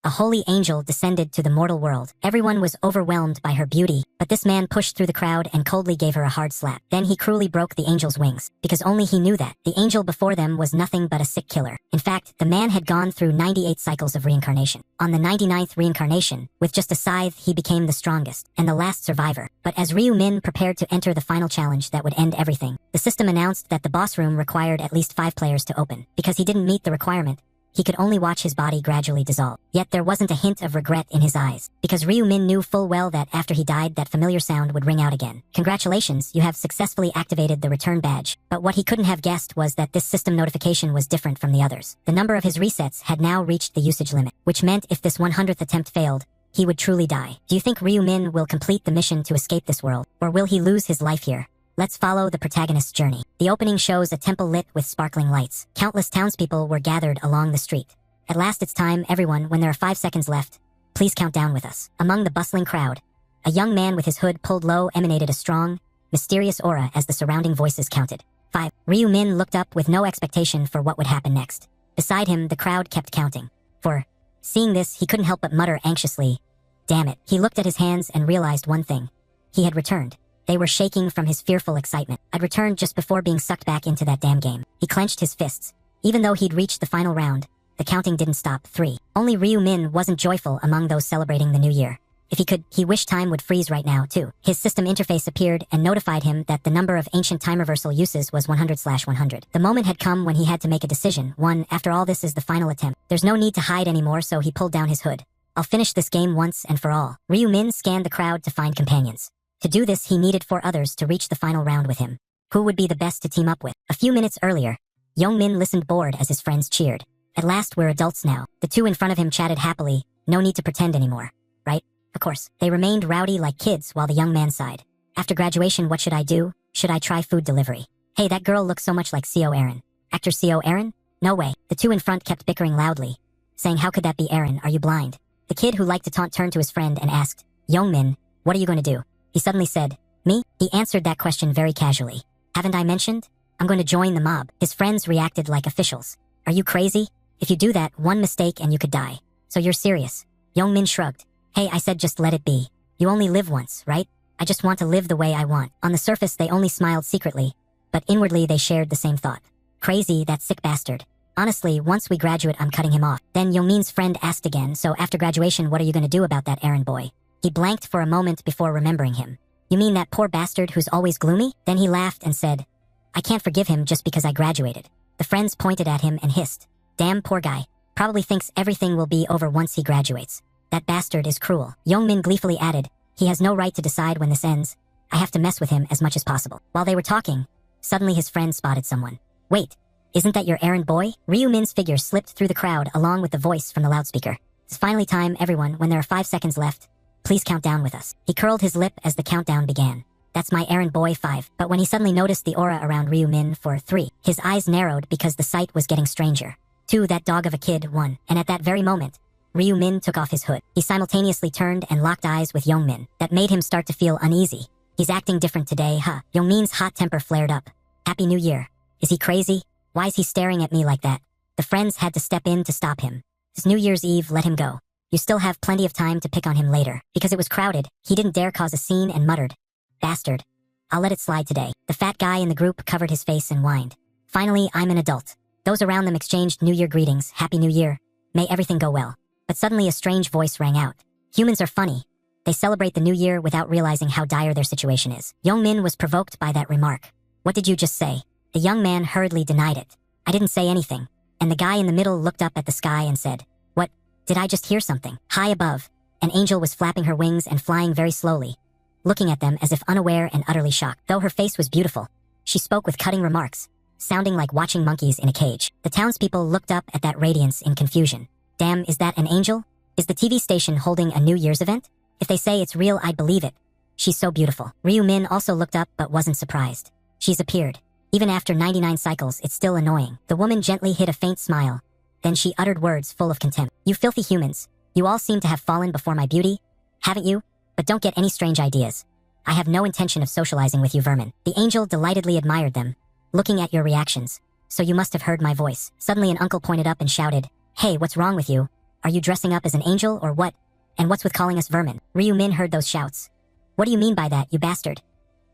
A holy angel descended to the mortal world. Everyone was overwhelmed by her beauty, but this man pushed through the crowd and coldly gave her a hard slap. Then he cruelly broke the angel's wings, because only he knew that the angel before them was nothing but a sick killer. In fact, the man had gone through 98 cycles of reincarnation. On the 99th reincarnation, with just a scythe, he became the strongest and the last survivor. But as Ryu Min prepared to enter the final challenge that would end everything, the system announced that the boss room required at least 5 players to open. Because he didn't meet the requirement, he could only watch his body gradually dissolve. Yet there wasn't a hint of regret in his eyes, because Ryu Min knew full well that after he died, that familiar sound would ring out again. Congratulations, you have successfully activated the return badge. But what he couldn't have guessed was that this system notification was different from the others. The number of his resets had now reached the usage limit, which meant if this 100th attempt failed, he would truly die. Do you think Ryu Min will complete the mission to escape this world, or will he lose his life here? Let's follow the protagonist's journey. The opening shows a temple lit with sparkling lights. Countless townspeople were gathered along the street. At last it's time, everyone, when there are 5 seconds left, please count down with us. Among the bustling crowd, a young man with his hood pulled low emanated a strong, mysterious aura as the surrounding voices counted. 5. Ryu Min looked up with no expectation for what would happen next. Beside him, the crowd kept counting. 4. Seeing this, he couldn't help but mutter anxiously, "Damn it." He looked at his hands and realized one thing. He had returned. They were shaking from his fearful excitement. I'd returned just before being sucked back into that damn game. He clenched his fists. Even though he'd reached the final round, the counting didn't stop. 3. Only Ryu Min wasn't joyful among those celebrating the new year. If he could, he wished time would freeze right now, too. His system interface appeared and notified him that the number of ancient time reversal uses was 100/100. The moment had come when he had to make a decision. 1. After all, this is the final attempt. There's no need to hide anymore, so he pulled down his hood. I'll finish this game once and for all. Ryu Min scanned the crowd to find companions. To do this, he needed 4 others to reach the final round with him. Who would be the best to team up with? A few minutes earlier, Young Min listened bored as his friends cheered. At last, we're adults now. The 2 in front of him chatted happily. No need to pretend anymore, right? Of course. They remained rowdy like kids while the young man sighed. After graduation, what should I do? Should I try food delivery? Hey, that girl looks so much like C.O. Aaron. Actor C.O. Aaron? No way. The 2 in front kept bickering loudly, saying, how could that be Aaron? Are you blind? The kid who liked to taunt turned to his friend and asked, Young Min, what are you going to do? He suddenly said, me? He answered that question very casually. Haven't I mentioned? I'm going to join the mob. His friends reacted like officials. Are you crazy? If you do that, one mistake and you could die. So you're serious? Young Min shrugged. Hey, I said just let it be. You only live once, right? I just want to live the way I want. On the surface, they only smiled secretly, but inwardly they shared the same thought. Crazy, that sick bastard. Honestly, once we graduate, I'm cutting him off. Then Young Min's friend asked again, so after graduation, what are you going to do about that Aaron boy? He blanked for a moment before remembering him. You mean that poor bastard who's always gloomy? Then he laughed and said, I can't forgive him just because I graduated. The friends pointed at him and hissed. Damn poor guy. Probably thinks everything will be over once he graduates. That bastard is cruel. Young Min gleefully added, he has no right to decide when this ends. I have to mess with him as much as possible. While they were talking, suddenly his friend spotted someone. Wait, isn't that your errand boy? Ryu Min's figure slipped through the crowd along with the voice from the loudspeaker. It's finally time, everyone, when there are 5 seconds left. Please count down with us. He curled his lip as the countdown began. That's my errand boy 5. But when he suddenly noticed the aura around Ryu Min for 3, his eyes narrowed because the sight was getting stranger. 2, that dog of a kid 1. And at that very moment, Ryu Min took off his hood. He simultaneously turned and locked eyes with Young Min. That made him start to feel uneasy. He's acting different today, huh? Young Min's hot temper flared up. Happy New Year. Is he crazy? Why is he staring at me like that? The friends had to step in to stop him. This New Year's Eve, let him go. You still have plenty of time to pick on him later. Because it was crowded, he didn't dare cause a scene and muttered, bastard. I'll let it slide today. The fat guy in the group covered his face and whined. Finally, I'm an adult. Those around them exchanged New Year greetings. Happy New Year. May everything go well. But suddenly a strange voice rang out. Humans are funny. They celebrate the new year without realizing how dire their situation is. Young Min was provoked by that remark. What did you just say? The young man hurriedly denied it. I didn't say anything. And the guy in the middle looked up at the sky and said, what? Did I just hear something? High above, an angel was flapping her wings and flying very slowly, looking at them as if unaware and utterly shocked. Though her face was beautiful, she spoke with cutting remarks, sounding like watching monkeys in a cage. The townspeople looked up at that radiance in confusion. Damn, is that an angel? Is the TV station holding a New Year's event? If they say it's real, I'd believe it. She's so beautiful. Ryu Min also looked up but wasn't surprised. She's appeared. Even after 99 cycles, it's still annoying. The woman gently hid a faint smile. Then she uttered words full of contempt. You filthy humans. You all seem to have fallen before my beauty. Haven't you? But don't get any strange ideas. I have no intention of socializing with you vermin. The angel delightedly admired them, looking at your reactions. So you must have heard my voice. Suddenly an uncle pointed up and shouted, Hey, what's wrong with you? Are you dressing up as an angel or what? And what's with calling us vermin? Ryu-min heard those shouts. What do you mean by that, you bastard?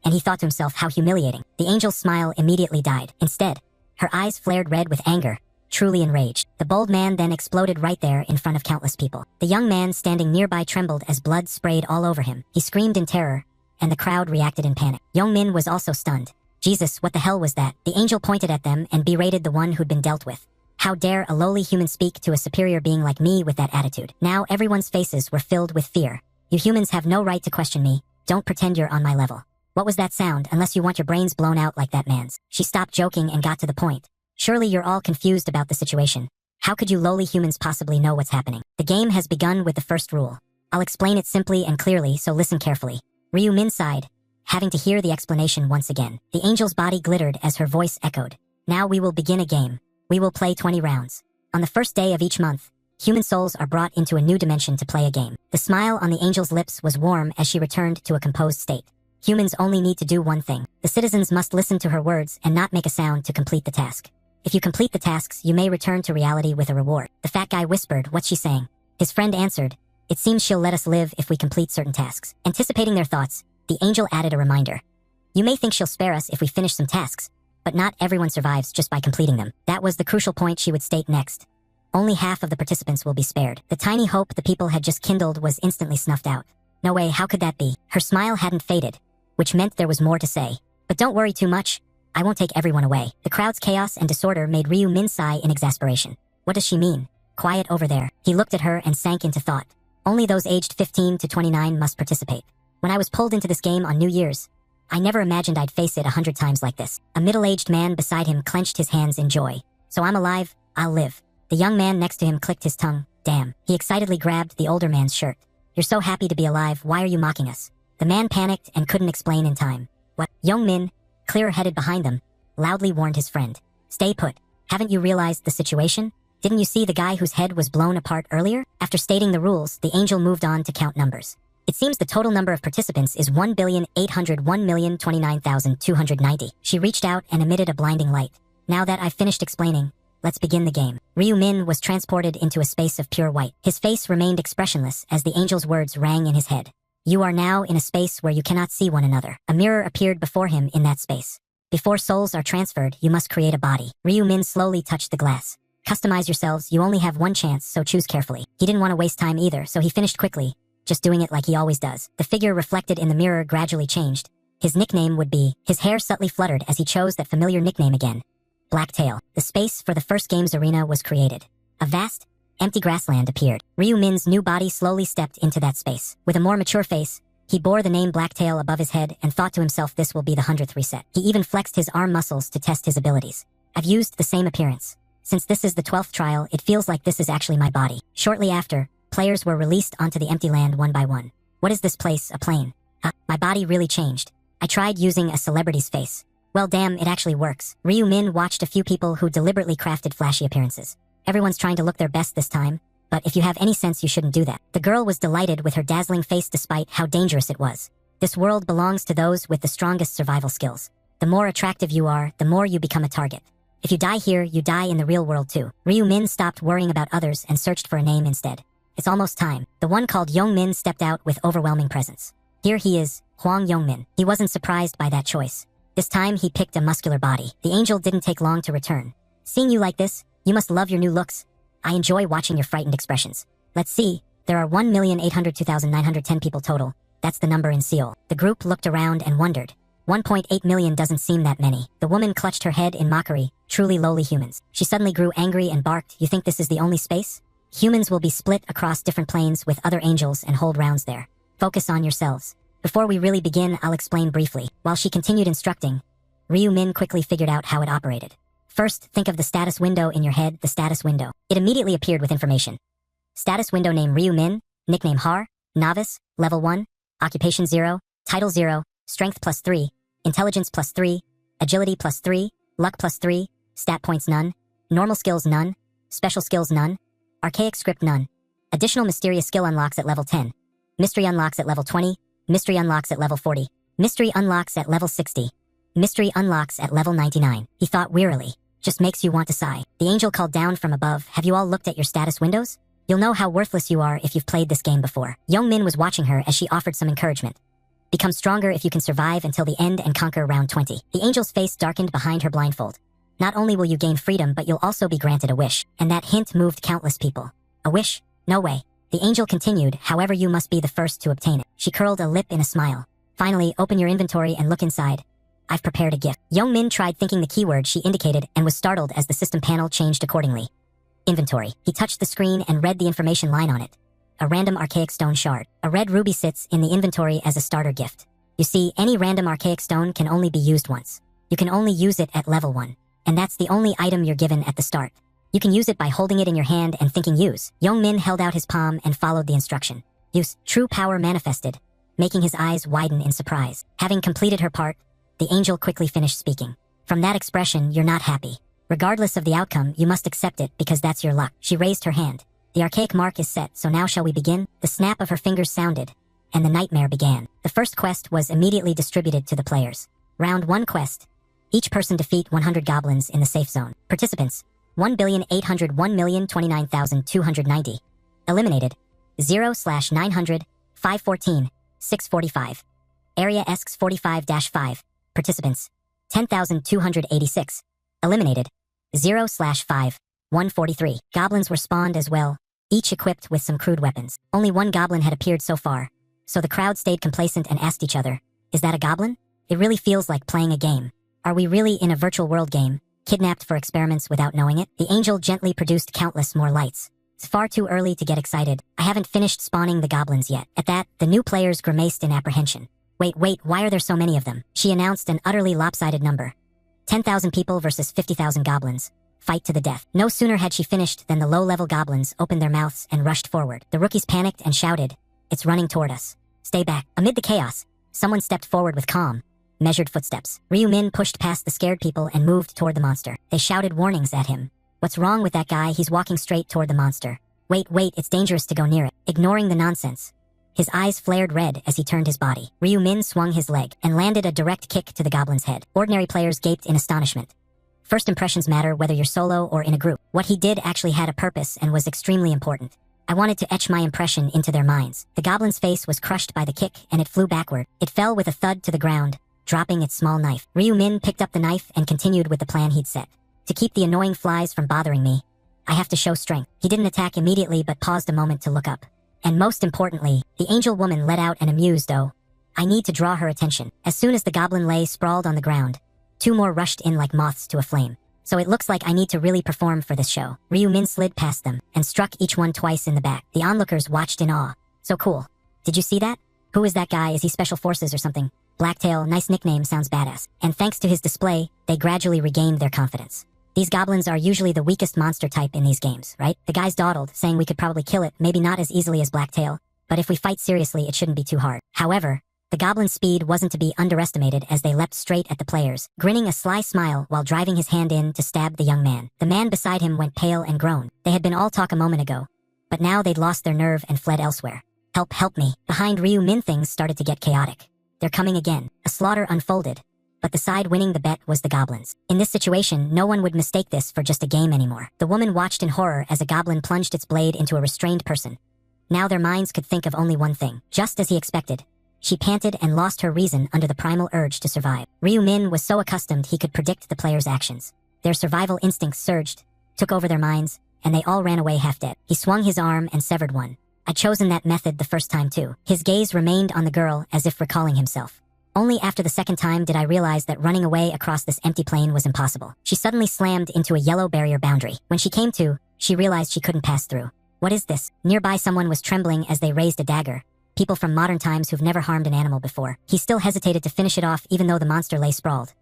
And he thought to himself, how humiliating. The angel's smile immediately died. Instead, her eyes flared red with anger, truly enraged. The bold man then exploded right there in front of countless people. The young man standing nearby trembled as blood sprayed all over him. He screamed in terror, and the crowd reacted in panic. Young-min was also stunned. Jesus, what the hell was that? The angel pointed at them and berated the one who'd been dealt with. How dare a lowly human speak to a superior being like me with that attitude? Now everyone's faces were filled with fear. You humans have no right to question me. Don't pretend you're on my level. What was that sound, unless you want your brains blown out like that man's? She stopped joking and got to the point. Surely you're all confused about the situation. How could you lowly humans possibly know what's happening? The game has begun with the first rule. I'll explain it simply and clearly, so listen carefully. Ryu-min sighed, having to hear the explanation once again. The angel's body glittered as her voice echoed. Now we will begin a game. We will play 20 rounds. On the first day of each month, human souls are brought into a new dimension to play a game. The smile on the angel's lips was warm as she returned to a composed state. Humans only need to do one thing. The citizens must listen to her words and not make a sound to complete the task. If you complete the tasks, you may return to reality with a reward. The fat guy whispered, what's she saying? His friend answered, it seems she'll let us live if we complete certain tasks. Anticipating their thoughts, the angel added a reminder. You may think she'll spare us if we finish some tasks, but not everyone survives just by completing them. That was the crucial point she would state next. Only half of the participants will be spared. The tiny hope the people had just kindled was instantly snuffed out. No way, how could that be? Her smile hadn't faded, which meant there was more to say. But don't worry too much. I won't take everyone away. The crowd's chaos and disorder made Ryu-min sigh in exasperation. What does she mean? Quiet over there. He looked at her and sank into thought. Only those aged 15 to 29 must participate. When I was pulled into this game on New Year's, I never imagined I'd face it 100 times like this. A middle-aged man beside him clenched his hands in joy. So I'm alive, I'll live. The young man next to him clicked his tongue. Damn. He excitedly grabbed the older man's shirt. You're so happy to be alive, why are you mocking us? The man panicked and couldn't explain in time. What? Young-min, clear-headed behind them, loudly warned his friend. Stay put. Haven't you realized the situation? Didn't you see the guy whose head was blown apart earlier? After stating the rules, the angel moved on to count numbers. It seems the total number of participants is 1,801,029,290. She reached out and emitted a blinding light. Now that I've finished explaining, let's begin the game. Ryu-min was transported into a space of pure white. His face remained expressionless as the angel's words rang in his head. You are now in a space where you cannot see one another. A mirror appeared before him in that space. Before souls are transferred, you must create a body. Ryu-min slowly touched the glass. Customize yourselves, you only have one chance, so choose carefully. He didn't want to waste time either, so he finished quickly, just doing it like he always does. The figure reflected in the mirror gradually changed. His nickname would be. His hair subtly fluttered as he chose that familiar nickname again. Blacktail. The space for the first game's arena was created. A vast, empty grassland appeared. Ryu-min's new body slowly stepped into that space. With a more mature face, he bore the name Blacktail above his head and thought to himself this will be the 100th reset. He even flexed his arm muscles to test his abilities. I've used the same appearance. Since this is the 12th trial, it feels like this is actually my body. Shortly after, players were released onto the empty land one by one. What is this place, a plane? My body really changed. I tried using a celebrity's face. Well damn, it actually works. Ryu-min watched a few people who deliberately crafted flashy appearances. Everyone's trying to look their best this time, but if you have any sense you shouldn't do that. The girl was delighted with her dazzling face despite how dangerous it was. This world belongs to those with the strongest survival skills. The more attractive you are, the more you become a target. If you die here, you die in the real world too. Ryu-min stopped worrying about others and searched for a name instead. It's almost time. The one called Young-min stepped out with overwhelming presence. Here he is, Hwang Young-min. He wasn't surprised by that choice. This time he picked a muscular body. The angel didn't take long to return. Seeing you like this, you must love your new looks. I enjoy watching your frightened expressions. Let's see, there are 1,802,910 people total. That's the number in Seoul. The group looked around and wondered. 1.8 million doesn't seem that many. The woman clutched her head in mockery. Truly lowly humans. She suddenly grew angry and barked. You think this is the only space? Humans will be split across different planes with other angels and hold rounds there. Focus on yourselves. Before we really begin, I'll explain briefly. While she continued instructing, Ryu-min quickly figured out how it operated. First, think of the status window in your head, the status window. It immediately appeared with information. Status window name Ryu-min, nickname Har, novice, level 1, occupation 0, title 0, strength +3, intelligence +3, agility +3, luck +3, stat points none, normal skills none, special skills none, archaic script none. Additional mysterious skill unlocks at level 10. Mystery unlocks at level 20, mystery unlocks at level 40, mystery unlocks at level 60, mystery unlocks at level 99. He thought wearily. Just makes you want to sigh. The angel called down from above. Have you all looked at your status windows? You'll know how worthless you are if you've played this game before. Young Min was watching her as she offered some encouragement. Become stronger if you can survive until the end and conquer round 20. The angel's face darkened behind her blindfold. Not only will you gain freedom, but you'll also be granted a wish. And that hint moved countless people. A wish? No way. The angel continued, however, you must be the first to obtain it. She curled a lip in a smile. Finally, open your inventory and look inside. I've prepared a gift. Young Min tried thinking the keyword she indicated and was startled as the system panel changed accordingly. Inventory. He touched the screen and read the information line on it. A random archaic stone shard. A red ruby sits in the inventory as a starter gift. You see, any random archaic stone can only be used once. You can only use it at level 1. And that's the only item you're given at the start. You can use it by holding it in your hand and thinking use. Young Min held out his palm and followed the instruction. Use. True power manifested, making his eyes widen in surprise. Having completed her part, the angel quickly finished speaking. From that expression, you're not happy. Regardless of the outcome, you must accept it because that's your luck. She raised her hand. The archaic mark is set, so now shall we begin? The snap of her fingers sounded, and the nightmare began. The first quest was immediately distributed to the players. Round 1 quest. Each person defeat 100 goblins in the safe zone. Participants, 1,801,029,290. Eliminated, 0/900, 514, 645. Area ESCs 45-5. Participants, 10,286. Eliminated, 0/5, 143. Goblins were spawned as well, each equipped with some crude weapons. Only one goblin had appeared so far, so the crowd stayed complacent and asked each other, is that a goblin? It really feels like playing a game. Are we really in a virtual world game, kidnapped for experiments without knowing it? The angel gently produced countless more lights. It's far too early to get excited. I haven't finished spawning the goblins yet. At that, the new players grimaced in apprehension. Wait, why are there so many of them? She announced an utterly lopsided number. 10,000 people versus 50,000 goblins. Fight to the death. No sooner had she finished than the low-level goblins opened their mouths and rushed forward. The rookies panicked and shouted, it's running toward us. Stay back. Amid the chaos, someone stepped forward with calm, measured footsteps. Ryu Min pushed past the scared people and moved toward the monster. They shouted warnings at him. What's wrong with that guy? He's walking straight toward the monster. Wait, it's dangerous to go near it. Ignoring the nonsense, his eyes flared red as he turned his body. Ryu Min swung his leg and landed a direct kick to the goblin's head. Ordinary players gaped in astonishment. First impressions matter whether you're solo or in a group. What he did actually had a purpose and was extremely important. I wanted to etch my impression into their minds. The goblin's face was crushed by the kick and it flew backward. It fell with a thud to the ground, dropping its small knife. Ryu Min picked up the knife and continued with the plan he'd set. To keep the annoying flies from bothering me, I have to show strength. He didn't attack immediately but paused a moment to look up. And most importantly, the angel woman let out an amused "oh." I need to draw her attention. As soon as the goblin lay sprawled on the ground, 2 more rushed in like moths to a flame. So it looks like I need to really perform for this show. Ryu Min slid past them and struck each one twice in the back. The onlookers watched in awe. So cool. Did you see that? Who is that guy? Is he special forces or something? Blacktail, nice nickname, sounds badass. And thanks to his display, they gradually regained their confidence. These goblins are usually the weakest monster type in these games, right? The guys dawdled, saying we could probably kill it, maybe not as easily as Blacktail, but if we fight seriously, it shouldn't be too hard. However, the goblin's speed wasn't to be underestimated as they leapt straight at the players, grinning a sly smile while driving his hand in to stab the young man. The man beside him went pale and groaned. They had been all talk a moment ago, but now they'd lost their nerve and fled elsewhere. Help me. Behind Ryu Min, things started to get chaotic. They're coming again. A slaughter unfolded, but the side winning the bet was the goblins. In this situation, no one would mistake this for just a game anymore. The woman watched in horror as a goblin plunged its blade into a restrained person. Now their minds could think of only one thing. Just as he expected, she panted and lost her reason under the primal urge to survive. Ryu Min was so accustomed he could predict the players' actions. Their survival instincts surged, took over their minds, and they all ran away half dead. He swung his arm and severed one. I'd chosen that method the first time too. His gaze remained on the girl as if recalling himself. Only after the second time did I realize that running away across this empty plain was impossible. She suddenly slammed into a yellow barrier boundary. When she came to, she realized she couldn't pass through. What is this? Nearby someone was trembling as they raised a dagger. People from modern times who've never harmed an animal before. He still hesitated to finish it off even though the monster lay sprawled.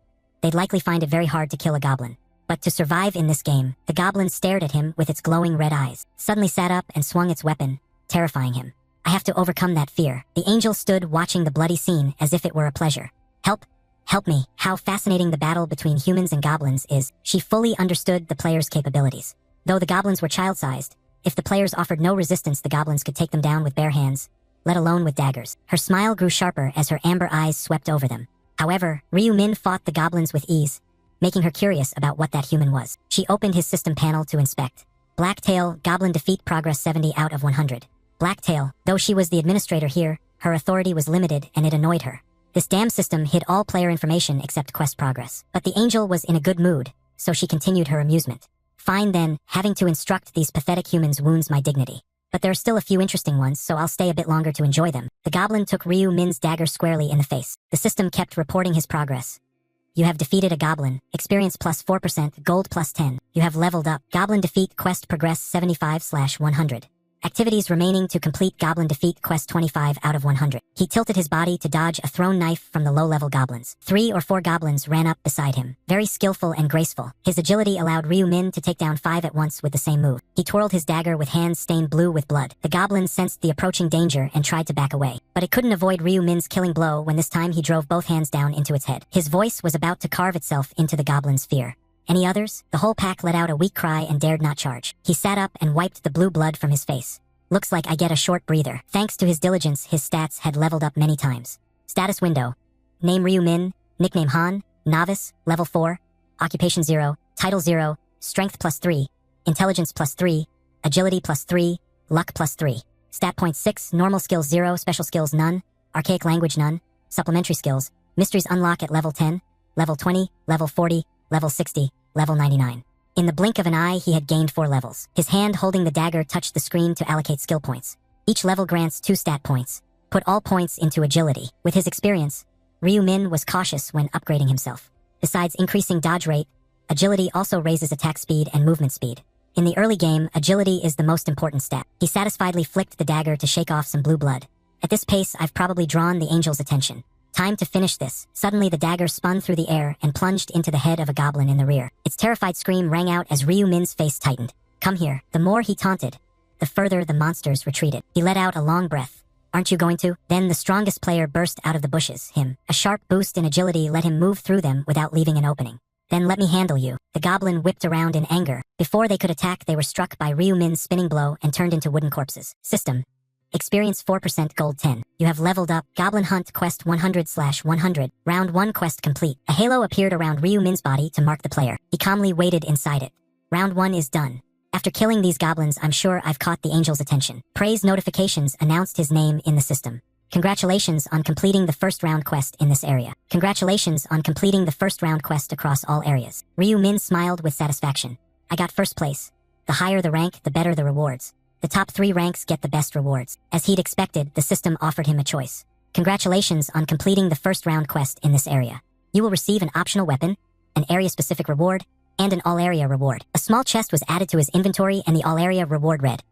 They'd likely find it very hard to kill a goblin. But to survive in this game, the goblin stared at him with its glowing red eyes, suddenly sat up and swung its weapon, terrifying him. I have to overcome that fear. The angel stood watching the bloody scene as if it were a pleasure. Help me. How fascinating the battle between humans and goblins is. She fully understood the players' capabilities. Though the goblins were child-sized, if the players offered no resistance, the goblins could take them down with bare hands, let alone with daggers. Her smile grew sharper as her amber eyes swept over them. However, Ryu Min fought the goblins with ease, making her curious about what that human was. She opened his system panel to inspect. Blacktail, Goblin defeat progress 70 out of 100. Blacktail, though she was the administrator here, her authority was limited and it annoyed her. This damn system hid all player information except quest progress. But the angel was in a good mood, so she continued her amusement. Fine then, having to instruct these pathetic humans wounds my dignity. But there are still a few interesting ones, so I'll stay a bit longer to enjoy them. The goblin took Ryu Min's dagger squarely in the face. The system kept reporting his progress. You have defeated a goblin. Experience plus 4%, gold plus 10. You have leveled up. Goblin defeat quest progress 75/100. Activities remaining to complete goblin defeat quest 25 out of 100. He tilted his body to dodge a thrown knife from the low-level goblins. 3 or 4 goblins ran up beside him. Very skillful and graceful. His agility allowed Ryu Min to take down 5 at once with the same move. He twirled his dagger with hands stained blue with blood. The goblin sensed the approaching danger and tried to back away. But it couldn't avoid Ryu Min's killing blow when this time he drove both hands down into its head. His voice was about to carve itself into the goblin's fear. Any others? The whole pack let out a weak cry and dared not charge. He sat up and wiped the blue blood from his face. Looks like I get a short breather. Thanks to his diligence, his stats had leveled up many times. Status window. Name Ryu Min, nickname Han, novice, level 4, occupation 0, title 0, strength plus 3, intelligence plus 3, agility plus 3, luck plus 3. Stat point 6, normal skills 0, special skills none, archaic language none, supplementary skills, mysteries unlock at level 10, level 20, level 40, level 60, level 99. In the blink of an eye, he had gained 4 levels. His hand holding the dagger touched the screen to allocate skill points. Each level grants 2 stat points. Put all points into agility. With his experience, Ryu Min was cautious when upgrading himself. Besides increasing dodge rate, agility also raises attack speed and movement speed. In the early game, agility is the most important stat. He satisfiedly flicked the dagger to shake off some blue blood. At this pace, I've probably drawn the angel's attention. Time to finish this. Suddenly the dagger spun through the air and plunged into the head of a goblin in the rear. Its terrified scream rang out as Ryu Min's face tightened. Come here. The more he taunted, the further the monsters retreated. He let out a long breath. Aren't you going to? Then the strongest player burst out of the bushes, him. A sharp boost in agility let him move through them without leaving an opening. Then let me handle you. The goblin whipped around in anger. Before they could attack, they were struck by Ryu Min's spinning blow and turned into wooden corpses. System. Experience 4%, gold 10. You have leveled up. Goblin Hunt quest 100/100. Round 1 quest complete. A halo appeared around Ryu Min's body to mark the player. He calmly waited inside it. Round 1 is done. After killing these goblins, I'm sure I've caught the angel's attention. Praise notifications announced his name in the system. Congratulations on completing the first round quest in this area. Congratulations on completing the first round quest across all areas. Ryu Min smiled with satisfaction. I got first place. The higher the rank, the better the rewards. The top 3 ranks get the best rewards. As he'd expected, the system offered him a choice. Congratulations on completing the first round quest in this area. You will receive an optional weapon, an area-specific reward, and an all-area reward. A small chest was added to his inventory and the all-area reward read.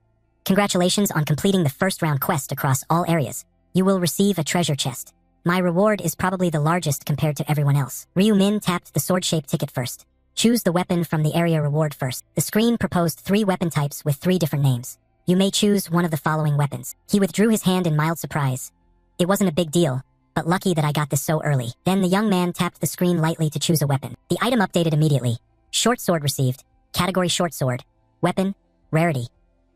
Congratulations on completing the first round quest across all areas. You will receive a treasure chest. My reward is probably the largest compared to everyone else. Ryu Min tapped the sword-shaped ticket first. Choose the weapon from the area reward first. The screen proposed 3 weapon types with 3 different names. You may choose one of the following weapons. He withdrew his hand in mild surprise. It wasn't a big deal, but lucky that I got this so early. Then the young man tapped the screen lightly to choose a weapon. The item updated immediately. Short sword received. Category short sword. Weapon. Rarity.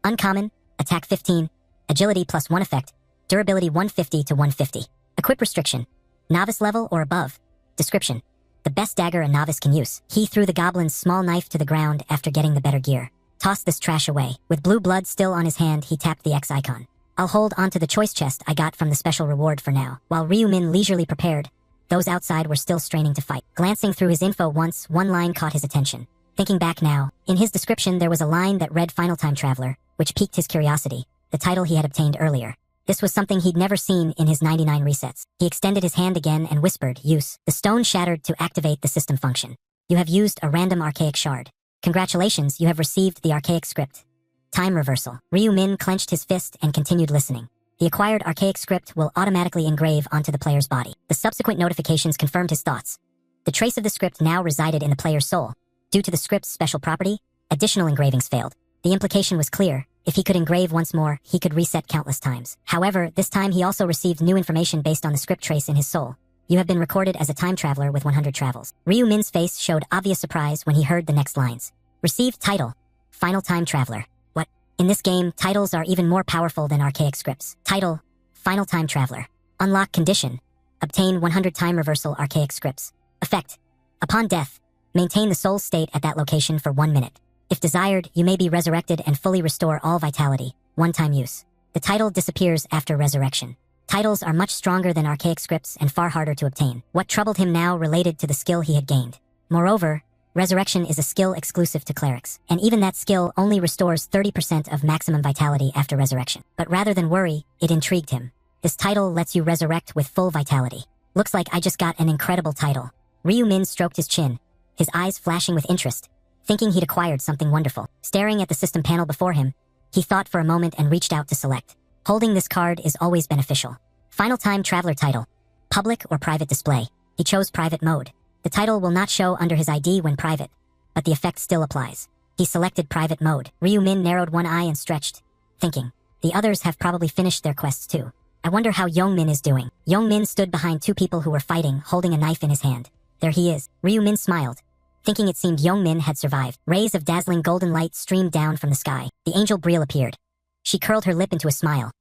Uncommon. Attack 15. Agility plus 1 effect. Durability 150 to 150. Equip restriction. Novice level or above. Description. The best dagger a novice can use. He threw the goblin's small knife to the ground after getting the better gear. Toss this trash away. With blue blood still on his hand, he tapped the X icon. I'll hold onto the choice chest I got from the special reward for now. While Ryu Min leisurely prepared, those outside were still straining to fight. Glancing through his info once, one line caught his attention. Thinking back now, in his description there was a line that read Final Time Traveler, which piqued his curiosity, the title he had obtained earlier. This was something he'd never seen in his 99 resets. He extended his hand again and whispered, use. The stone shattered to activate the system function. You have used a random archaic shard. Congratulations, you have received the archaic script. Time reversal. Ryu Min clenched his fist and continued listening. The acquired archaic script will automatically engrave onto the player's body. The subsequent notifications confirmed his thoughts. The trace of the script now resided in the player's soul. Due to the script's special property, additional engravings failed. The implication was clear. If he could engrave once more, he could reset countless times. However, this time he also received new information based on the script trace in his soul. You have been recorded as a time traveler with 100 travels. Ryu Min's face showed obvious surprise when he heard the next lines. Received title. Final Time Traveler. What? In this game, titles are even more powerful than archaic scripts. Title. Final Time Traveler. Unlock condition. Obtain 100 time reversal archaic scripts. Effect. Upon death, maintain the soul state at that location for 1 minute. If desired, you may be resurrected and fully restore all vitality. One-time use. The title disappears after resurrection. Titles are much stronger than archaic scripts and far harder to obtain. What troubled him now related to the skill he had gained. Moreover, resurrection is a skill exclusive to clerics, and even that skill only restores 30% of maximum vitality after resurrection. But rather than worry, it intrigued him. This title lets you resurrect with full vitality. Looks like I just got an incredible title. Ryu Min stroked his chin, his eyes flashing with interest, thinking he'd acquired something wonderful. Staring at the system panel before him, he thought for a moment and reached out to select. Holding this card is always beneficial. Final time traveler title. Public or private display. He chose private mode. The title will not show under his ID when private, but the effect still applies. He selected private mode. Ryu Min narrowed one eye and stretched, thinking, the others have probably finished their quests too. I wonder how Yong Min is doing. Yong Min stood behind two people who were fighting, holding a knife in his hand. There he is. Ryu Min smiled, thinking it seemed Yong Min had survived. Rays of dazzling golden light streamed down from the sky. The angel Brielle appeared. She curled her lip into a smile.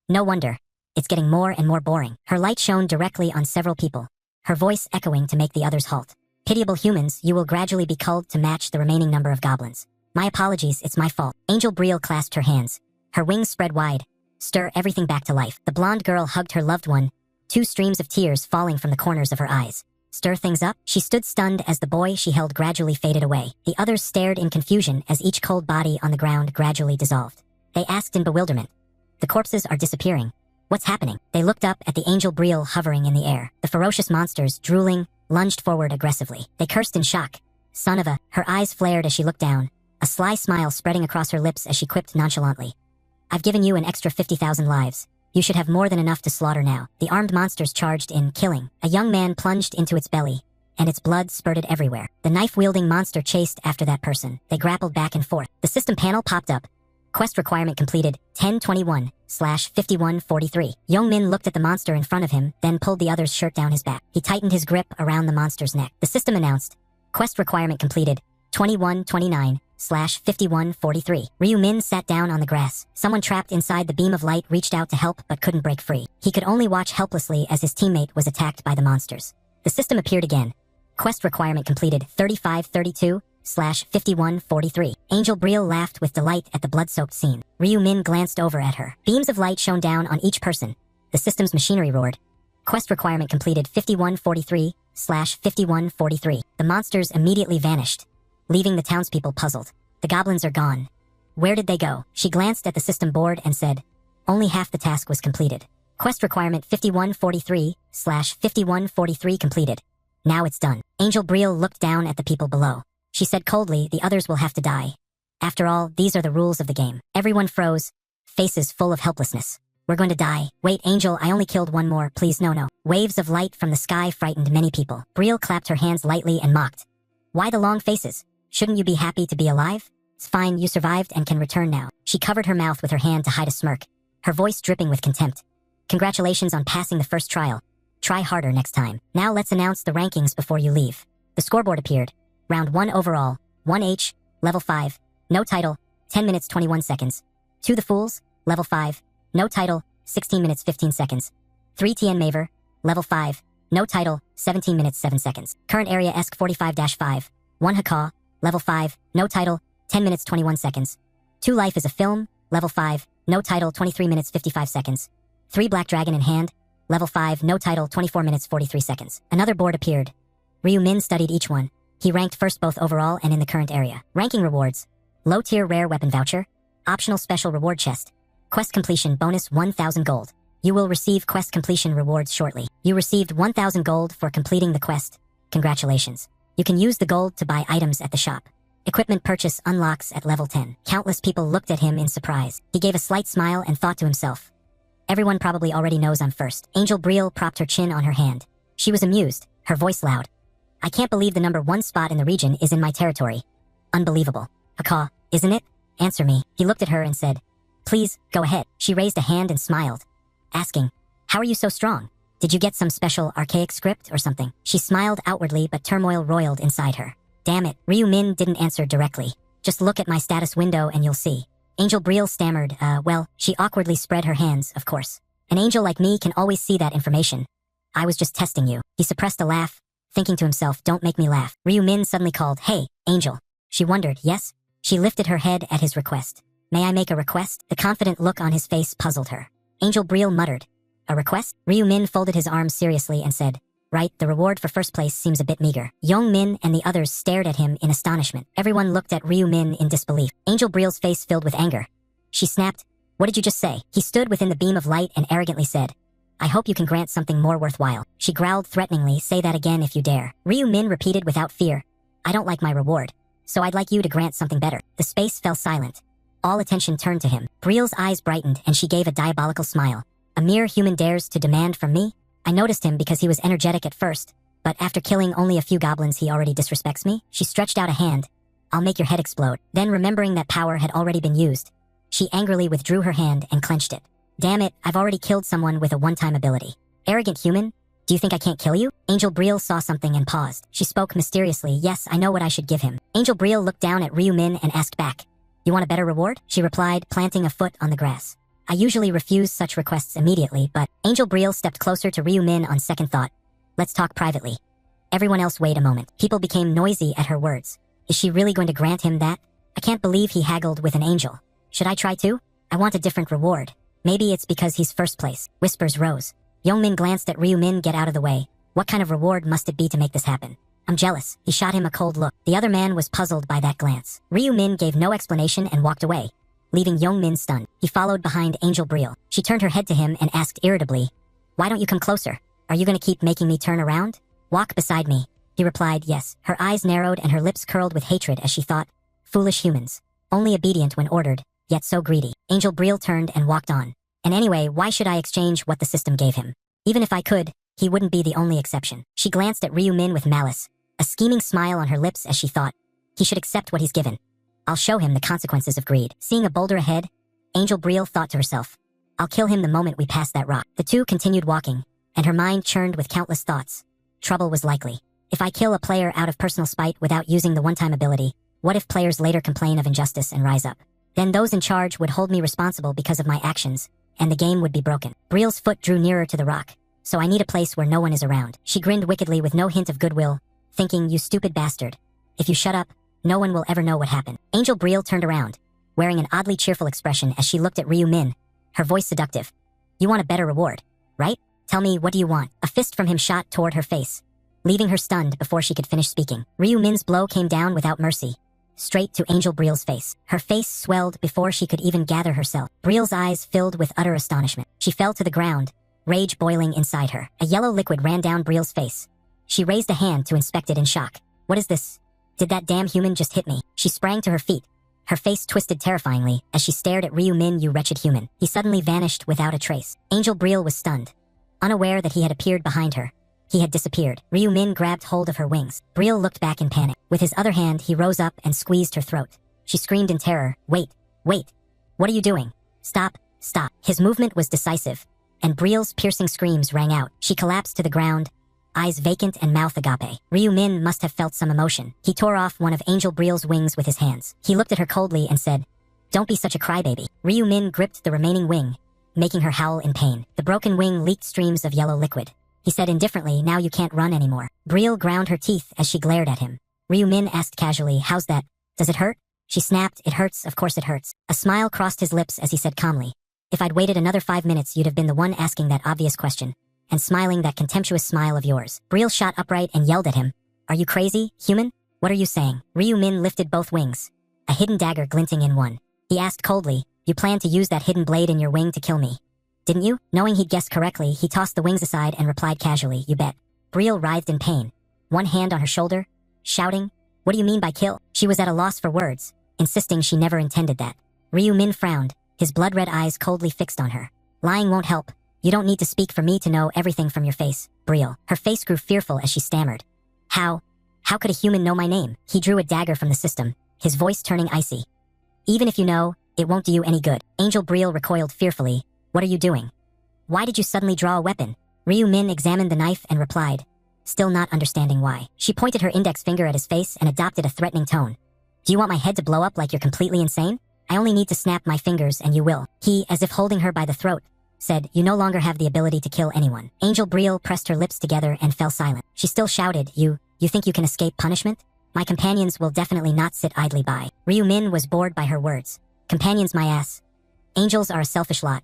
No wonder. It's getting more and more boring. Her light shone directly on several people, her voice echoing to make the others halt. Pitiable humans, you will gradually be culled to match the remaining number of goblins. My apologies, it's my fault. Angel Brielle clasped her hands. Her wings spread wide. Stir everything back to life. The blonde girl hugged her loved one, two streams of tears falling from the corners of her eyes. Stir things up? She stood stunned as the boy she held gradually faded away. The others stared in confusion as each cold body on the ground gradually dissolved. They asked in bewilderment. The corpses are disappearing. What's happening? They looked up at the angel Brielle hovering in the air. The ferocious monsters, drooling, lunged forward aggressively. They cursed in shock. Son of a... Her eyes flared as she looked down, a sly smile spreading across her lips as she quipped nonchalantly. I've given you an extra 50,000 lives. You should have more than enough to slaughter now. The armed monsters charged in, killing. A young man plunged into its belly, and its blood spurted everywhere. The knife-wielding monster chased after that person. They grappled back and forth. The system panel popped up. Quest requirement completed, 1021/5143. Yong Min looked at the monster in front of him, then pulled the other's shirt down his back. He tightened his grip around the monster's neck. The system announced, quest requirement completed, 2129/5143. Ryu Min sat down on the grass. Someone trapped inside the beam of light reached out to help but couldn't break free. He could only watch helplessly as his teammate was attacked by the monsters. The system appeared again. Quest requirement completed, 3532/5143. Angel Brielle laughed with delight at the blood-soaked scene. Ryu Min glanced over at her. Beams of light shone down on each person. The system's machinery roared. Quest requirement completed, 5143/5143. The monsters immediately vanished, leaving the townspeople puzzled. The goblins are gone. Where did they go? She glanced at the system board and said, only half the task was completed. Quest requirement 5143/5143 completed. Now it's done. Angel Brielle looked down at the people below. She said coldly, the others will have to die. After all, these are the rules of the game. Everyone froze, faces full of helplessness. We're going to die. Wait, Angel, I only killed one more, please no. Waves of light from the sky frightened many people. Brielle clapped her hands lightly and mocked. Why the long faces? Shouldn't you be happy to be alive? It's fine, you survived and can return now. She covered her mouth with her hand to hide a smirk, her voice dripping with contempt. Congratulations on passing the first trial. Try harder next time. Now let's announce the rankings before you leave. The scoreboard appeared. Round 1 overall, 1H, level 5, no title, 10 minutes 21 seconds. 2 The Fools, level 5, no title, 16 minutes 15 seconds. 3 Tien Maver, level 5, no title, 17 minutes 7 seconds. Current area ESC 45-5. 1 Hakaw, level 5, no title, 10 minutes 21 seconds. 2 Life is a Film, level 5, no title, 23 minutes 55 seconds. 3 Black Dragon in Hand, level 5, no title, 24 minutes 43 seconds. Another board appeared. Ryu Min studied each one. He ranked first both overall and in the current area. Ranking rewards. Low-tier rare weapon voucher. Optional special reward chest. Quest completion bonus 1,000 gold. You will receive quest completion rewards shortly. You received 1,000 gold for completing the quest. Congratulations. You can use the gold to buy items at the shop. Equipment purchase unlocks at level 10. Countless people looked at him in surprise. He gave a slight smile and thought to himself, everyone probably already knows I'm first. Angel Brielle propped her chin on her hand. She was amused, her voice loud. I can't believe the number 1 spot in the region is in my territory. Unbelievable. Hakaw, isn't it? Answer me. He looked at her and said, please, go ahead. She raised a hand and smiled, asking, how are you so strong? Did you get some special archaic script or something? She smiled outwardly, but turmoil roiled inside her. Damn it. Ryu Min didn't answer directly. Just look at my status window and you'll see. Angel Brielle stammered, well, she awkwardly spread her hands, of course. An angel like me can always see that information. I was just testing you. He suppressed a laugh, thinking to himself, don't make me laugh. Ryu Min suddenly called, hey, Angel. She wondered, yes? She lifted her head at his request. May I make a request? The confident look on his face puzzled her. Angel Briel muttered. A request? Ryu Min folded his arms seriously and said, right, the reward for first place seems a bit meager. Yong Min and the others stared at him in astonishment. Everyone looked at Ryu Min in disbelief. Angel Briel's face filled with anger. She snapped, what did you just say? He stood within the beam of light and arrogantly said, I hope you can grant something more worthwhile. She growled threateningly, say that again if you dare. Ryu Min repeated without fear, I don't like my reward, so I'd like you to grant something better. The space fell silent. All attention turned to him. Briel's eyes brightened and she gave a diabolical smile. A mere human dares to demand from me? I noticed him because he was energetic at first, but after killing only a few goblins he already disrespects me? She stretched out a hand. I'll make your head explode. Then remembering that power had already been used, she angrily withdrew her hand and clenched it. Damn it, I've already killed someone with a one-time ability. Arrogant human, do you think I can't kill you? Angel Briel saw something and paused. She spoke mysteriously, yes, I know what I should give him. Angel Briel looked down at Ryu Min and asked back, you want a better reward? She replied, planting a foot on the grass. I usually refuse such requests immediately, but Angel Briel stepped closer to Ryu Min on second thought. Let's talk privately. Everyone else wait a moment. People became noisy at her words. Is she really going to grant him that? I can't believe he haggled with an angel. Should I try too? I want a different reward. Maybe it's because he's first place. Whispers rose. Yongmin glanced at Ryu Min. Get out of the way. What kind of reward must it be to make this happen? I'm jealous. He shot him a cold look. The other man was puzzled by that glance. Ryu Min gave no explanation and walked away, leaving Yongmin stunned. He followed behind Angel Briel. She turned her head to him and asked irritably, why don't you come closer? Are you going to keep making me turn around? Walk beside me. He replied yes. Her eyes narrowed and her lips curled with hatred as she thought, foolish humans. Only obedient when ordered, yet so greedy. Angel Briel turned and walked on. And anyway, why should I exchange what the system gave him? Even if I could, he wouldn't be the only exception. She glanced at Ryu Min with malice, a scheming smile on her lips as she thought, he should accept what he's given. I'll show him the consequences of greed. Seeing a boulder ahead, Angel Briel thought to herself, I'll kill him the moment we pass that rock. The two continued walking, and her mind churned with countless thoughts. Trouble was likely. If I kill a player out of personal spite without using the one-time ability, what if players later complain of injustice and rise up? Then those in charge would hold me responsible because of my actions, and the game would be broken. Briel's foot drew nearer to the rock, so I need a place where no one is around. She grinned wickedly with no hint of goodwill, thinking, you stupid bastard. If you shut up, no one will ever know what happened. Angel Briel turned around, wearing an oddly cheerful expression as she looked at Ryu Min, her voice seductive. You want a better reward, right? Tell me, what do you want? A fist from him shot toward her face, leaving her stunned before she could finish speaking. Ryu Min's blow came down without mercy, straight to Angel Briel's face. Her face swelled before she could even gather herself. Briel's eyes filled with utter astonishment. She fell to the ground, rage boiling inside her. A yellow liquid ran down Briel's face. She raised a hand to inspect it in shock. What is this? Did that damn human just hit me? She sprang to her feet, her face twisted terrifyingly as she stared at Ryu Min. You wretched human. He suddenly vanished without a trace. Angel Briel was stunned, unaware that he had appeared behind her. He had disappeared. Ryu Min grabbed hold of her wings. Briel looked back in panic. With his other hand, he rose up and squeezed her throat. She screamed in terror. Wait, wait. What are you doing? Stop, stop. His movement was decisive, and Briel's piercing screams rang out. She collapsed to the ground, eyes vacant and mouth agape. Ryu Min must have felt some emotion. He tore off one of Angel Briel's wings with his hands. He looked at her coldly and said, don't be such a crybaby. Ryu Min gripped the remaining wing, making her howl in pain. The broken wing leaked streams of yellow liquid. He said indifferently, now you can't run anymore. Briel ground her teeth as she glared at him. Ryu Min asked casually, how's that? Does it hurt? She snapped, it hurts, of course it hurts. A smile crossed his lips as he said calmly, if I'd waited another 5 minutes you'd have been the one asking that obvious question, and smiling that contemptuous smile of yours. Briel shot upright and yelled at him, are you crazy, human? What are you saying? Ryu Min lifted both wings, a hidden dagger glinting in one. He asked coldly, you planned to use that hidden blade in your wing to kill me, didn't you? Knowing he'd guessed correctly, he tossed the wings aside and replied casually, you bet. Briel writhed in pain, one hand on her shoulder, shouting, what do you mean by kill? She was at a loss for words, insisting she never intended that. Ryu Min frowned, his blood-red eyes coldly fixed on her. Lying won't help. You don't need to speak for me to know everything from your face, Briel. Her face grew fearful as she stammered. How could a human know my name? He drew a dagger from the system, his voice turning icy. Even if you know, it won't do you any good. Angel Briel recoiled fearfully. What are you doing? Why did you suddenly draw a weapon? Ryu Min examined the knife and replied, still not understanding why. She pointed her index finger at his face and adopted a threatening tone. Do you want my head to blow up like you're completely insane? I only need to snap my fingers and you will. He, as if holding her by the throat, said, you no longer have the ability to kill anyone. Angel Briel pressed her lips together and fell silent. She still shouted, you think you can escape punishment? My companions will definitely not sit idly by. Ryu-min was bored by her words. Companions my ass. Angels are a selfish lot.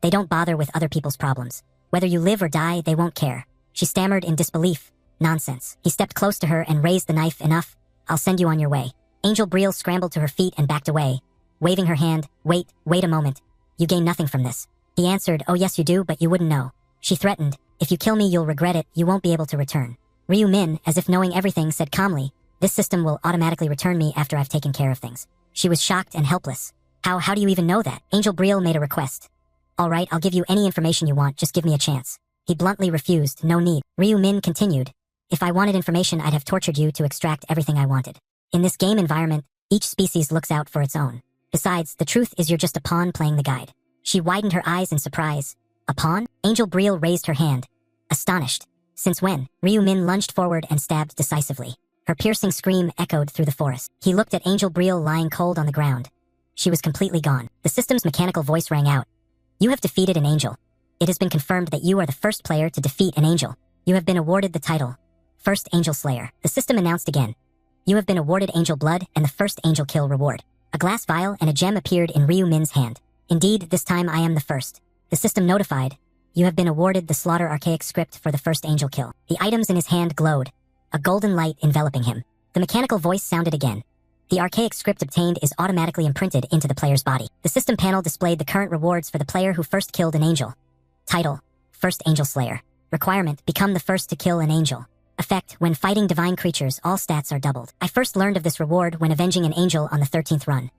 They don't bother with other people's problems. Whether you live or die, they won't care. She stammered in disbelief. Nonsense. He stepped close to her and raised the knife. Enough. I'll send you on your way. Angel Brielle scrambled to her feet and backed away, waving her hand. Wait a moment. You gain nothing from this. He answered, oh yes you do, but you wouldn't know. She threatened, if you kill me you'll regret it, you won't be able to return. Ryu-min, as if knowing everything, said calmly, this system will automatically return me after I've taken care of things. She was shocked and helpless. How do you even know that? Angel Brielle made a request. All right, I'll give you any information you want, just give me a chance. He bluntly refused, no need. Ryu-min continued, if I wanted information I'd have tortured you to extract everything I wanted. In this game environment, each species looks out for its own. Besides, the truth is you're just a pawn playing the guide. She widened her eyes in surprise. A pawn? Angel Brielle raised her hand, astonished. Since when? Ryu-min lunged forward and stabbed decisively. Her piercing scream echoed through the forest. He looked at Angel Brielle lying cold on the ground. She was completely gone. The system's mechanical voice rang out. You have defeated an angel. It has been confirmed that you are the first player to defeat an angel. You have been awarded the title, First Angel Slayer. The system announced again. You have been awarded Angel Blood and the first Angel Kill reward. A glass vial and a gem appeared in Ryu-min's hand. Indeed, this time I am the first. The system notified. You have been awarded the Slaughter archaic script for the first Angel Kill. The items in his hand glowed, a golden light enveloping him. The mechanical voice sounded again. The archaic script obtained is automatically imprinted into the player's body. The system panel displayed the current rewards for the player who first killed an angel. Title, First Angel Slayer. Requirement, become the first to kill an angel. Effect, when fighting divine creatures, all stats are doubled. I first learned of this reward when avenging an angel on the 13th run.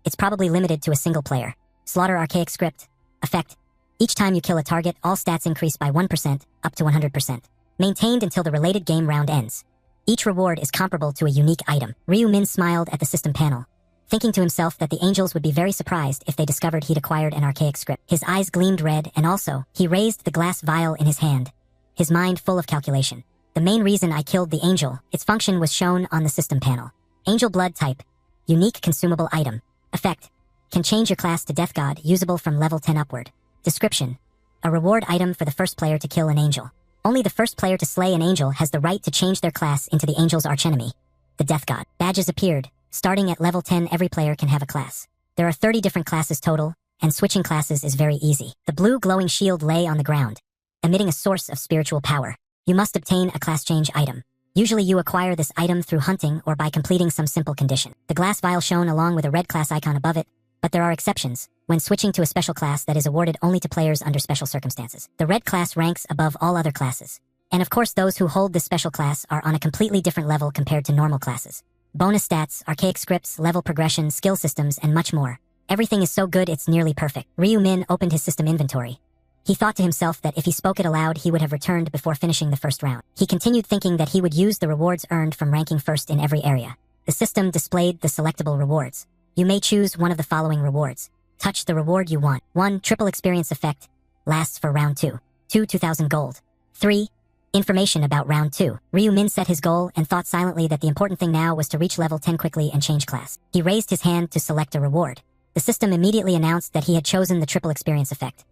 It's probably limited to a single player. Slaughter archaic script. Effect, each time you kill a target, all stats increase by 1%, up to 100%. Maintained until the related game round ends. Each reward is comparable to a unique item. Ryu-min smiled at the system panel, thinking to himself that the angels would be very surprised if they discovered he'd acquired an archaic script. His eyes gleamed red, and also, he raised the glass vial in his hand, his mind full of calculation. The main reason I killed the angel, its function was shown on the system panel. Angel Blood type. Unique consumable item. Effect, can change your class to Death God, usable from level 10 upward. Description, a reward item for the first player to kill an angel. Only the first player to slay an angel has the right to change their class into the angel's archenemy, the Death God. Badges appeared. Starting at level 10, every player can have a class. There are 30 different classes total, and switching classes is very easy. The blue glowing shield lay on the ground, emitting a source of spiritual power. You must obtain a class change item. Usually you acquire this item through hunting or by completing some simple condition. The glass vial shown along with a red class icon above it, but there are exceptions, when switching to a special class that is awarded only to players under special circumstances. The red class ranks above all other classes. And of course those who hold this special class are on a completely different level compared to normal classes. Bonus stats, archaic scripts, level progression, skill systems, and much more. Everything is so good it's nearly perfect. Ryu-min opened his system inventory. He thought to himself that if he spoke it aloud he would have returned before finishing the first round. He continued thinking that he would use the rewards earned from ranking first in every area. The system displayed the selectable rewards. You may choose one of the following rewards. Touch the reward you want. 1. Triple experience effect. Lasts for round 2. 2. 2,000 gold. 3. Information about round 2. Ryu-min set his goal and thought silently that the important thing now was to reach level 10 quickly and change class. He raised his hand to select a reward. The system immediately announced that he had chosen the triple experience effect.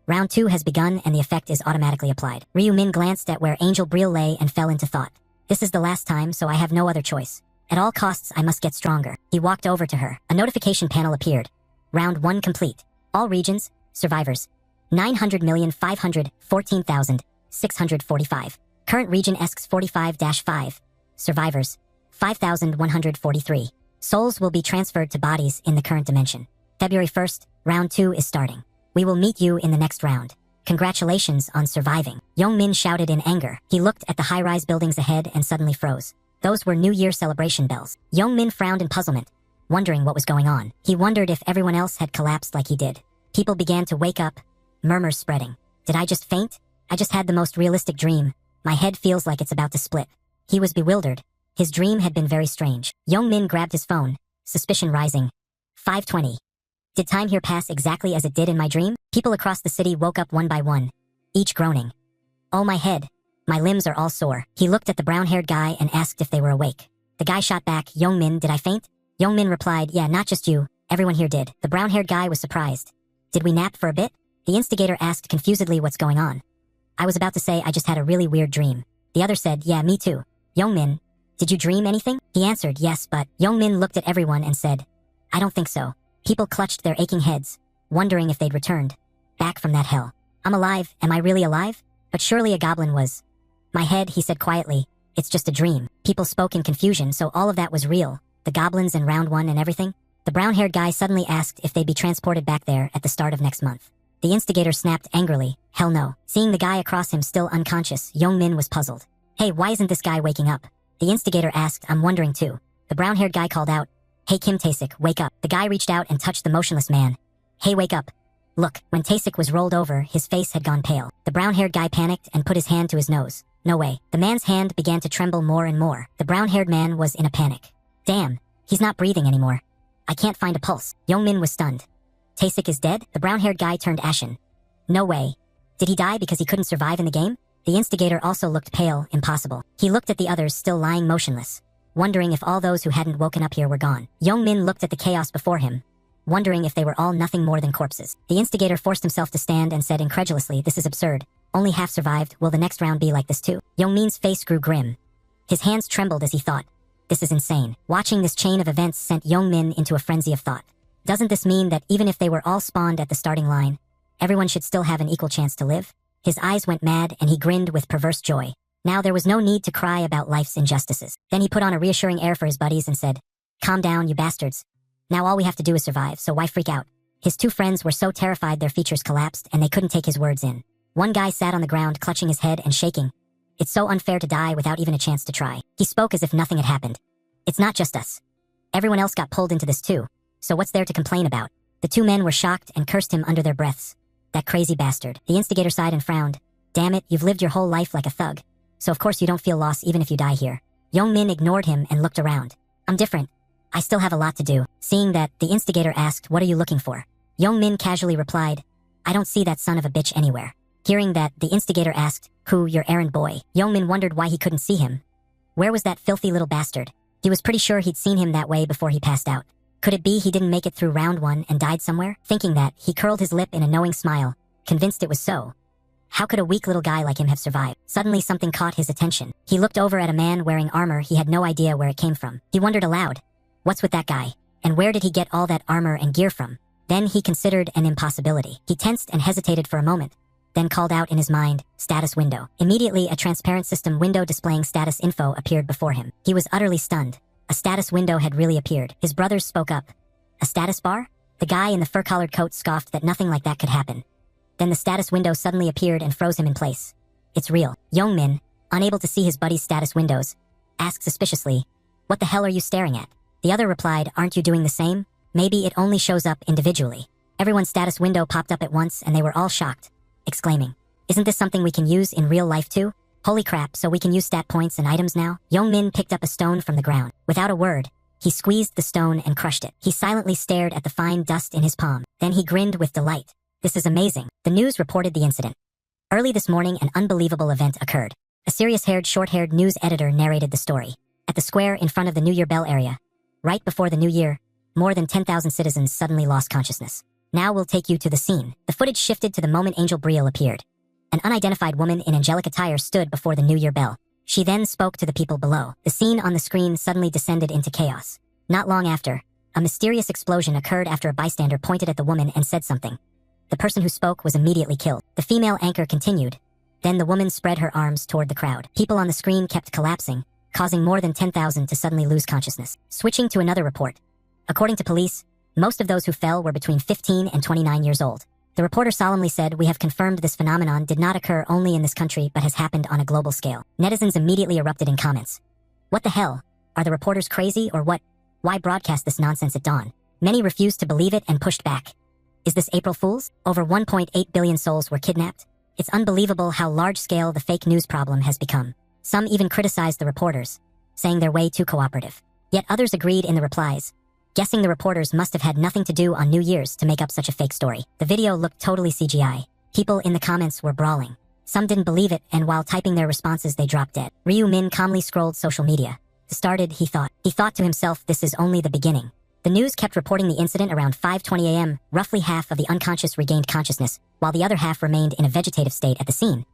Round 2 has begun and the effect is automatically applied. Ryu-min glanced at where Angel Brielle lay and fell into thought. This is the last time, so I have no other choice. At all costs, I must get stronger. He walked over to her. A notification panel appeared. Round 1 complete. All regions, survivors. 900,514,645. Current region ESCs 45-5. Survivors. 5,143. Souls will be transferred to bodies in the current dimension. February 1st, round 2 is starting. We will meet you in the next round. Congratulations on surviving. Young-min shouted in anger. He looked at the high-rise buildings ahead and suddenly froze. Those were New Year celebration bells. Young-min frowned in puzzlement, wondering what was going on. He wondered if everyone else had collapsed like he did. People began to wake up, murmurs spreading. Did I just faint? I just had the most realistic dream. My head feels like it's about to split. He was bewildered. His dream had been very strange. Young-min grabbed his phone, suspicion rising. 5:20. Did time here pass exactly as it did in my dream? People across the city woke up one by one, each groaning. Oh, my head. My limbs are all sore. He looked at the brown-haired guy and asked if they were awake. The guy shot back, Young-min, did I faint? Young-min replied, yeah, not just you. Everyone here did. The brown-haired guy was surprised. Did we nap for a bit? The instigator asked confusedly what's going on. I was about to say I just had a really weird dream. The other said, yeah, me too. Young-min, "Did you dream anything?" He answered, "Yes, but..." Young-min looked at everyone and said, "I don't think so." People clutched their aching heads, wondering if they'd returned back from that hell. "I'm alive. Am I really alive? But surely a goblin was..." "My head," he said quietly. "It's just a dream." People spoke in confusion, so all of that was real. The goblins and round one and everything? The brown-haired guy suddenly asked if they'd be transported back there at the start of next month. The instigator snapped angrily, "Hell no." Seeing the guy across him still unconscious, Young-min was puzzled. "Hey, why isn't this guy waking up?" The instigator asked, "I'm wondering too." The brown-haired guy called out, "Hey Kim Taesik, wake up." The guy reached out and touched the motionless man. "Hey, wake up." Look, when Taesik was rolled over, his face had gone pale. The brown-haired guy panicked and put his hand to his nose. No way. The man's hand began to tremble more and more. The brown-haired man was in a panic. "Damn, he's not breathing anymore. I can't find a pulse." Young-min was stunned. "Taesik is dead?" The brown-haired guy turned ashen. "No way. Did he die because he couldn't survive in the game?" The instigator also looked pale, impossible. He looked at the others still lying motionless, wondering if all those who hadn't woken up here were gone. Young-min looked at the chaos before him, wondering if they were all nothing more than corpses. The instigator forced himself to stand and said incredulously, "This is absurd. Only half survived. Will the next round be like this too?" Young-min's face grew grim. His hands trembled as he thought, "This is insane." Watching this chain of events sent Young-min into a frenzy of thought. Doesn't this mean that even if they were all spawned at the starting line, everyone should still have an equal chance to live? His eyes went mad and he grinned with perverse joy. Now there was no need to cry about life's injustices. Then he put on a reassuring air for his buddies and said, "Calm down, you bastards. Now all we have to do is survive, so why freak out?" His two friends were so terrified their features collapsed and they couldn't take his words in. One guy sat on the ground clutching his head and shaking. "It's so unfair to die without even a chance to try." He spoke as if nothing had happened. "It's not just us. Everyone else got pulled into this too, so what's there to complain about?" The two men were shocked and cursed him under their breaths. "That crazy bastard." The instigator sighed and frowned. "Damn it, you've lived your whole life like a thug, so of course you don't feel loss even if you die here." Young-min ignored him and looked around. "I'm different. I still have a lot to do." Seeing that, the instigator asked, "What are you looking for?" Young-min casually replied, "I don't see that son of a bitch anywhere." Hearing that, the instigator asked, "Who, your errand boy?" Young-min wondered why he couldn't see him. Where was that filthy little bastard? He was pretty sure he'd seen him that way before he passed out. Could it be he didn't make it through round one and died somewhere? Thinking that, he curled his lip in a knowing smile, convinced it was so. How could a weak little guy like him have survived? Suddenly something caught his attention. He looked over at a man wearing armor he had no idea where it came from. He wondered aloud, what's with that guy? And where did he get all that armor and gear from? Then he considered an impossibility. He tensed and hesitated for a moment, then called out in his mind, "Status window." Immediately, a transparent system window displaying status info appeared before him. He was utterly stunned. A status window had really appeared. His brothers spoke up. "A status bar?" The guy in the fur-collared coat scoffed that nothing like that could happen. Then the status window suddenly appeared and froze him in place. "It's real." Young-min, unable to see his buddy's status windows, asked suspiciously, "What the hell are you staring at?" The other replied, "Aren't you doing the same? Maybe it only shows up individually." Everyone's status window popped up at once and they were all shocked, exclaiming, "Isn't this something we can use in real life too? Holy crap, so we can use stat points and items now?" Young-min picked up a stone from the ground. Without a word, he squeezed the stone and crushed it. He silently stared at the fine dust in his palm. Then he grinned with delight. "This is amazing." The news reported the incident. Early this morning, an unbelievable event occurred. A serious-haired, short-haired news editor narrated the story. At the square in front of the New Year Bell area, right before the New Year, more than 10,000 citizens suddenly lost consciousness. Now we'll take you to the scene. The footage shifted to the moment Angel Brielle appeared. An unidentified woman in angelic attire stood before the New Year Bell. She then spoke to the people below. The scene on the screen suddenly descended into chaos. Not long after, a mysterious explosion occurred after a bystander pointed at the woman and said something. The person who spoke was immediately killed. The female anchor continued. Then the woman spread her arms toward the crowd. People on the screen kept collapsing, causing more than 10,000 to suddenly lose consciousness. Switching to another report. According to police, most of those who fell were between 15 and 29 years old. The reporter solemnly said, "We have confirmed this phenomenon did not occur only in this country but has happened on a global scale." Netizens immediately erupted in comments. What the hell? Are the reporters crazy or what? Why broadcast this nonsense at dawn? Many refused to believe it and pushed back. Is this April Fool's? Over 1.8 billion souls were kidnapped. It's unbelievable how large-scale the fake news problem has become. Some even criticized the reporters, saying they're way too cooperative. Yet others agreed in the replies, guessing the reporters must have had nothing to do on New Year's to make up such a fake story. The video looked totally CGI. People in the comments were brawling. Some didn't believe it, and while typing their responses they dropped dead. Ryu Min calmly scrolled social media. Started, he thought. He thought to himself, this is only the beginning. The news kept reporting the incident around 5:20 a.m. Roughly half of the unconscious regained consciousness, while the other half remained in a vegetative state at the scene.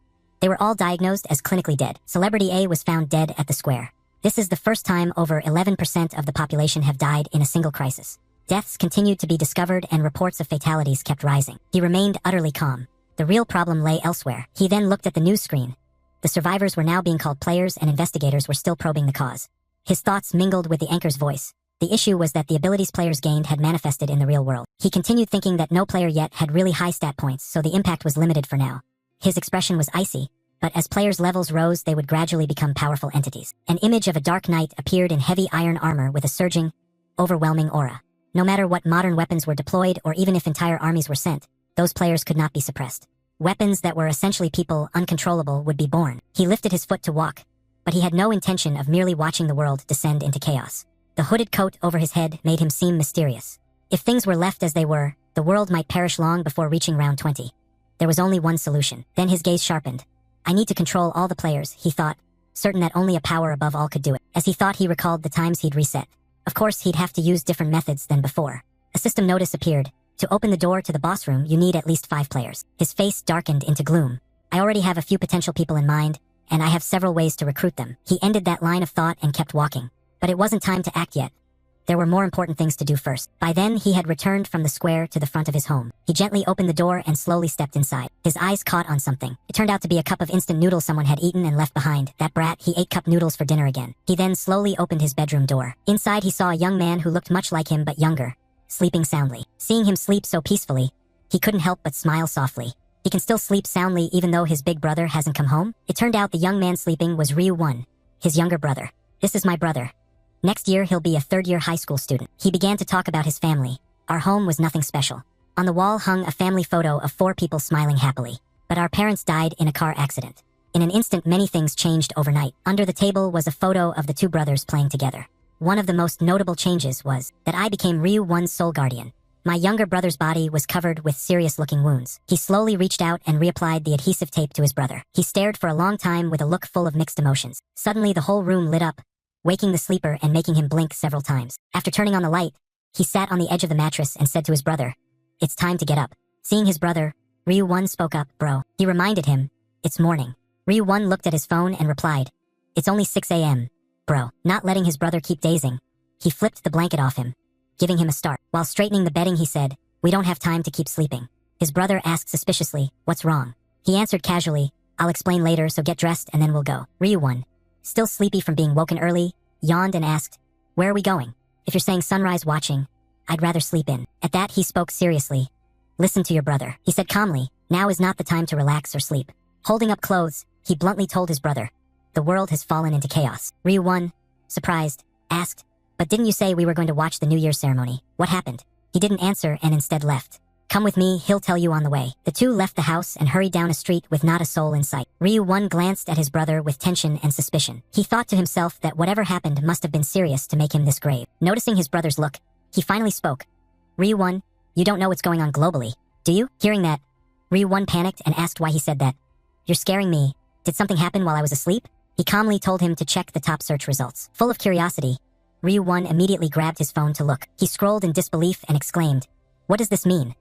They were all diagnosed as clinically dead. Celebrity A was found dead at the square. This is the first time over 11% of the population have died in a single crisis. Deaths continued to be discovered and reports of fatalities kept rising. He remained utterly calm. The real problem lay elsewhere. He then looked at the news screen. The survivors were now being called players and investigators were still probing the cause. His thoughts mingled with the anchor's voice. The issue was that the abilities players gained had manifested in the real world. He continued thinking that no player yet had really high stat points, so the impact was limited for now. His expression was icy, but as players' levels rose, they would gradually become powerful entities. An image of a dark knight appeared in heavy iron armor with a surging, overwhelming aura. No matter what modern weapons were deployed or even if entire armies were sent, those players could not be suppressed. Weapons that were essentially people, uncontrollable, would be born. He lifted his foot to walk, but he had no intention of merely watching the world descend into chaos. The hooded coat over his head made him seem mysterious. If things were left as they were, the world might perish long before reaching round 20. There was only one solution. Then his gaze sharpened. I need to control all the players, he thought, certain that only a power above all could do it. As he thought, he recalled the times he'd reset. Of course, he'd have to use different methods than before. A system notice appeared. To open the door to the boss room, you need at least 5 players. His face darkened into gloom. I already have a few potential people in mind, and I have several ways to recruit them. He ended that line of thought and kept walking. But it wasn't time to act yet. There were more important things to do first. By then, he had returned from the square to the front of his home. He gently opened the door and slowly stepped inside. His eyes caught on something. It turned out to be a cup of instant noodles someone had eaten and left behind. That brat, he ate cup noodles for dinner again. He then slowly opened his bedroom door. Inside, he saw a young man who looked much like him but younger, sleeping soundly. Seeing him sleep so peacefully, he couldn't help but smile softly. He can still sleep soundly even though his big brother hasn't come home? It turned out the young man sleeping was Ryu-1, his younger brother. This is my brother. Next year, he'll be a third-year high school student. He began to talk about his family. Our home was nothing special. On the wall hung a family photo of 4 people smiling happily. But our parents died in a car accident. In an instant, many things changed overnight. Under the table was a photo of the 2 brothers playing together. One of the most notable changes was that I became Ryu-1's sole guardian. My younger brother's body was covered with serious-looking wounds. He slowly reached out and reapplied the adhesive tape to his brother. He stared for a long time with a look full of mixed emotions. Suddenly, the whole room lit up, waking the sleeper and making him blink several times. After turning on the light, he sat on the edge of the mattress and said to his brother, "It's time to get up." Seeing his brother, Ryu-1 spoke up, "Bro." He reminded him, "It's morning." Ryu-1 looked at his phone and replied, "It's only 6 a.m., bro." Not letting his brother keep dazing, he flipped the blanket off him, giving him a start. While straightening the bedding, he said, "We don't have time to keep sleeping." His brother asked suspiciously, "What's wrong?" He answered casually, "I'll explain later, so get dressed and then we'll go." Ryu-1, still sleepy from being woken early, yawned and asked, "Where are we going?" "If you're saying sunrise watching, I'd rather sleep in." At that, he spoke seriously. "Listen to your brother," he said calmly. "Now is not the time to relax or sleep." Holding up clothes, he bluntly told his brother, "The world has fallen into chaos." Ryu-1, surprised, asked, "But didn't you say we were going to watch the New Year's ceremony? What happened?" He didn't answer and instead left. "Come with me, he'll tell you on the way." The 2 left the house and hurried down a street with not a soul in sight. Ryu-1 glanced at his brother with tension and suspicion. He thought to himself that whatever happened must have been serious to make him this grave. Noticing his brother's look, he finally spoke. "Ryu-1, you don't know what's going on globally, do you?" Hearing that, Ryu-1 panicked and asked why he said that. "You're scaring me. Did something happen while I was asleep?" He calmly told him to check the top search results. Full of curiosity, Ryu-1 immediately grabbed his phone to look. He scrolled in disbelief and exclaimed, "What does this mean?"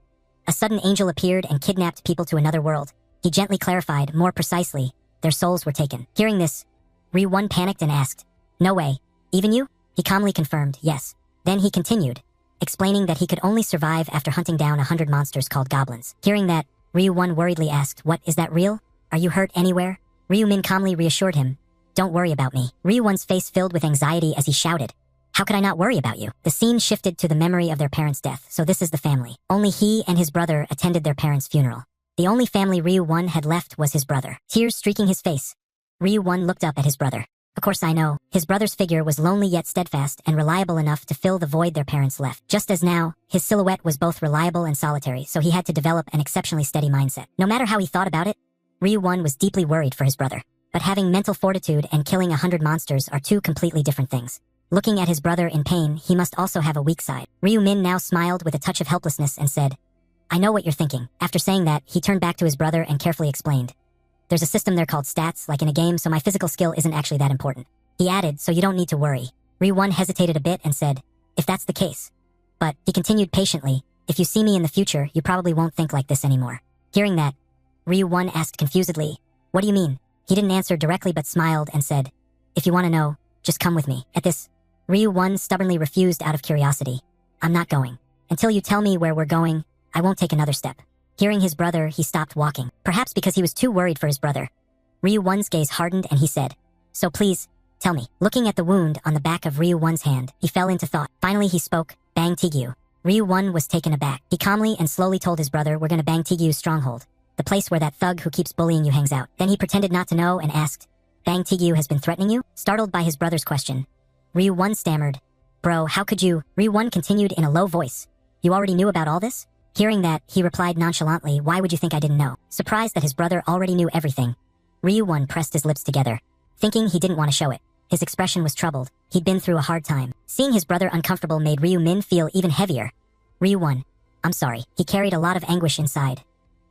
A sudden angel appeared and kidnapped people to another world. He gently clarified, more precisely, their souls were taken. Hearing this, Ryu-1 panicked and asked, "No way. Even you?" He calmly confirmed, "Yes." Then he continued, explaining that he could only survive after hunting down 100 monsters called goblins. Hearing that, Ryu-1 worriedly asked, "What, is that real? Are you hurt anywhere?" Ryu-min calmly reassured him, "Don't worry about me." Ryu-1's face filled with anxiety as he shouted, "How could I not worry about you?" The scene shifted to the memory of their parents' death, so this is the family. Only he and his brother attended their parents' funeral. The only family Ryu-1 had left was his brother. Tears streaking his face, Ryu-1 looked up at his brother. Of course I know. His brother's figure was lonely yet steadfast and reliable enough to fill the void their parents left. Just as now, his silhouette was both reliable and solitary, so he had to develop an exceptionally steady mindset. No matter how he thought about it, Ryu-1 was deeply worried for his brother. But having mental fortitude and killing 100 monsters are 2 completely different things. Looking at his brother in pain, he must also have a weak side. Ryu-min now smiled with a touch of helplessness and said, "I know what you're thinking." After saying that, he turned back to his brother and carefully explained, "There's a system there called stats, like in a game, so my physical skill isn't actually that important." He added, "So you don't need to worry." Ryu-1 hesitated a bit and said, "If that's the case." But, he continued patiently, "If you see me in the future, you probably won't think like this anymore." Hearing that, Ryu-1 asked confusedly, "What do you mean?" He didn't answer directly but smiled and said, "If you want to know, just come with me. At this, Ryu-1 stubbornly refused out of curiosity. I'm not going. Until you tell me where we're going, I won't take another step. Hearing his brother, he stopped walking, perhaps because he was too worried for his brother. Ryu-1's gaze hardened and he said, so please, tell me. Looking at the wound on the back of Ryu-1's hand, he fell into thought. Finally he spoke, bang Tigyu. Ryu-1 was taken aback. He calmly and slowly told his brother, we're gonna bang Tigyu's stronghold, the place where that thug who keeps bullying you hangs out. Then he pretended not to know and asked, Bang Tigyu has been threatening you? Startled by his brother's question, Ryu-1 stammered, bro, how could you? Ryu-1 continued in a low voice, you already knew about all this? Hearing that, he replied nonchalantly, why would you think I didn't know? Surprised that his brother already knew everything, Ryu-1 pressed his lips together, thinking he didn't want to show it. His expression was troubled. He'd been through a hard time. Seeing his brother uncomfortable made Ryu-min feel even heavier. Ryu-1, I'm sorry. He carried a lot of anguish inside.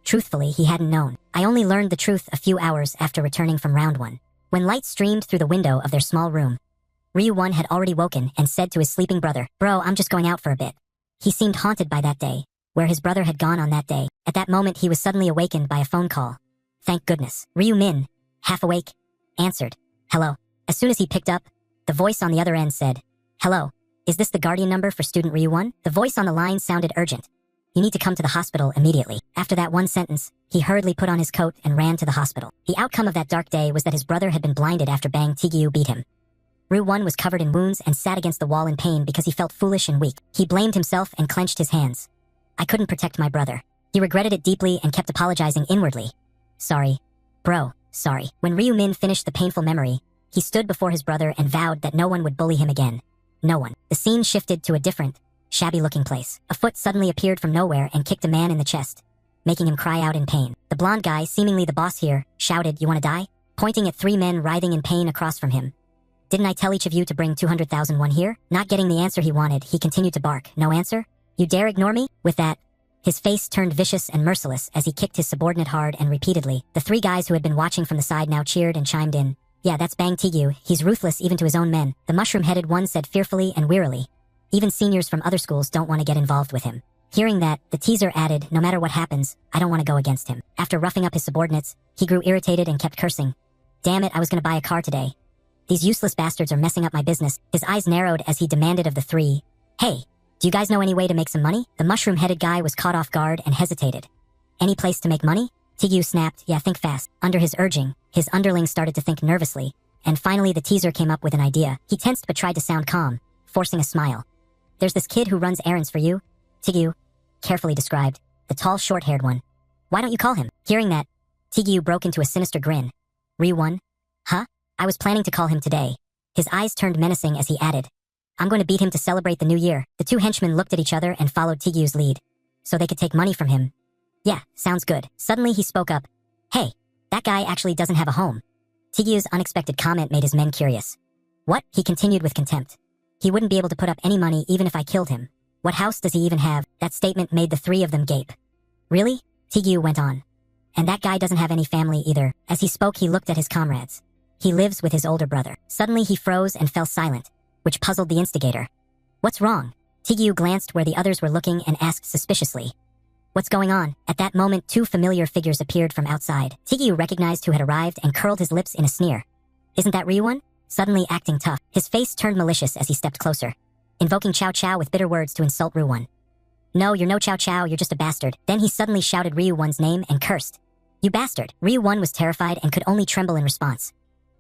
Truthfully, he hadn't known. I only learned the truth a few hours after returning from round 1. When light streamed through the window of their small room, Ryu-1 had already woken and said to his sleeping brother, bro, I'm just going out for a bit. He seemed haunted by that day, where his brother had gone on that day. At that moment, he was suddenly awakened by a phone call. Thank goodness. Ryu-min, half awake, answered, hello. As soon as he picked up, the voice on the other end said, hello, is this the guardian number for student Ryu-1? The voice on the line sounded urgent. You need to come to the hospital immediately. After that one sentence, he hurriedly put on his coat and ran to the hospital. The outcome of that dark day was that his brother had been blinded after Bang Tigyu beat him. Ryu-1 was covered in wounds and sat against the wall in pain because he felt foolish and weak. He blamed himself and clenched his hands. I couldn't protect my brother. He regretted it deeply and kept apologizing inwardly. Sorry. Bro, sorry. When Ryu-min finished the painful memory, he stood before his brother and vowed that no one would bully him again. No one. The scene shifted to a different, shabby-looking place. A foot suddenly appeared from nowhere and kicked a man in the chest, making him cry out in pain. The blonde guy, seemingly the boss here, shouted, you wanna die? Pointing at 3 men writhing in pain across from him. Didn't I tell each of you to bring 200,001 here? Not getting the answer he wanted, he continued to bark. No answer? You dare ignore me? With that, his face turned vicious and merciless as he kicked his subordinate hard and repeatedly. The 3 guys who had been watching from the side now cheered and chimed in. Yeah, that's Bang Tigyu. He's ruthless even to his own men. The mushroom-headed one said fearfully and wearily. Even seniors from other schools don't want to get involved with him. Hearing that, the teaser added, no matter what happens, I don't want to go against him. After roughing up his subordinates, he grew irritated and kept cursing. Damn it, I was going to buy a car today. These useless bastards are messing up my business. His eyes narrowed as he demanded of the 3. Hey, do you guys know any way to make some money? The mushroom-headed guy was caught off guard and hesitated. Any place to make money? Tigyu snapped, yeah, think fast. Under his urging, his underlings started to think nervously, and finally the teaser came up with an idea. He tensed but tried to sound calm, forcing a smile. There's this kid who runs errands for you, Tigyu, carefully described, the tall, short-haired one. Why don't you call him? Hearing that, Tigyu broke into a sinister grin. Ryu-1? Huh? I was planning to call him today. His eyes turned menacing as he added, I'm going to beat him to celebrate the new year. The 2 henchmen looked at each other and followed Tigyu's lead, so they could take money from him. Yeah, sounds good. Suddenly he spoke up. Hey, that guy actually doesn't have a home. Tigyu's unexpected comment made his men curious. What? He continued with contempt. He wouldn't be able to put up any money even if I killed him. What house does he even have? That statement made the 3 of them gape. Really? Tigyu went on. And that guy doesn't have any family either. As he spoke, he looked at his comrades. He lives with his older brother. Suddenly he froze and fell silent, which puzzled the instigator. What's wrong? Tigyu glanced where the others were looking and asked suspiciously. What's going on? At that moment, 2 familiar figures appeared from outside. Tigyu recognized who had arrived and curled his lips in a sneer. Isn't that Ryu-1? Suddenly acting tough, his face turned malicious as he stepped closer, invoking Chow Chow with bitter words to insult Ryu-1. No, you're no Chow Chow, you're just a bastard. Then he suddenly shouted Ryu-1's name and cursed. You bastard. Ryu-1 was terrified and could only tremble in response.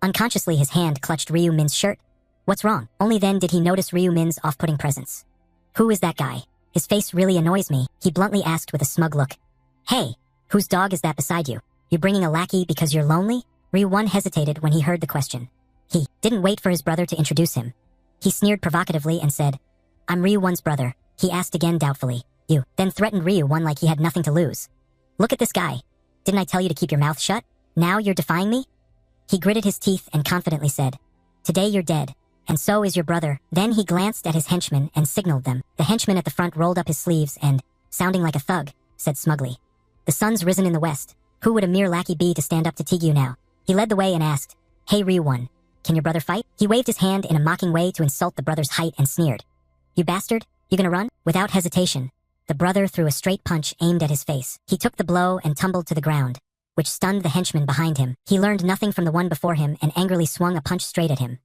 Unconsciously, his hand clutched Ryu-min's shirt. What's wrong? Only then did he notice Ryu-min's off-putting presence. Who is that guy? His face really annoys me, he bluntly asked with a smug look. Hey, whose dog is that beside you? You bringing a lackey because you're lonely? Ryu-1 hesitated when he heard the question. He didn't wait for his brother to introduce him. He sneered provocatively and said, I'm Ryu-1's brother. He asked again doubtfully. You, then threatened Ryu-1 like he had nothing to lose. Look at this guy. Didn't I tell you to keep your mouth shut? Now you're defying me? He gritted his teeth and confidently said, Today you're dead. And so is your brother. Then he glanced at his henchmen and signaled them. The henchman at the front rolled up his sleeves and, sounding like a thug, said smugly, The sun's risen in the west. Who would a mere lackey be to stand up to Tigyu now? He led the way and asked, Hey Ryu-1, can your brother fight? He waved his hand in a mocking way to insult the brother's height and sneered. You bastard, you gonna run? Without hesitation, the brother threw a straight punch aimed at his face. He took the blow and tumbled to the ground, which stunned the henchman behind him. He learned nothing from the one before him and angrily swung a punch straight at him.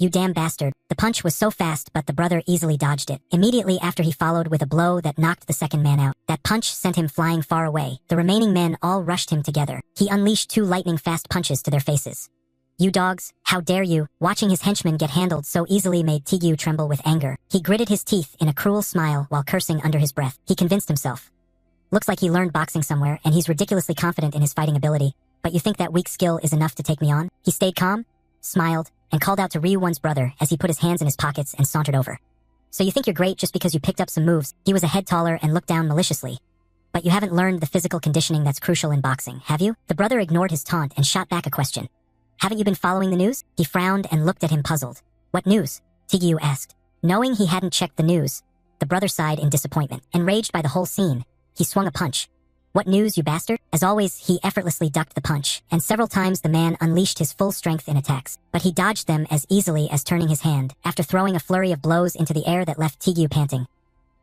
You damn bastard. The punch was so fast, but the brother easily dodged it. Immediately after, he followed with a blow that knocked the second man out. That punch sent him flying far away. The remaining men all rushed him together. He unleashed 2 lightning-fast punches to their faces. You dogs, how dare you? Watching his henchmen get handled so easily made Tigyu tremble with anger. He gritted his teeth in a cruel smile while cursing under his breath. He convinced himself. Looks like he learned boxing somewhere, and he's ridiculously confident in his fighting ability. But you think that weak skill is enough to take me on? He stayed calm, smiled, and called out to Ryuwon's brother as he put his hands in his pockets and sauntered over. So you think you're great just because you picked up some moves? He was a head taller and looked down maliciously. But you haven't learned the physical conditioning that's crucial in boxing, have you? The brother ignored his taunt and shot back a question. Haven't you been following the news? He frowned and looked at him puzzled. What news? Tigyu asked. Knowing he hadn't checked the news, the brother sighed in disappointment. Enraged by the whole scene, he swung a punch. What news, you bastard? As always, he effortlessly ducked the punch, and several times the man unleashed his full strength in attacks. But he dodged them as easily as turning his hand, after throwing a flurry of blows into the air that left Tigyu panting.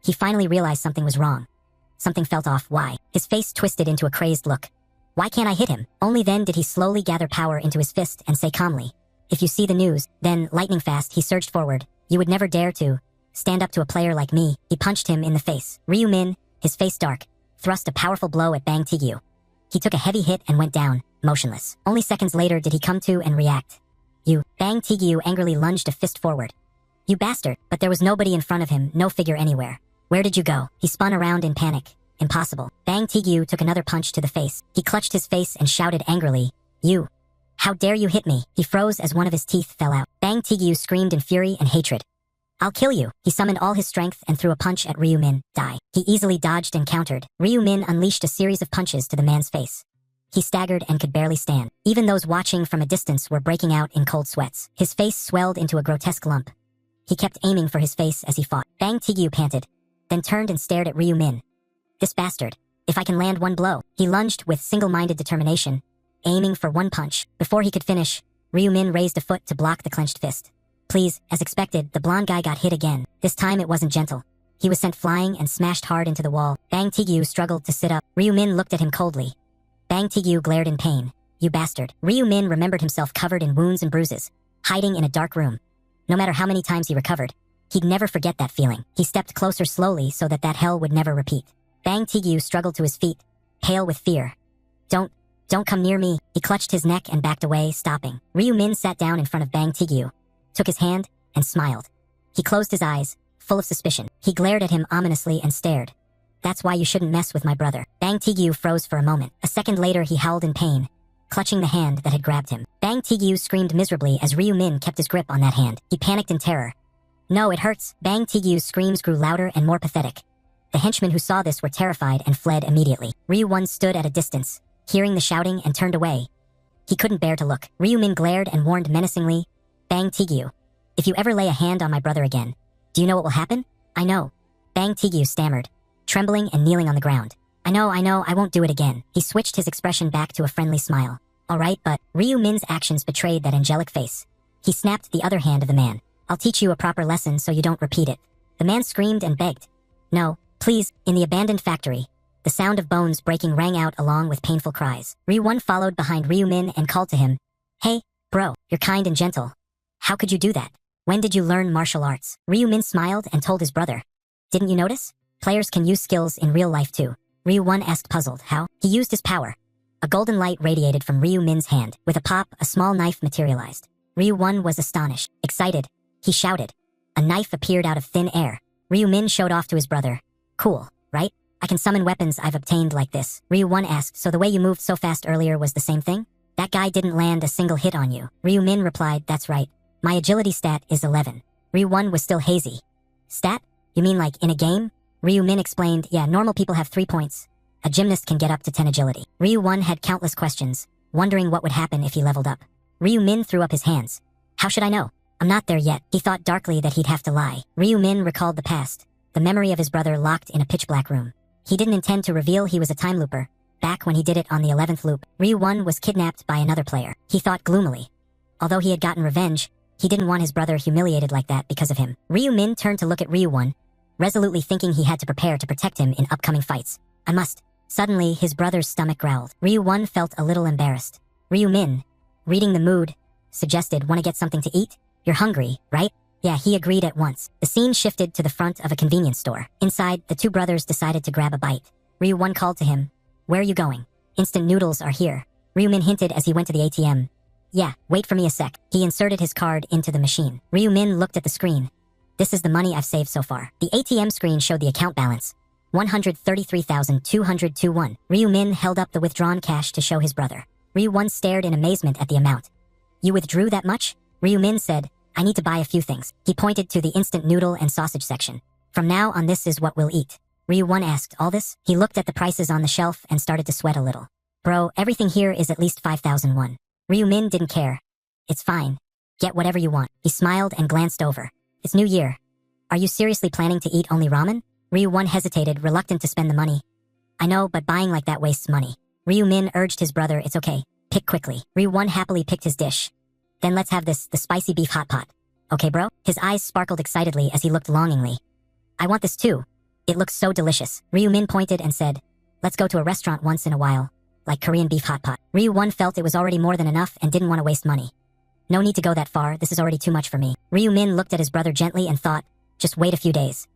He finally realized something was wrong. Something felt off. Why? His face twisted into a crazed look. Why can't I hit him? Only then did he slowly gather power into his fist and say calmly, if you see the news, then, lightning fast, he surged forward. You would never dare to stand up to a player like me. He punched him in the face. Ryu-min, his face dark, thrust a powerful blow at Bang Tigyu. He took a heavy hit and went down, motionless. Only seconds later did he come to and react. You, Bang Tigyu angrily lunged a fist forward. You bastard, but there was nobody in front of him, no figure anywhere. Where did you go? He spun around in panic. Impossible. Bang Tigyu took another punch to the face. He clutched his face and shouted angrily, You! How dare you hit me? He froze as one of his teeth fell out. Bang Tigyu screamed in fury and hatred. I'll kill you. He summoned all his strength and threw a punch at Ryu-min. Die. He easily dodged and countered. Ryu-min unleashed a series of punches to the man's face. He staggered and could barely stand. Even those watching from a distance were breaking out in cold sweats. His face swelled into a grotesque lump. He kept aiming for his face as he fought. Bang Tigyu panted, then turned and stared at Ryu-min. This bastard. If I can land one blow. He lunged with single-minded determination, aiming for one punch. Before he could finish, Ryu-min raised a foot to block the clenched fist. Please, as expected, the blonde guy got hit again. This time it wasn't gentle. He was sent flying and smashed hard into the wall. Bang Tigyu struggled to sit up. Ryu-min looked at him coldly. Bang Tigyu glared in pain. You bastard. Ryu-min remembered himself covered in wounds and bruises, hiding in a dark room. No matter how many times he recovered, he'd never forget that feeling. He stepped closer slowly so that hell would never repeat. Bang Tigyu struggled to his feet, pale with fear. Don't come near me. He clutched his neck and backed away, stopping. Ryu-min sat down in front of Bang Tigyu, took his hand, and smiled. He closed his eyes, full of suspicion. He glared at him ominously and stared. That's why you shouldn't mess with my brother. Bang Tigyu froze for a moment. A second later he howled in pain, clutching the hand that had grabbed him. Bang Tigyu screamed miserably as Ryu-min kept his grip on that hand. He panicked in terror. No, it hurts. Bang Tigyu's screams grew louder and more pathetic. The henchmen who saw this were terrified and fled immediately. Ryu-won stood at a distance, hearing the shouting, and turned away. He couldn't bear to look. Ryu-min glared and warned menacingly, Bang Tigyu, if you ever lay a hand on my brother again, do you know what will happen? I know. Bang Tigyu stammered, trembling and kneeling on the ground. I know, I won't do it again. He switched his expression back to a friendly smile. All right, but Ryu-min's actions betrayed that angelic face. He snapped the other hand of the man. I'll teach you a proper lesson so you don't repeat it. The man screamed and begged. No, please. In the abandoned factory, the sound of bones breaking rang out along with painful cries. Ryu-won followed behind Ryu-min and called to him. Hey, bro, you're kind and gentle. How could you do that? When did you learn martial arts? Ryu-min smiled and told his brother. Didn't you notice? Players can use skills in real life too. Ryu-won asked puzzled. How? He used his power. A golden light radiated from Ryu-min's hand. With a pop, a small knife materialized. Ryu-won was astonished, excited. He shouted. A knife appeared out of thin air. Ryu-min showed off to his brother. Cool, right? I can summon weapons I've obtained like this. Ryu-won asked, so the way you moved so fast earlier was the same thing? That guy didn't land a single hit on you. Ryu-min replied, that's right. My agility stat is 11. Ryu-won was still hazy. Stat? You mean like in a game? Ryu-min explained, yeah, normal people have 3 points. A gymnast can get up to 10 agility. Ryu-won had countless questions, wondering what would happen if he leveled up. Ryu-min threw up his hands. How should I know? I'm not there yet. He thought darkly that he'd have to lie. Ryu-min recalled the past, the memory of his brother locked in a pitch-black room. He didn't intend to reveal he was a time looper. Back when he did it on the 11th loop, Ryu-won was kidnapped by another player. He thought gloomily. Although he had gotten revenge, he didn't want his brother humiliated like that because of him. Ryu-min turned to look at Ryu-won, resolutely thinking he had to prepare to protect him in upcoming fights. I must. Suddenly, his brother's stomach growled. Ryu-won felt a little embarrassed. Ryu-min, reading the mood, suggested, want to get something to eat? You're hungry, right? Yeah, he agreed at once. The scene shifted to the front of a convenience store. Inside, the two brothers decided to grab a bite. Ryu-1 called to him. Where are you going? Instant noodles are here. Ryu-min hinted as he went to the ATM. Yeah, wait for me a sec. He inserted his card into the machine. Ryu-min looked at the screen. This is the money I've saved so far. The ATM screen showed the account balance. 133,202 Ryu-min held up the withdrawn cash to show his brother. Ryu-1 stared in amazement at the amount. You withdrew that much? Ryu-min said, I need to buy a few things. He pointed to the instant noodle and sausage section. From now on, this is what we'll eat. Ryu-1 asked, all this? He looked at the prices on the shelf and started to sweat a little. Bro, everything here is at least 5,000 Ryu-min didn't care. It's fine. Get whatever you want. He smiled and glanced over. It's New Year. Are you seriously planning to eat only ramen? Ryu-1 hesitated, reluctant to spend the money. I know, but buying like that wastes money. Ryu-min urged his brother, it's okay. Pick quickly. Ryu-1 happily picked his dish. Then let's have the spicy beef hot pot. Okay, bro? His eyes sparkled excitedly as he looked longingly. I want this too. It looks so delicious. Ryu-min pointed and said, let's go to a restaurant once in a while, like Korean beef hot pot. Ryu-1 felt it was already more than enough and didn't want to waste money. No need to go that far, this is already too much for me. Ryu-min looked at his brother gently and thought, just wait a few days.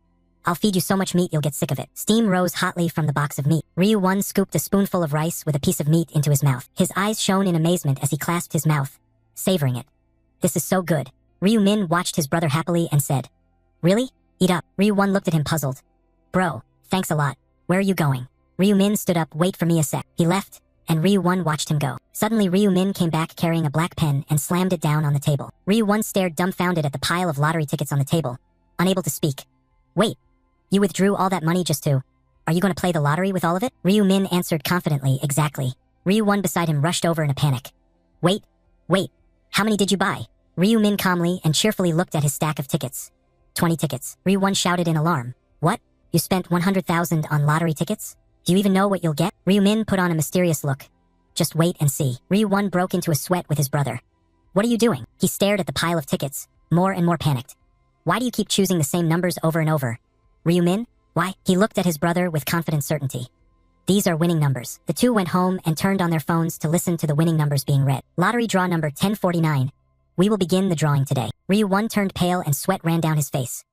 I'll feed you so much meat you'll get sick of it. Steam rose hotly from the box of meat. Ryu-1 scooped a spoonful of rice with a piece of meat into his mouth. His eyes shone in amazement as he clasped his mouth, savoring it. This is so good. Ryu-min watched his brother happily and said, really? Eat up. Ryu-1 looked at him puzzled. Bro, thanks a lot. Where are you going? Ryu-min stood up, wait for me a sec. He left, and Ryu-1 watched him go. Suddenly Ryu-min came back carrying a black pen and slammed it down on the table. Ryu-1 stared dumbfounded at the pile of lottery tickets on the table, unable to speak. Wait, you withdrew all that money just to... Are you going to play the lottery with all of it? Ryu-min answered confidently, exactly. Ryu-1 beside him rushed over in a panic. Wait, how many did you buy? Ryu-min calmly and cheerfully looked at his stack of tickets. 20 tickets. Ryu-1 shouted in alarm. What? You spent 100,000 on lottery tickets? Do you even know what you'll get? Ryu-min put on a mysterious look. Just wait and see. Ryu-1 broke into a sweat with his brother. What are you doing? He stared at the pile of tickets, more and more panicked. Why do you keep choosing the same numbers over and over? Ryu-min? Why? He looked at his brother with confident certainty. These are winning numbers. The two went home and turned on their phones to listen to the winning numbers being read. Lottery draw number 1049. We will begin the drawing today. Ryu-1 turned pale and sweat ran down his face.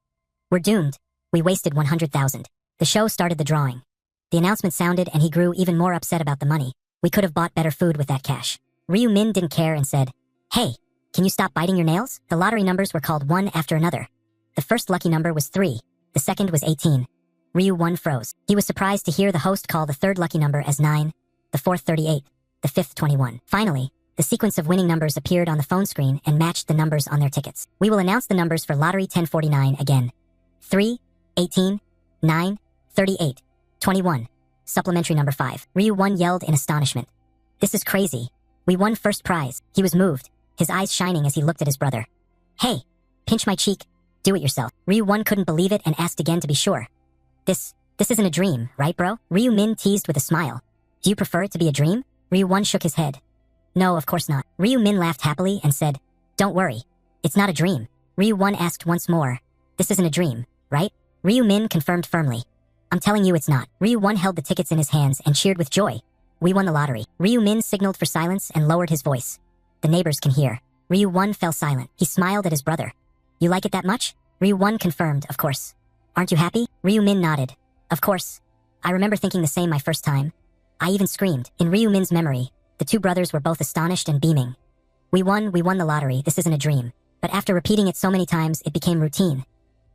We're doomed. We wasted 100,000. The show started the drawing. The announcement sounded and he grew even more upset about the money. We could have bought better food with that cash. Ryu-min didn't care and said, hey, can you stop biting your nails? The lottery numbers were called one after another. The first lucky number was 3. The second was 18. Ryu-1 froze. He was surprised to hear the host call the third lucky number as 9, the fourth 38, the fifth 21. Finally, the sequence of winning numbers appeared on the phone screen and matched the numbers on their tickets. We will announce the numbers for Lottery 1049 again. 3, 18, 9, 38, 21. Supplementary number 5. Ryu-1 yelled in astonishment. This is crazy. We won first prize. He was moved, his eyes shining as he looked at his brother. Hey, pinch my cheek. Do it yourself. Ryu-1 couldn't believe it and asked again to be sure. This isn't a dream, right, bro? Ryu-min teased with a smile. Do you prefer it to be a dream? Ryu-1 shook his head. No, of course not. Ryu-min laughed happily and said, don't worry. It's not a dream. Ryu-1 asked once more. This isn't a dream, right? Ryu-min confirmed firmly. I'm telling you it's not. Ryu-1 held the tickets in his hands and cheered with joy. We won the lottery. Ryu-min signaled for silence and lowered his voice. The neighbors can hear. Ryu-1 fell silent. He smiled at his brother. You like it that much? Ryu-1 confirmed, of course. Aren't you happy? Ryu-min nodded. Of course. I remember thinking the same my first time. I even screamed. In Ryu-min's memory, the two brothers were both astonished and beaming. We won the lottery, this isn't a dream. But after repeating it so many times, it became routine.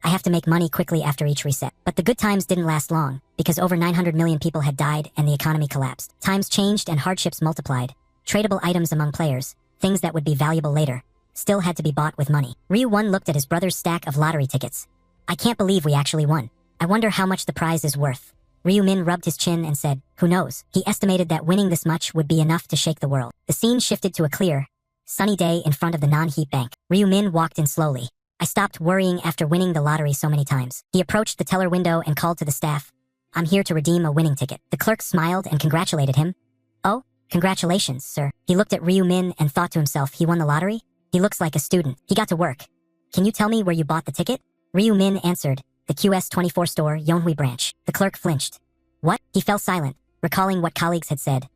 I have to make money quickly after each reset. But the good times didn't last long, because over 900 million people had died and the economy collapsed. Times changed and hardships multiplied. Tradable items among players, things that would be valuable later, still had to be bought with money. Ryu-1 looked at his brother's stack of lottery tickets. I can't believe we actually won. I wonder how much the prize is worth. Ryu-min rubbed his chin and said, who knows? He estimated that winning this much would be enough to shake the world. The scene shifted to a clear, sunny day in front of the non-heat bank. Ryu-min walked in slowly. I stopped worrying after winning the lottery so many times. He approached the teller window and called to the staff. I'm here to redeem a winning ticket. The clerk smiled and congratulated him. Oh, congratulations, sir. He looked at Ryu-min and thought to himself, he won the lottery? He looks like a student. He got to work. Can you tell me where you bought the ticket? Ryu-min answered, the QS24 store, Yonhui branch. The clerk flinched. What? He fell silent, recalling what colleagues had said.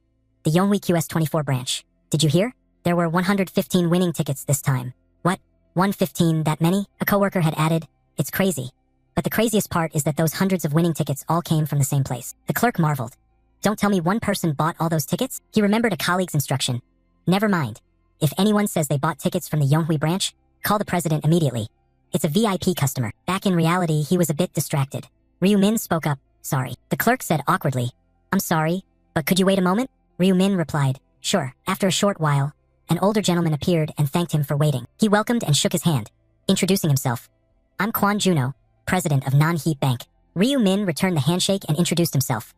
The Yonhui QS24 branch. Did you hear? There were 115 winning tickets this time. What? 115, that many? A coworker had added. It's crazy. But the craziest part is that those hundreds of winning tickets all came from the same place. The clerk marveled. Don't tell me one person bought all those tickets? He remembered a colleague's instruction. Never mind. If anyone says they bought tickets from the Yonhui branch, call the president immediately. It's a VIP customer. Back in reality, he was a bit distracted. Ryu Min spoke up. Sorry. The clerk said awkwardly. I'm sorry, but could you wait a moment? Ryu Min replied. Sure. After a short while, an older gentleman appeared and thanked him for waiting. He welcomed and shook his hand, introducing himself. I'm Kwon Juno, president of Non-He Bank. Ryu Min returned the handshake and introduced himself.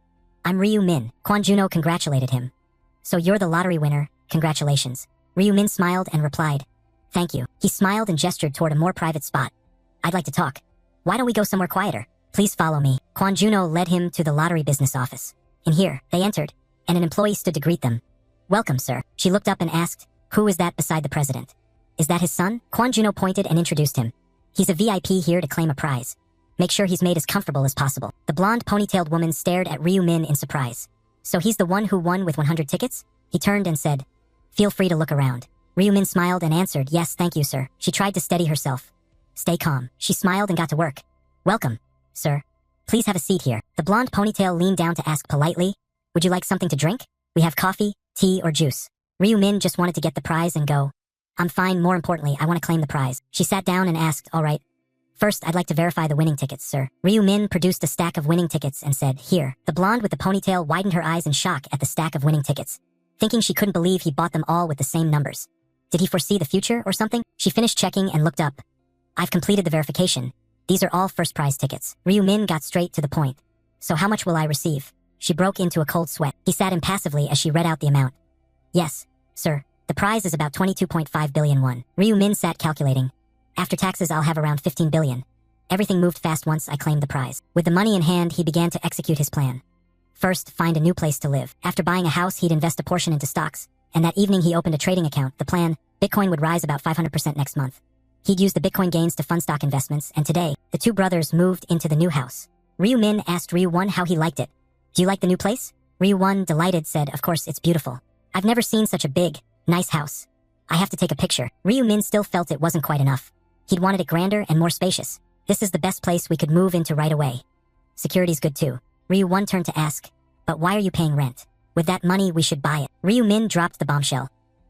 I'm Ryu Min. Kwon Juno congratulated him. So you're the lottery winner. Congratulations. Ryu Min smiled and replied. Thank you. He smiled and gestured toward a more private spot. I'd like to talk. Why don't we go somewhere quieter? Please follow me. Kwon Juno led him to the lottery business office. In here, they entered, and an employee stood to greet them. Welcome, sir. She looked up and asked, who is that beside the president? Is that his son? Kwon Juno pointed and introduced him. He's a VIP here to claim a prize. Make sure he's made as comfortable as possible. The blonde ponytailed woman stared at Ryu Min in surprise. So he's the one who won with 100 tickets? He turned and said, feel free to look around. Ryu Min smiled and answered, yes, thank you, sir. She tried to steady herself. Stay calm. She smiled and got to work. Welcome, sir. Please have a seat here. The blonde ponytail leaned down to ask politely, would you like something to drink? We have coffee, tea, or juice. Ryu Min just wanted to get the prize and go. I'm fine, more importantly, I want to claim the prize. She sat down and asked, all right. First, I'd like to verify the winning tickets, sir. Ryu Min produced a stack of winning tickets and said, here. The blonde with the ponytail widened her eyes in shock at the stack of winning tickets, thinking she couldn't believe he bought them all with the same numbers. Did he foresee the future or something? She finished checking and looked up. I've completed the verification. These are all first prize tickets. Ryu Min got straight to the point. So how much will I receive? She broke into a cold sweat. He sat impassively as she read out the amount. Yes, sir. The prize is about 22.5 billion won. Ryu Min sat calculating. After taxes, I'll have around 15 billion. Everything moved fast once I claimed the prize. With the money in hand, he began to execute his plan. First, find a new place to live. After buying a house, he'd invest a portion into stocks. And that evening, he opened a trading account. The plan, Bitcoin would rise about 500% next month. He'd use the Bitcoin gains to fund stock investments, and today, the two brothers moved into the new house. Ryu Min asked Ryu Won how he liked it. Do you like the new place? Ryu Won, delighted, said, of course, it's beautiful. I've never seen such a big, nice house. I have to take a picture. Ryu Min still felt it wasn't quite enough. He'd wanted it grander and more spacious. This is the best place we could move into right away. Security's good too. Ryu Won turned to ask, but why are you paying rent? With that money, we should buy it. Ryu Min dropped the bombshell.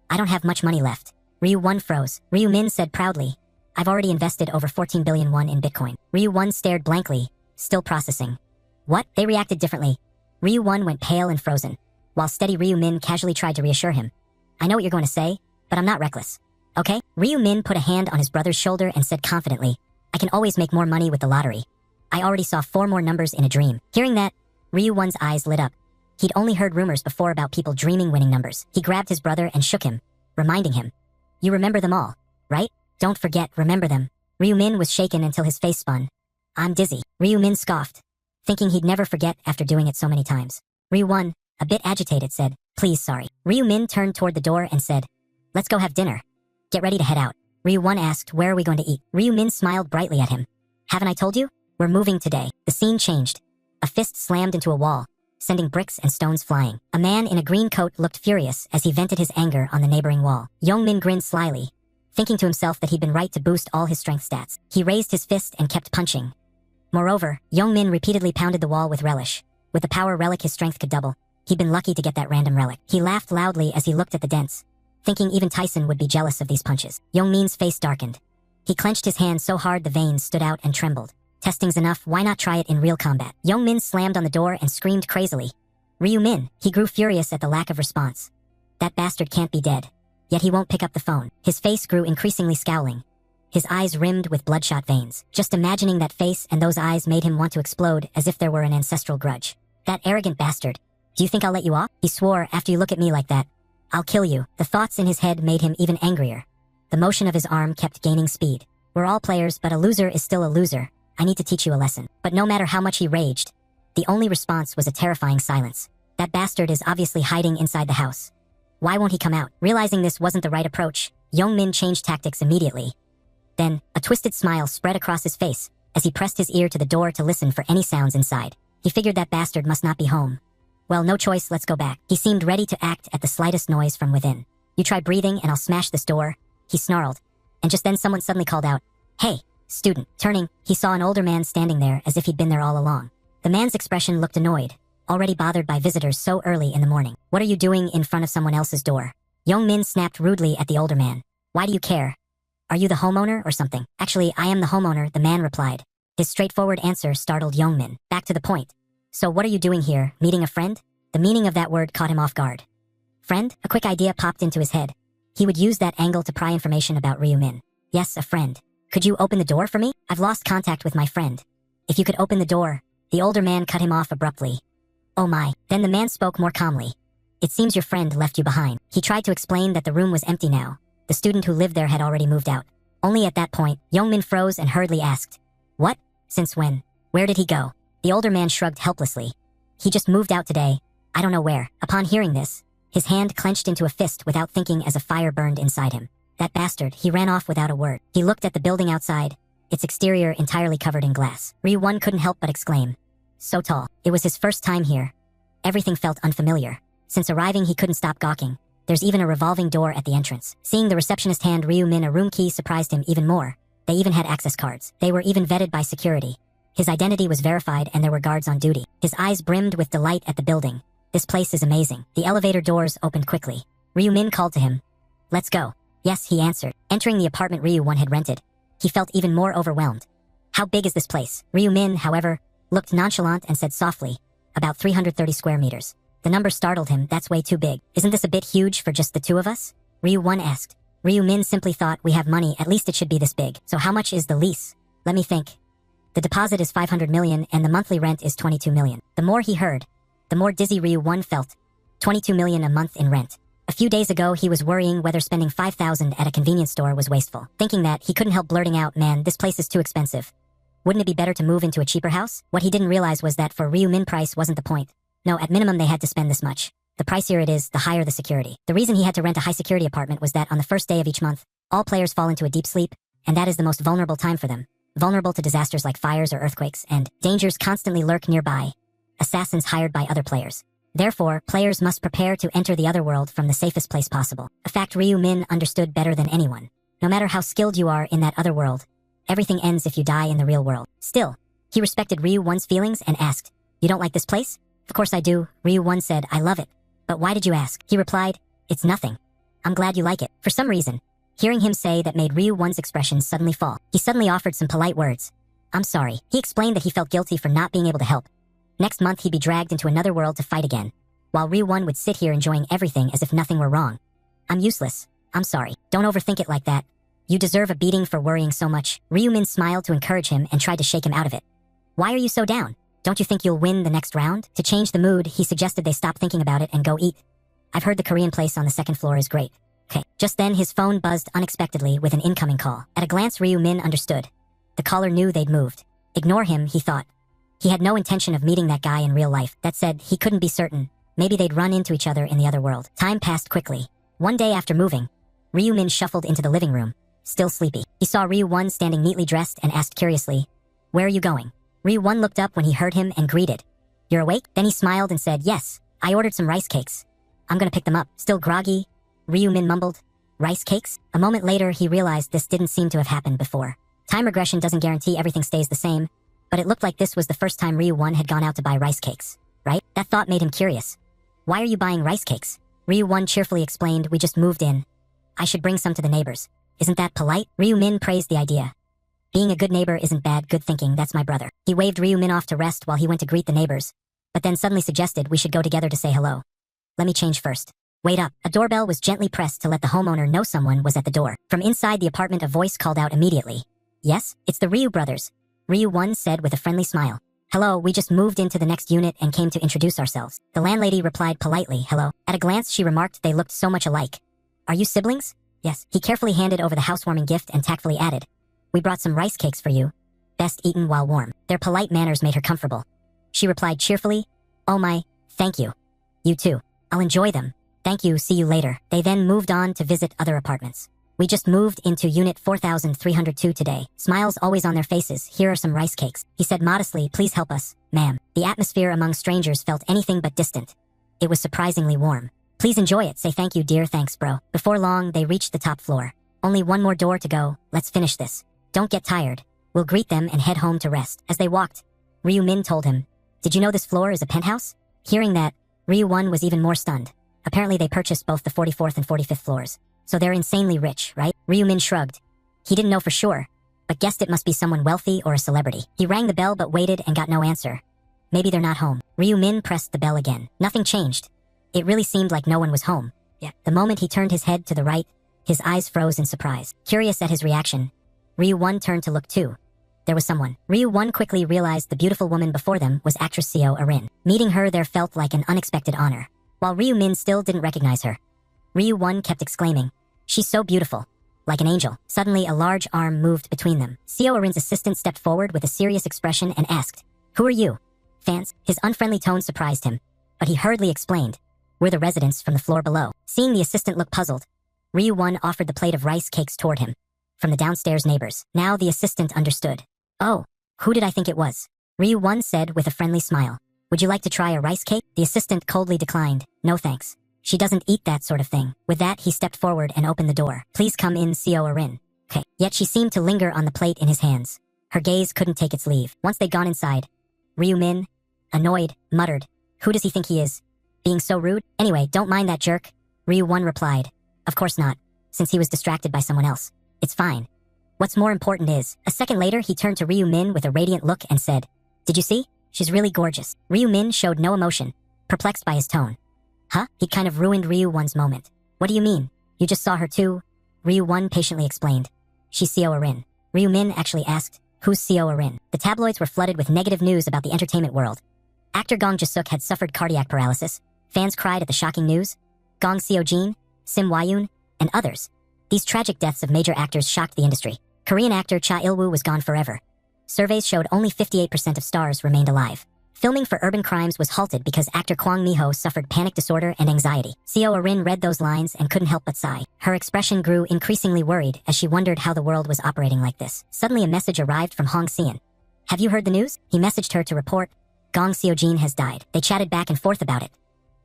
I don't have much money left. Ryu Won froze. Ryu Min said proudly, I've already invested over 14 billion won in Bitcoin. Ryu Won stared blankly, still processing. What? They reacted differently. Ryu Won went pale and frozen, while steady Ryu Min casually tried to reassure him. I know what you're going to say, but I'm not reckless. Okay? Ryu Min put a hand on his brother's shoulder and said confidently, I can always make more money with the lottery. I already saw 4 more numbers in a dream. Hearing that, Ryu Won's eyes lit up. He'd only heard rumors before about people dreaming winning numbers. He grabbed his brother and shook him, reminding him. You remember them all, right? Don't forget, remember them. Ryu Min was shaken until his face spun. I'm dizzy. Ryu Min scoffed, thinking he'd never forget after doing it so many times. Ryu Won, a bit agitated, said, please, sorry. Ryu Min turned toward the door and said, let's go have dinner. Get ready to head out. Ryu Won asked, where are we going to eat? Ryu Min smiled brightly at him. Haven't I told you? We're moving today. The scene changed. A fist slammed into a wall, sending bricks and stones flying. A man in a green coat looked furious as he vented his anger on the neighboring wall. Yong Min grinned slyly, thinking to himself that he'd been right to boost all his strength stats. He raised his fist and kept punching. Moreover, Yong Min repeatedly pounded the wall with relish. With the power relic, his strength could double. He'd been lucky to get that random relic. He laughed loudly as he looked at the dents, thinking even Tyson would be jealous of these punches. Yong Min's face darkened. He clenched his hand so hard the veins stood out and trembled. Testing's enough, why not try it in real combat? Yong Min slammed on the door and screamed crazily. Ryu Min, he grew furious at the lack of response. That bastard can't be dead. Yet he won't pick up the phone. His face grew increasingly scowling. His eyes rimmed with bloodshot veins. Just imagining that face and those eyes made him want to explode as if there were an ancestral grudge. That arrogant bastard. Do you think I'll let you off? He swore, after you look at me like that, I'll kill you. The thoughts in his head made him even angrier. The motion of his arm kept gaining speed. We're all players, but a loser is still a loser. I need to teach you a lesson. But no matter how much he raged, the only response was a terrifying silence. That bastard is obviously hiding inside the house. Why won't he come out? Realizing this wasn't the right approach, Yong Min changed tactics immediately. Then, a twisted smile spread across his face as he pressed his ear to the door to listen for any sounds inside. He figured that bastard must not be home. Well, no choice, let's go back. He seemed ready to act at the slightest noise from within. You try breathing and I'll smash this door, he snarled, And just then someone suddenly called out, "Hey, student." Turning, he saw an older man standing there as if he'd been there all along. The man's expression looked annoyed, already bothered by visitors so early in the morning. "What are you doing in front of someone else's door?" Young-min snapped rudely at the older man. "Why do you care? Are you the homeowner or something?" "Actually, I am the homeowner," the man replied. His straightforward answer startled Young-min. "Back to the point. So what are you doing here, meeting a friend?" The meaning of that word caught him off guard. Friend? A quick idea popped into his head. He would use that angle to pry information about Ryu-min. "Yes, a friend. Could you open the door for me? I've lost contact with my friend. If you could open the door." The older man cut him off abruptly. "Oh my." Then the man spoke more calmly. "It seems your friend left you behind." He tried to explain that the room was empty now. The student who lived there had already moved out. Only at that point, Young-min froze and hurriedly asked, "What? Since when? Where did he go?" The older man shrugged helplessly. "He just moved out today. I don't know where." Upon hearing this, his hand clenched into a fist without thinking as a fire burned inside him. That bastard, he ran off without a word. He looked at the building outside, its exterior entirely covered in glass. Ryu-1 couldn't help but exclaim. So tall. It was his first time here. Everything felt unfamiliar. Since arriving, he couldn't stop gawking. There's even a revolving door at the entrance. Seeing the receptionist hand Ryu-min a room key surprised him even more. They even had access cards. They were even vetted by security. His identity was verified and there were guards on duty. His eyes brimmed with delight at the building. This place is amazing. The elevator doors opened quickly. Ryu-min called to him. "Let's go." "Yes," he answered. Entering the apartment Ryu-1 had rented, he felt even more overwhelmed. "How big is this place?" Ryu-min, however, looked nonchalant and said softly, "About 330 square meters." The number startled him. "That's way too big. Isn't this a bit huge for just the two of us?" Ryu-1 asked. Ryu-min simply thought, "We have money, at least it should be this big. So how much is the lease?" "Let me think. The deposit is 500 million and the monthly rent is 22 million. The more he heard, the more dizzy Ryu-1 felt. 22 million a month in rent. A few days ago, he was worrying whether spending 5,000 at a convenience store was wasteful. Thinking that, he couldn't help blurting out, "Man, this place is too expensive. Wouldn't it be better to move into a cheaper house?" What he didn't realize was that for Ryu-min, price wasn't the point. No, at minimum they had to spend this much. The pricier it is, the higher the security. The reason he had to rent a high-security apartment was that on the first day of each month, all players fall into a deep sleep, and that is the most vulnerable time for them. Vulnerable to disasters like fires or earthquakes, and dangers constantly lurk nearby. Assassins hired by other players. Therefore, players must prepare to enter the other world from the safest place possible. A fact Ryu-min understood better than anyone. No matter how skilled you are in that other world, everything ends if you die in the real world. Still, he respected Ryu-1's feelings and asked, "You don't like this place?" "Of course I do," Ryu-1 said. "I love it. But why did you ask?" He replied, "It's nothing. I'm glad you like it." For some reason, hearing him say that made Ryu-1's expression suddenly fall. He suddenly offered some polite words. "I'm sorry." He explained that he felt guilty for not being able to help. Next month he'd be dragged into another world to fight again, while Ryu-1 would sit here enjoying everything as if nothing were wrong. "I'm useless. I'm sorry. Don't overthink it like that. You deserve a beating for worrying so much." Ryu-min smiled to encourage him and tried to shake him out of it. "Why are you so down? Don't you think you'll win the next round?" To change the mood, he suggested they stop thinking about it and go eat. "I've heard the Korean place on the second floor is great." Okay. Just then his phone buzzed unexpectedly with an incoming call. At a glance Ryu-min understood. The caller knew they'd moved. Ignore him, he thought. He had no intention of meeting that guy in real life. That said, he couldn't be certain. Maybe they'd run into each other in the other world. Time passed quickly. One day after moving, Ryu-min shuffled into the living room, still sleepy. He saw Ryu-1 standing neatly dressed and asked curiously, "Where are you going?" Ryu-1 looked up when he heard him and greeted, "You're awake?" Then he smiled and said, "Yes, I ordered some rice cakes. I'm gonna pick them up." Still groggy, Ryu-min mumbled, "Rice cakes?" A moment later, he realized this didn't seem to have happened before. Time regression doesn't guarantee everything stays the same, but it looked like this was the first time Ryu-1 had gone out to buy rice cakes, right? That thought made him curious. "Why are you buying rice cakes?" Ryu-1 cheerfully explained, "We just moved in. I should bring some to the neighbors. Isn't that polite?" Ryu-min praised the idea. "Being a good neighbor isn't bad, good thinking, that's my brother." He waved Ryu-min off to rest while he went to greet the neighbors, but then suddenly suggested we should go together to say hello. "Let me change first." "Wait up." A doorbell was gently pressed to let the homeowner know someone was at the door. From inside the apartment a voice called out immediately. "Yes, it's the Ryu brothers," Ryu-1 said with a friendly smile. "Hello, we just moved into the next unit and came to introduce ourselves." The landlady replied politely, "Hello." At a glance she remarked they looked so much alike. "Are you siblings?" "Yes." He carefully handed over the housewarming gift and tactfully added, "We brought some rice cakes for you. Best eaten while warm." Their polite manners made her comfortable. She replied cheerfully, "Oh my, thank you. You too. I'll enjoy them. Thank you, see you later." They then moved on to visit other apartments. "We just moved into unit 4302 today." Smiles always on their faces. "Here are some rice cakes." He said modestly, "Please help us, ma'am." The atmosphere among strangers felt anything but distant. It was surprisingly warm. "Please enjoy it. Say thank you, dear." "Thanks, bro." Before long, they reached the top floor. Only one more door to go, let's finish this. Don't get tired. We'll greet them and head home to rest. As they walked, Ryu-min told him, did you know this floor is a penthouse? Hearing that, Ryu-won was even more stunned. Apparently they purchased both the 44th and 45th floors. So they're insanely rich, right? Ryu-min shrugged. He didn't know for sure, but guessed it must be someone wealthy or a celebrity. He rang the bell but waited and got no answer. Maybe they're not home. Ryu-min pressed the bell again. Nothing changed. It really seemed like no one was home. Yeah. The moment he turned his head to the right, his eyes froze in surprise. Curious at his reaction, Ryu-won turned to look too. There was someone. Ryu-won quickly realized the beautiful woman before them was actress Seo Arin. Meeting her there felt like an unexpected honor. While Ryu-min still didn't recognize her, Ryu-won kept exclaiming, she's so beautiful. Like an angel. Suddenly a large arm moved between them. Seo Arin's assistant stepped forward with a serious expression and asked, who are you? Fans? His unfriendly tone surprised him, but he hurriedly explained, we're the residents from the floor below. Seeing the assistant look puzzled, Ryu-won offered the plate of rice cakes toward him, from the downstairs neighbors. Now the assistant understood. Oh, who did I think it was? Ryu-won said with a friendly smile. Would you like to try a rice cake? The assistant coldly declined. No thanks. She doesn't eat that sort of thing. With that, he stepped forward and opened the door. Please come in, Seo Arin. Okay. Yet she seemed to linger on the plate in his hands. Her gaze couldn't take its leave. Once they'd gone inside, Ryu-min, annoyed, muttered, who does he think he is? Being so rude? Anyway, don't mind that jerk. Ryu-won replied. Of course not, since he was distracted by someone else. It's fine. What's more important is, a second later he turned to Ryu-min with a radiant look and said, did you see? She's really gorgeous. Ryu-min showed no emotion, perplexed by his tone. Huh? He kind of ruined Ryu-won's moment. What do you mean? You just saw her too? Ryu-won patiently explained. She's Seo Arin. Ryu-min actually asked, who's Seo Arin? The tabloids were flooded with negative news about the entertainment world. Actor Gong Ji-suk had suffered cardiac paralysis. Fans cried at the shocking news. Gong Seo-jin, Sim Woo-yoon, and others. These tragic deaths of major actors shocked the industry. Korean actor Cha Il-woo was gone forever. Surveys showed only 58% of stars remained alive. Filming for Urban Crimes was halted because actor Kwang Mi-ho suffered panic disorder and anxiety. Seo Arin read those lines and couldn't help but sigh. Her expression grew increasingly worried as she wondered how the world was operating like this. Suddenly a message arrived from Hong Seon. Have you heard the news? He messaged her to report, Gong Seo-jin has died. They chatted back and forth about it.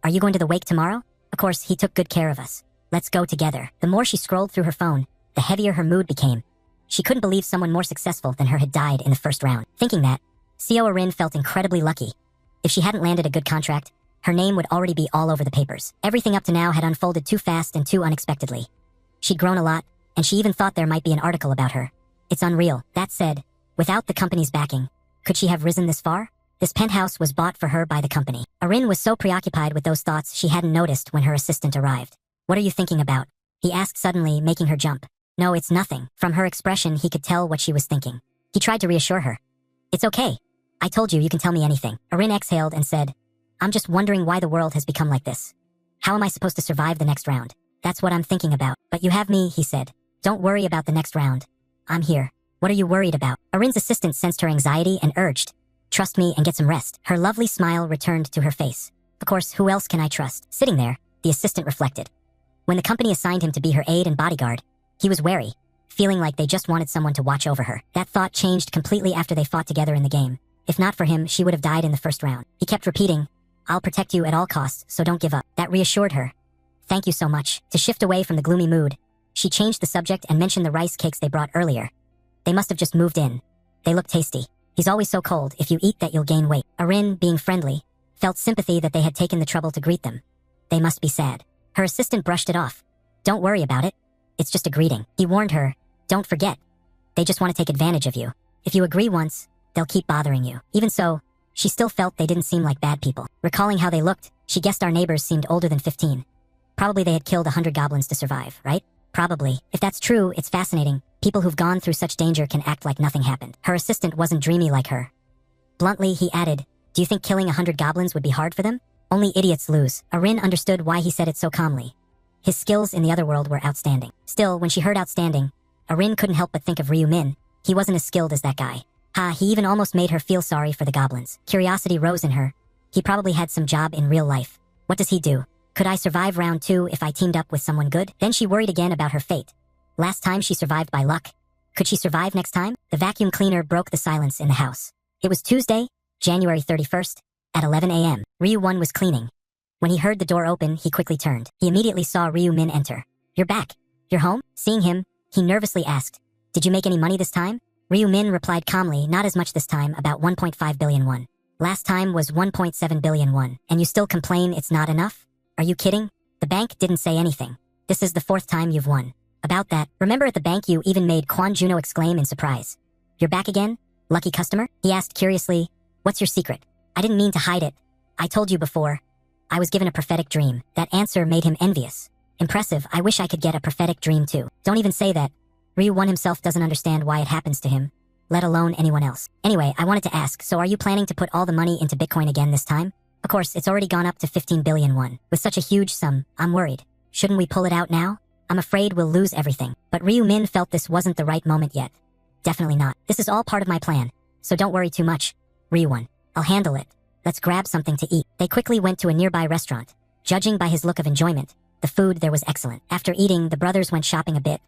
Are you going to the wake tomorrow? Of course, he took good care of us. Let's go together. The more she scrolled through her phone, the heavier her mood became. She couldn't believe someone more successful than her had died in the first round. Thinking that, Seo Arin felt incredibly lucky. If she hadn't landed a good contract, her name would already be all over the papers. Everything up to now had unfolded too fast and too unexpectedly. She'd grown a lot, and she even thought there might be an article about her. It's unreal. That said, without the company's backing, could she have risen this far? This penthouse was bought for her by the company. Arin was so preoccupied with those thoughts she hadn't noticed when her assistant arrived. What are you thinking about? He asked suddenly, making her jump. No, it's nothing. From her expression, he could tell what she was thinking. He tried to reassure her. It's okay. I told you can tell me anything. Arin exhaled and said, I'm just wondering why the world has become like this. How am I supposed to survive the next round? That's what I'm thinking about. But you have me, he said. Don't worry about the next round. I'm here. What are you worried about? Arin's assistant sensed her anxiety and urged, trust me and get some rest. Her lovely smile returned to her face. Of course, who else can I trust? Sitting there, the assistant reflected. When the company assigned him to be her aide and bodyguard, he was wary, feeling like they just wanted someone to watch over her. That thought changed completely after they fought together in the game. If not for him, she would have died in the first round. He kept repeating, I'll protect you at all costs, so don't give up. That reassured her. Thank you so much. To shift away from the gloomy mood, she changed the subject and mentioned the rice cakes they brought earlier. They must have just moved in. They look tasty. He's always so cold. If you eat that, you'll gain weight. Arin, being friendly, felt sympathy that they had taken the trouble to greet them. They must be sad. Her assistant brushed it off. Don't worry about it. It's just a greeting. He warned her, don't forget. They just want to take advantage of you. If you agree once, they'll keep bothering you. Even so, she still felt they didn't seem like bad people. Recalling how they looked, she guessed our neighbors seemed older than 15. Probably they had killed 100 goblins to survive, right? Probably. If that's true, it's fascinating. People who've gone through such danger can act like nothing happened. Her assistant wasn't dreamy like her. Bluntly, he added, do you think killing 100 goblins would be hard for them? Only idiots lose. Arin understood why he said it so calmly. His skills in the other world were outstanding. Still, when she heard outstanding, Arin couldn't help but think of Ryu-min. He wasn't as skilled as that guy. He even almost made her feel sorry for the goblins. Curiosity rose in her. He probably had some job in real life. What does he do? Could I survive round 2 if I teamed up with someone good? Then she worried again about her fate. Last time she survived by luck. Could she survive next time? The vacuum cleaner broke the silence in the house. It was Tuesday, January 31st, at 11 a.m. Ryu-won was cleaning. When he heard the door open, he quickly turned. He immediately saw Ryu-min enter. You're back. You're home? Seeing him, He nervously asked, "Did you make any money this time?" Ryu Min replied calmly, "Not as much this time, about 1.5 billion won. Last time was 1.7 billion won, and you still complain it's not enough? Are you kidding?" The bank didn't say anything. "This is the 4th time you've won. About that, remember at the bank you even made Quan Juno exclaim in surprise. You're back again? Lucky customer?" He asked curiously, "What's your secret?" "I didn't mean to hide it. I told you before. I was given a prophetic dream." That answer made him envious. "Impressive, I wish I could get a prophetic dream too." "Don't even say that." Ryu Won himself doesn't understand why it happens to him, let alone anyone else. "Anyway, I wanted to ask, so are you planning to put all the money into Bitcoin again this time?" "Of course, it's already gone up to 15 billion won. With such a huge sum, I'm worried. Shouldn't we pull it out now? I'm afraid we'll lose everything." But Ryu Min felt this wasn't the right moment yet. "Definitely not. This is all part of my plan, so don't worry too much." Ryu Won, "I'll handle it. Let's grab something to eat." They quickly went to a nearby restaurant. Judging by his look of enjoyment, the food there was excellent. After eating, the brothers went shopping a bit.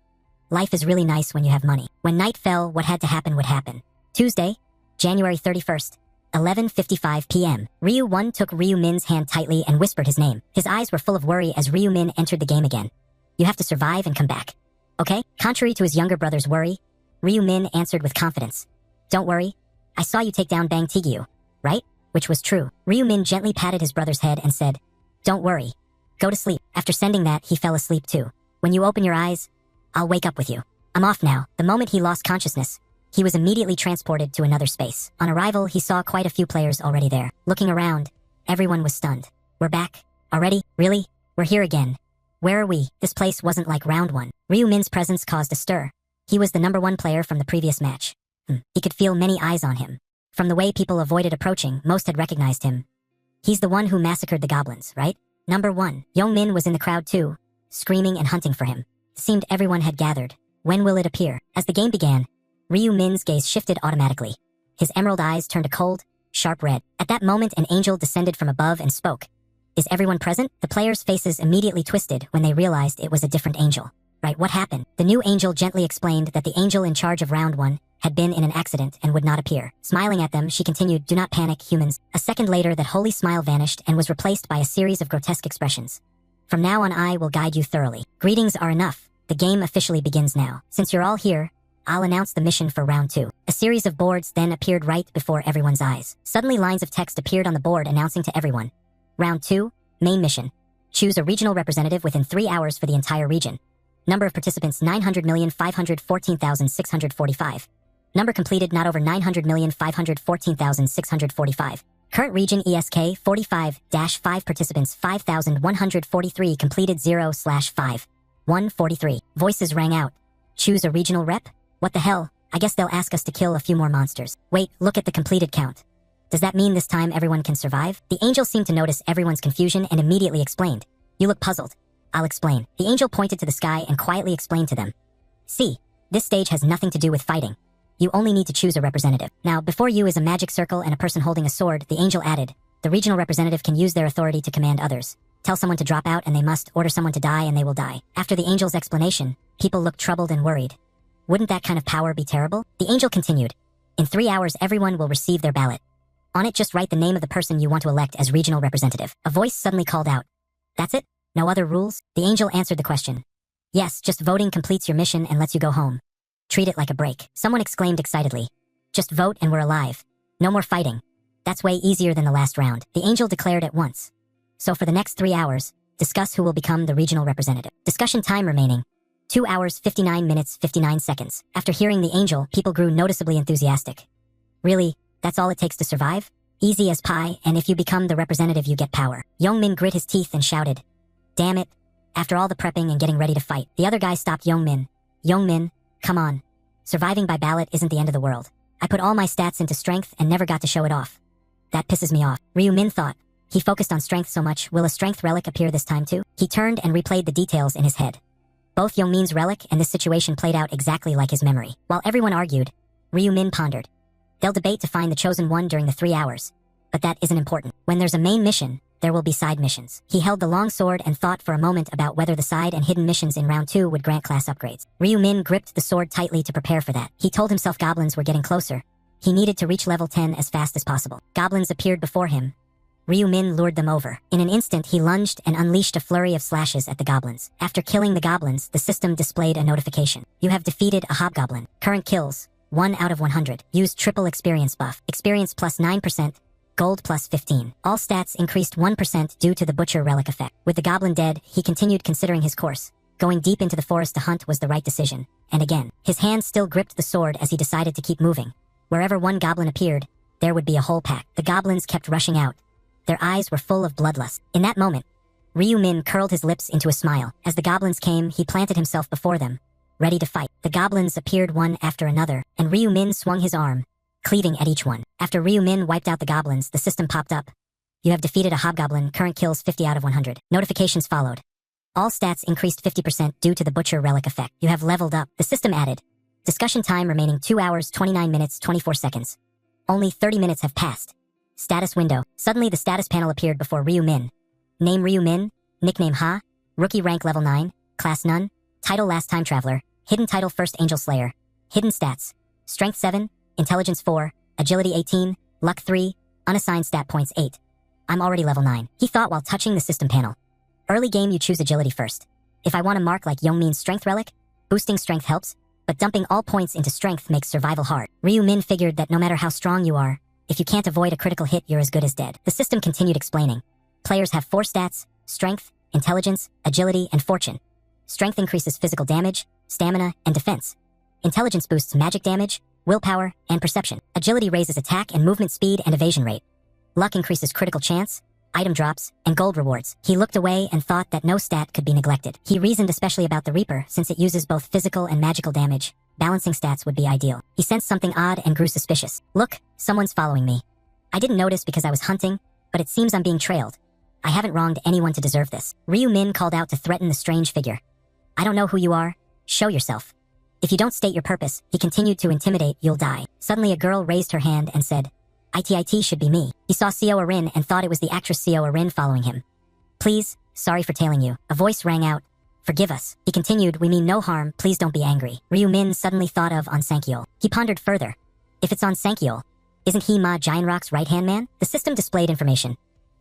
Life is really nice when you have money. When night fell, what had to happen would happen. Tuesday, January 31st, 11:55 p.m. Ryu Won took Ryu Min's hand tightly and whispered his name. His eyes were full of worry as Ryu Min entered the game again. "You have to survive and come back. Okay?" Contrary to his younger brother's worry, Ryu Min answered with confidence. "Don't worry. I saw you take down Bang Tigyu, right?" Which was true. Ryu Min gently patted his brother's head and said, "Don't worry. Go to sleep." After sending that, he fell asleep too. "When you open your eyes, I'll wake up with you. I'm off now." The moment he lost consciousness, he was immediately transported to another space. On arrival, he saw quite a few players already there. Looking around, everyone was stunned. "We're back? Already? Really? We're here again. Where are we?" This place wasn't like round one. Ryu Min's presence caused a stir. He was the #1 player from the previous match. He could feel many eyes on him. From the way people avoided approaching, most had recognized him. He's the one who massacred the goblins, right? #1. Young Min was in the crowd too, screaming and hunting for him. It seemed everyone had gathered. When will it appear? As the game began, Ryu Min's gaze shifted automatically. His emerald eyes turned a cold, sharp red. At that moment, an angel descended from above and spoke. "Is everyone present?" The players' faces immediately twisted when they realized it was a different angel. "Right, what happened?" The new angel gently explained that the angel in charge of round 1 had been in an accident and would not appear. Smiling at them, she continued, "Do not panic, humans." A second later, that holy smile vanished and was replaced by a series of grotesque expressions. "From now on, I will guide you thoroughly. Greetings are enough. The game officially begins now. Since you're all here, I'll announce the mission for round 2. A series of boards then appeared right before everyone's eyes. Suddenly, lines of text appeared on the board announcing to everyone. Round 2, main mission. Choose a regional representative within 3 hours for the entire region. Number of participants 900,514,645. Number completed not over 900,514,645. Current region ESK 45-5 participants 5,143 completed 0/5. 143. Voices rang out. Choose a regional rep? What the hell? I guess they'll ask us to kill a few more monsters. Wait, look at the completed count. Does that mean this time everyone can survive? The angel seemed to notice everyone's confusion and immediately explained. You look puzzled. I'll explain. The angel pointed to the sky and quietly explained to them. See, this stage has nothing to do with fighting. You only need to choose a representative. Now, before you is a magic circle and a person holding a sword, the angel added. The regional representative can use their authority to command others. Tell someone to drop out and they must, order someone to die and they will die. After the angel's explanation, people looked troubled and worried. Wouldn't that kind of power be terrible? The angel continued. In 3 hours, everyone will receive their ballot. On it, just write the name of the person you want to elect as regional representative. A voice suddenly called out. That's it? No other rules? The angel answered the question. Yes, just voting completes your mission and lets you go home. Treat it like a break. Someone exclaimed excitedly. Just vote and we're alive. No more fighting. That's way easier than the last round. The angel declared at once. So for the next 3 hours, discuss who will become the regional representative. Discussion time remaining. 2 hours, 59 minutes, 59 seconds. After hearing the angel, people grew noticeably enthusiastic. Really, that's all it takes to survive? Easy as pie, and if you become the representative you get power. Youngmin grit his teeth and shouted. Damn it. After all the prepping and getting ready to fight, the other guy stopped Youngmin. Youngmin, come on. Surviving by ballot isn't the end of the world. I put all my stats into strength and never got to show it off. That pisses me off. Ryu Min thought. He focused on strength so much, will a strength relic appear this time too? He turned and replayed the details in his head. Both Youngmin's relic and this situation played out exactly like his memory. While everyone argued, Ryu Min pondered. They'll debate to find the chosen one during the 3 hours. But that isn't important. When there's a main mission, there will be side missions. He held the long sword and thought for a moment about whether the side and hidden missions in round 2 would grant class upgrades. Ryu Min gripped the sword tightly to prepare for that. He told himself goblins were getting closer. He needed to reach level 10 as fast as possible. Goblins appeared before him. Ryu Min lured them over. In an instant, he lunged and unleashed a flurry of slashes at the goblins. After killing the goblins, the system displayed a notification. You have defeated a hobgoblin. Current kills, 1 out of 100. Used triple experience buff. Experience plus 9%, gold plus 15. All stats increased 1% due to the butcher relic effect. With the goblin dead, he continued considering his course. Going deep into the forest to hunt was the right decision. And again, his hand still gripped the sword as he decided to keep moving. Wherever one goblin appeared, there would be a whole pack. The goblins kept rushing out. Their eyes were full of bloodlust. In that moment, Ryu Min curled his lips into a smile. As the goblins came, he planted himself before them, ready to fight. The goblins appeared one after another, and Ryu Min swung his arm, cleaving at each one. After Ryu Min wiped out the goblins, the system popped up. You have defeated a hobgoblin. Current kills 50 out of 100. Notifications followed. All stats increased 50% due to the butcher relic effect. You have leveled up. The system added. Discussion time remaining 2 hours, 29 minutes, 24 seconds. Only 30 minutes have passed. Status window. Suddenly the status panel appeared before Ryu Min. Name Ryu Min. Nickname Ha. Rookie rank level 9. Class none. Title last time traveler. Hidden title first angel slayer. Hidden stats. Strength 7. Intelligence 4. Agility 18. Luck 3. Unassigned stat points 8. I'm already level 9. He thought while touching the system panel. Early game you choose agility first. If I want to mark like Yongmin's strength relic, boosting strength helps, but dumping all points into strength makes survival hard. Ryu Min figured that no matter how strong you are, if you can't avoid a critical hit, you're as good as dead. The system continued explaining. Players have 4 stats: strength, intelligence, agility, and fortune. Strength increases physical damage, stamina, and defense. Intelligence boosts magic damage, willpower, and perception. Agility raises attack and movement speed and evasion rate. Luck increases critical chance, item drops, and gold rewards. He looked away and thought that no stat could be neglected. He reasoned especially about the Reaper, since it uses both physical and magical damage. Balancing stats would be ideal. He sensed something odd and grew suspicious. Look, someone's following me. I didn't notice because I was hunting, but it seems I'm being trailed. I haven't wronged anyone to deserve this. Ryu Min called out to threaten the strange figure. I don't know who you are. Show yourself. If you don't state your purpose, he continued to intimidate, you'll die. Suddenly a girl raised her hand and said, "It should be me." He saw Seo Arin and thought it was the actress Seo Arin following him. "Please, sorry for tailing you." A voice rang out. "Forgive us." He continued, "We mean no harm, please don't be angry." Ryu Min suddenly thought of On Sankyol. He pondered further. If it's On Sankyol, isn't he Ma Jianrock's right-hand man? The system displayed information.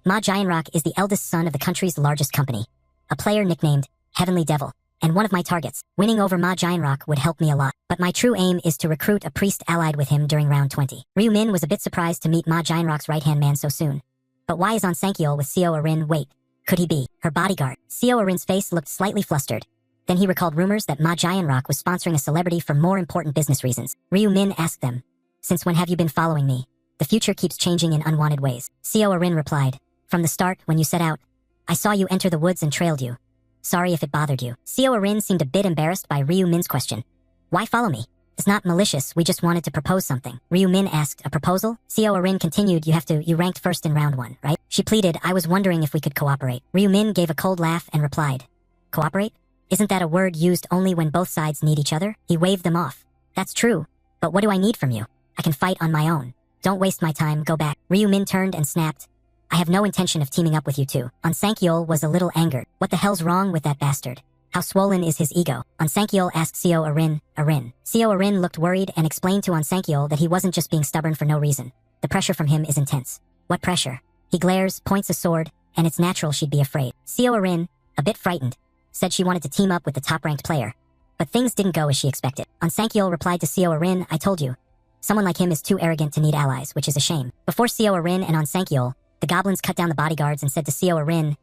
Ma Jianrock is the eldest son of the country's largest company. A player nicknamed Heavenly Devil, and one of my targets. Winning over Ma Jianrock would help me a lot, but my true aim is to recruit a priest allied with him during round 20. Ryu Min was a bit surprised to meet Ma Jianrock's right-hand man so soon. But why is On Sankyol with Seo Arin? Wait, could he be her bodyguard? Seo Arin's face looked slightly flustered. Then he recalled rumors that Ma Jianrock was sponsoring a celebrity for more important business reasons. Ryu Min asked them, "Since when have you been following me? The future keeps changing in unwanted ways." Seo Arin replied, "From the start, when you set out, I saw you enter the woods and trailed you. Sorry if it bothered you." Seo Arin seemed a bit embarrassed by Ryu Min's question. "Why follow me? It's not malicious, we just wanted to propose something." Ryu Min asked, "A proposal?" Seo Arin continued, You ranked first in round 1, right?" She pleaded, "I was wondering if we could cooperate." Ryu Min gave a cold laugh and replied, "Cooperate? Isn't that a word used only when both sides need each other?" He waved them off. "That's true, but what do I need from you? I can fight on my own. Don't waste my time, go back." Ryu Min turned and snapped, "I have no intention of teaming up with you two." On Sankyol was a little angered. What the hell's wrong with that bastard? How swollen is his ego? On Sankyol asked Seo Arin. Seo Arin looked worried and explained to On Sankyol that he wasn't just being stubborn for no reason. The pressure from him is intense. What pressure? He glares, points a sword, and it's natural she'd be afraid. Seo Arin, a bit frightened, said she wanted to team up with the top-ranked player. But things didn't go as she expected. On Sankyol replied to Seo Arin, "I told you. Someone like him is too arrogant to need allies, which is a shame." Before Seo Arin and On Sankyol, the goblins cut down the bodyguards and said to Seo Arin,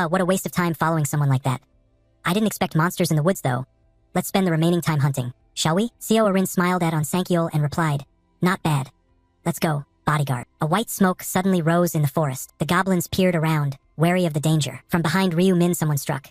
What a waste of time following someone like that. I didn't expect monsters in the woods, though. Let's spend the remaining time hunting, shall we?" Seo Arin smiled at On Sankyol and replied, "Not bad. Let's go, bodyguard." A white smoke suddenly rose in the forest. The goblins peered around, wary of the danger. From behind Ryu Min someone struck.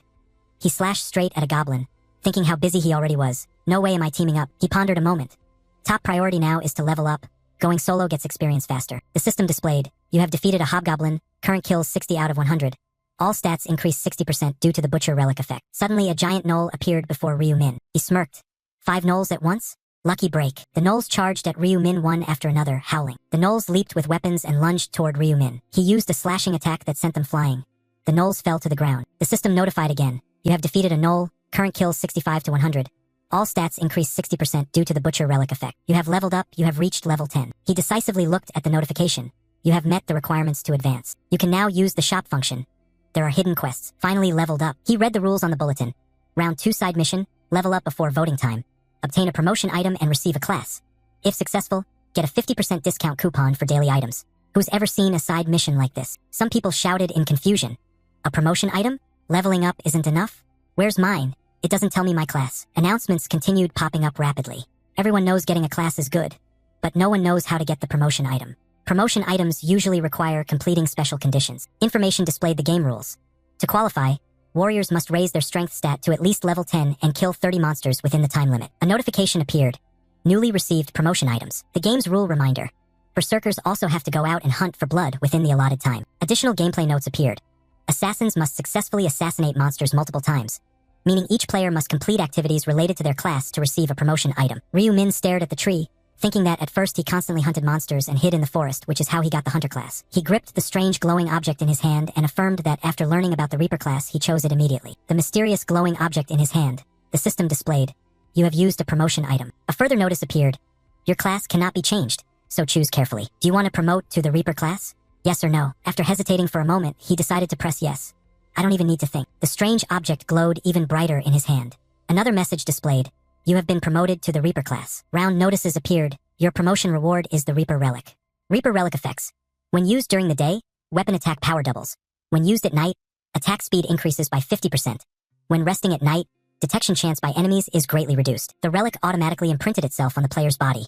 He slashed straight at a goblin, thinking how busy he already was. No way am I teaming up. He pondered a moment. Top priority now is to level up. Going solo gets experience faster. The system displayed, "You have defeated a hobgoblin, current kills 60 out of 100. All stats increase 60% due to the butcher relic effect." Suddenly a giant gnoll appeared before Ryu Min. He smirked. 5 gnolls at once? Lucky break. The gnolls charged at Ryu Min one after another, howling. The gnolls leaped with weapons and lunged toward Ryu Min. He used a slashing attack that sent them flying. The gnolls fell to the ground. The system notified again. "You have defeated a gnoll, current kills 65 to 100. All stats increase 60% due to the butcher relic effect. You have leveled up, you have reached level 10. He decisively looked at the notification. You have met the requirements to advance. You can now use the shop function. There are hidden quests. Finally leveled up. He read the rules on the bulletin. Round 2 side mission, level up before voting time. Obtain a promotion item and receive a class. If successful, get a 50% discount coupon for daily items. Who's ever seen a side mission like this? Some people shouted in confusion. A promotion item? Leveling up isn't enough? Where's mine? It doesn't tell me my class. Announcements continued popping up rapidly. Everyone knows getting a class is good, but no one knows how to get the promotion item. Promotion items usually require completing special conditions. Information displayed the game rules. To qualify, warriors must raise their strength stat to at least level 10 and kill 30 monsters within the time limit. A notification appeared. Newly received promotion items. The game's rule reminder. Berserkers also have to go out and hunt for blood within the allotted time. Additional gameplay notes appeared. Assassins must successfully assassinate monsters multiple times, meaning each player must complete activities related to their class to receive a promotion item. Ryu-Min stared at the tree, thinking that at first he constantly hunted monsters and hid in the forest, which is how he got the hunter class. He gripped the strange glowing object in his hand and affirmed that after learning about the Reaper class, he chose it immediately. The mysterious glowing object in his hand, the system displayed. You have used a promotion item. A further notice appeared. Your class cannot be changed, so choose carefully. Do you want to promote to the Reaper class? Yes or no? After hesitating for a moment, he decided to press yes. I don't even need to think. The strange object glowed even brighter in his hand. Another message displayed. You have been promoted to the Reaper class. Round notices appeared. Your promotion reward is the Reaper Relic. Reaper Relic effects. When used during the day, weapon attack power doubles. When used at night, attack speed increases by 50%. When resting at night, detection chance by enemies is greatly reduced. The relic automatically imprinted itself on the player's body.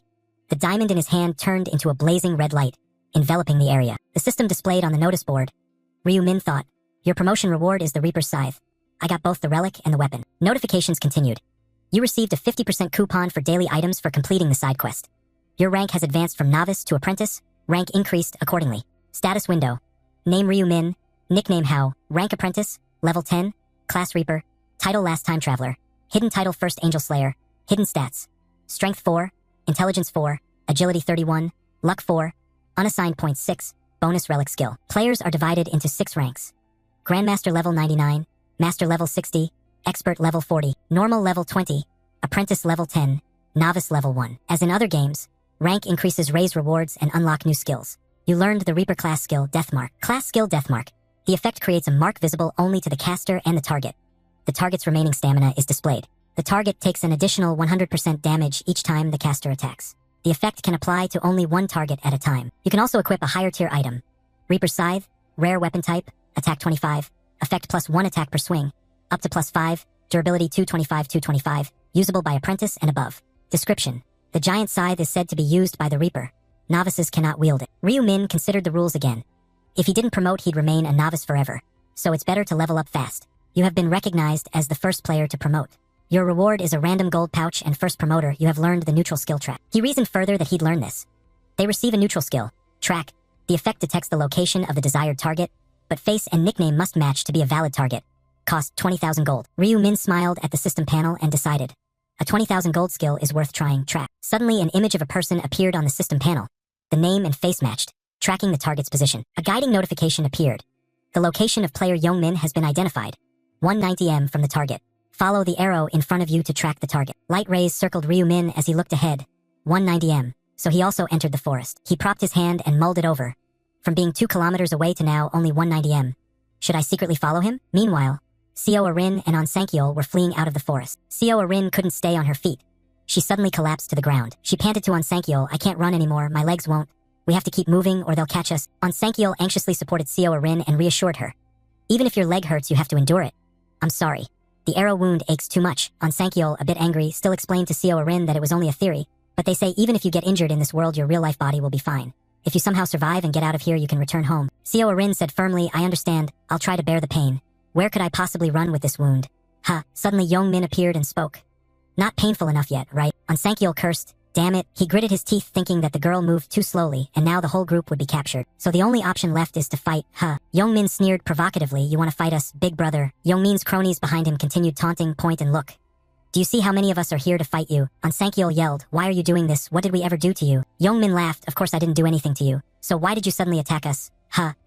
The diamond in his hand turned into a blazing red light, enveloping the area. The system displayed on the notice board. Ryu-Min thought, your promotion reward is the Reaper's Scythe. I got both the relic and the weapon. Notifications continued. You received a 50% coupon for daily items for completing the side quest. Your rank has advanced from novice to apprentice, rank increased accordingly. Status window. Name Ryu-Min, nickname How, rank apprentice, level 10, class Reaper, title last time traveler, hidden title first angel slayer, hidden stats, strength 4, intelligence 4, agility 31, luck 4, unassigned point 6, bonus relic skill. Players are divided into 6 ranks. Grandmaster level 99, Master level 60, Expert level 40, Normal level 20, Apprentice level 10, Novice level 1. As in other games, rank increases raise rewards and unlock new skills. You learned the Reaper class skill Deathmark. Class skill Deathmark. The effect creates a mark visible only to the caster and the target. The target's remaining stamina is displayed. The target takes an additional 100% damage each time the caster attacks. The effect can apply to only one target at a time. You can also equip a higher tier item. Reaper Scythe, rare weapon type, attack 25, effect +1 attack per swing, up to +5, durability 225, usable by apprentice and above. Description. The giant scythe is said to be used by the Reaper. Novices cannot wield it. Ryu-Min considered the rules again. If he didn't promote, he'd remain a novice forever. So it's better to level up fast. You have been recognized as the first player to promote. Your reward is a random gold pouch, and first promoter, you have learned the neutral skill track. He reasoned further that he'd learn this. They receive a neutral skill track. The effect detects the location of the desired target, but face and nickname must match to be a valid target. Cost 20,000 gold. Ryu-Min smiled at the system panel and decided. A 20,000 gold skill is worth trying. Track. Suddenly an image of a person appeared on the system panel. The name and face matched, tracking the target's position. A guiding notification appeared. The location of player Young-Min has been identified. 190 m from the target. Follow the arrow in front of you to track the target. Light rays circled Ryu-Min as he looked ahead. 190 m. So he also entered the forest. He propped his hand and mulled it over. From being 2 kilometers away to now only 190 m. Should I secretly follow him? Meanwhile, Seo Arin and Onsankyol were fleeing out of the forest. Seo Arin couldn't stay on her feet. She suddenly collapsed to the ground. She panted to Onsankyol, I can't run anymore, my legs won't. We have to keep moving or they'll catch us. Onsankyol anxiously supported Seo Arin and reassured her. Even if your leg hurts, you have to endure it. I'm sorry. The arrow wound aches too much. Onsankyol, a bit angry, still explained to Seo Arin that it was only a theory, but they say even if you get injured in this world, your real-life body will be fine. If you somehow survive and get out of here, you can return home. Seo Arin said firmly, I understand. I'll try to bear the pain. Where could I possibly run with this wound? Suddenly Young-Min appeared and spoke. Not painful enough yet, right? Onsankyol cursed. Damn it. He gritted his teeth thinking that the girl moved too slowly, and now the whole group would be captured. So the only option left is to fight. Young-Min sneered provocatively, you want to fight us, big brother? Young-Min's cronies behind him continued taunting, point and look. Do you see how many of us are here to fight you? Onsankyol yelled, why are you doing this? What did we ever do to you? Young-Min laughed, of course I didn't do anything to you. So why did you suddenly attack us?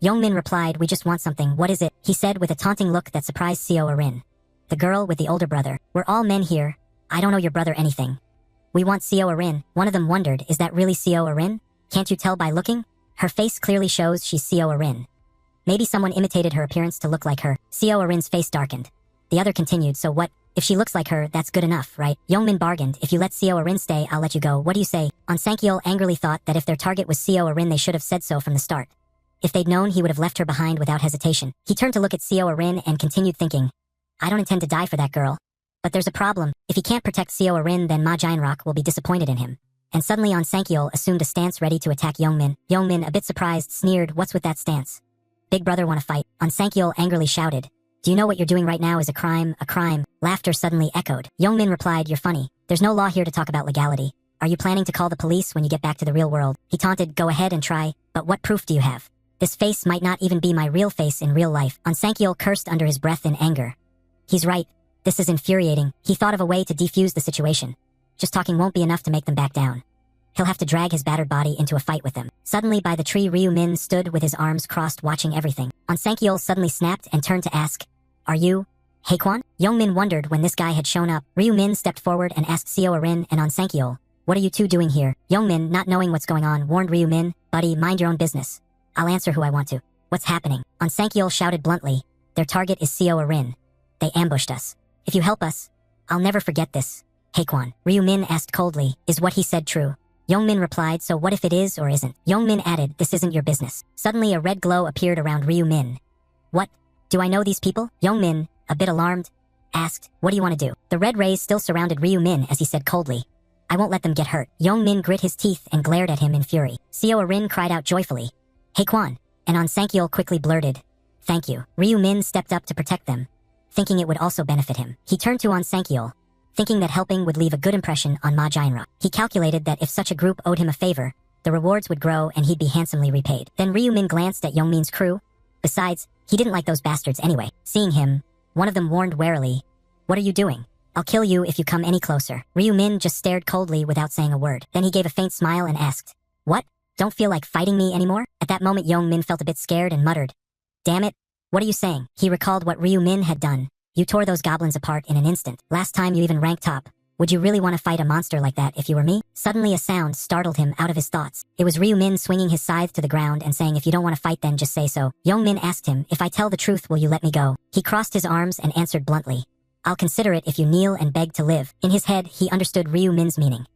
Young-Min replied, we just want something. What is it? He said with a taunting look that surprised Seo Arin. The girl with the older brother. We're all men here. I don't know your brother anything. We want Seo Arin. One of them wondered, is that really Seo Arin? Can't you tell by looking? Her face clearly shows she's Seo Arin. Maybe someone imitated her appearance to look like her. Seo Arin's face darkened. The other continued, so what? If she looks like her, that's good enough, right? Youngmin bargained, if you let Seo Arin stay, I'll let you go. What do you say? Sankyol angrily thought that if their target was Seo Arin, they should have said so from the start. If they'd known, he would have left her behind without hesitation. He turned to look at Seo Arin and continued thinking, I don't intend to die for that girl. But there's a problem. If he can't protect Seo Arin, then Ma Jianrock will be disappointed in him. And suddenly Sankyol assumed a stance ready to attack Youngmin. Youngmin, a bit surprised, sneered, what's with that stance? Big brother wanna fight? Sankyol angrily shouted, do you know what you're doing right now is a crime, a crime? Laughter suddenly echoed. Youngmin replied, you're funny. There's no law here to talk about legality. Are you planning to call the police when you get back to the real world? He taunted, go ahead and try, but what proof do you have? This face might not even be my real face in real life. Sankyol cursed under his breath in anger. He's right. This is infuriating. He thought of a way to defuse the situation. Just talking won't be enough to make them back down. He'll have to drag his battered body into a fight with them. Suddenly by the tree, Ryu Min stood with his arms crossed watching everything. Sankyol suddenly snapped and turned to ask, are you Haekwon? Youngmin wondered when this guy had shown up. Ryu Min stepped forward and asked Seo Arin and Sankyol, what are you two doing here? Youngmin, not knowing what's going on, warned Ryu Min, buddy, mind your own business. I'll answer who I want to. What's happening? Sankyol shouted bluntly, their target is Seo Arin. They ambushed us. If you help us, I'll never forget this. Haekwon. Ryu Min asked coldly, is what he said true? Youngmin replied, so what if it is or isn't? Youngmin added, this isn't your business. Suddenly a red glow appeared around Ryu Min. What? Do I know these people? Youngmin, a bit alarmed, asked, what do you want to do? The red rays still surrounded Ryu Min as he said coldly, I won't let them get hurt. Youngmin grit his teeth and glared at him in fury. Seo Arin cried out joyfully, Haekwon, and Sankyol quickly blurted, thank you. Ryu Min stepped up to protect them, thinking it would also benefit him. He turned to Sankyol, thinking that helping would leave a good impression on Ma Jianrock. He calculated that if such a group owed him a favor, the rewards would grow and he'd be handsomely repaid. Then Ryu Min glanced at Youngmin's crew. Besides, he didn't like those bastards anyway. Seeing him, one of them warned warily, what are you doing? I'll kill you if you come any closer. Ryu Min just stared coldly without saying a word. Then he gave a faint smile and asked, what? Don't feel like fighting me anymore? At that moment Youngmin felt a bit scared and muttered, damn it, what are you saying? He recalled what Ryu Min had done. You tore those goblins apart in an instant. Last time you even ranked top. Would you really want to fight a monster like that if you were me? Suddenly a sound startled him out of his thoughts. It was Ryu Min swinging his scythe to the ground and saying, if you don't want to fight then just say so. Youngmin asked him, if I tell the truth will you let me go? He crossed his arms and answered bluntly, I'll consider it if you kneel and beg to live. In his head he understood Ryu Min's meaning.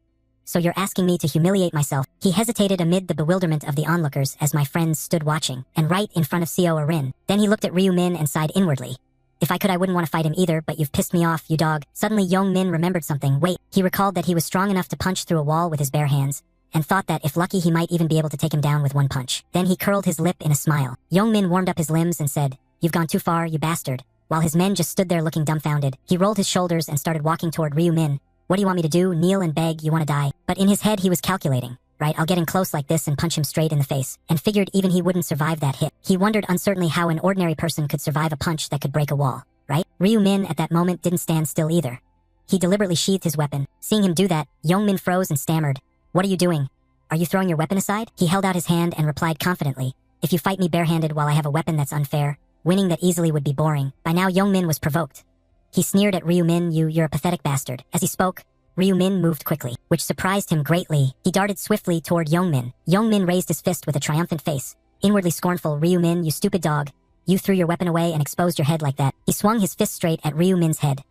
So you're asking me to humiliate myself? He hesitated amid the bewilderment of the onlookers as my friends stood watching, and right in front of Seo Arin. Then he looked at Ryu Min and sighed inwardly. If I could I wouldn't want to fight him either, but you've pissed me off, you dog. Suddenly Youngmin remembered something. Wait, he recalled that he was strong enough to punch through a wall with his bare hands, and thought that if lucky he might even be able to take him down with one punch. Then he curled his lip in a smile. Youngmin warmed up his limbs and said, you've gone too far, you bastard. While his men just stood there looking dumbfounded, he rolled his shoulders and started walking toward Ryu Min. What do you want me to do? Kneel and beg? You want to die? But in his head he was calculating. Right, I'll get in close like this and punch him straight in the face, and figured even he wouldn't survive that hit. He wondered uncertainly how an ordinary person could survive a punch that could break a wall. Right? Ryu Min at that moment didn't stand still either. He deliberately sheathed his weapon. Seeing him do that, Youngmin froze and stammered, what are you doing? Are you throwing your weapon aside? He held out his hand and replied confidently, if you fight me barehanded while I have a weapon that's unfair, winning that easily would be boring. By now Youngmin was provoked. He sneered at Ryu Min, you're a pathetic bastard. As he spoke, Ryu Min moved quickly, which surprised him greatly. He darted swiftly toward Youngmin. Youngmin raised his fist with a triumphant face, inwardly scornful, Ryu Min, you stupid dog. You threw your weapon away and exposed your head like that. He swung his fist straight at Ryu Min's head.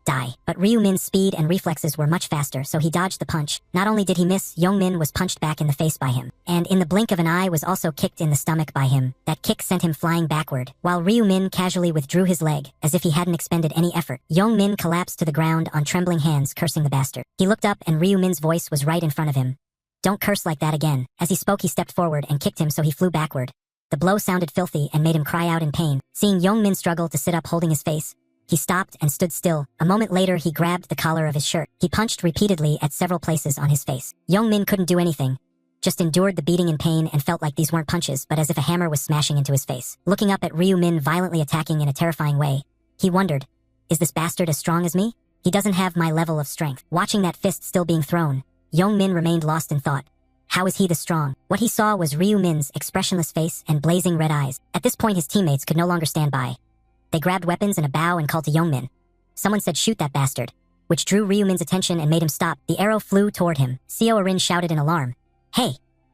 Die. But Ryu Min's speed and reflexes were much faster, so he dodged the punch. Not only did he miss, Youngmin was punched back in the face by him, and in the blink of an eye was also kicked in the stomach by him. That kick sent him flying backward, while Ryu Min casually withdrew his leg, as if he hadn't expended any effort. Youngmin collapsed to the ground on trembling hands, cursing the bastard. He looked up and Ryu Min's voice was right in front of him. Don't curse like that again. As he spoke he stepped forward and kicked him so he flew backward. The blow sounded filthy and made him cry out in pain. Seeing Youngmin struggle to sit up holding his face, he stopped and stood still. A moment later he grabbed the collar of his shirt. He punched repeatedly at several places on his face. Youngmin couldn't do anything, just endured the beating in pain and felt like these weren't punches but as if a hammer was smashing into his face. Looking up at Ryu Min violently attacking in a terrifying way, he wondered, is this bastard as strong as me? He doesn't have my level of strength. Watching that fist still being thrown, Youngmin remained lost in thought. How is he this strong? What he saw was Ryu Min's expressionless face and blazing red eyes. At this point his teammates could no longer stand by. They grabbed weapons in a bow and called to Youngmin. Someone said shoot that bastard, which drew Ryu Min's attention and made him stop. The arrow flew toward him. Seo Arin shouted in alarm, hey,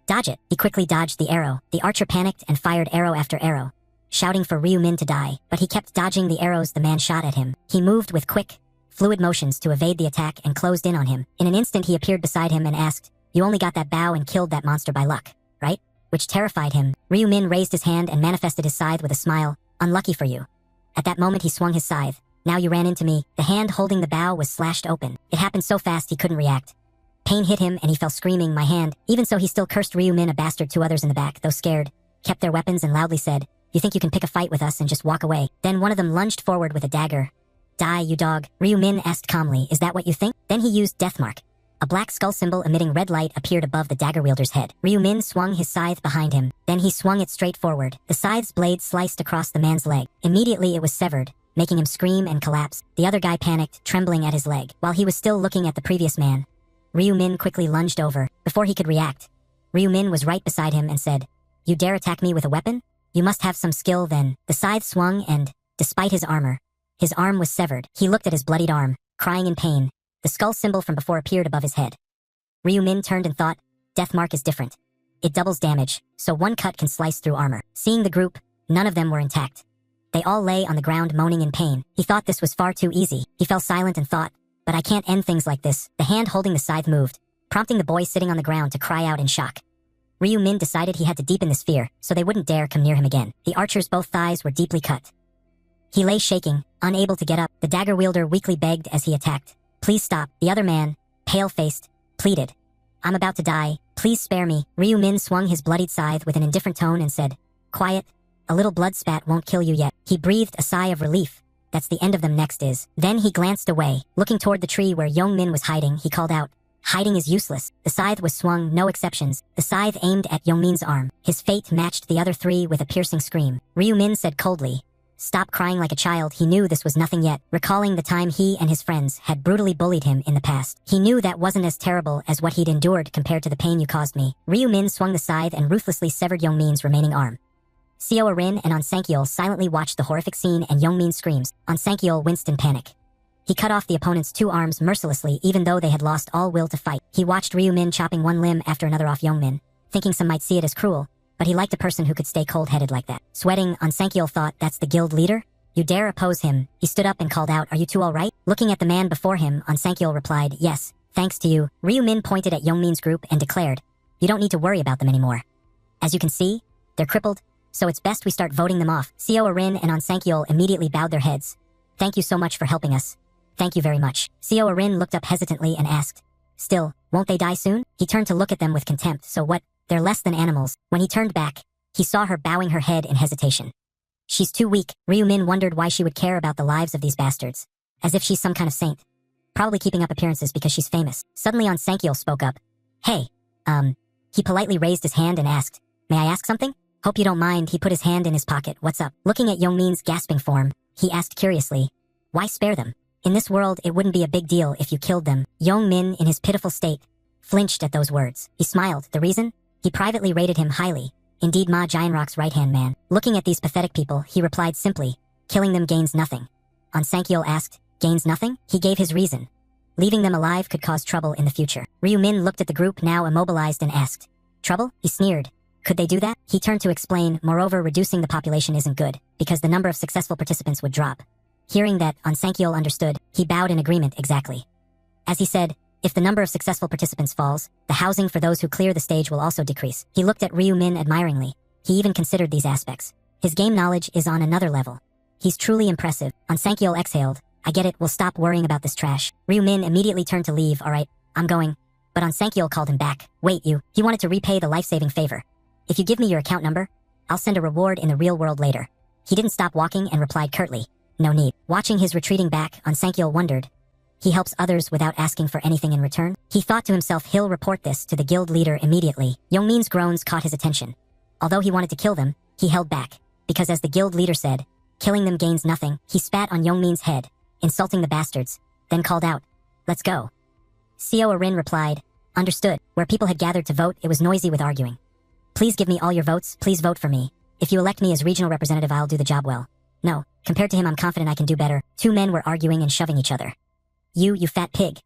Dodge it. He quickly dodged the arrow. The archer panicked and fired arrow after arrow, shouting for Ryu Min to die, but he kept dodging the arrows the man shot at him. He moved with quick, fluid motions to evade the attack and closed in on him. In an instant he appeared beside him and asked, "You only got that bow and killed that monster by luck, right?" Which terrified him. Ryu Min raised his hand and manifested his scythe with a smile. "Unlucky for you." At that moment he swung his scythe. "Now you ran into me." The hand holding the bow was slashed open. It happened so fast he couldn't react. Pain hit him and he fell screaming, "My hand." Even so he still cursed Ryu Min a bastard. Two others in the back, though scared, kept their weapons and loudly said, "You think you can pick a fight with us and just walk away?" Then one of them lunged forward with a dagger. "Die, you dog." Ryu Min asked calmly, "Is that what you think?" Then he used Deathmark. A black skull symbol emitting red light appeared above the dagger wielder's head. Ryu Min swung his scythe behind him. Then he swung it straight forward. The scythe's blade sliced across the man's leg. Immediately it was severed, making him scream and collapse. The other guy panicked, trembling at his leg. While he was still looking at the previous man, Ryu Min quickly lunged over. Before he could react, Ryu Min was right beside him and said, "You dare attack me with a weapon? You must have some skill then." The scythe swung and, despite his armor, his arm was severed. He looked at his bloodied arm, crying in pain. The skull symbol from before appeared above his head. Ryu Min turned and thought, Deathmark is different. It doubles damage, so one cut can slice through armor. Seeing the group, none of them were intact. They all lay on the ground moaning in pain. He thought this was far too easy. He fell silent and thought, but I can't end things like this. The hand holding the scythe moved, prompting the boy sitting on the ground to cry out in shock. Ryu Min decided he had to deepen this fear, so they wouldn't dare come near him again. The archer's both thighs were deeply cut. He lay shaking, unable to get up. The dagger wielder weakly begged as he attacked. "Please stop." The other man, pale-faced, pleaded, "I'm about to die. Please spare me." Ryu Min swung his bloodied scythe with an indifferent tone and said, "Quiet. A little blood spat won't kill you yet." He breathed a sigh of relief. "That's the end of them. Next is." Then he glanced away. Looking toward the tree where Young Min was hiding, he called out, "Hiding is useless." The scythe was swung, no exceptions. The scythe aimed at Young Min's arm. His fate matched the other three with a piercing scream. Ryu Min said coldly, "Stop crying like a child." He knew this was nothing yet, recalling the time he and his friends had brutally bullied him in the past. He knew that wasn't as terrible as what he'd endured compared to the pain you caused me. Ryu Min swung the scythe and ruthlessly severed Young Min's remaining arm. Seo Arin and On Sankyol silently watched the horrific scene and Young Min's screams. On Sankyol winced in panic. He cut off the opponent's two arms mercilessly even though they had lost all will to fight. He watched Ryu Min chopping one limb after another off Young Min, thinking some might see it as cruel, but he liked a person who could stay cold-headed like that. Sweating, On Sankyol thought, "That's the guild leader? You dare oppose him?" He stood up and called out, "Are you two all right?" Looking at the man before him, On Sankyol replied, "Yes, thanks to you." Ryu Min pointed at Young Min's group and declared, "You don't need to worry about them anymore. As you can see, they're crippled, so it's best we start voting them off." Seo Arin and On Sankyol immediately bowed their heads. "Thank you so much for helping us." "Thank you very much." Seo Arin looked up hesitantly and asked, "Still, won't they die soon?" He turned to look at them with contempt. "So what? They're less than animals." When he turned back, he saw her bowing her head in hesitation. "She's too weak." Ryu Min wondered why she would care about the lives of these bastards. As if she's some kind of saint. Probably keeping up appearances because she's famous. Suddenly On Sankyol spoke up. "Hey, He politely raised his hand and asked, "May I ask something?" "Hope you don't mind." He put his hand in his pocket. "What's up?" Looking at Young Min's gasping form, he asked curiously, "Why spare them? In this world, it wouldn't be a big deal if you killed them." Young Min, in his pitiful state, flinched at those words. He smiled. The reason? He privately rated him highly. Indeed, Ma Jianrock's right-hand man. Looking at these pathetic people, he replied simply, "Killing them gains nothing." On Sankyol asked, "Gains nothing?" He gave his reason. Leaving them alive could cause trouble in the future. Ryu Min looked at the group now immobilized and asked, "Trouble?" He sneered. Could they do that? He turned to explain, moreover, reducing the population isn't good, because the number of successful participants would drop. Hearing that, On Sankyol understood, he bowed in agreement exactly. As he said, if the number of successful participants falls, the housing for those who clear the stage will also decrease. He looked at Ryu Min admiringly. He even considered these aspects. His game knowledge is on another level. He's truly impressive. On Sankyol exhaled. "I get it, we'll stop worrying about this trash." Ryu Min immediately turned to leave. "Alright, I'm going." But On Sankyol called him back. "Wait, you." He wanted to repay the life-saving favor. "If you give me your account number, I'll send a reward in the real world later." He didn't stop walking and replied curtly, "No need." Watching his retreating back, On Sankyol wondered, he helps others without asking for anything in return? He thought to himself he'll report this to the guild leader immediately. Young Min's groans caught his attention. Although he wanted to kill them, he held back, because as the guild leader said, killing them gains nothing. He spat on Young Min's head, insulting the bastards, then called out, "Let's go." Seo Arin replied, "Understood." Where people had gathered to vote, it was noisy with arguing. "Please give me all your votes. Please vote for me. If you elect me as regional representative, I'll do the job well." "No, compared to him, I'm confident I can do better." Two men were arguing and shoving each other. You fat pig."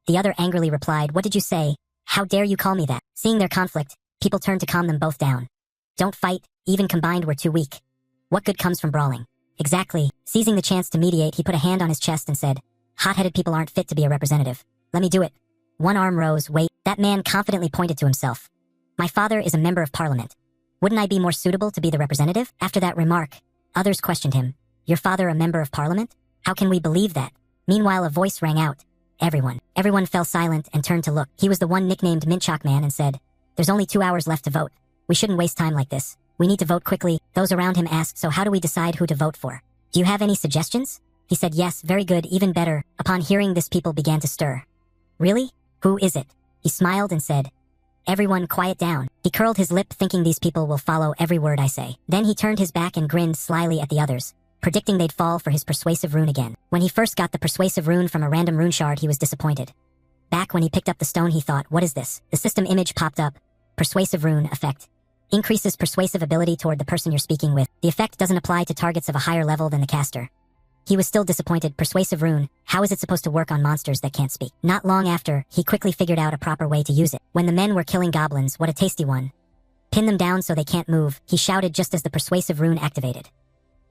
The other angrily replied, "What did you say? How dare you call me that?" Seeing their conflict, people turned to calm them both down. Don't fight, even combined we're too weak. What good comes from brawling? Exactly. Seizing the chance to mediate, he put a hand on his chest and said, hot-headed people aren't fit to be a representative. Let me do it. One arm rose. Wait. That man confidently pointed to himself. My father is a member of parliament. Wouldn't I be more suitable to be the representative? After that remark, others questioned him. Your father a member of parliament? How can we believe that? Meanwhile, a voice rang out. Everyone fell silent and turned to look. He was the one nicknamed Mintchalk Man and said, there's only 2 hours left to vote. We shouldn't waste time like this. We need to vote quickly. Those around him asked, so how do we decide who to vote for? Do you have any suggestions? He said yes, very good, even better. Upon hearing this, people began to stir. Really? Who is it? He smiled and said, everyone quiet down. He curled his lip thinking these people will follow every word I say. Then he turned his back and grinned slyly at the others, predicting they'd fall for his persuasive rune again. When he first got the persuasive rune from a random rune shard, he was disappointed. Back when he picked up the stone, he thought, what is this? The system image popped up. Persuasive rune effect. Increases persuasive ability toward the person you're speaking with. The effect doesn't apply to targets of a higher level than the caster. He was still disappointed. Persuasive rune, how is it supposed to work on monsters that can't speak? Not long after, he quickly figured out a proper way to use it. When the men were killing goblins, what a tasty one. Pin them down so they can't move, he shouted just as the persuasive rune activated.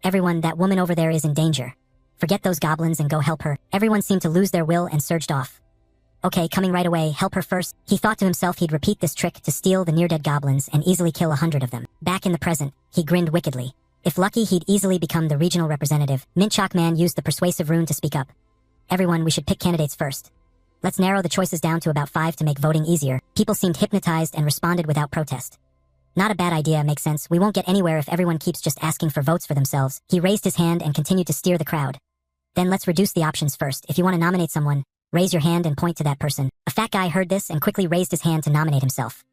Everyone, that woman over there is in danger. Forget those goblins and go help her. Everyone seemed to lose their will and surged off. Okay, coming right away, help her first. He thought to himself he'd repeat this trick to steal the near-dead goblins and easily kill 100 of them. Back in the present, he grinned wickedly. If lucky, he'd easily become the regional representative. Mintchalk Man used the persuasive rune to speak up. Everyone, we should pick candidates first. Let's narrow the choices down to about 5 to make voting easier. People seemed hypnotized and responded without protest. Not a bad idea, makes sense. We won't get anywhere if everyone keeps just asking for votes for themselves. He raised his hand and continued to steer the crowd. Then let's reduce the options first. If you want to nominate someone, raise your hand and point to that person. A fat guy heard this and quickly raised his hand to nominate himself.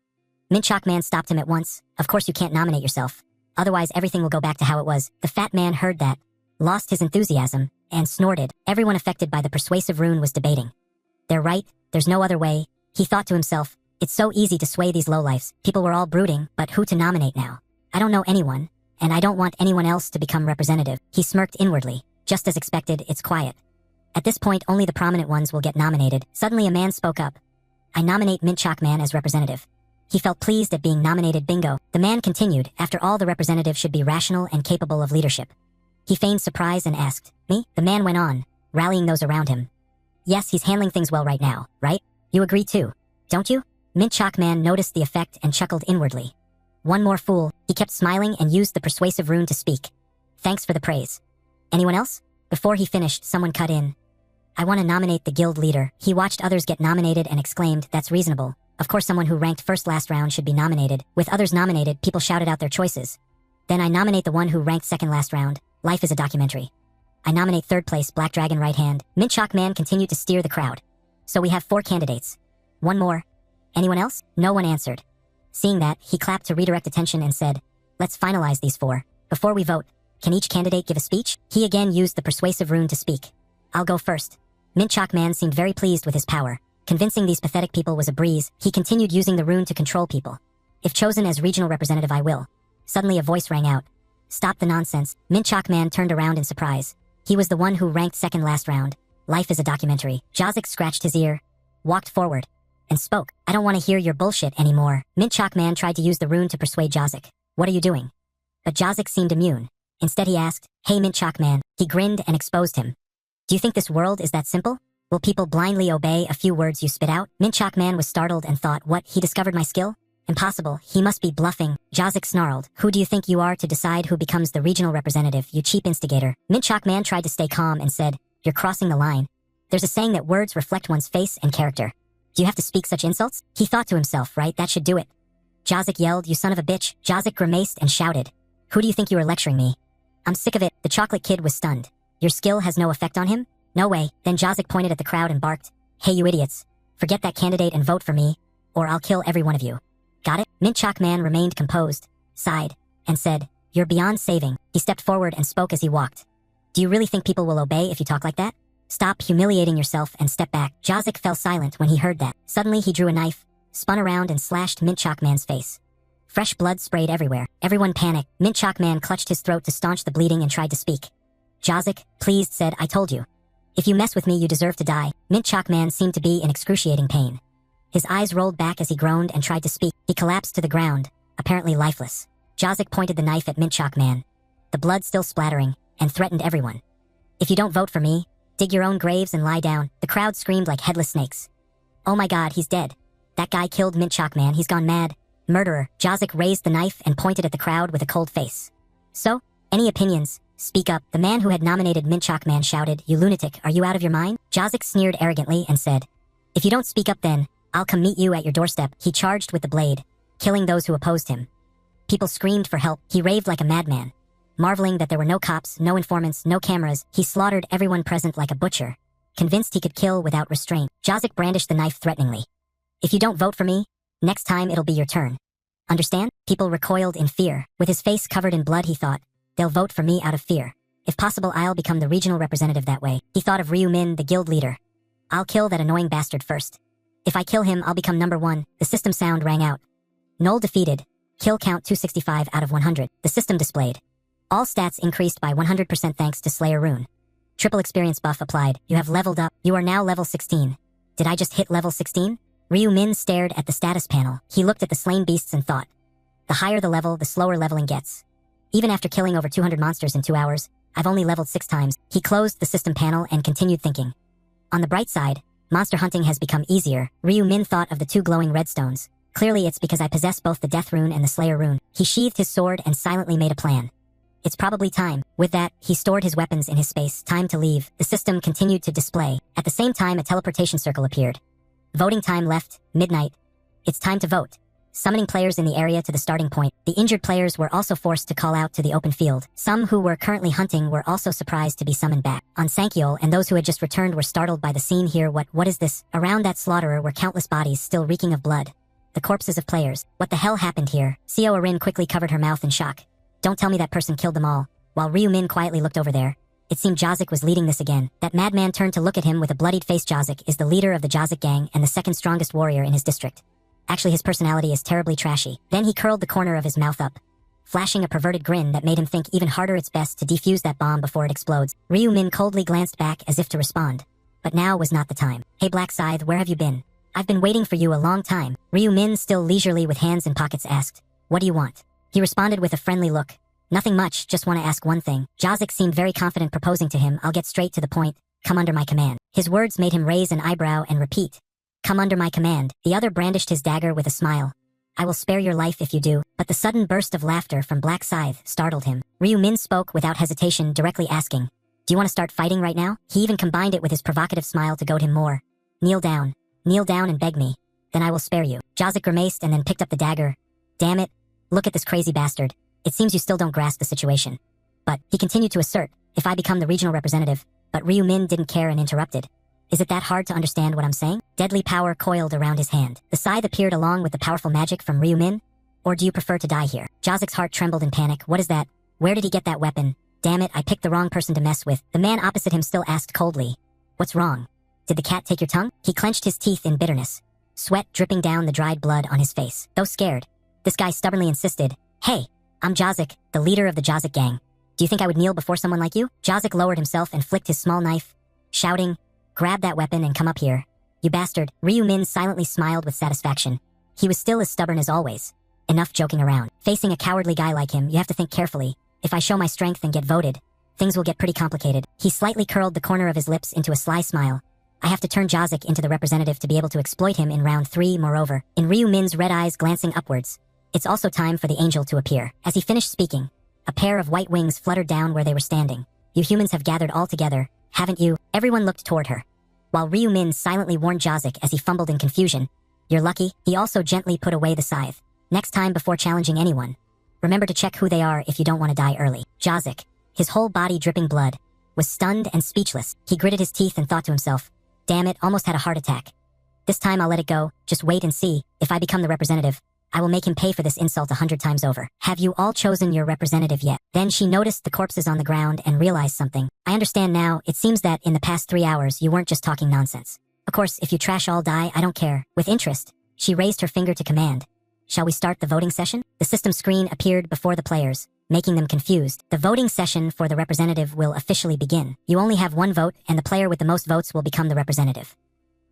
Mintchalk Man stopped him at once. Of course you can't nominate yourself. Otherwise everything will go back to how it was. The fat man heard that, lost his enthusiasm, and snorted. Everyone affected by the persuasive rune was debating. They're right, there's no other way. He thought to himself, it's so easy to sway these lowlifes. People were all brooding, but who to nominate now? I don't know anyone, and I don't want anyone else to become representative. He smirked inwardly. Just as expected, it's quiet. At this point, only the prominent ones will get nominated. Suddenly a man spoke up. I nominate Mintchalk Man as representative. He felt pleased at being nominated. Bingo. The man continued, after all, the representative should be rational and capable of leadership. He feigned surprise and asked, me? The man went on, rallying those around him. Yes, he's handling things well right now, right? You agree too, don't you? Mintchalk Man noticed the effect and chuckled inwardly. One more fool. He kept smiling and used the persuasive rune to speak. Thanks for the praise. Anyone else? Before he finished, someone cut in. I want to nominate the guild leader. He watched others get nominated and exclaimed, that's reasonable. Of course someone who ranked first last round should be nominated. With others nominated, people shouted out their choices. Then I nominate the one who ranked second last round. Life is a documentary. I nominate third place, Black Dragon right hand. Mintchalk Man continued to steer the crowd. So we have 4 candidates. One more. Anyone else? No one answered. Seeing that, he clapped to redirect attention and said, let's finalize these 4. Before we vote, can each candidate give a speech? He again used the persuasive rune to speak. I'll go first. Mintchalk Man seemed very pleased with his power. Convincing these pathetic people was a breeze. He continued using the rune to control people. If chosen as regional representative, I will. Suddenly a voice rang out. Stop the nonsense. Mintchalk Man turned around in surprise. He was the one who ranked second last round. Life is a documentary. Jazik scratched his ear, walked forward, and spoke. I don't want to hear your bullshit anymore. Mintchalk Man tried to use the rune to persuade Jazik. What are you doing? But Jazik seemed immune. Instead he asked, hey Mintchalk Man. He grinned and exposed him. Do you think this world is that simple? Will people blindly obey a few words you spit out? Mintchalk Man was startled and thought, what, he discovered my skill? Impossible, he must be bluffing. Jazik snarled, who do you think you are to decide who becomes the regional representative, you cheap instigator? Mintchalk Man tried to stay calm and said, you're crossing the line. There's a saying that words reflect one's face and character. Do you have to speak such insults? He thought to himself, right, that should do it. Jazik yelled, you son of a bitch. Jazik grimaced and shouted, who do you think you are lecturing me? I'm sick of it. The chocolate kid was stunned. Your skill has no effect on him? No way. Then Jazik pointed at the crowd and barked, hey you idiots, forget that candidate and vote for me, or I'll kill every one of you. Got it? Mintchalk Man remained composed, sighed, and said, you're beyond saving. He stepped forward and spoke as he walked. Do you really think people will obey if you talk like that? Stop humiliating yourself and step back. Jazik fell silent when he heard that. Suddenly he drew a knife, spun around and slashed Mintchalk Man's face. Fresh blood sprayed everywhere. Everyone panicked. Mintchalk Man clutched his throat to staunch the bleeding and tried to speak. Jazik, pleased, said, I told you. If you mess with me, you deserve to die. Mintchalk Man seemed to be in excruciating pain. His eyes rolled back as he groaned and tried to speak. He collapsed to the ground, apparently lifeless. Jozik pointed the knife at Mintchok Man, the blood still splattering, and threatened everyone. If you don't vote for me, dig your own graves and lie down. The crowd screamed like headless snakes. Oh my god, he's dead. That guy killed Mintchok Man, he's gone mad. Murderer. Jozik raised the knife and pointed at the crowd with a cold face. So, any opinions? Speak up. The man who had nominated Mintchok Man shouted, You lunatic, are you out of your mind? Jozik sneered arrogantly and said, If you don't speak up then, I'll come meet you at your doorstep. He charged with the blade, killing those who opposed him. People screamed for help. He raved like a madman. Marveling that there were no cops, no informants, no cameras, he slaughtered everyone present like a butcher, convinced he could kill without restraint. Jozik brandished the knife threateningly. If you don't vote for me, next time it'll be your turn. Understand? People recoiled in fear. With his face covered in blood, he thought, They'll vote for me out of fear. If possible, I'll become the regional representative that way. He thought of Ryu Min, the guild leader. I'll kill that annoying bastard first. If I kill him, I'll become number 1. The system sound rang out. Null defeated. Kill count 265 out of 100. The system displayed. All stats increased by 100% thanks to Slayer Rune. Triple experience buff applied. You have leveled up. You are now level 16. Did I just hit level 16? Ryu Min stared at the status panel. He looked at the slain beasts and thought. The higher the level, the slower leveling gets. Even after killing over 200 monsters in 2 hours, I've only leveled 6 times. He closed the system panel and continued thinking. On the bright side, monster hunting has become easier. Ryu Min thought of the 2 glowing redstones. Clearly it's because I possess both the Death Rune and the Slayer Rune. He sheathed his sword and silently made a plan. It's probably time. With that, he stored his weapons in his space. Time to leave. The system continued to display. At the same time, a teleportation circle appeared. Voting time left, midnight. It's time to vote. Summoning players in the area to the starting point. The injured players were also forced to call out to the open field. Some who were currently hunting were also surprised to be summoned back. On Sankyol, and those who had just returned were startled by the scene here. What is this? Around that slaughterer were countless bodies still reeking of blood. The corpses of players. What the hell happened here? Seo Arin quickly covered her mouth in shock. Don't tell me that person killed them all. While Ryu Min quietly looked over there, it seemed Jozik was leading this again. That madman turned to look at him with a bloodied face. Jozik is the leader of the Jozik gang and the second strongest warrior in his district. Actually, his personality is terribly trashy. Then he curled the corner of his mouth up, flashing a perverted grin that made him think even harder it's best to defuse that bomb before it explodes. Ryu Min coldly glanced back as if to respond. But now was not the time. Hey Black Scythe, where have you been? I've been waiting for you a long time. Ryu Min, still leisurely with hands in pockets, asked, What do you want? He responded with a friendly look. Nothing much, just want to ask one thing. Jozik seemed very confident, proposing to him. I'll get straight to the point. Come under my command. His words made him raise an eyebrow and repeat. Come under my command. The other brandished his dagger with a smile. I will spare your life if you do. But the sudden burst of laughter from Black Scythe startled him. Ryu Min spoke without hesitation, directly asking, Do you want to start fighting right now? He even combined it with his provocative smile to goad him more. Kneel down and beg me. Then I will spare you. Jozik grimaced and then picked up the dagger. Damn it. Look at this crazy bastard. It seems you still don't grasp the situation. But, he continued to assert, if I become the regional representative, but Ryu Min didn't care and interrupted. Is it that hard to understand what I'm saying? Deadly power coiled around his hand. The scythe appeared along with the powerful magic from Ryu Min. Or do you prefer to die here? Jozik's heart trembled in panic. What is that? Where did he get that weapon? Damn it, I picked the wrong person to mess with. The man opposite him still asked coldly. What's wrong? Did the cat take your tongue? He clenched his teeth in bitterness, sweat dripping down the dried blood on his face. Though scared, this guy stubbornly insisted, Hey, I'm Jozik, the leader of the Jozik gang. Do you think I would kneel before someone like you? Jozik lowered himself and flicked his small knife, shouting, Grab that weapon and come up here. You bastard. Ryu Min silently smiled with satisfaction. He was still as stubborn as always. Enough joking around. Facing a cowardly guy like him, you have to think carefully. If I show my strength and get voted, things will get pretty complicated. He slightly curled the corner of his lips into a sly smile. I have to turn Jozik into the representative to be able to exploit him in round 3. Moreover, in Ryu Min's red eyes glancing upwards, it's also time for the angel to appear. As he finished speaking, a pair of white wings fluttered down where they were standing. You humans have gathered all together, haven't you? Everyone looked toward her. While Ryu Min silently warned Jozik as he fumbled in confusion, You're lucky. He also gently put away the scythe. Next time before challenging anyone, remember to check who they are if you don't want to die early. Jozik, his whole body dripping blood, was stunned and speechless. He gritted his teeth and thought to himself, Damn it, almost had a heart attack. This time I'll let it go. Just wait and see. If I become the representative, I will make him pay for this insult 100 times over. Have you all chosen your representative yet? Then she noticed the corpses on the ground and realized something. I understand now. It seems that in the past 3 hours you weren't just talking nonsense. Of course, if you trash all die, I don't care. With interest, she raised her finger to command. Shall we start the voting session? The system screen appeared before the players, making them confused. The voting session for the representative will officially begin. You only have one vote, and the player with the most votes will become the representative.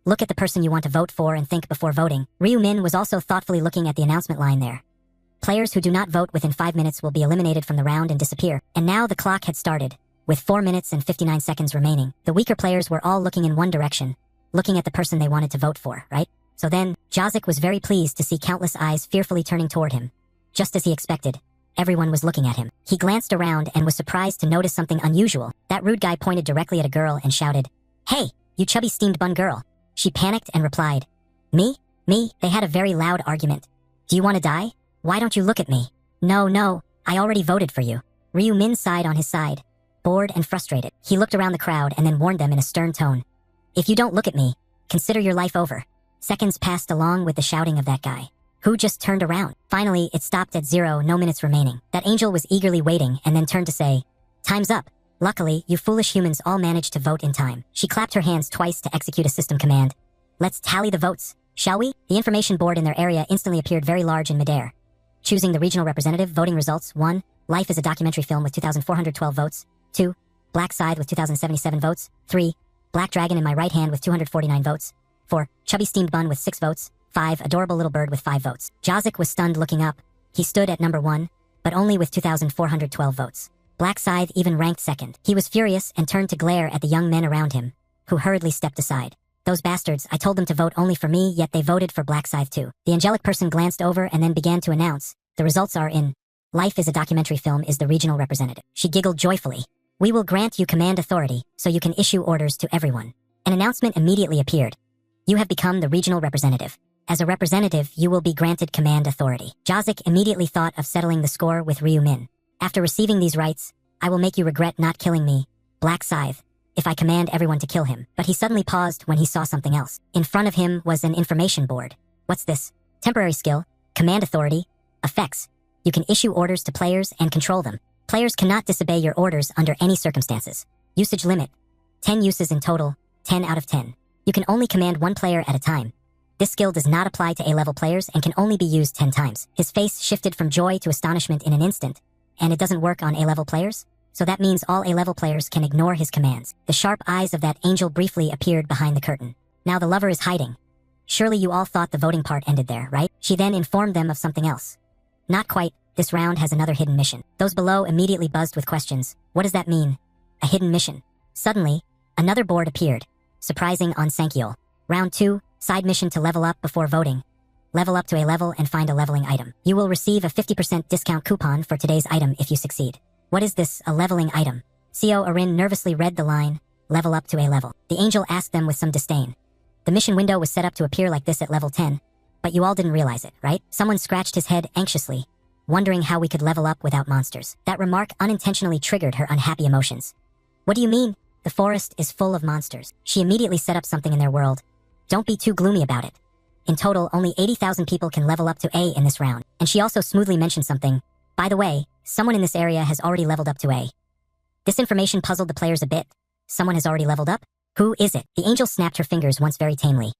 Look at the person you want to vote for and think before voting. Ryu Min was also thoughtfully looking at the announcement line there. Players who do not vote within 5 minutes will be eliminated from the round and disappear. And now the clock had started. With 4 minutes and 59 seconds remaining, the weaker players were all looking in one direction, looking at the person they wanted to vote for, right? So then, Jazik was very pleased to see countless eyes fearfully turning toward him. Just as he expected, everyone was looking at him. He glanced around and was surprised to notice something unusual. That rude guy pointed directly at a girl and shouted, "Hey, you chubby steamed bun girl." She panicked and replied, Me? They had a very loud argument. "Do you want to die? Why don't you look at me?" No, I already voted for you." Ryu Min sighed on his side. Bored and frustrated, he looked around the crowd and then warned them in a stern tone. "If you don't look at me, consider your life over." Seconds passed along with the shouting of that guy, who just turned around. Finally, it stopped at 0, no minutes remaining. That angel was eagerly waiting and then turned to say, "Time's up. Luckily, you foolish humans all managed to vote in time." She clapped her hands twice to execute a system command. "Let's tally the votes, shall we?" The information board in their area instantly appeared very large in midair. Choosing the regional representative, voting results: 1. Life is a documentary film with 2,412 votes. 2. Black Scythe with 2,077 votes. 3. Black Dragon in my right hand with 249 votes. 4. Chubby Steamed Bun with 6 votes. 5. Adorable Little Bird with 5 votes. Jazik was stunned looking up. He stood at number 1, but only with 2,412 votes. Black Scythe even ranked second. He was furious and turned to glare at the young men around him, who hurriedly stepped aside. "Those bastards, I told them to vote only for me, yet they voted for Black Scythe too." The angelic person glanced over and then began to announce, "The results are in. Life is a documentary film is the regional representative." She giggled joyfully. "We will grant you command authority, so you can issue orders to everyone." An announcement immediately appeared. "You have become the regional representative. As a representative, you will be granted command authority." Jazik immediately thought of settling the score with Ryu Min. "After receiving these rights, I will make you regret not killing me, Black Scythe, if I command everyone to kill him." But he suddenly paused when he saw something else. In front of him was an information board. What's this? Temporary skill, command authority, effects. You can issue orders to players and control them. Players cannot disobey your orders under any circumstances. Usage limit: 10 uses in total, 10 out of 10. You can only command one player at a time. This skill does not apply to A-level players and can only be used 10 times. His face shifted from joy to astonishment in an instant. And it doesn't work on A-level players? So that means all A-level players can ignore his commands. The sharp eyes of that angel briefly appeared behind the curtain. Now the lover is hiding. Surely you all thought the voting part ended there, right? She then informed them of something else. Not quite. This round has another hidden mission. Those below immediately buzzed with questions. What does that mean? A hidden mission. Suddenly, another board appeared. Surprising on Sankiol. Round 2, side mission to level up before voting. Level up to a level and find a leveling item. You will receive a 50% discount coupon for today's item if you succeed. What is this, a leveling item? Co Arin nervously read the line, level up to a level. The angel asked them with some disdain. The mission window was set up to appear like this at level 10, but you all didn't realize it, right? Someone scratched his head anxiously, wondering how we could level up without monsters. That remark unintentionally triggered her unhappy emotions. What do you mean? The forest is full of monsters. She immediately set up something in their world. Don't be too gloomy about it. In total, only 80,000 people can level up to A in this round. And she also smoothly mentioned something. By the way, someone in this area has already leveled up to A. This information puzzled the players a bit. Someone has already leveled up? Who is it? The angel snapped her fingers once very tamely.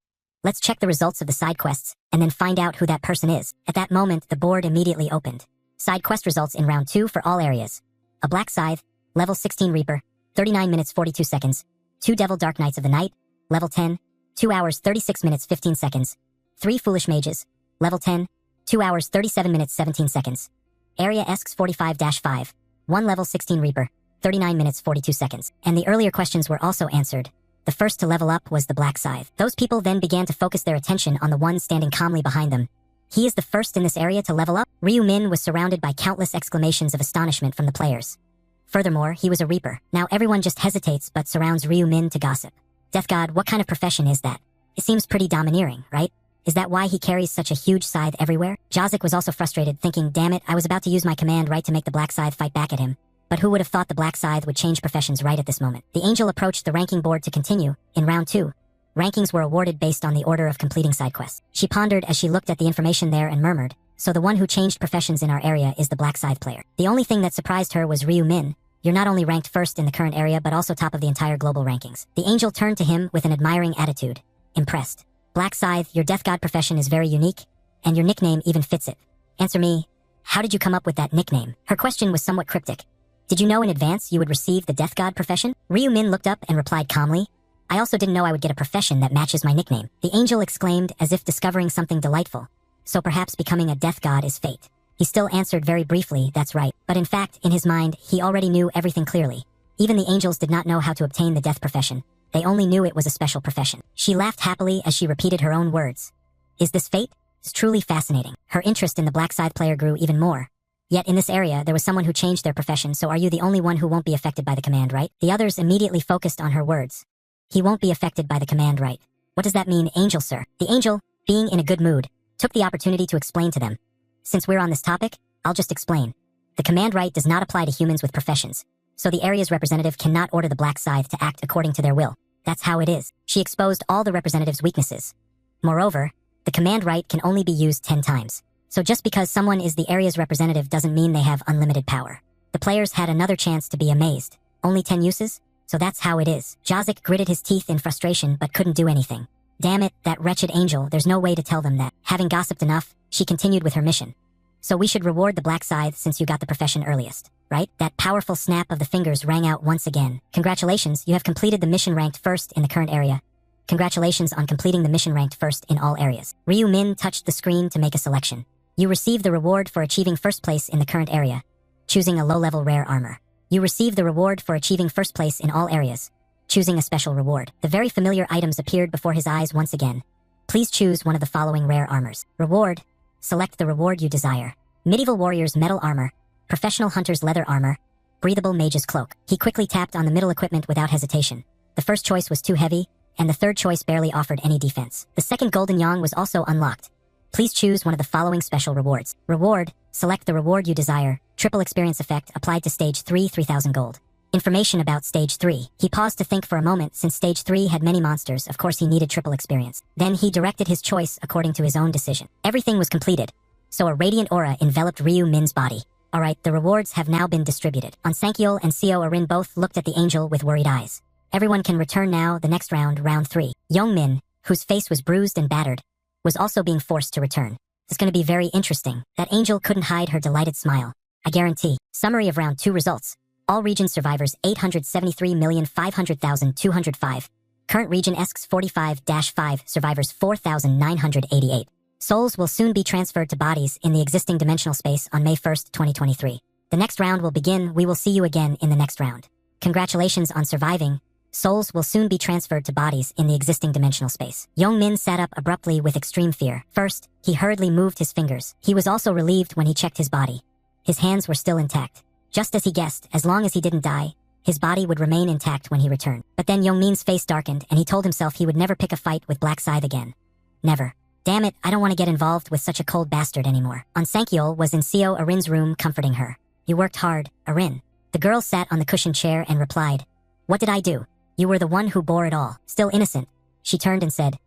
Let's check the results of the side quests, and then find out who that person is. At that moment, the board immediately opened. Side quest results in round 2 for all areas. A Black Scythe, level 16 Reaper, 39 minutes 42 seconds. 2 Devil Dark Knights of the Night, level 10, 2 hours 36 minutes 15 seconds. 3 Foolish Mages, level 10, 2 hours 37 minutes 17 seconds. Area Esks 45-5, 1 level 16 Reaper, 39 minutes 42 seconds. And the earlier questions were also answered. The first to level up was the Black Scythe. Those people then began to focus their attention on the one standing calmly behind them. He is the first in this area to level up? Ryu Min was surrounded by countless exclamations of astonishment from the players. Furthermore, he was a Reaper. Now everyone just hesitates but surrounds Ryu Min to gossip. Death God, what kind of profession is that? It seems pretty domineering, right? Is that why he carries such a huge scythe everywhere? Jazik was also frustrated, thinking, damn it, I was about to use my command right to make the Black Scythe fight back at him. But who would have thought the Black Scythe would change professions right at this moment? The angel approached the ranking board to continue. In round 2, rankings were awarded based on the order of completing side quests. She pondered as she looked at the information there and murmured, so the one who changed professions in our area is the Black Scythe player. The only thing that surprised her was Ryu Min. You're not only ranked first in the current area but also top of the entire global rankings. The angel turned to him with an admiring attitude. Impressed. Black Scythe, your Death God profession is very unique, and your nickname even fits it. Answer me, how did you come up with that nickname? Her question was somewhat cryptic. Did you know in advance you would receive the Death God profession? Ryu Min looked up and replied calmly, I also didn't know I would get a profession that matches my nickname. The angel exclaimed as if discovering something delightful. So perhaps becoming a death god is fate. He still answered very briefly, that's right. But in fact, in his mind, he already knew everything clearly. Even the angels did not know how to obtain the death profession. They only knew it was a special profession. She laughed happily as she repeated her own words. Is this fate? It's truly fascinating. Her interest in the Black Scythe player grew even more. Yet in this area, there was someone who changed their profession, so are you the only one who won't be affected by the command, right? The others immediately focused on her words. He won't be affected by the command, right? What does that mean, angel sir? The angel, being in a good mood, took the opportunity to explain to them. Since we're on this topic, I'll just explain. The command right does not apply to humans with professions, so the area's representative cannot order the Black Scythe to act according to their will. That's how it is. She exposed all the representative's weaknesses. Moreover, the command right can only be used 10 times. So just because someone is the area's representative doesn't mean they have unlimited power. The players had another chance to be amazed. Only 10 uses? So that's how it is. Jazik gritted his teeth in frustration but couldn't do anything. Damn it, that wretched angel, there's no way to tell them that. Having gossiped enough, she continued with her mission. So we should reward the Black Scythe since you got the profession earliest, right? That powerful snap of the fingers rang out once again. Congratulations, you have completed the mission ranked first in the current area. Congratulations on completing the mission ranked first in all areas. Ryu Min touched the screen to make a selection. You receive the reward for achieving first place in the current area, choosing a low-level rare armor. You receive the reward for achieving first place in all areas, choosing a special reward. The very familiar items appeared before his eyes once again. Please choose one of the following rare armors. Reward. Select the reward you desire. Medieval Warrior's Metal Armor, Professional Hunter's Leather Armor, Breathable Mage's Cloak. He quickly tapped on the middle equipment without hesitation. The first choice was too heavy, and the third choice barely offered any defense. The second Golden Yang was also unlocked. Please choose one of the following special rewards. Reward. Select the reward you desire. Triple experience effect applied to Stage 3, 3000 gold. Information about Stage 3. He paused to think for a moment. Since Stage 3 had many monsters, of course he needed triple experience. Then he directed his choice according to his own decision. Everything was completed, so a radiant aura enveloped Ryu Min's body. Alright, the rewards have now been distributed. Onsankyol and Seo Arin both looked at the angel with worried eyes. Everyone can return now. The next round, round 3. Young Min, whose face was bruised and battered, was also being forced to return. It's going to be very interesting. That angel couldn't hide her delighted smile. I guarantee. Summary of round 2 results. All region survivors 873,500,205. Current region ESCs 45-5 survivors 4,988. Souls will soon be transferred to bodies in the existing dimensional space on May 1st, 2023. The next round will begin. We will see you again in the next round. Congratulations on surviving. Souls will soon be transferred to bodies in the existing dimensional space. Young Min sat up abruptly with extreme fear. First, he hurriedly moved his fingers. He was also relieved when he checked his body. His hands were still intact. Just as he guessed, as long as he didn't die, his body would remain intact when he returned. But then Young Min's face darkened and he told himself he would never pick a fight with Black Scythe again. Never. Damn it, I don't want to get involved with such a cold bastard anymore. Onsankyol was in Seo Arin's room comforting her. You worked hard, Arin. The girl sat on the cushioned chair and replied, What did I do? You were the one who bore it all. Still innocent. She turned and said,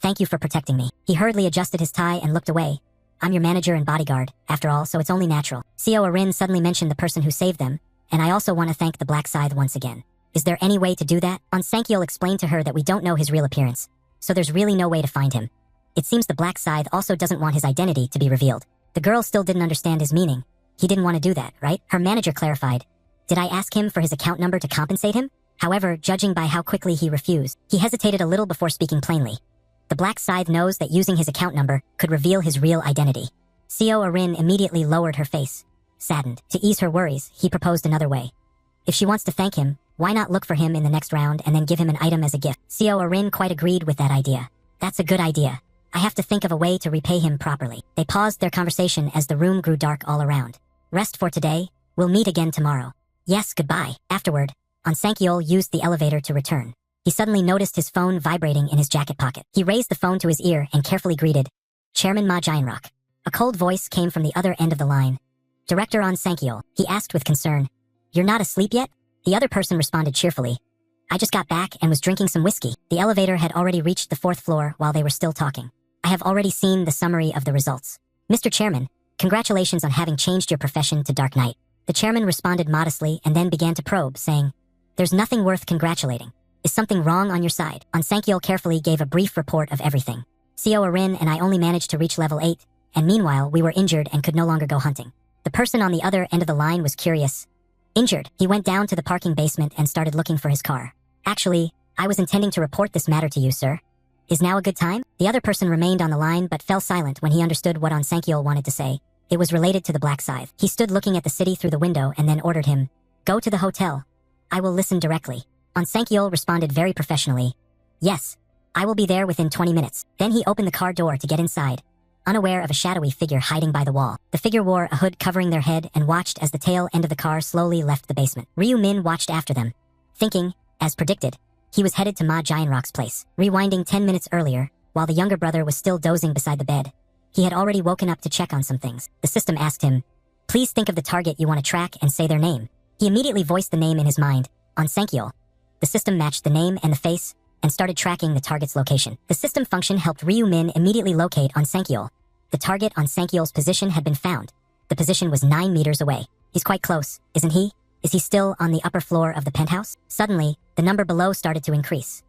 Thank you for protecting me. He hurriedly adjusted his tie and looked away. I'm your manager and bodyguard, after all, so it's only natural. Seo Arin suddenly mentioned the person who saved them, and I also want to thank the Black Scythe once again. Is there any way to do that? Onsankyol explained to her that we don't know his real appearance, so there's really no way to find him. It seems the Black Scythe also doesn't want his identity to be revealed. The girl still didn't understand his meaning. He didn't want to do that, right? Her manager clarified. Did I ask him for his account number to compensate him? However, judging by how quickly he refused, he hesitated a little before speaking plainly. The Black Scythe knows that using his account number could reveal his real identity. Seo Arin immediately lowered her face. Saddened. To ease her worries, he proposed another way. If she wants to thank him, why not look for him in the next round and then give him an item as a gift? Seo Arin quite agreed with that idea. That's a good idea. I have to think of a way to repay him properly. They paused their conversation as the room grew dark all around. Rest for today. We'll meet again tomorrow. Yes, goodbye. Afterward, Onsankyol used the elevator to return. He suddenly noticed his phone vibrating in his jacket pocket. He raised the phone to his ear and carefully greeted, Chairman Ma Jianrock. A cold voice came from the other end of the line. Director Onsankyol, he asked with concern. You're not asleep yet? The other person responded cheerfully. I just got back and was drinking some whiskey. The elevator had already reached the 4th floor while they were still talking. I have already seen the summary of the results. Mr. Chairman, congratulations on having changed your profession to Dark Knight. The chairman responded modestly and then began to probe, saying, There's nothing worth congratulating. Is something wrong on your side? Onsankyol carefully gave a brief report of everything. Seo Arin and I only managed to reach level 8, and meanwhile we were injured and could no longer go hunting. The person on the other end of the line was curious. Injured, he went down to the parking basement and started looking for his car. Actually, I was intending to report this matter to you, sir. Is now a good time? The other person remained on the line but fell silent when he understood what On Sankyol wanted to say. It was related to the Black Scythe. He stood looking at the city through the window and then ordered him, "Go to the hotel. I will listen directly." On Sankyol responded very professionally, "Yes, I will be there within 20 minutes. Then he opened the car door to get inside, unaware of a shadowy figure hiding by the wall. The figure wore a hood covering their head and watched as the tail end of the car slowly left the basement. Ryu Min watched after them, thinking, as predicted, he was headed to Ma Jianrock's place. Rewinding 10 minutes earlier, while the younger brother was still dozing beside the bed, he had already woken up to check on some things. The system asked him, "Please think of the target you want to track and say their name." He immediately voiced the name in his mind, On Sankyol. The system matched the name and the face, and started tracking the target's location. The system function helped Ryu Min immediately locate On Sankyol. The target on Sankyol's position had been found. The position was 9 meters away. He's quite close, isn't he? Is he still on the upper floor of the penthouse? Suddenly, the number below started to increase.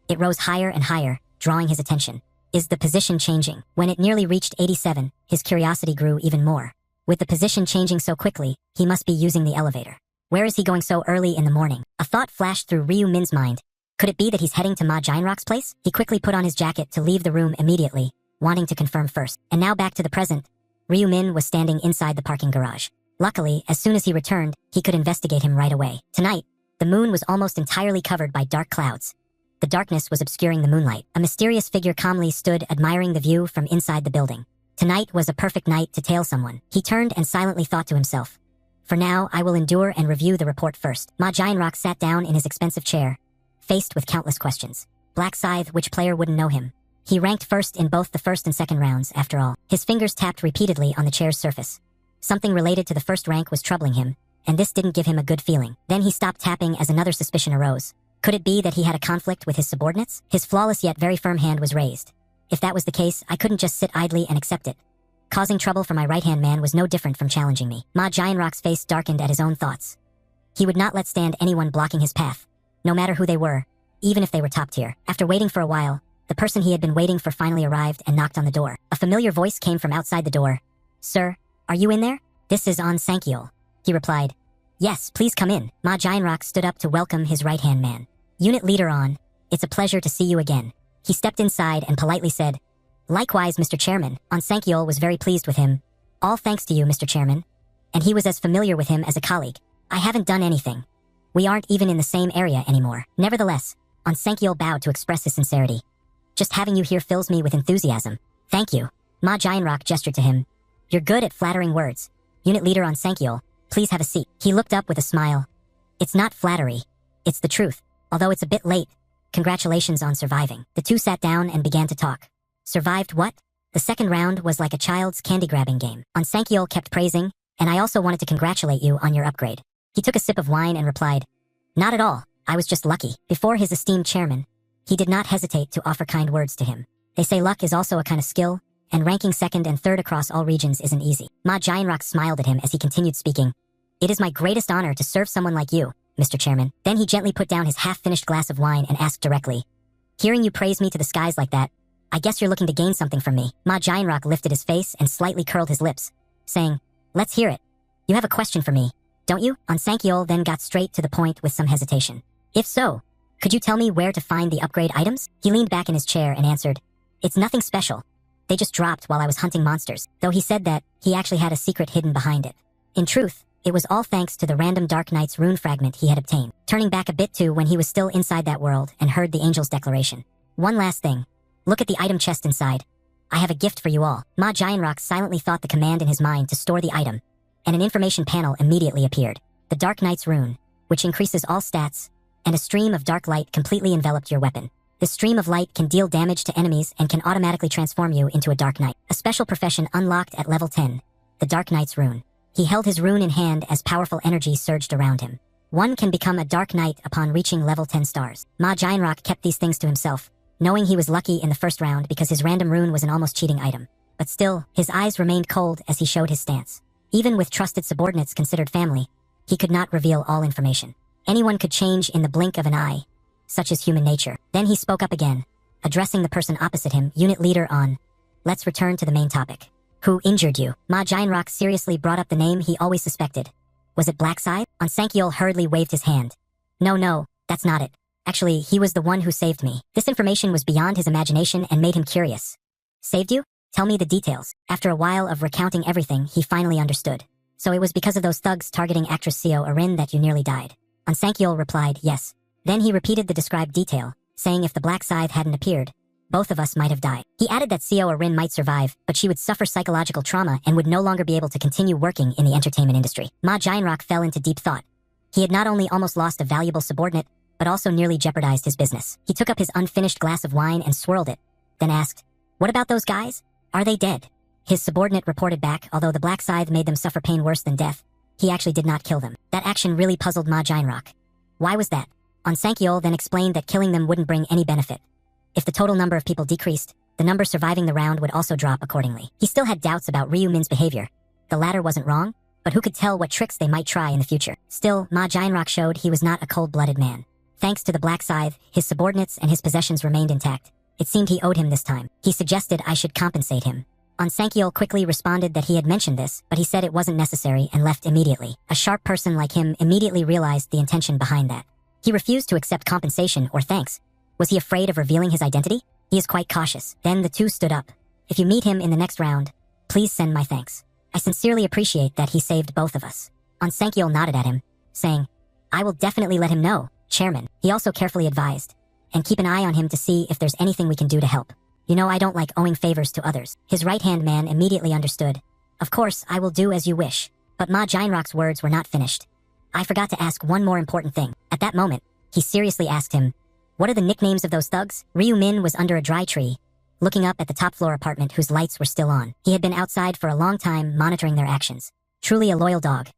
It rose higher and higher, drawing his attention. Is the position changing? When it nearly reached 87, his curiosity grew even more. With the position changing so quickly, he must be using the elevator. Where is he going so early in the morning? A thought flashed through Ryu Min's mind. Could it be that he's heading to Ma Jianrock's place? He quickly put on his jacket to leave the room immediately, wanting to confirm first. And now back to the present. Ryu Min was standing inside the parking garage. Luckily, as soon as he returned, he could investigate him right away. Tonight, the moon was almost entirely covered by dark clouds. The darkness was obscuring the moonlight. A mysterious figure calmly stood admiring the view from inside the building. Tonight was a perfect night to tail someone. He turned and silently thought to himself, "For now, I will endure and review the report first." Ma Jianrock sat down in his expensive chair, faced with countless questions. Black Scythe, which player wouldn't know him? He ranked first in both the first and second rounds, after all. His fingers tapped repeatedly on the chair's surface. Something related to the first rank was troubling him, and this didn't give him a good feeling. Then he stopped tapping as another suspicion arose. Could it be that he had a conflict with his subordinates? His flawless yet very firm hand was raised. If that was the case, I couldn't just sit idly and accept it. Causing trouble for my right-hand man was no different from challenging me. Ma Jianrock's face darkened at his own thoughts. He would not let stand anyone blocking his path, no matter who they were, even if they were top tier. After waiting for a while, the person he had been waiting for finally arrived and knocked on the door. A familiar voice came from outside the door. "Sir, are you in there?" "This is On Sankyol," he replied. "Yes, please come in." Ma Jianrock stood up to welcome his right-hand man. "Unit Leader On, it's a pleasure to see you again." He stepped inside and politely said, "Likewise, Mr. Chairman." On Sankyol was very pleased with him. "All thanks to you, Mr. Chairman." And he was as familiar with him as a colleague. "I haven't done anything. We aren't even in the same area anymore." Nevertheless, On Sankyol bowed to express his sincerity. "Just having you here fills me with enthusiasm. Thank you." Ma Jianrock gestured to him. "You're good at flattering words. Unit Leader On Sankyol, please have a seat." He looked up with a smile. "It's not flattery. It's the truth. Although it's a bit late, congratulations on surviving." The two sat down and began to talk. Survived what? The second round was like a child's candy-grabbing game. On Sankyol kept praising, "And I also wanted to congratulate you on your upgrade." He took a sip of wine and replied, "Not at all. I was just lucky." Before his esteemed chairman, he did not hesitate to offer kind words to him. They say luck is also a kind of skill, and ranking second and third across all regions isn't easy. Ma Jianrock smiled at him as he continued speaking. "It is my greatest honor to serve someone like you, Mr. Chairman." Then he gently put down his half-finished glass of wine and asked directly, "Hearing you praise me to the skies like that, I guess you're looking to gain something from me." Ma Jianrock lifted his face and slightly curled his lips, saying, "Let's hear it. You have a question for me, don't you?" On Sankyol then got straight to the point with some hesitation. "If so, could you tell me where to find the upgrade items?" He leaned back in his chair and answered, "It's nothing special. They just dropped while I was hunting monsters," though he said that he actually had a secret hidden behind it. In truth, it was all thanks to the random Dark Knight's rune fragment he had obtained. Turning back a bit to when he was still inside that world and heard the angel's declaration. "One last thing. Look at the item chest inside. I have a gift for you all." Ma Jianrock silently thought the command in his mind to store the item, and an information panel immediately appeared. The Dark Knight's rune, which increases all stats, and a stream of dark light completely enveloped your weapon. This stream of light can deal damage to enemies and can automatically transform you into a Dark Knight. A special profession unlocked at level 10, the Dark Knight's rune. He held his rune in hand as powerful energy surged around him. One can become a Dark Knight upon reaching level 10 stars. Ma Jianrock kept these things to himself, knowing he was lucky in the first round because his random rune was an almost cheating item. But still, his eyes remained cold as he showed his stance. Even with trusted subordinates considered family, he could not reveal all information. Anyone could change in the blink of an eye, such is human nature. Then he spoke up again, addressing the person opposite him. "Unit Leader On, let's return to the main topic. Who injured you?" Ma Jianrock seriously brought up the name he always suspected. "Was it Black Scythe?" On Sankyol hurriedly waved his hand. No, that's not it. Actually, he was the one who saved me. This information was beyond his imagination and made him curious. Saved you? Tell me the details. After a while of recounting everything, he finally understood. So it was because of those thugs targeting actress Seo Arin that you nearly died. Sankyol replied, yes. Then he repeated the described detail, saying if the Black Scythe hadn't appeared, both of us might have died. He added that Seo Arin might survive, but she would suffer psychological trauma and would no longer be able to continue working in the entertainment industry. Ma Jianrock fell into deep thought. He had not only almost lost a valuable subordinate, but also nearly jeopardized his business. He took up his unfinished glass of wine and swirled it, then asked, what about those guys? Are they dead? His subordinate reported back, although the Black Scythe made them suffer pain worse than death, he actually did not kill them. That action really puzzled Ma Jianrock. Why was that? Sankyol then explained that killing them wouldn't bring any benefit. If the total number of people decreased, the number surviving the round would also drop accordingly. He still had doubts about Ryu Min's behavior. The latter wasn't wrong, but who could tell what tricks they might try in the future? Still, Ma Jianrock showed he was not a cold-blooded man. Thanks to the Black Scythe, his subordinates and his possessions remained intact. It seemed he owed him this time. He suggested I should compensate him. Sankyol quickly responded that he had mentioned this, but he said it wasn't necessary and left immediately. A sharp person like him immediately realized the intention behind that. He refused to accept compensation or thanks. Was he afraid of revealing his identity? He is quite cautious. Then the two stood up. If you meet him in the next round, please send my thanks. I sincerely appreciate that he saved both of us. Sankyol nodded at him, saying, I will definitely let him know, Chairman. He also carefully advised, and keep an eye on him to see if there's anything we can do to help. You know I don't like owing favors to others. His right-hand man immediately understood. Of course, I will do as you wish. But Ma Jianrock's words were not finished. I forgot to ask one more important thing. At that moment, he seriously asked him, what are the nicknames of those thugs? Ryu Min was under a dry tree, looking up at the top-floor apartment whose lights were still on. He had been outside for a long time monitoring their actions. Truly a loyal dog.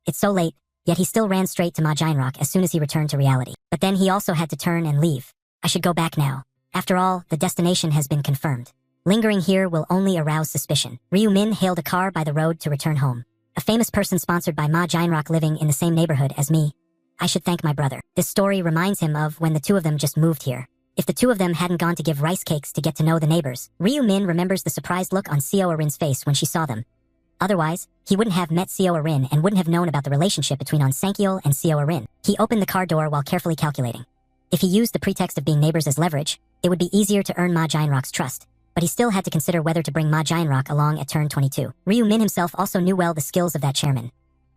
It's so late, yet he still ran straight to Ma Jianrock as soon as he returned to reality. But then he also had to turn and leave. I should go back now. After all, the destination has been confirmed. Lingering here will only arouse suspicion. Ryu Min hailed a car by the road to return home. A famous person sponsored by Ma Jianrock living in the same neighborhood as me. I should thank my brother. This story reminds him of when the two of them just moved here. If the two of them hadn't gone to give rice cakes to get to know the neighbors, Ryu Min remembers the surprised look on Seo Arin's face when she saw them. Otherwise, he wouldn't have met Seo Arin and wouldn't have known about the relationship between Sankyol and Seo Arin. He opened the car door while carefully calculating. If he used the pretext of being neighbors as leverage, it would be easier to earn Ma Jianrock's trust. But he still had to consider whether to bring Ma Jianrock along at turn 22. Ryu Min himself also knew well the skills of that chairman.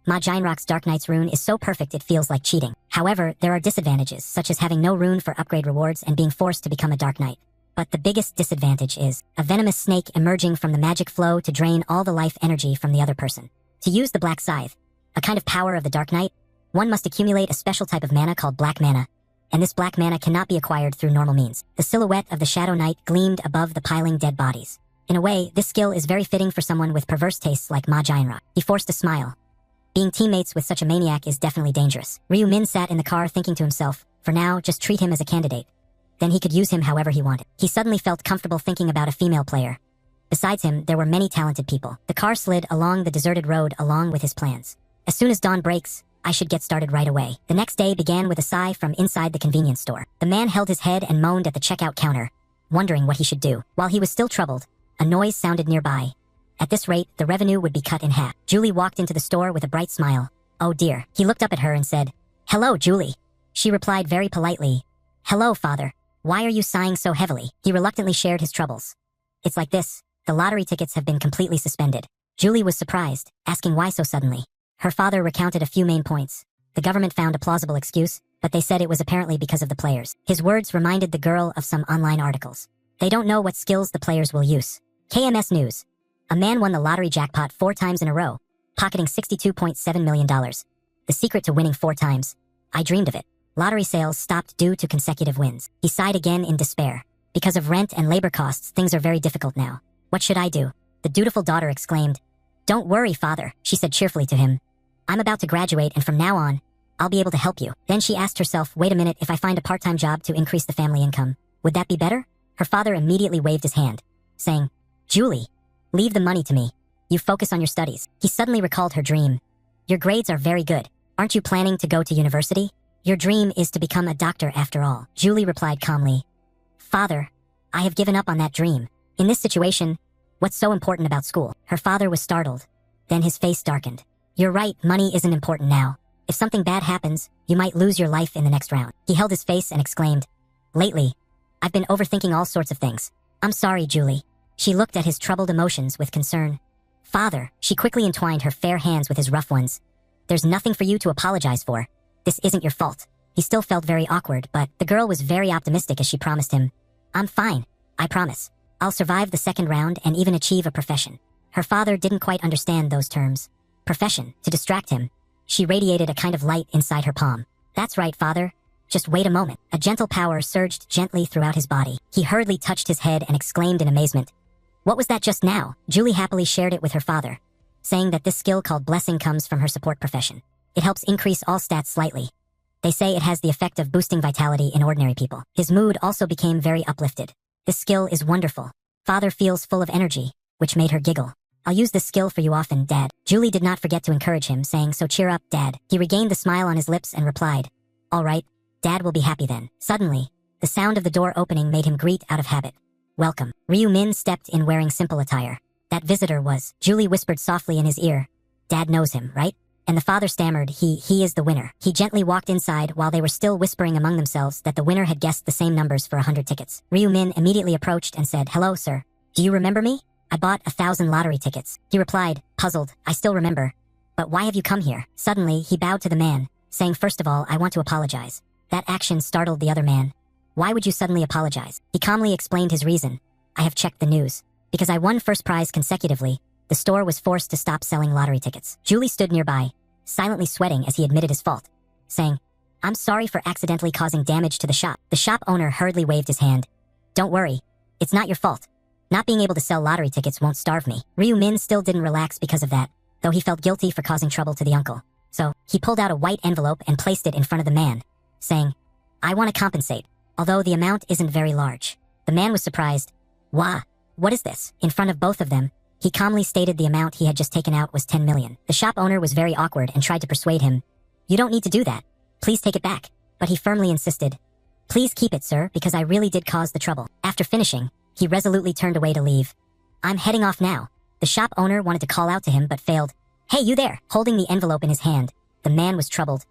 Ma Jianrock's Dark Knight's rune is so perfect it feels like cheating. However, there are disadvantages, such as having no rune for upgrade rewards and being forced to become a Dark Knight. But the biggest disadvantage is a venomous snake emerging from the magic flow to drain all the life energy from the other person. To use the Black Scythe, a kind of power of the Dark Knight, one must accumulate a special type of mana called Black Mana, and this black mana cannot be acquired through normal means. The silhouette of the Shadow Knight gleamed above the piling dead bodies. In a way, this skill is very fitting for someone with perverse tastes like Ma Jianrock. He forced a smile. Being teammates with such a maniac is definitely dangerous. Ryu Min sat in the car thinking to himself, for now, just treat him as a candidate. Then he could use him however he wanted. He suddenly felt comfortable thinking about a female player. Besides him, there were many talented people. The car slid along the deserted road along with his plans. As soon as dawn breaks, I should get started right away. The next day began with a sigh from inside the convenience store. The man held his head and moaned at the checkout counter, wondering what he should do. While he was still troubled, a noise sounded nearby. At this rate, the revenue would be cut in half. Julie walked into the store with a bright smile. Oh dear. He looked up at her and said, Hello, Julie. She replied very politely, Hello, father. Why are you sighing so heavily? He reluctantly shared his troubles. It's like this. The lottery tickets have been completely suspended. Julie was surprised, asking why so suddenly. Her father recounted a few main points. The government found a plausible excuse, but they said it was apparently because of the players. His words reminded the girl of some online articles. They don't know what skills the players will use. KMS News. A man won the lottery jackpot 4 times in a row, pocketing $62.7 million. The secret to winning 4 times. I dreamed of it. Lottery sales stopped due to consecutive wins. He sighed again in despair. Because of rent and labor costs, things are very difficult now. What should I do? The dutiful daughter exclaimed. Don't worry, father, she said cheerfully to him. I'm about to graduate and from now on, I'll be able to help you. Then she asked herself, wait a minute, if I find a part-time job to increase the family income, would that be better? Her father immediately waved his hand, saying, Julie, leave the money to me. You focus on your studies. He suddenly recalled her dream. Your grades are very good. Aren't you planning to go to university? Your dream is to become a doctor after all. Julie replied calmly. Father, I have given up on that dream. In this situation, what's so important about school? Her father was startled. Then his face darkened. You're right, money isn't important now. If something bad happens, You might lose your life in the next round. He held his face and exclaimed, "Lately, I've been overthinking all sorts of things. I'm sorry, Julie." She looked at his troubled emotions with concern. "Father," she quickly entwined her fair hands with his rough ones. "There's nothing for you to apologize for. This isn't your fault." He still felt very awkward, but the girl was very optimistic as she promised him, "I'm fine, I promise. I'll survive the second round and even achieve a profession." Her father didn't quite understand those terms. Profession, to distract him. She radiated a kind of light inside her palm. "That's right, father. Just wait a moment." A gentle power surged gently throughout his body. He hurriedly touched his head and exclaimed in amazement, "What was that just now?" Julie happily shared it with her father, saying that this skill called blessing comes from her support profession. It helps increase all stats slightly. They say it has the effect of boosting vitality in ordinary people. His mood also became very uplifted. "This skill is wonderful. Father feels full of energy," which made her giggle. "I'll use this skill for you often, Dad." Julie did not forget to encourage him, saying, "So cheer up, Dad." He regained the smile on his lips and replied, "All right, Dad will be happy then." Suddenly, the sound of the door opening made him greet out of habit. "Welcome." Ryu Min stepped in wearing simple attire. That visitor was, Julie whispered softly in his ear, "Dad knows him, right?" And the father stammered, he is the winner." He gently walked inside while they were still whispering among themselves that the winner had guessed the same numbers for 100 tickets. Ryu Min immediately approached and said, "Hello, sir. Do you remember me? I bought 1,000 lottery tickets." He replied, puzzled, "I still remember. But why have you come here?" Suddenly, he bowed to the man, saying, "First of all, I want to apologize." That action startled the other man. "Why would you suddenly apologize?" He calmly explained his reason. "I have checked the news. Because I won first prize consecutively, the store was forced to stop selling lottery tickets." Julie stood nearby, silently sweating as he admitted his fault, saying, "I'm sorry for accidentally causing damage to the shop." The shop owner hurriedly waved his hand. "Don't worry. It's not your fault. Not being able to sell lottery tickets won't starve me." Ryu Min still didn't relax because of that, though he felt guilty for causing trouble to the uncle. So, he pulled out a white envelope and placed it in front of the man, saying, "I want to compensate, although the amount isn't very large." The man was surprised. "Wah, what is this?" In front of both of them, he calmly stated the amount he had just taken out was 10 million. The shop owner was very awkward and tried to persuade him. "You don't need to do that. Please take it back." But he firmly insisted, "Please keep it, sir, because I really did cause the trouble." After finishing, he resolutely turned away to leave. "I'm heading off now." The shop owner wanted to call out to him but failed. "Hey, you there!" Holding the envelope in his hand, the man was troubled.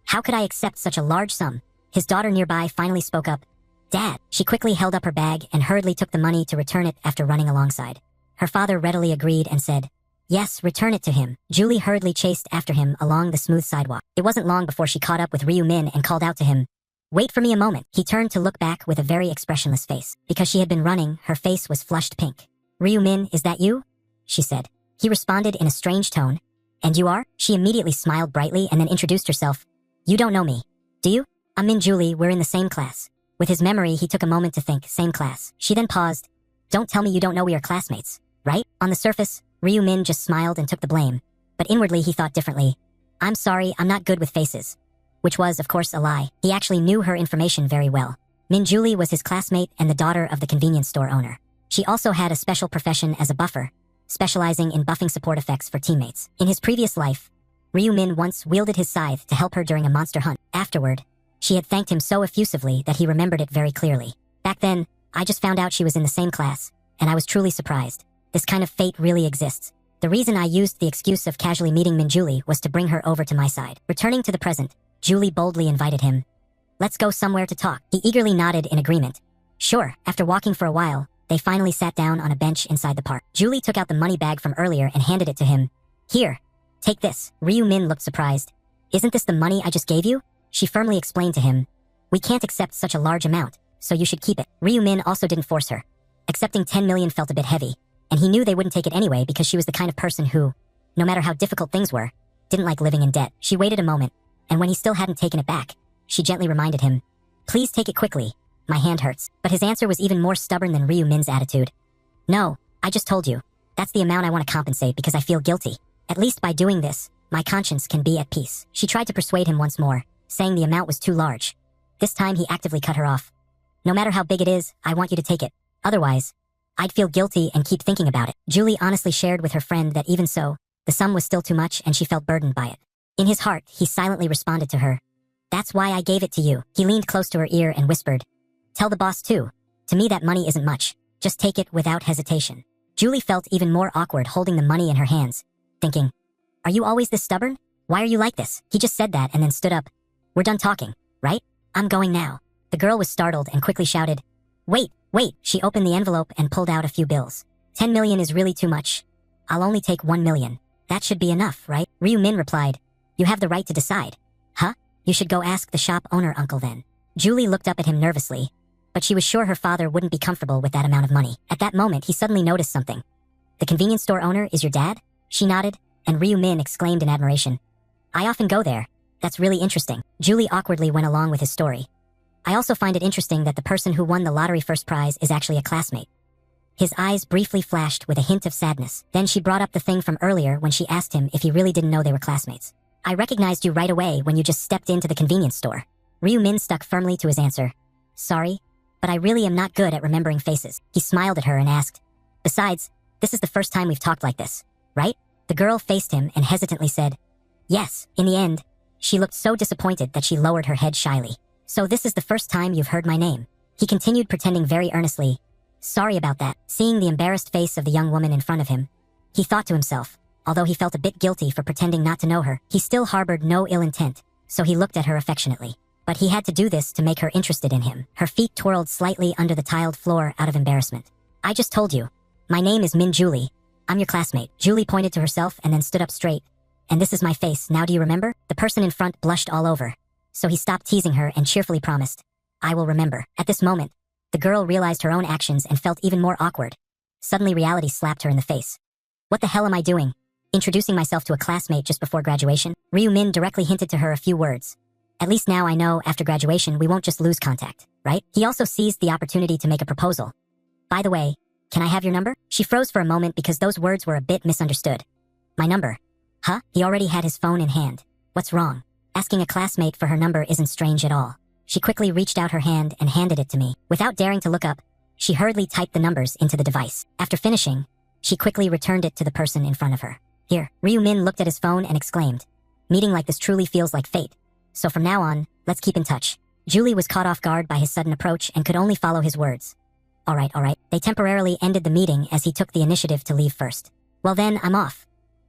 "How could I accept such a large sum?" His daughter nearby finally spoke up. "Dad." She quickly held up her bag and hurriedly took the money to return it after running alongside. Her father readily agreed and said, "Yes, return it to him." Julie hurriedly chased after him along the smooth sidewalk. It wasn't long before she caught up with Ryu Min and called out to him, "Wait for me a moment." He turned to look back with a very expressionless face. Because she had been running, her face was flushed pink. "Ryu Min, is that you?" she said. He responded in a strange tone. "And you are?" She immediately smiled brightly and then introduced herself. "You don't know me, do you?" "I'm Min Julie, we're in the same class." With his memory, he took a moment to think, same class. She then paused. "Don't tell me you don't know we are classmates, right?" On the surface, Ryu Min just smiled and took the blame. But inwardly he thought differently. "I'm sorry, I'm not good with faces." Which was, of course, a lie. He actually knew her information very well. Min Julie was his classmate and the daughter of the convenience store owner. She also had a special profession as a buffer, specializing in buffing support effects for teammates. In his previous life, Ryu Min once wielded his scythe to help her during a monster hunt. Afterward, she had thanked him so effusively that he remembered it very clearly. "Back then, I just found out she was in the same class, and I was truly surprised. This kind of fate really exists. The reason I used the excuse of casually meeting Min Julie was to bring her over to my side." Returning to the present, Julie boldly invited him. "Let's go somewhere to talk." He eagerly nodded in agreement. "Sure." After walking for a while, they finally sat down on a bench inside the park. Julie took out the money bag from earlier and handed it to him. "Here, take this." Ryu Min looked surprised. "Isn't this the money I just gave you?" She firmly explained to him. "We can't accept such a large amount, so you should keep it." Ryu Min also didn't force her. Accepting 10 million felt a bit heavy, and he knew they wouldn't take it anyway because she was the kind of person who, no matter how difficult things were, didn't like living in debt. She waited a moment, and when he still hadn't taken it back, she gently reminded him, "Please take it quickly. My hand hurts." But his answer was even more stubborn than Ryu Min's attitude. "No, I just told you. That's the amount I want to compensate because I feel guilty. At least by doing this, my conscience can be at peace." She tried to persuade him once more, saying the amount was too large. This time he actively cut her off. "No matter how big it is, I want you to take it. Otherwise, I'd feel guilty and keep thinking about it." Julie honestly shared with her friend that even so, the sum was still too much and she felt burdened by it. In his heart, he silently responded to her. "That's why I gave it to you." He leaned close to her ear and whispered, "Tell the boss too. To me that money isn't much. Just take it without hesitation." Julie felt even more awkward holding the money in her hands, thinking, "Are you always this stubborn? Why are you like this?" He just said that and then stood up. We're done talking, right? I'm going now. The girl was startled and quickly shouted, Wait, wait. She opened the envelope and pulled out a few bills. 10 million is really too much. I'll only take 1 million. That should be enough, right? Ryu Min replied, You have the right to decide. Huh? You should go ask the shop owner, uncle, then. Julie looked up at him nervously, but she was sure her father wouldn't be comfortable with that amount of money. At that moment, he suddenly noticed something. The convenience store owner is your dad? She nodded, and Ryu Min exclaimed in admiration. I often go there. That's really interesting. Julie awkwardly went along with his story. I also find it interesting that the person who won the lottery first prize is actually a classmate. His eyes briefly flashed with a hint of sadness. Then she brought up the thing from earlier when she asked him if he really didn't know they were classmates. I recognized you right away when you just stepped into the convenience store. Ryu Min stuck firmly to his answer. Sorry, but I really am not good at remembering faces. He smiled at her and asked, Besides, this is the first time we've talked like this, right? The girl faced him and hesitantly said, Yes. In the end, she looked so disappointed that she lowered her head shyly. So this is the first time you've heard my name. He continued pretending very earnestly. Sorry about that. Seeing the embarrassed face of the young woman in front of him, he thought to himself, although he felt a bit guilty for pretending not to know her, he still harbored no ill intent, so he looked at her affectionately. But he had to do this to make her interested in him. Her feet twirled slightly under the tiled floor out of embarrassment. I just told you. My name is Min Julie. I'm your classmate. Julie pointed to herself and then stood up straight. And this is my face, now do you remember? The person in front blushed all over. So he stopped teasing her and cheerfully promised, I will remember. At this moment, the girl realized her own actions and felt even more awkward. Suddenly reality slapped her in the face. What the hell am I doing? Introducing myself to a classmate just before graduation? Ryu Min directly hinted to her a few words. At least now I know after graduation we won't just lose contact, right? He also seized the opportunity to make a proposal. By the way, can I have your number? She froze for a moment because those words were a bit misunderstood. My number? Huh? He already had his phone in hand. What's wrong? Asking a classmate for her number isn't strange at all. She quickly reached out her hand and handed it to me. Without daring to look up, she hurriedly typed the numbers into the device. After finishing, she quickly returned it to the person in front of her. Here, Ryu Min looked at his phone and exclaimed, Meeting like this truly feels like fate. So from now on, let's keep in touch. Julie was caught off guard by his sudden approach and could only follow his words. All right. They temporarily ended the meeting as he took the initiative to leave first. Well then, I'm off.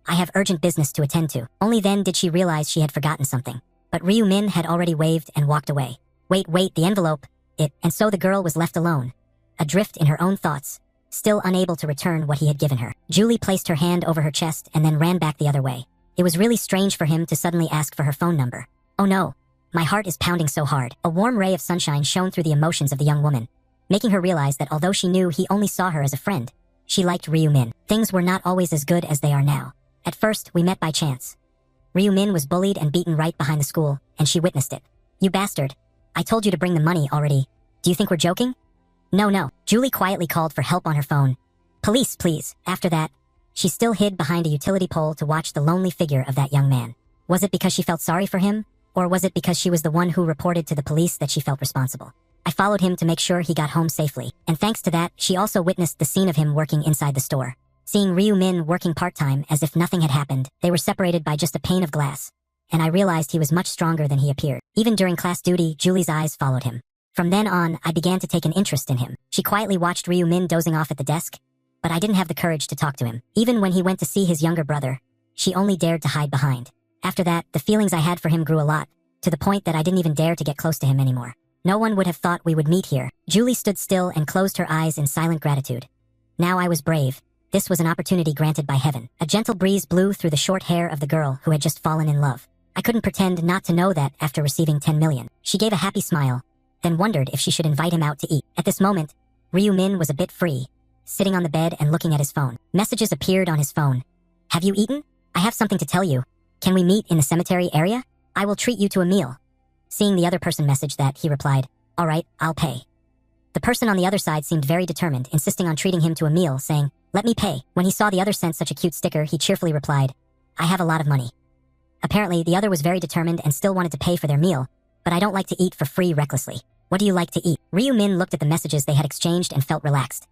I have urgent business to attend to. Only then did she realize she had forgotten something. But Ryu Min had already waved and walked away. Wait, the envelope, and so the girl was left alone, adrift in her own thoughts, still unable to return what he had given her. Julie placed her hand over her chest and then ran back the other way. It was really strange for him to suddenly ask for her phone number. Oh no, my heart is pounding so hard. A warm ray of sunshine shone through the emotions of the young woman, making her realize that although she knew he only saw her as a friend, she liked Ryu Min. Things were not always as good as they are now. At first, we met by chance. Ryu Min was bullied and beaten right behind the school, and she witnessed it. You bastard. I told you to bring the money already. Do you think we're joking? No. Julie quietly called for help on her phone. Police, please. After that, she still hid behind a utility pole to watch the lonely figure of that young man. Was it because she felt sorry for him? Or was it because she was the one who reported to the police that she felt responsible? I followed him to make sure he got home safely, and thanks to that, she also witnessed the scene of him working inside the store. Seeing Ryu Min working part-time as if nothing had happened, they were separated by just a pane of glass. And I realized he was much stronger than he appeared. Even during class duty, Julie's eyes followed him. From then on, I began to take an interest in him. She quietly watched Ryu Min dozing off at the desk, but I didn't have the courage to talk to him. Even when he went to see his younger brother, she only dared to hide behind. After that, the feelings I had for him grew a lot, to the point that I didn't even dare to get close to him anymore. No one would have thought we would meet here. Julie stood still and closed her eyes in silent gratitude. Now I was brave. This was an opportunity granted by heaven. A gentle breeze blew through the short hair of the girl who had just fallen in love. I couldn't pretend not to know that after receiving 10 million. She gave a happy smile, then wondered if she should invite him out to eat. At this moment, Ryu Min was a bit free, sitting on the bed and looking at his phone. Messages appeared on his phone. Have you eaten? I have something to tell you. Can we meet in the cemetery area? I will treat you to a meal. Seeing the other person message that, he replied, All right, I'll pay. The person on the other side seemed very determined, insisting on treating him to a meal, saying, Let me pay. When he saw the other sent such a cute sticker, he cheerfully replied, I have a lot of money. Apparently, the other was very determined and still wanted to pay for their meal, but I don't like to eat for free recklessly. What do you like to eat? Ryu Min looked at the messages they had exchanged and felt relaxed.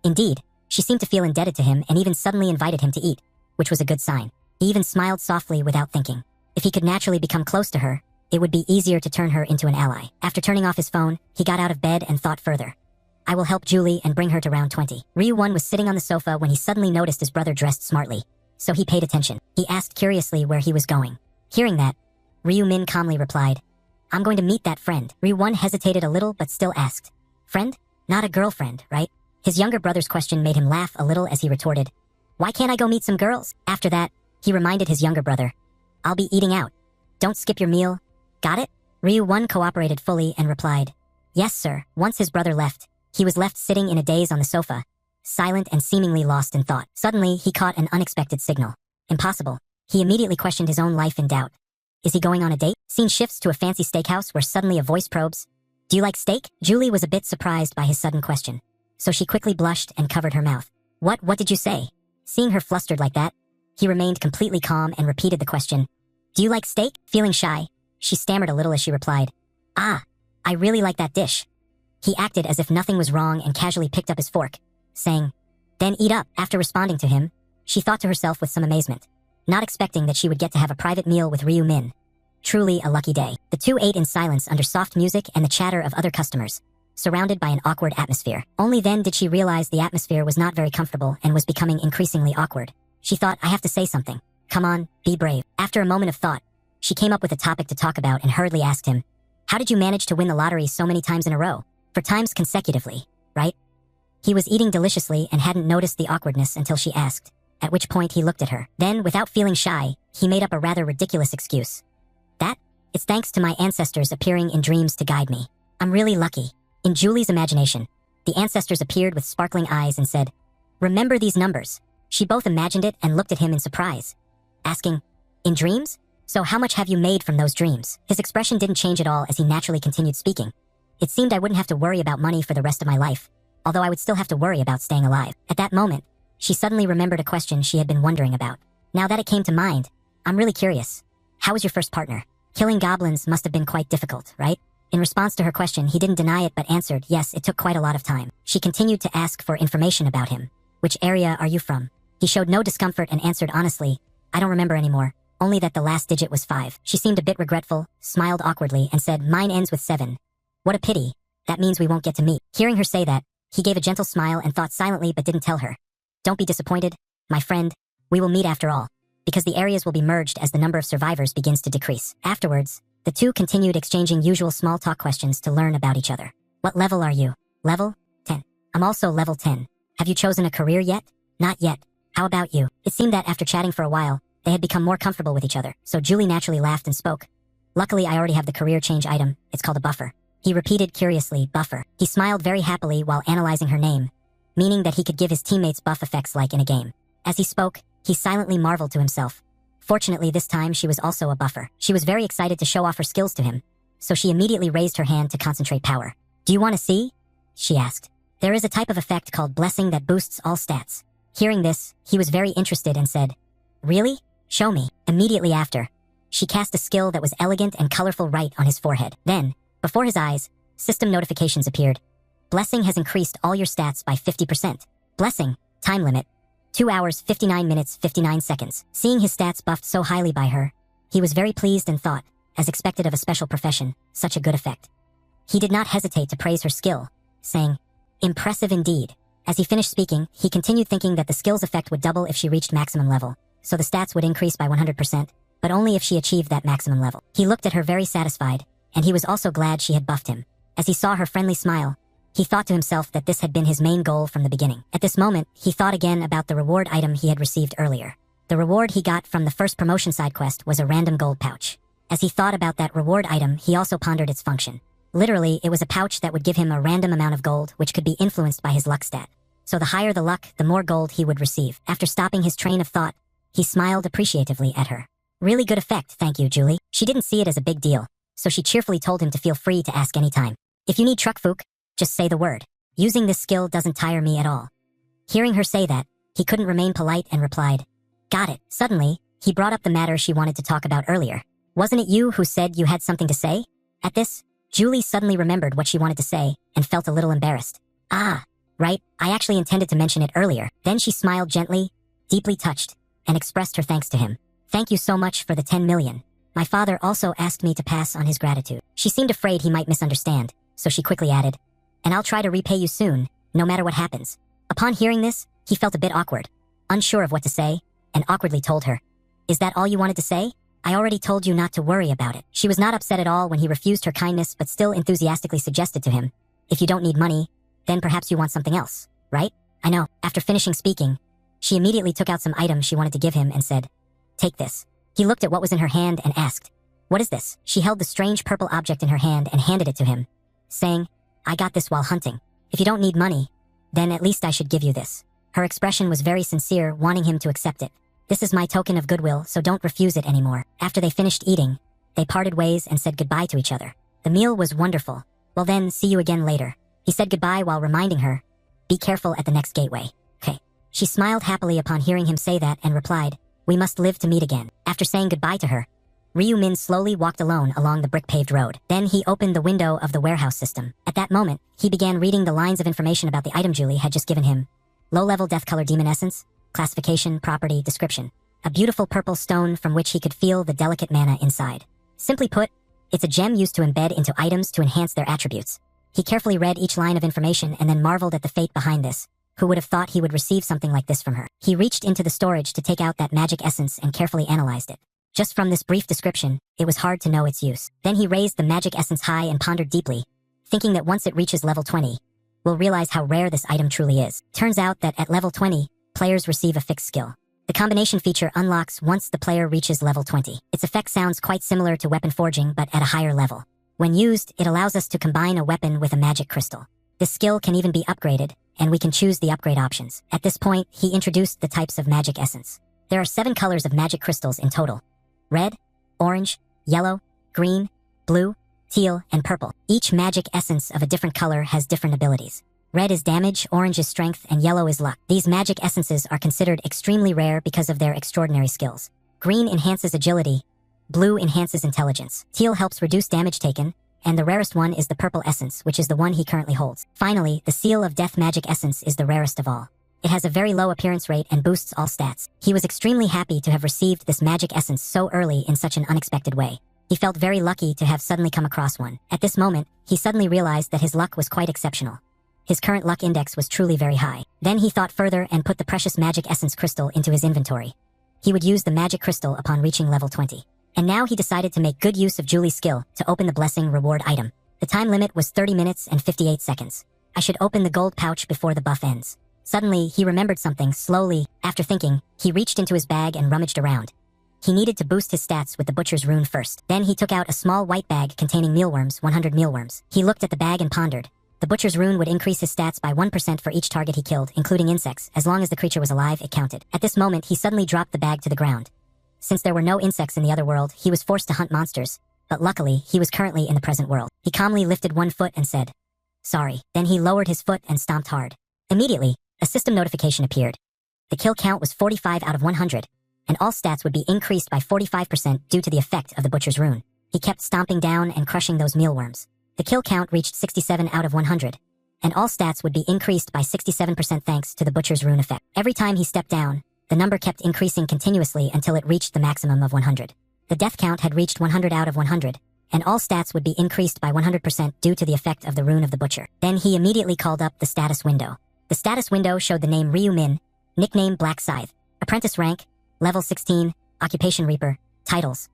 Indeed, she seemed to feel indebted to him and even suddenly invited him to eat, which was a good sign. He even smiled softly without thinking. If he could naturally become close to her, it would be easier to turn her into an ally. After turning off his phone, he got out of bed and thought further. I will help Julie and bring her to round 20. Ryu Won was sitting on the sofa when he suddenly noticed his brother dressed smartly, so he paid attention. He asked curiously where he was going. Hearing that, Ryu Min calmly replied, I'm going to meet that friend. Ryu-1 hesitated a little but still asked. Friend? Not a girlfriend, right? His younger brother's question made him laugh a little as he retorted. Why can't I go meet some girls? After that, he reminded his younger brother. I'll be eating out. Don't skip your meal. Got it? Ryu-1 cooperated fully and replied. Yes, sir. Once his brother left, he was left sitting in a daze on the sofa, silent and seemingly lost in thought. Suddenly, he caught an unexpected signal. Impossible. He immediately questioned his own life in doubt. Is he going on a date? Scene shifts to a fancy steakhouse where suddenly a voice probes. Do you like steak? Julie was a bit surprised by his sudden question, so she quickly blushed and covered her mouth. What did you say? Seeing her flustered like that, he remained completely calm and repeated the question. Do you like steak? Feeling shy, she stammered a little as she replied. Ah, I really like that dish. He acted as if nothing was wrong and casually picked up his fork, saying, Then eat up. After responding to him, she thought to herself with some amazement, not expecting that she would get to have a private meal with Ryu-Min. Truly a lucky day. The two ate in silence under soft music and the chatter of other customers, surrounded by an awkward atmosphere. Only then did she realize the atmosphere was not very comfortable and was becoming increasingly awkward. She thought, I have to say something. Come on, be brave. After a moment of thought, she came up with a topic to talk about and hurriedly asked him, How did you manage to win the lottery so many times in a row? 4 times consecutively, right? He was eating deliciously and hadn't noticed the awkwardness until she asked, at which point he looked at her. Then, without feeling shy, he made up a rather ridiculous excuse. It's thanks to my ancestors appearing in dreams to guide me. I'm really lucky. In Julie's imagination, the ancestors appeared with sparkling eyes and said, Remember these numbers. She both imagined it and looked at him in surprise, asking, In dreams? So how much have you made from those dreams? His expression didn't change at all as he naturally continued speaking. It seemed I wouldn't have to worry about money for the rest of my life, although I would still have to worry about staying alive. At that moment, she suddenly remembered a question she had been wondering about. Now that it came to mind, I'm really curious. How was your first partner? Killing goblins must have been quite difficult, right? In response to her question, he didn't deny it but answered, yes, it took quite a lot of time. She continued to ask for information about him. Which area are you from? He showed no discomfort and answered honestly, I don't remember anymore, only that the last digit was 5. She seemed a bit regretful, smiled awkwardly, and said, Mine ends with 7. What a pity. That means we won't get to meet. Hearing her say that, he gave a gentle smile and thought silently but didn't tell her. Don't be disappointed, my friend. We will meet after all, because the areas will be merged as the number of survivors begins to decrease. Afterwards, the two continued exchanging usual small talk questions to learn about each other. What level are you? Level 10. I'm also level 10. Have you chosen a career yet? Not yet. How about you? It seemed that after chatting for a while, they had become more comfortable with each other, so Julie naturally laughed and spoke. Luckily, I already have the career change item. It's called a buffer. He repeated curiously, buffer. He smiled very happily while analyzing her name, meaning that he could give his teammates buff effects like in a game. As he spoke, he silently marveled to himself. Fortunately, this time she was also a buffer. She was very excited to show off her skills to him, so she immediately raised her hand to concentrate power. Do you want to see? She asked. There is a type of effect called blessing that boosts all stats. Hearing this, he was very interested and said, Really? Show me. Immediately after, she cast a skill that was elegant and colorful right on his forehead. Then, before his eyes, system notifications appeared. Blessing has increased all your stats by 50%. Blessing, time limit, 2 hours, 59 minutes, 59 seconds. Seeing his stats buffed so highly by her, he was very pleased and thought, as expected of a special profession, such a good effect. He did not hesitate to praise her skill, saying, Impressive indeed. As he finished speaking, he continued thinking that the skill's effect would double if she reached maximum level, so the stats would increase by 100%, but only if she achieved that maximum level. He looked at her very satisfied, and he was also glad she had buffed him. As he saw her friendly smile, he thought to himself that this had been his main goal from the beginning. At this moment, he thought again about the reward item he had received earlier. The reward he got from the first promotion side quest was a random gold pouch. As he thought about that reward item, he also pondered its function. Literally, it was a pouch that would give him a random amount of gold which could be influenced by his luck stat. So the higher the luck, the more gold he would receive. After stopping his train of thought, he smiled appreciatively at her. Really good effect, thank you, Julie. She didn't see it as a big deal, so she cheerfully told him to feel free to ask any time. If you need truckfook, just say the word. Using this skill doesn't tire me at all. Hearing her say that, he couldn't remain polite and replied, Got it. Suddenly, he brought up the matter she wanted to talk about earlier. Wasn't it you who said you had something to say? At this, Julie suddenly remembered what she wanted to say and felt a little embarrassed. Ah, right, I actually intended to mention it earlier. Then she smiled gently, deeply touched, and expressed her thanks to him. Thank you so much for the 10 million. My father also asked me to pass on his gratitude. She seemed afraid he might misunderstand, so she quickly added, And I'll try to repay you soon, no matter what happens. Upon hearing this, he felt a bit awkward, unsure of what to say, and awkwardly told her, Is that all you wanted to say? I already told you not to worry about it. She was not upset at all when he refused her kindness but still enthusiastically suggested to him, if you don't need money, then perhaps you want something else, right? I know. After finishing speaking, she immediately took out some items she wanted to give him and said, take this. He looked at what was in her hand and asked, what is this? She held the strange purple object in her hand and handed it to him, saying, I got this while hunting. If you don't need money, then at least I should give you this. Her expression was very sincere, wanting him to accept it. This is my token of goodwill, so don't refuse it anymore. After they finished eating, they parted ways and said goodbye to each other. The meal was wonderful. Well then, see you again later. He said goodbye while reminding her, be careful at the next gateway. Okay. She smiled happily upon hearing him say that and replied, we must live to meet again. After saying goodbye to her, Ryu-min slowly walked alone along the brick-paved road. Then he opened the window of the warehouse system. At that moment, he began reading the lines of information about the item Julie had just given him. Low-level death color demon essence, classification, property, description. A beautiful purple stone from which he could feel the delicate mana inside. Simply put, it's a gem used to embed into items to enhance their attributes. He carefully read each line of information and then marveled at the fate behind this. Who would have thought he would receive something like this from her? He reached into the storage to take out that magic essence and carefully analyzed it. Just from this brief description, it was hard to know its use. Then he raised the magic essence high and pondered deeply, thinking that once it reaches level 20, we'll realize how rare this item truly is. Turns out that at level 20, players receive a fixed skill. The combination feature unlocks once the player reaches level 20. Its effect sounds quite similar to weapon forging but at a higher level. When used, it allows us to combine a weapon with a magic crystal. This skill can even be upgraded, and we can choose the upgrade options. At this point, he introduced the types of magic essence. There are 7 colors of magic crystals in total. Red, orange, yellow, green, blue, teal, and purple. Each magic essence of a different color has different abilities. Red is damage, orange is strength, and yellow is luck. These magic essences are considered extremely rare because of their extraordinary skills. Green enhances agility, blue enhances intelligence, teal helps reduce damage taken, and the rarest one is the purple essence, which is the one he currently holds. Finally, the seal of death magic essence is the rarest of all. It has a very low appearance rate and boosts all stats. He was extremely happy to have received this magic essence so early in such an unexpected way. He felt very lucky to have suddenly come across one. At this moment, he suddenly realized that his luck was quite exceptional. His current luck index was truly very high. Then he thought further and put the precious magic essence crystal into his inventory. He would use the magic crystal upon reaching level 20. And now he decided to make good use of Julie's skill to open the blessing reward item. The time limit was 30 minutes and 58 seconds. I should open the gold pouch before the buff ends. Suddenly, he remembered something. Slowly. After thinking, he reached into his bag and rummaged around. He needed to boost his stats with the butcher's rune first. Then he took out a small white bag containing mealworms, 100 mealworms. He looked at the bag and pondered. The butcher's rune would increase his stats by 1% for each target he killed, including insects. As long as the creature was alive, it counted. At this moment, he suddenly dropped the bag to the ground. Since there were no insects in the other world, he was forced to hunt monsters. But luckily, he was currently in the present world. He calmly lifted one foot and said, sorry. Then he lowered his foot and stomped hard. Immediately, a system notification appeared. The kill count was 45 out of 100, and all stats would be increased by 45% due to the effect of the butcher's rune. He kept stomping down and crushing those mealworms. The kill count reached 67 out of 100, and all stats would be increased by 67% thanks to the butcher's rune effect. Every time he stepped down, the number kept increasing continuously until it reached the maximum of 100. The death count had reached 100 out of 100, and all stats would be increased by 100% due to the effect of the rune of the butcher. Then he immediately called up the status window. The status window showed the name Ryu-min, nickname Black Scythe, apprentice rank, level 16, occupation reaper, titles,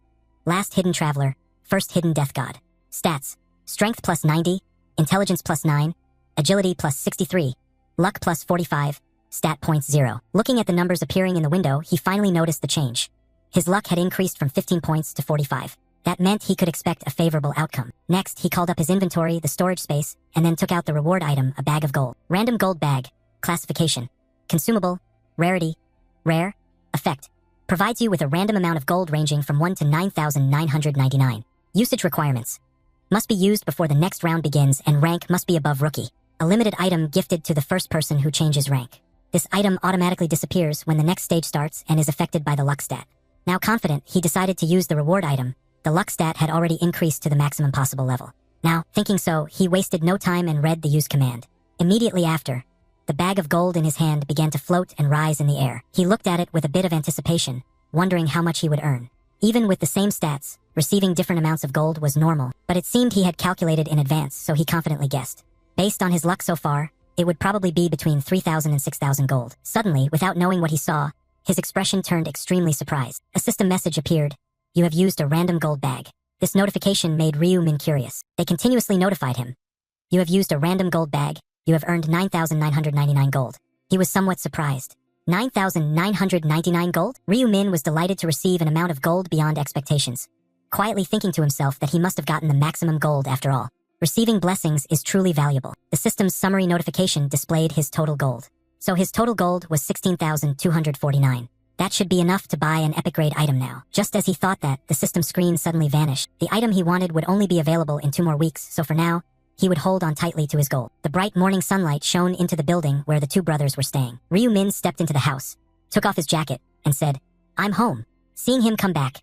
last hidden traveler, first hidden death god. Stats, strength plus 90, intelligence plus 9, agility plus 63, luck plus 45, stat points 0. Looking at the numbers appearing in the window, he finally noticed the change. His luck had increased from 15 points to 45. That meant he could expect a favorable outcome. Next, he called up his inventory, the storage space, and then took out the reward item, a bag of gold. Random gold bag. Classification. Consumable. Rarity. Rare. Effect. Provides you with a random amount of gold ranging from 1 to 9,999. Usage requirements. Must be used before the next round begins and rank must be above rookie. A limited item gifted to the first person who changes rank. This item automatically disappears when the next stage starts and is affected by the luck stat. Now confident, he decided to use the reward item. The luck stat had already increased to the maximum possible level. Now, thinking so, he wasted no time and read the use command. Immediately after, the bag of gold in his hand began to float and rise in the air. He looked at it with a bit of anticipation, wondering how much he would earn. Even with the same stats, receiving different amounts of gold was normal, but it seemed he had calculated in advance, so he confidently guessed. Based on his luck so far, it would probably be between 3,000 and 6,000 gold. Suddenly, without knowing what he saw, his expression turned extremely surprised. A system message appeared. You have used a random gold bag. This notification made Ryu-min curious. They continuously notified him. You have used a random gold bag. You have earned 9,999 gold. He was somewhat surprised. 9,999 gold? Ryu-min was delighted to receive an amount of gold beyond expectations, quietly thinking to himself that he must have gotten the maximum gold after all. Receiving blessings is truly valuable. The system's summary notification displayed his total gold. So his total gold was 16,249. That should be enough to buy an epic grade item now. Just as he thought that, the system screen suddenly vanished. The item he wanted would only be available in 2 more weeks, so for now, he would hold on tightly to his goal. The bright morning sunlight shone into the building where the 2 brothers were staying. Ryu-min stepped into the house, took off his jacket, and said, "I'm home." Seeing him come back,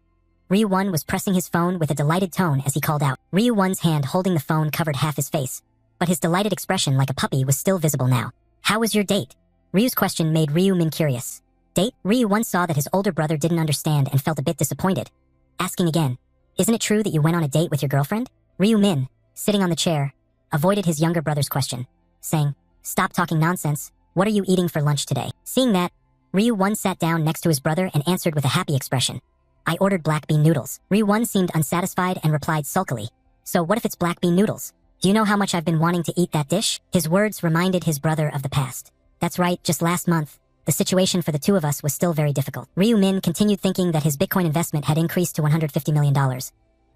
Ryu-1 was pressing his phone with a delighted tone as he called out. Ryu-1's hand holding the phone covered half his face, but his delighted expression like a puppy was still visible now. "How was your date?" Ryu's question made Ryu-min curious. Date? Ryu-1 saw that his older brother didn't understand and felt a bit disappointed. Asking again, "Isn't it true that you went on a date with your girlfriend?" Ryu-min, sitting on the chair, avoided his younger brother's question, saying, "Stop talking nonsense. What are you eating for lunch today?" Seeing that, Ryu-1 sat down next to his brother and answered with a happy expression. "I ordered black bean noodles." Ryu-1 seemed unsatisfied and replied sulkily, "So what if it's black bean noodles? Do you know how much I've been wanting to eat that dish?" His words reminded his brother of the past. "That's right, just last month, the situation for the 2 of us was still very difficult." Ryu-min continued thinking that his Bitcoin investment had increased to $150 million.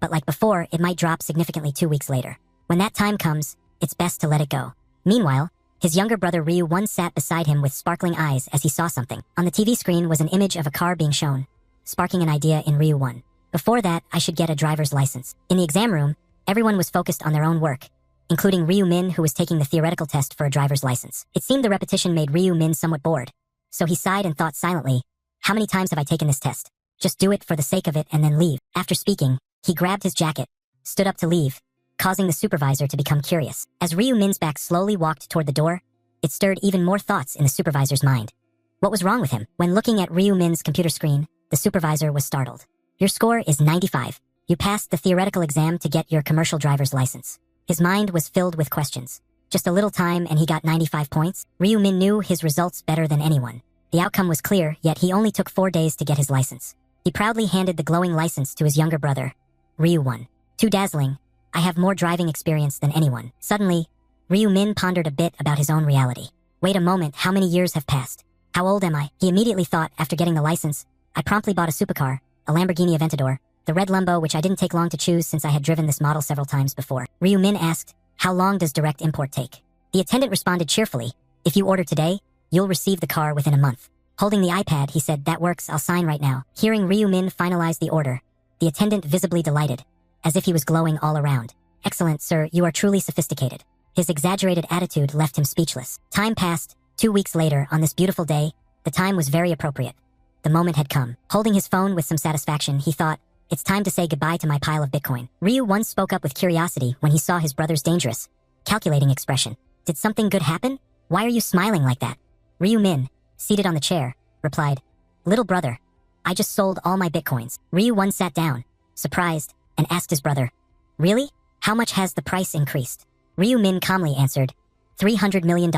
But like before, it might drop significantly 2 weeks later. When that time comes, it's best to let it go. Meanwhile, his younger brother Ryu-1 sat beside him with sparkling eyes as he saw something. On the TV screen was an image of a car being shown, sparking an idea in Ryu-1. "Before that, I should get a driver's license." In the exam room, everyone was focused on their own work, including Ryu-min, who was taking the theoretical test for a driver's license. It seemed the repetition made Ryu-min somewhat bored, so he sighed and thought silently, "How many times have I taken this test? Just do it for the sake of it and then leave." After speaking, he grabbed his jacket, stood up to leave, causing the supervisor to become curious. As Ryu-min's back slowly walked toward the door, it stirred even more thoughts in the supervisor's mind. What was wrong with him? When looking at Ryu-min's computer screen, the supervisor was startled. "Your score is 95. You passed the theoretical exam to get your commercial driver's license." His mind was filled with questions. Just a little time and he got 95 points? Ryu-min knew his results better than anyone. The outcome was clear, yet he only took 4 days to get his license. He proudly handed the glowing license to his younger brother, Ryu-1. "Too dazzling. I have more driving experience than anyone." Suddenly, Ryu-min pondered a bit about his own reality. "Wait a moment, how many years have passed? How old am I?" He immediately thought after getting the license, "I promptly bought a supercar, a Lamborghini Aventador, the red Lambo, which I didn't take long to choose since I had driven this model several times before." Ryu-min asked, "How long does direct import take?" The attendant responded cheerfully, "If you order today, you'll receive the car within a month." Holding the iPad, he said, "That works, I'll sign right now." Hearing Ryu-min finalize the order, the attendant visibly delighted, as if he was glowing all around. "Excellent, sir, you are truly sophisticated." His exaggerated attitude left him speechless. Time passed. 2 weeks later, on this beautiful day, the time was very appropriate. The moment had come. Holding his phone with some satisfaction, he thought, "It's time to say goodbye to my pile of Bitcoin." Ryu once spoke up with curiosity when he saw his brother's dangerous, calculating expression. "Did something good happen? Why are you smiling like that?" Ryu-min, seated on the chair, replied, "Little brother, I just sold all my Bitcoins." Ryu-1 sat down, surprised, and asked his brother, "Really? How much has the price increased?" Ryu-min calmly answered, $300 million.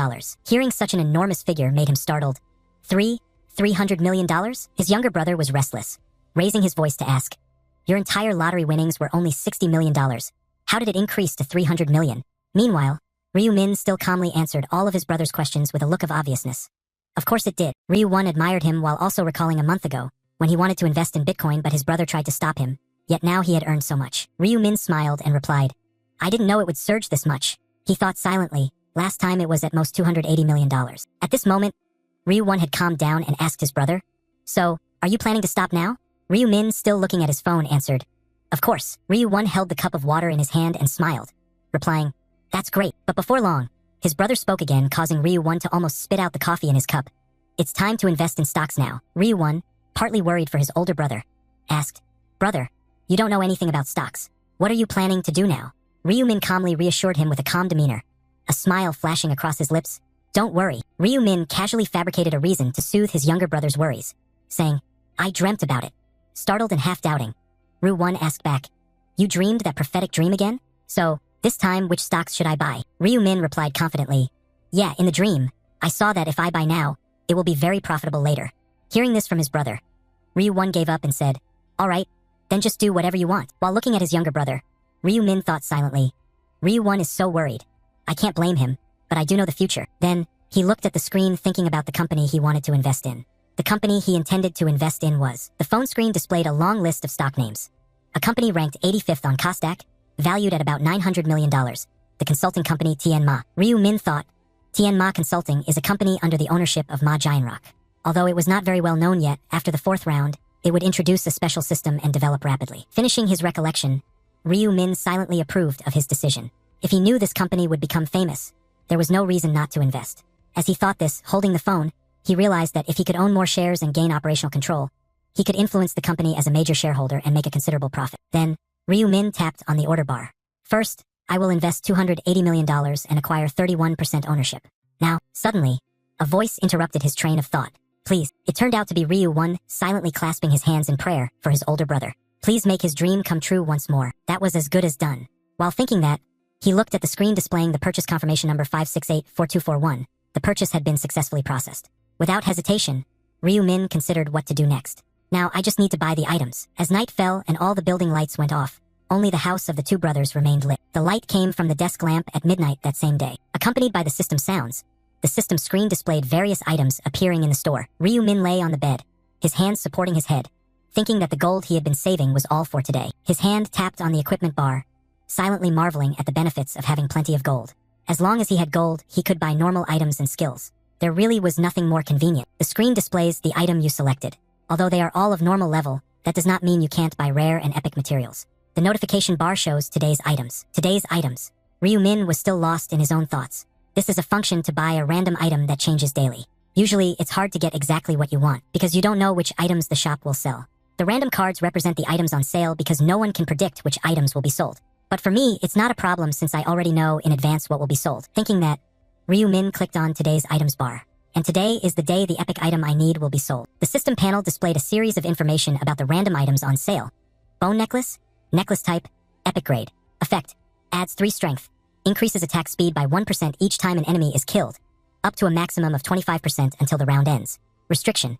Hearing such an enormous figure made him startled. $300 million? His younger brother was restless, raising his voice to ask, "Your entire lottery winnings were only $60 million. How did it increase to 300 million? Meanwhile, Ryu-min still calmly answered all of his brother's questions with a look of obviousness. Of course it did. Ryu-1 admired him while also recalling a month ago, when he wanted to invest in Bitcoin but his brother tried to stop him, yet now he had earned so much. Ryu-min smiled and replied, "I didn't know it would surge this much." He thought silently, last time it was at most $280 million. At this moment, Ryu-1 had calmed down and asked his brother, "So, are you planning to stop now?" Ryu-min, still looking at his phone, answered, "Of course." Ryu-1 held the cup of water in his hand and smiled, replying, "That's great." But before long, his brother spoke again, causing Ryu-1 to almost spit out the coffee in his cup. "It's time to invest in stocks now." Ryu-1, partly worried for his older brother, asked, "Brother, you don't know anything about stocks. What are you planning to do now?" Ryu-min calmly reassured him with a calm demeanor, a smile flashing across his lips. "Don't worry." Ryu-min casually fabricated a reason to soothe his younger brother's worries, saying, "I dreamt about it." Startled and half-doubting, Ryu-1 asked back, "You dreamed that prophetic dream again? So, this time which stocks should I buy?" Ryu-min replied confidently, "Yeah, in the dream, I saw that if I buy now, it will be very profitable later." Hearing this from his brother, Ryu-1 gave up and said, "All right, Then just do whatever you want. While looking at his younger brother, Ryu-min thought silently. Ryu-1 is so worried. I can't blame him, but I do know the future. Then, he looked at the screen thinking about the company he wanted to invest in. The company he intended to invest in was. The phone screen displayed a long list of stock names. A company ranked 85th on Kosdaq, valued at about $900 million. The consulting company Tianma. Ryu-min thought, Tianma Consulting is a company under the ownership of Ma Jianrock. Although it was not very well known yet, after the 4th round, it would introduce a special system and develop rapidly. Finishing his recollection, Ryu-min silently approved of his decision. If he knew this company would become famous, there was no reason not to invest. As he thought this, holding the phone, he realized that if he could own more shares and gain operational control, he could influence the company as a major shareholder and make a considerable profit. Then, Ryu-min tapped on the order bar. First, I will invest $280 million and acquire 31% ownership. Now, suddenly, a voice interrupted his train of thought. Please. It turned out to be Ryu-1, silently clasping his hands in prayer for his older brother. Please make his dream come true once more. That was as good as done. While thinking that, he looked at the screen displaying the purchase confirmation number 5684241. The purchase had been successfully processed. Without hesitation, Ryu-min considered what to do next. Now I just need to buy the items. As night fell and all the building lights went off, only the house of the two brothers remained lit. The light came from the desk lamp at midnight that same day. Accompanied by the system sounds, the system screen displayed various items appearing in the store. Ryu-min lay on the bed, his hands supporting his head, thinking that the gold he had been saving was all for today. His hand tapped on the equipment bar, silently marveling at the benefits of having plenty of gold. As long as he had gold, he could buy normal items and skills. There really was nothing more convenient. The screen displays the item you selected. Although they are all of normal level, that does not mean you can't buy rare and epic materials. The notification bar shows today's items. Today's items. Ryu-min was still lost in his own thoughts. This is a function to buy a random item that changes daily. Usually, it's hard to get exactly what you want, because you don't know which items the shop will sell. The random cards represent the items on sale because no one can predict which items will be sold. But for me, it's not a problem since I already know in advance what will be sold. Thinking that, Ryu-min clicked on today's items bar. And today is the day the epic item I need will be sold. The system panel displayed a series of information about the random items on sale. Bone necklace, necklace type, epic grade. Effect, adds 3 strength, increases attack speed by 1% each time an enemy is killed, up to a maximum of 25% until the round ends. Restriction,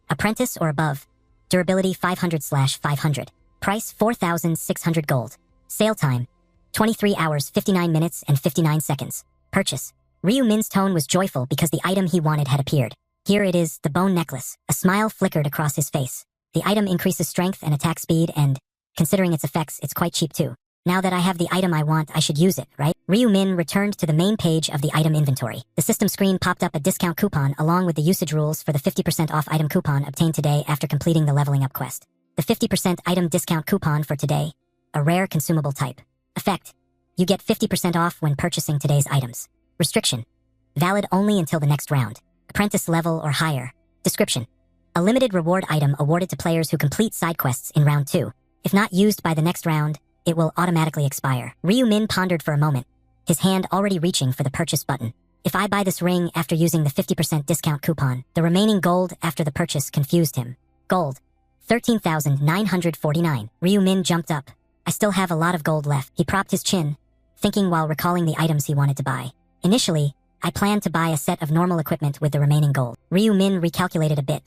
apprentice or above, durability 500/500, price 4,600 gold. Sale time, 23 hours 59 minutes and 59 seconds. Purchase. Ryu-min's tone was joyful because the item he wanted had appeared. Here it is, the bone necklace. A smile flickered across his face. The item increases strength and attack speed and, considering its effects, it's quite cheap too. Now that I have the item I want, I should use it, right? Ryu-min returned to the main page of the item inventory. The system screen popped up a discount coupon along with the usage rules for the 50% off item coupon obtained today after completing the leveling up quest. The 50% item discount coupon for today, a rare consumable type. Effect, you get 50% off when purchasing today's items. Restriction, valid only until the next round. Apprentice level or higher. Description, a limited reward item awarded to players who complete side quests in round 2. If not used by the next round, it will automatically expire. Ryu-min pondered for a moment, his hand already reaching for the purchase button. If I buy this ring after using the 50% discount coupon, the remaining gold after the purchase confused him. Gold, 13,949. Ryu-min jumped up. I still have a lot of gold left. He propped his chin, thinking while recalling the items he wanted to buy. Initially, I planned to buy a set of normal equipment with the remaining gold. Ryu-min recalculated a bit.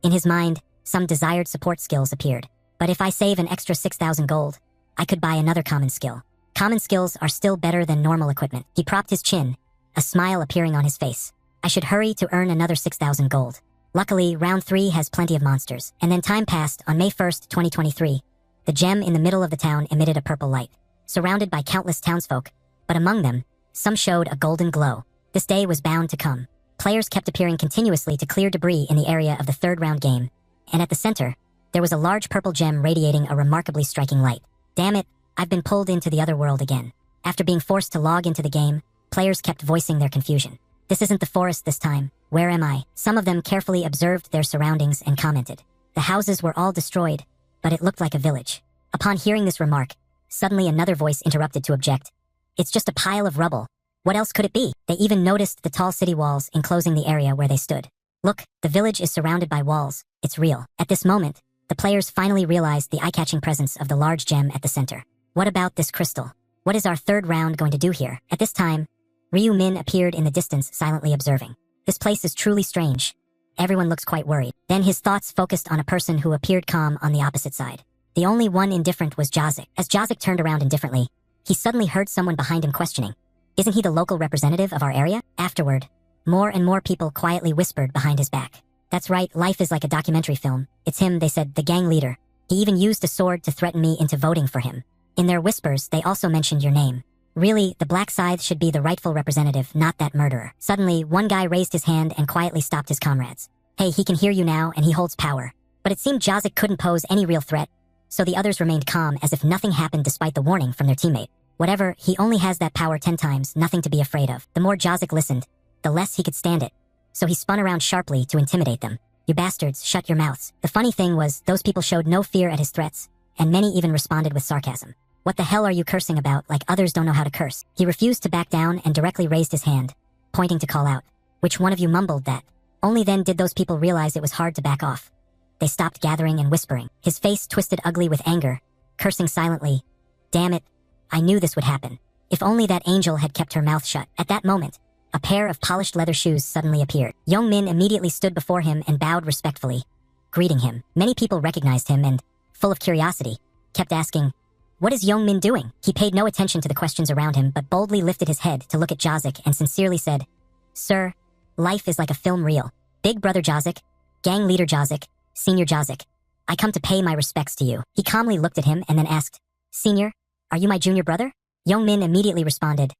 In his mind, some desired support skills appeared. But if I save an extra 6,000 gold, I could buy another common skill. Common skills are still better than normal equipment. He propped his chin, a smile appearing on his face. I should hurry to earn another 6,000 gold. Luckily, round 3 has plenty of monsters. And then time passed. On May 1st, 2023. The gem in the middle of the town emitted a purple light, surrounded by countless townsfolk, but among them, some showed a golden glow. This day was bound to come. Players kept appearing continuously to clear debris in the area of the 3rd round game, and at the center, there was a large purple gem radiating a remarkably striking light. Damn it, I've been pulled into the other world again. After being forced to log into the game, players kept voicing their confusion. This isn't the forest this time. Where am I? Some of them carefully observed their surroundings and commented. The houses were all destroyed, but it looked like a village. Upon hearing this remark, suddenly another voice interrupted to object. It's just a pile of rubble. What else could it be? They even noticed the tall city walls enclosing the area where they stood. Look, the village is surrounded by walls. It's real. At this moment, the players finally realized the eye-catching presence of the large gem at the center. What about this crystal? What is our 3rd round going to do here? At this time, Ryu-min appeared in the distance, silently observing. This place is truly strange. Everyone looks quite worried. Then his thoughts focused on a person who appeared calm on the opposite side. The only one indifferent was Jazik. As Jazik turned around indifferently, he suddenly heard someone behind him questioning, "Isn't he the local representative of our area?" Afterward, more and more people quietly whispered behind his back, "That's right, life is like a documentary film. It's him," they said, "the gang leader. He even used a sword to threaten me into voting for him." In their whispers, they also mentioned your name. Really, the Black Scythe should be the rightful representative, not that murderer. Suddenly, one guy raised his hand and quietly stopped his comrades. "Hey, he can hear you now, and he holds power." But it seemed Jazik couldn't pose any real threat, so the others remained calm as if nothing happened despite the warning from their teammate. Whatever, he only has that power 10 times, nothing to be afraid of. The more Jazik listened, the less he could stand it. So he spun around sharply to intimidate them. "You bastards, shut your mouths." The funny thing was, those people showed no fear at his threats, and many even responded with sarcasm. "What the hell are you cursing about, like others don't know how to curse?" He refused to back down and directly raised his hand, pointing to call out, "Which one of you mumbled that?" Only then did those people realize it was hard to back off. They stopped gathering and whispering. His face twisted ugly with anger, cursing silently. "Damn it, I knew this would happen. If only that angel had kept her mouth shut." At that moment, a pair of polished leather shoes suddenly appeared. Young-min immediately stood before him and bowed respectfully, greeting him. Many people recognized him and, full of curiosity, kept asking, "What is Young-min doing?" He paid no attention to the questions around him but boldly lifted his head to look at Jazik and sincerely said, "Sir, life is like a film reel. Big brother Jazik, gang leader Jazik, Senior Jazik, I come to pay my respects to you." He calmly looked at him and then asked, "Senior, are you my junior brother?" Young-min immediately responded,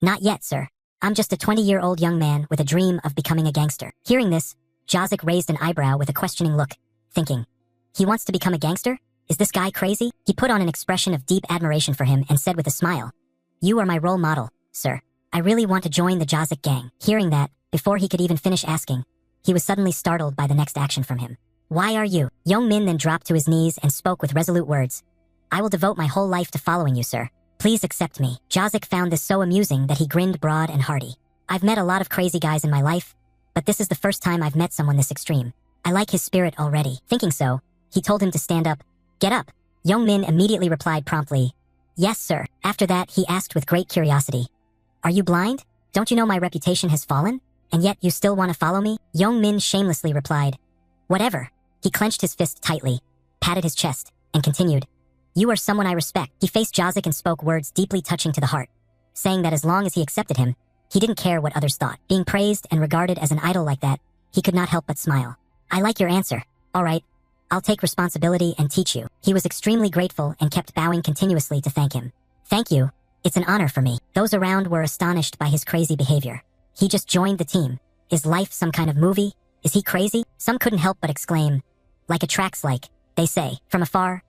"Not yet, sir. I'm just a 20-year-old young man with a dream of becoming a gangster." Hearing this, Jazik raised an eyebrow with a questioning look, thinking, "He wants to become a gangster? Is this guy crazy?" He put on an expression of deep admiration for him and said with a smile, "You are my role model, sir. I really want to join the Jazik gang." Hearing that, before he could even finish asking, he was suddenly startled by the next action from him. "Why are you?" Young-min then dropped to his knees and spoke with resolute words, "I will devote my whole life to following you, sir. Please accept me." Jazik found this so amusing that he grinned broad and hearty. "I've met a lot of crazy guys in my life, but this is the first time I've met someone this extreme. I like his spirit already." Thinking so, he told him to stand up. "Get up." Young-min immediately replied promptly, "Yes, sir." After that, he asked with great curiosity, "Are you blind? Don't you know my reputation has fallen? And yet you still want to follow me?" Young-min shamelessly replied, "Whatever." He clenched his fist tightly, patted his chest, and continued, "You are someone I respect." He faced Jazik and spoke words deeply touching to the heart, saying that as long as he accepted him, he didn't care what others thought. Being praised and regarded as an idol like that, he could not help but smile. "I like your answer. All right, I'll take responsibility and teach you." He was extremely grateful and kept bowing continuously to thank him. "Thank you. It's an honor for me." Those around were astonished by his crazy behavior. He just joined the team. Is life some kind of movie? Is he crazy? Some couldn't help but exclaim, "Like a tracks like," they say. From afar,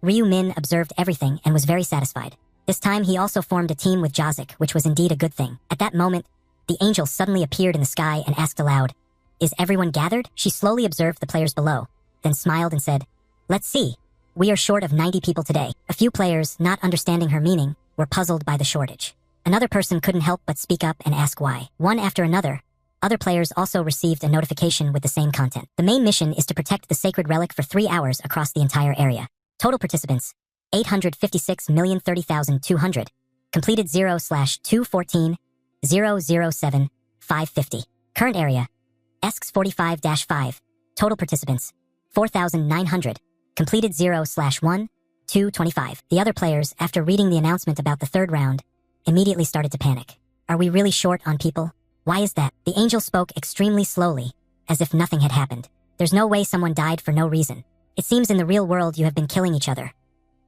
Ryu-min observed everything and was very satisfied. This time he also formed a team with Jazik, which was indeed a good thing. At that moment, the angel suddenly appeared in the sky and asked aloud, "Is everyone gathered?" She slowly observed the players below, then smiled and said, "Let's see. We are short of 90 people today." A few players, not understanding her meaning, were puzzled by the shortage. Another person couldn't help but speak up and ask why. One after another, other players also received a notification with the same content. The main mission is to protect the sacred relic for 3 hours across the entire area. Total participants, 856,030,200. Completed 0/214,007,550. Current area, ESCS 45-5. Total participants, 4,900. Completed 0/1/225. The other players, after reading the announcement about the third round, immediately started to panic. Are we really short on people? Why is that? The angel spoke extremely slowly, as if nothing had happened. There's no way someone died for no reason. It seems in the real world you have been killing each other.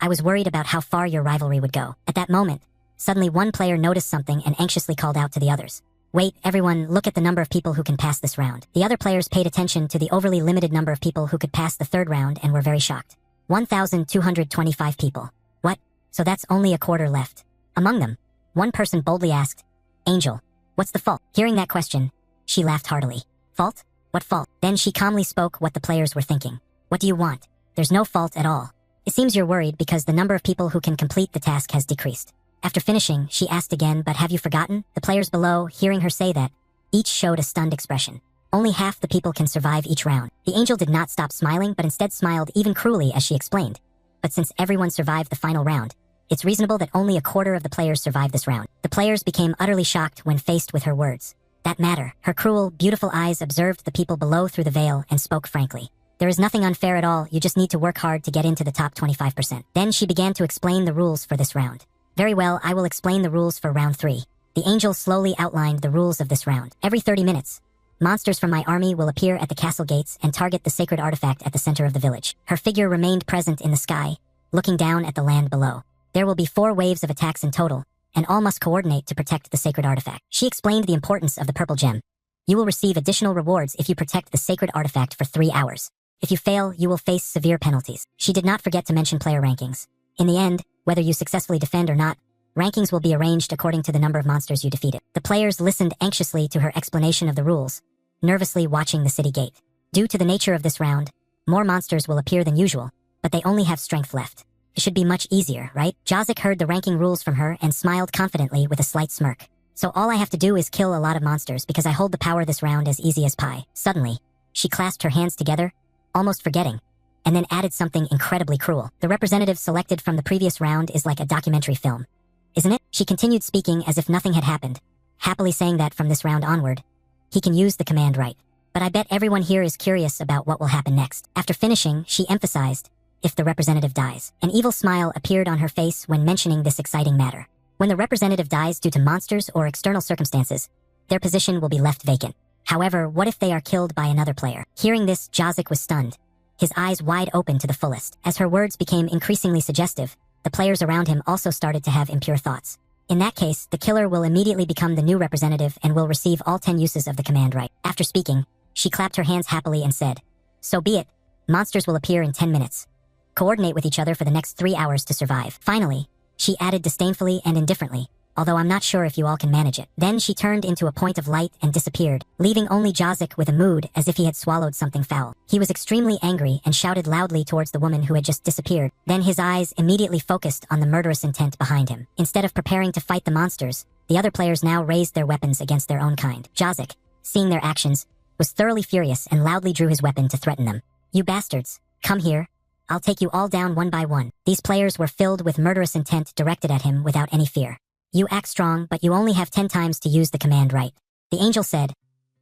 I was worried about how far your rivalry would go. At that moment, suddenly one player noticed something and anxiously called out to the others. Wait, everyone, look at the number of people who can pass this round. The other players paid attention to the overly limited number of people who could pass the third round and were very shocked. 1,225 people. What? So that's only a quarter left. Among them, one person boldly asked, Angel, what's the fault? Hearing that question, she laughed heartily. Fault? What fault? Then she calmly spoke what the players were thinking. What do you want? There's no fault at all. It seems you're worried because the number of people who can complete the task has decreased. After finishing, she asked again, but have you forgotten? The players below, hearing her say that, each showed a stunned expression. Only half the people can survive each round. The angel did not stop smiling, but instead smiled even cruelly as she explained. But since everyone survived the final round, it's reasonable that only a quarter of the players survived this round. The players became utterly shocked when faced with her words. That matter, her cruel, beautiful eyes observed the people below through the veil and spoke frankly. There is nothing unfair at all, you just need to work hard to get into the top 25%. Then she began to explain the rules for this round. Very well, I will explain the rules for round 3. The angel slowly outlined the rules of this round. Every 30 minutes, monsters from my army will appear at the castle gates and target the sacred artifact at the center of the village. Her figure remained present in the sky, looking down at the land below. There will be 4 waves of attacks in total, and all must coordinate to protect the sacred artifact. She explained the importance of the purple gem. You will receive additional rewards if you protect the sacred artifact for 3 hours. If you fail, you will face severe penalties. She did not forget to mention player rankings. In the end, whether you successfully defend or not, rankings will be arranged according to the number of monsters you defeated. The players listened anxiously to her explanation of the rules, nervously watching the city gate. Due to the nature of this round, more monsters will appear than usual, but they only have strength left. It should be much easier, right? Jazik heard the ranking rules from her and smiled confidently with a slight smirk. So all I have to do is kill a lot of monsters because I hold the power this round as easy as pie. Suddenly, she clasped her hands together, almost forgetting, and then added something incredibly cruel. The representative selected from the previous round is like a documentary film, isn't it? She continued speaking as if nothing had happened, happily saying that from this round onward, he can use the command right. But I bet everyone here is curious about what will happen next. After finishing, she emphasized, if the representative dies. An evil smile appeared on her face when mentioning this exciting matter. When the representative dies due to monsters or external circumstances, their position will be left vacant. However, what if they are killed by another player? Hearing this, Jazik was stunned, his eyes wide open to the fullest. As her words became increasingly suggestive, the players around him also started to have impure thoughts. In that case, the killer will immediately become the new representative and will receive all 10 uses of the command right. After speaking, she clapped her hands happily and said, "So be it. Monsters will appear in 10 minutes. Coordinate with each other for the next 3 hours to survive." Finally, she added disdainfully and indifferently, "Although I'm not sure if you all can manage it." Then she turned into a point of light and disappeared, leaving only Jazik with a mood as if he had swallowed something foul. He was extremely angry and shouted loudly towards the woman who had just disappeared. Then his eyes immediately focused on the murderous intent behind him. Instead of preparing to fight the monsters, the other players now raised their weapons against their own kind. Jazik, seeing their actions, was thoroughly furious and loudly drew his weapon to threaten them. "You bastards, come here. I'll take you all down one by one." These players were filled with murderous intent directed at him without any fear. "You act strong, but you only have 10 times to use the command right," the angel said.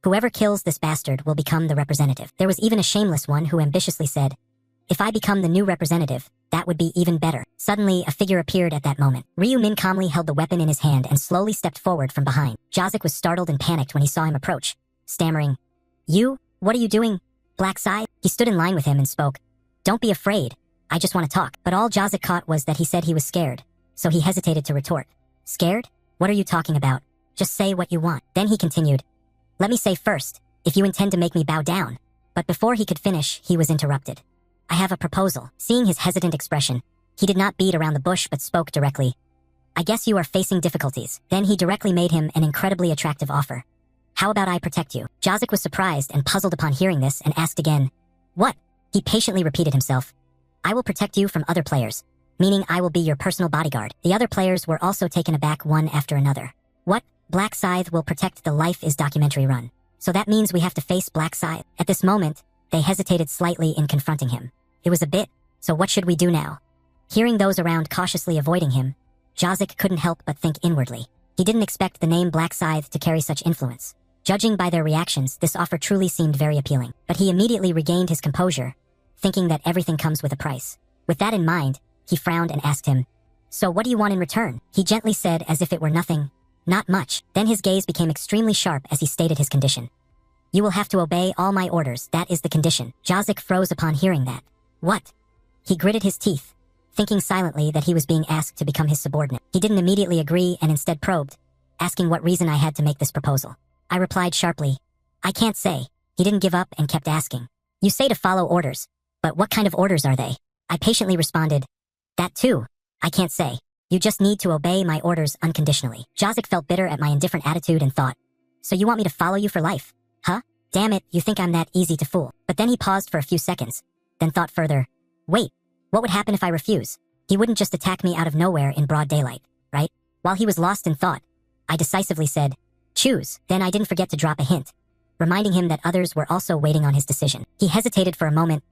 "Whoever kills this bastard will become the representative." There was even a shameless one who ambitiously said, "If I become the new representative, that would be even better." Suddenly, a figure appeared at that moment. Ryu Min calmly held the weapon in his hand and slowly stepped forward from behind. Jazik was startled and panicked when he saw him approach, stammering, "You? What are you doing, Black Sai?" He stood in line with him and spoke, "Don't be afraid. I just want to talk." But all Jazik caught was that he said he was scared, so he hesitated to retort. "Scared? What are you talking about? Just say what you want." Then he continued, "Let me say first, if you intend to make me bow down." But before he could finish, he was interrupted. "I have a proposal." Seeing his hesitant expression, he did not beat around the bush but spoke directly. "I guess you are facing difficulties." Then he directly made him an incredibly attractive offer. "How about I protect you?" Jazik was surprised and puzzled upon hearing this and asked again, "What?" He patiently repeated himself, "I will protect you from other players, meaning I will be your personal bodyguard." The other players were also taken aback one after another. "What? Black Scythe will protect the Life is documentary run. So that means we have to face Black Scythe." At this moment, they hesitated slightly in confronting him. It was a bit, "So what should we do now?" Hearing those around cautiously avoiding him, Jazik couldn't help but think inwardly. He didn't expect the name Black Scythe to carry such influence. Judging by their reactions, this offer truly seemed very appealing. But he immediately regained his composure, thinking that everything comes with a price. With that in mind, he frowned and asked him, "So what do you want in return?" He gently said as if it were nothing, "Not much." Then his gaze became extremely sharp as he stated his condition. "You will have to obey all my orders, that is the condition." Jazik froze upon hearing that. "What?" He gritted his teeth, thinking silently that he was being asked to become his subordinate. He didn't immediately agree and instead probed, asking what reason I had to make this proposal. I replied sharply, "I can't say." He didn't give up and kept asking, "You say to follow orders, but what kind of orders are they?" I patiently responded, "That too, I can't say. You just need to obey my orders unconditionally." Jazik felt bitter at my indifferent attitude and thought, "So you want me to follow you for life? Huh? Damn it, you think I'm that easy to fool." But then he paused for a few seconds, then thought further, "Wait, what would happen if I refuse? He wouldn't just attack me out of nowhere in broad daylight, right?" While he was lost in thought, I decisively said, "Choose." Then I didn't forget to drop a hint, reminding him that others were also waiting on his decision. He hesitated for a moment.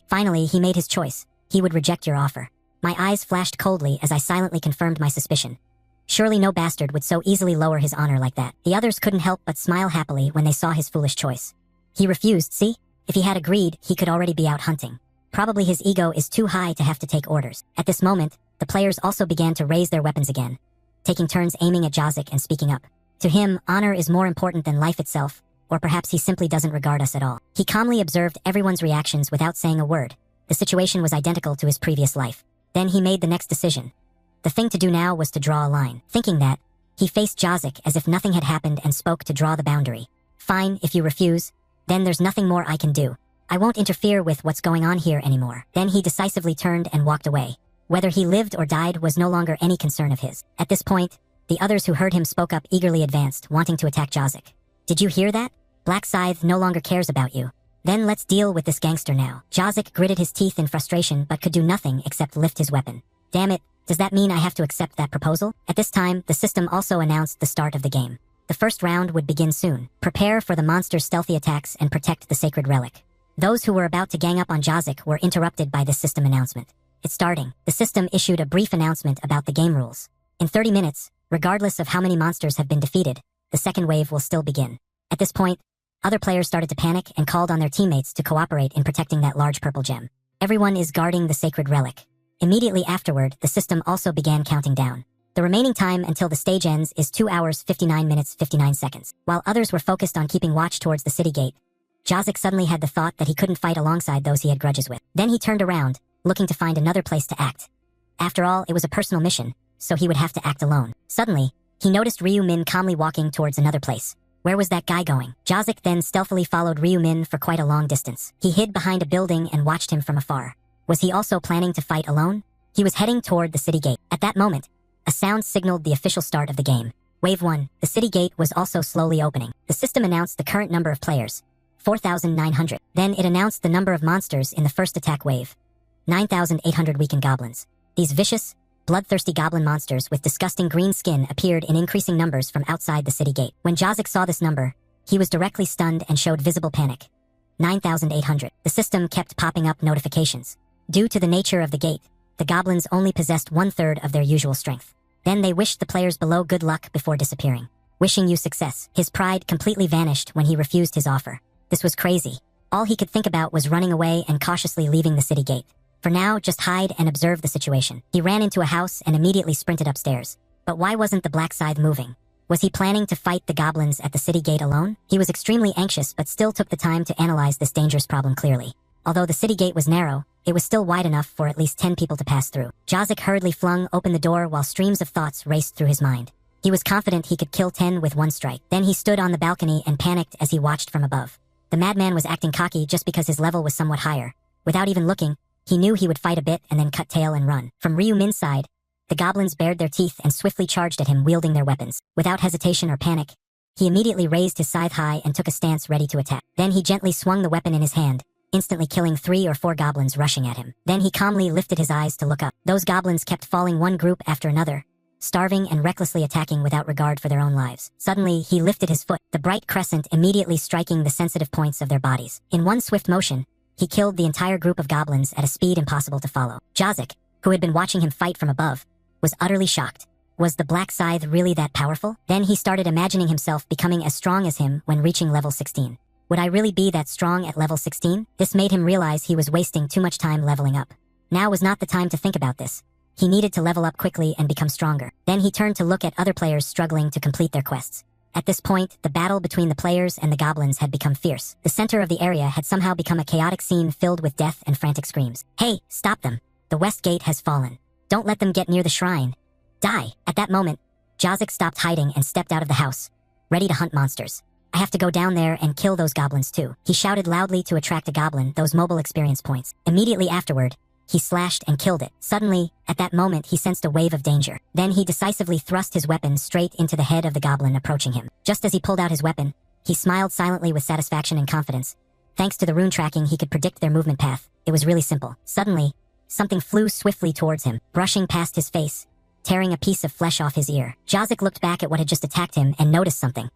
Finally, he made his choice. He would reject your offer. My eyes flashed coldly as I silently confirmed my suspicion. Surely no bastard would so easily lower his honor like that. The others couldn't help but smile happily when they saw his foolish choice. He refused, see? If he had agreed, he could already be out hunting. Probably his ego is too high to have to take orders. At this moment, the players also began to raise their weapons again, taking turns aiming at Jazik and speaking up. To him, honor is more important than life itself, or perhaps he simply doesn't regard us at all. He calmly observed everyone's reactions without saying a word. The situation was identical to his previous life. Then he made the next decision. The thing to do now was to draw a line. Thinking that, he faced Jazik as if nothing had happened and spoke to draw the boundary. Fine, if you refuse, then there's nothing more I can do. I won't interfere with what's going on here anymore. Then he decisively turned and walked away. Whether he lived or died was no longer any concern of his. At this point, the others who heard him spoke up eagerly advanced, wanting to attack Jazik. Did you hear that? Black Scythe no longer cares about you. Then let's deal with this gangster now. Jazik gritted his teeth in frustration but could do nothing except lift his weapon. Damn it, does that mean I have to accept that proposal? At this time, the system also announced the start of the game. The first round would begin soon. Prepare for the monster's stealthy attacks and protect the sacred relic. Those who were about to gang up on Jazik were interrupted by this system announcement. It's starting. The system issued a brief announcement about the game rules. In 30 minutes, regardless of how many monsters have been defeated, the second wave will still begin. At this point, other players started to panic and called on their teammates to cooperate in protecting that large purple gem. Everyone is guarding the sacred relic. Immediately afterward, the system also began counting down. The remaining time until the stage ends is 2 hours 59 minutes 59 seconds. While others were focused on keeping watch towards the city gate, Jazik suddenly had the thought that he couldn't fight alongside those he had grudges with. Then he turned around, looking to find another place to act. After all, it was a personal mission, so he would have to act alone. Suddenly, he noticed Ryu Min calmly walking towards another place. Where was that guy going? Jazik then stealthily followed Ryu Min for quite a long distance. He hid behind a building and watched him from afar. Was he also planning to fight alone? He was heading toward the city gate. At that moment, a sound signaled the official start of the game. Wave 1, the city gate was also slowly opening. The system announced the current number of players, 4,900. Then it announced the number of monsters in the first attack wave, 9,800 weakened goblins. These vicious, bloodthirsty goblin monsters with disgusting green skin appeared in increasing numbers from outside the city gate. When Jazik saw this number, he was directly stunned and showed visible panic. 9,800. The system kept popping up notifications. Due to the nature of the gate, the goblins only possessed 1/3 of their usual strength. Then they wished the players below good luck before disappearing. Wishing you success. His pride completely vanished when he refused his offer. This was crazy. All he could think about was running away and cautiously leaving the city gate. For now, just hide and observe the situation. He ran into a house and immediately sprinted upstairs. But why wasn't the Black Scythe moving? Was he planning to fight the goblins at the city gate alone? He was extremely anxious but still took the time to analyze this dangerous problem clearly. Although the city gate was narrow, it was still wide enough for at least 10 people to pass through. Jazik hurriedly flung open the door while streams of thoughts raced through his mind. He was confident he could kill 10 with one strike. Then he stood on the balcony and panicked as he watched from above. The madman was acting cocky just because his level was somewhat higher. Without even looking, he knew he would fight a bit and then cut tail and run. From Ryu Min's side, the goblins bared their teeth and swiftly charged at him wielding their weapons. Without hesitation or panic, he immediately raised his scythe high and took a stance ready to attack. Then he gently swung the weapon in his hand, instantly killing 3 or 4 goblins rushing at him. Then he calmly lifted his eyes to look up. Those goblins kept falling one group after another, starving and recklessly attacking without regard for their own lives. Suddenly, he lifted his foot, the bright crescent immediately striking the sensitive points of their bodies. In one swift motion, he killed the entire group of goblins at a speed impossible to follow. Jazik, who had been watching him fight from above, was utterly shocked. Was the Black Scythe really that powerful? Then he started imagining himself becoming as strong as him when reaching level 16. Would I really be that strong at level 16? This made him realize he was wasting too much time leveling up. Now was not the time to think about this. He needed to level up quickly and become stronger. Then he turned to look at other players struggling to complete their quests. At this point, the battle between the players and the goblins had become fierce. The center of the area had somehow become a chaotic scene filled with death and frantic screams. Hey, stop them. The west gate has fallen. Don't let them get near the shrine. Die. At that moment, Jazik stopped hiding and stepped out of the house, ready to hunt monsters. I have to go down there and kill those goblins too. He shouted loudly to attract a goblin, those mobile experience points. Immediately afterward, he slashed and killed it. Suddenly, at that moment he sensed a wave of danger. Then he decisively thrust his weapon straight into the head of the goblin approaching him. Just as he pulled out his weapon, he smiled silently with satisfaction and confidence. Thanks to the rune tracking, he could predict their movement path. It was really simple. Suddenly, something flew swiftly towards him, brushing past his face, tearing a piece of flesh off his ear. Jazik looked back at what had just attacked him and noticed something.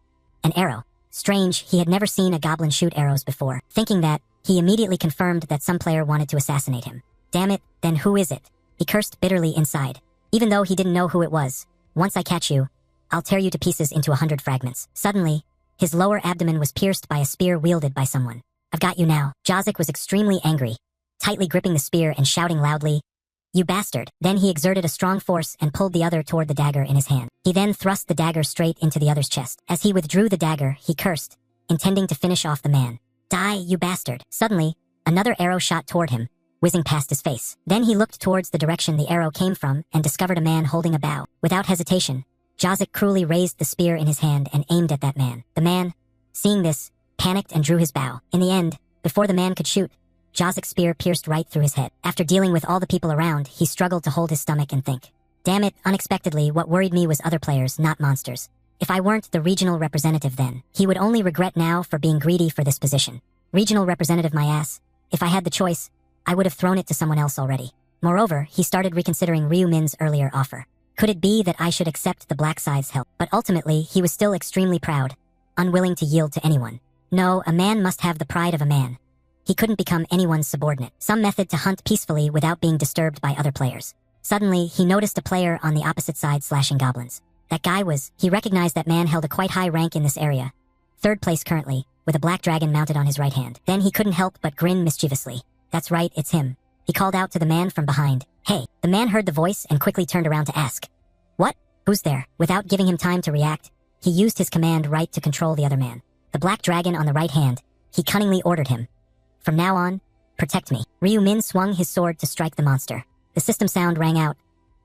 An arrow. Strange, he had never seen a goblin shoot arrows before. Thinking that, he immediately confirmed that some player wanted to assassinate him. Damn it, then who is it? He cursed bitterly inside. Even though he didn't know who it was, once I catch you, I'll tear you to pieces into 100 fragments. Suddenly, his lower abdomen was pierced by a spear wielded by someone. I've got you now. Jazik was extremely angry, tightly gripping the spear and shouting loudly, "You bastard!" Then he exerted a strong force and pulled the other toward the dagger in his hand. He then thrust the dagger straight into the other's chest. As he withdrew the dagger, he cursed, intending to finish off the man. "Die, you bastard!" Suddenly, another arrow shot toward him, whizzing past his face. Then he looked towards the direction the arrow came from and discovered a man holding a bow. Without hesitation, Jazik cruelly raised the spear in his hand and aimed at that man. The man, seeing this, panicked and drew his bow. In the end, before the man could shoot, Jazik's spear pierced right through his head. After dealing with all the people around, he struggled to hold his stomach and think. Damn it, unexpectedly, what worried me was other players, not monsters. If I weren't the regional representative then, he would only regret now for being greedy for this position. Regional representative my ass. If I had the choice, I would have thrown it to someone else already. Moreover, he started reconsidering Ryu Min's earlier offer. Could it be that I should accept the black side's help? But ultimately, he was still extremely proud, unwilling to yield to anyone. No, a man must have the pride of a man. He couldn't become anyone's subordinate. Some method to hunt peacefully without being disturbed by other players. Suddenly, he noticed a player on the opposite side slashing goblins. That guy was, he recognized that man held a quite high rank in this area. 3rd place currently, with a black dragon mounted on his right hand. Then he couldn't help but grin mischievously. That's right, it's him. He called out to the man from behind. Hey, the man heard the voice and quickly turned around to ask. What? Who's there? Without giving him time to react, he used his command right to control the other man. The black dragon on the right hand, he cunningly ordered him. From now on, protect me. Ryu Min swung his sword to strike the monster. The system sound rang out.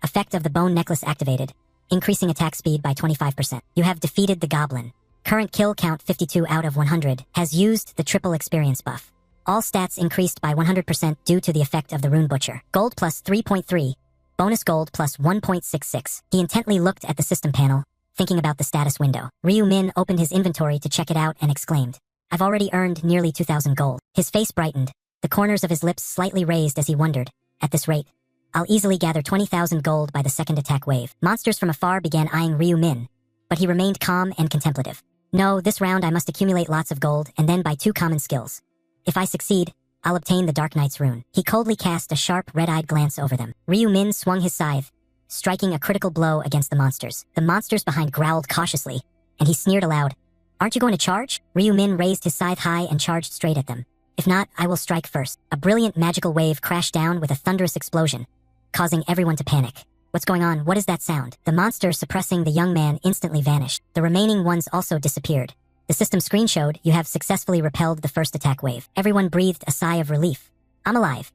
Effect of the bone necklace activated, increasing attack speed by 25%. You have defeated the goblin. Current kill count 52 out of 100, has used the triple experience buff. All stats increased by 100% due to the effect of the rune butcher. Gold plus 3.3, bonus gold plus 1.66. He intently looked at the system panel, thinking about the status window. Ryu Min opened his inventory to check it out and exclaimed, I've already earned nearly 2,000 gold. His face brightened, the corners of his lips slightly raised as he wondered, at this rate, I'll easily gather 20,000 gold by the second attack wave. Monsters from afar began eyeing Ryu Min, but he remained calm and contemplative. No, this round I must accumulate lots of gold and then buy 2 common skills. If I succeed, I'll obtain the Dark Knight's rune. He coldly cast a sharp, red-eyed glance over them. Ryu Min swung his scythe, striking a critical blow against the monsters. The monsters behind growled cautiously, and he sneered aloud. Aren't you going to charge? Ryu Min raised his scythe high and charged straight at them. If not, I will strike first. A brilliant magical wave crashed down with a thunderous explosion, causing everyone to panic. What's going on? What is that sound? The monster suppressing the young man instantly vanished. The remaining ones also disappeared. The system screen showed you have successfully repelled the first attack wave. Everyone breathed a sigh of relief. I'm alive.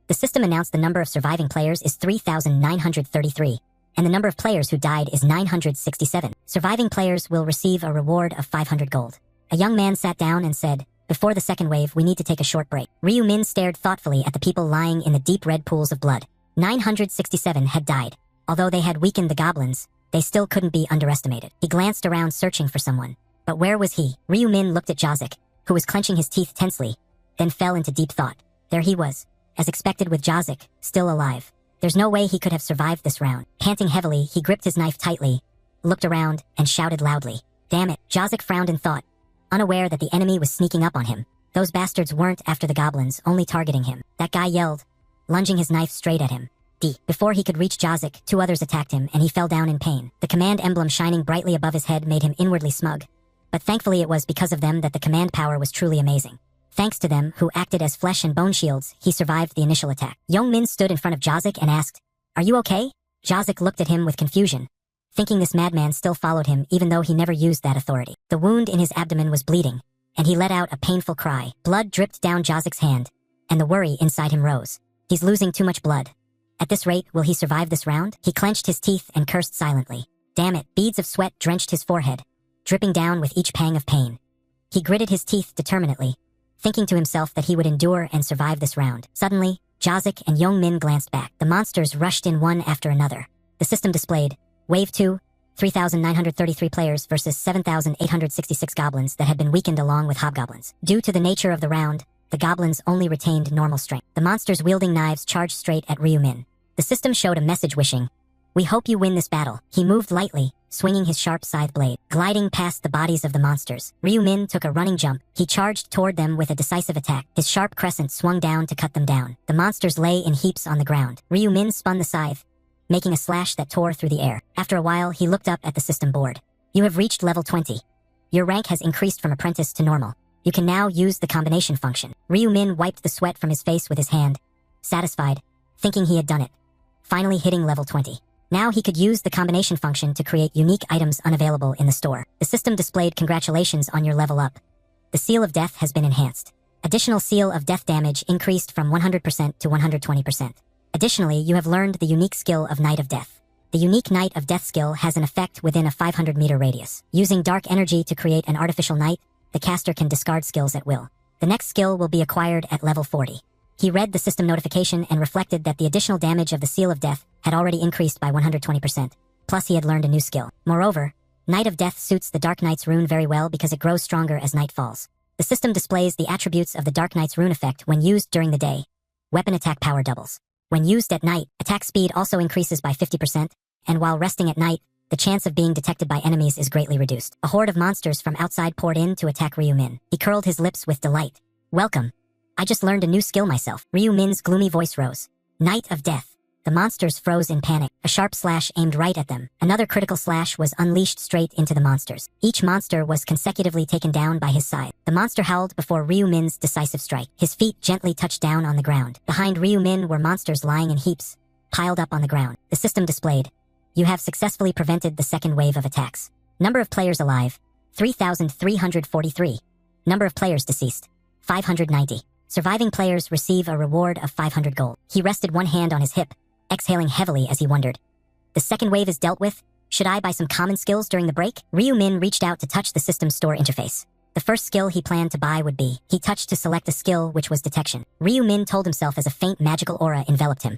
The system announced the number of surviving players is 3,933, and the number of players who died is 967. Surviving players will receive a reward of 500 gold. A young man sat down and said, before the second wave, we need to take a short break. Ryu Min stared thoughtfully at the people lying in the deep red pools of blood. 967 had died. Although they had weakened the goblins, they still couldn't be underestimated. He glanced around searching for someone. But where was he? Ryu Min looked at Jazik, who was clenching his teeth tensely, then fell into deep thought. There he was, as expected with Jazik, still alive. There's no way he could have survived this round. Panting heavily, he gripped his knife tightly, looked around, and shouted loudly. Damn it. Jazik frowned in thought, unaware that the enemy was sneaking up on him. Those bastards weren't after the goblins, only targeting him. That guy yelled, lunging his knife straight at him. Before he could reach Jazik, 2 others attacked him and he fell down in pain. The command emblem shining brightly above his head made him inwardly smug. But thankfully it was because of them that the command power was truly amazing. Thanks to them, who acted as flesh and bone shields, he survived the initial attack. Young Min stood in front of Jazik and asked, Are you okay? Jazik looked at him with confusion, thinking this madman still followed him even though he never used that authority. The wound in his abdomen was bleeding, and he let out a painful cry. Blood dripped down Jazik's hand, and the worry inside him rose. He's losing too much blood. At this rate, will he survive this round? He clenched his teeth and cursed silently. Damn it, beads of sweat drenched his forehead, dripping down with each pang of pain. He gritted his teeth determinedly, thinking to himself that he would endure and survive this round. Suddenly, Jazik and Young Min glanced back. The monsters rushed in one after another. The system displayed, Wave 2, 3,933 players versus 7,866 goblins that had been weakened along with hobgoblins. Due to the nature of the round, the goblins only retained normal strength. The monsters wielding knives charged straight at Ryu Min. The system showed a message wishing, We hope you win this battle. He moved lightly, swinging his sharp scythe blade, gliding past the bodies of the monsters. Ryu Min took a running jump. He charged toward them with a decisive attack. His sharp crescent swung down to cut them down. The monsters lay in heaps on the ground. Ryu Min spun the scythe, making a slash that tore through the air. After a while, he looked up at the system board. You have reached level 20. Your rank has increased from apprentice to normal. You can now use the combination function. Ryu-min wiped the sweat from his face with his hand, satisfied, thinking he had done it. Finally hitting level 20. Now he could use the combination function to create unique items unavailable in the store. The system displayed congratulations on your level up. The seal of death has been enhanced. Additional seal of death damage increased from 100% to 120%. Additionally, you have learned the unique skill of Knight of Death. The unique Knight of Death skill has an effect within a 500-meter radius. Using dark energy to create an artificial knight, the caster can discard skills at will. The next skill will be acquired at level 40. He read the system notification and reflected that the additional damage of the Seal of Death had already increased by 120%. Plus, he had learned a new skill. Moreover, Knight of Death suits the Dark Knight's rune very well because it grows stronger as night falls. The system displays the attributes of the Dark Knight's rune effect when used during the day. Weapon attack power doubles. When used at night, attack speed also increases by 50%, and while resting at night, the chance of being detected by enemies is greatly reduced. A horde of monsters from outside poured in to attack Ryu-min. He curled his lips with delight. Welcome. I just learned a new skill myself. Ryu-min's gloomy voice rose. Knight of Death. The monsters froze in panic. A sharp slash aimed right at them. Another critical slash was unleashed straight into the monsters. Each monster was consecutively taken down by his side. The monster howled before Ryu-min's decisive strike. His feet gently touched down on the ground. Behind Ryu-min were monsters lying in heaps, piled up on the ground. The system displayed. You have successfully prevented the second wave of attacks. Number of players alive, 3,343. Number of players deceased, 590. Surviving players receive a reward of 500 gold. He rested one hand on his hip, exhaling heavily as he wondered. The second wave is dealt with. Should I buy some common skills during the break? Ryu-min reached out to touch the system's store interface. The first skill he planned to buy would be. He touched to select a skill which was detection. Ryu-min told himself as a faint magical aura enveloped him.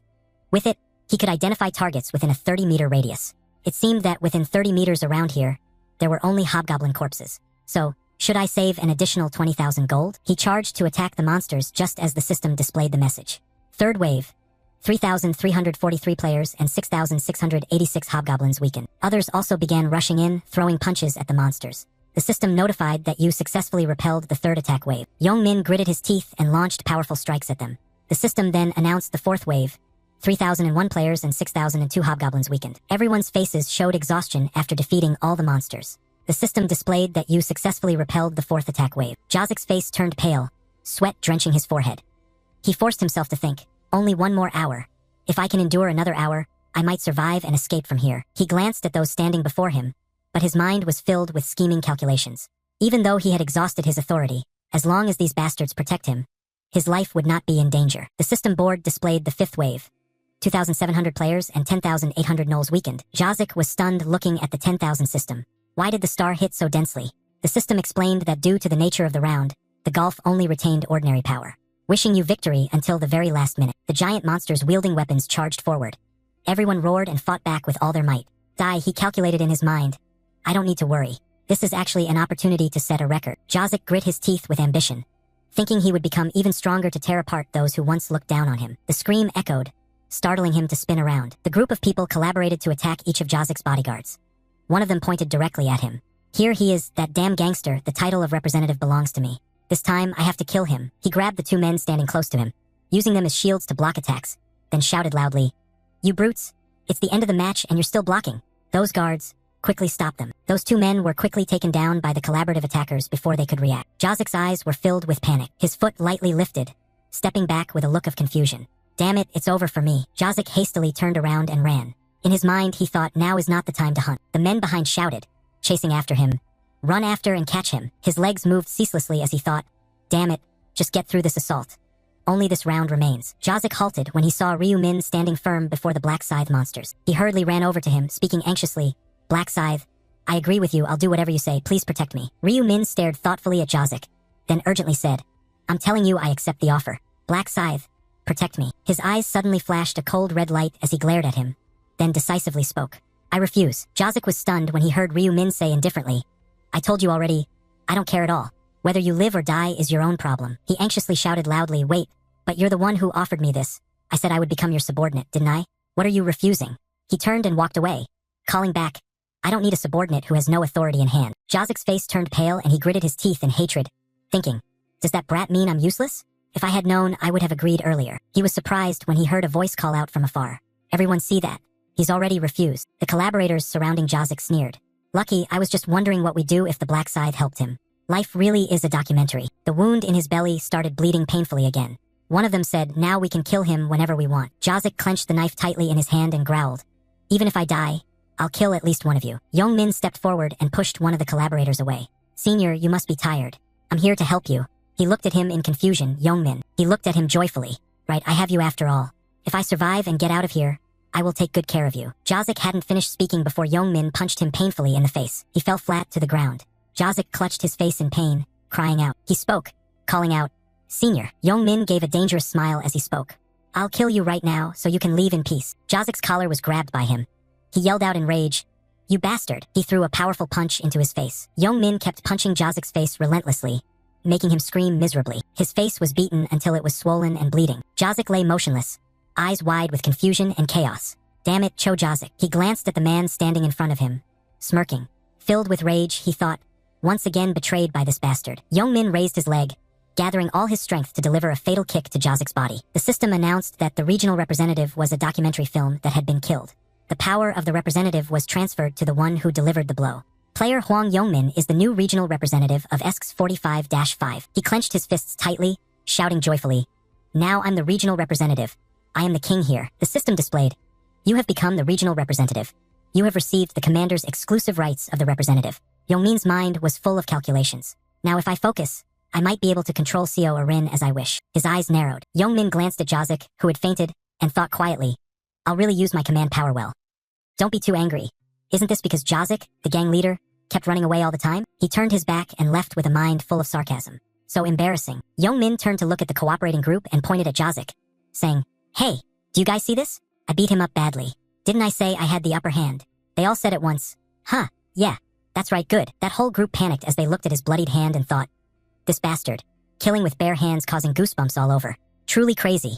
With it, he could identify targets within a 30-meter radius. It seemed that within 30 meters around here, there were only hobgoblin corpses. So, should I save an additional 20,000 gold? He charged to attack the monsters just as the system displayed the message. Third wave. 3,343 players and 6,686 hobgoblins weakened. Others also began rushing in, throwing punches at the monsters. The system notified that you successfully repelled the third attack wave. Young-min gritted his teeth and launched powerful strikes at them. The system then announced the fourth wave. 3,001 players and 6,002 hobgoblins weakened. Everyone's faces showed exhaustion after defeating all the monsters. The system displayed that you successfully repelled the fourth attack wave. Jazik's face turned pale, sweat drenching his forehead. He forced himself to think, only one more hour. If I can endure another hour, I might survive and escape from here. He glanced at those standing before him, but his mind was filled with scheming calculations. Even though he had exhausted his authority, as long as these bastards protect him, his life would not be in danger. The system board displayed the fifth wave. 2,700 players and 10,800 gnolls weakened. Jazik was stunned looking at the 10,000 system. Why did the star hit so densely? The system explained that due to the nature of the round, the golf only retained ordinary power. Wishing you victory until the very last minute. The giant monsters wielding weapons charged forward. Everyone roared and fought back with all their might. He calculated in his mind. I don't need to worry. This is actually an opportunity to set a record. Jazik grit his teeth with ambition, thinking he would become even stronger to tear apart those who once looked down on him. The scream echoed, startling him to spin around. The group of people collaborated to attack each of Jazik's bodyguards. One of them pointed directly at him. Here he is, that damn gangster. The title of representative belongs to me. This time, I have to kill him. He grabbed the two men standing close to him, using them as shields to block attacks, then shouted loudly, You brutes! It's the end of the match and you're still blocking. Those guards, quickly stop them. Those two men were quickly taken down by the collaborative attackers before they could react. Jazik's eyes were filled with panic. His foot lightly lifted, stepping back with a look of confusion. Damn it, it's over for me. Jazik hastily turned around and ran. In his mind, he thought now is not the time to hunt. The men behind shouted, chasing after him. Run after and catch him. His legs moved ceaselessly as he thought, damn it, just get through this assault. Only this round remains. Jazik halted when he saw Ryu-min standing firm before the Black Scythe monsters. He hurriedly ran over to him, speaking anxiously, Black Scythe, I agree with you, I'll do whatever you say, please protect me. Ryu-min stared thoughtfully at Jazik, then urgently said, I'm telling you I accept the offer. Black Scythe, protect me. His eyes suddenly flashed a cold red light as he glared at him, then decisively spoke. I refuse. Jazik was stunned when he heard Ryu-min say indifferently, I told you already, I don't care at all. Whether you live or die is your own problem. He anxiously shouted loudly, wait, but you're the one who offered me this. I said I would become your subordinate, didn't I? What are you refusing? He turned and walked away, calling back, I don't need a subordinate who has no authority in hand. Jazik's face turned pale and he gritted his teeth in hatred, thinking, does that brat mean I'm useless? If I had known, I would have agreed earlier. He was surprised when he heard a voice call out from afar. Everyone see that? He's already refused. The collaborators surrounding Jazik sneered. Lucky, I was just wondering what we'd do if the Black Scythe helped him. Life really is a documentary. The wound in his belly started bleeding painfully again. One of them said, now we can kill him whenever we want. Jazik clenched the knife tightly in his hand and growled, even if I die, I'll kill at least one of you. Young-min stepped forward and pushed one of the collaborators away. Senior, you must be tired. I'm here to help you. He looked at him in confusion. Young-min. He looked at him joyfully. Right, I have you after all. If I survive and get out of here, I will take good care of you. Jazik hadn't finished speaking before Young-min punched him painfully in the face. He fell flat to the ground. Jazik clutched his face in pain, crying out. He spoke, calling out, Senior. Young-min gave a dangerous smile as he spoke. I'll kill you right now so you can leave in peace. Jazik's collar was grabbed by him. He yelled out in rage, You bastard. He threw a powerful punch into his face. Young-min kept punching Jazik's face relentlessly, making him scream miserably. His face was beaten until it was swollen and bleeding. Jazik lay motionless, eyes wide with confusion and chaos. Damn it, Cho Jazik. He glanced at the man standing in front of him, smirking. Filled with rage, he thought, once again betrayed by this bastard. Young-min raised his leg, gathering all his strength to deliver a fatal kick to Jazik's body. The system announced that the regional representative was a documentary film that had been killed. The power of the representative was transferred to the one who delivered the blow. Player Hwang Young-min is the new regional representative of ESC's 45-5. He clenched his fists tightly, shouting joyfully, Now I'm the regional representative. I am the king here. The system displayed, You have become the regional representative. You have received the commander's exclusive rights of the representative. Young-min's mind was full of calculations. Now if I focus, I might be able to control Seo Arin as I wish. His eyes narrowed. Young-min glanced at Jazik, who had fainted, and thought quietly, I'll really use my command power well. Don't be too angry. Isn't this because Jazik, the gang leader, kept running away all the time? He turned his back and left with a mind full of sarcasm. So embarrassing. Young-min turned to look at the cooperating group and pointed at Jazik, saying, Hey, do you guys see this? I beat him up badly. Didn't I say I had the upper hand? They all said at once, Huh, yeah, that's right, good. That whole group panicked as they looked at his bloodied hand and thought, This bastard, killing with bare hands causing goosebumps all over. Truly crazy.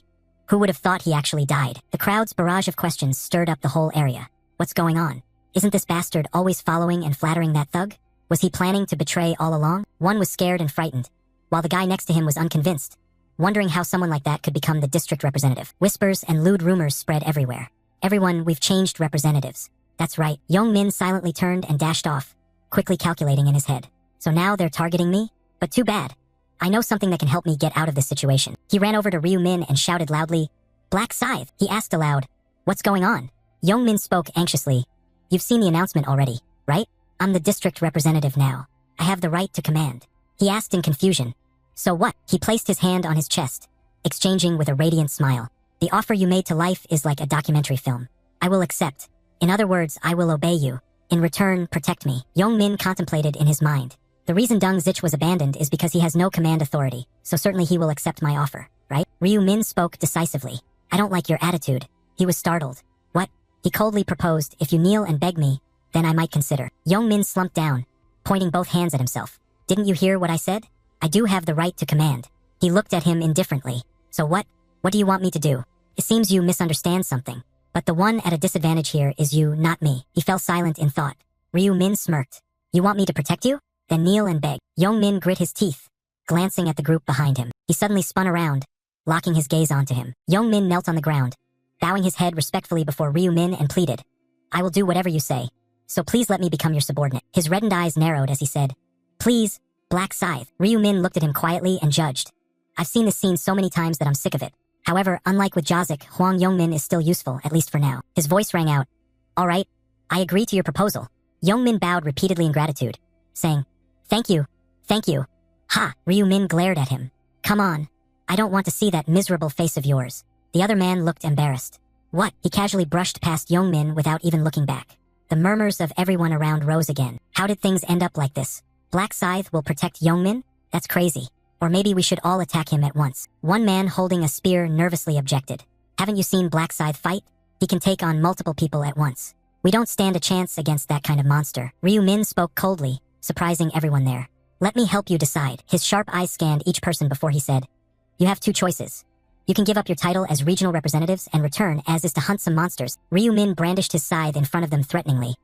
Who would have thought he actually died? The crowd's barrage of questions stirred up the whole area. What's going on? Isn't this bastard always following and flattering that thug? Was he planning to betray all along? One was scared and frightened, while the guy next to him was unconvinced, wondering how someone like that could become the district representative. Whispers and lewd rumors spread everywhere. Everyone, we've changed representatives. That's right. Young-min silently turned and dashed off, quickly calculating in his head. So now they're targeting me? But too bad. I know something that can help me get out of this situation. He ran over to Ryu-min and shouted loudly, Black Scythe. He asked aloud, What's going on? Young-min spoke anxiously. You've seen the announcement already, right? I'm the district representative now. I have the right to command. He asked in confusion. So what? He placed his hand on his chest, exchanging with a radiant smile. The offer you made to life is like a documentary film. I will accept. In other words, I will obey you. In return, protect me. Young-min contemplated in his mind. The reason Dung Zich was abandoned is because he has no command authority, so certainly he will accept my offer, right? Ryu-min spoke decisively. I don't like your attitude. He was startled. What? He coldly proposed, if you kneel and beg me, then I might consider. Young-min slumped down, pointing both hands at himself. Didn't you hear what I said? I do have the right to command. He looked at him indifferently. So what? What do you want me to do? It seems you misunderstand something. But the one at a disadvantage here is you, not me. He fell silent in thought. Ryu-min smirked. You want me to protect you? Then kneel and beg. Young-min grit his teeth, glancing at the group behind him. He suddenly spun around, locking his gaze onto him. Young-min knelt on the ground, bowing his head respectfully before Ryu-min and pleaded, I will do whatever you say, so please let me become your subordinate. His reddened eyes narrowed as he said, Please, Black Scythe. Ryu-min looked at him quietly and judged. I've seen this scene so many times that I'm sick of it. However, unlike with Jazik, Hwang Young-min is still useful, at least for now. His voice rang out. All right, I agree to your proposal. Young-min bowed repeatedly in gratitude, saying, Thank you. Thank you. Ha! Ryu-min glared at him. Come on. I don't want to see that miserable face of yours. The other man looked embarrassed. What? He casually brushed past Young-min without even looking back. The murmurs of everyone around rose again. How did things end up like this? Black Scythe will protect Young-min? That's crazy. Or maybe we should all attack him at once. One man holding a spear nervously objected. Haven't you seen Black Scythe fight? He can take on multiple people at once. We don't stand a chance against that kind of monster. Ryu-min spoke coldly, surprising everyone there. Let me help you decide. His sharp eyes scanned each person before he said, You have two choices. You can give up your title as regional representatives and return as is to hunt some monsters. Ryu-min brandished his scythe in front of them threateningly.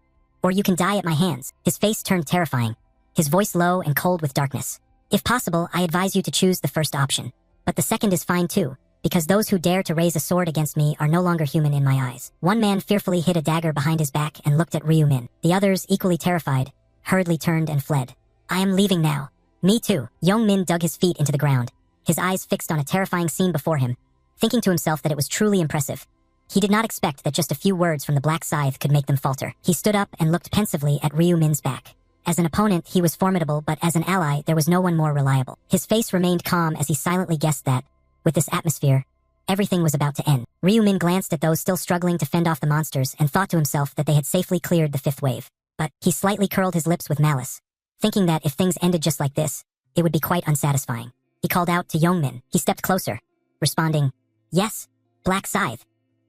Or you can die at my hands. His face turned terrifying, his voice low and cold with darkness. If possible, I advise you to choose the first option. But the second is fine too, because those who dare to raise a sword against me are no longer human in my eyes. One man fearfully hid a dagger behind his back and looked at Ryu-min. The others, equally terrified, hurriedly turned and fled. I am leaving now. Me too. Young-min dug his feet into the ground, his eyes fixed on a terrifying scene before him, thinking to himself that it was truly impressive. He did not expect that just a few words from the black scythe could make them falter. He stood up and looked pensively at Ryu-min's back. As an opponent, he was formidable, but as an ally, there was no one more reliable. His face remained calm as he silently guessed that, with this atmosphere, everything was about to end. Ryu-min glanced at those still struggling to fend off the monsters and thought to himself that they had safely cleared the fifth wave. But he slightly curled his lips with malice, thinking that if things ended just like this, it would be quite unsatisfying. He called out to Young-min. He stepped closer, responding, "Yes, Black Scythe."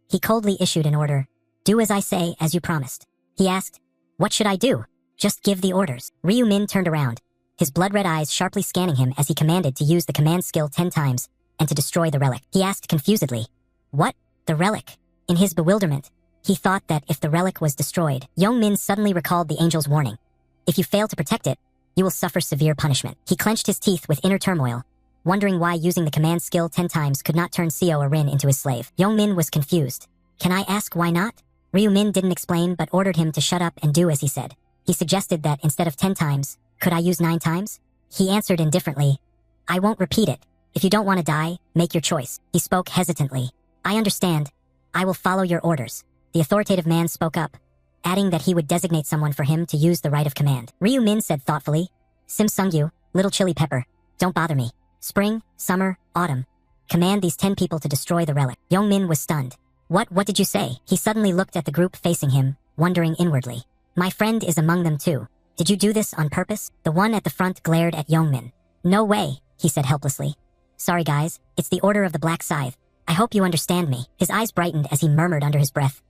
He coldly issued an order. "Do as I say, as you promised." He asked, "What should I do?" "Just give the orders." Ryu-min turned around, his blood-red eyes sharply scanning him as he commanded to use the command skill 10 times and to destroy the relic. He asked confusedly, "What? The relic?" In his bewilderment, he thought that if the relic was destroyed, Young-min suddenly recalled the angel's warning. If you fail to protect it, you will suffer severe punishment. He clenched his teeth with inner turmoil, wondering why using the command skill 10 times could not turn Seo Rin into his slave. Young-min was confused. "Can I ask why not?" Ryu-min didn't explain but ordered him to shut up and do as he said. He suggested that instead of 10 times, could I use 9 times? He answered indifferently, "I won't repeat it. If you don't want to die, make your choice." He spoke hesitantly. "I understand. I will follow your orders." The authoritative man spoke up, adding that he would designate someone for him to use the right of command. Ryu-min said thoughtfully, "Sim Sungyu, Little Chili Pepper, don't bother me. Spring, summer, autumn. Command these 10 people to destroy the relic." Young-min was stunned. What did you say?" He suddenly looked at the group facing him, wondering inwardly. "My friend is among them too. Did you do this on purpose?" The one at the front glared at Young-min. "No way," he said helplessly. "Sorry guys, it's the order of the Black Scythe. I hope you understand me." His eyes brightened as he murmured under his breath,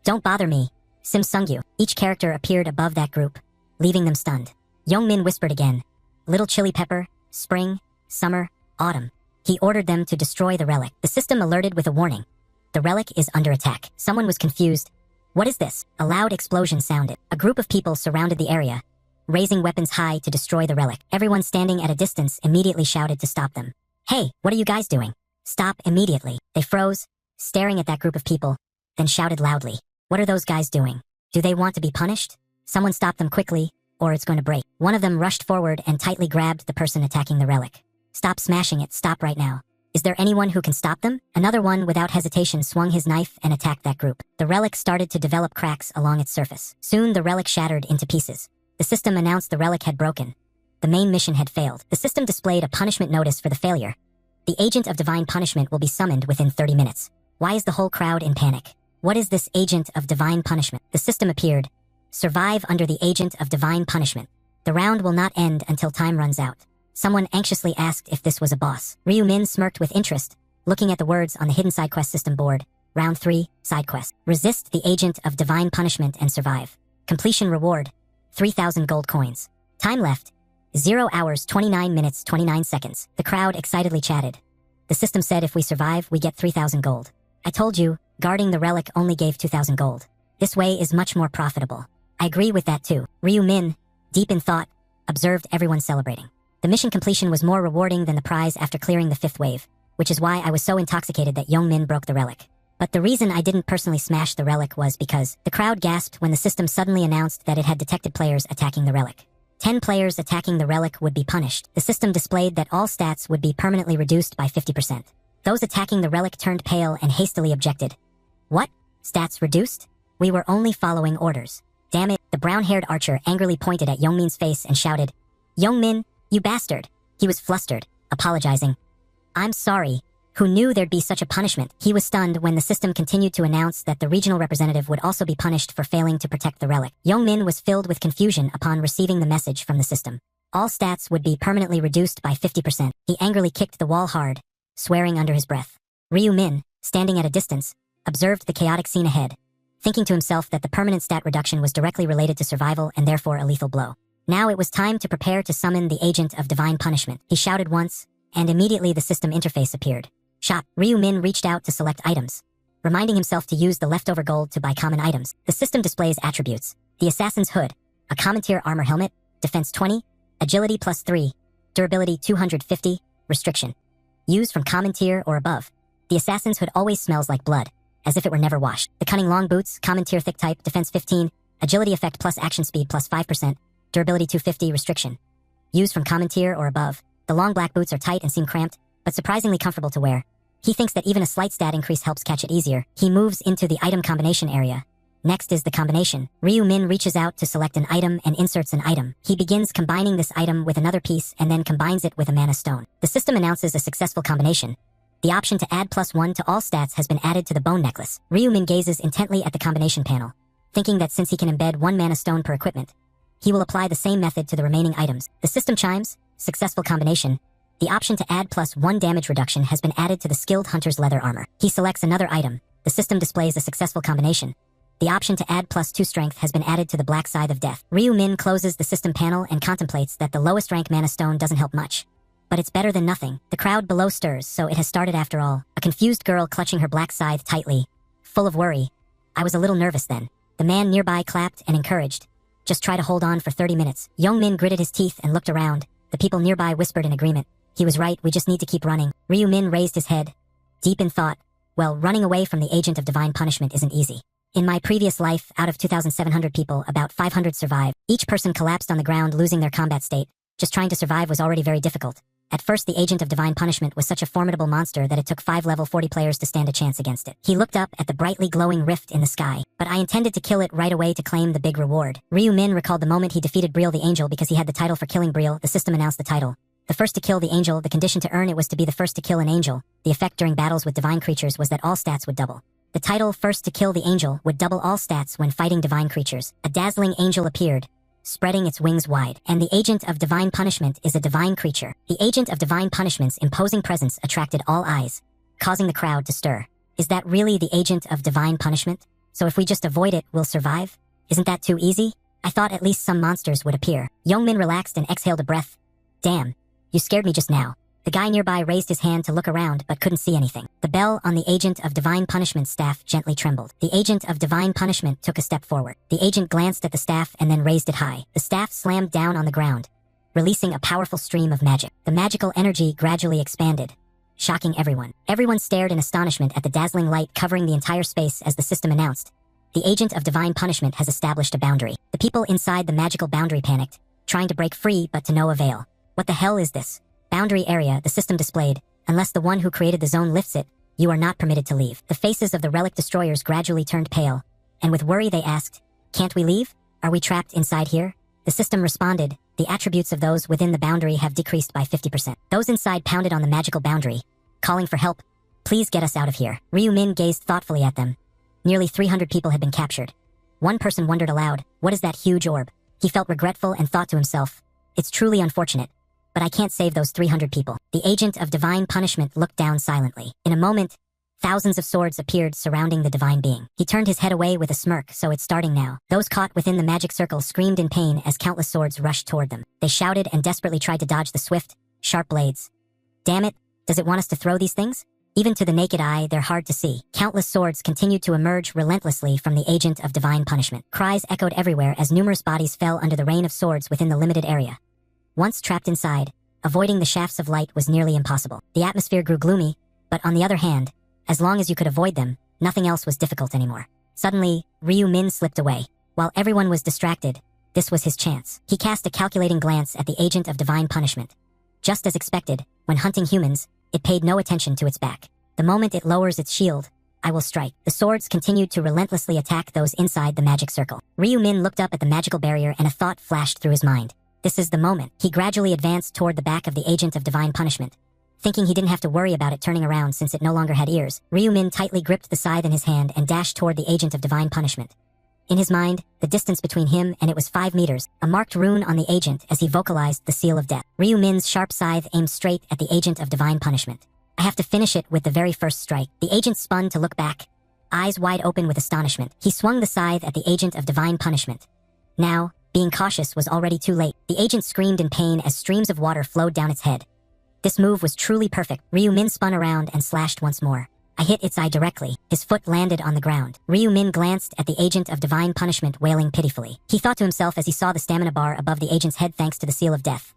"Don't bother me, Sim Sungyu." Each character appeared above that group, leaving them stunned. Young-min whispered again, "Little Chili Pepper, spring, summer, autumn." He ordered them to destroy the relic. The system alerted with a warning. The relic is under attack. Someone was confused. "What is this?" A loud explosion sounded. A group of people surrounded the area, raising weapons high to destroy the relic. Everyone standing at a distance immediately shouted to stop them. "Hey, what are you guys doing? Stop immediately." They froze, staring at that group of people, then shouted loudly, "What are those guys doing? Do they want to be punished? Someone stop them quickly, or it's going to break." One of them rushed forward and tightly grabbed the person attacking the relic. "Stop smashing it, stop right now. Is there anyone who can stop them?" Another one without hesitation swung his knife and attacked that group. The relic started to develop cracks along its surface. Soon the relic shattered into pieces. The system announced the relic had broken. The main mission had failed. The system displayed a punishment notice for the failure. The agent of divine punishment will be summoned within 30 minutes. Why is the whole crowd in panic? What is this agent of divine punishment? The system appeared. Survive under the agent of divine punishment. The round will not end until time runs out. Someone anxiously asked if this was a boss. Ryu-min smirked with interest, looking at the words on the hidden side quest system board. Round 3, side quest. Resist the agent of divine punishment and survive. Completion reward, 3,000 gold coins. Time left, 0 hours 29 minutes 29 seconds. The crowd excitedly chatted. The system said if we survive, we get 3,000 gold. I told you, guarding the relic only gave 2,000 gold. This way is much more profitable. I agree with that too. Ryu-min, deep in thought, observed everyone celebrating. The mission completion was more rewarding than the prize after clearing the fifth wave, which is why I was so intoxicated that Young-min broke the relic. But the reason I didn't personally smash the relic was because the crowd gasped when the system suddenly announced that it had detected players attacking the relic. 10 players attacking the relic would be punished. The system displayed that all stats would be permanently reduced by 50%. Those attacking the relic turned pale and hastily objected. "What? Stats reduced? We were only following orders." "Damn it." The brown-haired archer angrily pointed at Young-min's face and shouted, "Young-min, you bastard." He was flustered, apologizing. "I'm sorry. Who knew there'd be such a punishment?" He was stunned when the system continued to announce that the regional representative would also be punished for failing to protect the relic. Young-min was filled with confusion upon receiving the message from the system. All stats would be permanently reduced by 50%. He angrily kicked the wall hard, swearing under his breath. Ryu-min, standing at a distance, observed the chaotic scene ahead, thinking to himself that the permanent stat reduction was directly related to survival and therefore a lethal blow. Now it was time to prepare to summon the agent of divine punishment. He shouted once, and immediately the system interface appeared. Shop. Ryu-min reached out to select items, reminding himself to use the leftover gold to buy common items. The system displays attributes. The Assassin's Hood, a common tier armor helmet, defense 20, agility +3, durability 250, restriction. Used from common tier or above. The Assassin's Hood always smells like blood, as if it were never washed. The cunning long boots, common tier thick type, defense 15, agility effect plus action speed plus 5%, durability 250, restriction. used from common tier or above. The long black boots are tight and seem cramped, but surprisingly comfortable to wear. He thinks that even a slight stat increase helps catch it easier. He moves into the item combination area. Next is the combination. Ryu-Min reaches out to select an item and inserts an item. He begins combining this item with another piece and then combines it with a mana stone. The system announces a successful combination. The option to add +1 to all stats has been added to the bone necklace. Ryu-Min gazes intently at the combination panel, thinking that since he can embed 1 mana stone per equipment, he will apply the same method to the remaining items. The system chimes, successful combination. The option to add +1 damage reduction has been added to the skilled hunter's leather armor. He selects another item. The system displays a successful combination. The option to add +2 strength has been added to the black scythe of death. Ryu-Min closes the system panel and contemplates that the lowest rank mana stone doesn't help much. But it's better than nothing. The crowd below stirs, so it has started after all. A confused girl clutching her black scythe tightly, full of worry. I was a little nervous then. The man nearby clapped and encouraged. Just try to hold on for 30 minutes. Young-Min gritted his teeth and looked around. The people nearby whispered in agreement. He was right, we just need to keep running. Ryu-Min raised his head, deep in thought. Well, running away from the agent of divine punishment isn't easy. In my previous life, out of 2,700 people, about 500 survived. Each person collapsed on the ground, losing their combat state. Just trying to survive was already very difficult. At first, the agent of divine punishment was such a formidable monster that it took 5 level 40 players to stand a chance against it. He looked up at the brightly glowing rift in the sky, but I intended to kill it right away to claim the big reward. Ryu-Min recalled the moment he defeated Briel the Angel because he had the title for killing Briel. The system announced the title. The first to kill the angel, the condition to earn it was to be the first to kill an angel. The effect during battles with divine creatures was that all stats would double. The title, first to kill the angel, would double all stats when fighting divine creatures. A dazzling angel appeared, spreading its wings wide. And the agent of divine punishment is a divine creature. The agent of divine punishment's imposing presence attracted all eyes, causing the crowd to stir. Is that really the agent of divine punishment? So if we just avoid it, we'll survive? Isn't that too easy? I thought at least some monsters would appear. Young-Min relaxed and exhaled a breath. Damn, you scared me just now. The guy nearby raised his hand to look around but couldn't see anything. The bell on the agent of divine punishment staff gently trembled. The agent of divine punishment took a step forward. The agent glanced at the staff and then raised it high. The staff slammed down on the ground, releasing a powerful stream of magic. The magical energy gradually expanded, shocking everyone. Everyone stared in astonishment at the dazzling light covering the entire space as the system announced. The agent of divine punishment has established a boundary. The people inside the magical boundary panicked, trying to break free but to no avail. What the hell is this? Boundary area, the system displayed. Unless the one who created the zone lifts it, you are not permitted to leave. The faces of the relic destroyers gradually turned pale, and with worry they asked, can't we leave? Are we trapped inside here? The system responded, the attributes of those within the boundary have decreased by 50%. Those inside pounded on the magical boundary, calling for help. Please get us out of here. Ryu-Min gazed thoughtfully at them. Nearly 300 people had been captured. One person wondered aloud, what is that huge orb? He felt regretful and thought to himself, it's truly unfortunate, but I can't save those 300 people. The agent of divine punishment looked down silently. In a moment, thousands of swords appeared surrounding the divine being. He turned his head away with a smirk, so it's starting now. Those caught within the magic circle screamed in pain as countless swords rushed toward them. They shouted and desperately tried to dodge the swift, sharp blades. Damn it, does it want us to throw these things? Even to the naked eye, they're hard to see. Countless swords continued to emerge relentlessly from the agent of divine punishment. Cries echoed everywhere as numerous bodies fell under the rain of swords within the limited area. Once trapped inside, avoiding the shafts of light was nearly impossible. The atmosphere grew gloomy, but on the other hand, as long as you could avoid them, nothing else was difficult anymore. Suddenly, Ryu-Min slipped away. While everyone was distracted, this was his chance. He cast a calculating glance at the agent of divine punishment. Just as expected, when hunting humans, it paid no attention to its back. The moment it lowers its shield, I will strike. The swords continued to relentlessly attack those inside the magic circle. Ryu-Min looked up at the magical barrier and a thought flashed through his mind. This is the moment. He gradually advanced toward the back of the agent of divine punishment. Thinking he didn't have to worry about it turning around since it no longer had ears, Ryu-Min tightly gripped the scythe in his hand and dashed toward the agent of divine punishment. In his mind, the distance between him and it was 5 meters, a marked rune on the agent as he vocalized the seal of death. Ryu-Min's sharp scythe aimed straight at the agent of divine punishment. I have to finish it with the very first strike. The agent spun to look back, eyes wide open with astonishment. He swung the scythe at the agent of divine punishment. Now, being cautious was already too late. The agent screamed in pain as streams of water flowed down its head. This move was truly perfect. Ryu-Min spun around and slashed once more. I hit its eye directly. His foot landed on the ground. Ryu-Min glanced at the agent of divine punishment, wailing pitifully. He thought to himself as he saw the stamina bar above the agent's head thanks to the seal of death.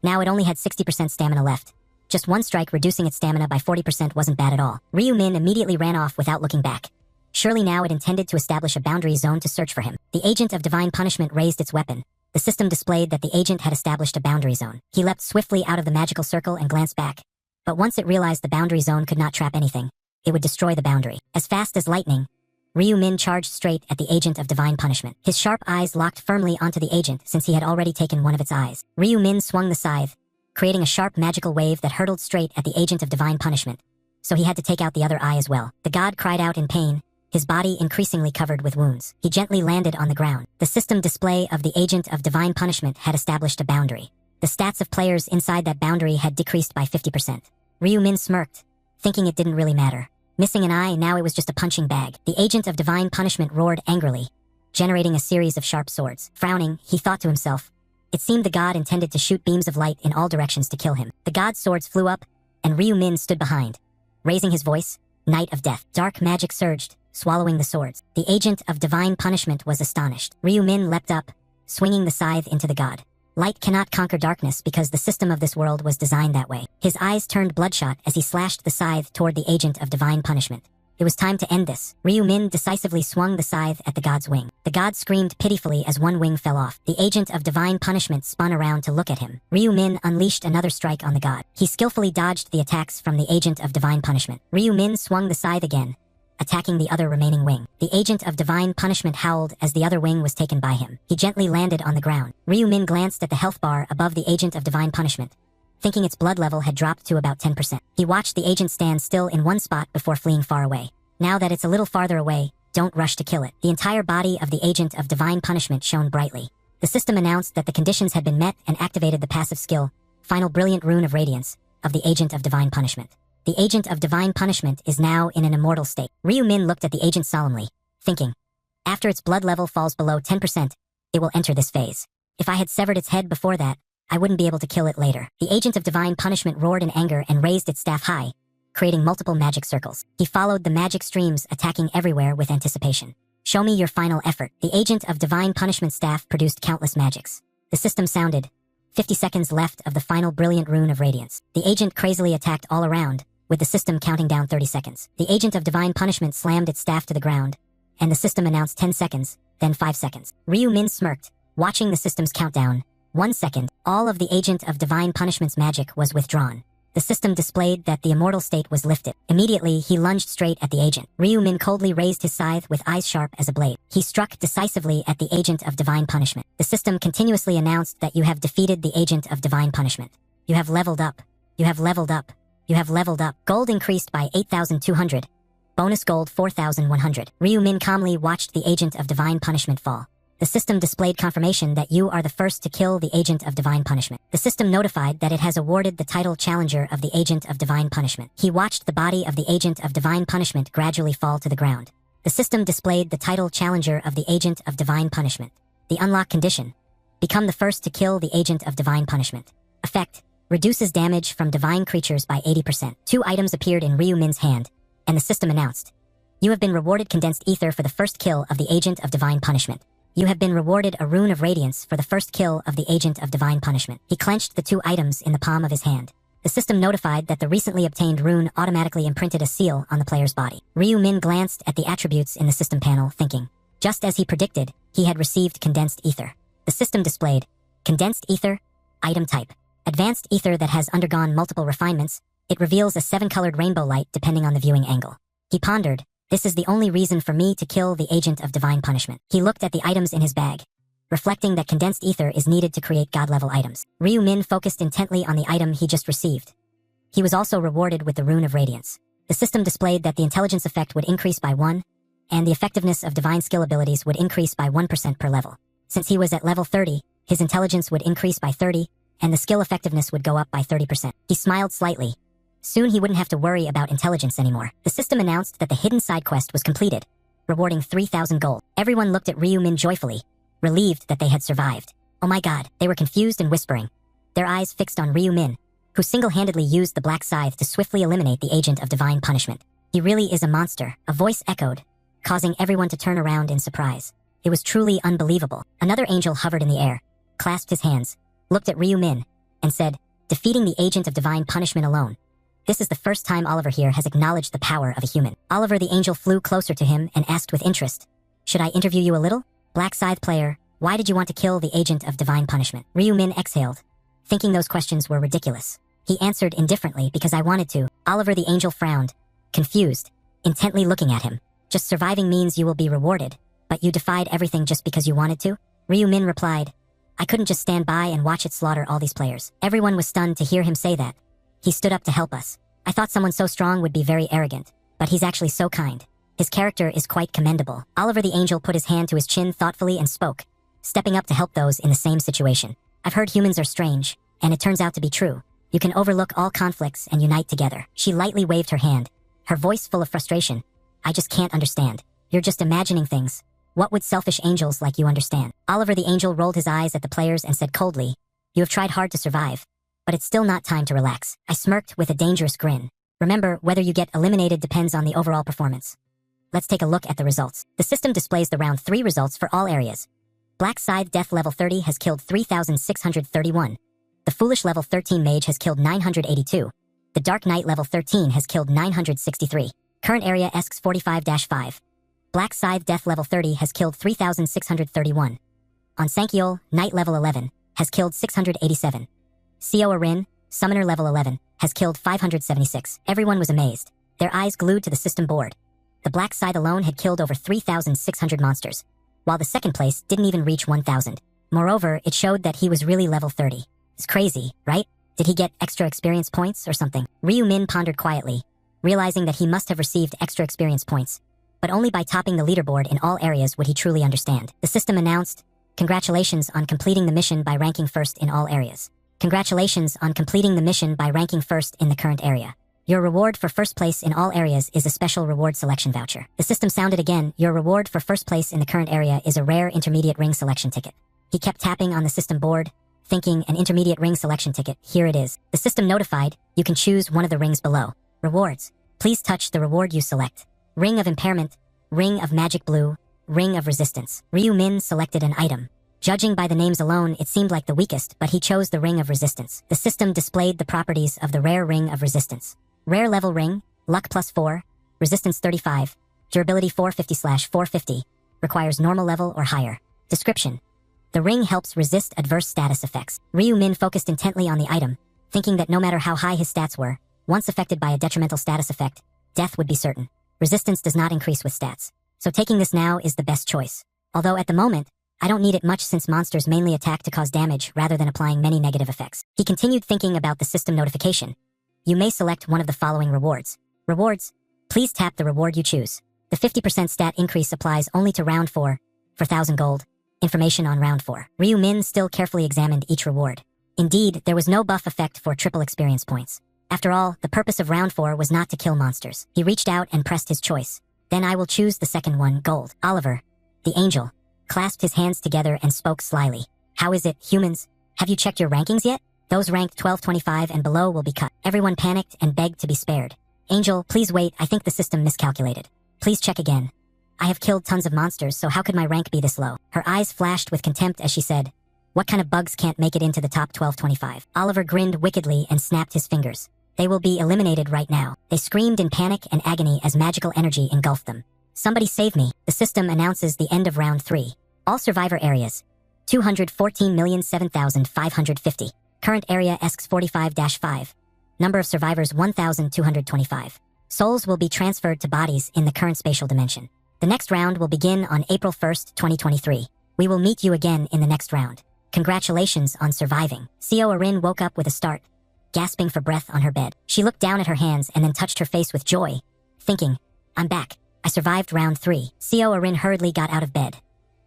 Now it only had 60% stamina left. Just one strike reducing its stamina by 40% wasn't bad at all. Ryu-Min immediately ran off without looking back. Surely now it intended to establish a boundary zone to search for him. The agent of divine punishment raised its weapon, The system displayed that the agent had established a boundary zone. He leapt swiftly out of the magical circle and glanced back. But once it realized the boundary zone could not trap anything, it would destroy the boundary. As fast as lightning, Ryu-Min charged straight at the agent of divine punishment. His sharp eyes locked firmly onto the agent since he had already taken one of its eyes. Ryu-Min swung the scythe, creating a sharp magical wave that hurtled straight at the agent of divine punishment, so he had to take out the other eye as well. The god cried out in pain, his body increasingly covered with wounds. He gently landed on the ground. The system display of the agent of divine punishment had established a boundary. The stats of players inside that boundary had decreased by 50%. Ryu-Min smirked, thinking it didn't really matter. Missing an eye, now it was just a punching bag. The agent of divine punishment roared angrily, generating a series of sharp swords. Frowning, he thought to himself, it seemed the god intended to shoot beams of light in all directions to kill him. The god's swords flew up, and Ryu-Min stood behind, raising his voice, Knight of Death. Dark magic surged, swallowing the swords. The agent of divine punishment was astonished. Ryu-Min leapt up, swinging the scythe into the god. Light cannot conquer darkness because the system of this world was designed that way. His eyes turned bloodshot as he slashed the scythe toward the agent of divine punishment. It was time to end this. Ryu-Min decisively swung the scythe at the god's wing. The god screamed pitifully as one wing fell off. The agent of divine punishment spun around to look at him. Ryu-Min unleashed another strike on the god. He skillfully dodged the attacks from the agent of divine punishment. Ryu-Min swung the scythe again, attacking the other remaining wing. The agent of divine punishment howled as the other wing was taken by him. He gently landed on the ground. Ryu-Min glanced at the health bar above the agent of divine punishment, thinking its blood level had dropped to about 10%. He watched the agent stand still in one spot before fleeing far away. Now that it's a little farther away, don't rush to kill it. The entire body of the agent of divine punishment shone brightly. The system announced that the conditions had been met and activated the passive skill, Final Brilliant Rune of Radiance, of the agent of divine punishment. The agent of divine punishment is now in an immortal state. Ryu-Min looked at the agent solemnly, thinking, after its blood level falls below 10%, it will enter this phase. If I had severed its head before that, I wouldn't be able to kill it later. The agent of divine punishment roared in anger and raised its staff high, creating multiple magic circles. He followed the magic streams, attacking everywhere with anticipation. Show me your final effort. The agent of divine punishment staff produced countless magics. The system sounded, 50 seconds left of the final brilliant rune of radiance. The agent crazily attacked all around, with the system counting down 30 seconds. The agent of divine punishment slammed its staff to the ground, and the system announced 10 seconds, then 5 seconds. Ryu-Min smirked, watching the system's countdown. 1 second, all of the agent of divine punishment's magic was withdrawn. The system displayed that the immortal state was lifted. Immediately, he lunged straight at the agent. Ryu-Min coldly raised his scythe with eyes sharp as a blade. He struck decisively at the agent of divine punishment. The system continuously announced that you have defeated the agent of divine punishment. You have leveled up. You have leveled up. You have leveled up. Gold increased by 8,200. Bonus gold 4,100. Ryu-Min calmly watched the agent of divine punishment fall. The system displayed confirmation that you are the first to kill the agent of divine punishment. The system notified that it has awarded the title challenger of the agent of divine punishment. He watched the body of the agent of divine punishment gradually fall to the ground. The system displayed the title challenger of the agent of divine punishment. The unlock condition: become the first to kill the agent of divine punishment. Effect: reduces damage from divine creatures by 80%. 2 items appeared in Ryu-Min's hand, and the system announced, you have been rewarded condensed ether for the first kill of the agent of divine punishment. You have been rewarded a rune of radiance for the first kill of the agent of divine punishment. He clenched the 2 items in the palm of his hand. The system notified that the recently obtained rune automatically imprinted a seal on the player's body. Ryu-Min glanced at the attributes in the system panel, thinking, just as he predicted, he had received condensed ether. The system displayed, condensed ether, item type, advanced ether that has undergone multiple refinements. It reveals a 7-colored rainbow light depending on the viewing angle. He pondered, this is the only reason for me to kill the agent of divine punishment. He looked at the items in his bag, reflecting that condensed ether is needed to create god-level items. Ryu-Min focused intently on the item he just received. He was also rewarded with the rune of radiance. The system displayed that the intelligence effect would increase by 1, and the effectiveness of divine skill abilities would increase by 1% per level. Since he was at level 30, his intelligence would increase by 30, and the skill effectiveness would go up by 30%. He smiled slightly. Soon he wouldn't have to worry about intelligence anymore. The system announced that the hidden side quest was completed, rewarding 3,000 gold. Everyone looked at Ryu-Min joyfully, relieved that they had survived. Oh my god, they were confused and whispering, their eyes fixed on Ryu-Min, who single-handedly used the black scythe to swiftly eliminate the agent of divine punishment. He really is a monster, a voice echoed, causing everyone to turn around in surprise. It was truly unbelievable. Another angel hovered in the air, clasped his hands, looked at Ryu-Min, and said, defeating the agent of divine punishment alone. This is the first time Oliver here has acknowledged the power of a human. Oliver the angel flew closer to him and asked with interest, should I interview you a little? Black Scythe player, Why did you want to kill the agent of divine punishment? Ryu Min exhaled, thinking those questions were ridiculous. He answered indifferently because I wanted to. Oliver the angel frowned, confused, intently looking at him. Just surviving means you will be rewarded, but you defied everything just because you wanted to? Ryu Min replied, I couldn't just stand by and watch it slaughter all these players. Everyone was stunned to hear him say that. He stood up to help us. I thought someone so strong would be very arrogant, but he's actually so kind. His character is quite commendable. Oliver the angel put his hand to his chin thoughtfully and spoke, stepping up to help those in the same situation. I've heard humans are strange, and it turns out to be true. You can overlook all conflicts and unite together. She lightly waved her hand, her voice full of frustration. I just can't understand. You're just imagining things. What would selfish angels like you understand? Oliver the angel rolled his eyes at the players and said coldly, You have tried hard to survive, but it's still not time to relax. I smirked with a dangerous grin. Remember, whether you get eliminated depends on the overall performance. Let's take a look at the results. The system displays the round 3 results for all areas. Black Scythe Death level 30 has killed 3,631. The Foolish level 13 Mage has killed 982. The Dark Knight level 13 has killed 963. Current area ESCs 45-5. Black Scythe Death level 30 has killed 3,631. On Sankiol, Knight level 11, has killed 687. Co Arin, Summoner level 11, has killed 576. Everyone was amazed, their eyes glued to the system board. The Black Scythe alone had killed over 3,600 monsters, while the second place didn't even reach 1,000. Moreover, it showed that he was really level 30. It's crazy, right? Did he get extra experience points or something? Ryu Min pondered quietly, realizing that he must have received extra experience points, but only by topping the leaderboard in all areas would he truly understand. The system announced, Congratulations on completing the mission by ranking first in all areas. Congratulations on completing the mission by ranking first in the current area. Your reward for first place in all areas is a special reward selection voucher. The system sounded again. Your reward for first place in the current area is a rare intermediate ring selection ticket. He kept tapping on the system board, thinking an intermediate ring selection ticket. Here it is. The system notified, you can choose one of the rings below. Rewards. Please touch the reward you select. Ring of Impairment, Ring of Magic Blue, Ring of Resistance. Ryu Min selected an item. Judging by the names alone, it seemed like the weakest, but he chose the Ring of Resistance. The system displayed the properties of the rare Ring of Resistance. Rare level ring, luck +4, resistance 35, durability 450/450, requires normal level or higher. Description. The ring helps resist adverse status effects. Ryu Min focused intently on the item, thinking that no matter how high his stats were, once affected by a detrimental status effect, death would be certain. Resistance does not increase with stats, so taking this now is the best choice. Although at the moment, I don't need it much since monsters mainly attack to cause damage rather than applying many negative effects. He continued thinking about the system notification. You may select one of the following rewards. Rewards. Please tap the reward you choose. The 50% stat increase applies only to round 4, for 1,000 gold. Information on round 4. Ryu Min still carefully examined each reward. Indeed, there was no buff effect for triple experience points. After all, the purpose of round 4 was not to kill monsters. He reached out and pressed his choice. Then I will choose the second one, gold. Oliver, the angel, clasped his hands together and spoke slyly. How is it, humans? Have you checked your rankings yet? Those ranked 1225 and below will be cut. Everyone panicked and begged to be spared. Angel, please wait, I think the system miscalculated. Please check again. I have killed tons of monsters, so how could my rank be this low? Her eyes flashed with contempt as she said, What kind of bugs can't make it into the top 1225? Oliver grinned wickedly and snapped his fingers. They will be eliminated right now. They screamed in panic and agony as magical energy engulfed them. Somebody save me. The system announces the end of round 3. All survivor areas. 214,007,550. Current area ESCs 45-5. Number of survivors 1,225. Souls will be transferred to bodies in the current spatial dimension. The next round will begin on April 1st, 2023. We will meet you again in the next round. Congratulations on surviving. Co Arin woke up with a start, gasping for breath on her bed. She looked down at her hands and then touched her face with joy, thinking, I'm back. I survived round 3. Co Arin hurriedly got out of bed.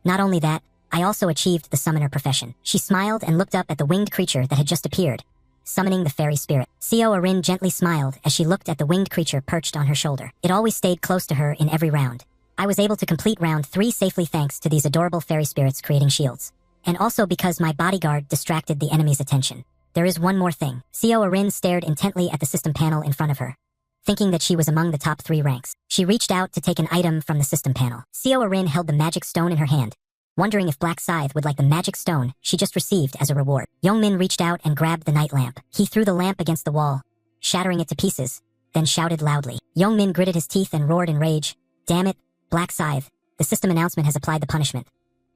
Not only that, I also achieved the summoner profession. She smiled and looked up at the winged creature that had just appeared, summoning the fairy spirit. Co Arin gently smiled as she looked at the winged creature perched on her shoulder. It always stayed close to her in every round. I was able to complete round 3 safely thanks to these adorable fairy spirits creating shields. And also because my bodyguard distracted the enemy's attention. There is one more thing. Co Arin stared intently at the system panel in front of her, thinking that she was among the top 3 ranks. She reached out to take an item from the system panel. Co Arin held the magic stone in her hand, wondering if Black Scythe would like the magic stone she just received as a reward. Yongmin reached out and grabbed the night lamp. He threw the lamp against the wall, shattering it to pieces, then shouted loudly. Yongmin gritted his teeth and roared in rage. Damn it, Black Scythe. The system announcement has applied the punishment.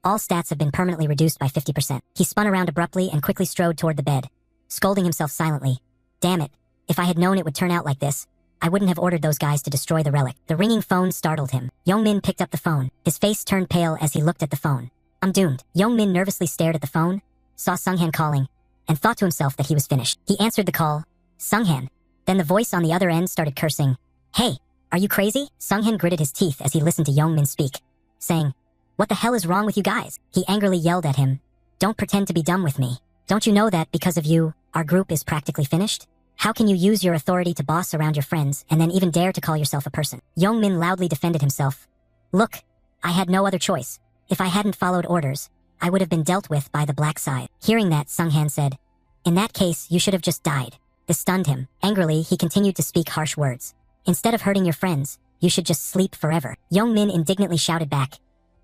All stats have been permanently reduced by 50%. He spun around abruptly and quickly strode toward the bed, scolding himself silently. Damn it. If I had known it would turn out like this, I wouldn't have ordered those guys to destroy the relic. The ringing phone startled him. Youngmin picked up the phone. His face turned pale as he looked at the phone. I'm doomed. Youngmin nervously stared at the phone, saw Sunghan calling, and thought to himself that he was finished. He answered the call. Sunghan. Then the voice on the other end started cursing. Hey, are you crazy? Sunghan gritted his teeth as he listened to Youngmin speak, saying, What the hell is wrong with you guys? He angrily yelled at him. Don't pretend to be dumb with me. Don't you know that because of you, our group is practically finished? How can you use your authority to boss around your friends and then even dare to call yourself a person? Youngmin loudly defended himself. Look, I had no other choice. If I hadn't followed orders, I would have been dealt with by the black side. Hearing that, Sunghan said, In that case, you should have just died. This stunned him. Angrily, he continued to speak harsh words. Instead of hurting your friends, you should just sleep forever. Youngmin indignantly shouted back.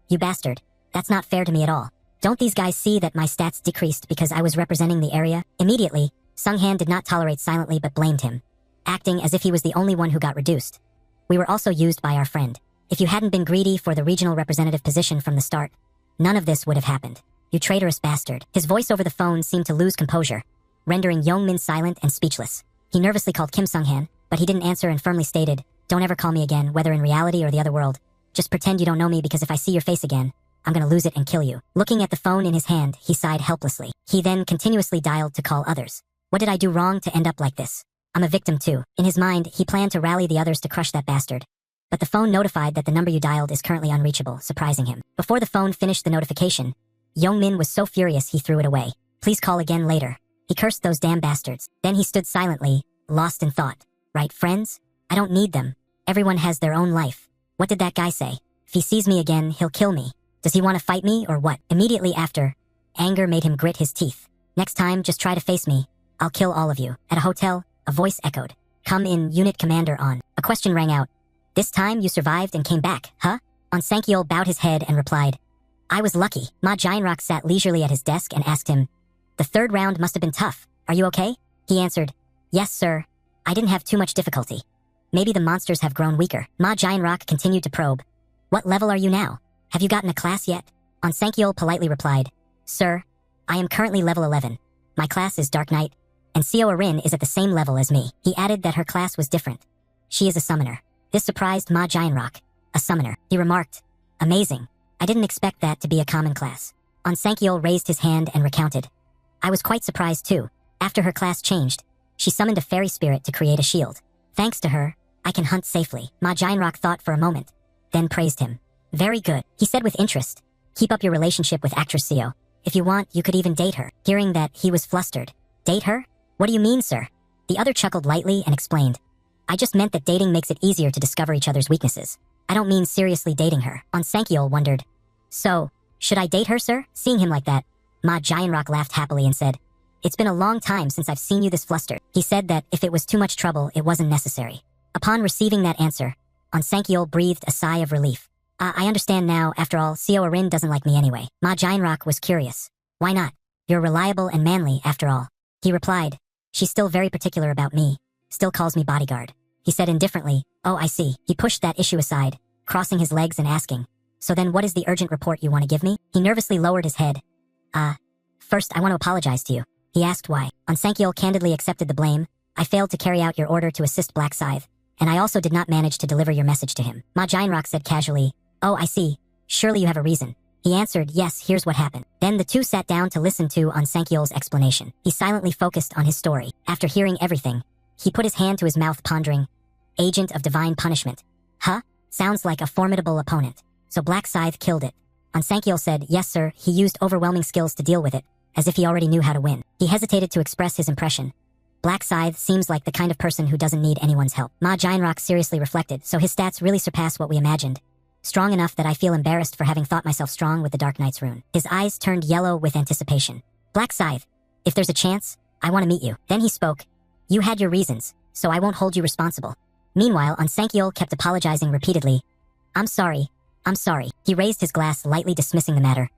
You bastard. That's not fair to me at all. Don't these guys see that my stats decreased because I was representing the area? Immediately, Sunghan did not tolerate silently but blamed him, acting as if he was the only one who got reduced. We were also used by our friend. If you hadn't been greedy for the regional representative position from the start, none of this would have happened. You traitorous bastard. His voice over the phone seemed to lose composure, rendering Youngmin silent and speechless. He nervously called Kim Sunghan, but he didn't answer and firmly stated, Don't ever call me again, whether in reality or the other world. Just pretend you don't know me because if I see your face again, I'm gonna lose it and kill you. Looking at the phone in his hand, he sighed helplessly. He then continuously dialed to call others. What did I do wrong to end up like this? I'm a victim too. In his mind, he planned to rally the others to crush that bastard. But the phone notified that the number you dialed is currently unreachable, surprising him. Before the phone finished the notification, Youngmin was so furious he threw it away. Please call again later. He cursed those damn bastards. Then he stood silently, lost in thought. Right, friends? I don't need them. Everyone has their own life. What did that guy say? If he sees me again, he'll kill me. Does he want to fight me or what? Immediately after, anger made him grit his teeth. Next time, just try to face me. I'll kill all of you. At a hotel, a voice echoed. Come in, Unit Commander On. A question rang out. This time you survived and came back, huh? On Sankyol bowed his head and replied, I was lucky. Ma Jianrock sat leisurely at his desk and asked him, The third round must have been tough. Are you okay? He answered, Yes, sir. I didn't have too much difficulty. Maybe the monsters have grown weaker. Ma Jianrock continued to probe. What level are you now? Have you gotten a class yet? On Sankyol politely replied, Sir, I am currently level 11. My class is Dark Knight, and Seo Arin is at the same level as me. He added that her class was different. She is a summoner. This surprised Ma Jianrock. A summoner. He remarked, Amazing. I didn't expect that to be a common class. On Sankyol raised his hand and recounted. I was quite surprised too. After her class changed, she summoned a fairy spirit to create a shield. Thanks to her, I can hunt safely. Ma Jianrock thought for a moment, then praised him. Very good, he said with interest. Keep up your relationship with actress Seo. If you want, you could even date her. Hearing that, he was flustered. Date her? What do you mean, sir? The other chuckled lightly and explained. I just meant that dating makes it easier to discover each other's weaknesses. I don't mean seriously dating her. On Sankyol wondered. So, should I date her, sir? Seeing him like that, Ma Jianrock laughed happily and said, It's been a long time since I've seen you this flustered. He said that if it was too much trouble, it wasn't necessary. Upon receiving that answer, On Sankyol breathed a sigh of relief. I understand now. After all, Seo Arin doesn't like me anyway. Ma Jianrock was curious. Why not? You're reliable and manly, after all. He replied, She's still very particular about me. Still calls me bodyguard. He said indifferently, Oh, I see. He pushed that issue aside, crossing his legs and asking, So then what is the urgent report you want to give me? He nervously lowered his head. First, I want to apologize to you. He asked why. On Sankyol candidly accepted the blame. I failed to carry out your order to assist Black Scythe, and I also did not manage to deliver your message to him. Ma Jianrock said casually, Oh, I see. Surely you have a reason. He answered, Yes, here's what happened. Then the two sat down to listen to On Sankyol's explanation. He silently focused on his story. After hearing everything, he put his hand to his mouth pondering. Agent of Divine Punishment. Huh? Sounds like a formidable opponent. So Black Scythe killed it. On Sankyol said, Yes, sir, he used overwhelming skills to deal with it, as if he already knew how to win. He hesitated to express his impression. Black Scythe seems like the kind of person who doesn't need anyone's help. Ma Jianrock seriously reflected, so his stats really surpass what we imagined. Strong enough that I feel embarrassed for having thought myself strong with the Dark Knight's rune. His eyes turned yellow with anticipation. Black Scythe, if there's a chance, I want to meet you. Then he spoke. You had your reasons, so I won't hold you responsible. Meanwhile, On Sankyol kept apologizing repeatedly. I'm sorry. He raised his glass, lightly dismissing the matter.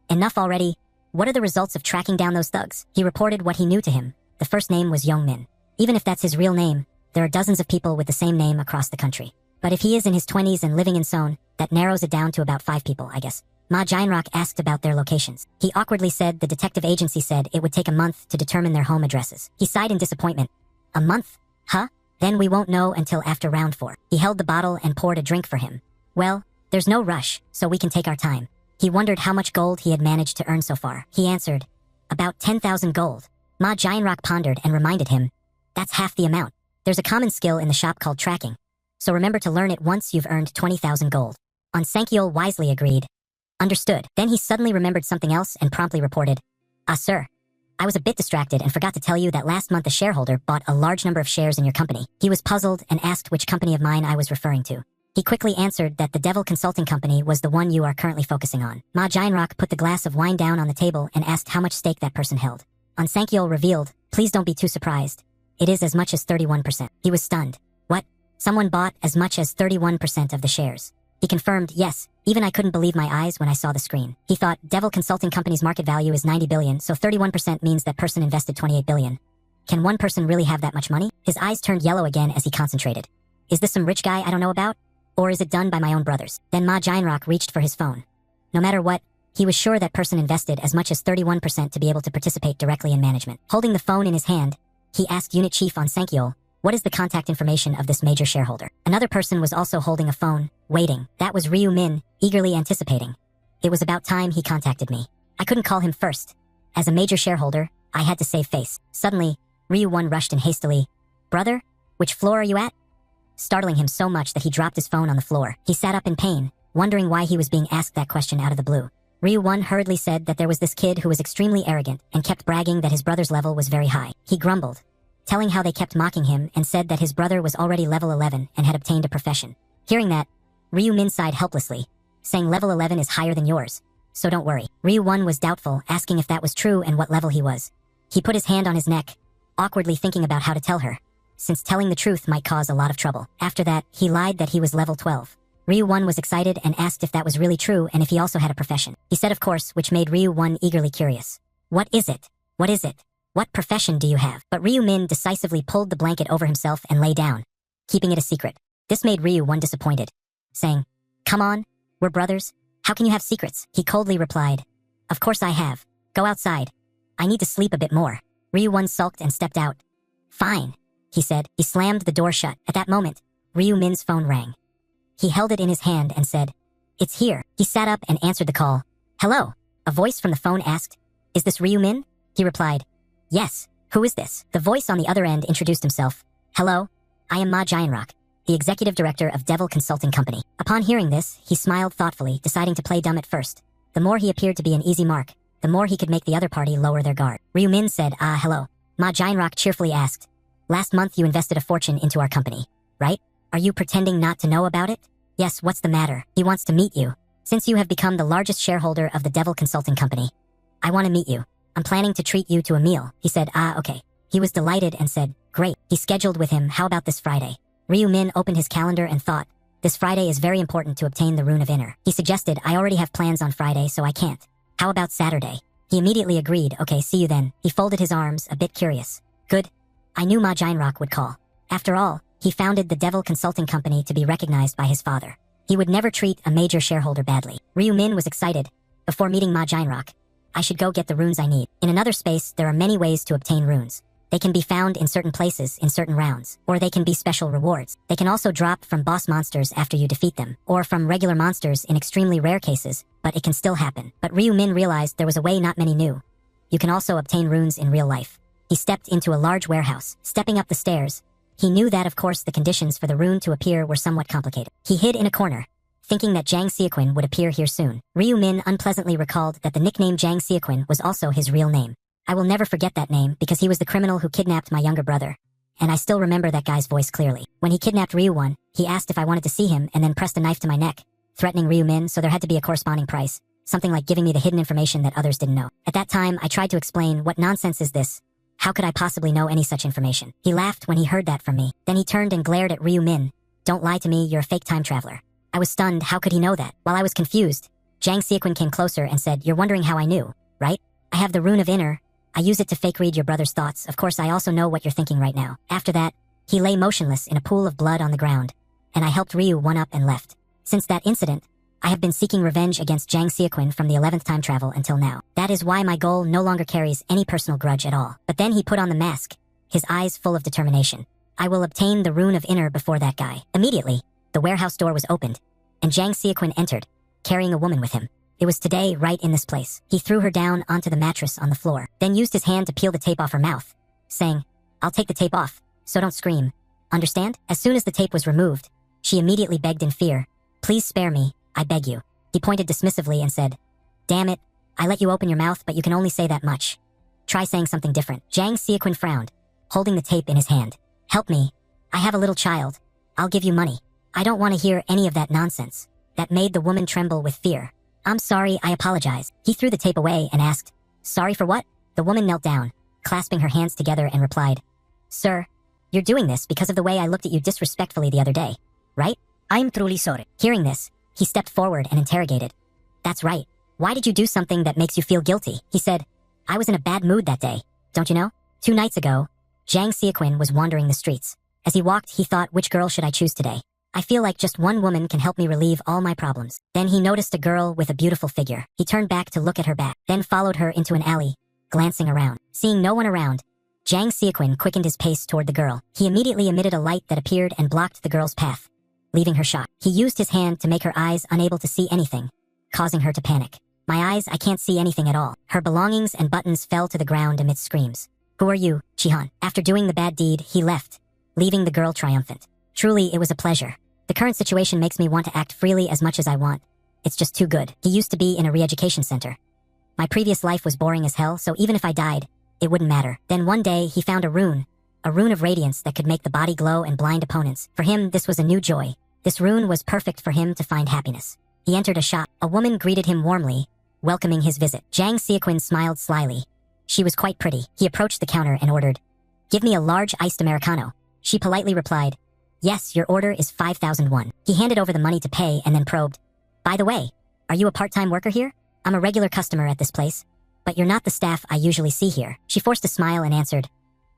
Enough already. What are the results of tracking down those thugs? He reported what he knew to him. The first name was Youngmin. Even if that's his real name, there are dozens of people with the same name across the country. But if he is in his 20s and living in Seoul, that narrows it down to about 5 people, I guess. Ma Jainrock asked about their locations. He awkwardly said the detective agency said it would take a month to determine their home addresses. He sighed in disappointment. A month? Huh? Then we won't know until after round 4. He held the bottle and poured a drink for him. Well, there's no rush, so we can take our time. He wondered how much gold he had managed to earn so far. He answered, about 10,000 gold. Ma Jainrock pondered and reminded him, that's half the amount. There's a common skill in the shop called tracking. So remember to learn it once you've earned 20,000 gold. On Sankyol wisely agreed. Understood. Then he suddenly remembered something else and promptly reported, sir. I was a bit distracted and forgot to tell you that last month a shareholder bought a large number of shares in your company. He was puzzled and asked which company of mine I was referring to. He quickly answered that the Devil Consulting Company was the one you are currently focusing on. Ma Jainrock put the glass of wine down on the table and asked how much stake that person held. On Sankyol revealed, please don't be too surprised. It is as much as 31%. He was stunned. What? Someone bought as much as 31% of the shares. He confirmed, yes, even I couldn't believe my eyes when I saw the screen. He thought, Devil Consulting Company's market value is 90 billion, so 31% means that person invested 28 billion. Can one person really have that much money? His eyes turned yellow again as he concentrated. Is this some rich guy I don't know about? Or is it done by my own brothers? Then Ma Jainrock reached for his phone. No matter what, he was sure that person invested as much as 31% to be able to participate directly in management. Holding the phone in his hand, he asked Unit Chief on Sankyol, what is the contact information of this major shareholder? Another person was also holding a phone, waiting. That was Ryu Min, eagerly anticipating. It was about time he contacted me. I couldn't call him first. As a major shareholder, I had to save face. Suddenly, Ryu Won rushed in hastily. Brother, which floor are you at? Startling him so much that he dropped his phone on the floor. He sat up in pain, wondering why he was being asked that question out of the blue. Ryu Won hurriedly said that there was this kid who was extremely arrogant and kept bragging that his brother's level was very high. He grumbled, telling how they kept mocking him and said that his brother was already level 11 and had obtained a profession. Hearing that, Ryu Min sighed helplessly, saying level 11 is higher than yours, so don't worry. Ryu Won was doubtful, asking if that was true and what level he was. He put his hand on his neck, awkwardly thinking about how to tell her, since telling the truth might cause a lot of trouble. After that, he lied that he was level 12. Ryu Won was excited and asked if that was really true and if he also had a profession. He said of course, which made Ryu Won eagerly curious. What is it? What is it? What profession do you have? But Ryu Min decisively pulled the blanket over himself and lay down, keeping it a secret. This made Ryu Won disappointed, saying, come on, we're brothers. How can you have secrets? He coldly replied, of course I have. Go outside. I need to sleep a bit more. Ryu Won sulked and stepped out. Fine, he said. He slammed the door shut. At that moment, Ryu Min's phone rang. He held it in his hand and said, it's here. He sat up and answered the call. Hello. A voice from the phone asked, is this Ryu Min? He replied, yes. Who is this? The voice on the other end introduced himself. Hello. I am Ma Jainrock, the executive director of Devil Consulting Company. Upon hearing this, he smiled thoughtfully, deciding to play dumb at first. The more he appeared to be an easy mark, the more he could make the other party lower their guard. Ryu Min said, hello. Ma Jainrock cheerfully asked, last month you invested a fortune into our company, right? Are you pretending not to know about it? Yes, what's the matter? He wants to meet you. Since you have become the largest shareholder of the Devil Consulting Company, I want to meet you. I'm planning to treat you to a meal. He said, okay. He was delighted and said, great. He scheduled with him, how about this Friday? Ryu Min opened his calendar and thought, this Friday is very important to obtain the Rune of Inner. He suggested, I already have plans on Friday, so I can't. How about Saturday? He immediately agreed, okay, see you then. He folded his arms, a bit curious. Good. I knew Ma Jainrock would call. After all, he founded the Devil Consulting Company to be recognized by his father. He would never treat a major shareholder badly. Ryu Min was excited. Before meeting Ma Jainrock, I should go get the runes I need. In another space, there are many ways to obtain runes. They can be found in certain places in certain rounds, or they can be special rewards. They can also drop from boss monsters after you defeat them, or from regular monsters in extremely rare cases, but it can still happen. But Ryu Min realized there was a way not many knew. You can also obtain runes in real life. He stepped into a large warehouse. Stepping up the stairs, he knew that of course the conditions for the rune to appear were somewhat complicated. He hid in a corner, thinking that Jang Seoquin would appear here soon. Ryu Min unpleasantly recalled that the nickname Jang Seoquin was also his real name. I will never forget that name because he was the criminal who kidnapped my younger brother. And I still remember that guy's voice clearly. When he kidnapped Ryu Won, he asked if I wanted to see him and then pressed a knife to my neck, threatening Ryu Min, so there had to be a corresponding price. Something like giving me the hidden information that others didn't know. At that time, I tried to explain, what nonsense is this? How could I possibly know any such information? He laughed when he heard that from me. Then he turned and glared at Ryu Min. Don't lie to me, you're a fake time traveler. I was stunned, how could he know that? While I was confused, Jang Seoquin came closer and said, you're wondering how I knew, right? I have the Rune of Inner. I use it to fake read your brother's thoughts. Of course, I also know what you're thinking right now. After that, he lay motionless in a pool of blood on the ground, and I helped Ryu one up and left. Since that incident, I have been seeking revenge against Jang Seoquin from the 11th time travel until now. That is why my goal no longer carries any personal grudge at all. But then he put on the mask, his eyes full of determination. I will obtain the rune of inner before that guy. Immediately, the warehouse door was opened, and Jang Seoquin entered, carrying a woman with him. It was today right in this place. He threw her down onto the mattress on the floor, then used his hand to peel the tape off her mouth, saying, "I'll take the tape off, so don't scream. Understand?" As soon as the tape was removed, she immediately begged in fear, "Please spare me, I beg you." He pointed dismissively and said, "Damn it, I let you open your mouth but you can only say that much. Try saying something different." Jang Seoquin frowned, holding the tape in his hand. "Help me. I have a little child. I'll give you money." "I don't want to hear any of that nonsense." That made the woman tremble with fear. "I'm sorry, I apologize." He threw the tape away and asked, "Sorry for what?" The woman knelt down, clasping her hands together and replied, "Sir, you're doing this because of the way I looked at you disrespectfully the other day, right?" "I'm truly sorry." Hearing this, he stepped forward and interrogated. "That's right. Why did you do something that makes you feel guilty?" He said, "I was in a bad mood that day, don't you know?" 2 nights ago, Jang Seoquin was wandering the streets. As he walked, he thought, which girl should I choose today? I feel like just one woman can help me relieve all my problems. Then he noticed a girl with a beautiful figure. He turned back to look at her back, then followed her into an alley, glancing around. Seeing no one around, Jang Seoquin quickened his pace toward the girl. He immediately emitted a light that appeared and blocked the girl's path, leaving her shocked. He used his hand to make her eyes unable to see anything, causing her to panic. "My eyes, I can't see anything at all." Her belongings and buttons fell to the ground amidst screams. "Who are you, Chihan?" After doing the bad deed, he left, leaving the girl triumphant. "Truly, it was a pleasure. The current situation makes me want to act freely as much as I want. It's just too good." He used to be in a re-education center. "My previous life was boring as hell, so even if I died, it wouldn't matter." Then one day, he found a rune of radiance that could make the body glow and blind opponents. For him, this was a new joy. This rune was perfect for him to find happiness. He entered a shop. A woman greeted him warmly, welcoming his visit. Jang Seoquin smiled slyly. She was quite pretty. He approached the counter and ordered, "Give me a large iced Americano." She politely replied, "Yes, your order is 5,001. He handed over the money to pay and then probed, "By the way, are you a part-time worker here? I'm a regular customer at this place, but you're not the staff I usually see here." She forced a smile and answered,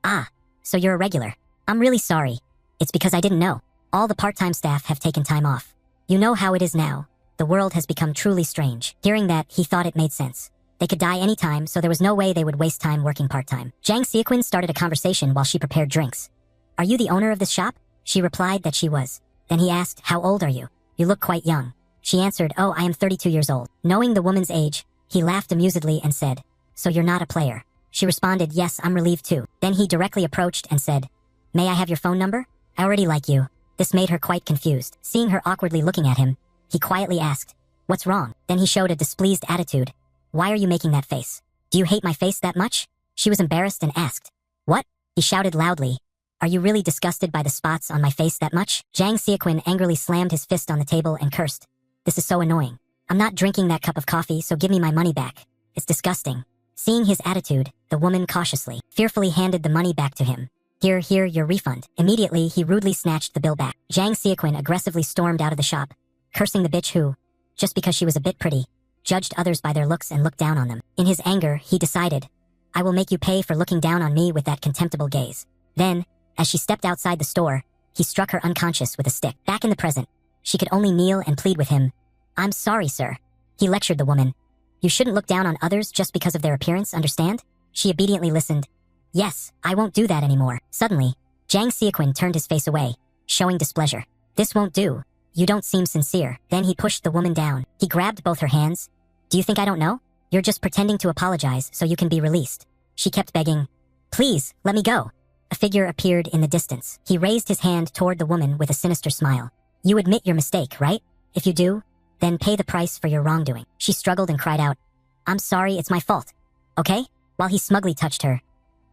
"Ah, so you're a regular. I'm really sorry. It's because I didn't know. All the part-time staff have taken time off. You know how it is now. The world has become truly strange." Hearing that, he thought it made sense. They could die any time, so there was no way they would waste time working part-time. Jang Seoquin started a conversation while she prepared drinks. "Are you the owner of this shop?" She replied that she was. Then he asked, "How old are you? You look quite young." She answered, "Oh, I am 32 years old." Knowing the woman's age, he laughed amusedly and said, "So you're not a player?" She responded, "Yes, I'm relieved too." Then he directly approached and said, "May I have your phone number? I already like you." This made her quite confused. Seeing her awkwardly looking at him, he quietly asked, "What's wrong?" Then he showed a displeased attitude. "Why are you making that face? Do you hate my face that much?" She was embarrassed and asked, "What?" He shouted loudly, "Are you really disgusted by the spots on my face that much?" Jang Seoquin angrily slammed his fist on the table and cursed, "This is so annoying. I'm not drinking that cup of coffee, so give me my money back. It's disgusting." Seeing his attitude, the woman cautiously, fearfully handed the money back to him. Here, your refund." Immediately, he rudely snatched the bill back. Jang Seoquin aggressively stormed out of the shop, cursing the bitch who, just because she was a bit pretty, judged others by their looks and looked down on them. In his anger, he decided, "I will make you pay for looking down on me with that contemptible gaze." Then, as she stepped outside the store, he struck her unconscious with a stick. Back in the present, she could only kneel and plead with him. "I'm sorry, sir." He lectured the woman. "You shouldn't look down on others just because of their appearance, understand?" She obediently listened. "Yes, I won't do that anymore." Suddenly, Jang Seoquin turned his face away, showing displeasure. "This won't do. You don't seem sincere." Then he pushed the woman down. He grabbed both her hands. "Do you think I don't know? You're just pretending to apologize so you can be released." She kept begging, "Please, let me go." A figure appeared in the distance. He raised his hand toward the woman with a sinister smile. "You admit your mistake, right? If you do, then pay the price for your wrongdoing." She struggled and cried out, "I'm sorry, it's my fault. Okay?" While he smugly touched her.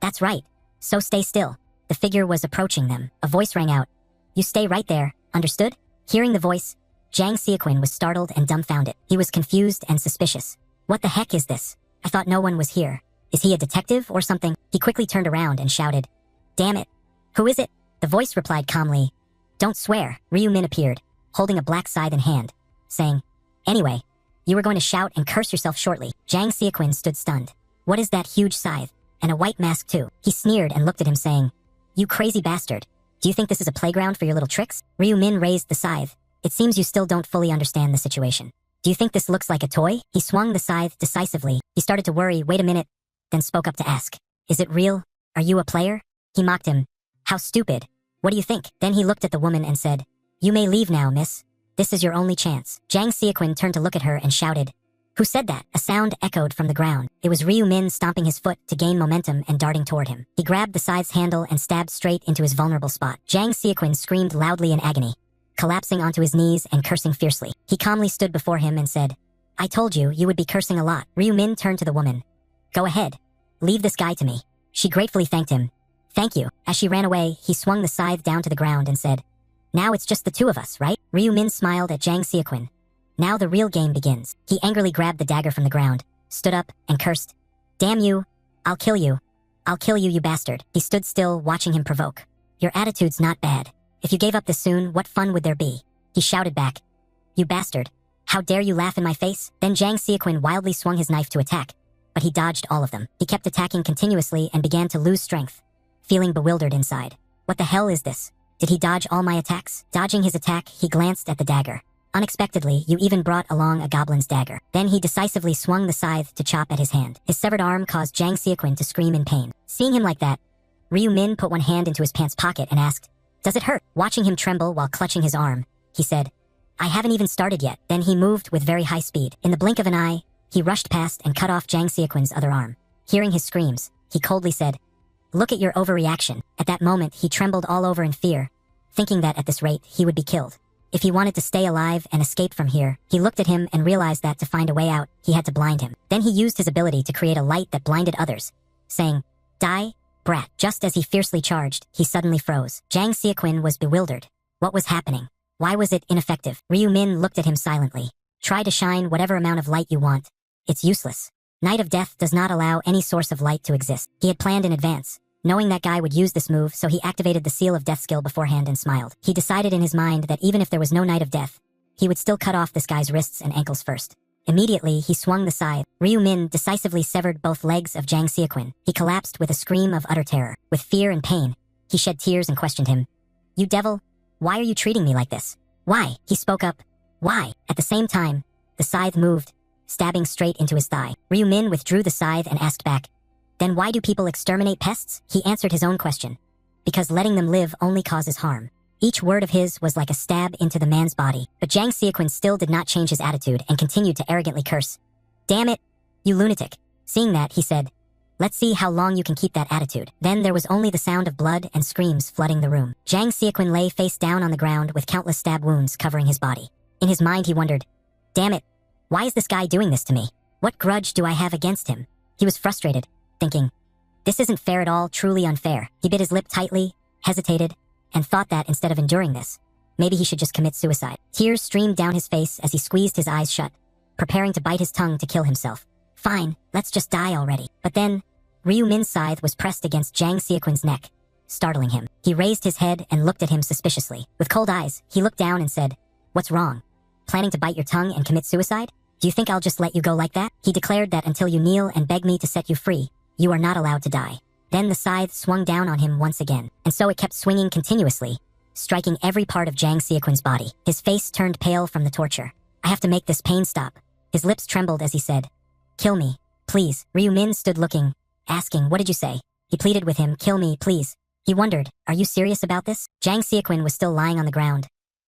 "That's right. So stay still." The figure was approaching them. A voice rang out. "You stay right there, understood?" Hearing the voice, Jang Seoquin was startled and dumbfounded. He was confused and suspicious. "What the heck is this? I thought no one was here. Is he a detective or something?" He quickly turned around and shouted, "Damn it. Who is it?" The voice replied calmly, "Don't swear." Ryu Min appeared, holding a black scythe in hand, saying, "Anyway, you were going to shout and curse yourself shortly." Jang Seoquin stood stunned. "What is that huge scythe? And a white mask too?" He sneered and looked at him saying, "You crazy bastard. Do you think this is a playground for your little tricks? Ryu Min raised the scythe. It seems you still don't fully understand the situation. Do you think this looks like a toy? He swung the scythe decisively. He started to worry, wait a minute, then spoke up to ask. Is it real? Are you a player? He mocked him. How stupid. What do you think? Then he looked at the woman and said, You may leave now, miss. This is your only chance. Jang Seoquin turned to look at her and shouted. Who said that? A sound echoed from the ground. It was Ryu Min stomping his foot to gain momentum and darting toward him. He grabbed the scythe's handle and stabbed straight into his vulnerable spot. Jang Seoquin screamed loudly in agony, collapsing onto his knees and cursing fiercely. He calmly stood before him and said, I told you, you would be cursing a lot. Ryu Min turned to the woman. Go ahead. Leave this guy to me. She gratefully thanked him. Thank you. As she ran away, he swung the scythe down to the ground and said, Now it's just the two of us, right? Ryu Min smiled at Jang Seoquin. Now the real game begins. He angrily grabbed the dagger from the ground, stood up, and cursed. Damn you. I'll kill you. I'll kill you, you bastard. He stood still, watching him provoke. Your attitude's not bad. If you gave up this soon, what fun would there be? He shouted back. You bastard. How dare you laugh in my face? Then Jang Seoquin wildly swung his knife to attack, but he dodged all of them. He kept attacking continuously and began to lose strength, feeling bewildered inside. What the hell is this? Did he dodge all my attacks? Dodging his attack, he glanced at the dagger. Unexpectedly, you even brought along a goblin's dagger. Then he decisively swung the scythe to chop at his hand. His severed arm caused Jang Seoquin to scream in pain. Seeing him like that, Ryu Min put one hand into his pants pocket and asked, Does it hurt? Watching him tremble while clutching his arm, he said, I haven't even started yet. Then he moved with very high speed. In the blink of an eye, he rushed past and cut off Jang Seoquin's other arm. Hearing his screams, he coldly said, Look at your overreaction. At that moment, he trembled all over in fear, thinking that at this rate, he would be killed. If he wanted to stay alive and escape from here, he looked at him and realized that to find a way out, he had to blind him. Then he used his ability to create a light that blinded others, saying, Die, brat. Just as he fiercely charged, he suddenly froze. Jang Seoquin was bewildered. What was happening? Why was it ineffective? Ryu Min looked at him silently. Try to shine whatever amount of light you want. It's useless. Night of Death does not allow any source of light to exist. He had planned in advance, knowing that guy would use this move, so he activated the Seal of Death skill beforehand and smiled. He decided in his mind that even if there was no Night of Death, he would still cut off this guy's wrists and ankles first. Immediately, he swung the scythe. Ryu Min decisively severed both legs of Jang Seoquin. He collapsed with a scream of utter terror. With fear and pain, he shed tears and questioned him. You devil, why are you treating me like this? Why? He spoke up. Why? At the same time, the scythe moved, stabbing straight into his thigh. Ryu Min withdrew the scythe and asked back, Then why do people exterminate pests? He answered his own question. Because letting them live only causes harm. Each word of his was like a stab into the man's body. But Jang Seoquin still did not change his attitude and continued to arrogantly curse. Damn it, you lunatic. Seeing that, he said, Let's see how long you can keep that attitude. Then there was only the sound of blood and screams flooding the room. Jang Seoquin lay face down on the ground with countless stab wounds covering his body. In his mind, he wondered, Damn it, why is this guy doing this to me? What grudge do I have against him? He was frustrated, thinking, This isn't fair at all, truly unfair. He bit his lip tightly, hesitated, and thought that instead of enduring this, maybe he should just commit suicide. Tears streamed down his face as he squeezed his eyes shut, preparing to bite his tongue to kill himself. Fine, let's just die already. But then, Ryu Min's scythe was pressed against Jang Seoquin's neck, startling him. He raised his head and looked at him suspiciously. With cold eyes, he looked down and said, What's wrong? Planning to bite your tongue and commit suicide? Do you think I'll just let you go like that? He declared that until you kneel and beg me to set you free, you are not allowed to die. Then the scythe swung down on him once again, and so it kept swinging continuously, striking every part of Jang Seoquin's body. His face turned pale from the torture. I have to make this pain stop. His lips trembled as he said, Kill me, please. Ryu Min stood looking, asking, What did you say? He pleaded with him, Kill me, please. He wondered, Are you serious about this? Jang Seoquin was still lying on the ground,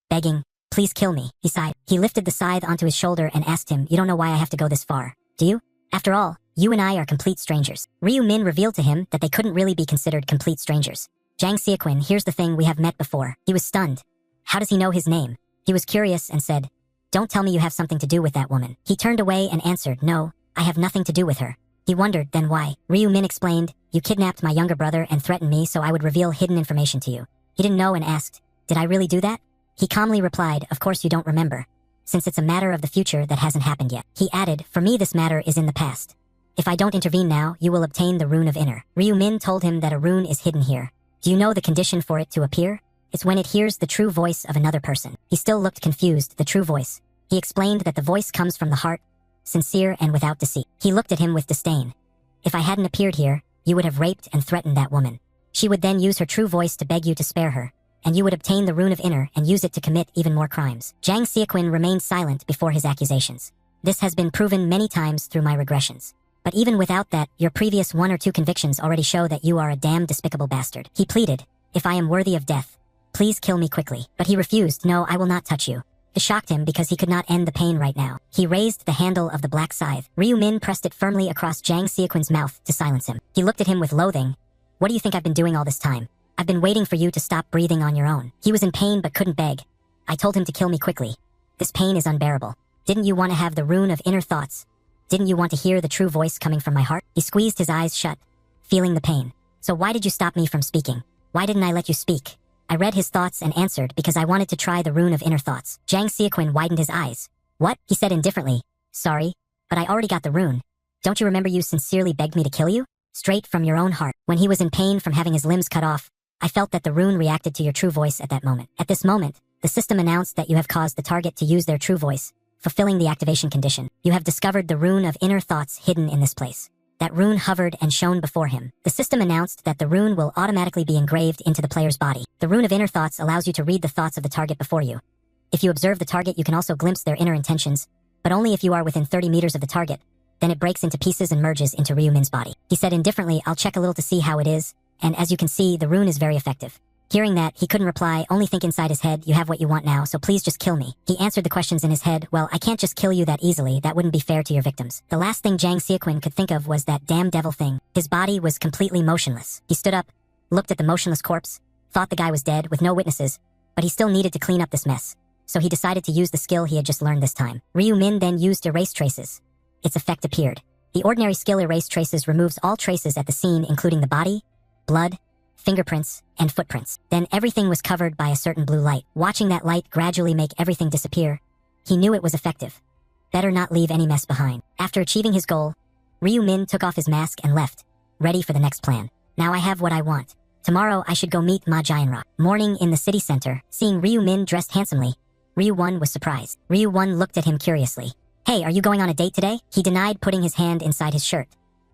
begging, Please kill me. He sighed. He lifted the scythe onto his shoulder and asked him, You don't know why I have to go this far, do you? After all, you and I are complete strangers. Ryu Min revealed to him that they couldn't really be considered complete strangers. Jang Seoquin, here's the thing, we have met before. He was stunned. How does he know his name? He was curious and said, Don't tell me you have something to do with that woman. He turned away and answered, No, I have nothing to do with her. He wondered, then why? Ryu Min explained, You kidnapped my younger brother and threatened me so I would reveal hidden information to you. He didn't know and asked, Did I really do that? He calmly replied, Of course you don't remember, since it's a matter of the future that hasn't happened yet. He added, For me this matter is in the past. If I don't intervene now, you will obtain the Rune of Inner. Ryu Min told him that a rune is hidden here. Do you know the condition for it to appear? It's when it hears the true voice of another person. He still looked confused, the true voice. He explained that the voice comes from the heart, sincere and without deceit. He looked at him with disdain. If I hadn't appeared here, you would have raped and threatened that woman. She would then use her true voice to beg you to spare her. and you would obtain the Rune of Inner and use it to commit even more crimes. Jang Seoquin remained silent before his accusations. This has been proven many times through my regressions. But even without that, your previous 1 or 2 convictions already show that you are a damn despicable bastard. He pleaded, if I am worthy of death, please kill me quickly. But he refused, no, I will not touch you. It shocked him because he could not end the pain right now. He raised the handle of the black scythe. Ryu Min pressed it firmly across Jang Seoquin's mouth to silence him. He looked at him with loathing. What do you think I've been doing all this time? I've been waiting for you to stop breathing on your own. He was in pain but couldn't beg. I told him to kill me quickly. This pain is unbearable. Didn't you want to have the Rune of Inner thoughts? Didn't you want to hear the true voice coming from my heart? He squeezed his eyes shut, feeling the pain. So why did you stop me from speaking? Why didn't I let you speak? I read his thoughts and answered because I wanted to try the Rune of Inner thoughts. Jang Seoquin widened his eyes. What? He said indifferently. Sorry, but I already got the rune. Don't you remember you sincerely begged me to kill you? Straight from your own heart. When he was in pain from having his limbs cut off, I felt that the rune reacted to your true voice at that moment. At this moment, the system announced that you have caused the target to use their true voice, fulfilling the activation condition. You have discovered the Rune of Inner thoughts hidden in this place. That rune hovered and shone before him. The system announced that the rune will automatically be engraved into the player's body. The Rune of Inner thoughts allows you to read the thoughts of the target before you. If you observe the target, you can also glimpse their inner intentions, but only if you are within 30 meters of the target. Then it breaks into pieces and merges into Ryu Min's body. He said indifferently, I'll check a little to see how it is, and as you can see, the rune is very effective. Hearing that, he couldn't reply, only think inside his head, you have what you want now, so please just kill me. He answered the questions in his head, well, I can't just kill you that easily, that wouldn't be fair to your victims. The last thing Jang Seoquin could think of was that damn devil thing. His body was completely motionless. He stood up, looked at the motionless corpse, thought the guy was dead with no witnesses, but he still needed to clean up this mess. So he decided to use the skill he had just learned this time. Ryu Min then used Erase Traces. Its effect appeared. The ordinary skill Erase Traces removes all traces at the scene, including the body, blood, fingerprints, and footprints. Then everything was covered by a certain blue light. Watching that light gradually make everything disappear, he knew it was effective. Better not leave any mess behind. After achieving his goal, Ryu Min took off his mask and left, ready for the next plan. Now I have what I want. Tomorrow I should go meet Ma Jianrock. Morning in the city center, seeing Ryu Min dressed handsomely, Ryu Won was surprised. Ryu Won looked at him curiously. Hey, are you going on a date today? He denied, putting his hand inside his shirt.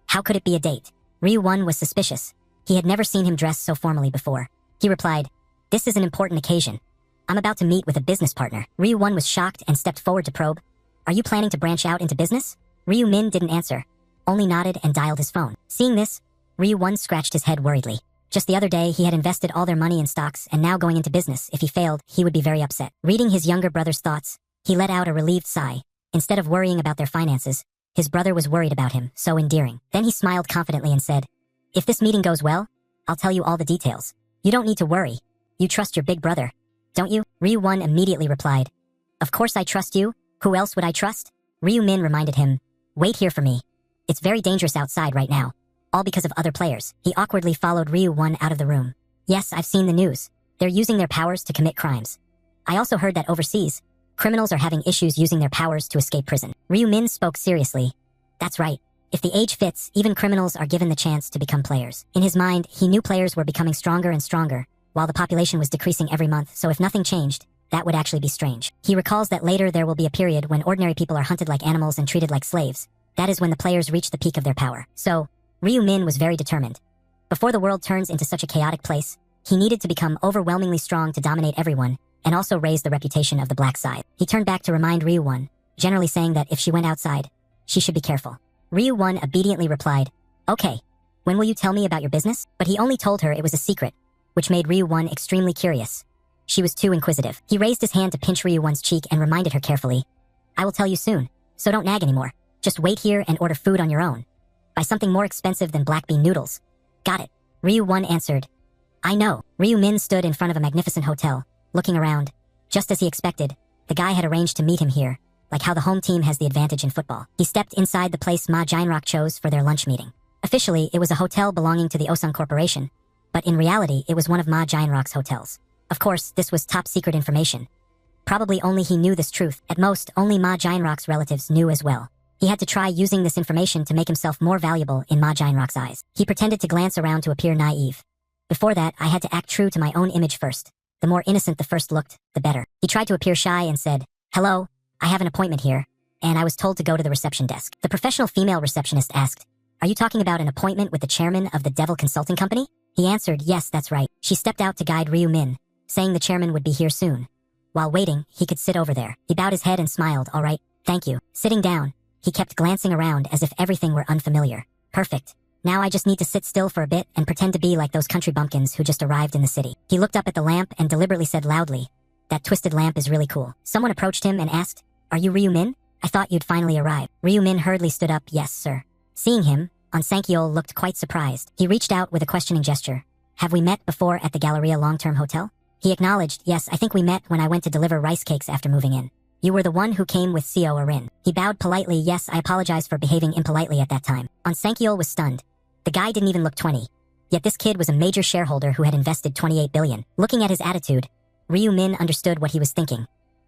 How could it be a date? Ryu Won was suspicious. He had never seen him dress so formally before. He replied, this is an important occasion. I'm about to meet with a business partner. Ryu Won was shocked and stepped forward to probe. Are you planning to branch out into business? Ryu Min didn't answer, only nodded and dialed his phone. Seeing this, Ryu Won scratched his head worriedly. Just the other day, he had invested all their money in stocks, and now going into business, if he failed, he would be very upset. Reading his younger brother's thoughts, he let out a relieved sigh. Instead of worrying about their finances, his brother was worried about him, so endearing. Then he smiled confidently and said, if this meeting goes well, I'll tell you all the details. You don't need to worry. You trust your big brother, don't you? Ryu Won immediately replied, of course I trust you. Who else would I trust? Ryu Min reminded him, wait here for me. It's very dangerous outside right now. All because of other players. He awkwardly followed Ryu Won out of the room. Yes, I've seen the news. They're using their powers to commit crimes. I also heard that overseas, criminals are having issues using their powers to escape prison. Ryu Min spoke seriously. That's right. If the age fits, even criminals are given the chance to become players. In his mind, he knew players were becoming stronger and stronger, while the population was decreasing every month, so if nothing changed, that would actually be strange. He recalls that later there will be a period when ordinary people are hunted like animals and treated like slaves. That is when the players reach the peak of their power. So, Ryu Min was very determined. Before the world turns into such a chaotic place, he needed to become overwhelmingly strong to dominate everyone, and also raise the reputation of the black side. He turned back to remind Ryu Won, generally saying that if she went outside, she should be careful. Ryu Won obediently replied, okay, when will you tell me about your business? But he only told her it was a secret, which made Ryu Won extremely curious. She was too inquisitive. He raised his hand to pinch Ryu Won's cheek and reminded her carefully, I will tell you soon, so don't nag anymore. Just wait here and order food on your own. Buy something more expensive than black bean noodles. Got it. Ryu Won answered, I know. Ryu Min stood in front of a magnificent hotel, looking around. Just as he expected, the guy had arranged to meet him here, like how the home team has the advantage in football. He stepped inside the place Ma Jianrock chose for their lunch meeting. Officially, it was a hotel belonging to the Osung Corporation, but in reality, it was one of Ma Jianrock's hotels. Of course, this was top-secret information. Probably only he knew this truth. At most, only Ma Jianrock's relatives knew as well. He had to try using this information to make himself more valuable in Ma Jianrock's eyes. He pretended to glance around to appear naive. Before that, I had to act true to my own image first. The more innocent the first looked, the better. He tried to appear shy and said, hello, I have an appointment here, and I was told to go to the reception desk. The professional female receptionist asked, are you talking about an appointment with the chairman of the Devil Consulting Company? He answered, yes, that's right. She stepped out to guide Ryu Min, saying the chairman would be here soon. While waiting, he could sit over there. He bowed his head and smiled. All right, thank you. Sitting down, he kept glancing around as if everything were unfamiliar. Perfect. Now I just need to sit still for a bit and pretend to be like those country bumpkins who just arrived in the city. He looked up at the lamp and deliberately said loudly, "That twisted lamp is really cool." Someone approached him and asked, "Are you Ryu Min? I thought you'd finally arrive." Ryu Min hurriedly stood up. "Yes, sir." Seeing him, Onsankyol looked quite surprised. He reached out with a questioning gesture. "Have we met before at the Galleria Long-Term Hotel?" He acknowledged, "Yes, I think we met when I went to deliver rice cakes after moving in. You were the one who came with Co. Arin." He bowed politely. "Yes, I apologize for behaving impolitely at that time." Onsankyol was stunned. The guy didn't even look 20. Yet this kid was a major shareholder who had invested 28 billion. Looking at his attitude, Ryu Min understood what he was thinking.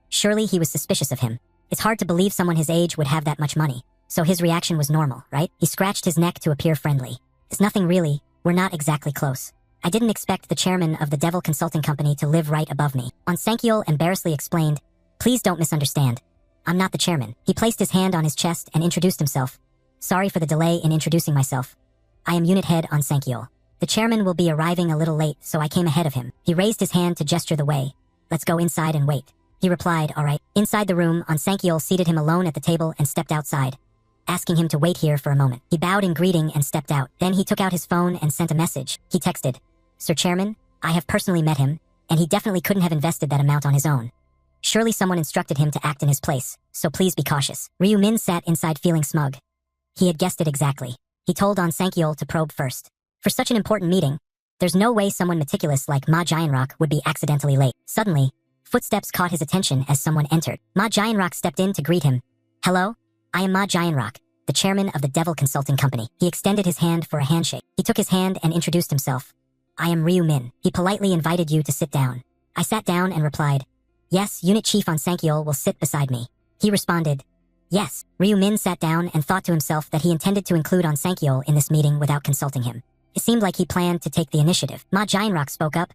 Surely he was suspicious of him. It's hard to believe someone his age would have that much money. So his reaction was normal, right? He scratched his neck to appear friendly. "It's nothing really. We're not exactly close. I didn't expect the chairman of the Devil Consulting Company to live right above me." Onsankyol embarrassedly explained, "Please don't misunderstand. I'm not the chairman." He placed his hand on his chest and introduced himself. "Sorry for the delay in introducing myself. I am Unit Head Onsankyol. The chairman will be arriving a little late, so I came ahead of him." He raised his hand to gesture the way. "Let's go inside and wait." He replied, "All right." Inside the room, Onsankyol seated him alone at the table and stepped outside, asking him to wait here for a moment. He bowed in greeting and stepped out. Then he took out his phone and sent a message. He texted, "Sir Chairman, I have personally met him, and he definitely couldn't have invested that amount on his own. Surely someone instructed him to act in his place, so please be cautious." Ryu Min sat inside feeling smug. He had guessed it exactly. He told Onsankyol to probe first. For such an important meeting, there's no way someone meticulous like Ma Giantrock would be accidentally late. Suddenly, footsteps caught his attention as someone entered. Ma Giantrock stepped in to greet him. "Hello, I am Ma Giantrock, the chairman of the Devil Consulting Company." He extended his hand for a handshake. He took his hand and introduced himself. "I am Ryu Min." He politely invited you to sit down. I sat down and replied, "Yes, Unit Chief Onsankyol will sit beside me." He responded, "Yes." Ryu Min sat down and thought to himself that he intended to include Onsankyol in this meeting without consulting him. It seemed like he planned to take the initiative. Ma Giantrock spoke up.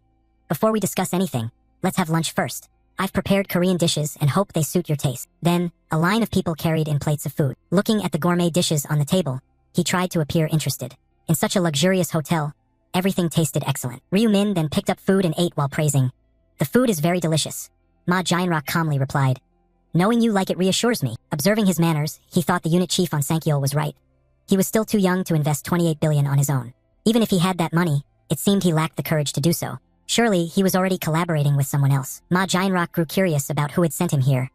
"Before we discuss anything, let's have lunch first. I've prepared Korean dishes and hope they suit your taste." Then, a line of people carried in plates of food. Looking at the gourmet dishes on the table, he tried to appear interested. In such a luxurious hotel, everything tasted excellent. Ryu Min then picked up food and ate while praising, "The food is very delicious." Ma Giantrock calmly replied, "Knowing you like it reassures me." Observing his manners, he thought the unit chief Onsankyol was right. He was still too young to invest 28 billion on his own. Even if he had that money, it seemed he lacked the courage to do so. Surely, he was already collaborating with someone else. Ma Giantrock grew curious about who had sent him here.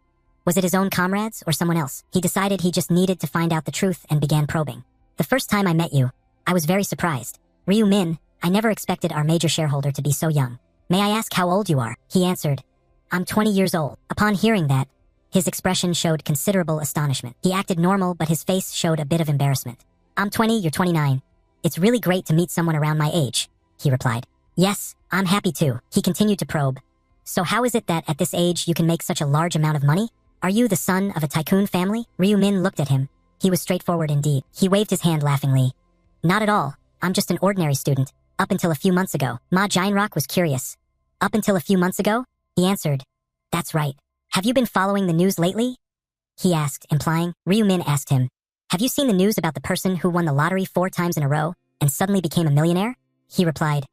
Was it his own comrades or someone else? He decided he just needed to find out the truth and began probing. "The first time I met you, I was very surprised. Ryu Min, I never expected our major shareholder to be so young. May I ask how old you are?" He answered, "I'm 20 years old." Upon hearing that, his expression showed considerable astonishment. He acted normal, but his face showed a bit of embarrassment. "I'm 20, you're 29. It's really great to meet someone around my age," he replied. "Yes, I'm happy too." He continued to probe. "So how is it that at this age you can make such a large amount of money? Are you the son of a tycoon family?" Ryu Min looked at him. He was straightforward indeed. He waved his hand laughingly. "Not at all. I'm just an ordinary student, up until a few months ago." Ma Giantrock was curious. "Up until a few months ago?" He answered, "That's right. Have you been following the news lately?" he asked, implying. Ryu Min asked him, "Have you seen the news about the person who won the lottery 4 times in a row and suddenly became a millionaire?" He replied,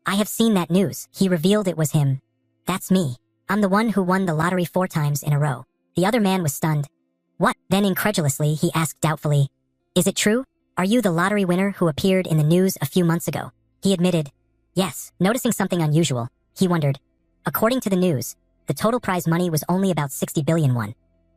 "I have seen that news." He revealed it was him. "That's me. I'm the one who won the lottery 4 times in a row." The other man was stunned. "What?" Then incredulously he asked doubtfully, "Is it true? Are you the lottery winner who appeared in the news a few months ago?" He admitted, "Yes." Noticing something unusual, he wondered, "According to the news, the total prize money was only about 60 billion won.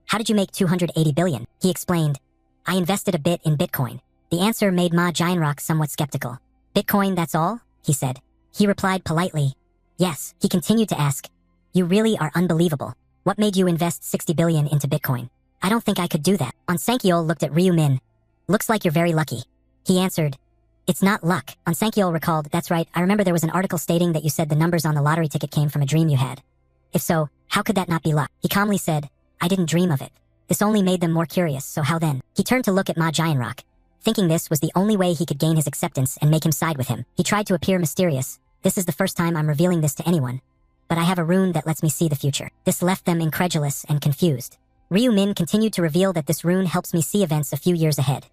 How did you make 280 billion? He explained, "I invested a bit in Bitcoin." The answer made Ma Giantrock somewhat skeptical. "Bitcoin, that's all?" he said. He replied politely, "Yes." He continued to ask, "You really are unbelievable. What made you invest 60 billion into Bitcoin?" "I don't think I could do that." Onsankyol looked at Ryu Min. "Looks like you're very lucky." He answered, "It's not luck." Onsankyol recalled, "That's right, I remember there was an article stating that you said the numbers on the lottery ticket came from a dream you had. If so, how could that not be luck?" He calmly said, "I didn't dream of it. This only made them more curious, so how then?" He turned to look at Ma Giantrock. Thinking this was the only way he could gain his acceptance and make him side with him, he tried to appear mysterious. "This is the first time I'm revealing this to anyone, but I have a rune that lets me see the future." This left them incredulous and confused. Ryu Min continued to reveal that this rune helps me see events a few years ahead.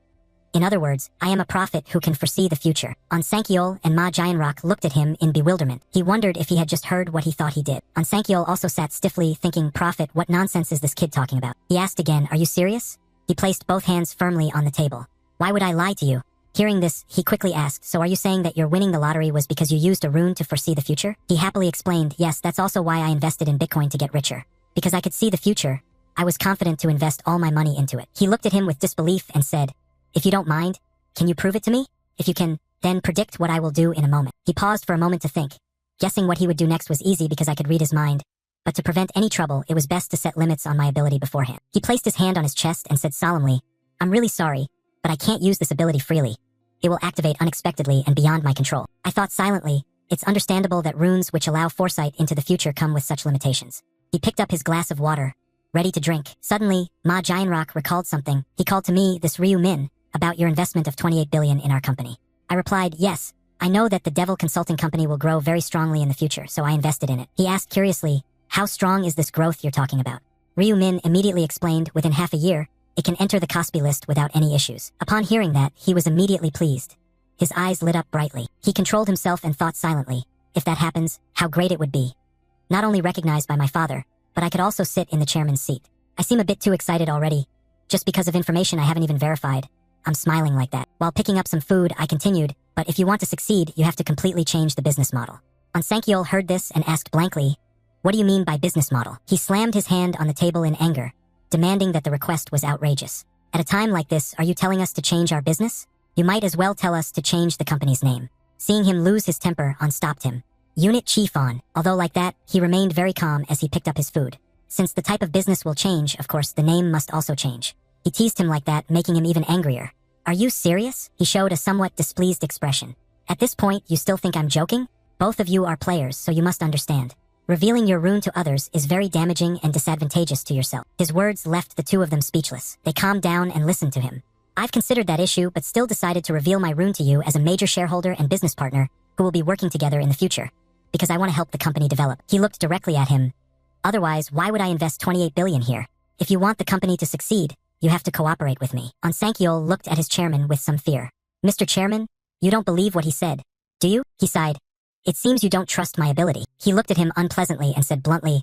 In other words, I am a prophet who can foresee the future. On Sankyol and Ma Jianrock looked at him in bewilderment. He wondered if he had just heard what he thought he did. On Sankyol also sat stiffly, thinking, prophet, what nonsense is this kid talking about? He asked again, are you serious? He placed both hands firmly on the table. Why would I lie to you? Hearing this, he quickly asked, so are you saying that your winning the lottery was because you used a rune to foresee the future? He happily explained, yes, that's also why I invested in Bitcoin to get richer. Because I could see the future, I was confident to invest all my money into it. He looked at him with disbelief and said, if you don't mind, can you prove it to me? If you can, then predict what I will do in a moment. He paused for a moment to think. Guessing what he would do next was easy because I could read his mind. But to prevent any trouble, it was best to set limits on my ability beforehand. He placed his hand on his chest and said solemnly, I'm really sorry, but I can't use this ability freely. It will activate unexpectedly and beyond my control. I thought silently, it's understandable that runes which allow foresight into the future come with such limitations. He picked up his glass of water, ready to drink. Suddenly, Ma Jianrock recalled something. He called to me, this Ryu Min, about your investment of 28 billion in our company. I replied, yes, I know that the Devil Consulting Company will grow very strongly in the future, so I invested in it. He asked curiously, how strong is this growth you're talking about? Ryu Min immediately explained, within half a year, it can enter the Kospi list without any issues. Upon hearing that, he was immediately pleased. His eyes lit up brightly. He controlled himself and thought silently, if that happens, how great it would be. Not only recognized by my father, but I could also sit in the chairman's seat. I seem a bit too excited already. Just because of information I haven't even verified. I'm smiling like that. While picking up some food, I continued, but if you want to succeed, you have to completely change the business model. On Sankyol heard this and asked blankly, what do you mean by business model? He slammed his hand on the table in anger, demanding that the request was outrageous. At a time like this, are you telling us to change our business? You might as well tell us to change the company's name. Seeing him lose his temper, On stopped him. Unit Chief On, although like that, he remained very calm as he picked up his food. Since the type of business will change, of course, the name must also change. He teased him like that, making him even angrier. Are you serious? He showed a somewhat displeased expression. At this point, you still think I'm joking? Both of you are players, so you must understand. Revealing your rune to others is very damaging and disadvantageous to yourself. His words left the two of them speechless. They calmed down and listened to him. I've considered that issue, but still decided to reveal my rune to you as a major shareholder and business partner who will be working together in the future. Because I want to help the company develop. He looked directly at him. Otherwise, why would I invest 28 billion here? If you want the company to succeed, you have to cooperate with me. On Sankyol looked at his chairman with some fear. Mr. Chairman, you don't believe what he said, do you? He sighed. It seems you don't trust my ability. He looked at him unpleasantly and said bluntly,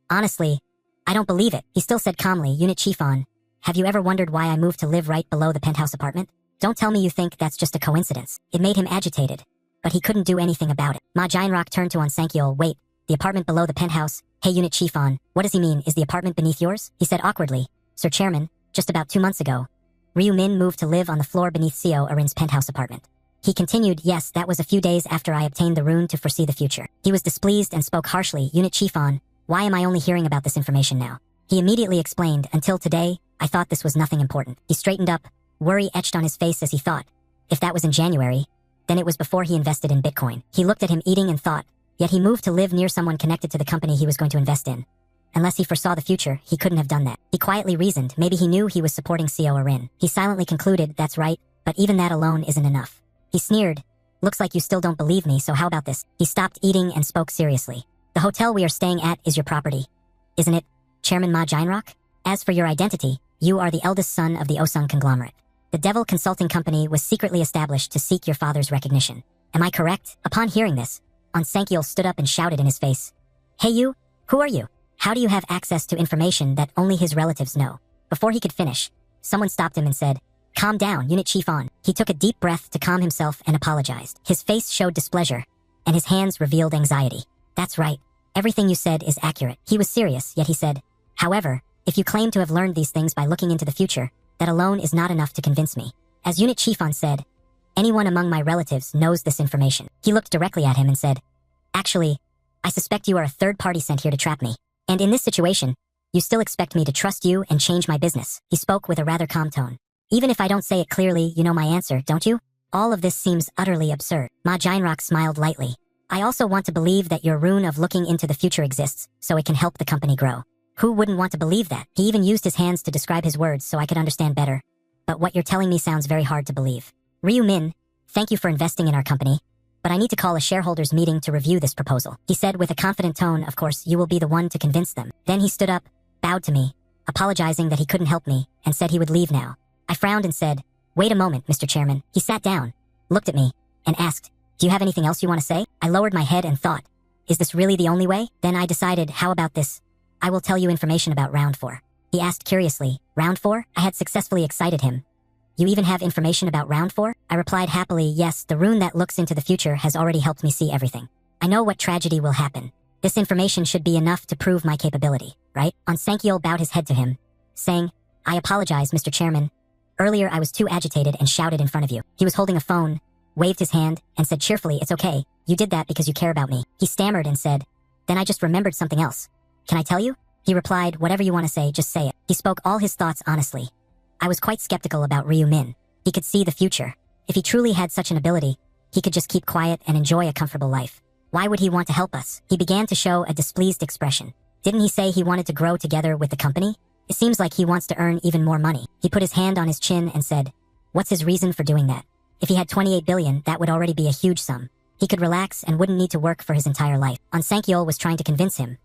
honestly, I don't believe it. He still said calmly, Unit Chief On, have you ever wondered why I moved to live right below the penthouse apartment? Don't tell me you think that's just a coincidence. It made him agitated, but he couldn't do anything about it. Ma Jianrock turned to On Sankyol, wait, the apartment below the penthouse? Hey Unit Chief On, what does he mean? Is the apartment beneath yours? He said awkwardly, Sir Chairman, just about 2 months ago, Ryu Min moved to live on the floor beneath Seo Arin's penthouse apartment. He continued, yes, that was a few days after I obtained the rune to foresee the future. He was displeased and spoke harshly, Unit Chief On, why am I only hearing about this information now? He immediately explained, until today, I thought this was nothing important. He straightened up, worry etched on his face as he thought, if that was in January, then it was before he invested in Bitcoin. He looked at him eating and thought, yet he moved to live near someone connected to the company he was going to invest in. Unless he foresaw the future, he couldn't have done that. He quietly reasoned, maybe he knew he was supporting Seo Arin. He silently concluded, that's right, but even that alone isn't enough. He sneered, looks like you still don't believe me, so how about this? He stopped eating and spoke seriously. The hotel we are staying at is your property, isn't it, Chairman Ma Jianrock? As for your identity, you are the eldest son of the Osung conglomerate. The Devil Consulting Company was secretly established to seek your father's recognition. Am I correct? Upon hearing this, On Sankyol stood up and shouted in his face, hey you, who are you? How do you have access to information that only his relatives know? Before he could finish, someone stopped him and said, calm down, Unit Chief On. He took a deep breath to calm himself and apologized. His face showed displeasure, and his hands revealed anxiety. That's right. Everything you said is accurate. He was serious, yet he said, however, if you claim to have learned these things by looking into the future, that alone is not enough to convince me. As Unit Chief On said, anyone among my relatives knows this information. He looked directly at him and said, actually, I suspect you are a third party sent here to trap me. And in this situation, you still expect me to trust you and change my business. He spoke with a rather calm tone. Even if I don't say it clearly, you know my answer, don't you? All of this seems utterly absurd. Ma Jianrock smiled lightly. I also want to believe that your rune of looking into the future exists, so it can help the company grow. Who wouldn't want to believe that? He even used his hands to describe his words so I could understand better. But what you're telling me sounds very hard to believe. Ryu Min, thank you for investing in our company, but I need to call a shareholders meeting to review this proposal. He said with a confident tone, of course, you will be the one to convince them. Then he stood up, bowed to me, apologizing that he couldn't help me, and said he would leave now. I frowned and said, Wait a moment, Mr. Chairman. He sat down, looked at me, and asked, do you have anything else you want to say? I lowered my head and thought, is this really the only way? Then I decided, how about this? I will tell you information about round 4. He asked curiously, round 4? I had successfully excited him. You even have information about round 4? I replied happily, yes, the rune that looks into the future has already helped me see everything. I know what tragedy will happen. This information should be enough to prove my capability, right? Sankyol bowed his head to him, saying, I apologize, Mr. Chairman. Earlier I was too agitated and shouted in front of you. He was holding a phone, waved his hand, and said cheerfully, it's okay, you did that because you care about me. He stammered and said, then I just remembered something else. Can I tell you? He replied, whatever you want to say, just say it. He spoke all his thoughts honestly. I was quite skeptical about Ryu Min. He could see the future. If he truly had such an ability, he could just keep quiet and enjoy a comfortable life. Why would he want to help us? He began to show a displeased expression. Didn't he say he wanted to grow together with the company? It seems like he wants to earn even more money. He put his hand on his chin and said, what's his reason for doing that? If he had 28 billion, that would already be a huge sum. He could relax and wouldn't need to work for his entire life. Sankyol was trying to convince him.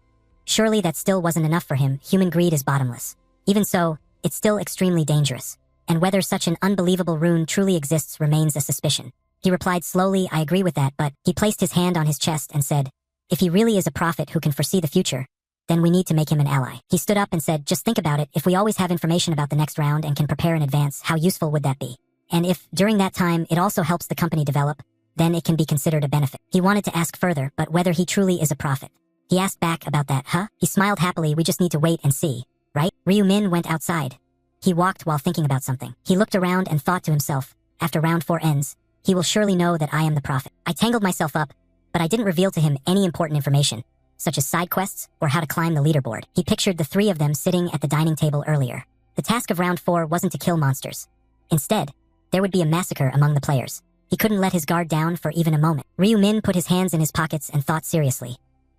Surely that still wasn't enough for him. Human greed is bottomless. Even so, it's still extremely dangerous. And whether such an unbelievable rune truly exists remains a suspicion. He replied slowly, I agree with that, but he placed his hand on his chest and said, if he really is a prophet who can foresee the future, then we need to make him an ally. He stood up and said, just think about it, if we always have information about the next round and can prepare in advance, how useful would that be? And if, during that time, it also helps the company develop, then it can be considered a benefit. He wanted to ask further, but whether he truly is a prophet. He asked back about that, huh? He smiled happily, we just need to wait and see, right? Ryu Min went outside. He walked while thinking about something. He looked around and thought to himself, after round 4 ends, he will surely know that I am the prophet. I tangled myself up, but I didn't reveal to him any important information, such as side quests or how to climb the leaderboard. He pictured the 3 of them sitting at the dining table earlier. The task of round 4 wasn't to kill monsters. Instead, there would be a massacre among the players. He couldn't let his guard down for even a moment. Ryu Min put his hands in his pockets and thought seriously.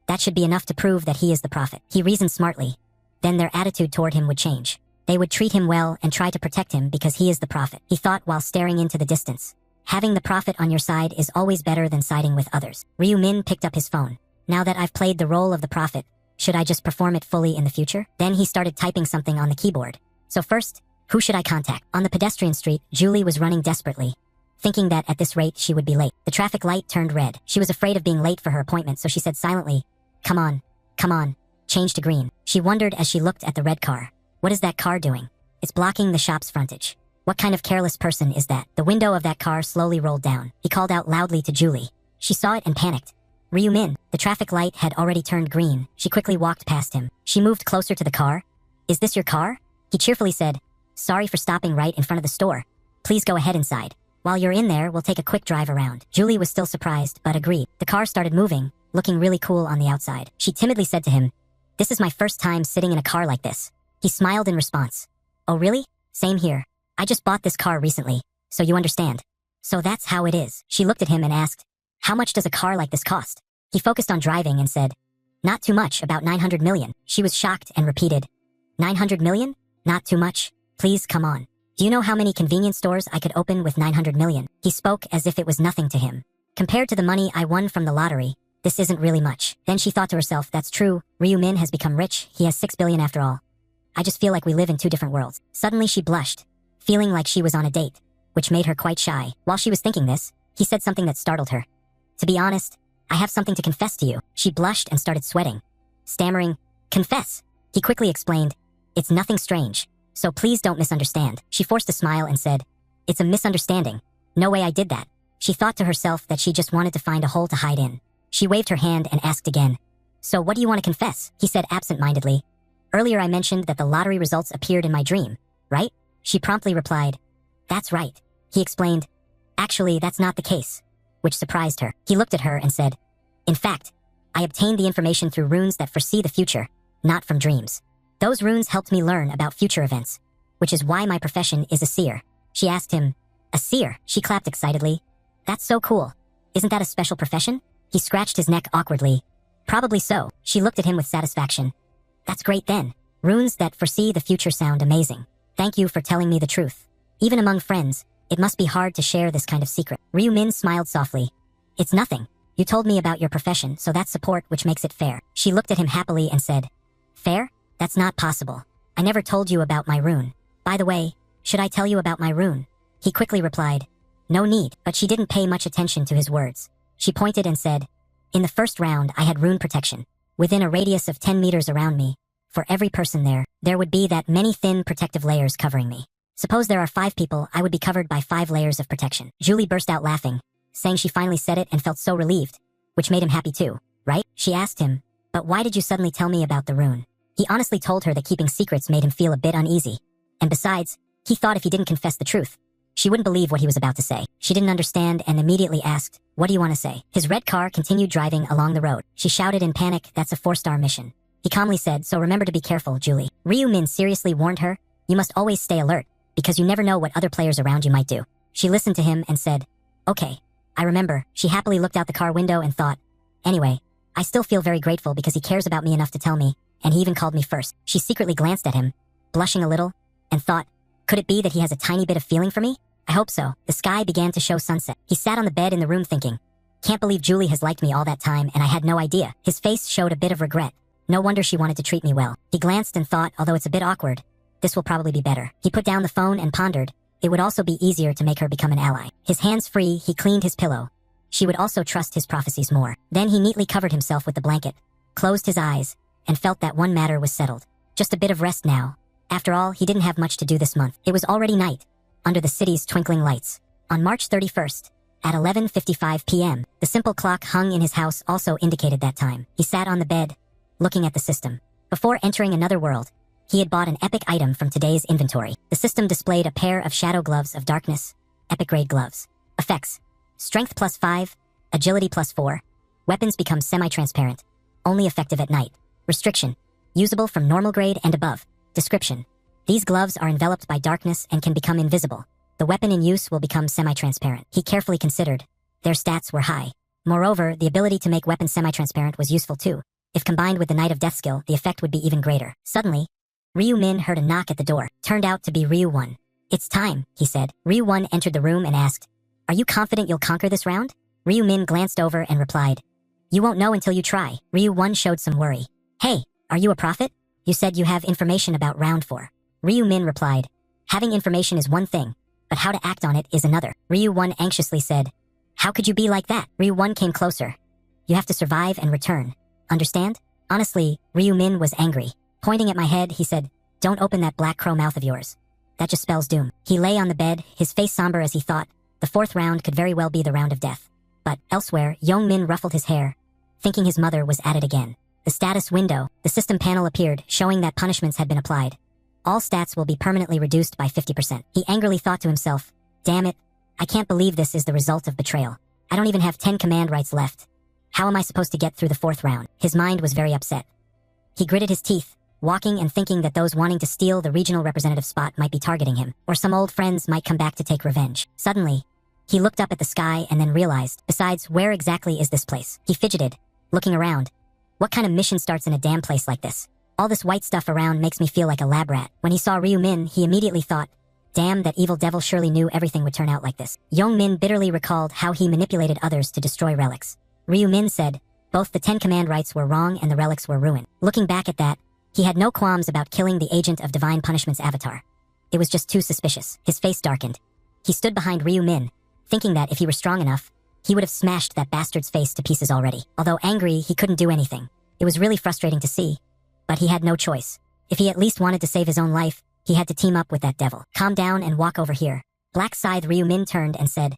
That should be enough to prove that he is the prophet. He reasoned smartly. Then their attitude toward him would change. They would treat him well and try to protect him because he is the prophet. He thought while staring into the distance. Having the prophet on your side is always better than siding with others. Ryu Min picked up his phone. Now that I've played the role of the prophet, should I just perform it fully in the future? Then he started typing something on the keyboard. So first, who should I contact? On the pedestrian street, Julie was running desperately, thinking that at this rate she would be late. The traffic light turned red. She was afraid of being late for her appointment, so she said silently, come on, change to green. She wondered as she looked at the red car. What is that car doing? It's blocking the shop's frontage. What kind of careless person is that? The window of that car slowly rolled down. He called out loudly to Julie. She saw it and panicked. Ryu Min, the traffic light had already turned green. She quickly walked past him. She moved closer to the car. Is this your car? He cheerfully said, sorry for stopping right in front of the store. Please go ahead inside. While you're in there, we'll take a quick drive around. Julie was still surprised, but agreed. The car started moving, looking really cool on the outside. She timidly said to him, this is my first time sitting in a car like this. He smiled in response. Oh really? Same here. I just bought this car recently, so you understand. So that's how it is. She looked at him and asked, how much does a car like this cost? He focused on driving and said, not too much, about 900 million. She was shocked and repeated, 900 million? Not too much. Please come on. Do you know how many convenience stores I could open with 900 million? He spoke as if it was nothing to him. Compared to the money I won from the lottery, this isn't really much. Then she thought to herself, that's true, Ryu Min has become rich, he has 6 billion after all. I just feel like we live in 2 different worlds. Suddenly she blushed, feeling like she was on a date, which made her quite shy. While she was thinking this, he said something that startled her. To be honest, I have something to confess to you. She blushed and started sweating, stammering, confess. He quickly explained, it's nothing strange, so please don't misunderstand. She forced a smile and said, it's a misunderstanding. No way I did that. She thought to herself that she just wanted to find a hole to hide in. She waved her hand and asked again, so what do you want to confess? He said absent-mindedly, earlier I mentioned that the lottery results appeared in my dream, right? She promptly replied, that's right. He explained, actually that's not the case, which surprised her. He looked at her and said, in fact, I obtained the information through runes that foresee the future, not from dreams. Those runes helped me learn about future events, which is why my profession is a seer. She asked him, a seer? She clapped excitedly. That's so cool. Isn't that a special profession? He scratched his neck awkwardly. Probably so. She looked at him with satisfaction. That's great then. Runes that foresee the future sound amazing. Thank you for telling me the truth. Even among friends, it must be hard to share this kind of secret. Ryu Min smiled softly. It's nothing. You told me about your profession, so that's support which makes it fair. She looked at him happily and said, fair? That's not possible. I never told you about my rune. By the way, should I tell you about my rune? He quickly replied, "No need," but she didn't pay much attention to his words. She pointed and said, "In the first round, I had rune protection. Within a radius of 10 meters around me, for every person there would be that many thin protective layers covering me. Suppose there are 5 people, I would be covered by 5 layers of protection." Julie burst out laughing, saying she finally said it and felt so relieved, which made him happy too, right? She asked him, "But why did you suddenly tell me about the rune?" He honestly told her that keeping secrets made him feel a bit uneasy. And besides, he thought if he didn't confess the truth, she wouldn't believe what he was about to say. She didn't understand and immediately asked, "What do you want to say?" His red car continued driving along the road. She shouted in panic, "That's a 4-star mission." He calmly said, "So remember to be careful, Julie." Ryu-min seriously warned her, "You must always stay alert, because you never know what other players around you might do." She listened to him and said, "Okay, I remember." She happily looked out the car window and thought, "Anyway, I still feel very grateful because he cares about me enough to tell me, and he even called me first." She secretly glanced at him, blushing a little, and thought, could it be that he has a tiny bit of feeling for me? I hope so. The sky began to show sunset. He sat on the bed in the room thinking, "Can't believe Julie has liked me all that time and I had no idea." His face showed a bit of regret. No wonder she wanted to treat me well. He glanced and thought, although it's a bit awkward, this will probably be better. He put down the phone and pondered, it would also be easier to make her become an ally. His hands free, he cleaned his pillow. She would also trust his prophecies more. Then he neatly covered himself with the blanket, closed his eyes, and felt that one matter was settled. Just a bit of rest now. After all, he didn't have much to do this month. It was already night, under the city's twinkling lights. On March 31st, at 11:55 p.m., the simple clock hung in his house also indicated that time. He sat on the bed, looking at the system. Before entering another world, he had bought an epic item from today's inventory. The system displayed a pair of shadow gloves of darkness, epic grade gloves. Effects: strength +5, agility +4. Weapons become semi-transparent, only effective at night. Restriction: usable from normal grade and above. Description: these gloves are enveloped by darkness and can become invisible. The weapon in use will become semi-transparent. He carefully considered. Their stats were high. Moreover, the ability to make weapons semi-transparent was useful too. If combined with the Knight of Death skill, the effect would be even greater. Suddenly, Ryu-min heard a knock at the door. Turned out to be Ryu-1. "It's time," he said. Ryu-1 entered the room and asked, "Are you confident you'll conquer this round?" Ryu-min glanced over and replied, "You won't know until you try." Ryu-1 showed some worry. "Hey, are you a prophet? You said you have information about round 4. Ryu-min replied, "Having information is one thing, but how to act on it is another." Ryu-1 anxiously said, "How could you be like that?" Ryu-1 came closer. "You have to survive and return. Understand?" Honestly, Ryu-min was angry. Pointing at my head, he said, "Don't open that black crow mouth of yours. That just spells doom." He lay on the bed, his face somber as he thought, the 4th round could very well be the round of death. But elsewhere, Yong-min ruffled his hair, thinking his mother was at it again. The status window, the system panel appeared, showing that punishments had been applied. All stats will be permanently reduced by 50%. He angrily thought to himself, "Damn it, I can't believe this is the result of betrayal. I don't even have 10 command rights left. How am I supposed to get through the 4th round?" His mind was very upset. He gritted his teeth, walking and thinking that those wanting to steal the regional representative spot might be targeting him, or some old friends might come back to take revenge. Suddenly, he looked up at the sky and then realized, besides, where exactly is this place? He fidgeted, looking around. What kind of mission starts in a damn place like this? All this white stuff around makes me feel like a lab rat. When he saw Ryu-min, he immediately thought, damn, that evil devil surely knew everything would turn out like this. Yong-min bitterly recalled how he manipulated others to destroy relics. Ryu-min said, both the 10 command rights were wrong and the relics were ruined. Looking back at that, he had no qualms about killing the agent of Divine Punishment's avatar. It was just too suspicious. His face darkened. He stood behind Ryu-min, thinking that if he were strong enough, he would have smashed that bastard's face to pieces already. Although angry, he couldn't do anything. It was really frustrating to see, but he had no choice. If he at least wanted to save his own life, he had to team up with that devil. Calm down and walk over here. Black Scythe Ryu-min turned and said,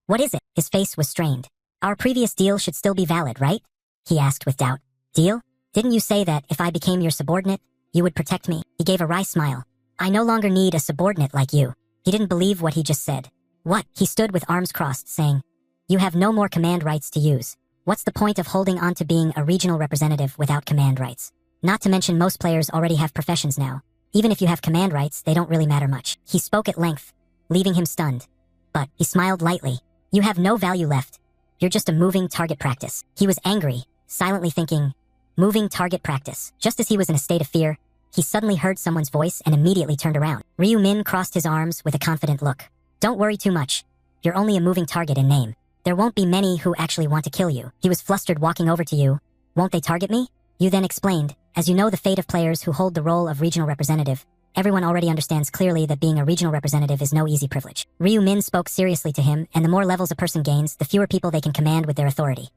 "What is it?" His face was strained. "Our previous deal should still be valid, right?" he asked with doubt. "Deal? Didn't you say that if I became your subordinate, you would protect me?" He gave a wry smile. "I no longer need a subordinate like you." He didn't believe what he just said. "What?" He stood with arms crossed, saying, "You have no more command rights to use. What's the point of holding on to being a regional representative without command rights? Not to mention most players already have professions now. Even if you have command rights, they don't really matter much." He spoke at length, leaving him stunned. But he smiled lightly. "You have no value left. You're just a moving target practice." He was angry, silently thinking, moving target practice. Just as he was in a state of fear, he suddenly heard someone's voice and immediately turned around. Ryu-min crossed his arms with a confident look. "Don't worry too much. You're only a moving target in name. There won't be many who actually want to kill you." He was flustered walking over to you. "Won't they target me?" You then explained, "As you know the fate of players who hold the role of regional representative, Everyone already understands clearly that being a regional representative is no easy privilege. Ryu Min spoke seriously to him, and the more levels a person gains, the fewer people they can command with their authority.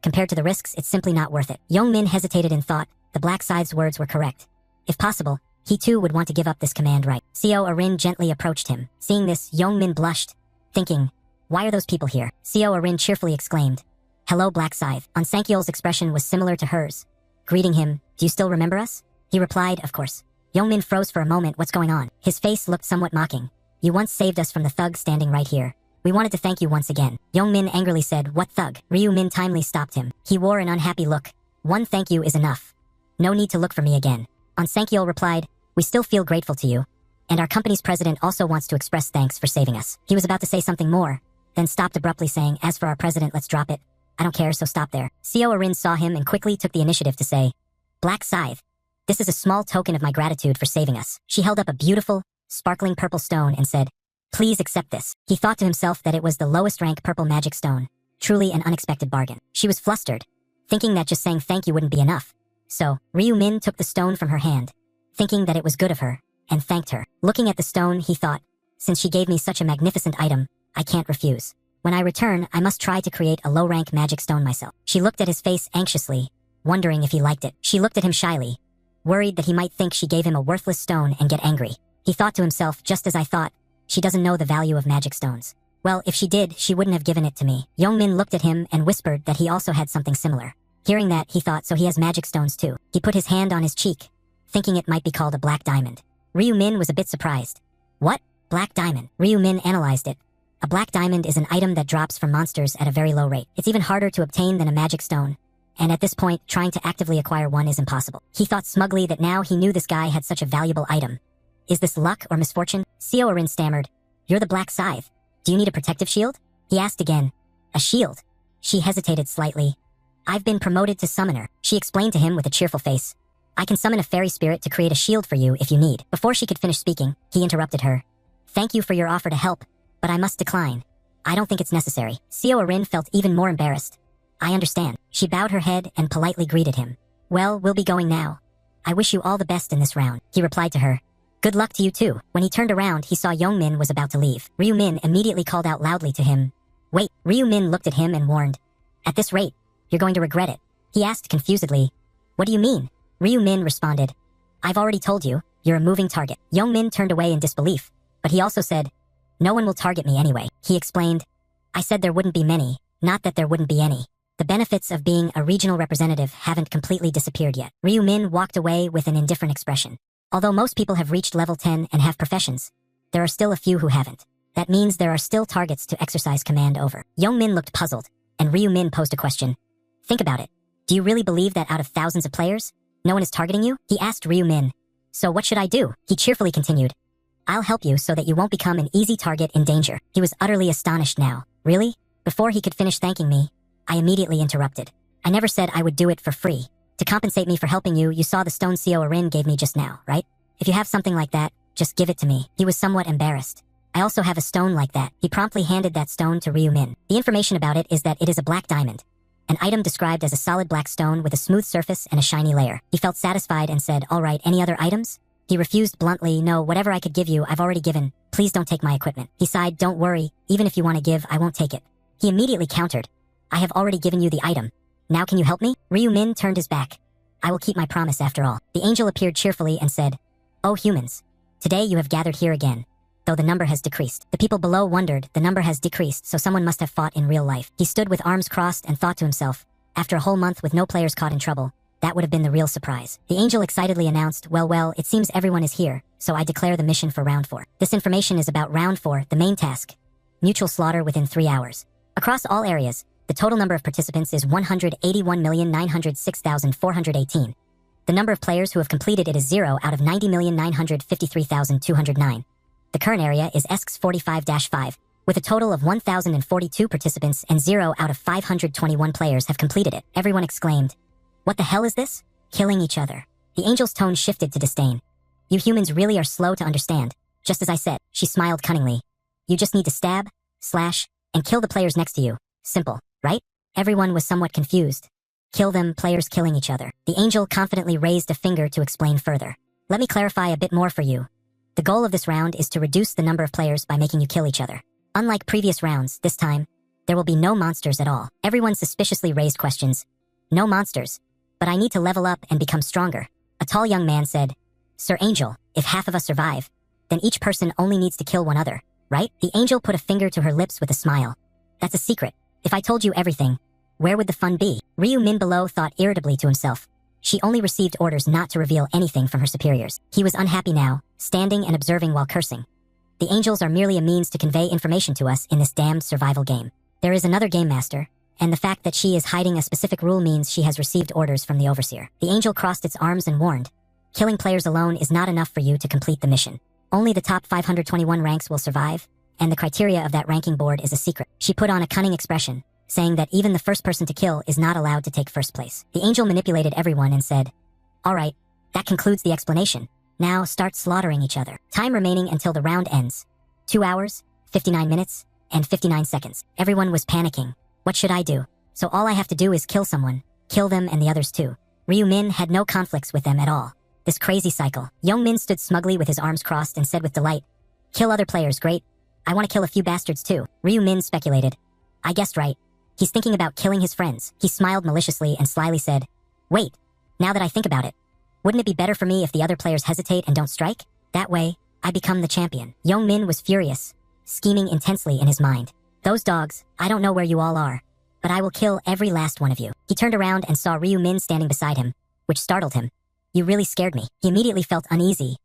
Compared to the risks, it's simply not worth it. Young Min hesitated in thought. The Black Scythe's words were correct. If possible, he too would want to give up this command right. Seo Arin gently approached him. Seeing this, Young Min blushed, thinking, why are those people here? Seo Arin cheerfully exclaimed, hello, Black Scythe. On Sankyol's expression was similar to hers. Greeting him, do you still remember us? He replied, of course. Youngmin froze for a moment. What's going on? His face looked somewhat mocking. You once saved us from the thug standing right here. We wanted to thank you once again. Youngmin angrily said, what thug? Ryu Min timely stopped him. He wore an unhappy look. One thank you is enough. No need to look for me again. On Sankyol replied, we still feel grateful to you. And our company's president also wants to express thanks for saving us. He was about to say something more, then stopped abruptly saying, as for our president, let's drop it. I don't care, so stop there. Seo Arin saw him and quickly took the initiative to say, Black Scythe, this is a small token of my gratitude for saving us. She held up a beautiful, sparkling purple stone and said, please accept this. He thought to himself that it was the lowest rank purple magic stone. Truly an unexpected bargain. She was flustered, thinking that just saying thank you wouldn't be enough. So, Ryu Min took the stone from her hand, thinking that it was good of her, and thanked her. Looking at the stone, he thought, since she gave me such a magnificent item, I can't refuse. When I return, I must try to create a low-rank magic stone myself. She looked at his face anxiously, wondering if he liked it. She looked at him shyly, worried that he might think she gave him a worthless stone and get angry. He thought to himself, just as I thought, she doesn't know the value of magic stones. Well, if she did, she wouldn't have given it to me. Youngmin looked at him and whispered that he also had something similar. Hearing that, he thought, so he has magic stones too. He put his hand on his cheek, thinking it might be called a black diamond. Ryu Min was a bit surprised. What? Black diamond? Ryu Min analyzed it. A black diamond is an item that drops from monsters at a very low rate. It's even harder to obtain than a magic stone. And at this point, trying to actively acquire one is impossible. He thought smugly that now he knew this guy had such a valuable item. Is this luck or misfortune? Seo Arin stammered. You're the Black Scythe. Do you need a protective shield? He asked again. A shield? She hesitated slightly. I've been promoted to summoner, she explained to him with a cheerful face. I can summon a fairy spirit to create a shield for you if you need. Before she could finish speaking, he interrupted her. Thank you for your offer to help, but I must decline. I don't think it's necessary. Seo Arin felt even more embarrassed. I understand. She bowed her head and politely greeted him. Well, we'll be going now. I wish you all the best in this round, he replied to her. Good luck to you too. When he turned around, he saw Youngmin was about to leave. Ryu Min immediately called out loudly to him. Wait. Ryu Min looked at him and warned. At this rate, you're going to regret it. He asked confusedly. What do you mean? Ryu Min responded. I've already told you, you're a moving target. Youngmin turned away in disbelief, but he also said, no one will target me anyway. He explained, I said there wouldn't be many, not that there wouldn't be any. The benefits of being a regional representative haven't completely disappeared yet. Ryu Min walked away with an indifferent expression. Although most people have reached level 10 and have professions, there are still a few who haven't. That means there are still targets to exercise command over. Youngmin looked puzzled, and Ryu Min posed a question. Think about it. Do you really believe that out of thousands of players, no one is targeting you? He asked Ryu Min. So what should I do? He cheerfully continued. I'll help you so that you won't become an easy target in danger. He was utterly astonished now. Really? Before he could finish thanking me, I immediately interrupted. I never said I would do it for free. To compensate me for helping you, you saw the stone Seo Arin gave me just now, right? If you have something like that, just give it to me. He was somewhat embarrassed. I also have a stone like that. He promptly handed that stone to Ryu Min. The information about it is that it is a black diamond, an item described as a solid black stone with a smooth surface and a shiny layer. He felt satisfied and said, all right, any other items? He refused bluntly, no, whatever I could give you, I've already given. Please don't take my equipment. He sighed, don't worry, even if you want to give, I won't take it. He immediately countered, I have already given you the item. Now can you help me? Ryu Min turned his back. I will keep my promise after all. The angel appeared cheerfully and said, Oh humans, today you have gathered here again, though the number has decreased. The people below wondered, the number has decreased, so someone must have fought in real life. He stood with arms crossed and thought to himself, after a whole month with no players caught in trouble, that would have been the real surprise. The angel excitedly announced, well, it seems everyone is here, so I declare the mission for round 4. This information is about round 4, the main task. Mutual slaughter within 3 hours. Across all areas, the total number of participants is 181,906,418. The number of players who have completed it is 0 out of 90,953,209. The current area is ESCS 45-5, with a total of 1,042 participants and 0 out of 521 players have completed it. Everyone exclaimed, What the hell is this? Killing each other. The angel's tone shifted to disdain. You humans really are slow to understand. Just as I said, she smiled cunningly. You just need to stab, slash, and kill the players next to you. Simple, right? Everyone was somewhat confused. Kill them, players killing each other. The angel confidently raised a finger to explain further. Let me clarify a bit more for you. The goal of this round is to reduce the number of players by making you kill each other. Unlike previous rounds, this time, there will be no monsters at all. Everyone suspiciously raised questions. No monsters. But I need to level up and become stronger. A tall young man said, Sir Angel, if half of us survive, then each person only needs to kill one other, right? The angel put a finger to her lips with a smile. That's a secret. If I told you everything, where would the fun be? Ryu Min below thought irritably to himself. She only received orders not to reveal anything from her superiors. He was unhappy now, standing and observing while cursing. The angels are merely a means to convey information to us in this damned survival game. There is another game master, and the fact that she is hiding a specific rule means she has received orders from the overseer. The angel crossed its arms and warned, killing players alone is not enough for you to complete the mission. Only the top 521 ranks will survive, and the criteria of that ranking board is a secret. She put on a cunning expression, saying that even the first person to kill is not allowed to take first place. The angel manipulated everyone and said, All right, that concludes the explanation. Now start slaughtering each other. Time remaining until the round ends. 2 hours, 59 minutes, and 59 seconds. Everyone was panicking. What should I do? So all I have to do is kill someone, kill them and the others too. Ryu Min had no conflicts with them at all. This crazy cycle. Young Min stood smugly with his arms crossed and said with delight, Kill other players, great. I want to kill a few bastards too. Ryu Min speculated. I guessed right. He's thinking about killing his friends. He smiled maliciously and slyly said, Wait, now that I think about it, wouldn't it be better for me if the other players hesitate and don't strike? That way, I become the champion. Young Min was furious, scheming intensely in his mind. Those dogs, I don't know where you all are, but I will kill every last one of you. He turned around and saw Ryu Min standing beside him, which startled him. You really scared me. He immediately felt uneasy.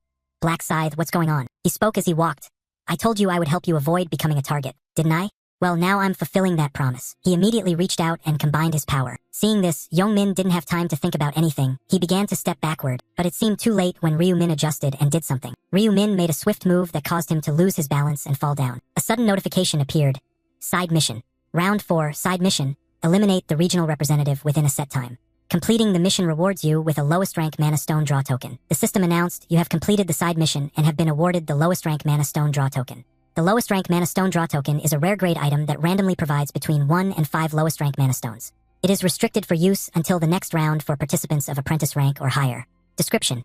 Black Scythe, what's going on? He spoke as he walked. I told you I would help you avoid becoming a target, didn't I? Well, now I'm fulfilling that promise. He immediately reached out and combined his power. Seeing this, Young Min didn't have time to think about anything. He began to step backward, but it seemed too late when Ryu Min adjusted and did something. Ryu Min made a swift move that caused him to lose his balance and fall down. A sudden notification appeared. Side mission. Round 4, side mission. Eliminate the regional representative within a set time. Completing the mission rewards you with a lowest rank mana stone draw token. The system announced you have completed the side mission and have been awarded the lowest rank mana stone draw token. The lowest rank mana stone draw token is a rare grade item that randomly provides between 1 and 5 lowest rank mana stones. It is restricted for use until the next round for participants of apprentice rank or higher. Description: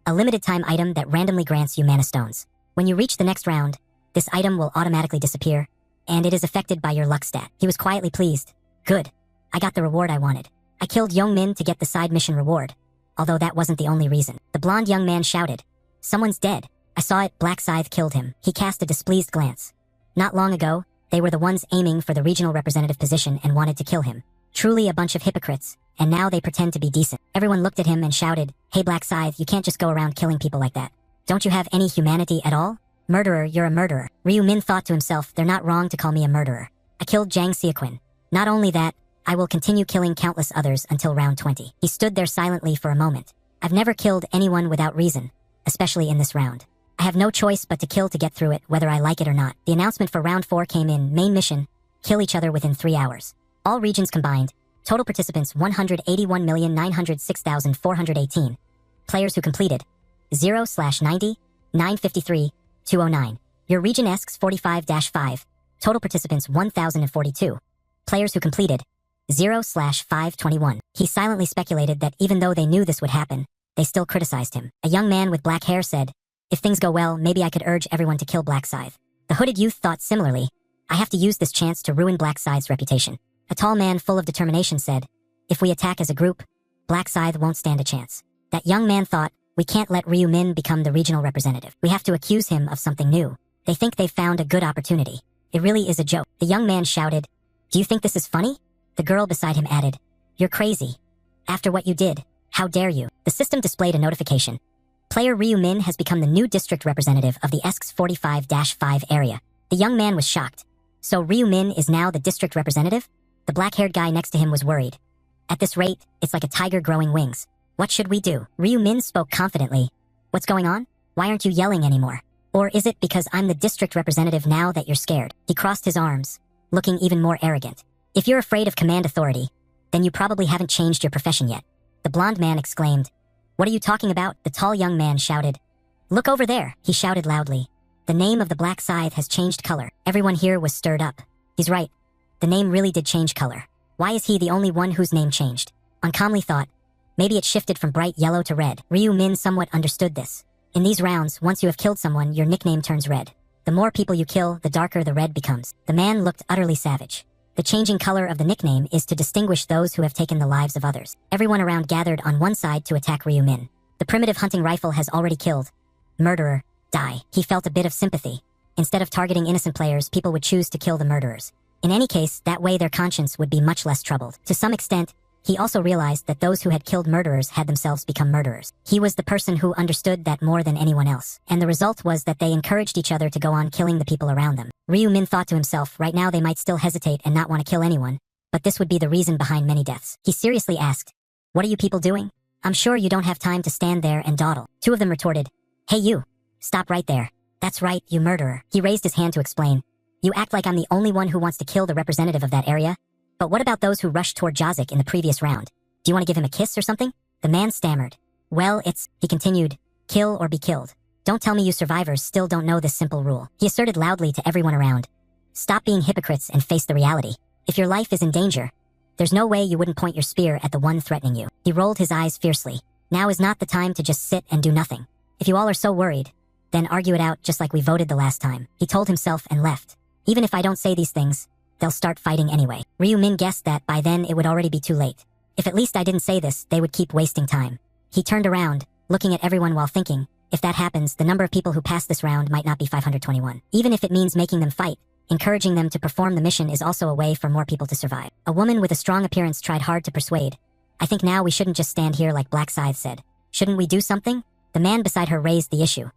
a limited time item that randomly grants you mana stones. When you reach the next round, this item will automatically disappear, and it is affected by your luck stat. He was quietly pleased. Good. I got the reward I wanted. I killed Young Min to get the side mission reward, although that wasn't the only reason. The blonde young man shouted, Someone's dead. I saw it. Black Scythe killed him. He cast a displeased glance. Not long ago, they were the ones aiming for the regional representative position and wanted to kill him. Truly a bunch of hypocrites, and now they pretend to be decent. Everyone looked at him and shouted, Hey Black Scythe, you can't just go around killing people like that. Don't you have any humanity at all? Murderer, you're a murderer. Ryu Min thought to himself, they're not wrong to call me a murderer. I killed Jang Seoquin. Not only that, I will continue killing countless others until round 20. He stood there silently for a moment. I've never killed anyone without reason, especially in this round. I have no choice but to kill to get through it, whether I like it or not. The announcement for round 4 came in. Main mission, kill each other within 3 hours. All regions combined. Total participants 181,906,418. Players who completed 0/90, 953, 209. Your region asks 45-5. Total participants 1,042. Players who completed 0/521. He silently speculated that even though they knew this would happen, they still criticized him. A young man with black hair said, If things go well, maybe I could urge everyone to kill Black Scythe. The hooded youth thought similarly. I have to use this chance to ruin Black Scythe's reputation. A tall man full of determination said, If we attack as a group, Black Scythe won't stand a chance. That young man thought, we can't let Ryu Min become the regional representative. We have to accuse him of something new. They think they've found a good opportunity. It really is a joke. The young man shouted, Do you think this is funny? The girl beside him added, You're crazy. After what you did, how dare you? The system displayed a notification. Player Ryu Min has become the new district representative of the ESC's 45-5 area. The young man was shocked. So Ryu Min is now the district representative? The black-haired guy next to him was worried. At this rate, it's like a tiger growing wings. What should we do? Ryu Min spoke confidently. What's going on? Why aren't you yelling anymore? Or is it because I'm the district representative now that you're scared? He crossed his arms, looking even more arrogant. If you're afraid of command authority, then you probably haven't changed your profession yet. The blonde man exclaimed. What are you talking about? The tall young man shouted. Look over there, he shouted loudly. The name of the Black Scythe has changed color. Everyone here was stirred up. He's right. The name really did change color. Why is he the only one whose name changed? On calmly thought, maybe it shifted from bright yellow to red. Ryu Min somewhat understood this. In these rounds, once you have killed someone, your nickname turns red. The more people you kill, the darker the red becomes. The man looked utterly savage. The changing color of the nickname is to distinguish those who have taken the lives of others. Everyone around gathered on one side to attack Ryu Min. The primitive hunting rifle has already killed. Murderer, die. He felt a bit of sympathy. Instead of targeting innocent players, people would choose to kill the murderers. In any case, that way their conscience would be much less troubled. To some extent, he also realized that those who had killed murderers had themselves become murderers. He was the person who understood that more than anyone else. And the result was that they encouraged each other to go on killing the people around them. Ryu Min thought to himself, right now they might still hesitate and not want to kill anyone, but this would be the reason behind many deaths. He seriously asked, "What are you people doing? I'm sure you don't have time to stand there and dawdle." Two of them retorted, "Hey you, stop right there. That's right, you murderer." He raised his hand to explain, "You act like I'm the only one who wants to kill the representative of that area? But what about those who rushed toward Jazik in the previous round? Do you want to give him a kiss or something?" The man stammered. "Well, he continued, "kill or be killed. Don't tell me you survivors still don't know this simple rule." He asserted loudly to everyone around, "Stop being hypocrites and face the reality. If your life is in danger, there's no way you wouldn't point your spear at the one threatening you." He rolled his eyes fiercely. "Now is not the time to just sit and do nothing. If you all are so worried, then argue it out just like we voted the last time." He told himself and left. "Even if I don't say these things, they'll start fighting anyway." Ryu Min guessed that by then it would already be too late. If at least I didn't say this, they would keep wasting time. He turned around, looking at everyone while thinking, if that happens, the number of people who pass this round might not be 521. Even if it means making them fight, encouraging them to perform the mission is also a way for more people to survive. A woman with a strong appearance tried hard to persuade. "I think now we shouldn't just stand here like Black Scythe said. Shouldn't we do something?" The man beside her raised the issue.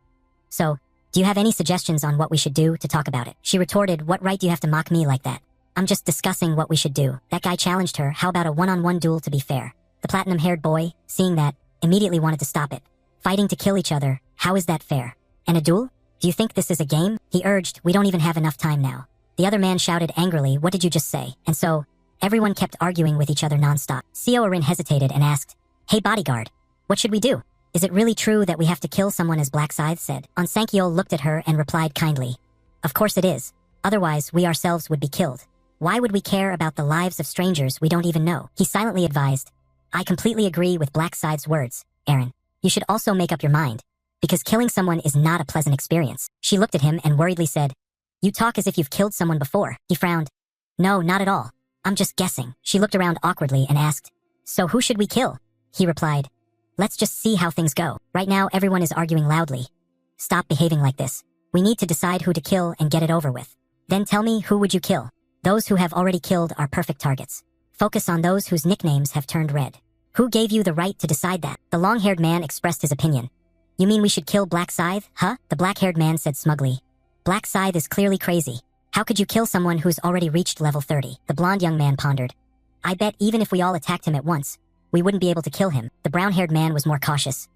"So, do you have any suggestions on what we should do to talk about it?" She retorted, "What right do you have to mock me like that? I'm just discussing what we should do." That guy challenged her, "How about a one-on-one duel to be fair?" The platinum-haired boy, seeing that, immediately wanted to stop it. "Fighting to kill each other, how is that fair? And a duel? Do you think this is a game?" He urged, "We don't even have enough time now." The other man shouted angrily, "What did you just say?" And so, everyone kept arguing with each other non-stop. Seo-Rin hesitated and asked, "Hey bodyguard, what should we do? Is it really true that we have to kill someone as Black Scythe said?" Ansankyol looked at her and replied kindly, "Of course it is. Otherwise, we ourselves would be killed. Why would we care about the lives of strangers we don't even know?" He silently advised, "I completely agree with Black Scythe's words, Aaron. You should also make up your mind, because killing someone is not a pleasant experience." She looked at him and worriedly said, "You talk as if you've killed someone before." He frowned. "No, not at all. I'm just guessing." She looked around awkwardly and asked, "So who should we kill?" He replied, "Let's just see how things go. Right now everyone is arguing loudly. Stop behaving like this. We need to decide who to kill and get it over with. Then tell me, who would you kill? Those who have already killed are perfect targets. Focus on those whose nicknames have turned red. Who gave you the right to decide that?" The long-haired man expressed his opinion. "You mean we should kill Black Scythe, huh?" The black-haired man said smugly. "Black Scythe is clearly crazy. How could you kill someone who's already reached level 30? The blonde young man pondered. "I bet even if we all attacked him at once, we wouldn't be able to kill him." The brown-haired man was more cautious.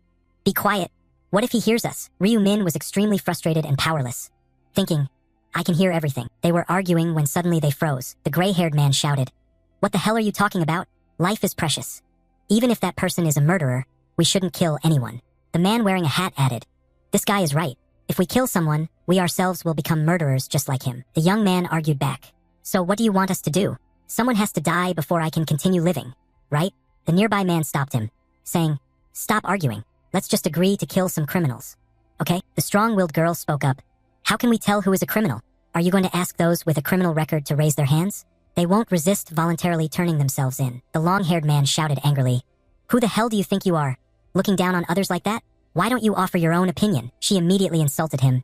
"Be quiet. What if he hears us?" Ryu Min was extremely frustrated and powerless, thinking, "I can hear everything." They were arguing when suddenly they froze. The gray-haired man shouted, "What the hell are you talking about? Life is precious. Even if that person is a murderer, we shouldn't kill anyone." The man wearing a hat added, "This guy is right. If we kill someone, we ourselves will become murderers just like him." The young man argued back, "So what do you want us to do? Someone has to die before I can continue living, right?" The nearby man stopped him, saying, "Stop arguing. Let's just agree to kill some criminals. Okay?" The strong-willed girl spoke up. "How can we tell who is a criminal? Are you going to ask those with a criminal record to raise their hands? They won't resist voluntarily turning themselves in." The long-haired man shouted angrily, "Who the hell do you think you are? Looking down on others like that? Why don't you offer your own opinion?" She immediately insulted him.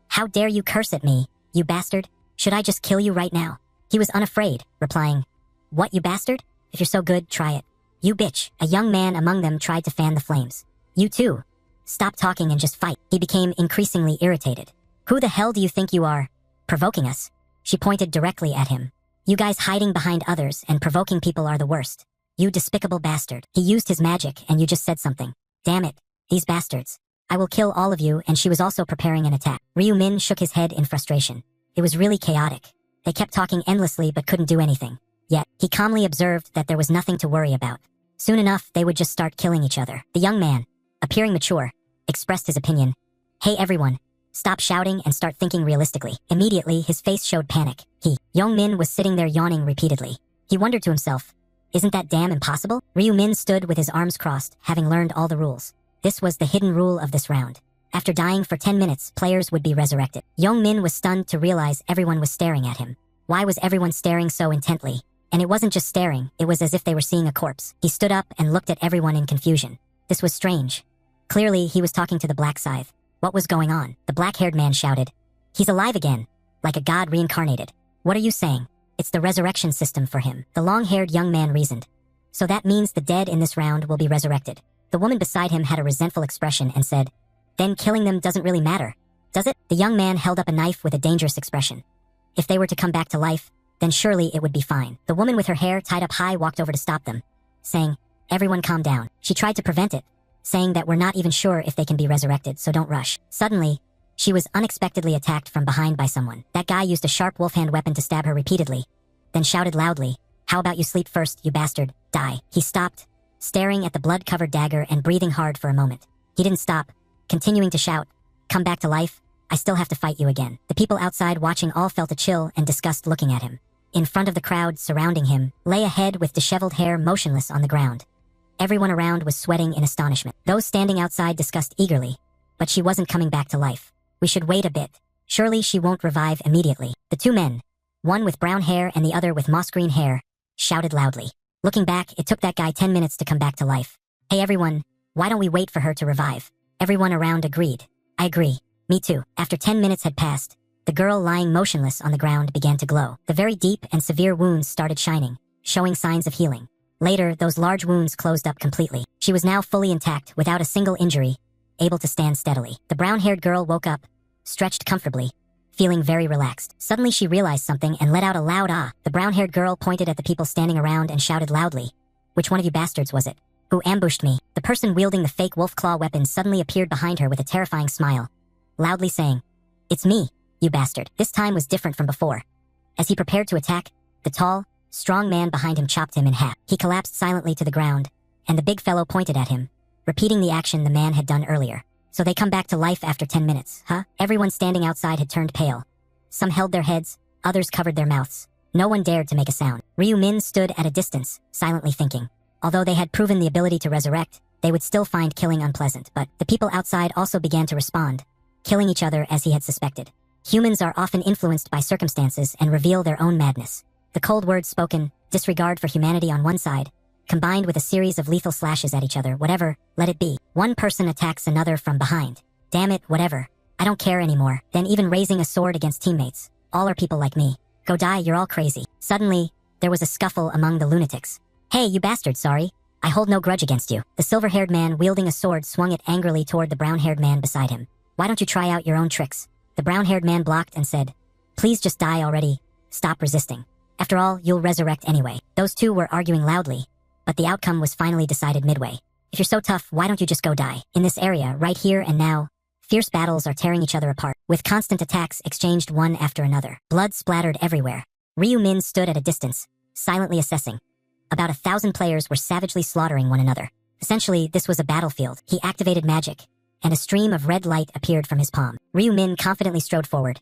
"How dare you curse at me, you bastard? Should I just kill you right now?" He was unafraid, replying, "What, you bastard? If you're so good, try it." "You bitch." A young man among them tried to fan the flames. "You too. Stop talking and just fight." He became increasingly irritated. "Who the hell do you think you are? Provoking us?" She pointed directly at him. "You guys hiding behind others and provoking people are the worst. You despicable bastard." He used his magic and you just said something. "Damn it, these bastards. I will kill all of you," and she was also preparing an attack. Ryu Min shook his head in frustration. It was really chaotic. They kept talking endlessly but couldn't do anything. Yet, he calmly observed that there was nothing to worry about. Soon enough, they would just start killing each other. The young man, appearing mature, expressed his opinion. "Hey everyone. Stop shouting and start thinking realistically." Immediately, his face showed panic. Young Min was sitting there yawning repeatedly. He wondered to himself, "Isn't that damn impossible?" Ryu Min stood with his arms crossed, having learned all the rules. This was the hidden rule of this round. After dying for 10 minutes, players would be resurrected. Min was stunned to realize everyone was staring at him. Why was everyone staring so intently? And it wasn't just staring, it was as if they were seeing a corpse. He stood up and looked at everyone in confusion. This was strange. Clearly, he was talking to the Black Scythe. What was going on? The black-haired man shouted. He's alive again, like a god reincarnated. What are you saying? It's the resurrection system for him. The long-haired young man reasoned. So that means the dead in this round will be resurrected. The woman beside him had a resentful expression and said, then killing them doesn't really matter, does it? The young man held up a knife with a dangerous expression. If they were to come back to life, then surely it would be fine. The woman with her hair tied up high walked over to stop them, saying, everyone calm down. She tried to prevent it, saying that we're not even sure if they can be resurrected, so don't rush. Suddenly, she was unexpectedly attacked from behind by someone. That guy used a sharp wolf-hand weapon to stab her repeatedly, then shouted loudly, how about you sleep first, you bastard, die. He stopped, staring at the blood-covered dagger and breathing hard for a moment. He didn't stop, continuing to shout, come back to life, I still have to fight you again. The people outside watching all felt a chill and disgust looking at him. In front of the crowd surrounding him lay a head with disheveled hair motionless on the ground. Everyone around was sweating in astonishment. Those standing outside discussed eagerly, but she wasn't coming back to life. We should wait a bit. Surely she won't revive immediately. The two men, one with brown hair and the other with moss-green hair, shouted loudly. Looking back, it took that guy 10 minutes to come back to life. Hey everyone, why don't we wait for her to revive? Everyone around agreed. I agree. Me too. After 10 minutes had passed, the girl lying motionless on the ground began to glow. The very deep and severe wounds started shining, showing signs of healing. Later, those large wounds closed up completely. She was now fully intact, without a single injury, able to stand steadily. The brown-haired girl woke up, stretched comfortably, feeling very relaxed. Suddenly she realized something and let out a loud ah. The brown-haired girl pointed at the people standing around and shouted loudly, which one of you bastards was it? Who ambushed me? The person wielding the fake wolf claw weapon suddenly appeared behind her with a terrifying smile, loudly saying, it's me, you bastard. This time was different from before. As he prepared to attack, the tall, strong man behind him chopped him in half. He collapsed silently to the ground, and the big fellow pointed at him, repeating the action the man had done earlier. So they come back to life after 10 minutes, huh? Everyone standing outside had turned pale. Some held their heads, others covered their mouths. No one dared to make a sound. Min stood at a distance, silently thinking. Although they had proven the ability to resurrect, they would still find killing unpleasant. But the people outside also began to respond, killing each other as he had suspected. Humans are often influenced by circumstances and reveal their own madness. The cold words spoken, disregard for humanity on one side, combined with a series of lethal slashes at each other, whatever, let it be. One person attacks another from behind. Damn it, whatever. I don't care anymore. Then even raising a sword against teammates. All are people like me. Go die, you're all crazy. Suddenly, there was a scuffle among the lunatics. Hey, you bastard, sorry. I hold no grudge against you. The silver-haired man wielding a sword swung it angrily toward the brown-haired man beside him. Why don't you try out your own tricks? The brown-haired man blocked and said, please just die already. Stop resisting. After all, you'll resurrect anyway. Those two were arguing loudly, but the outcome was finally decided midway. If you're so tough, why don't you just go die? In this area, right here and now, fierce battles are tearing each other apart, with constant attacks exchanged one after another. Blood splattered everywhere. Min stood at a distance, silently assessing. About 1,000 players were savagely slaughtering one another. Essentially, this was a battlefield. He activated magic, and a stream of red light appeared from his palm. Min confidently strode forward.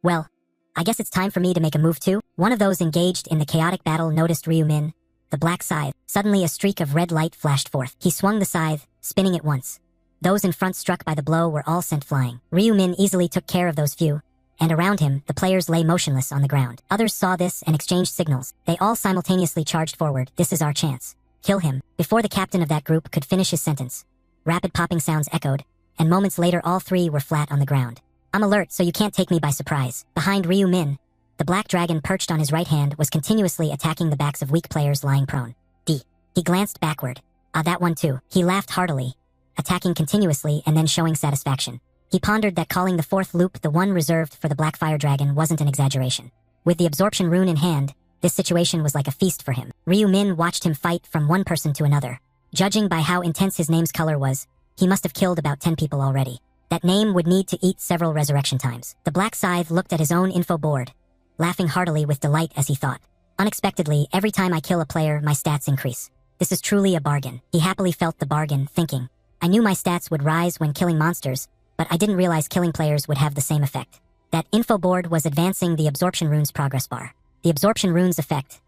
Well, I guess it's time for me to make a move too? One of those engaged in the chaotic battle noticed Min, the black scythe. Suddenly a streak of red light flashed forth. He swung the scythe, spinning it once. Those in front struck by the blow were all sent flying. Min easily took care of those few, and around him, the players lay motionless on the ground. Others saw this and exchanged signals. They all simultaneously charged forward. This is our chance. Kill him. Before the captain of that group could finish his sentence, rapid popping sounds echoed, and moments later all three were flat on the ground. I'm alert, so you can't take me by surprise. Behind Min, the black dragon perched on his right hand was continuously attacking the backs of weak players lying prone. He glanced backward. Ah, that one too. He laughed heartily, attacking continuously and then showing satisfaction. He pondered that calling the fourth loop the one reserved for the black fire dragon wasn't an exaggeration. With the absorption rune in hand, this situation was like a feast for him. Min watched him fight from one person to another. Judging by how intense his name's color was, he must have killed about 10 people already. That name would need to eat several resurrection times. The black scythe looked at his own info board, laughing heartily with delight as he thought. Unexpectedly, every time I kill a player, my stats increase. This is truly a bargain. He happily felt the bargain, thinking, I knew my stats would rise when killing monsters, but I didn't realize killing players would have the same effect. That info board was advancing the absorption rune's progress bar. The absorption rune's effect.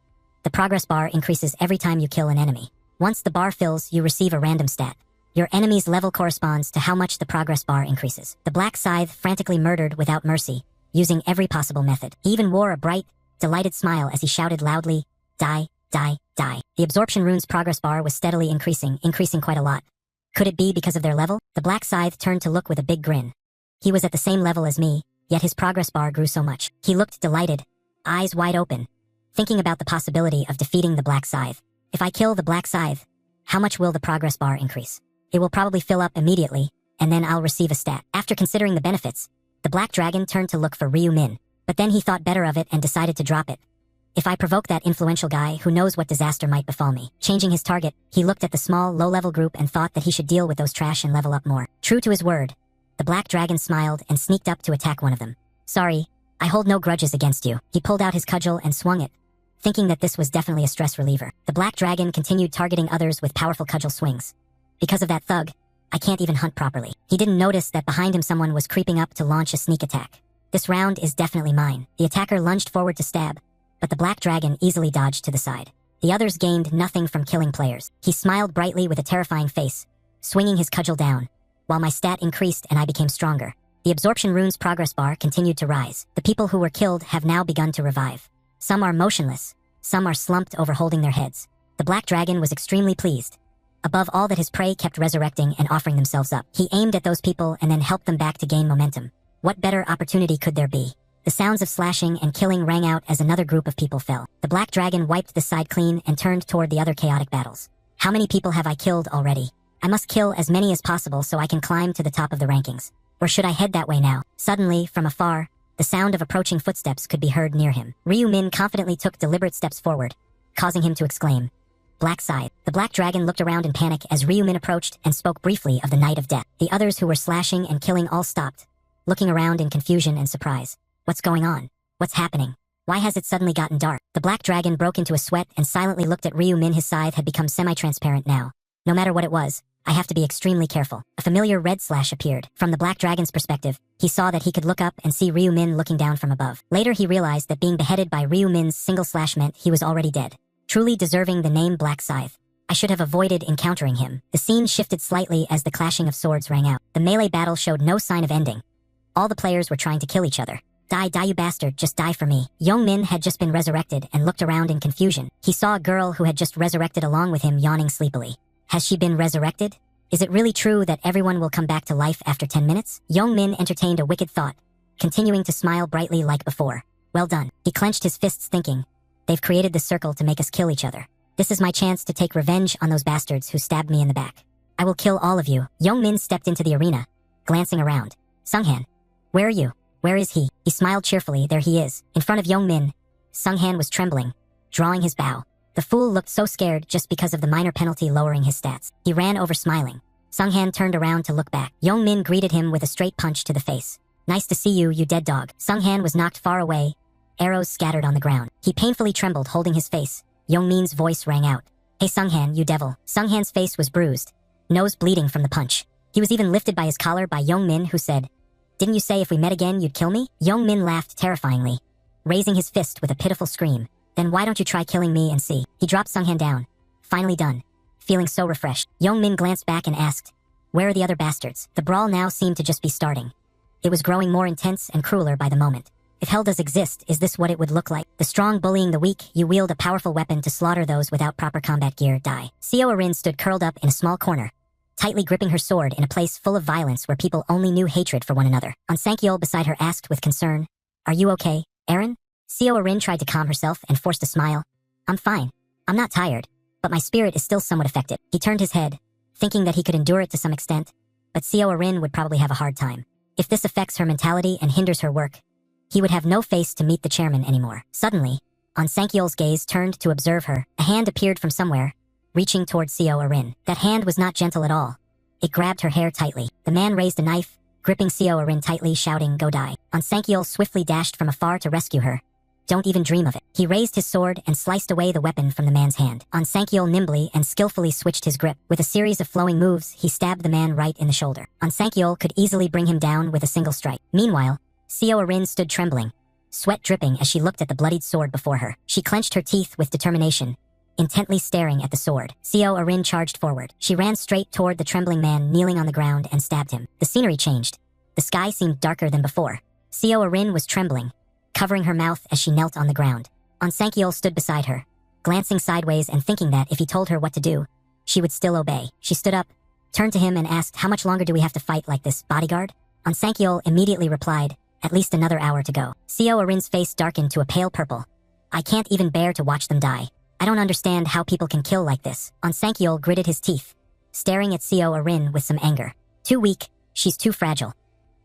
The progress bar increases every time you kill an enemy. Once the bar fills, you receive a random stat. Your enemy's level corresponds to how much the progress bar increases. The black scythe frantically murdered without mercy, using every possible method. He even wore a bright, delighted smile as he shouted loudly, "Die, die, die." The absorption rune's progress bar was steadily increasing quite a lot. Could it be because of their level? The black scythe turned to look with a big grin. He was at the same level as me, yet his progress bar grew so much. He looked delighted, eyes wide open, thinking about the possibility of defeating the black scythe. If I kill the black scythe, how much will the progress bar increase? It will probably fill up immediately, and then I'll receive a stat. After considering the benefits, the black dragon turned to look for Ryu Min, but then he thought better of it and decided to drop it. If I provoke that influential guy, who knows what disaster might befall me. Changing his target, he looked at the small, low-level group and thought that he should deal with those trash and level up more. True to his word, the black dragon smiled and sneaked up to attack one of them. "Sorry, I hold no grudges against you." He pulled out his cudgel and swung it, thinking that this was definitely a stress reliever. The black dragon continued targeting others with powerful cudgel swings. Because of that thug, I can't even hunt properly. He didn't notice that behind him someone was creeping up to launch a sneak attack. This round is definitely mine. The attacker lunged forward to stab, but the black dragon easily dodged to the side. The others gained nothing from killing players. He smiled brightly with a terrifying face, swinging his cudgel down, while my stat increased and I became stronger. The absorption rune's progress bar continued to rise. The people who were killed have now begun to revive. Some are motionless, some are slumped over holding their heads. The black dragon was extremely pleased. Above all that his prey kept resurrecting and offering themselves up. He aimed at those people and then helped them back to gain momentum. What better opportunity could there be? The sounds of slashing and killing rang out as another group of people fell. The black dragon wiped the side clean and turned toward the other chaotic battles. How many people have I killed already? I must kill as many as possible so I can climb to the top of the rankings. Or should I head that way now? Suddenly, from afar, the sound of approaching footsteps could be heard near him. Ryu Min confidently took deliberate steps forward, causing him to exclaim, "Black scythe." The black dragon looked around in panic as Ryu Min approached and spoke briefly of the night of death. The others who were slashing and killing all stopped, looking around in confusion and surprise. What's going on? What's happening? Why has it suddenly gotten dark? The black dragon broke into a sweat and silently looked at Ryu Min. His scythe had become semi-transparent now. No matter what it was, I have to be extremely careful. A familiar red slash appeared. From the black dragon's perspective, he saw that he could look up and see Ryu Min looking down from above. Later he realized that being beheaded by Ryu Min's single slash meant he was already dead, truly deserving the name Black Scythe. I should have avoided encountering him. The scene shifted slightly as the clashing of swords rang out. The melee battle showed no sign of ending. All the players were trying to kill each other. "Die, die, you bastard, just die for me." Young Min had just been resurrected and looked around in confusion. He saw a girl who had just resurrected along with him yawning sleepily. Has she been resurrected? Is it really true that everyone will come back to life after 10 minutes? Young Min entertained a wicked thought, continuing to smile brightly like before. Well done. He clenched his fists thinking, they've created this circle to make us kill each other. This is my chance to take revenge on those bastards who stabbed me in the back. I will kill all of you. Young Min stepped into the arena, glancing around. Sunghan, where are you? Where is he? He smiled cheerfully. There he is. In front of Young Min, Sunghan was trembling, drawing his bow. The fool looked so scared just because of the minor penalty lowering his stats. He ran over smiling. Sunghan turned around to look back. Young Min greeted him with a straight punch to the face. Nice to see you, you dead dog. Sunghan was knocked far away, arrows scattered on the ground. He painfully trembled, holding his face. Young Min's voice rang out. Hey Sunghan, you devil. Sunghan's face was bruised, nose bleeding from the punch. He was even lifted by his collar by Young Min, who said, "Didn't you say if we met again you'd kill me?" Young Min laughed terrifyingly, raising his fist with a pitiful scream. Then why don't you try killing me and see? He dropped Sunghan down. Finally done. Feeling so refreshed, Young Min glanced back and asked, where are the other bastards? The brawl now seemed to just be starting. It was growing more intense and crueler by the moment. If hell does exist, is this what it would look like? The strong bullying the weak, you wield a powerful weapon to slaughter those without proper combat gear, die. Seo Arin stood curled up in a small corner, tightly gripping her sword in a place full of violence where people only knew hatred for one another. Ansankyol beside her asked with concern, are you okay, Aaron? Seo Arin tried to calm herself and forced a smile. I'm fine. I'm not tired, but my spirit is still somewhat affected. He turned his head, thinking that he could endure it to some extent, but Seo Arin would probably have a hard time. If this affects her mentality and hinders her work, he would have no face to meet the chairman anymore. Suddenly, Ansankyol's gaze turned to observe her. A hand appeared from somewhere, reaching toward Seo Arin. That hand was not gentle at all. It grabbed her hair tightly. The man raised a knife, gripping Seo Arin tightly, shouting, go die. Ansankyol swiftly dashed from afar to rescue her. Don't even dream of it. He raised his sword and sliced away the weapon from the man's hand. Ansankyol nimbly and skillfully switched his grip. With a series of flowing moves, he stabbed the man right in the shoulder. Ansankyol could easily bring him down with a single strike. Meanwhile, Seo Arin stood trembling, sweat dripping as she looked at the bloodied sword before her. She clenched her teeth with determination, intently staring at the sword. Seo Arin charged forward. She ran straight toward the trembling man kneeling on the ground and stabbed him. The scenery changed. The sky seemed darker than before. Seo Arin was trembling, covering her mouth as she knelt on the ground. On Sankyol stood beside her, glancing sideways and thinking that if he told her what to do, she would still obey. She stood up, turned to him and asked, "How much longer do we have to fight like this, bodyguard?" On Sankyol immediately replied, "At least another hour to go." Seo Arin's face darkened to a pale purple. "I can't even bear to watch them die. I don't understand how people can kill like this." On Sankyol gritted his teeth, staring at Seo Arin with some anger. Too weak, she's too fragile.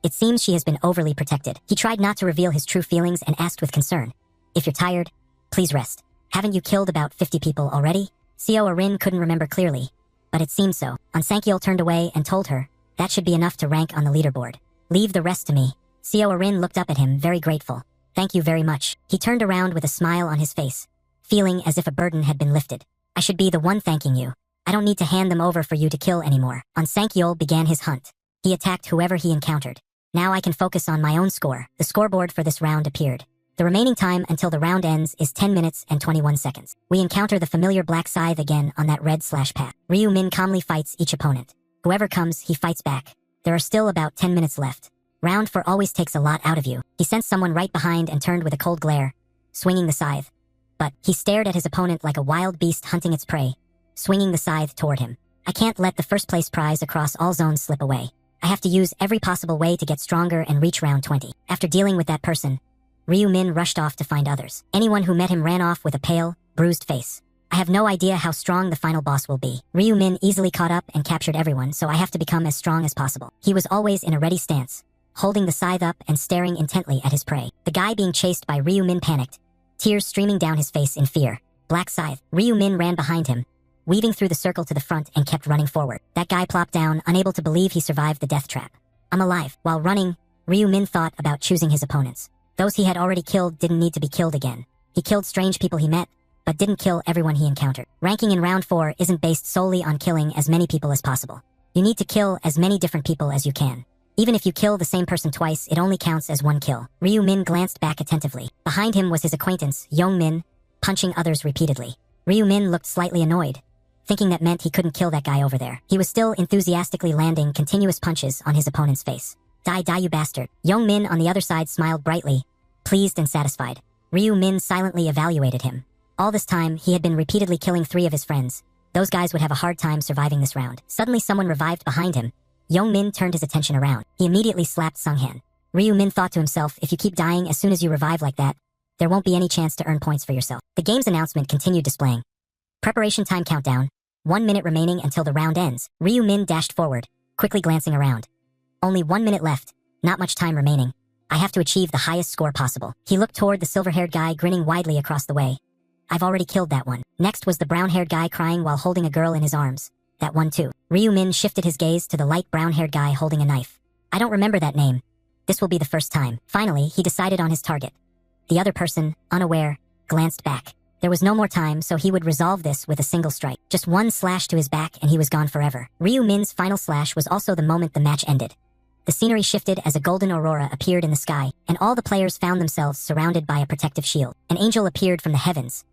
It seems she has been overly protected. He tried not to reveal his true feelings and asked with concern, "If you're tired, please rest. Haven't you killed about 50 people already?" Seo Arin couldn't remember clearly, but it seemed so. On Sankyol turned away and told her, "That should be enough to rank on the leaderboard. Leave the rest to me." Seo Arin looked up at him, very grateful. "Thank you very much." He turned around with a smile on his face, feeling as if a burden had been lifted. "I should be the one thanking you. I don't need to hand them over for you to kill anymore." On Sankyol began his hunt. He attacked whoever he encountered. "Now I can focus on my own score." The scoreboard for this round appeared. The remaining time until the round ends is 10 minutes and 21 seconds. We encounter the familiar black scythe again on that red/path. Ryu Min calmly fights each opponent. Whoever comes, he fights back. There are still about 10 minutes left. Round 4 always takes a lot out of you. He sensed someone right behind and turned with a cold glare, swinging the scythe. But he stared at his opponent like a wild beast hunting its prey, swinging the scythe toward him. "I can't let the first place prize across all zones slip away. I have to use every possible way to get stronger and reach round 20. After dealing with that person, Ryu Min rushed off to find others. Anyone who met him ran off with a pale, bruised face. "I have no idea how strong the final boss will be. Ryu Min easily caught up and captured everyone, so I have to become as strong as possible." He was always in a ready stance, holding the scythe up and staring intently at his prey. The guy being chased by Ryu Min panicked, tears streaming down his face in fear. Black scythe. Ryu Min ran behind him, weaving through the circle to the front and kept running forward. That guy plopped down, unable to believe he survived the death trap. "I'm alive." While running, Ryu Min thought about choosing his opponents. Those he had already killed didn't need to be killed again. He killed strange people he met, but didn't kill everyone he encountered. Ranking in round 4 isn't based solely on killing as many people as possible. You need to kill as many different people as you can. Even if you kill the same person twice, it only counts as one kill. Ryu Min glanced back attentively. Behind him was his acquaintance, Young Min, punching others repeatedly. Ryu Min looked slightly annoyed, thinking that meant he couldn't kill that guy over there. He was still enthusiastically landing continuous punches on his opponent's face. Die you bastard." Young Min on the other side smiled brightly, pleased and satisfied. Ryu Min silently evaluated him. All this time, he had been repeatedly killing 3 of his friends. Those guys would have a hard time surviving this round. Suddenly someone revived behind him. Young Min turned his attention around. He immediately slapped Sunghan. Ryu Min thought to himself, if you keep dying as soon as you revive like that, there won't be any chance to earn points for yourself. The game's announcement continued displaying. Preparation time countdown. 1 minute remaining until the round ends. Ryu Min dashed forward, quickly glancing around. Only 1 minute left. Not much time remaining. I have to achieve the highest score possible. He looked toward the silver-haired guy grinning widely across the way. I've already killed that one. Next was the brown-haired guy crying while holding a girl in his arms. That one too. Ryu Min shifted his gaze to the light brown-haired guy holding a knife. I don't remember that name. This will be the first time. Finally, he decided on his target. The other person, unaware, glanced back. There was no more time, so he would resolve this with a single strike. Just one slash to his back and he was gone forever. Ryu Min's final slash was also the moment the match ended. The scenery shifted as a golden aurora appeared in the sky, and all the players found themselves surrounded by a protective shield. An angel appeared from the heavens,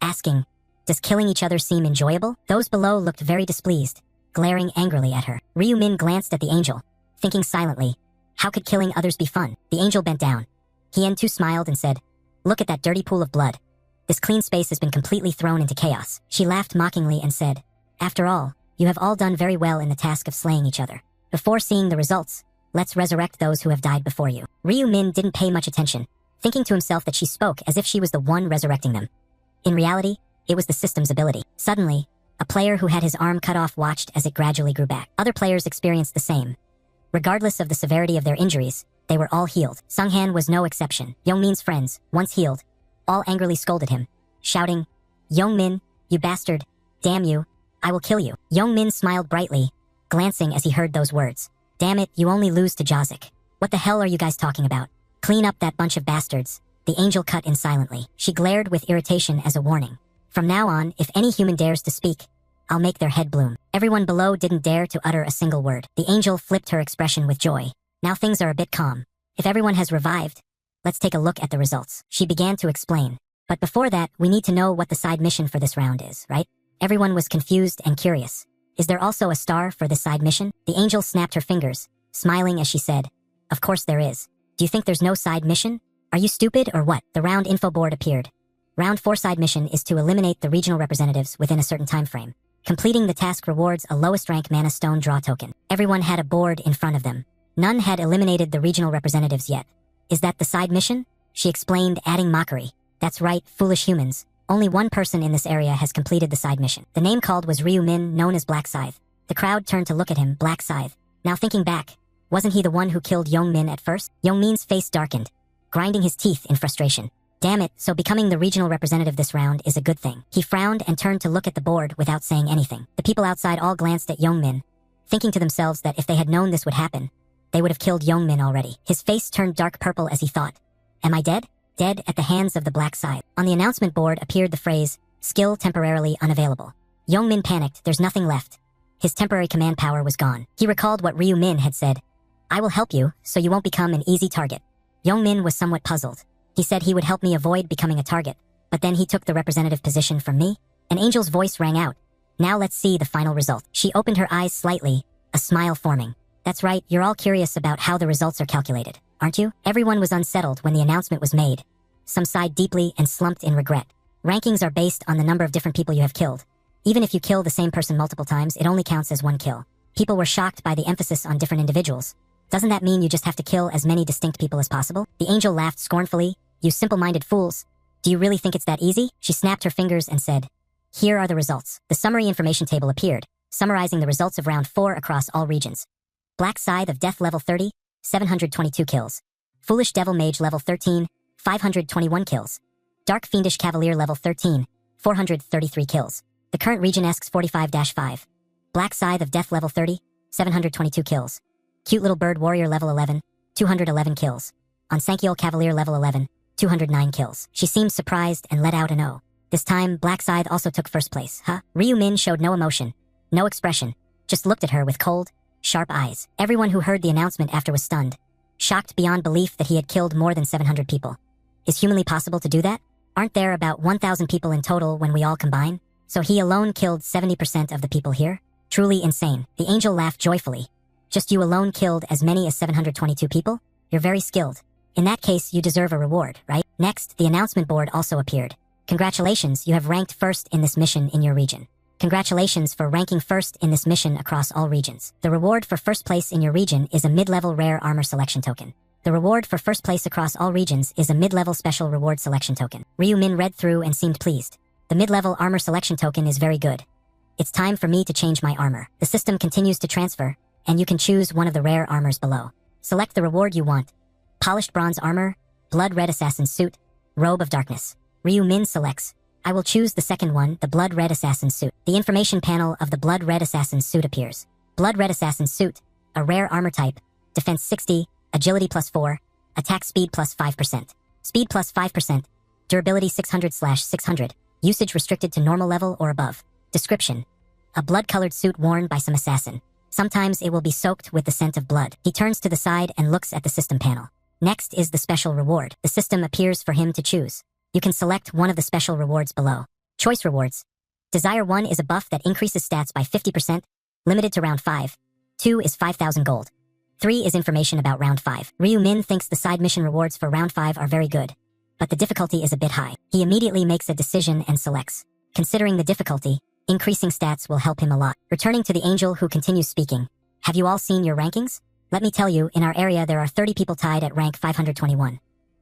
asking, "Does killing each other seem enjoyable?" Those below looked very displeased, glaring angrily at her. Ryu Min glanced at the angel, thinking silently, how could killing others be fun? The angel bent down. Hien too smiled and said, "Look at that dirty pool of blood. This clean space has been completely thrown into chaos." She laughed mockingly and said, "After all, you have all done very well in the task of slaying each other. Before seeing the results, let's resurrect those who have died before you." Ryu Min didn't pay much attention, thinking to himself that she spoke as if she was the one resurrecting them. In reality, it was the system's ability. Suddenly, a player who had his arm cut off watched as it gradually grew back. Other players experienced the same. Regardless of the severity of their injuries, they were all healed. Sunghan was no exception. Youngmin's friends, once healed, all angrily scolded him, shouting, "Youngmin, you bastard, damn you, I will kill you." Youngmin smiled brightly, glancing as he heard those words. "Damn it, you only lose to Jazik. What the hell are you guys talking about? Clean up that bunch of bastards." The angel cut in silently. She glared with irritation as a warning. From now on, if any human dares to speak, I'll make their head bloom. Everyone below didn't dare to utter a single word. The angel flipped her expression with joy. Now things are a bit calm. If everyone has revived, let's take a look at the results. She began to explain. But before that, we need to know what the side mission for this round is, right? Everyone was confused and curious. Is there also a star for this side mission? The angel snapped her fingers, smiling as she said, "Of course there is. Do you think there's no side mission? Are you stupid or what?" The round info board appeared. Round 4 side mission is to eliminate the regional representatives within a certain time frame. Completing the task rewards a lowest rank mana stone draw token. Everyone had a board in front of them. None had eliminated the regional representatives yet. "Is that the side mission?" she explained, adding mockery. "That's right, foolish humans. Only one person in this area has completed the side mission." The name called was Ryu Min, known as Black Scythe. The crowd turned to look at him, Black Scythe. Now thinking back, wasn't he the one who killed Young Min at first? Young Min's face darkened, grinding his teeth in frustration. Damn it, so becoming the regional representative this round is a good thing. He frowned and turned to look at the board without saying anything. The people outside all glanced at Young Min, thinking to themselves that if they had known this would happen, they would have killed Young Min already. His face turned dark purple as he thought, "Am I dead?" Dead at the hands of the Black Scythe. On the announcement board appeared the phrase, "Skill temporarily unavailable." Young Min panicked, there's nothing left. His temporary command power was gone. He recalled what Ryu Min had said, "I will help you, so you won't become an easy target." Young Min was somewhat puzzled. He said he would help me avoid becoming a target, but then he took the representative position from me? An angel's voice rang out. "Now let's see the final result." She opened her eyes slightly, a smile forming. "That's right, you're all curious about how the results are calculated, aren't you?" Everyone was unsettled when the announcement was made. Some sighed deeply and slumped in regret. Rankings are based on the number of different people you have killed. Even if you kill the same person multiple times, it only counts as one kill. People were shocked by the emphasis on different individuals. Doesn't that mean you just have to kill as many distinct people as possible? The angel laughed scornfully. "You simple-minded fools. Do you really think it's that easy?" She snapped her fingers and said, "Here are the results." The summary information table appeared, summarizing the results of round 4 across all regions. Black Scythe of Death level 30, 722 kills. Foolish Devil Mage level 13, 521 kills. Dark Fiendish Cavalier level 13, 433 kills. The current region asks 45-5. Black Scythe of Death level 30, 722 kills. Cute Little Bird Warrior level 11, 211 kills. On Sankiel Cavalier level 11, 209 kills. She seemed surprised and let out an "oh." This time, Black Scythe also took first place. Huh? Ryu Min showed no emotion, no expression, just looked at her with cold, sharp eyes. Everyone who heard the announcement after was stunned, shocked beyond belief that he had killed more than 700 people. Is humanly possible to do that? Aren't there about 1,000 people in total when we all combine? So he alone killed 70% of the people here? Truly insane. The angel laughed joyfully. Just you alone killed as many as 722 people? You're very skilled. In that case, you deserve a reward, right? Next, the announcement board also appeared. Congratulations, you have ranked first in this mission in your region. Congratulations for ranking first in this mission across all regions. The reward for first place in your region is a mid-level rare armor selection token. The reward for first place across all regions is a mid-level special reward selection token. Ryu Min read through and seemed pleased. The mid-level armor selection token is very good. It's time for me to change my armor. The system continues to transfer, and you can choose one of the rare armors below. Select the reward you want. Polished bronze armor, blood red assassin suit, robe of darkness. Ryu Min selects. I will choose the second one, the blood red assassin suit. The information panel of the blood red assassin suit appears. Blood red assassin suit, a rare armor type, defense 60, agility +4, attack speed +5%. Speed +5%, durability 600/600, usage restricted to normal level or above. Description: a blood-colored suit worn by some assassin. Sometimes it will be soaked with the scent of blood. He turns to the side and looks at the system panel. Next is the special reward. The system appears for him to choose. You can select one of the special rewards below. Choice rewards. Desire 1 is a buff that increases stats by 50%, limited to round 5. 2 is 5,000 gold. 3 is information about round 5. Ryu Min thinks the side mission rewards for round 5 are very good, but the difficulty is a bit high. He immediately makes a decision and selects. Considering the difficulty, increasing stats will help him a lot. Returning to the angel who continues speaking. Have you all seen your rankings? Let me tell you, in our area there are 30 people tied at rank 521.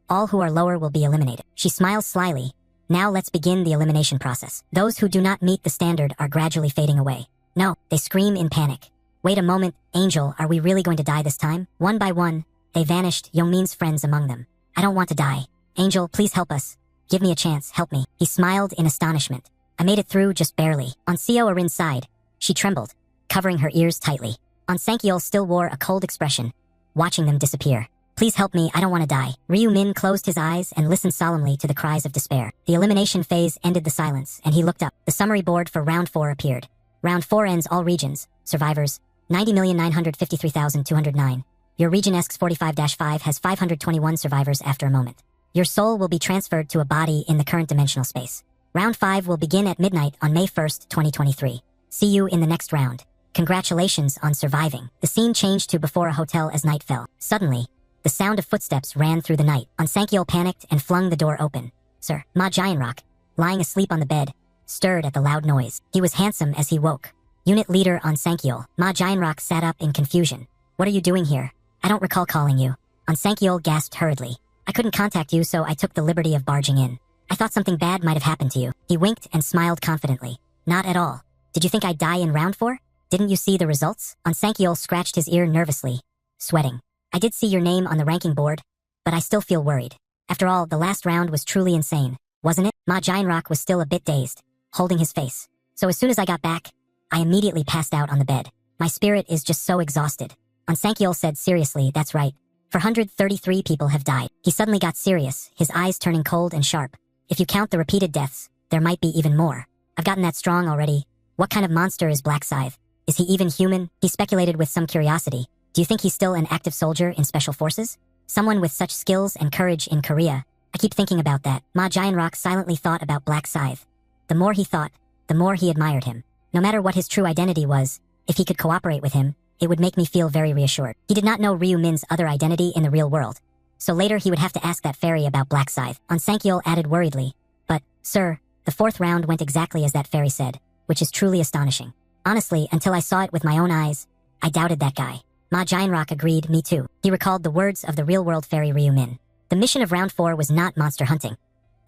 All who are lower will be eliminated. She smiles slyly. Now let's begin the elimination process. Those who do not meet the standard are gradually fading away. No, they scream in panic. Wait a moment, Angel, are we really going to die this time? One by one, they vanished, Yongmin's friends among them. I don't want to die. Angel, please help us. Give me a chance, help me. He smiled in astonishment. I made it through just barely. On Seo Arin's side, she trembled, covering her ears tightly. On Sankiol still wore a cold expression, watching them disappear. Please help me, I don't want to die. Ryu Min closed his eyes and listened solemnly to the cries of despair. The elimination phase ended the silence, and he looked up. The summary board for round 4 appeared. Round 4 ends all regions. Survivors, 90,953,209. Your region asks 45-5 has 521 survivors after a moment. Your soul will be transferred to a body in the current dimensional space. Round 5 will begin at midnight on May 1st, 2023. See you in the next round. Congratulations on surviving. The scene changed to before a hotel as night fell. Suddenly, the sound of footsteps ran through the night. Sankyol panicked and flung the door open. Sir, Ma Giantrock, lying asleep on the bed, stirred at the loud noise. He was handsome as he woke. Unit leader Sankyol. Ma Giantrock sat up in confusion. What are you doing here? I don't recall calling you. Sankyol gasped hurriedly. I couldn't contact you, so I took the liberty of barging in. I thought something bad might have happened to you. He winked and smiled confidently. Not at all. Did you think I'd die in round 4? Didn't you see the results? Sankyol scratched his ear nervously, sweating. I did see your name on the ranking board, but I still feel worried. After all, the last round was truly insane, wasn't it? Ma Giantrock was still a bit dazed, holding his face. So as soon as I got back, I immediately passed out on the bed. My spirit is just so exhausted. Sankyol said seriously, that's right. 433 people have died. He suddenly got serious, his eyes turning cold and sharp. If you count the repeated deaths, there might be even more. I've gotten that strong already. What kind of monster is Black Scythe? Is he even human? He speculated with some curiosity. Do you think he's still an active soldier in special forces? Someone with such skills and courage in Korea. I keep thinking about that. Ma Giantrock silently thought about Black Scythe. The more he thought, the more he admired him. No matter what his true identity was, if he could cooperate with him, it would make me feel very reassured. He did not know Ryu Min's other identity in the real world. So later he would have to ask that fairy about Black Scythe. Sankyol added worriedly. But, sir, the 4th round went exactly as that fairy said, which is truly astonishing. Honestly, until I saw it with my own eyes, I doubted that guy. Ma Giantrock agreed, me too. He recalled the words of the real-world fairy Ryu Min. The mission of round 4 was not monster hunting.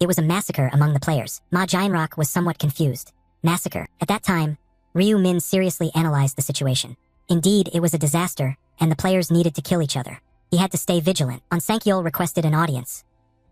It was a massacre among the players. Ma Giantrock was somewhat confused. Massacre. At that time, Ryu Min seriously analyzed the situation. Indeed, it was a disaster, and the players needed to kill each other. He had to stay vigilant. Sankyol requested an audience.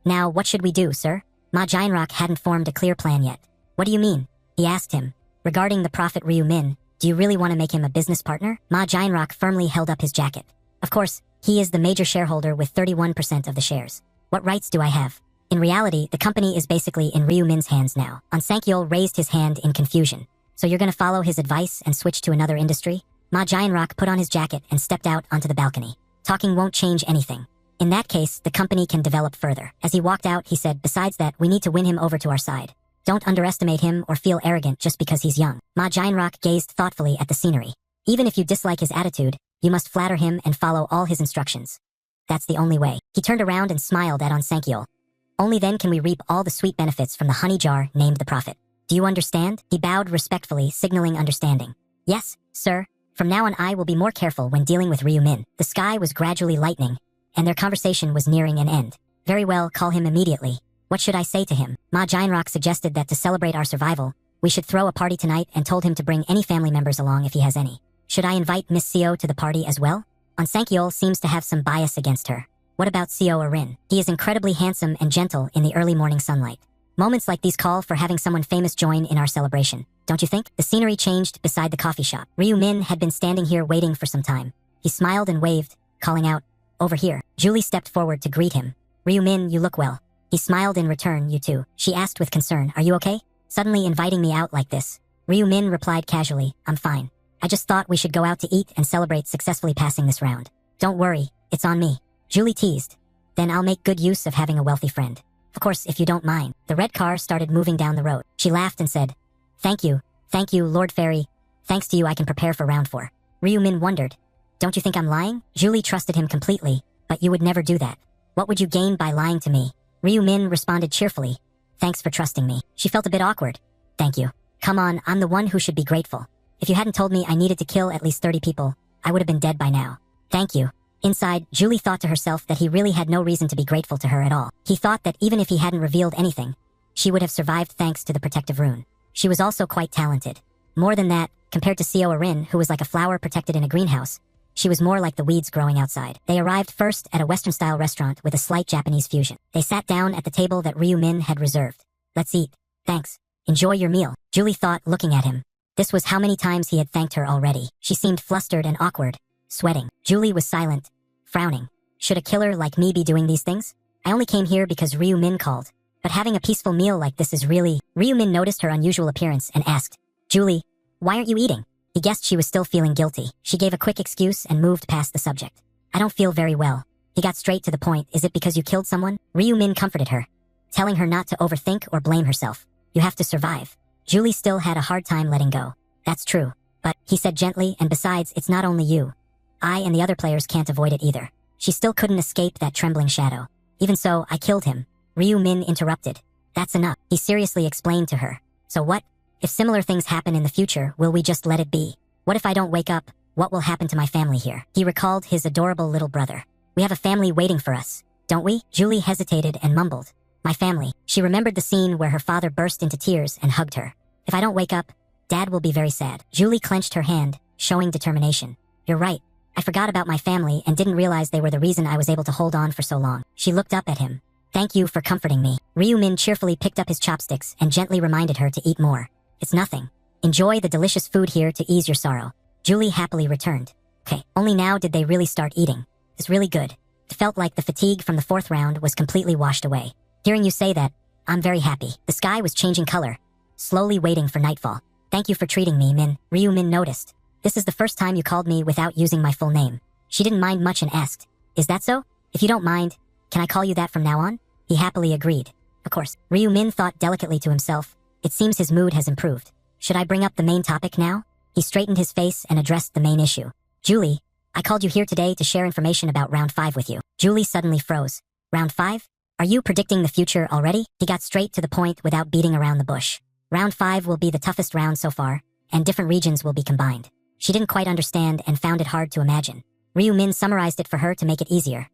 Now, what should we do, sir? Ma Giantrock hadn't formed a clear plan yet. What do you mean? He asked him. Regarding the prophet Ryu Min, do you really want to make him a business partner? Ma Giantrock firmly held up his jacket. Of course, he is the major shareholder with 31% of the shares. What rights do I have? In reality, the company is basically in Ryu Min's hands now. Sankyol raised his hand in confusion. So you're gonna follow his advice and switch to another industry? Ma Giantrock put on his jacket and stepped out onto the balcony. Talking won't change anything. In that case, the company can develop further. As he walked out, he said, besides that, we need to win him over to our side. Don't underestimate him or feel arrogant just because he's young. Ma Giantrock gazed thoughtfully at the scenery. Even if you dislike his attitude, you must flatter him and follow all his instructions. That's the only way. He turned around and smiled at Sankyol. Only then can we reap all the sweet benefits from the honey jar named the prophet. Do you understand? He bowed respectfully, signaling understanding. Yes, sir. From now on I will be more careful when dealing with Ryu Min. The sky was gradually lightening, and their conversation was nearing an end. Very well, call him immediately. What should I say to him? Ma Giantrock suggested that to celebrate our survival, we should throw a party tonight and told him to bring any family members along if he has any. Should I invite Miss Seo to the party as well? Sankyol seems to have some bias against her. What about Seo Arin? He is incredibly handsome and gentle in the early morning sunlight. Moments like these call for having someone famous join in our celebration. Don't you think? The scenery changed beside the coffee shop. Ryu Min had been standing here waiting for some time. He smiled and waved, calling out, over here. Julie stepped forward to greet him. Ryu Min, you look well. He smiled in return, you too. She asked with concern, are you okay? Suddenly inviting me out like this. Ryu Min replied casually, I'm fine. I just thought we should go out to eat and celebrate successfully passing this round. Don't worry, it's on me. Julie teased. Then I'll make good use of having a wealthy friend. Of course, if you don't mind. The red car started moving down the road. She laughed and said, thank you, Lord Fairy. Thanks to you I can prepare for round 4. Ryu Min wondered, don't you think I'm lying? Julie trusted him completely, but you would never do that. What would you gain by lying to me? Ryu Min responded cheerfully, thanks for trusting me. She felt a bit awkward. Thank you. Come on, I'm the one who should be grateful. If you hadn't told me I needed to kill at least 30 people, I would have been dead by now. Thank you. Inside, Julie thought to herself that he really had no reason to be grateful to her at all. He thought that even if he hadn't revealed anything, she would have survived thanks to the protective rune. She was also quite talented. More than that, compared to Seo Arin, who was like a flower protected in a greenhouse, she was more like the weeds growing outside. They arrived first at a Western-style restaurant with a slight Japanese fusion. They sat down at the table that Ryu Min had reserved. Let's eat. Thanks. Enjoy your meal, Julie thought, looking at him. This was how many times he had thanked her already. She seemed flustered and awkward, sweating. Julie was silent, frowning. Should a killer like me be doing these things? I only came here because Ryu Min called. But having a peaceful meal like this is really... Ryu Min noticed her unusual appearance and asked, Julie, why aren't you eating? He guessed she was still feeling guilty. She gave a quick excuse and moved past the subject. I don't feel very well. He got straight to the point. Is it because you killed someone? Ryu Min comforted her, telling her not to overthink or blame herself. You have to survive. Julie still had a hard time letting go. That's true. But, he said gently, and besides, it's not only you. I and the other players can't avoid it either. She still couldn't escape that trembling shadow. Even so, I killed him. Ryu Min interrupted. That's enough, he seriously explained to her. So what? If similar things happen in the future, will we just let it be? What if I don't wake up? What will happen to my family here? He recalled his adorable little brother. We have a family waiting for us, don't we? Julie hesitated and mumbled. My family. She remembered the scene where her father burst into tears and hugged her. If I don't wake up, Dad will be very sad. Julie clenched her hand, showing determination. You're right. I forgot about my family and didn't realize they were the reason I was able to hold on for so long. She looked up at him. Thank you for comforting me. Ryu Min cheerfully picked up his chopsticks and gently reminded her to eat more. It's nothing. Enjoy the delicious food here to ease your sorrow. Julie happily returned. Okay, only now did they really start eating. It's really good. It felt like the fatigue from the 4th round was completely washed away. Hearing you say that, I'm very happy. The sky was changing color, slowly waiting for nightfall. Thank you for treating me, Min. Ryu Min noticed. This is the first time you called me without using my full name. She didn't mind much and asked, is that so? If you don't mind, can I call you that from now on? He happily agreed. Of course. Ryu Min thought delicately to himself. It seems his mood has improved. Should I bring up the main topic now? He straightened his face and addressed the main issue. Julie, I called you here today to share information about round 5 with you. Julie suddenly froze. Round 5? Are you predicting the future already? He got straight to the point without beating around the bush. Round 5 will be the toughest round so far, and different regions will be combined. She didn't quite understand and found it hard to imagine. Ryu Min summarized it for her to make it easier.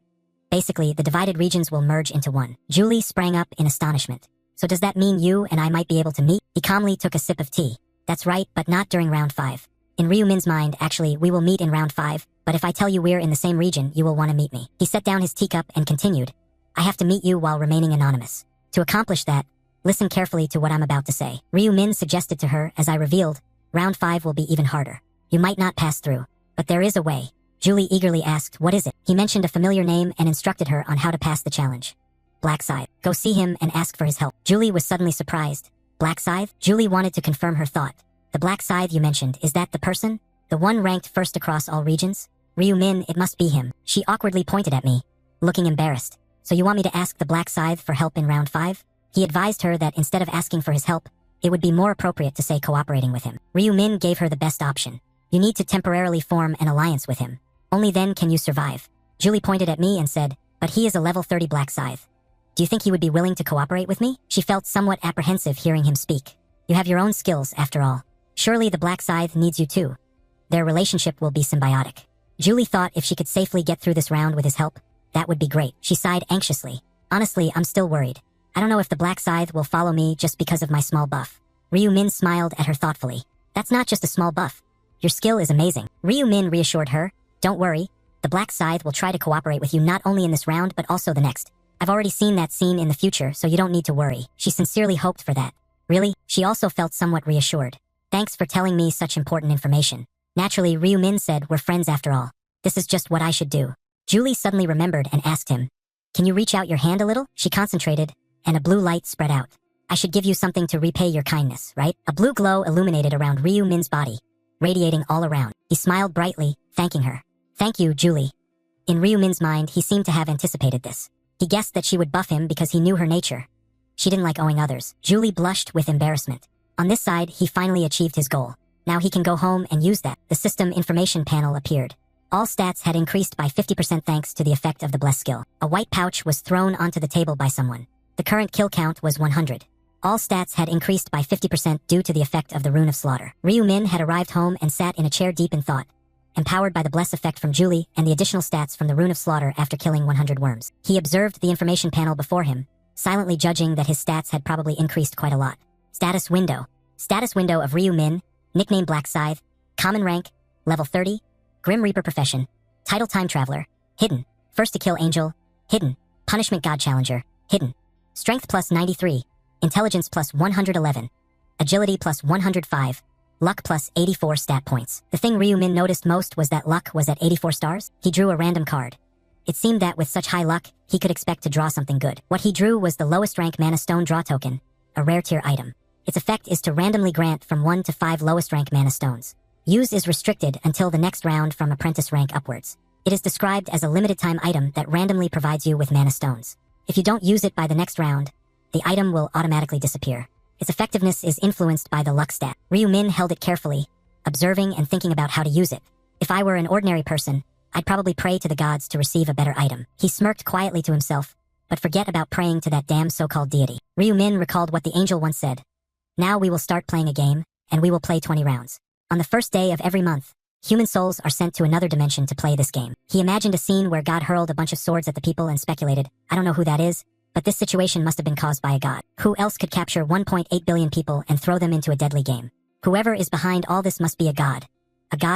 Basically, the divided regions will merge into one. Julie sprang up in astonishment. So does that mean you and I might be able to meet? He calmly took a sip of tea. That's right, but not during round 5. In Ryu Min's mind, actually, we will meet in round 5, but if I tell you we're in the same region, you will want to meet me. He set down his teacup and continued. I have to meet you while remaining anonymous. To accomplish that, listen carefully to what I'm about to say. Ryu Min suggested to her, as I revealed, round 5 will be even harder. You might not pass through, but there is a way. Julie eagerly asked, what is it? He mentioned a familiar name and instructed her on how to pass the challenge. Black Scythe. Go see him and ask for his help. Julie was suddenly surprised. Black Scythe? Julie wanted to confirm her thought. The Black Scythe you mentioned, is that the person? The one ranked first across all regions? Ryu Min, it must be him. She awkwardly pointed at me, looking embarrassed. So you want me to ask the Black Scythe for help in round 5? He advised her that instead of asking for his help, it would be more appropriate to say cooperating with him. Ryu Min gave her the best option. You need to temporarily form an alliance with him. Only then can you survive. Julie pointed at me and said, but he is a level 30 Black Scythe. Do you think he would be willing to cooperate with me? She felt somewhat apprehensive hearing him speak. You have your own skills, after all. Surely the Black Scythe needs you too. Their relationship will be symbiotic. Julie thought if she could safely get through this round with his help, that would be great. She sighed anxiously. Honestly, I'm still worried. I don't know if the Black Scythe will follow me just because of my small buff. Ryu Min smiled at her thoughtfully. That's not just a small buff. Your skill is amazing. Ryu Min reassured her. Don't worry. The Black Scythe will try to cooperate with you not only in this round but also the next. I've already seen that scene in the future, so you don't need to worry. She sincerely hoped for that. Really? She also felt somewhat reassured. Thanks for telling me such important information. Naturally, Ryu Min said we're friends after all. This is just what I should do. Julie suddenly remembered and asked him, can you reach out your hand a little? She concentrated, and a blue light spread out. I should give you something to repay your kindness, right? A blue glow illuminated around Ryu Min's body, radiating all around. He smiled brightly, thanking her. Thank you, Julie. In Ryu Min's mind, he seemed to have anticipated this. He guessed that she would buff him because he knew her nature. She didn't like owing others. Julie blushed with embarrassment. On this side, he finally achieved his goal. Now he can go home and use that. The system information panel appeared. All stats had increased by 50% thanks to the effect of the bless skill. A white pouch was thrown onto the table by someone. The current kill count was 100. All stats had increased by 50% due to the effect of the Rune of Slaughter. Ryu Min had arrived home and sat in a chair deep in thought, empowered by the bless effect from Julie and the additional stats from the Rune of Slaughter after killing 100 worms. He observed the information panel before him, silently judging that his stats had probably increased quite a lot. Status window. Status window of Ryu Min, nickname Black Scythe, common rank, level 30, Grim Reaper profession, title Time Traveler, hidden, first to kill angel, hidden, punishment God Challenger, hidden, strength plus 93, intelligence plus 111, agility plus 105, luck plus 84 stat points. The thing Ryu Min noticed most was that luck was at 84 stars. He drew a random card. It seemed that with such high luck, he could expect to draw something good. What he drew was the lowest rank Mana Stone draw token, a rare tier item. Its effect is to randomly grant from 1 to 5 lowest rank Mana Stones. Use is restricted until the next round from apprentice rank upwards. It is described as a limited-time item that randomly provides you with mana stones. If you don't use it by the next round, the item will automatically disappear. Its effectiveness is influenced by the luck stat. Ryu Min held it carefully, observing and thinking about how to use it. If I were an ordinary person, I'd probably pray to the gods to receive a better item. He smirked quietly to himself, but forget about praying to that damn so-called deity. Ryu Min recalled what the angel once said. Now we will start playing a game, and we will play 20 rounds. On the first day of every month, human souls are sent to another dimension to play this game. He imagined a scene where God hurled a bunch of swords at the people and speculated, I don't know who that is, but this situation must have been caused by a god. Who else could capture 1.8 billion people and throw them into a deadly game? Whoever is behind all this must be a god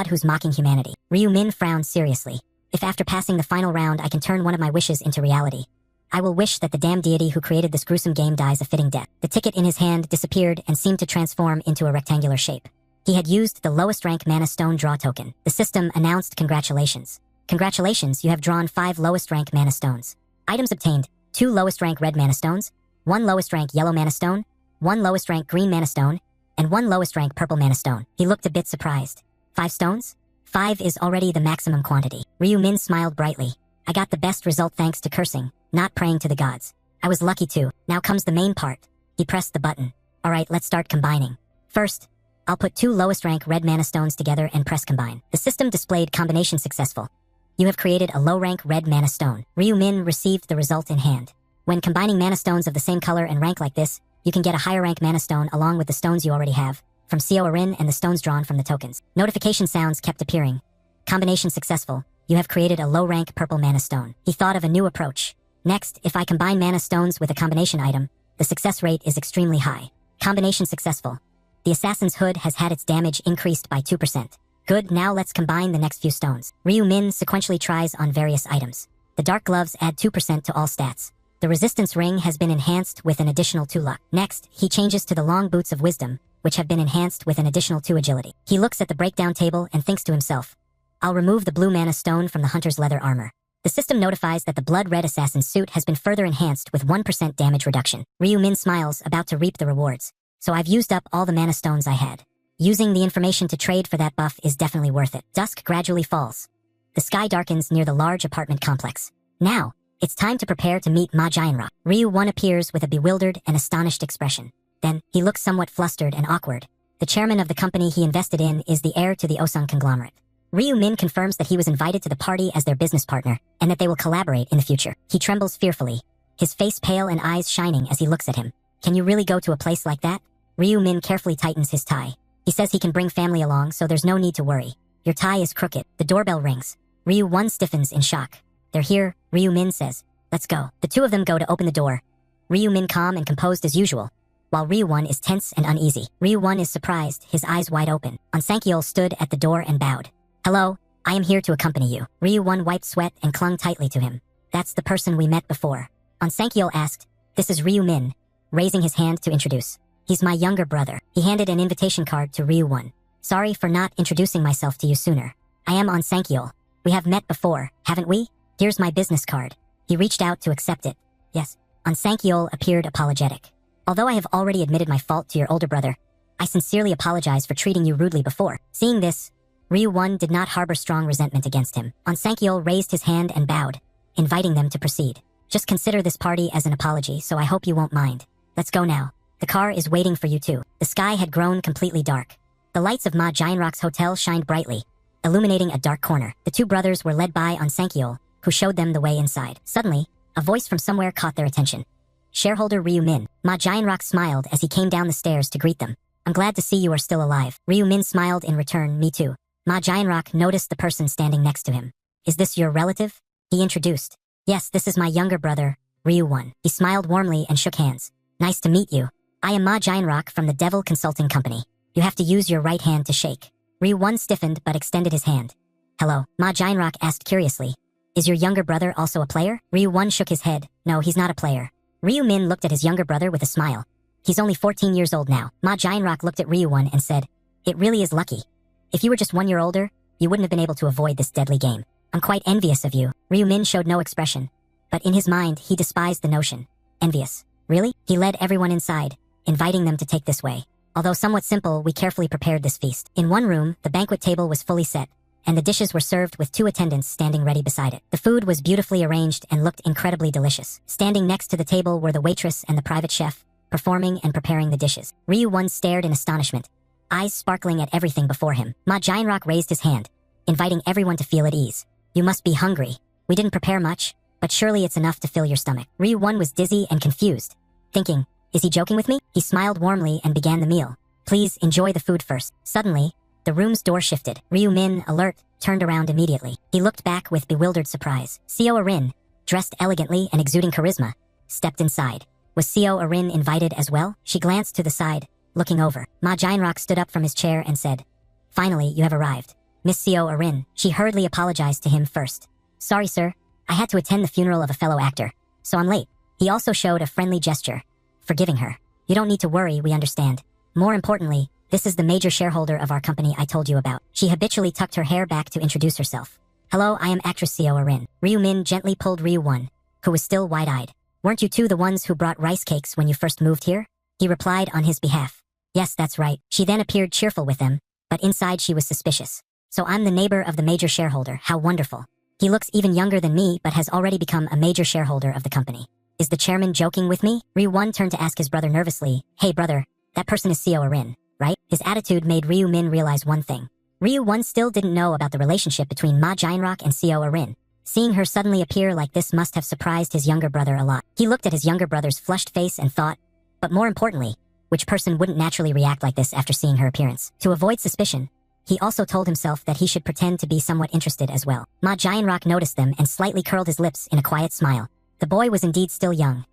who's mocking humanity. Ryu Min frowned seriously. If after passing the final round I can turn one of my wishes into reality, I will wish that the damn deity who created this gruesome game dies a fitting death. The ticket in his hand disappeared and seemed to transform into a rectangular shape. He had used the lowest rank mana stone draw token. The system announced congratulations. Congratulations, you have drawn 5 lowest rank mana stones. Items obtained: 2 lowest rank red mana stones, 1 lowest rank yellow mana stone, 1 lowest rank green mana stone, and 1 lowest rank purple mana stone. He looked a bit surprised. 5 stones? 5 is already the maximum quantity. Ryu Min smiled brightly. I got the best result thanks to cursing, not praying to the gods. I was lucky too. Now comes the main part. He pressed the button. Alright, let's start combining. First, I'll put 2 lowest rank red mana stones together and press combine. The system displayed combination successful. You have created a low rank red mana stone. Ryu Min received the result in hand. When combining mana stones of the same color and rank like this, you can get a higher rank mana stone along with the stones you already have, from Seo Arin and the stones drawn from the tokens. Notification sounds kept appearing. Combination successful. You have created a low rank purple mana stone. He thought of a new approach. Next, if I combine mana stones with a combination item, the success rate is extremely high. Combination successful. The assassin's hood has had its damage increased by 2%. Good, now let's combine the next few stones. Ryu Min sequentially tries on various items. The dark gloves add 2% to all stats. The resistance ring has been enhanced with an additional 2 luck. Next, he changes to the long boots of wisdom, which have been enhanced with an additional 2 agility. He looks at the breakdown table and thinks to himself, I'll remove the blue mana stone from the hunter's leather armor. The system notifies that the blood-red assassin's suit has been further enhanced with 1% damage reduction. Ryu Min smiles, about to reap the rewards. So I've used up all the mana stones I had. Using the information to trade for that buff is definitely worth it. Dusk gradually falls. The sky darkens near the large apartment complex. Now, it's time to prepare to meet Ma Jianrock. Ryu 1 appears with a bewildered and astonished expression. Then, he looks somewhat flustered and awkward. The chairman of the company he invested in is the heir to the Osung conglomerate. Ryu Min confirms that he was invited to the party as their business partner, and that they will collaborate in the future. He trembles fearfully, his face pale and eyes shining as he looks at him. Can you really go to a place like that? Ryu Min carefully tightens his tie. He says he can bring family along, so there's no need to worry. Your tie is crooked. The doorbell rings. Ryu 1 stiffens in shock. They're here, Ryu Min says. Let's go. The two of them go to open the door. Ryu Min calm and composed as usual, while Ryu 1 is tense and uneasy. Ryu 1 is surprised, his eyes wide open. Sankyol stood at the door and bowed. Hello, I am here to accompany you. Ryu 1 wiped sweat and clung tightly to him. That's the person we met before. Sankyol asked, This is Ryu Min, raising his hand to introduce. He's my younger brother. He handed an invitation card to Ryu 1. Sorry for not introducing myself to you sooner. I am Sankyol. We have met before, haven't we? Here's my business card. He reached out to accept it. Yes. Sankyol appeared apologetic. Although I have already admitted my fault to your older brother, I sincerely apologize for treating you rudely before. Seeing this, Ryu 1 did not harbor strong resentment against him. Sankyol raised his hand and bowed, inviting them to proceed. Just consider this party as an apology, so I hope you won't mind. Let's go now. The car is waiting for you too. The sky had grown completely dark. The lights of Ma Jianrock's hotel shined brightly, illuminating a dark corner. The two brothers were led by Sankyol, who showed them the way inside. Suddenly, a voice from somewhere caught their attention. Shareholder Ryu Min. Ma Jianrock smiled as he came down the stairs to greet them. I'm glad to see you are still alive. Ryu Min smiled in return, me too. Ma Jianrock noticed the person standing next to him. Is this your relative? He introduced. Yes, this is my younger brother, Ryu 1. He smiled warmly and shook hands. Nice to meet you. I am Ma Jianrock from the Devil Consulting Company. You have to use your right hand to shake. Ryu 1 stiffened but extended his hand. Hello, Ma Jianrock asked curiously. Is your younger brother also a player? Ryu 1 shook his head. No, he's not a player. Ryu Min looked at his younger brother with a smile. He's only 14 years old now. Ma Jianrock looked at Ryu 1 and said, It really is lucky. If you were just 1 year older, you wouldn't have been able to avoid this deadly game. I'm quite envious of you. Ryu Min showed no expression, but in his mind, he despised the notion. Envious. Really? He led everyone inside, inviting them to take this way. Although somewhat simple, we carefully prepared this feast. In one room, the banquet table was fully set, and the dishes were served with 2 attendants standing ready beside it. The food was beautifully arranged and looked incredibly delicious. Standing next to the table were the waitress and the private chef, performing and preparing the dishes. Ryu-won stared in astonishment, eyes sparkling at everything before him. Ma Jianrock raised his hand, inviting everyone to feel at ease. You must be hungry. We didn't prepare much, but surely it's enough to fill your stomach. Ryu-won was dizzy and confused, thinking, is he joking with me? He smiled warmly and began the meal. Please enjoy the food first. Suddenly, the room's door shifted. Ryu-min, alert, turned around immediately. He looked back with bewildered surprise. Seo Arin, dressed elegantly and exuding charisma, stepped inside. Was Seo Arin invited as well? She glanced to the side, looking over. Ma Jianrock stood up from his chair and said, Finally, you have arrived. Miss Seo Arin. She hurriedly apologized to him first. Sorry, sir. I had to attend the funeral of a fellow actor, so I'm late. He also showed a friendly gesture, forgiving her. You don't need to worry, we understand. More importantly, this is the major shareholder of our company I told you about. She habitually tucked her hair back to introduce herself. Hello, I am actress Seo Arin. Ryu-min gently pulled Ryu-won, who was still wide-eyed. Weren't you two the ones who brought rice cakes when you first moved here? He replied on his behalf. Yes, that's right. She then appeared cheerful with them, but inside she was suspicious. So I'm the neighbor of the major shareholder, how wonderful. He looks even younger than me but has already become a major shareholder of the company. Is the chairman joking with me? Ryu-won turned to ask his brother nervously, Hey brother, that person is Seo Arin, right? His attitude made Ryu-min realize one thing. Ryu-won still didn't know about the relationship between Ma Jianrock and Seo Arin. Seeing her suddenly appear like this must have surprised his younger brother a lot. He looked at his younger brother's flushed face and thought, but more importantly, which person wouldn't naturally react like this after seeing her appearance? To avoid suspicion, he also told himself that he should pretend to be somewhat interested as well. Ma Jianrock noticed them and slightly curled his lips in a quiet smile. The boy was indeed still young.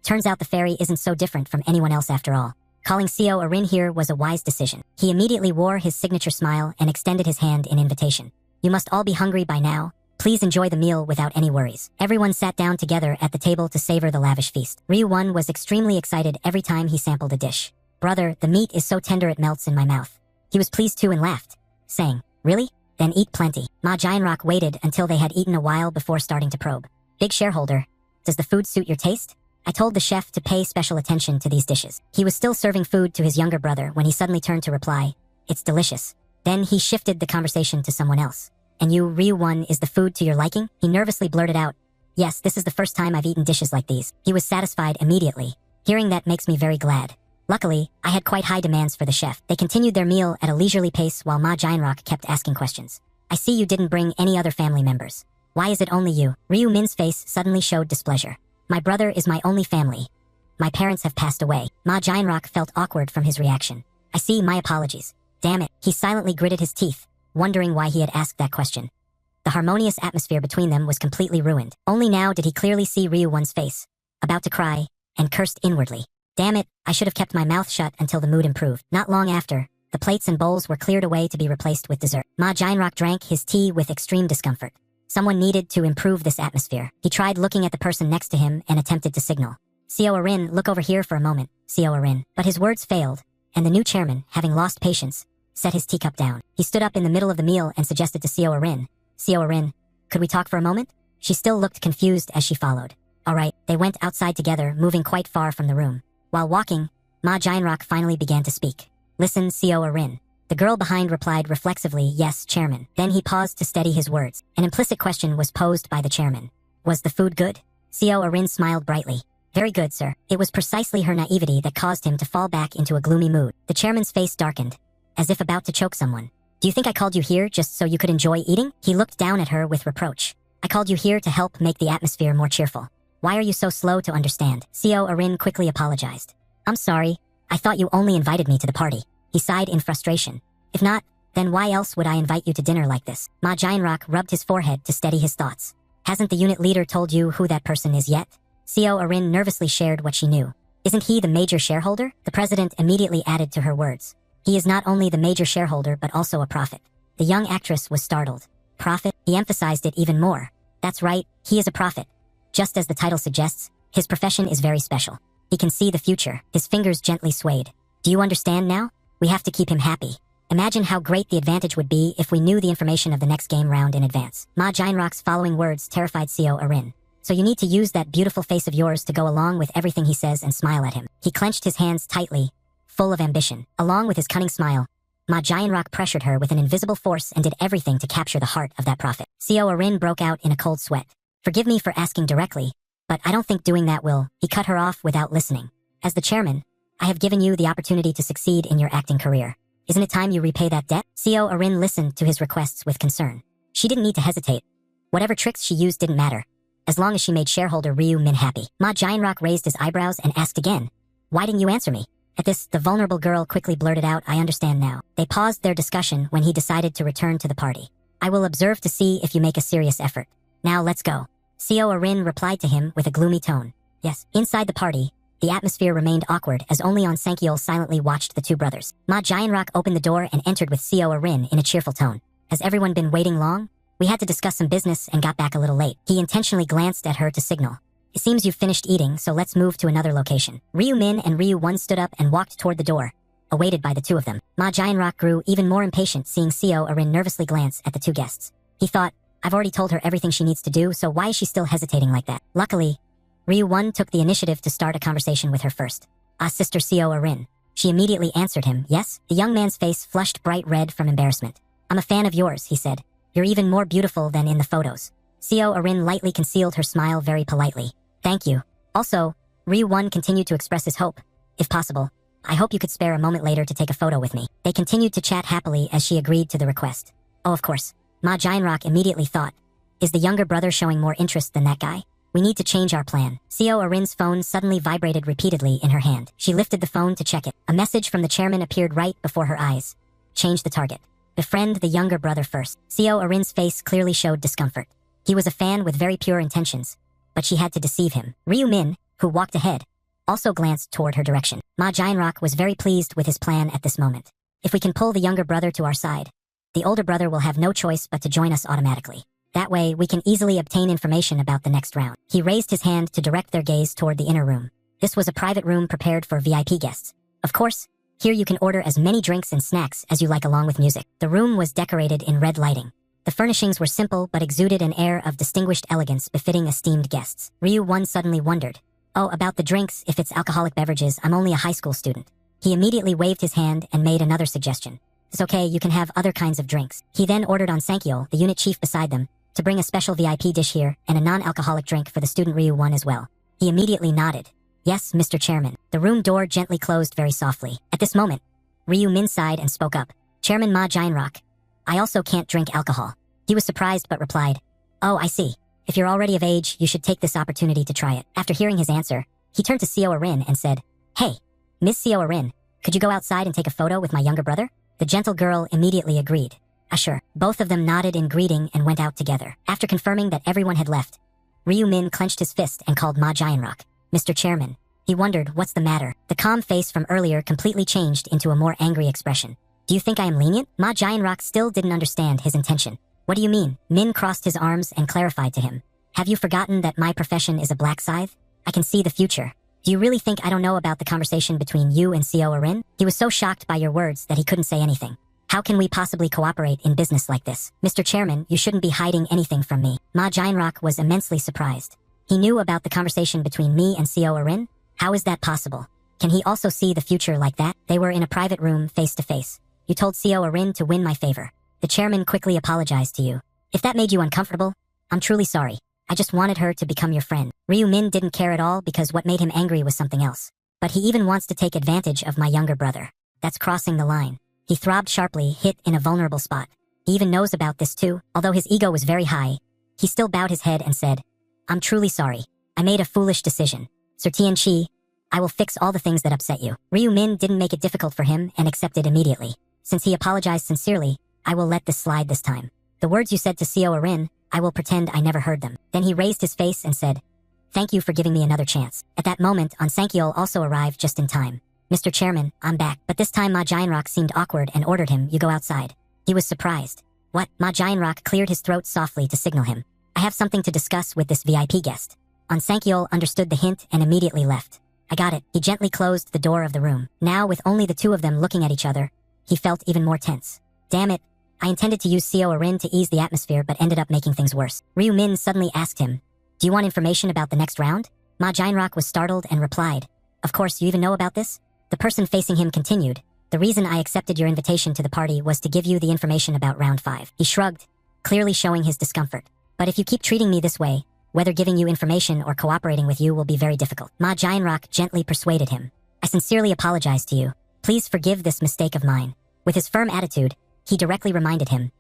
Turns out the fairy isn't so different from anyone else after all. Calling Seo Arin here was a wise decision. He immediately wore his signature smile and extended his hand in invitation. You must all be hungry by now. Please enjoy the meal without any worries. Everyone sat down together at the table to savor the lavish feast. Ryu-won was extremely excited every time he sampled a dish. Brother, the meat is so tender it melts in my mouth. He was pleased too and laughed, saying, Really? Then eat plenty. Ma Jianrock waited until they had eaten a while before starting to probe. Big shareholder, does the food suit your taste? I told the chef to pay special attention to these dishes. He was still serving food to his younger brother when he suddenly turned to reply, It's delicious. Then he shifted the conversation to someone else. And you, Ryu-won, is the food to your liking? He nervously blurted out, Yes, this is the first time I've eaten dishes like these. He was satisfied immediately. Hearing that makes me very glad. Luckily, I had quite high demands for the chef. They continued their meal at a leisurely pace while Ma Jianrock kept asking questions. I see you didn't bring any other family members. Why is it only you? Ryu-min's face suddenly showed displeasure. My brother is my only family. My parents have passed away. Ma Jianrock felt awkward from his reaction. I see, my apologies. Damn it. He silently gritted his teeth, wondering why he had asked that question. The harmonious atmosphere between them was completely ruined. Only now did he clearly see Ryu-won's face, about to cry, and cursed inwardly. Damn it, I should have kept my mouth shut until the mood improved. Not long after, the plates and bowls were cleared away to be replaced with dessert. Ma Jianrock drank his tea with extreme discomfort. Someone needed to improve this atmosphere. He tried looking at the person next to him and attempted to signal. Seo Arin, look over here for a moment, Seo Arin. But his words failed, and the new chairman, having lost patience, set his teacup down. He stood up in the middle of the meal and suggested to Seo Arin, Seo Arin, could we talk for a moment? She still looked confused as she followed. All right, they went outside together, moving quite far from the room. While walking, Ma Jianrock finally began to speak. Listen, Seo Arin. The girl behind replied reflexively, Yes, chairman. Then he paused to steady his words. An implicit question was posed by the chairman. Was the food good? Seo Arin smiled brightly. Very good, sir. It was precisely her naivety that caused him to fall back into a gloomy mood. The chairman's face darkened, as if about to choke someone. Do you think I called you here just so you could enjoy eating? He looked down at her with reproach. I called you here to help make the atmosphere more cheerful. Why are you so slow to understand? Seo Arin quickly apologized. I'm sorry. I thought you only invited me to the party. He sighed in frustration. If not, then why else would I invite you to dinner like this? Ma Jianrock rubbed his forehead to steady his thoughts. Hasn't the unit leader told you who that person is yet? Seo Arin nervously shared what she knew. Isn't he the major shareholder? The president immediately added to her words. He is not only the major shareholder but also a prophet. The young actress was startled. Prophet? He emphasized it even more. That's right, he is a prophet. Just as the title suggests, his profession is very special. He can see the future. His fingers gently swayed. Do you understand now? We have to keep him happy. Imagine how great the advantage would be if we knew the information of the next game round in advance. Ma Jianrock's following words terrified Seo Arin. So you need to use that beautiful face of yours to go along with everything he says and smile at him. He clenched his hands tightly, full of ambition. Along with his cunning smile, Ma Jianrock pressured her with an invisible force and did everything to capture the heart of that prophet. Seo Arin broke out in a cold sweat. Forgive me for asking directly, but I don't think doing that will. He cut her off without listening. As the chairman, I have given you the opportunity to succeed in your acting career. Isn't it time you repay that debt? Seo Arin listened to his requests with concern. She didn't need to hesitate. Whatever tricks she used didn't matter, as long as she made shareholder Ryu Min happy. Ma Jianrock raised his eyebrows and asked again, "Why didn't you answer me?" At this, the vulnerable girl quickly blurted out, "I understand now." They paused their discussion when he decided to return to the party. "I will observe to see if you make a serious effort. Now let's go." Seo Arin replied to him with a gloomy tone. Yes. Inside the party, the atmosphere remained awkward as only On Sankyol silently watched the two brothers. Ma Jianrock opened the door and entered with Seo Arin in a cheerful tone. "Has everyone been waiting long? We had to discuss some business and got back a little late." He intentionally glanced at her to signal. "It seems you've finished eating, so let's move to another location." Ryu Min and Ryu Won stood up and walked toward the door, awaited by the two of them. Ma Jianrock grew even more impatient seeing Seo Arin nervously glance at the two guests. He thought, "I've already told her everything she needs to do, so why is she still hesitating like that?" Luckily, Ryu Won took the initiative to start a conversation with her first. "Ah, Sister Seo Arin." She immediately answered him, "Yes?" The young man's face flushed bright red from embarrassment. "I'm a fan of yours," he said. "You're even more beautiful than in the photos." Seo Arin lightly concealed her smile very politely. "Thank you." Also, Ryu Won continued to express his hope. "If possible, I hope you could spare a moment later to take a photo with me." They continued to chat happily as she agreed to the request. "Oh, of course." Ma Jianrock immediately thought, "Is the younger brother showing more interest than that guy? We need to change our plan." Seo Arin's phone suddenly vibrated repeatedly in her hand. She lifted the phone to check it. A message from the chairman appeared right before her eyes. "Change the target. Befriend the younger brother first." Seo Arin's face clearly showed discomfort. He was a fan with very pure intentions, but she had to deceive him. Ryu Min, who walked ahead, also glanced toward her direction. Ma Jianrock was very pleased with his plan at this moment. "If we can pull the younger brother to our side, the older brother will have no choice but to join us automatically. That way, we can easily obtain information about the next round." He raised his hand to direct their gaze toward the inner room. This was a private room prepared for VIP guests. Of course, here you can order as many drinks and snacks as you like along with music. The room was decorated in red lighting. The furnishings were simple but exuded an air of distinguished elegance befitting esteemed guests. Ryu Won suddenly wondered, "Oh, about the drinks, if it's alcoholic beverages, I'm only a high school student." He immediately waved his hand and made another suggestion. "It's okay, you can have other kinds of drinks." He then ordered On Sankyol, the unit chief beside them, to bring a special VIP dish here and a non-alcoholic drink for the student Ryu Won as well. He immediately nodded. "Yes, Mr. Chairman." The room door gently closed very softly. At this moment, Ryu Min sighed and spoke up. "Chairman Ma Jianrock, I also can't drink alcohol." He was surprised but replied, "Oh, I see. If you're already of age, you should take this opportunity to try it." After hearing his answer, he turned to Seo Arin and said, "Hey, Miss Seo Arin, could you go outside and take a photo with my younger brother?" The gentle girl immediately agreed. Sure." Both of them nodded in greeting and went out together. After confirming that everyone had left, Ryu Min clenched his fist and called Ma Jianrock, "Mr. Chairman." He wondered, what's the matter? The calm face from earlier completely changed into a more angry expression. "Do you think I am lenient?" Ma Jianrock still didn't understand his intention. "What do you mean?" Min crossed his arms and clarified to him. "Have you forgotten that my profession is a black scythe? I can see the future. Do you really think I don't know about the conversation between you and Seo Arin?" He was so shocked by your words that he couldn't say anything. "How can we possibly cooperate in business like this?" "Mr. Chairman, you shouldn't be hiding anything from me." Ma Jianrock was immensely surprised. He knew about the conversation between me and Seo Arin? How is that possible? Can he also see the future like that? They were in a private room face to face. "You told Seo Arin to win my favor. The chairman quickly apologized to you. If that made you uncomfortable, I'm truly sorry. I just wanted her to become your friend." Ryu Min didn't care at all because what made him angry was something else. "But he even wants to take advantage of my younger brother. That's crossing the line." He throbbed sharply, hit in a vulnerable spot. He even knows about this too. Although his ego was very high, he still bowed his head and said, "I'm truly sorry. I made a foolish decision. Sir Tianchi, I will fix all the things that upset you." Ryu Min didn't make it difficult for him and accepted immediately. Since he apologized sincerely, "I will let this slide this time. The words you said to Seo Arin, I will pretend I never heard them." Then he raised his face and said, "Thank you for giving me another chance." At that moment, On Sankyol also arrived just in time. "Mr. Chairman, I'm back." But this time Ma Jianrock seemed awkward and ordered him, "You go outside." He was surprised. "What?" Ma Jianrock cleared his throat softly to signal him. "I have something to discuss with this VIP guest." On Sankyol understood the hint and immediately left. "I got it." He gently closed the door of the room. Now, with only the two of them looking at each other, he felt even more tense. "Damn it. I intended to use Seo Arin to ease the atmosphere but ended up making things worse." Ryu Min suddenly asked him, "Do you want information about the next round?" Ma Jianrock was startled and replied, "Of course, you even know about this?" The person facing him continued, The reason I accepted your invitation to the party was to give you the information about round 5. He shrugged, clearly showing his discomfort. But if you keep treating me this way, whether giving you information or cooperating with you will be very difficult. Ma Jianrock gently persuaded him. I sincerely apologize to you. Please forgive this mistake of mine. With his firm attitude, he directly reminded him,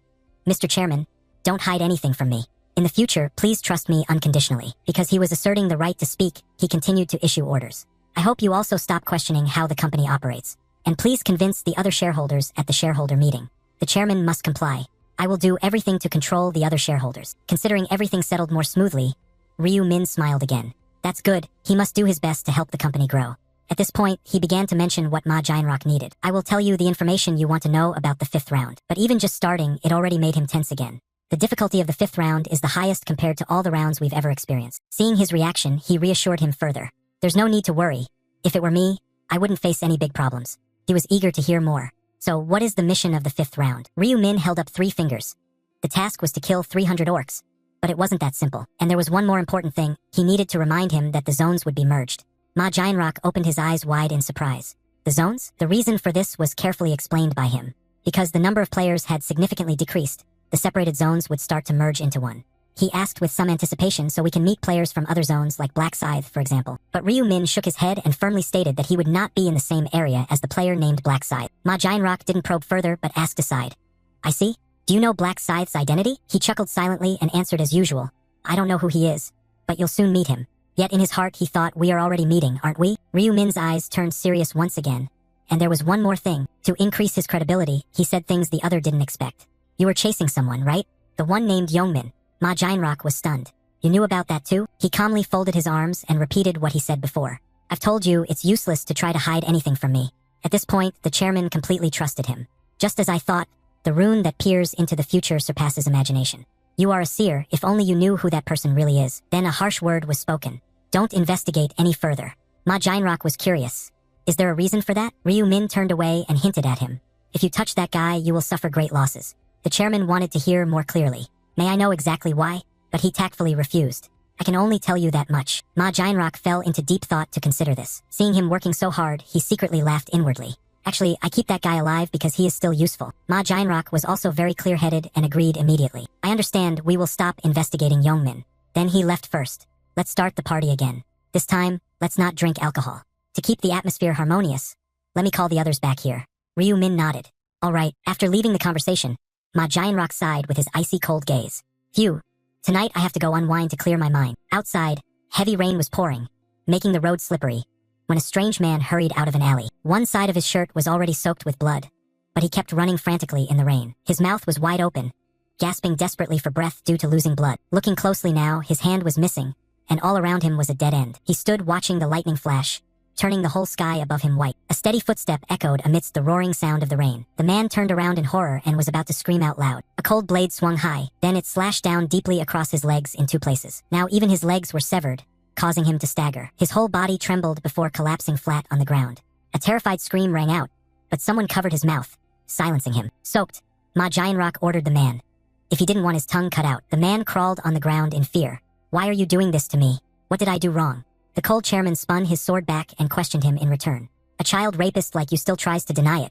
Mr. Chairman, don't hide anything from me. In the future, please trust me unconditionally. Because he was asserting the right to speak, he continued to issue orders. I hope you also stop questioning how the company operates. And please convince the other shareholders at the shareholder meeting. The chairman must comply. I will do everything to control the other shareholders. Considering everything settled more smoothly, Ryu Min smiled again. That's good. He must do his best to help the company grow. At this point, he began to mention what Ma Jianrock needed. I will tell you the information you want to know about the 5th round. But even just starting, it already made him tense again. The difficulty of the 5th round is the highest compared to all the rounds we've ever experienced. Seeing his reaction, he reassured him further. There's no need to worry. If it were me, I wouldn't face any big problems. He was eager to hear more. So, what is the mission of the 5th round? Ryu Min held up 3 fingers. The task was to kill 300 orcs. But it wasn't that simple. And there was one more important thing. He needed to remind him that the zones would be merged. Ma Jianrock opened his eyes wide in surprise. The zones? The reason for this was carefully explained by him. Because the number of players had significantly decreased, the separated zones would start to merge into one. He asked with some anticipation so we can meet players from other zones like Black Scythe, for example. But Ryu Min shook his head and firmly stated that he would not be in the same area as the player named Black Scythe. Ma Jianrock didn't probe further but asked aside. I see. Do you know Black Scythe's identity? He chuckled silently and answered as usual. I don't know who he is, but you'll soon meet him. Yet in his heart he thought, we are already meeting, aren't we? Ryu Min's eyes turned serious once again. And there was one more thing. To increase his credibility, he said things the other didn't expect. You were chasing someone, right? The one named Yongmin. Ma Jianrock was stunned. You knew about that too? He calmly folded his arms and repeated what he said before. I've told you it's useless to try to hide anything from me. At this point, the chairman completely trusted him. Just as I thought, the rune that peers into the future surpasses imagination. You are a seer. If only you knew who that person really is. Then a harsh word was spoken. Don't investigate any further. Ma Jianrock was curious. Is there a reason for that? Ryu Min turned away and hinted at him. If you touch that guy, you will suffer great losses. The chairman wanted to hear more clearly. May I know exactly why? But he tactfully refused. I can only tell you that much. Ma Jianrock fell into deep thought to consider this. Seeing him working so hard, he secretly laughed inwardly. Actually, I keep that guy alive because he is still useful. Ma Jianrock was also very clear-headed and agreed immediately. I understand, we will stop investigating Yongmin. Then he left first. Let's start the party again. This time, let's not drink alcohol. To keep the atmosphere harmonious, let me call the others back here. Ryu Min nodded. All right, after leaving the conversation, Ma Jianrock sighed with his icy cold gaze. Phew. Tonight I have to go unwind to clear my mind. Outside, heavy rain was pouring, making the road slippery, when a strange man hurried out of an alley. One side of his shirt was already soaked with blood, but he kept running frantically in the rain. His mouth was wide open, gasping desperately for breath due to losing blood. Looking closely now, his hand was missing, and all around him was a dead end. He stood watching the lightning flash, turning the whole sky above him white. A steady footstep echoed amidst the roaring sound of the rain. The man turned around in horror and was about to scream out loud. A cold blade swung high, then it slashed down deeply across his legs in 2 places. Now even his legs were severed, causing him to stagger. His whole body trembled before collapsing flat on the ground. A terrified scream rang out, but someone covered his mouth, silencing him. Soaked, Ma Jianrock ordered the man. If he didn't want his tongue cut out, the man crawled on the ground in fear. Why are you doing this to me? What did I do wrong? The cold chairman spun his sword back and questioned him in return. A child rapist like you still tries to deny it.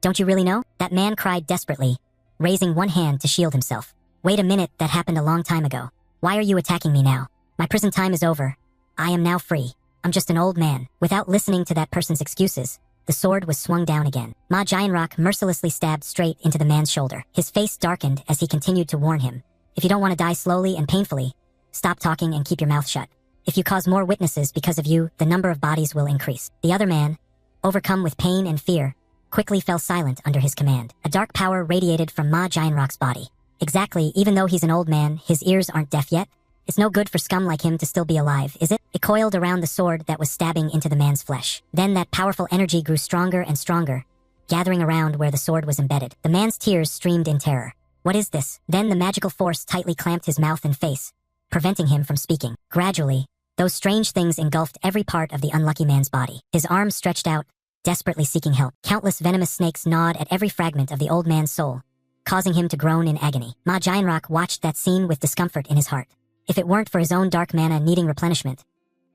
Don't you really know? That man cried desperately, raising one hand to shield himself. Wait a minute, that happened a long time ago. Why are you attacking me now? My prison time is over. I am now free. I'm just an old man. Without listening to that person's excuses, the sword was swung down again. Ma Jianrock mercilessly stabbed straight into the man's shoulder. His face darkened as he continued to warn him. If you don't want to die slowly and painfully, stop talking and keep your mouth shut. If you cause more witnesses because of you, the number of bodies will increase. The other man, overcome with pain and fear, quickly fell silent under his command. A dark power radiated from Ma Jianrock's body. Exactly, even though he's an old man, his ears aren't deaf yet. It's no good for scum like him to still be alive, is it? It coiled around the sword that was stabbing into the man's flesh. Then that powerful energy grew stronger and stronger, gathering around where the sword was embedded. The man's tears streamed in terror. What is this? Then the magical force tightly clamped his mouth and face, preventing him from speaking. Gradually, those strange things engulfed every part of the unlucky man's body. His arms stretched out, desperately seeking help. Countless venomous snakes gnawed at every fragment of the old man's soul, causing him to groan in agony. Ma Jianrock watched that scene with discomfort in his heart. If it weren't for his own dark mana needing replenishment,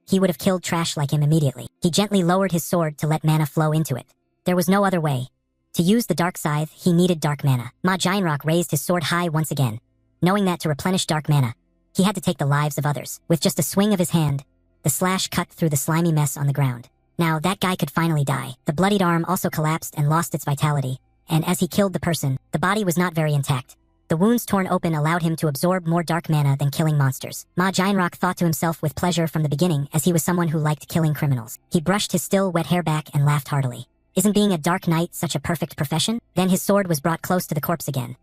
he would have killed trash like him immediately. He gently lowered his sword to let mana flow into it. There was no other way. To use the dark scythe, he needed dark mana. Giant raised his sword high once again, knowing that to replenish dark mana, he had to take the lives of others. With just a swing of his hand, the slash cut through the slimy mess on the ground. Now, that guy could finally die. The bloodied arm also collapsed and lost its vitality, and as he killed the person, the body was not very intact. The wounds torn open allowed him to absorb more dark mana than killing monsters. Giant thought to himself with pleasure from the beginning, as he was someone who liked killing criminals. He brushed his still wet hair back and laughed heartily. Isn't being a dark knight such a perfect profession? Then his sword was brought close to the corpse again.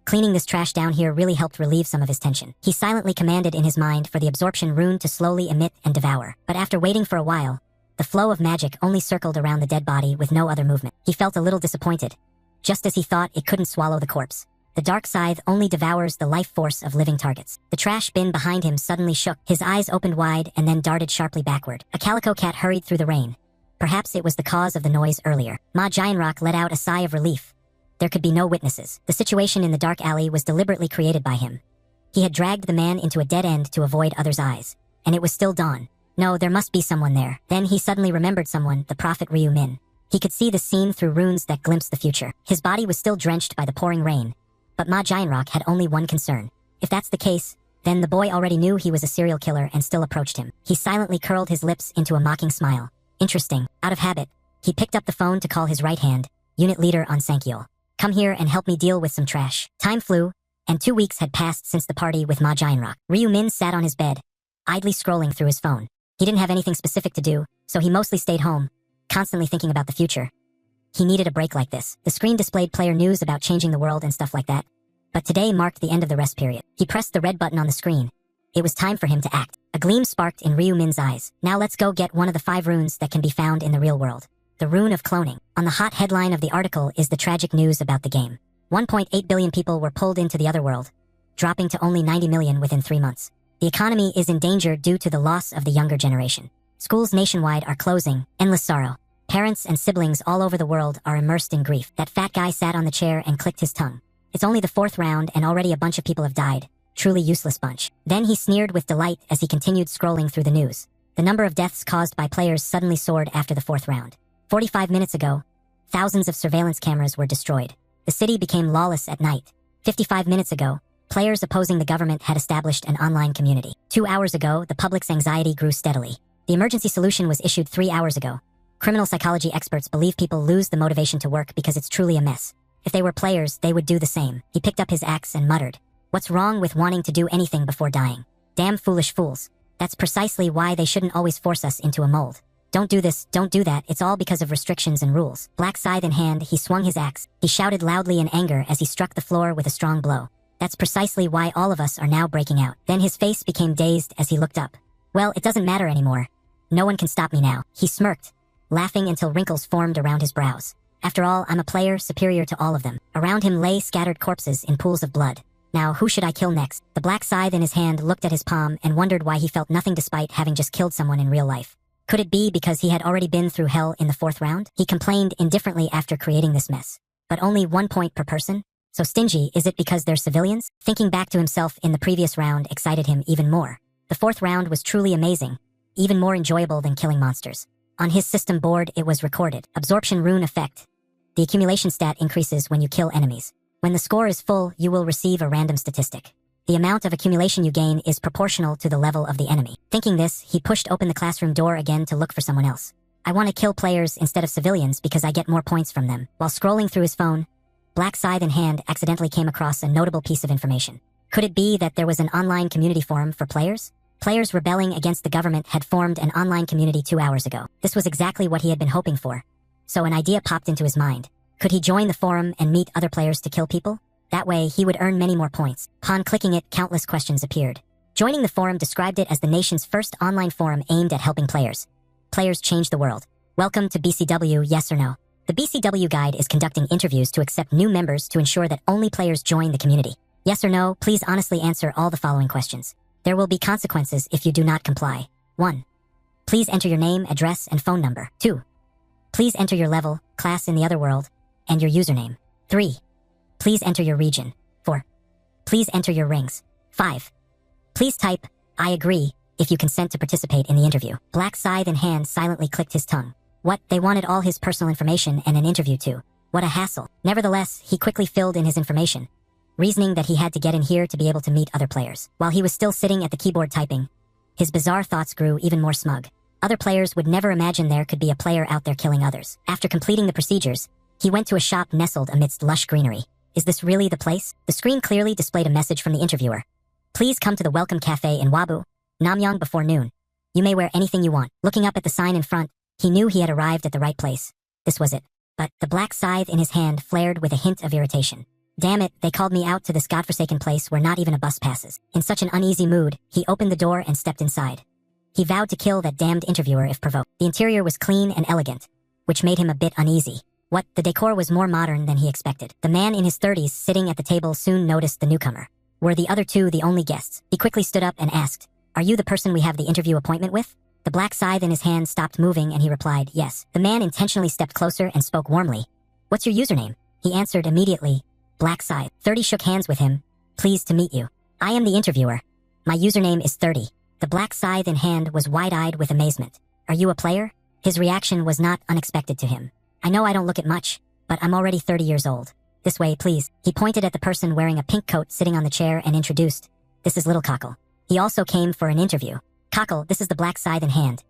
Cleaning this trash down here really helped relieve some of his tension. He silently commanded in his mind for the absorption rune to slowly emit and devour. But after waiting for a while, the flow of magic only circled around the dead body with no other movement. He felt a little disappointed. Just as he thought it couldn't swallow the corpse, the dark scythe only devours the life force of living targets. The trash bin behind him suddenly shook. His eyes opened wide and then darted sharply backward. A calico cat hurried through the rain. Perhaps it was the cause of the noise earlier. Giant let out a sigh of relief. There could be no witnesses. The situation in the dark alley was deliberately created by him. He had dragged the man into a dead end to avoid others' eyes, and it was still dawn. No, there must be someone there. Then he suddenly remembered someone, the prophet Min. He could see the scene through runes that glimpsed the future. His body was still drenched by the pouring rain, but Giant had only one concern. If that's the case, then the boy already knew he was a serial killer and still approached him. He silently curled his lips into a mocking smile. Interesting. Out of habit, he picked up the phone to call his right hand, unit leader on Sankyol. Come here and help me deal with some trash. Time flew, and 2 weeks had passed since the party with Giant. Min sat on his bed, idly scrolling through his phone. He didn't have anything specific to do, so he mostly stayed home, constantly thinking about the future. He needed a break like this. The screen displayed player news about changing the world and stuff like that. But today marked the end of the rest period. He pressed the red button on the screen. It was time for him to act. A gleam sparked in Min's eyes. Now let's go get one of the 5 runes that can be found in the real world. The rune of cloning. On the hot headline of the article is the tragic news about the game. 1.8 billion people were pulled into the other world, dropping to only 90 million within 3 months. The economy is in danger due to the loss of the younger generation. Schools nationwide are closing. Endless sorrow. Parents and siblings all over the world are immersed in grief. That fat guy sat on the chair and clicked his tongue. It's only the 4th round and already a bunch of people have died. Truly useless bunch. Then he sneered with delight as he continued scrolling through the news. The number of deaths caused by players suddenly soared after the 4th round. 45 minutes ago, thousands of surveillance cameras were destroyed. The city became lawless at night. 55 minutes ago, players opposing the government had established an online community. 2 hours ago, the public's anxiety grew steadily. The emergency solution was issued 3 hours ago. Criminal psychology experts believe people lose the motivation to work because it's truly a mess. If they were players, they would do the same. He picked up his axe and muttered, "What's wrong with wanting to do anything before dying? Damn foolish fools. That's precisely why they shouldn't always force us into a mold. Don't do this, don't do that, it's all because of restrictions and rules." Black scythe in hand, he swung his axe. He shouted loudly in anger as he struck the floor with a strong blow. That's precisely why all of us are now breaking out. Then his face became dazed as he looked up. Well, it doesn't matter anymore. No one can stop me now. He smirked, laughing until wrinkles formed around his brows. After all, I'm a player superior to all of them. Around him lay scattered corpses in pools of blood. Now, who should I kill next? The black scythe in his hand looked at his palm and wondered why he felt nothing despite having just killed someone in real life. Could it be because he had already been through hell in the 4th round? He complained indifferently after creating this mess. But only 1 point per person? So stingy, is it because they're civilians? Thinking back to himself in the previous round excited him even more. The 4th round was truly amazing, even more enjoyable than killing monsters. On his system board, it was recorded. Absorption rune effect. The accumulation stat increases when you kill enemies. When the score is full, you will receive a random statistic. The amount of accumulation you gain is proportional to the level of the enemy. Thinking this, he pushed open the classroom door again to look for someone else. I want to kill players instead of civilians because I get more points from them. While scrolling through his phone, black scythe in hand accidentally came across a notable piece of information. Could it be that there was an online community forum for players? Players rebelling against the government had formed an online community 2 hours ago. This was exactly what he had been hoping for. So an idea popped into his mind. Could he join the forum and meet other players to kill people? That way, he would earn many more points. Upon clicking it, countless questions appeared. Joining the forum described it as the nation's first online forum aimed at helping players. Players change the world. Welcome to BCW, yes or no? The BCW guide is conducting interviews to accept new members to ensure that only players join the community. Yes or no, please honestly answer all the following questions. There will be consequences if you do not comply. 1. Please enter your name, address, and phone number. 2. Please enter your level, class in the other world, and your username. 3. Please enter your region. 4. Please enter your rings. 5. Please type, "I agree," if you consent to participate in the interview. Black scythe in hand silently clicked his tongue. What? They wanted all his personal information and an interview too. What a hassle. Nevertheless, he quickly filled in his information, reasoning that he had to get in here to be able to meet other players. While he was still sitting at the keyboard typing, his bizarre thoughts grew even more smug. Other players would never imagine there could be a player out there killing others. After completing the procedures, he went to a shop nestled amidst lush greenery. Is this really the place? The screen clearly displayed a message from the interviewer. Please come to the Welcome Cafe in Wabu, Namyang before noon. You may wear anything you want. Looking up at the sign in front, he knew he had arrived at the right place. This was it. But the black scythe in his hand flared with a hint of irritation. Damn it, they called me out to this godforsaken place where not even a bus passes. In such an uneasy mood, he opened the door and stepped inside. He vowed to kill that damned interviewer if provoked. The interior was clean and elegant, which made him a bit uneasy. The decor was more modern than he expected. The man in his 30s sitting at the table soon noticed the newcomer. Were the other two the only guests? He quickly stood up and asked, "Are you the person we have the interview appointment with?" The black scythe in his hand stopped moving and he replied, "Yes." The man intentionally stepped closer and spoke warmly. "What's your username?" He answered immediately, "Black Scythe." 30 shook hands with him. "Pleased to meet you. I am the interviewer. My username is 30. The black scythe in hand was wide-eyed with amazement. "Are you a player?" His reaction was not unexpected to him. "I know I don't look it much, but I'm already 30 years old. This way, please." He pointed at the person wearing a pink coat sitting on the chair and introduced, "This is Little Cockle. He also came for an interview. Cockle, this is the black scythe in hand.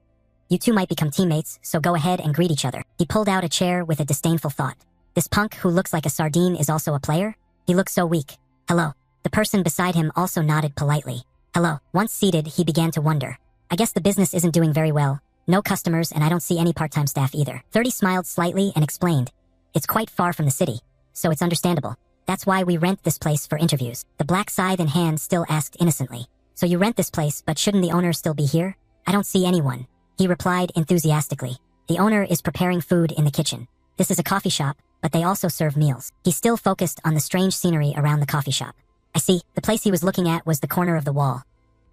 You two might become teammates, so go ahead and greet each other." He pulled out a chair with a disdainful thought. "This punk who looks like a sardine is also a player? He looks so weak. Hello." The person beside him also nodded politely. "Hello." Once seated, he began to wonder. "I guess the business isn't doing very well. No customers and I don't see any part-time staff either." 30 smiled slightly and explained, "It's quite far from the city, so it's understandable. That's why we rent this place for interviews." The black scythe in hand still asked innocently, "So you rent this place, but shouldn't the owner still be here?" "I don't see anyone," he replied enthusiastically. "The owner is preparing food in the kitchen. This is a coffee shop, but they also serve meals." He still focused on the strange scenery around the coffee shop. "I see." The place he was looking at was the corner of the wall.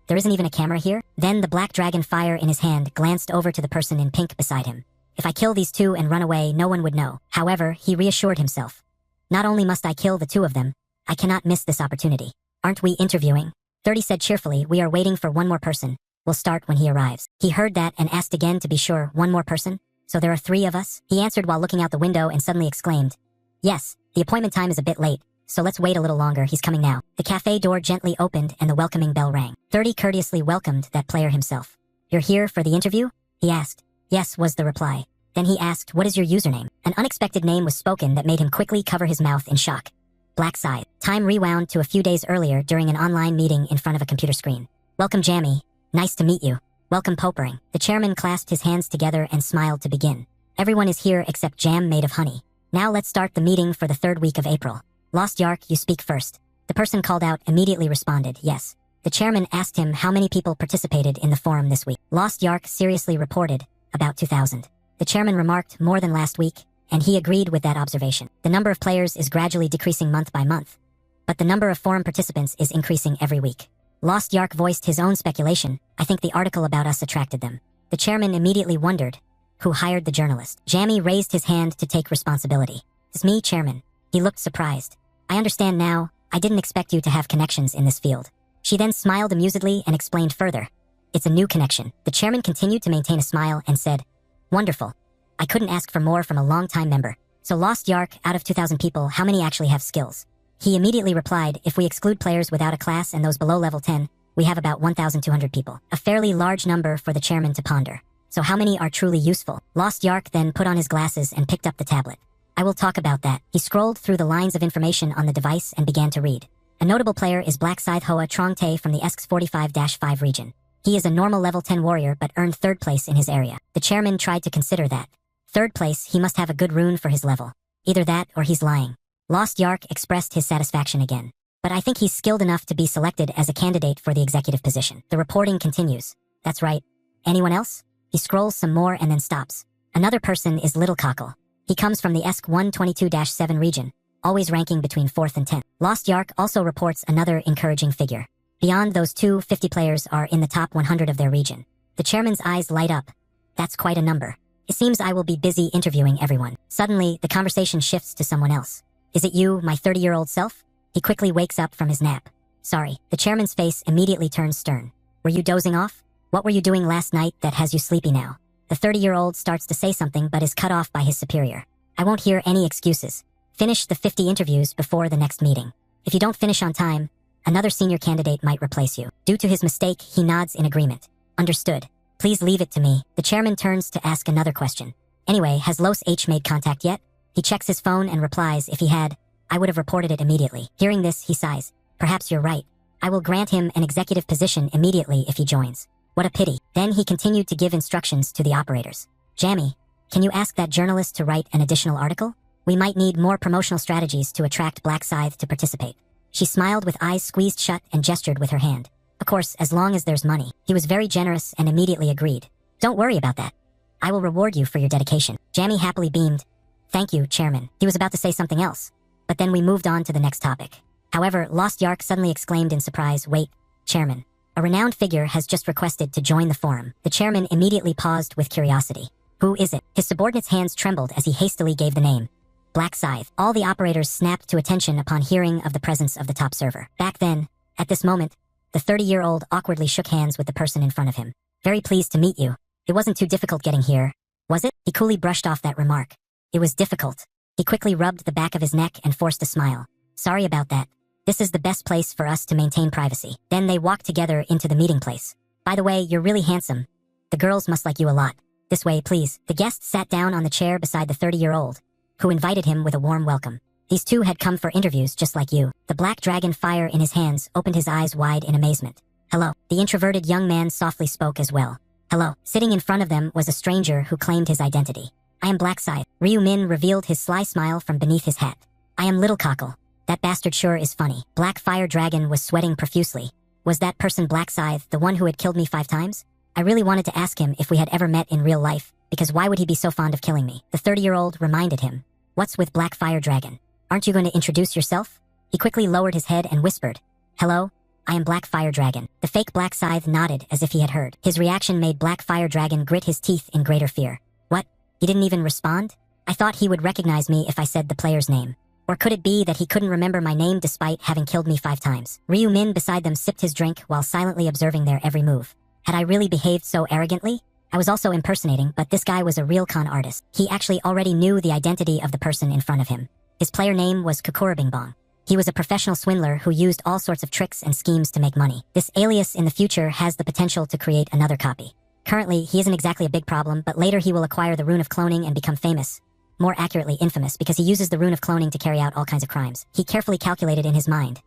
"There isn't even a camera here?" Then the black dragon fire in his hand glanced over to the person in pink beside him. "If I kill these two and run away, no one would know." However, he reassured himself. "Not only must I kill the two of them, I cannot miss this opportunity." "Aren't we interviewing?" 30 said cheerfully, "We are waiting for one more person. We'll start when he arrives." He heard that and asked again to be sure, "One more person? So there are 3 of us?" He answered while looking out the window and suddenly exclaimed, "Yes, the appointment time is a bit late, so let's wait a little longer. He's coming now." The cafe door gently opened and the welcoming bell rang. 30 courteously welcomed that player himself. "You're here for the interview?" he asked. "Yes," was the reply. Then he asked, "What is your username?" An unexpected name was spoken that made him quickly cover his mouth in shock. Black Scythe. Time rewound to a few days earlier during an online meeting in front of a computer screen. "Welcome, Jammy. Nice to meet you." "Welcome, Popering." The chairman clasped his hands together and smiled to begin. "Everyone is here except jam made of honey. Now let's start the meeting for the 3rd week of April. Lost Yark, you speak first." The person called out immediately responded, "Yes." The chairman asked him how many people participated in the forum this week. Lost Yark seriously reported, "About 2,000. The chairman remarked, "More than last week," and he agreed with that observation. "The number of players is gradually decreasing month by month, but the number of forum participants is increasing every week." Lost Yark voiced his own speculation. "I think the article about us attracted them." The chairman immediately wondered, who hired the journalist? Jammy raised his hand to take responsibility. "It's me, Chairman." He looked surprised. "I understand now. I didn't expect you to have connections in this field." She then smiled amusedly and explained further. "It's a new connection." The chairman continued to maintain a smile and said, "Wonderful. I couldn't ask for more from a long-time member." "So Lost Yark, out of 2,000 people, how many actually have skills?" He immediately replied, "If we exclude players without a class and those below level 10, we have about 1,200 people." A fairly large number for the chairman to ponder. "So how many are truly useful?" Lost Yark then put on his glasses and picked up the tablet. "I will talk about that." He scrolled through the lines of information on the device and began to read. "A notable player is Black Scythe Hoa Trong Tae from the ESK's 45-5 region. He is a normal level 10 warrior but earned 3rd place in his area." The chairman tried to consider that. 3rd place, he must have a good rune for his level. Either that or he's lying. Lost Yark expressed his satisfaction again. "But I think he's skilled enough to be selected as a candidate for the executive position." The reporting continues. "That's right. Anyone else?" He scrolls some more and then stops. "Another person is Little Cockle. He comes from the ESK 122-7 region, always ranking between 4th and 10th. Lost Yark also reports another encouraging figure. Beyond those two, 50 players are in the top 100 of their region. The chairman's eyes light up. "That's quite a number. It seems I will be busy interviewing everyone." Suddenly, the conversation shifts to someone else. "Is it you, my 30-year-old self?" He quickly wakes up from his nap. "Sorry." The chairman's face immediately turns stern. "Were you dozing off? What were you doing last night that has you sleepy now?" The 30-year-old starts to say something but is cut off by his superior. I won't hear any excuses. Finish the 50 interviews before the next meeting. If you don't finish on time, another senior candidate might replace you. Due to his mistake, he nods in agreement. Understood. Please leave it to me. The chairman turns to ask another question. Anyway, has Los H made contact yet? He checks his phone and replies, if he had, I would have reported it immediately. Hearing this, he sighs. Perhaps you're right. I will grant him an executive position immediately if he joins. What a pity. Then he continued to give instructions to the operators. Jamie, can you ask that journalist to write an additional article? We might need more promotional strategies to attract Black Scythe to participate. She smiled with eyes squeezed shut and gestured with her hand. Of course, as long as there's money. He was very generous and immediately agreed. Don't worry about that. I will reward you for your dedication. Jamie happily beamed. Thank you, Chairman. He was about to say something else. But then we moved on to the next topic. However, Lost Yark suddenly exclaimed in surprise, wait, Chairman. A renowned figure has just requested to join the forum. The chairman immediately paused with curiosity. Who is it? His subordinate's hands trembled as he hastily gave the name. Black Scythe. All the operators snapped to attention upon hearing of the presence of the top server. Back then, at this moment, the 30-year-old awkwardly shook hands with the person in front of him. Very pleased to meet you. It wasn't too difficult getting here, was it? He coolly brushed off that remark. It was difficult. He quickly rubbed the back of his neck and forced a smile. Sorry about that. This is the best place for us to maintain privacy. Then they walked together into the meeting place. By the way, you're really handsome. The girls must like you a lot. This way, please. The guest sat down on the chair beside the 30-year-old, who invited him with a warm welcome. These two had come for interviews just like you. The black dragon fire in his hands opened his eyes wide in amazement. Hello. The introverted young man softly spoke as well. Hello. Sitting in front of them was a stranger who claimed his identity. I am Black Scythe. Ryu Min revealed his sly smile from beneath his hat. I am Little Cockle. That bastard sure is funny. Black Fire Dragon was sweating profusely. Was that person Black Scythe, the one who had killed me 5 times? I really wanted to ask him if we had ever met in real life, because why would he be so fond of killing me? The 30-year-old reminded him. What's with Black Fire Dragon? Aren't you going to introduce yourself? He quickly lowered his head and whispered. Hello, I am Black Fire Dragon. The fake Black Scythe nodded as if he had heard. His reaction made Black Fire Dragon grit his teeth in greater fear. What? He didn't even respond? I thought he would recognize me if I said the player's name. Or could it be that he couldn't remember my name despite having killed me 5 times? Ryu Min beside them sipped his drink while silently observing their every move. Had I really behaved so arrogantly? I was also impersonating, but this guy was a real con artist. He actually already knew the identity of the person in front of him. His player name was Kukurabingbong. He was a professional swindler who used all sorts of tricks and schemes to make money. This alias in the future has the potential to create another copy. Currently, he isn't exactly a big problem, but later he will acquire the rune of cloning and become famous. More accurately, infamous, because he uses the rune of cloning to carry out all kinds of crimes. He carefully calculated in his mind.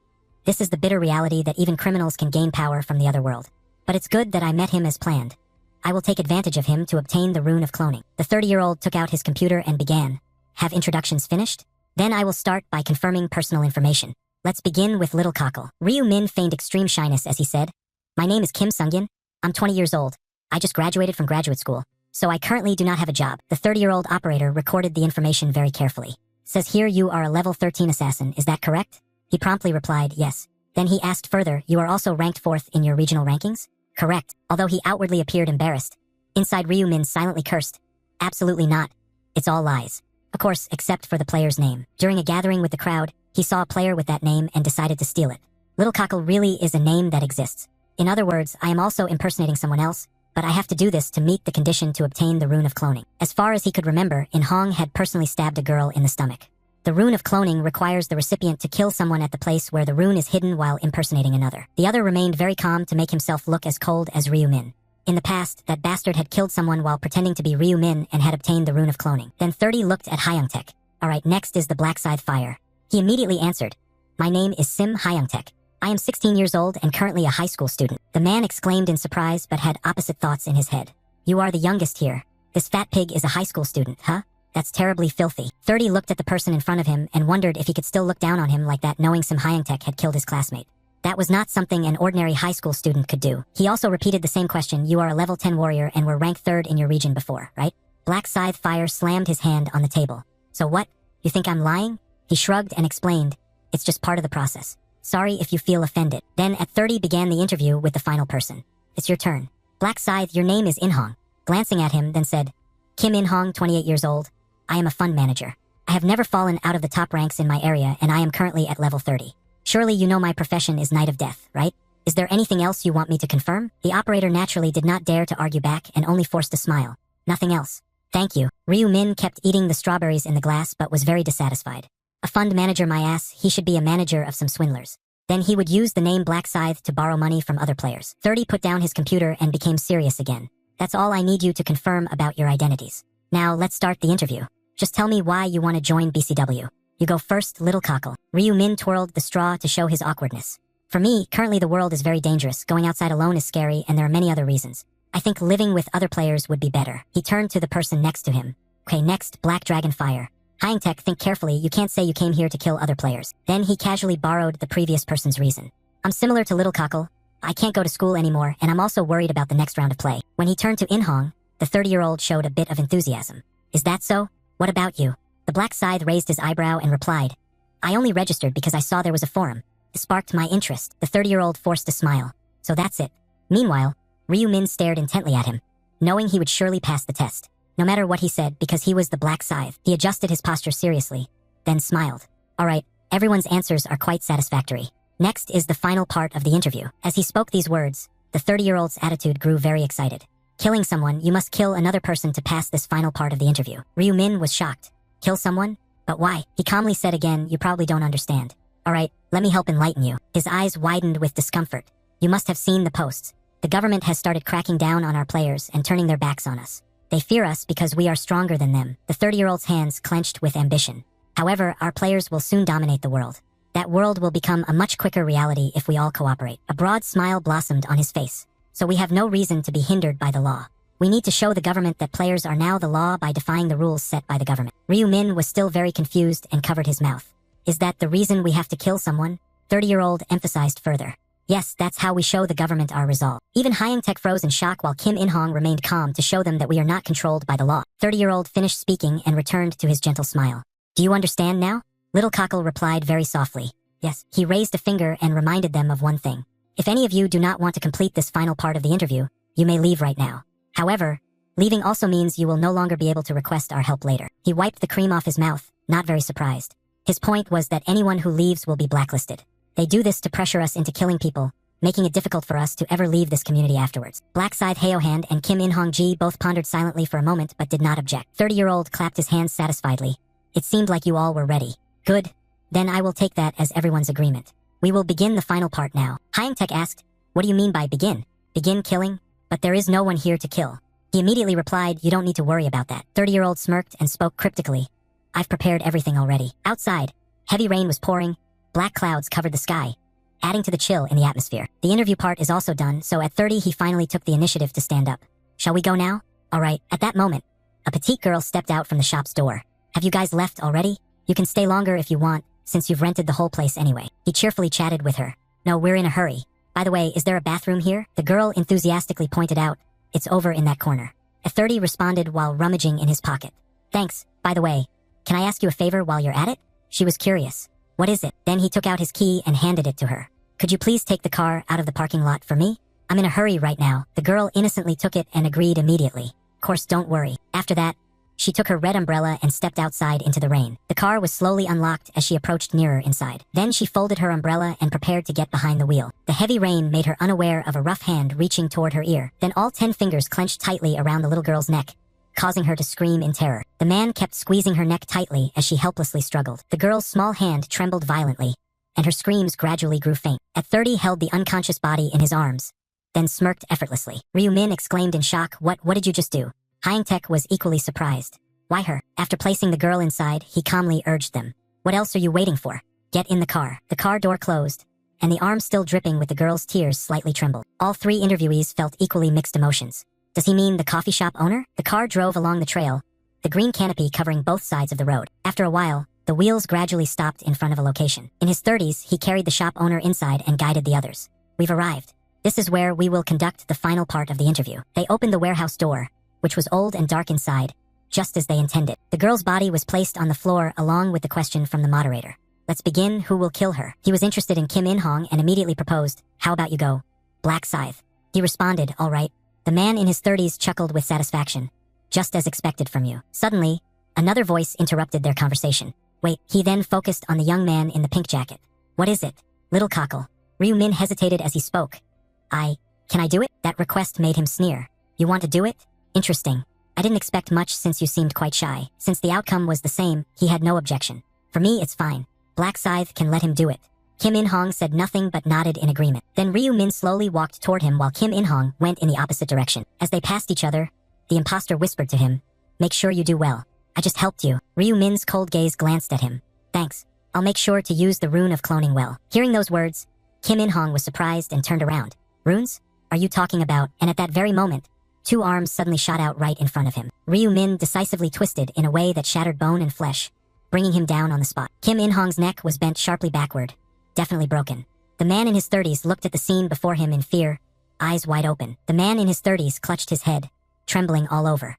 This is the bitter reality that even criminals can gain power from the other world. But it's good that I met him as planned. I will take advantage of him to obtain the rune of cloning. The 30-year-old took out his computer and began. Have introductions finished? Then I will start by confirming personal information. Let's begin with Little Cockle. Ryu Min feigned extreme shyness as he said, My name is Kim Sungin. I'm 20 years old. I just graduated from graduate school, so I currently do not have a job. The 30-year-old operator recorded the information very carefully. Says here you are a level 13 assassin, is that correct? He promptly replied, yes. Then he asked further, you are also ranked 4th in your regional rankings? Correct, although he outwardly appeared embarrassed. Inside, Ryu Min silently cursed. Absolutely not. It's all lies. Of course, except for the player's name. During a gathering with the crowd, he saw a player with that name and decided to steal it. Little Cockle really is a name that exists. In other words, I am also impersonating someone else, but I have to do this to meet the condition to obtain the rune of cloning. As far as he could remember, In Hong had personally stabbed a girl in the stomach. The rune of cloning requires the recipient to kill someone at the place where the rune is hidden while impersonating another. The other remained very calm to make himself look as cold as Ryu Min. In the past, that bastard had killed someone while pretending to be Ryu Min and had obtained the rune of cloning. Then 30 looked at Hyungtek. Alright, next is the Black Scythe Fire. He immediately answered, My name is Sim Hyungtek. I am 16 years old and currently a high school student. The man exclaimed in surprise but had opposite thoughts in his head. You are the youngest here. This fat pig is a high school student, huh? That's terribly filthy. 30 looked at the person in front of him and wondered if he could still look down on him like that knowing Sim Hyungtek had killed his classmate. That was not something an ordinary high school student could do. He also repeated the same question, you are a level 10 warrior and were ranked 3rd in your region before, right? Black Scythe Fire slammed his hand on the table. So what? You think I'm lying? He shrugged and explained, it's just part of the process. Sorry if you feel offended. Then at 30 began the interview with the final person. It's your turn. Black Scythe, your name is In Hong. Glancing at him, then said, Kim In Hong, 28 years old. I am a fund manager. I have never fallen out of the top ranks in my area and I am currently at level 30. Surely you know my profession is Knight of Death, right? Is there anything else you want me to confirm? The operator naturally did not dare to argue back and only forced a smile. Nothing else. Thank you. Ryu Min kept eating the strawberries in the glass but was very dissatisfied. A fund manager, my ass, he should be a manager of some swindlers. Then he would use the name Black Scythe to borrow money from other players. 30 put down his computer and became serious again. That's all I need you to confirm about your identities. Now let's start the interview. Just tell me why you want to join BCW. You go first, little cockle. Ryu Min twirled the straw to show his awkwardness. For me, currently the world is very dangerous. Going outside alone is scary, and there are many other reasons. I think living with other players would be better. He turned to the person next to him. Okay, next, Black Dragon Fire. Hyangtek, think carefully. You can't say you came here to kill other players. Then he casually borrowed the previous person's reason. I'm similar to Little Cockle. I can't go to school anymore, and I'm also worried about the next round of play. When he turned to Inhong, the 30-year-old showed a bit of enthusiasm. Is that so? What about you? The Black Scythe raised his eyebrow and replied, I only registered because I saw there was a forum. It sparked my interest. The 30-year-old forced a smile. So that's it. Meanwhile, Ryu Min stared intently at him, knowing he would surely pass the test. No matter what he said, because he was the Black Scythe, he adjusted his posture seriously, then smiled. All right, everyone's answers are quite satisfactory. Next is the final part of the interview. As he spoke these words, the 30-year-old's attitude grew very excited. Killing someone, you must kill another person to pass this final part of the interview. Ryu Min was shocked. Kill someone? But why? He calmly said again, you probably don't understand. All right, let me help enlighten you. His eyes widened with discomfort. You must have seen the posts. The government has started cracking down on our players and turning their backs on us. They fear us because we are stronger than them. The 30-year-old's hands clenched with ambition. However, our players will soon dominate the world. That world will become a much quicker reality if we all cooperate. A broad smile blossomed on his face. So we have no reason to be hindered by the law. We need to show the government that players are now the law by defying the rules set by the government. Ryu Min was still very confused and covered his mouth. Is that the reason we have to kill someone? 30-year-old emphasized further. Yes, that's how we show the government our resolve. Even Hyangtek froze in shock while Kim In-hong remained calm to show them that we are not controlled by the law. 30-year-old finished speaking and returned to his gentle smile. Do you understand now? Little Cockle replied very softly. Yes. He raised a finger and reminded them of one thing. If any of you do not want to complete this final part of the interview, you may leave right now. However, leaving also means you will no longer be able to request our help later. He wiped the cream off his mouth, not very surprised. His point was that anyone who leaves will be blacklisted. They do this to pressure us into killing people, making it difficult for us to ever leave this community afterwards. Black Scythe Haohand and Kim In-hong Ji both pondered silently for a moment but did not object. 30-year-old clapped his hands satisfiedly. It seemed like you all were ready. Good. Then I will take that as everyone's agreement. We will begin the final part now. Hyangtek asked, what do you mean by begin? Begin killing? But there is no one here to kill. He immediately replied, you don't need to worry about that. 30-year-old smirked and spoke cryptically. I've prepared everything already. Outside, heavy rain was pouring. Black clouds covered the sky, adding to the chill in the atmosphere. The interview part is also done, so at 30 he finally took the initiative to stand up. Shall we go now? All right. At that moment, a petite girl stepped out from the shop's door. Have you guys left already? You can stay longer if you want, since you've rented the whole place anyway. He cheerfully chatted with her. No, we're in a hurry. By the way, is there a bathroom here? The girl enthusiastically pointed out. It's over in that corner. A 30 responded while rummaging in his pocket. Thanks. By the way, can I ask you a favor while you're at it? She was curious. What is it? Then he took out his key and handed it to her. Could you please take the car out of the parking lot for me? I'm in a hurry right now. The girl innocently took it and agreed immediately. Of course, don't worry. After that, she took her red umbrella and stepped outside into the rain. The car was slowly unlocked as she approached nearer inside. Then she folded her umbrella and prepared to get behind the wheel. The heavy rain made her unaware of a rough hand reaching toward her ear. Then all 10 fingers clenched tightly around the little girl's neck, causing her to scream in terror. The man kept squeezing her neck tightly as she helplessly struggled. The girl's small hand trembled violently, and her screams gradually grew faint. At 30 held the unconscious body in his arms, then smirked effortlessly. Ryu Min exclaimed in shock, What did you just do? Hyangtek was equally surprised. Why her? After placing the girl inside, he calmly urged them. What else are you waiting for? Get in the car. The car door closed, and the arm still dripping with the girl's tears slightly trembled. All 3 interviewees felt equally mixed emotions. Does he mean the coffee shop owner? The car drove along the trail, the green canopy covering both sides of the road. After a while, the wheels gradually stopped in front of a location. In his 30s, he carried the shop owner inside and guided the others. We've arrived. This is where we will conduct the final part of the interview. They opened the warehouse door, which was old and dark inside, just as they intended. The girl's body was placed on the floor along with the question from the moderator. Let's begin. Who will kill her? He was interested in Kim In-hong and immediately proposed, how about you go? Black Scythe. He responded, all right. The man in his 30s chuckled with satisfaction. Just as expected from you. Suddenly, another voice interrupted their conversation. Wait, he then focused on the young man in the pink jacket. What is it? Little Cockle. Ryu Min hesitated as he spoke. Can I do it? That request made him sneer. You want to do it? Interesting. I didn't expect much since you seemed quite shy. Since the outcome was the same, he had no objection. For me, it's fine. Black Scythe can let him do it. Kim In-hong said nothing but nodded in agreement. Then Ryu Min slowly walked toward him while Kim In-hong went in the opposite direction. As they passed each other, the imposter whispered to him, "Make sure you do well. I just helped you." Ryu Min's cold gaze glanced at him. "Thanks. I'll make sure to use the rune of cloning well." Hearing those words, Kim In-hong was surprised and turned around. "Runes? Are you talking about?" And at that very moment, two arms suddenly shot out right in front of him. Ryu Min decisively twisted in a way that shattered bone and flesh, bringing him down on the spot. Kim In-hong's neck was bent sharply backward, definitely broken. The man in his 30s looked at the scene before him in fear, eyes wide open. The man in his 30s clutched his head, trembling all over.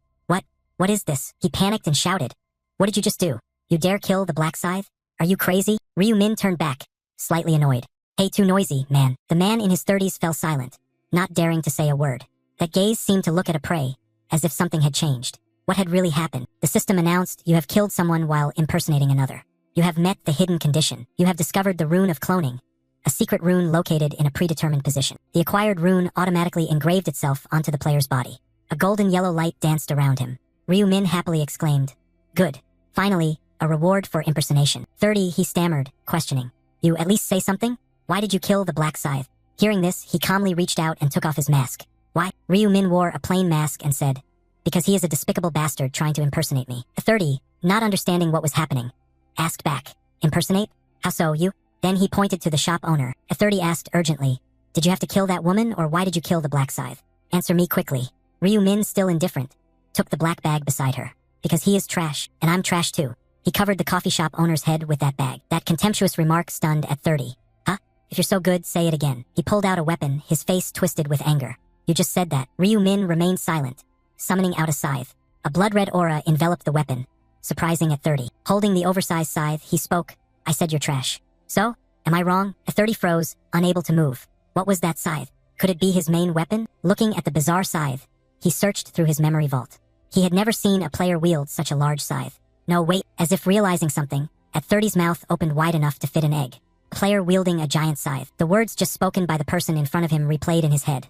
What is this?" He panicked and shouted. "What did you just do? You dare kill the Black Scythe? Are you crazy?" Ryu Min turned back, slightly annoyed. "Hey, too noisy, man." The man in his 30s fell silent, not daring to say a word. That gaze seemed to look at a prey, as if something had changed. What had really happened? The system announced, "You have killed someone while impersonating another. You have met the hidden condition. You have discovered the rune of cloning, a secret rune located in a predetermined position." The acquired rune automatically engraved itself onto the player's body. A golden yellow light danced around him. Ryu Min happily exclaimed, "Good. Finally, a reward for impersonation." 30, he stammered, questioning. "You at least say something? Why did you kill the Black Scythe?" Hearing this, he calmly reached out and took off his mask. "Why?" Ryu Min wore a plain mask and said, "Because he is a despicable bastard trying to impersonate me." 30, not understanding what was happening, asked back, "Impersonate? How so, you?" Then he pointed to the shop owner. 30 asked urgently, "Did you have to kill that woman, or why did you kill the Black Scythe? Answer me quickly." Ryu Min, still indifferent, took the black bag beside her. "Because he is trash, and I'm trash too." He covered the coffee shop owner's head with that bag. That contemptuous remark stunned at 30. "Huh? If you're so good, say it again." He pulled out a weapon, his face twisted with anger. "You just said that." Ryu Min remained silent, summoning out a scythe. A blood-red aura enveloped the weapon, surprising at 30. Holding the oversized scythe, he spoke, "I said you're trash. So? Am I wrong?" 30 froze, unable to move. What was that scythe? Could it be his main weapon? Looking at the bizarre scythe, he searched through his memory vault. He had never seen a player wield such a large scythe. No, wait, as if realizing something, at 30's mouth opened wide enough to fit an egg. A player wielding a giant scythe. The words just spoken by the person in front of him replayed in his head.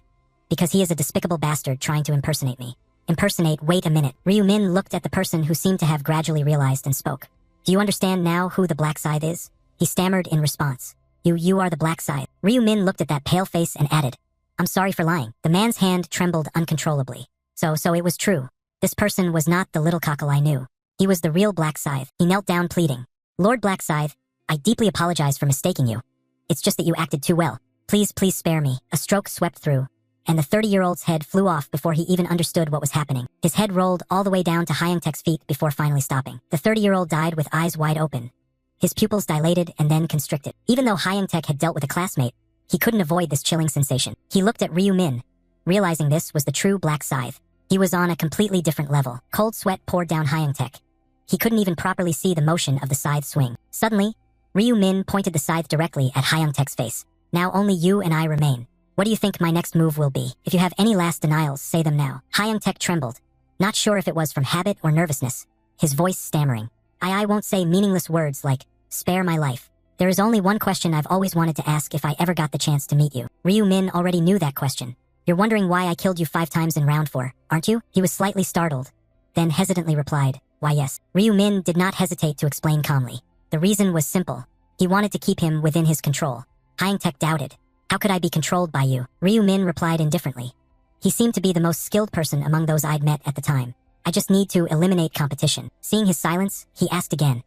"Because he is a despicable bastard trying to impersonate me." Impersonate? Wait a minute. Ryu Min looked at the person who seemed to have gradually realized and spoke. "Do you understand now who the Black Scythe is?" He stammered in response. You are the Black Scythe." Ryu Min looked at that pale face and added, "I'm sorry for lying." The man's hand trembled uncontrollably. So it was true. This person was not the little cockle I knew. He was the real Black Scythe. He knelt down pleading, "Lord Black Scythe, I deeply apologize for mistaking you. It's just that you acted too well. Please spare me." A stroke swept through, and the 30-year-old's head flew off before he even understood what was happening. His head rolled all the way down to Hyungtaek's feet before finally stopping. The 30-year-old died with eyes wide open, his pupils dilated and then constricted. Even though Hyungtaek had dealt with a classmate, he couldn't avoid this chilling sensation. He looked at Ryu Min, realizing this was the true Black Scythe. He was on a completely different level. Cold sweat poured down Hyungtaek. He couldn't even properly see the motion of the scythe swing. Suddenly, Ryu Min pointed the scythe directly at Hyungtaek's face. "Now only you and I remain. What do you think my next move will be? If you have any last denials, say them now." Hyungtaek trembled, not sure if it was from habit or nervousness, his voice stammering. I won't say meaningless words like, "Spare my life." "There is only one question I've always wanted to ask if I ever got the chance to meet you." Ryu Min already knew that question. "You're wondering why I killed you 5 times in round 4, aren't you?" He was slightly startled, then hesitantly replied, "Why yes." Ryu Min did not hesitate to explain calmly. The reason was simple. He wanted to keep him within his control. Hyungtaek doubted. "How could I be controlled by you?" Ryu Min replied indifferently. He seemed to be the most skilled person among those I'd met at the time. "I just need to eliminate competition." Seeing his silence, he asked again,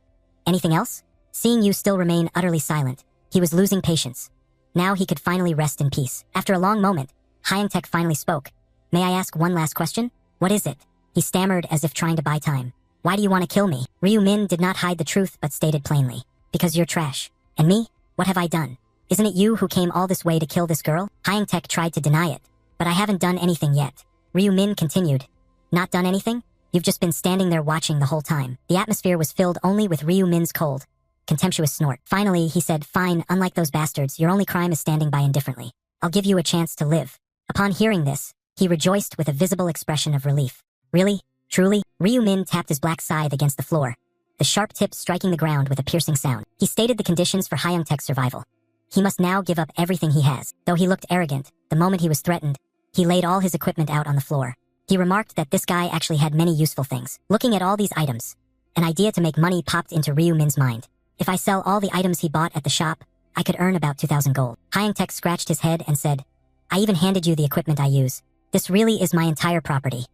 "Anything else?" Seeing you still remain utterly silent, he was losing patience. Now he could finally rest in peace. After a long moment, Hyungtaek finally spoke. "May I ask one last question?" "What is it?" He stammered as if trying to buy time. "Why do you want to kill me?" Ryu Min did not hide the truth but stated plainly. "Because you're trash. And me? What have I done? Isn't it you who came all this way to kill this girl?" Hyungtaek tried to deny it. "But I haven't done anything yet." Ryu Min continued. "Not done anything? You've just been standing there watching the whole time." The atmosphere was filled only with Ryu Min's cold, contemptuous snort. Finally, he said, "Fine, unlike those bastards, your only crime is standing by indifferently. I'll give you a chance to live." Upon hearing this, he rejoiced with a visible expression of relief. "Really? Truly?" Ryu Min tapped his black scythe against the floor, the sharp tip striking the ground with a piercing sound. He stated the conditions for Hyungtaek's survival. He must now give up everything he has. Though he looked arrogant, the moment he was threatened, he laid all his equipment out on the floor, He remarked that this guy actually had many useful things. Looking at all these items, an idea to make money popped into Ryu Min's mind. If I sell all the items he bought at the shop, I could earn about 2,000 gold. Hyangtek scratched his head and said, I even handed you the equipment I use. This really is my entire property.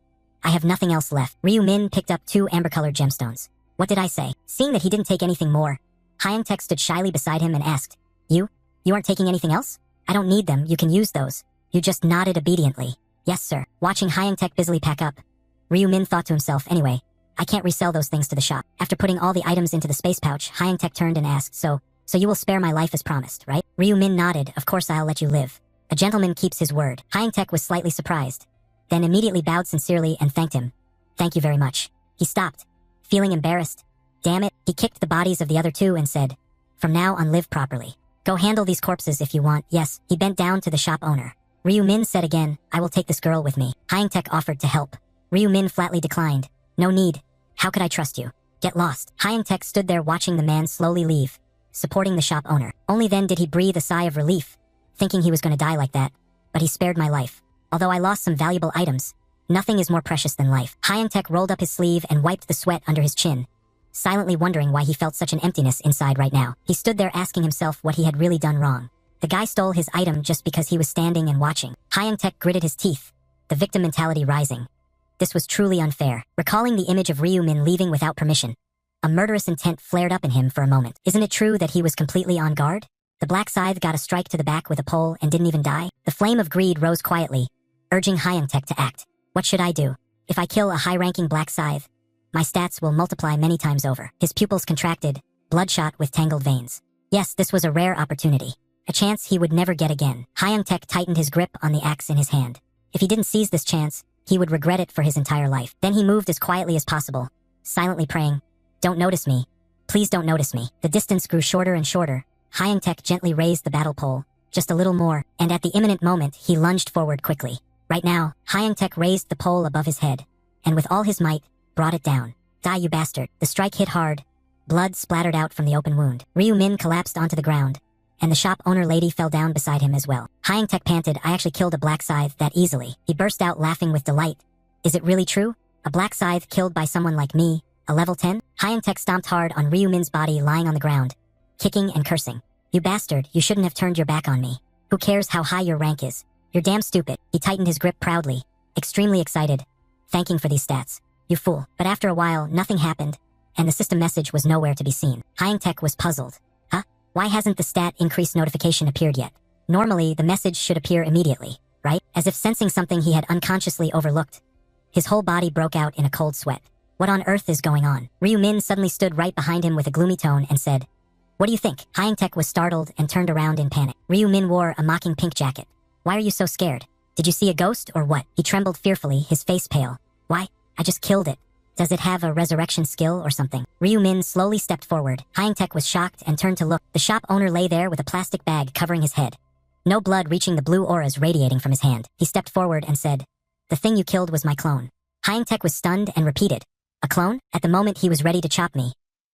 I have nothing else left. Ryu Min picked up 2 amber-colored gemstones. What did I say? Seeing that he didn't take anything more, Hyangtek stood shyly beside him and asked, You aren't taking anything else? I don't need them, you can use those. You just nodded obediently. Yes, sir. Watching Hyangtek busily pack up, Ryu Min thought to himself, anyway, I can't resell those things to the shop. After putting all the items into the space pouch, Hyangtek turned and asked, So you will spare my life as promised, right? Ryu Min nodded, of course I'll let you live. A gentleman keeps his word. Hyangtek was slightly surprised, then immediately bowed sincerely and thanked him. Thank you very much. He stopped, feeling embarrassed. Damn it, he kicked the bodies of the other 2 and said, From now on live properly. Go handle these corpses if you want. Yes, he bent down to the shop owner. Ryu Min said again, I will take this girl with me. Hyangtek offered to help. Ryu Min flatly declined. No need. How could I trust you? Get lost. Hyangtek stood there watching the man slowly leave, supporting the shop owner. Only then did he breathe a sigh of relief, thinking he was going to die like that. But he spared my life. Although I lost some valuable items, nothing is more precious than life. Hyangtek rolled up his sleeve and wiped the sweat under his chin, silently wondering why he felt such an emptiness inside right now. He stood there asking himself what he had really done wrong. The guy stole his item just because he was standing and watching. Hyangtek gritted his teeth, the victim mentality rising. This was truly unfair. Recalling the image of Ryu Min leaving without permission, a murderous intent flared up in him for a moment. Isn't it true that he was completely on guard? The black scythe got a strike to the back with a pole and didn't even die. The flame of greed rose quietly, urging Hyangtek to act. What should I do? If I kill a high-ranking black scythe, my stats will multiply many times over. His pupils contracted, bloodshot with tangled veins. Yes, this was a rare opportunity, a chance he would never get again. Hyangtek tightened his grip on the axe in his hand. If he didn't seize this chance, he would regret it for his entire life. Then he moved as quietly as possible, silently praying, Don't notice me. Please don't notice me. The distance grew shorter and shorter. Hyangtek gently raised the battle pole, just a little more, and at the imminent moment, he lunged forward quickly. Right now, Hyangtek raised the pole above his head, and with all his might, brought it down. Die, you bastard. The strike hit hard. Blood splattered out from the open wound. Ryu Min collapsed onto the ground, and the shop owner lady fell down beside him as well. Hyangtek panted, I actually killed a black scythe that easily. He burst out laughing with delight. Is it really true? A black scythe killed by someone like me, a level 10? Hyangtek stomped hard on Ryu Min's body lying on the ground, kicking and cursing. You bastard, you shouldn't have turned your back on me. Who cares how high your rank is? You're damn stupid. He tightened his grip proudly, extremely excited, thanking for these stats. You fool. But after a while, nothing happened, and the system message was nowhere to be seen. Hyangtek was puzzled. Huh? Why hasn't the stat increase notification appeared yet? Normally, the message should appear immediately, right? As if sensing something he had unconsciously overlooked. His whole body broke out in a cold sweat. What on earth is going on? Ryu Min suddenly stood right behind him with a gloomy tone and said, What do you think? Hyangtek was startled and turned around in panic. Ryu Min wore a mocking pink jacket. Why are you so scared? Did you see a ghost or what? He trembled fearfully, his face pale. Why? I just killed it. Does it have a resurrection skill or something? Ryu Min slowly stepped forward. Hyangtek was shocked and turned to look. The shop owner lay there with a plastic bag covering his head, no blood reaching the blue auras radiating from his hand. He stepped forward and said, The thing you killed was my clone. Hyangtek was stunned and repeated, A clone? At the moment he was ready to chop me,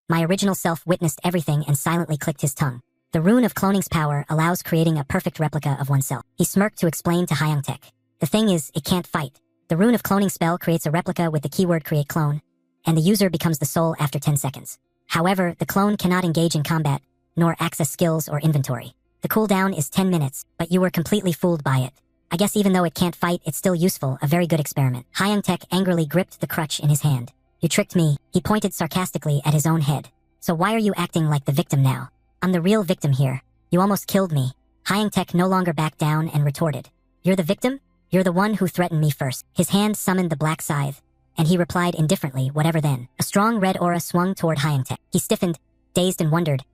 my original self witnessed everything and silently clicked his tongue. The rune of cloning's power allows creating a perfect replica of oneself. He smirked to explain to Hyangtek. The thing is, it can't fight. The rune of cloning spell creates a replica with the keyword create clone, and the user becomes the soul after 10 seconds. However, the clone cannot engage in combat, nor access skills or inventory. The cooldown is 10 minutes, but you were completely fooled by it. I guess even though it can't fight, it's still useful, a very good experiment. Hyangtek angrily gripped the crutch in his hand. You tricked me. He pointed sarcastically at his own head. So why are you acting like the victim now? I'm the real victim here. You almost killed me. Hyangtek no longer backed down and retorted. You're the victim? You're the one who threatened me first. His hand summoned the black scythe, and he replied indifferently, whatever then. A strong red aura swung toward Hyangtek. He stiffened, dazed and wondered,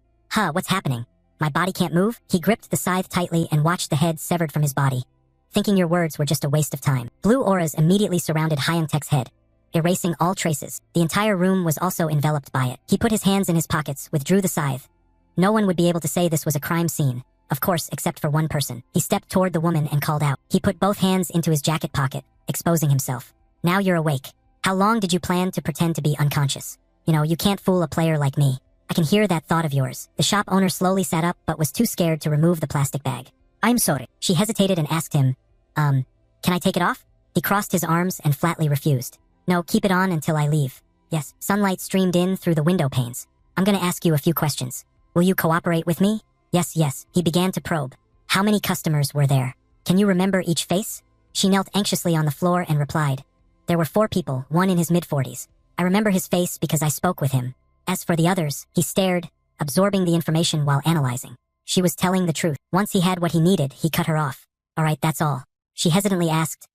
what's happening? My body can't move? He gripped the scythe tightly and watched the head severed from his body, thinking your words were just a waste of time. Blue auras immediately surrounded Hyangtek's head, erasing all traces. The entire room was also enveloped by it. He put his hands in his pockets, withdrew the scythe. No one would be able to say this was a crime scene, of course, except for one person. He stepped toward the woman and called out. He put both hands into his jacket pocket, exposing himself. Now you're awake. How long did you plan to pretend to be unconscious? You can't fool a player like me. I can hear that thought of yours. The shop owner slowly sat up but was too scared to remove the plastic bag. I'm sorry. She hesitated and asked him, can I take it off? He crossed his arms and flatly refused. No, keep it on until I leave. Yes, sunlight streamed in through the window panes. I'm gonna ask you a few questions. Will you cooperate with me? Yes, yes. He began to probe. How many customers were there? Can you remember each face? She knelt anxiously on the floor and replied. There were 4 people, one in his mid-40s. I remember his face because I spoke with him. As for the others, he stared, absorbing the information while analyzing. She was telling the truth. Once he had what he needed, he cut her off. All right, that's all. She hesitantly asked,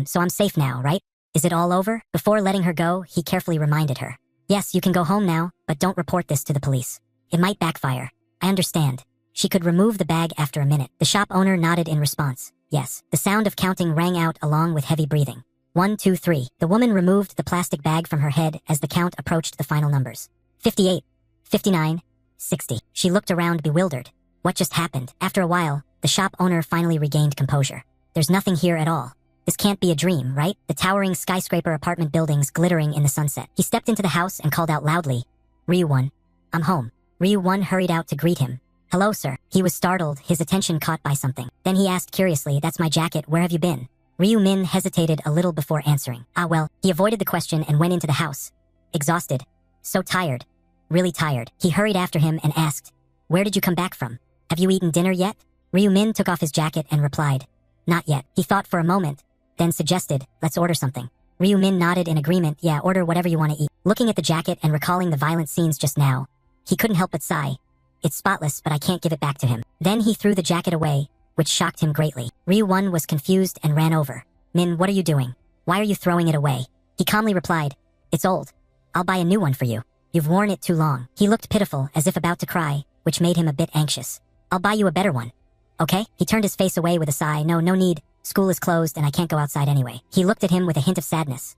so I'm safe now, right? Is it all over? Before letting her go, he carefully reminded her. Yes, you can go home now, but don't report this to the police. It might backfire. I understand. She could remove the bag after a minute. The shop owner nodded in response. Yes. The sound of counting rang out along with heavy breathing. 1, 2, 3. The woman removed the plastic bag from her head as the count approached the final numbers. 58, 59, 60. She looked around bewildered. What just happened? After a while, the shop owner finally regained composure. There's nothing here at all. This can't be a dream, right? The towering skyscraper apartment buildings glittering in the sunset. He stepped into the house and called out loudly, Ryu-1, I'm home. Ryu-1 hurried out to greet him. Hello, sir. He was startled, his attention caught by something. Then he asked curiously, that's my jacket, where have you been? Ryu-min hesitated a little before answering. Well, he avoided the question and went into the house. Exhausted. So tired. Really tired. He hurried after him and asked, where did you come back from? Have you eaten dinner yet? Ryu-min took off his jacket and replied, not yet. He thought for a moment, then suggested, let's order something. Ryu-min nodded in agreement. Yeah, order whatever you want to eat. Looking at the jacket and recalling the violent scenes just now, he couldn't help but sigh. It's spotless, but I can't give it back to him. Then he threw the jacket away, which shocked him greatly. Ryu-1 was confused and ran over. Min, what are you doing? Why are you throwing it away? He calmly replied, it's old. I'll buy a new one for you. You've worn it too long. He looked pitiful, as if about to cry, which made him a bit anxious. I'll buy you a better one. Okay? He turned his face away with a sigh. No need. School is closed and I can't go outside anyway. He looked at him with a hint of sadness.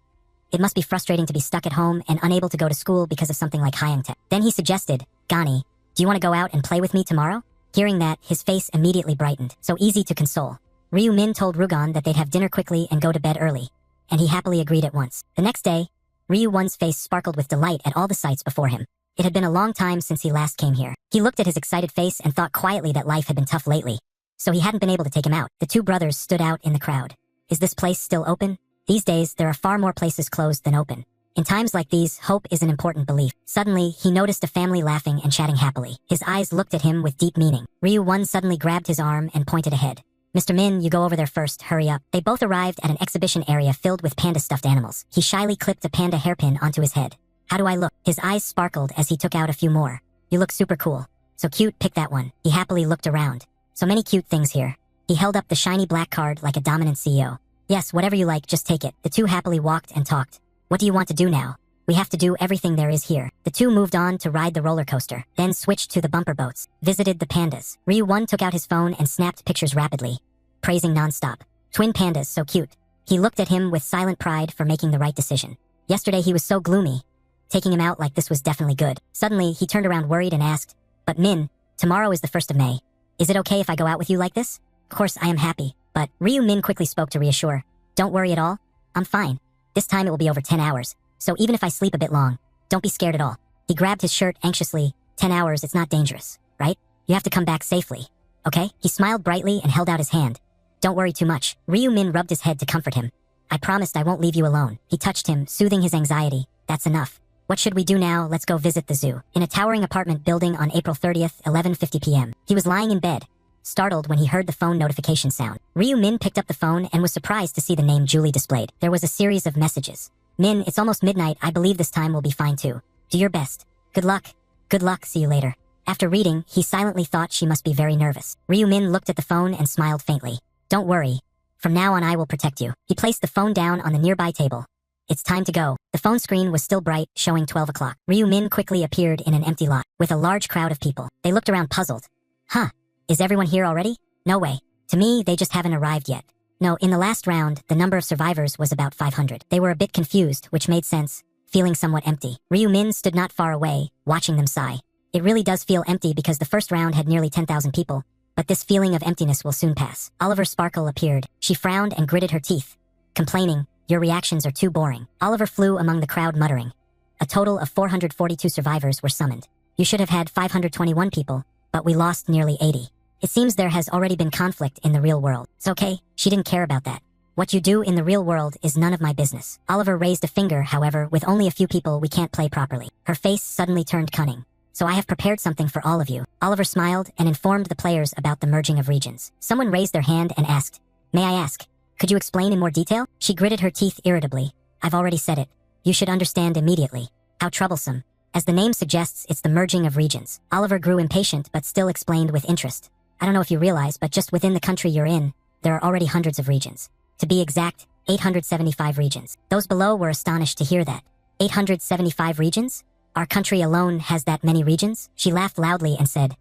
It must be frustrating to be stuck at home and unable to go to school because of something like Hyangtae. Then he suggested, Gani, do you want to go out and play with me tomorrow? Hearing that, his face immediately brightened. So easy to console. Ryu-min told Rugon that they'd have dinner quickly and go to bed early, and he happily agreed at once. The next day, Ryu-1's face sparkled with delight at all the sights before him. It had been a long time since he last came here. He looked at his excited face and thought quietly that life had been tough lately, so he hadn't been able to take him out. The 2 brothers stood out in the crowd. Is this place still open? These days, there are far more places closed than open. In times like these, hope is an important belief. Suddenly, he noticed a family laughing and chatting happily. His eyes looked at him with deep meaning. Ryu-1 suddenly grabbed his arm and pointed ahead. Mr. Min, you go over there first, hurry up. They both arrived at an exhibition area filled with panda stuffed animals. He shyly clipped a panda hairpin onto his head. How do I look? His eyes sparkled as he took out a few more. You look super cool. So cute, pick that one. He happily looked around. So many cute things here. He held up the shiny black card like a dominant CEO. Yes, whatever you like, just take it. The 2 happily walked and talked. What do you want to do now? We have to do everything there is here. The 2 moved on to ride the roller coaster, then switched to the bumper boats, visited the pandas. Ryu-1 took out his phone and snapped pictures rapidly, praising nonstop. Twin pandas, so cute. He looked at him with silent pride for making the right decision. Yesterday he was so gloomy. Taking him out like this was definitely good. Suddenly, he turned around worried and asked, but Min, tomorrow is the 1st of May. Is it okay if I go out with you like this? Of course, I am happy, but Ryu-min quickly spoke to reassure. Don't worry at all. I'm fine. This time it will be over 10 hours. So even if I sleep a bit long, don't be scared at all. He grabbed his shirt anxiously. 10 hours, it's not dangerous, right? You have to come back safely, okay? He smiled brightly and held out his hand. Don't worry too much. Ryu-min rubbed his head to comfort him. I promised I won't leave you alone. He touched him, soothing his anxiety. That's enough. What should we do now? Let's go visit the zoo. In a towering apartment building on April 30th, 11:50 p.m. He was lying in bed, startled when he heard the phone notification sound. Ryu-min picked up the phone and was surprised to see the name Julie displayed. There was a series of messages. Min, it's almost midnight. I believe this time will be fine too. Do your best. Good luck. Good luck. See you later. After reading, he silently thought she must be very nervous. Ryu-min looked at the phone and smiled faintly. Don't worry. From now on I will protect you. He placed the phone down on the nearby table. It's time to go. The phone screen was still bright, showing 12 o'clock. Ryu-min quickly appeared in an empty lot, with a large crowd of people. They looked around puzzled. Huh, is everyone here already? No way. To me, they just haven't arrived yet. No, in the last round, the number of survivors was about 500. They were a bit confused, which made sense, feeling somewhat empty. Ryu-min stood not far away, watching them sigh. It really does feel empty because the first round had nearly 10,000 people, but this feeling of emptiness will soon pass. Oliver Sparkle appeared. She frowned and gritted her teeth, complaining, your reactions are too boring. Oliver flew among the crowd muttering. A total of 442 survivors were summoned. You should have had 521 people, but we lost nearly 80. It seems there has already been conflict in the real world. It's okay, she didn't care about that. What you do in the real world is none of my business. Oliver raised a finger, however, with only a few people we can't play properly. Her face suddenly turned cunning. So I have prepared something for all of you. Oliver smiled and informed the players about the merging of regions. Someone raised their hand and asked, "May I ask? Could you explain in more detail?" She gritted her teeth irritably. "I've already said it. You should understand immediately. How troublesome. As the name suggests, it's the merging of regions." Oliver grew impatient but still explained with interest. "I don't know if you realize, but just within the country you're in, there are already hundreds of regions. To be exact, 875 regions." Those below were astonished to hear that. 875 regions? Our country alone has that many regions? She laughed loudly and said,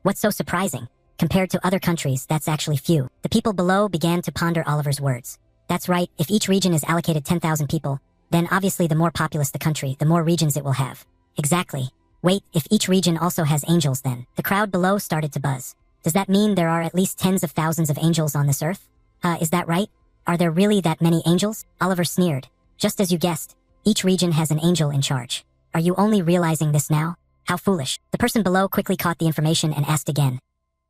"What's so surprising? Compared to other countries, that's actually few." The people below began to ponder Oliver's words. That's right, if each region is allocated 10,000 people, then obviously the more populous the country, the more regions it will have. Exactly. Wait, if each region also has angels then? The crowd below started to buzz. Does that mean there are at least tens of thousands of angels on this earth? Is that right? Are there really that many angels? Oliver sneered. Just as you guessed, each region has an angel in charge. Are you only realizing this now? How foolish. The person below quickly caught the information and asked again.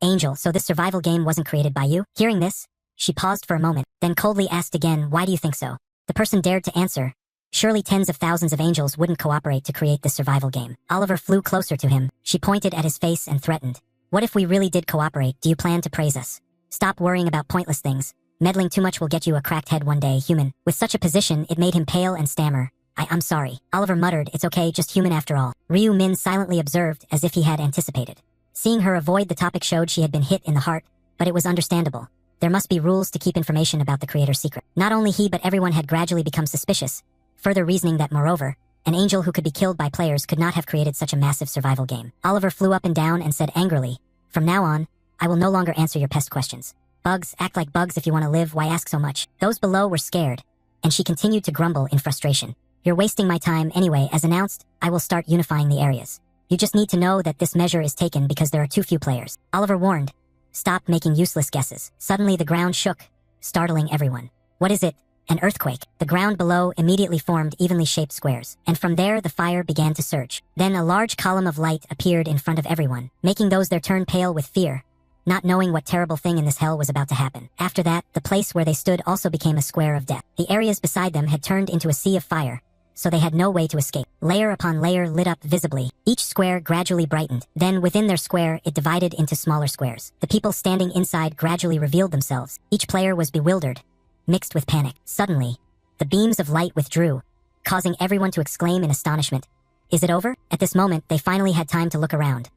Angel, so this survival game wasn't created by you? Hearing this, she paused for a moment, then coldly asked again, "Why do you think so?" The person dared to answer. Surely tens of thousands of angels wouldn't cooperate to create this survival game. Oliver flew closer to him. She pointed at his face and threatened. "What if we really did cooperate? Do you plan to praise us? Stop worrying about pointless things. Meddling too much will get you a cracked head one day, human." With such a position, it made him pale and stammer. I'm sorry." Oliver muttered, "It's okay, just human after all." Ryu Min silently observed as if he had anticipated. Seeing her avoid the topic showed she had been hit in the heart, but it was understandable. There must be rules to keep information about the creator's secret. Not only he but everyone had gradually become suspicious, further reasoning that, moreover, an angel who could be killed by players could not have created such a massive survival game. Oliver flew up and down and said angrily, "From now on, I will no longer answer your pest questions. Bugs, act like bugs if you want to live, why ask so much?" Those below were scared, and she continued to grumble in frustration. "You're wasting my time anyway. As announced, I will start unifying the areas. You just need to know that this measure is taken because there are too few players." Oliver warned, "Stop making useless guesses." Suddenly the ground shook, startling everyone. "What is it? An earthquake?" The ground below immediately formed evenly shaped squares, and from there the fire began to surge. Then a large column of light appeared in front of everyone, making those there turn pale with fear, not knowing what terrible thing in this hell was about to happen. After that, the place where they stood also became a square of death. The areas beside them had turned into a sea of fire, so they had no way to escape. Layer upon layer lit up visibly. Each square gradually brightened. Then within their square, it divided into smaller squares. The people standing inside gradually revealed themselves. Each player was bewildered, mixed with panic. Suddenly, the beams of light withdrew, causing everyone to exclaim in astonishment. "Is it over?" At this moment, they finally had time to look around.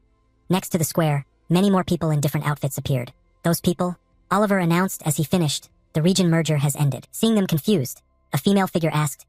Next to the square, many more people in different outfits appeared. "Those people," Oliver announced as he finished, "the region merger has ended." Seeing them confused, a female figure asked,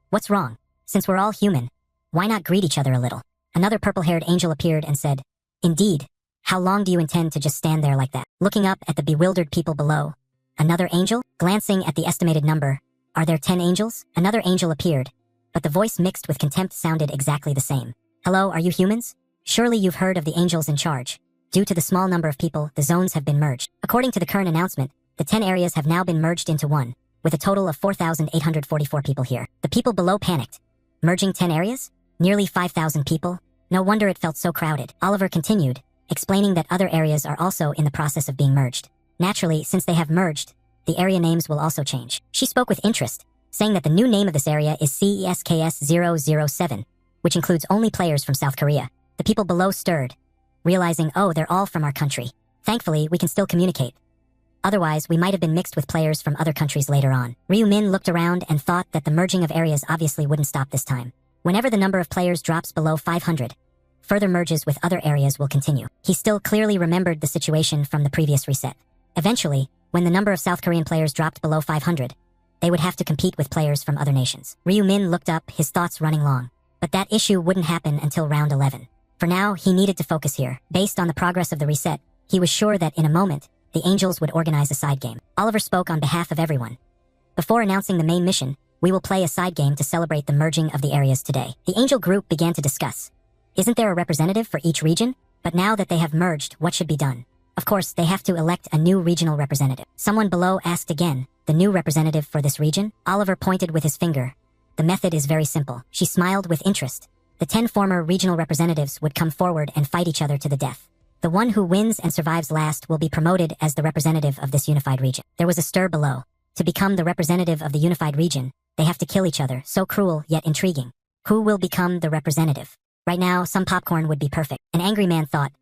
"What's wrong? Since we're all human, why not greet each other a little?" Another purple-haired angel appeared and said, "Indeed, how long do you intend to just stand there like that?" Looking up at the bewildered people below, another angel, glancing at the estimated number, "Are there 10 angels?" Another angel appeared, but the voice mixed with contempt sounded exactly the same. "Hello, are you humans? Surely you've heard of the angels in charge. Due to the small number of people, the zones have been merged. According to the current announcement, the 10 areas have now been merged into one, with a total of 4,844 people here." The people below panicked. Merging 10 areas? Nearly 5,000 people? No wonder it felt so crowded. Oliver continued, explaining that other areas are also in the process of being merged. Naturally, since they have merged, the area names will also change. She spoke with interest, saying that the new name of this area is CESKS007, which includes only players from South Korea. The people below stirred, realizing, oh, they're all from our country. Thankfully, we can still communicate. Otherwise, we might have been mixed with players from other countries later on. Ryu Min looked around and thought that the merging of areas obviously wouldn't stop this time. Whenever the number of players drops below 500, further merges with other areas will continue. He still clearly remembered the situation from the previous reset. Eventually, when the number of South Korean players dropped below 500, they would have to compete with players from other nations. Ryu Min looked up, his thoughts running long. But that issue wouldn't happen until round 11. For now, he needed to focus here. Based on the progress of the reset, he was sure that in a moment, the angels would organize a side game. Oliver spoke on behalf of everyone. Before announcing the main mission, we will play a side game to celebrate the merging of the areas today. The angel group began to discuss. Isn't there a representative for each region? But now that they have merged, what should be done? Of course, they have to elect a new regional representative. Someone below asked again, the new representative for this region? Oliver pointed with his finger. The method is very simple. She smiled with interest. The 10 former regional representatives would come forward and fight each other to the death. The one who wins and survives last will be promoted as the representative of this unified region. There was a stir below. To become the representative of the unified region, they have to kill each other, so cruel yet intriguing. Who will become the representative? Right now, some popcorn would be perfect. An angry man thought,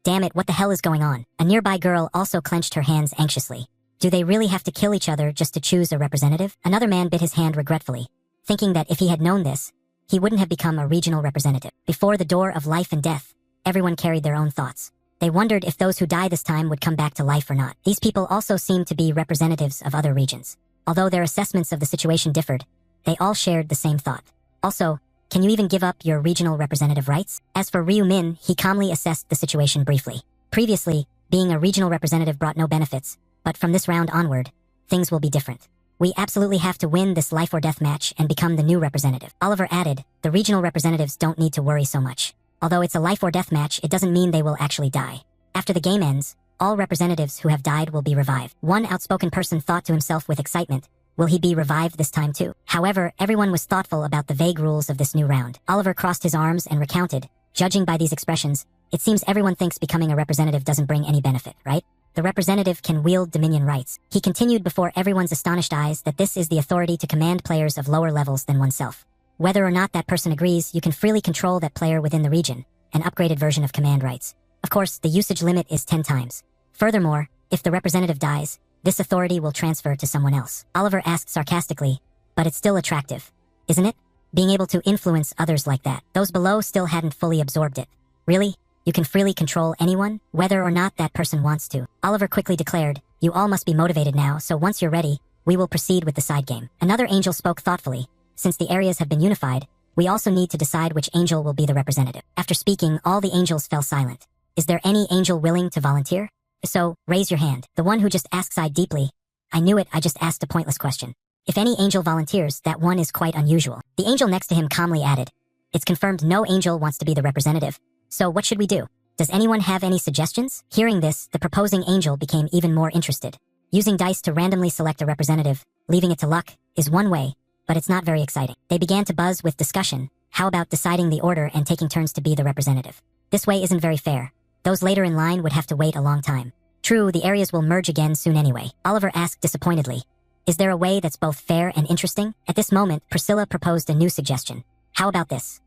damn it, what the hell is going on? A nearby girl also clenched her hands anxiously. Do they really have to kill each other just to choose a representative? Another man bit his hand regretfully, thinking that if he had known this, he wouldn't have become a regional representative. Before the door of life and death, everyone carried their own thoughts. They wondered if those who die this time would come back to life or not. These people also seemed to be representatives of other regions. Although their assessments of the situation differed, they all shared the same thought. Also, can you even give up your regional representative rights? As for Ryu Min, he calmly assessed the situation briefly. Previously, being a regional representative brought no benefits, but from this round onward, things will be different. We absolutely have to win this life or death match and become the new representative. Oliver added, the regional representatives don't need to worry so much. Although it's a life or death match, it doesn't mean they will actually die. After the game ends, all representatives who have died will be revived. One outspoken person thought to himself with excitement, will he be revived this time too? However, everyone was thoughtful about the vague rules of this new round. Oliver crossed his arms and recounted, judging by these expressions, it seems everyone thinks becoming a representative doesn't bring any benefit, right? The representative can wield dominion rights. He continued before everyone's astonished eyes that this is the authority to command players of lower levels than oneself. Whether or not that person agrees, you can freely control that player within the region, an upgraded version of command rights. Of course, the usage limit is 10 times. Furthermore, if the representative dies, this authority will transfer to someone else. Oliver asked sarcastically, but it's still attractive, isn't it? Being able to influence others like that. Those below still hadn't fully absorbed it. Really? You can freely control anyone, whether or not that person wants to. Oliver quickly declared, you all must be motivated now, so once you're ready, we will proceed with the side game. Another angel spoke thoughtfully. Since the areas have been unified, we also need to decide which angel will be the representative. After speaking, all the angels fell silent. Is there any angel willing to volunteer? So, raise your hand. The one who just asked sighed deeply. I knew it, I just asked a pointless question. If any angel volunteers, that one is quite unusual. The angel next to him calmly added, it's confirmed no angel wants to be the representative. So what should we do? Does anyone have any suggestions? Hearing this, the proposing angel became even more interested. Using dice to randomly select a representative, leaving it to luck, is one way, but it's not very exciting. They began to buzz with discussion. How about deciding the order and taking turns to be the representative? This way isn't very fair. Those later in line would have to wait a long time. True, the areas will merge again soon anyway. Oliver asked disappointedly, is there a way that's both fair and interesting? At this moment, Priscilla proposed a new suggestion. How about this?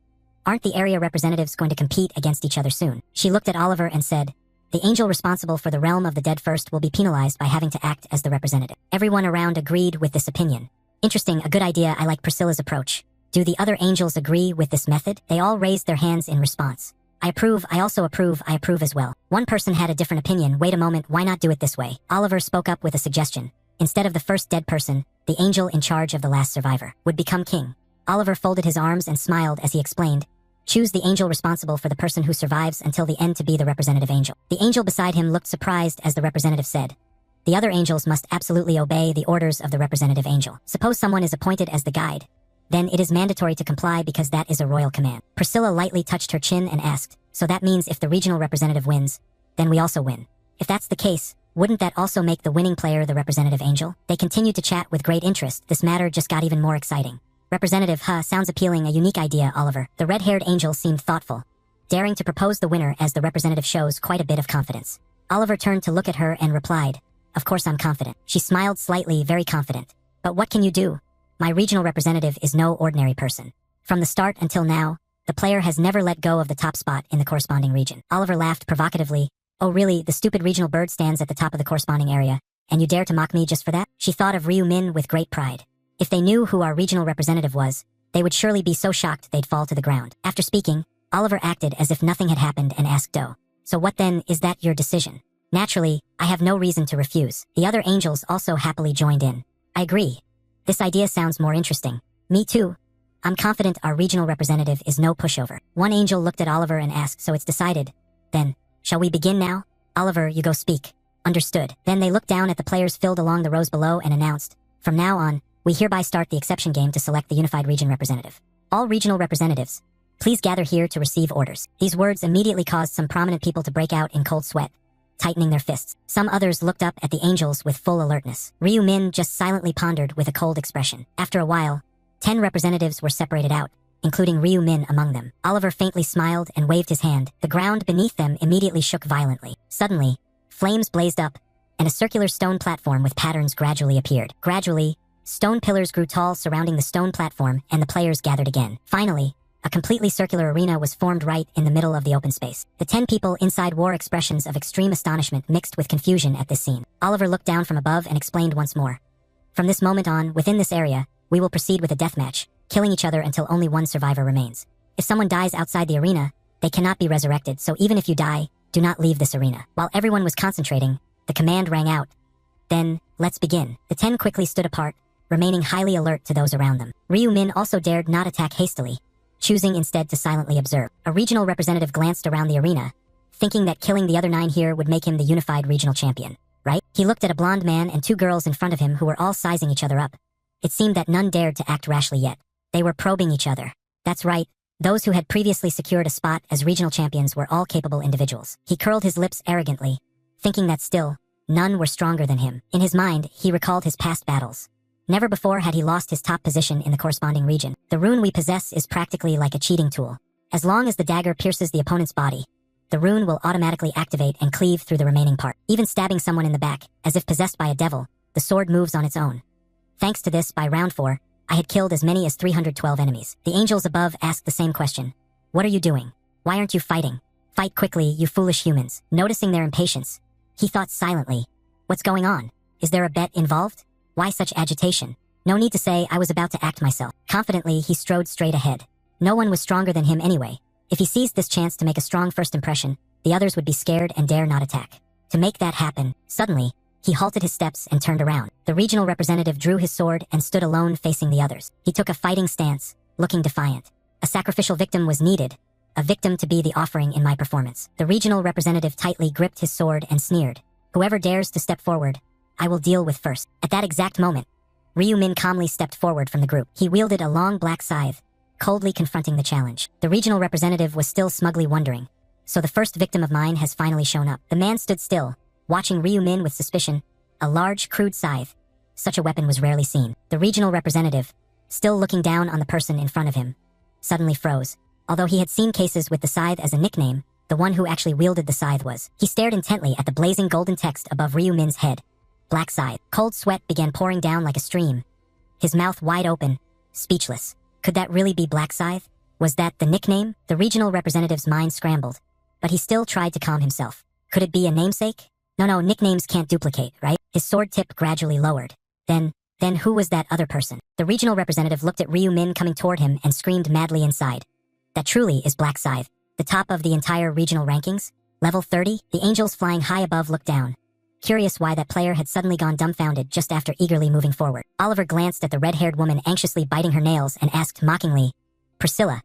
Aren't the area representatives going to compete against each other soon? She looked at Oliver and said, the angel responsible for the realm of the dead first will be penalized by having to act as the representative. Everyone around agreed with this opinion. Interesting, a good idea, I like Priscilla's approach. Do the other angels agree with this method? They all raised their hands in response. I approve, I also approve, I approve as well. One person had a different opinion. Wait a moment, why not do it this way? Oliver spoke up with a suggestion. Instead of the first dead person, the angel in charge of the last survivor would become king. Oliver folded his arms and smiled as he explained, choose the angel responsible for the person who survives until the end to be the representative angel. The angel beside him looked surprised as the representative said, the other angels must absolutely obey the orders of the representative angel. Suppose someone is appointed as the guide. Then it is mandatory to comply because that is a royal command. Priscilla lightly touched her chin and asked, so that means if the regional representative wins, then we also win. If that's the case, wouldn't that also make the winning player the representative angel? They continued to chat with great interest. This matter just got even more exciting. Representative, sounds appealing, a unique idea, Oliver. The red-haired angel seemed thoughtful, daring to propose the winner as the representative shows quite a bit of confidence. Oliver turned to look at her and replied, of course I'm confident. She smiled slightly, very confident. But what can you do? My regional representative is no ordinary person. From the start until now, the player has never let go of the top spot in the corresponding region. Oliver laughed provocatively. Oh really, the stupid regional bird stands at the top of the corresponding area, and you dare to mock me just for that? She thought of Ryu Min with great pride. If they knew who our regional representative was, they would surely be so shocked they'd fall to the ground. After speaking, Oliver acted as if nothing had happened and asked Do. So what then, is that your decision? Naturally, I have no reason to refuse. The other angels also happily joined in. I agree. This idea sounds more interesting. Me too. I'm confident our regional representative is no pushover. One angel looked at Oliver and asked, so it's decided. Then, shall we begin now? Oliver, you go speak. Understood. Then they looked down at the players filled along the rows below and announced, from now on, we hereby start the exception game to select the unified region representative. All regional representatives, please gather here to receive orders. These words immediately caused some prominent people to break out in cold sweat, tightening their fists. Some others looked up at the angels with full alertness. Ryu Min just silently pondered with a cold expression. After a while, 10 representatives were separated out, including Ryu Min among them. Oliver faintly smiled and waved his hand. The ground beneath them immediately shook violently. Suddenly, flames blazed up, and a circular stone platform with patterns gradually appeared. Gradually, stone pillars grew tall surrounding the stone platform, and the players gathered again. Finally, a completely circular arena was formed right in the middle of the open space. The 10 people inside wore expressions of extreme astonishment mixed with confusion at this scene. Oliver looked down from above and explained once more. From this moment on, within this area, we will proceed with a deathmatch, killing each other until only one survivor remains. If someone dies outside the arena, they cannot be resurrected, so even if you die, do not leave this arena. While everyone was concentrating, the command rang out. Then, let's begin. The 10 quickly stood apart, remaining highly alert to those around them. Ryu Min also dared not attack hastily, choosing instead to silently observe. A regional representative glanced around the arena, thinking that killing the other 9 here would make him the unified regional champion. Right? He looked at a blonde man and 2 girls in front of him who were all sizing each other up. It seemed that none dared to act rashly yet. They were probing each other. That's right. Those who had previously secured a spot as regional champions were all capable individuals. He curled his lips arrogantly, thinking that still, none were stronger than him. In his mind, he recalled his past battles. Never before had he lost his top position in the corresponding region. The rune we possess is practically like a cheating tool. As long as the dagger pierces the opponent's body, the rune will automatically activate and cleave through the remaining part. Even stabbing someone in the back, as if possessed by a devil, the sword moves on its own. Thanks to this, by round 4, I had killed as many as 312 enemies. The angels above asked the same question. What are you doing? Why aren't you fighting? Fight quickly, you foolish humans. Noticing their impatience, he thought silently. What's going on? Is there a bet involved? Why such agitation? No need to say I was about to act myself. Confidently, he strode straight ahead. No one was stronger than him anyway. If he seized this chance to make a strong first impression, the others would be scared and dare not attack. To make that happen, suddenly, he halted his steps and turned around. The regional representative drew his sword and stood alone facing the others. He took a fighting stance, looking defiant. A sacrificial victim was needed, a victim to be the offering in my performance. The regional representative tightly gripped his sword and sneered. Whoever dares to step forward, I will deal with first. At that exact moment, Ryu Min calmly stepped forward from the group. He wielded a long black scythe, coldly confronting the challenge. The regional representative was still smugly wondering. So the first victim of mine has finally shown up. The man stood still, watching Ryu Min with suspicion. A large, crude scythe. Such a weapon was rarely seen. The regional representative, still looking down on the person in front of him, suddenly froze. Although he had seen cases with the scythe as a nickname, the one who actually wielded the scythe was. He stared intently at the blazing golden text above Ryu Min's head. Black scythe. Cold sweat began pouring down like a stream. His mouth wide open, speechless. Could that really be Black Scythe? Was that the nickname? The regional representative's mind scrambled, but he still tried to calm himself. Could it be a namesake? No, nicknames can't duplicate, right? His sword tip gradually lowered. Then who was that other person? The regional representative looked at Ryu Min coming toward him and screamed madly inside. That truly is Black Scythe. The top of the entire regional rankings? Level 30? The angels flying high above looked down, curious why that player had suddenly gone dumbfounded just after eagerly moving forward. Oliver glanced at the red-haired woman anxiously biting her nails and asked mockingly, Priscilla,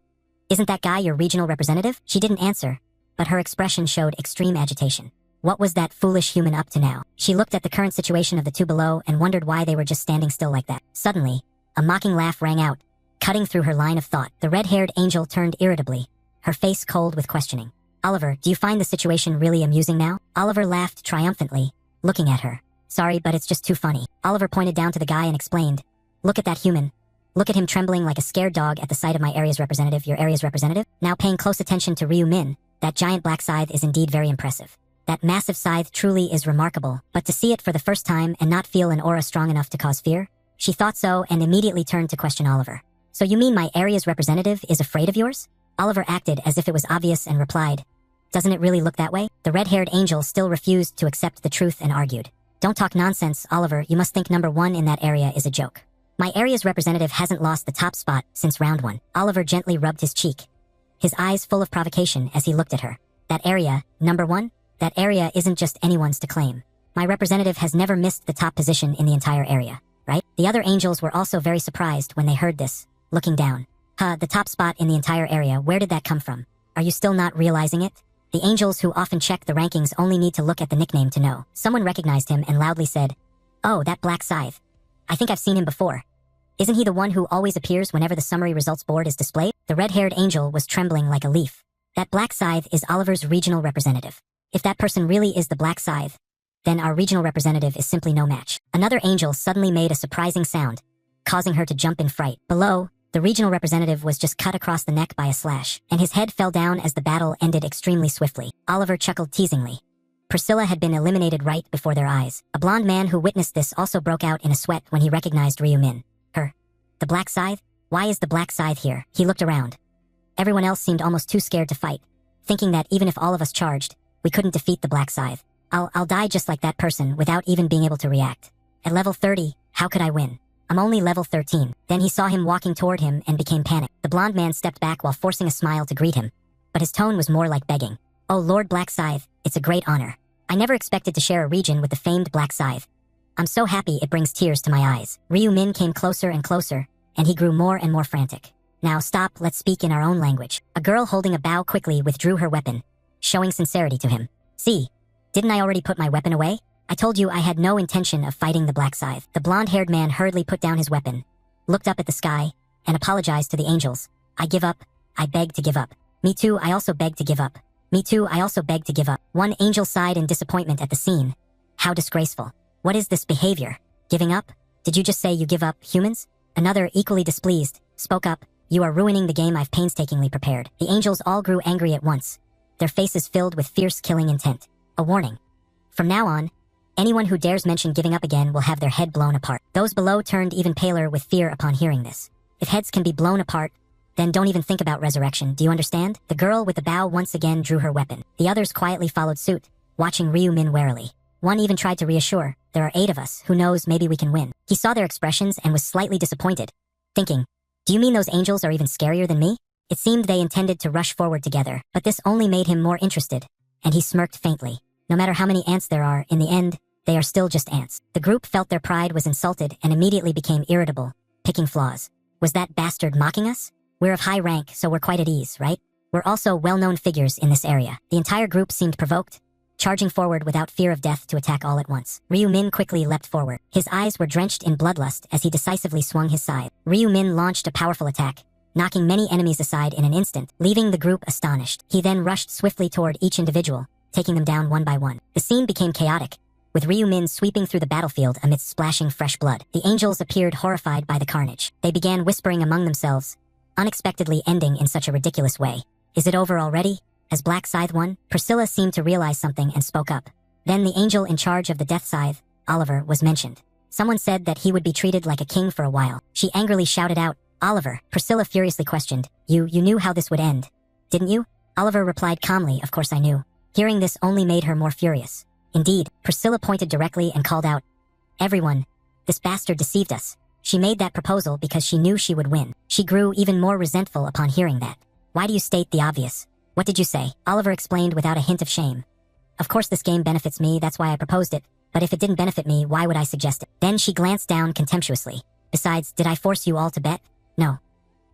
isn't that guy your regional representative? She didn't answer, but her expression showed extreme agitation. What was that foolish human up to now? She looked at the current situation of the 2 below and wondered why they were just standing still like that. Suddenly, a mocking laugh rang out, cutting through her line of thought. The red-haired angel turned irritably, her face cold with questioning. Oliver, do you find the situation really amusing now? Oliver laughed triumphantly, looking at her. Sorry, but it's just too funny. Oliver pointed down to the guy and explained. Look at that human. Look at him trembling like a scared dog at the sight of my area's representative, your area's representative. Now paying close attention to Ryu Min, that giant black scythe is indeed very impressive. That massive scythe truly is remarkable, but to see it for the first time and not feel an aura strong enough to cause fear? She thought so and immediately turned to question Oliver. So you mean my area's representative is afraid of yours? Oliver acted as if it was obvious and replied. Doesn't it really look that way? The red-haired angel still refused to accept the truth and argued. Don't talk nonsense, Oliver. You must think number 1 in that area is a joke. My area's representative hasn't lost the top spot since round 1. Oliver gently rubbed his cheek, his eyes full of provocation as he looked at her. That area, number 1? That area isn't just anyone's to claim. My representative has never missed the top position in the entire area, right? The other angels were also very surprised when they heard this, looking down. The top spot in the entire area, where did that come from? Are you still not realizing it? The angels who often check the rankings only need to look at the nickname to know. Someone recognized him and loudly said, Oh, that Black Scythe. I think I've seen him before. Isn't he the one who always appears whenever the summary results board is displayed? The red-haired angel was trembling like a leaf. That Black Scythe is Oliver's regional representative. If that person really is the Black Scythe, then our regional representative is simply no match. Another angel suddenly made a surprising sound, causing her to jump in fright. Below, the regional representative was just cut across the neck by a slash, and his head fell down as the battle ended extremely swiftly. Oliver chuckled teasingly. Priscilla had been eliminated right before their eyes. A blonde man who witnessed this also broke out in a sweat when he recognized Ryu Min. Her. The Black Scythe? Why is the Black Scythe here? He looked around. Everyone else seemed almost too scared to fight, thinking that even if all of us charged, we couldn't defeat the Black Scythe. I'll die just like that person without even being able to react. At level 30, how could I win? I'm only level 13. Then he saw him walking toward him and became panicked. The blonde man stepped back while forcing a smile to greet him, but his tone was more like begging. Oh Lord Black Scythe, it's a great honor. I never expected to share a region with the famed Black Scythe. I'm so happy it brings tears to my eyes. Ryu Min came closer and closer, and he grew more and more frantic. Now stop, let's speak in our own language. A girl holding a bow quickly withdrew her weapon, showing sincerity to him. See, didn't I already put my weapon away? I told you I had no intention of fighting the Black Scythe. The blonde-haired man hurriedly put down his weapon, looked up at the sky, and apologized to the angels. I give up. I beg to give up. Me too, I also beg to give up. Me too, I also beg to give up. One angel sighed in disappointment at the scene. How disgraceful. What is this behavior? Giving up? Did you just say you give up, humans? Another, equally displeased, spoke up. You are ruining the game I've painstakingly prepared. The angels all grew angry at once, their faces filled with fierce killing intent. A warning. From now on, anyone who dares mention giving up again will have their head blown apart. Those below turned even paler with fear upon hearing this. If heads can be blown apart, then don't even think about resurrection, do you understand? The girl with the bow once again drew her weapon. The others quietly followed suit, watching Ryu Min warily. One even tried to reassure, there are 8 of us, who knows, maybe we can win. He saw their expressions and was slightly disappointed, thinking, do you mean those angels are even scarier than me? It seemed they intended to rush forward together, but this only made him more interested, and he smirked faintly. No matter how many ants there are, in the end, they are still just ants. The group felt their pride was insulted and immediately became irritable, picking flaws. Was that bastard mocking us? We're of high rank, so we're quite at ease, right? We're also well-known figures in this area. The entire group seemed provoked, charging forward without fear of death to attack all at once. Ryu Min quickly leapt forward. His eyes were drenched in bloodlust as he decisively swung his scythe. Ryu Min launched a powerful attack, knocking many enemies aside in an instant, leaving the group astonished. He then rushed swiftly toward each individual, taking them down one by one. The scene became chaotic, with Ryu Min sweeping through the battlefield amidst splashing fresh blood. The angels appeared horrified by the carnage. They began whispering among themselves, unexpectedly ending in such a ridiculous way. Is it over already? Has Black Scythe won? Priscilla seemed to realize something and spoke up. Then the angel in charge of the Death Scythe, Oliver, was mentioned. Someone said that he would be treated like a king for a while. She angrily shouted out, Oliver. Priscilla furiously questioned, You knew how this would end, didn't you? Oliver replied calmly, of course I knew. Hearing this only made her more furious. Indeed, Priscilla pointed directly and called out, Everyone, this bastard deceived us. She made that proposal because she knew she would win. She grew even more resentful upon hearing that. Why do you state the obvious? What did you say? Oliver explained without a hint of shame. Of course this game benefits me, that's why I proposed it, but if it didn't benefit me, why would I suggest it? Then she glanced down contemptuously. Besides, did I force you all to bet? No.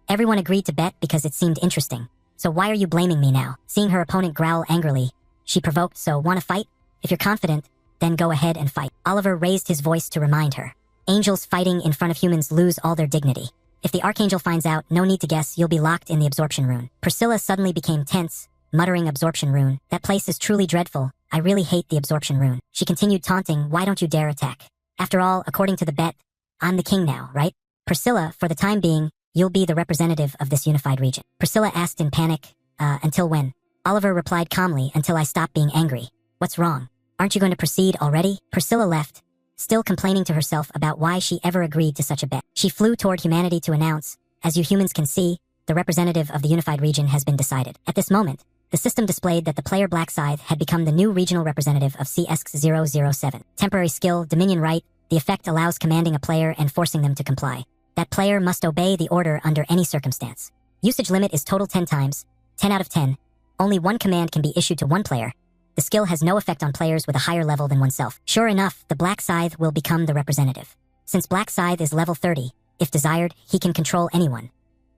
Everyone agreed to bet because it seemed interesting. So why are you blaming me now? Seeing her opponent growl angrily, she provoked, so wanna fight? If you're confident, then go ahead and fight. Oliver raised his voice to remind her. Angels fighting in front of humans lose all their dignity. If the Archangel finds out, no need to guess, you'll be locked in the Absorption Rune. Priscilla suddenly became tense, muttering Absorption Rune. That place is truly dreadful. I really hate the Absorption Rune. She continued taunting, why don't you dare attack? After all, according to the bet, I'm the king now, right? Priscilla, for the time being, you'll be the representative of this unified region. Priscilla asked in panic, until when? Oliver replied calmly, until I stop being angry. What's wrong? Aren't you going to proceed already? Priscilla left, still complaining to herself about why she ever agreed to such a bet. She flew toward humanity to announce, as you humans can see, the representative of the unified region has been decided. At this moment, the system displayed that the player Black Scythe had become the new regional representative of CX-007. Temporary skill, Dominion right, the effect allows commanding a player and forcing them to comply. That player must obey the order under any circumstance. Usage limit is total 10 times, 10 out of 10. Only one command can be issued to one player. The skill has no effect on players with a higher level than oneself. Sure enough, the Black Scythe will become the representative. Since Black Scythe is level 30, if desired, he can control anyone.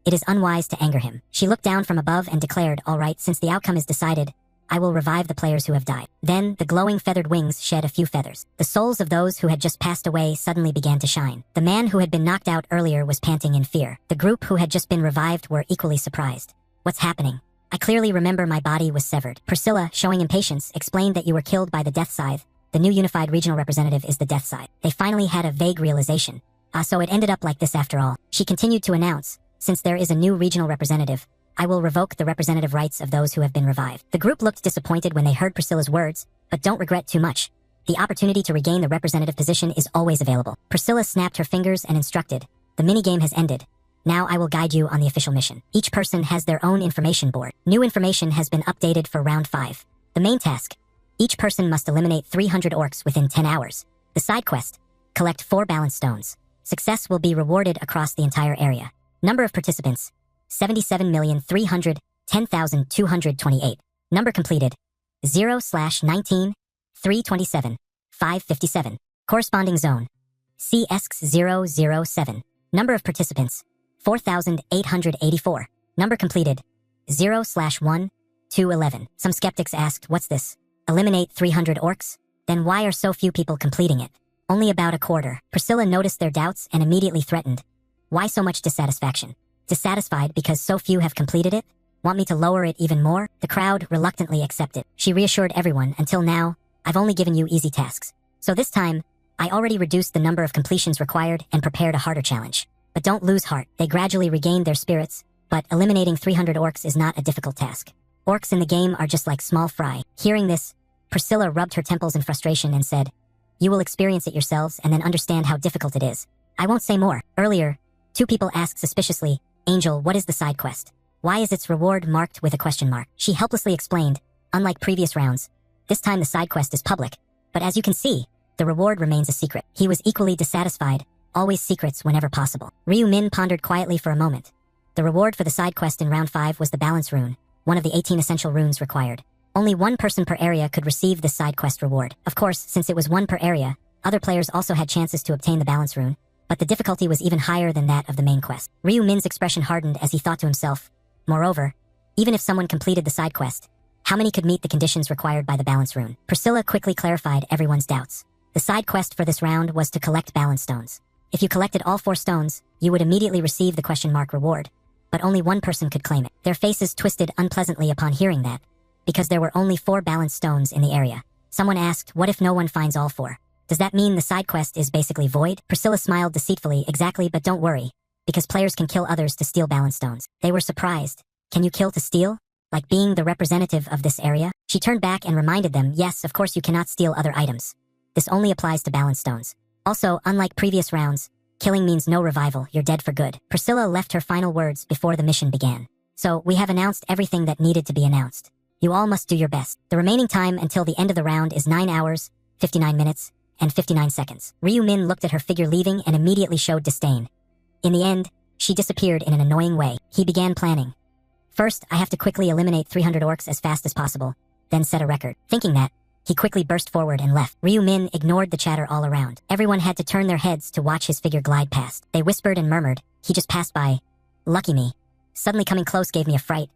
It is unwise to anger him. She looked down from above and declared, all right, since the outcome is decided, I will revive the players who have died. Then, the glowing feathered wings shed a few feathers. The souls of those who had just passed away suddenly began to shine. The man who had been knocked out earlier was panting in fear. The group who had just been revived were equally surprised. What's happening? I clearly remember my body was severed. Priscilla, showing impatience, explained that you were killed by the Death Scythe. The new unified regional representative is the Death Scythe. They finally had a vague realization. So it ended up like this after all. She continued to announce, since there is a new regional representative, I will revoke the representative rights of those who have been revived. The group looked disappointed when they heard Priscilla's words, But don't regret too much. The opportunity to regain the representative position is always available. Priscilla snapped her fingers and instructed, "The minigame has ended. Now I will guide you on the official mission." Each person has their own information board. New information has been updated for round 5. The main task: each person must eliminate 300 orcs within 10 hours. The side quest: collect 4 balance stones. Success will be rewarded across the entire area. Number of participants: 77,310,228. Number completed: 0/19, 327, 557. Corresponding zone: CX007. Number of participants: 4,884. Number completed: 0/1, 211. Some skeptics asked, "What's this? Eliminate 300 orcs? Then why are so few people completing it?" Only about a quarter. Priscilla noticed their doubts and immediately threatened, "Why so much dissatisfaction? Dissatisfied because so few have completed it? Want me to lower it even more?" The crowd reluctantly accepted. She reassured everyone, "Until now, I've only given you easy tasks. So this time, I already reduced the number of completions required and prepared a harder challenge." But don't lose heart. They gradually regained their spirits, but eliminating 300 orcs is not a difficult task. Orcs in the game are just like small fry. Hearing this, Priscilla rubbed her temples in frustration and said, "You will experience it yourselves and then understand how difficult it is. I won't say more." Earlier, 2 people asked suspiciously, "Angel, what is the side quest? Why is its reward marked with a question mark?" She helplessly explained, "Unlike previous rounds, this time the side quest is public, but as you can see, the reward remains a secret." He was equally dissatisfied, always secrets whenever possible. Ryu Min pondered quietly for a moment. The reward for the side quest in round 5 was the balance rune, one of the 18 essential runes required. Only 1 person per area could receive this side quest reward. Of course, since it was 1 per area, other players also had chances to obtain the balance rune, but the difficulty was even higher than that of the main quest. Ryu Min's expression hardened as he thought to himself, "Moreover, even if someone completed the side quest, how many could meet the conditions required by the balance rune?" Priscilla quickly clarified everyone's doubts. The side quest for this round was to collect balance stones. If you collected all 4 stones, you would immediately receive the question mark reward, but only 1 person could claim it. Their faces twisted unpleasantly upon hearing that, because there were only 4 balance stones in the area. Someone asked, "What if no one finds all 4? Does that mean the side quest is basically void?" Priscilla smiled deceitfully. "Exactly, but don't worry, because players can kill others to steal balance stones." They were surprised. "Can you kill to steal? Like being the representative of this area?" She turned back and reminded them, "Yes, of course you cannot steal other items. This only applies to balance stones. Also, unlike previous rounds, killing means no revival, you're dead for good." Priscilla left her final words before the mission began. "So, we have announced everything that needed to be announced. You all must do your best. The remaining time until the end of the round is 9 hours, 59 minutes, and 59 seconds. Ryu Min looked at her figure leaving and immediately showed disdain. In the end, she disappeared in an annoying way. He began planning. "First, I have to quickly eliminate 300 orcs as fast as possible, then set a record." Thinking that, he quickly burst forward and left. Ryu Min ignored the chatter all around. Everyone had to turn their heads to watch his figure glide past. They whispered and murmured, "He just passed by. Lucky me. Suddenly coming close gave me a fright.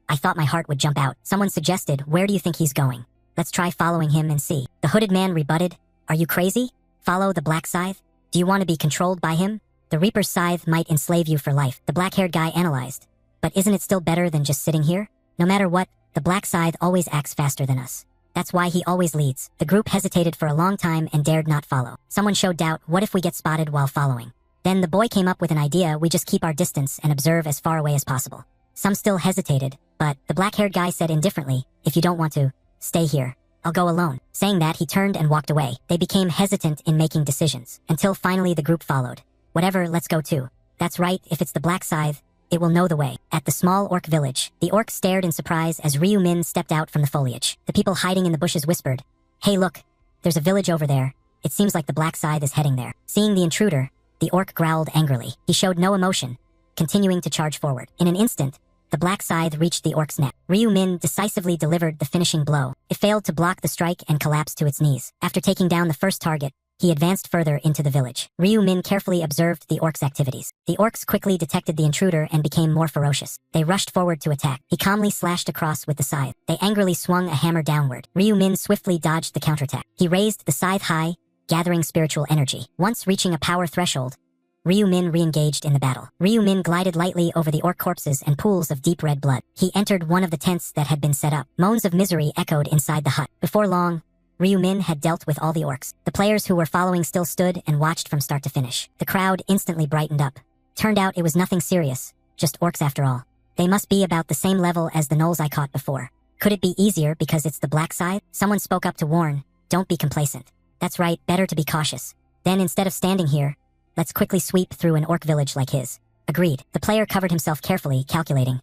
I thought my heart would jump out." Someone suggested, "Where do you think he's going? Let's try following him and see." The hooded man rebutted, "Are you crazy? Follow the black scythe? Do you want to be controlled by him? The Reaper's scythe might enslave you for life." The black-haired guy analyzed, "But isn't it still better than just sitting here? No matter what, the black scythe always acts faster than us. That's why he always leads." The group hesitated for a long time and dared not follow. Someone showed doubt, "What if we get spotted while following?" Then the boy came up with an idea, "We just keep our distance and observe as far away as possible." Some still hesitated, but the black-haired guy said indifferently, "If you don't want to, stay here. I'll go alone." Saying that, he turned and walked away. They became hesitant in making decisions, until finally the group followed. "Whatever, let's go too. That's right, if it's the black scythe, it will know the way." At the small orc village, the orc stared in surprise as Ryu Min stepped out from the foliage. The people hiding in the bushes whispered, "Hey look, there's a village over there. It seems like the black scythe is heading there." Seeing the intruder, the orc growled angrily. He showed no emotion, continuing to charge forward. In an instant, the black scythe reached the orc's neck. Ryu Min decisively delivered the finishing blow. It failed to block the strike and collapsed to its knees. After taking down the first target, he advanced further into the village. Ryu Min carefully observed the orc's activities. The orcs quickly detected the intruder and became more ferocious. They rushed forward to attack. He calmly slashed across with the scythe. They angrily swung a hammer downward. Ryu Min swiftly dodged the counterattack. He raised the scythe high, gathering spiritual energy. Once reaching a power threshold, Ryu Min re-engaged in the battle. Ryu Min glided lightly over the orc corpses and pools of deep red blood. He entered one of the tents that had been set up. Moans of misery echoed inside the hut. Before long, Ryu Min had dealt with all the orcs. The players who were following still stood and watched from start to finish. The crowd instantly brightened up. Turned out it was nothing serious, just orcs after all. They must be about the same level as the gnolls I caught before. Could it be easier because it's the black side? Someone spoke up to warn, don't be complacent. That's right, better to be cautious. Then instead of standing here, let's quickly sweep through an orc village like his. Agreed. The player covered himself carefully, calculating.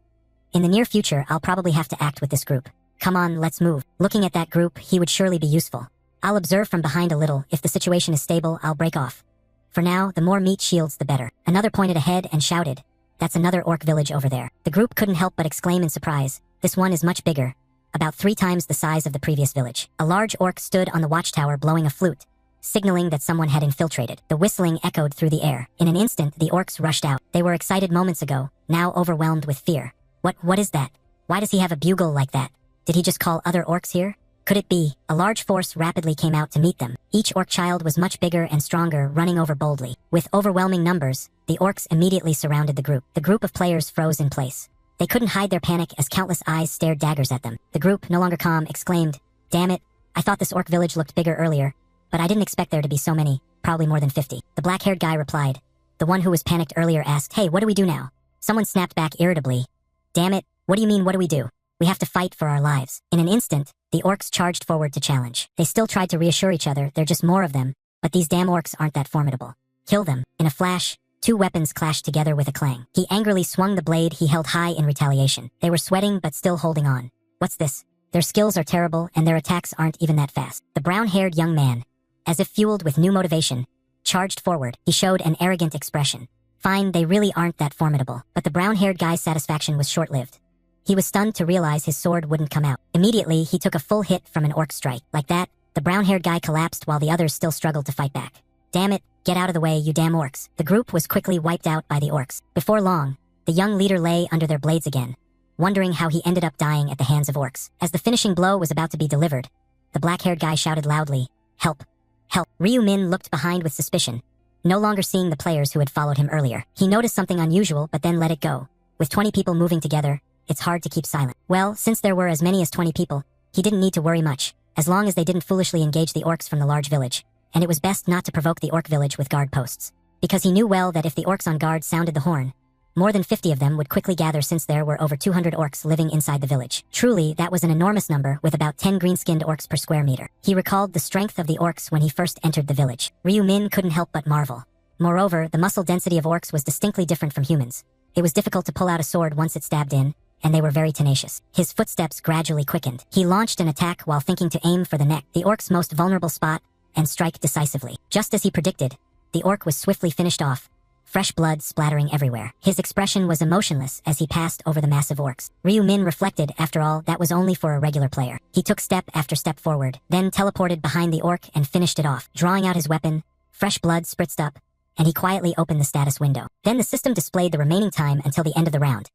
In the near future, I'll probably have to act with this group. Come on, let's move. Looking at that group, he would surely be useful. I'll observe from behind a little. If the situation is stable, I'll break off. For now, the more meat shields, the better. Another pointed ahead and shouted, that's another orc village over there. The group couldn't help but exclaim in surprise. This one is much bigger, about 3 times the size of the previous village. A large orc stood on the watchtower blowing a flute, signaling that someone had infiltrated. The whistling echoed through the air. In an instant, the orcs rushed out. They were excited moments ago, now overwhelmed with fear. What is that? Why does he have a bugle like that? Did he just call other orcs here? Could it be? A large force rapidly came out to meet them. Each orc child was much bigger and stronger, running over boldly. With overwhelming numbers, the orcs immediately surrounded the group. The group of players froze in place. They couldn't hide their panic as countless eyes stared daggers at them. The group, no longer calm, exclaimed, damn it, I thought this orc village looked bigger earlier, but I didn't expect there to be so many, probably more than 50. The black-haired guy replied. The one who was panicked earlier asked, hey, what do we do now? Someone snapped back irritably. Damn it, what do you mean what do we do? We have to fight for our lives. In an instant, the orcs charged forward to challenge. They still tried to reassure each other, they're just more of them, but these damn orcs aren't that formidable. Kill them. In a flash, 2 weapons clashed together with a clang. He angrily swung the blade he held high in retaliation. They were sweating but still holding on. What's this? Their skills are terrible and their attacks aren't even that fast. The brown-haired young man, as if fueled with new motivation, charged forward. He showed an arrogant expression. Fine, they really aren't that formidable. But the brown-haired guy's satisfaction was short-lived. He was stunned to realize his sword wouldn't come out. Immediately, he took a full hit from an orc strike. Like that, the brown-haired guy collapsed while the others still struggled to fight back. Damn it, get out of the way, you damn orcs. The group was quickly wiped out by the orcs. Before long, the young leader lay under their blades again, wondering how he ended up dying at the hands of orcs. As the finishing blow was about to be delivered, the black-haired guy shouted loudly, help, help. Ryu Min looked behind with suspicion, no longer seeing the players who had followed him earlier. He noticed something unusual but then let it go. With 20 people moving together, it's hard to keep silent. Well, since there were as many as 20 people, he didn't need to worry much, as long as they didn't foolishly engage the orcs from the large village. And it was best not to provoke the orc village with guard posts, because he knew well that if the orcs on guard sounded the horn, more than 50 of them would quickly gather since there were over 200 orcs living inside the village. Truly, that was an enormous number with about 10 green-skinned orcs per square meter. He recalled the strength of the orcs when he first entered the village. Ryu Min couldn't help but marvel. Moreover, the muscle density of orcs was distinctly different from humans. It was difficult to pull out a sword once it stabbed in, and they were very tenacious. His footsteps gradually quickened. He launched an attack while thinking to aim for the neck, the orc's most vulnerable spot, and strike decisively. Just as he predicted, the orc was swiftly finished off, fresh blood splattering everywhere. His expression was emotionless as he passed over the massive orcs. Ryu Min reflected, after all, that was only for a regular player. He took step after step forward, then teleported behind the orc and finished it off. Drawing out his weapon, fresh blood spritzed up, and he quietly opened the status window. Then the system displayed the remaining time until the end of the round.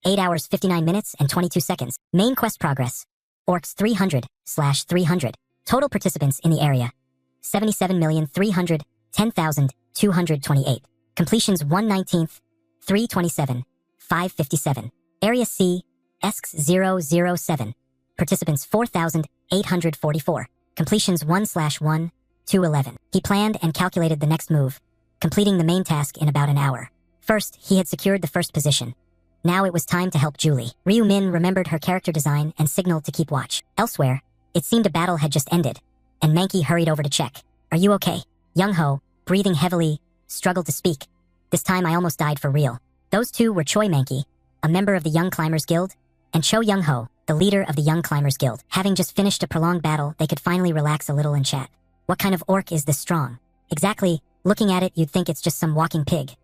8 hours 59 minutes and 22 seconds. Main quest progress. Orcs 300/300. Total participants in the area. 77,310,228. Completions 1/19th, 327, 557. Area C, ESCS 007. Participants 4,844. Completions 1/1, 211. He planned and calculated the next move, completing the main task in about an hour. First, he had secured the first position. Now it was time to help Julie. Ryu Min remembered her character design and signaled to keep watch. Elsewhere, it seemed a battle had just ended, and Mankey hurried over to check. Are you okay? Young Ho, breathing heavily, struggled to speak. This time I almost died for real. Those two were Choi Mankey, a member of the Young Climbers Guild, and Cho Young Ho, the leader of the Young Climbers Guild. Having just finished a prolonged battle, they could finally relax a little and chat. What kind of orc is this strong? Exactly, looking at it you'd think it's just some walking pig.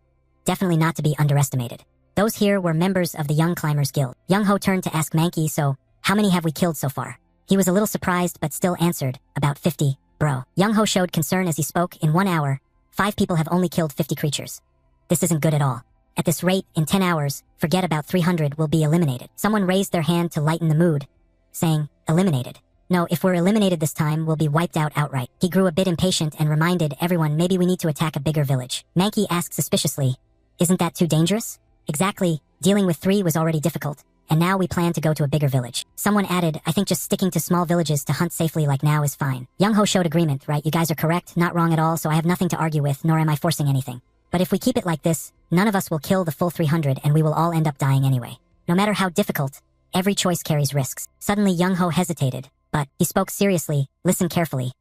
Definitely not to be underestimated. Those here were members of the Young Climbers Guild. Young Ho turned to ask Mankey, so, how many have we killed so far? He was a little surprised but still answered, about 50, bro. Young Ho showed concern as he spoke. In 1 hour, 5 people have only killed 50 creatures. This isn't good at all. At this rate, in 10 hours, forget about 300 will be eliminated. Someone raised their hand to lighten the mood, saying, eliminated. No, if we're eliminated this time, we'll be wiped out outright. He grew a bit impatient and reminded everyone maybe we need to attack a bigger village. Mankey asked suspiciously, isn't that too dangerous? Exactly, dealing with 3 was already difficult, and now we plan to go to a bigger village. Someone added, I think just sticking to small villages to hunt safely like now is fine. Young Ho showed agreement, right? You guys are correct, not wrong at all, so I have nothing to argue with, nor am I forcing anything. But if we keep it like this, none of us will kill the full 300 and we will all end up dying anyway. No matter how difficult, Every choice carries risks. Suddenly Young-ho hesitated, but he spoke seriously. Listen carefully.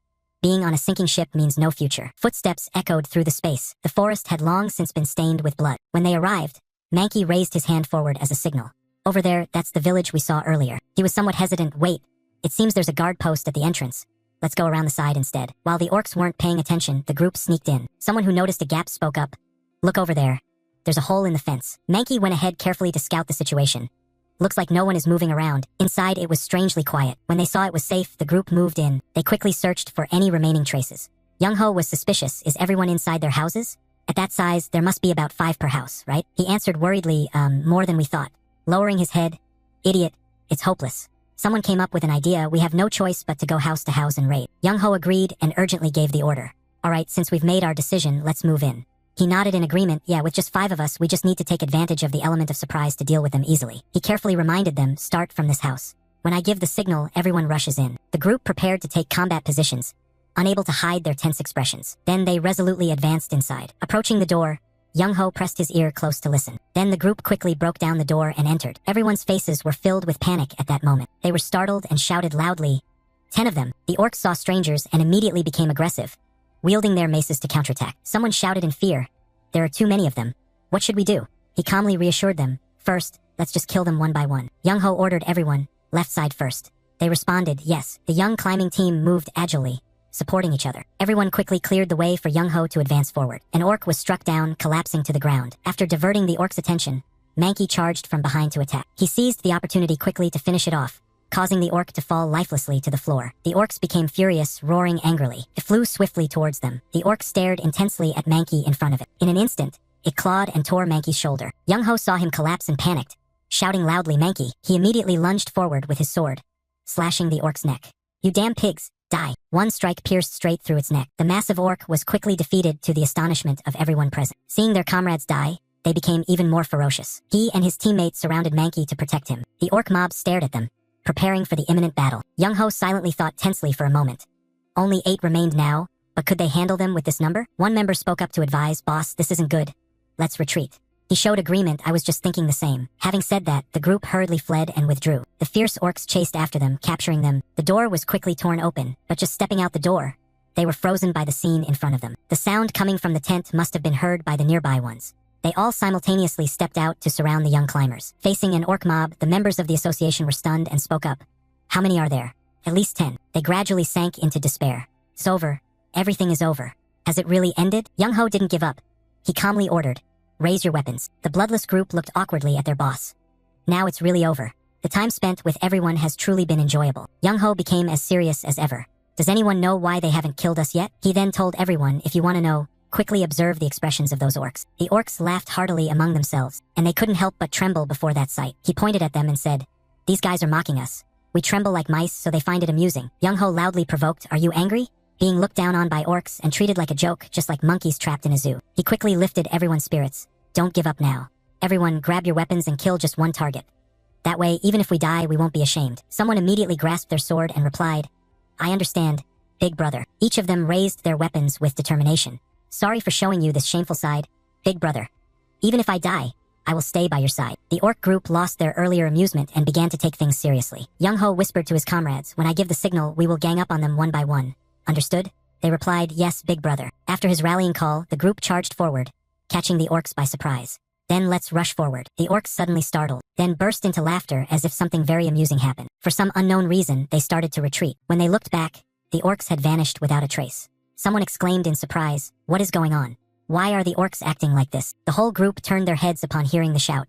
Being on a sinking ship means no future. Footsteps echoed through the space. The forest had long since been stained with blood. When they arrived, Mankey raised his hand forward as a signal. Over there, that's the village we saw earlier. He was somewhat hesitant. Wait, it seems there's a guard post at the entrance. Let's go around the side instead. While the orcs weren't paying attention, the group sneaked in. Someone who noticed a gap spoke up. Look over there. There's a hole in the fence. Mankey went ahead carefully to scout the situation. Looks like no one is moving around. Inside, it was strangely quiet. When they saw it was safe, the group moved in. They quickly searched for any remaining traces. Young-ho was suspicious. Is everyone inside their houses? At that size, there must be about 5 per house, right? He answered worriedly, more than we thought. Lowering his head, idiot, it's hopeless. Someone came up with an idea. We have no choice but to go house to house and raid. Young-ho agreed and urgently gave the order. All right, since we've made our decision, let's move in. He nodded in agreement. Yeah, with just 5 of us, we just need to take advantage of the element of surprise to deal with them easily. He carefully reminded them, start from this house. When I give the signal, everyone rushes in. The group prepared to take combat positions, unable to hide their tense expressions. Then they resolutely advanced inside. Approaching the door, Young-ho pressed his ear close to listen. Then the group quickly broke down the door and entered. Everyone's faces were filled with panic at that moment. They were startled and shouted loudly. 10 of them. The orcs saw strangers and immediately became aggressive, wielding their maces to counterattack. Someone shouted in fear. There are too many of them. What should we do? He calmly reassured them. First, let's just kill them one by one. Young-ho ordered everyone, left side first. They responded, yes. The young climbing team moved agilely, supporting each other. Everyone quickly cleared the way for Young-ho to advance forward. An orc was struck down, collapsing to the ground. After diverting the orc's attention, Mankey charged from behind to attack. He seized the opportunity quickly to finish it off, causing the orc to fall lifelessly to the floor. The orcs became furious, roaring angrily. It flew swiftly towards them. The orc stared intensely at Mankey in front of it. In an instant, it clawed and tore Mankey's shoulder. Young-ho saw him collapse and panicked, shouting loudly, Mankey. He immediately lunged forward with his sword, slashing the orc's neck. You damn pigs, die. One strike pierced straight through its neck. The massive orc was quickly defeated to the astonishment of everyone present. Seeing their comrades die, they became even more ferocious. He and his teammates surrounded Mankey to protect him. The orc mob stared at them, preparing for the imminent battle. Young-ho silently thought tensely for a moment. Only 8 remained now, but could they handle them with this number? One member spoke up to advise, boss, this isn't good. Let's retreat. He showed agreement. I was just thinking the same. Having said that, the group hurriedly fled and withdrew. The fierce orcs chased after them, capturing them. The door was quickly torn open, but just stepping out the door, they were frozen by the scene in front of them. The sound coming from the tent must have been heard by the nearby ones. They all simultaneously stepped out to surround the young climbers. Facing an orc mob, the members of the association were stunned and spoke up. How many are there? At least 10. They gradually sank into despair. It's over. Everything is over. Has it really ended? Young-ho didn't give up. He calmly ordered, raise your weapons. The bloodless group looked awkwardly at their boss. Now it's really over. The time spent with everyone has truly been enjoyable. Young-ho became as serious as ever. Does anyone know why they haven't killed us yet? He then told everyone, if you want to know, quickly observe the expressions of those orcs. The orcs laughed heartily among themselves, and they couldn't help but tremble before that sight. He pointed at them and said, these guys are mocking us. We tremble like mice, so they find it amusing. Young-ho loudly provoked, are you angry? Being looked down on by orcs and treated like a joke, just like monkeys trapped in a zoo. He quickly lifted everyone's spirits. Don't give up now. Everyone, grab your weapons and kill just one target. That way, even if we die, we won't be ashamed. Someone immediately grasped their sword and replied, I understand, big brother. Each of them raised their weapons with determination. Sorry for showing you this shameful side, big brother. Even if I die, I will stay by your side. The orc group lost their earlier amusement and began to take things seriously. Young-ho whispered to his comrades, when I give the signal, we will gang up on them one by one. Understood? They replied, yes, big brother. After his rallying call, the group charged forward, catching the orcs by surprise. Then let's rush forward. The orcs suddenly startled, then burst into laughter as if something very amusing happened. For some unknown reason, they started to retreat. When they looked back, the orcs had vanished without a trace. Someone exclaimed in surprise, what is going on? Why are the orcs acting like this? The whole group turned their heads upon hearing the shout.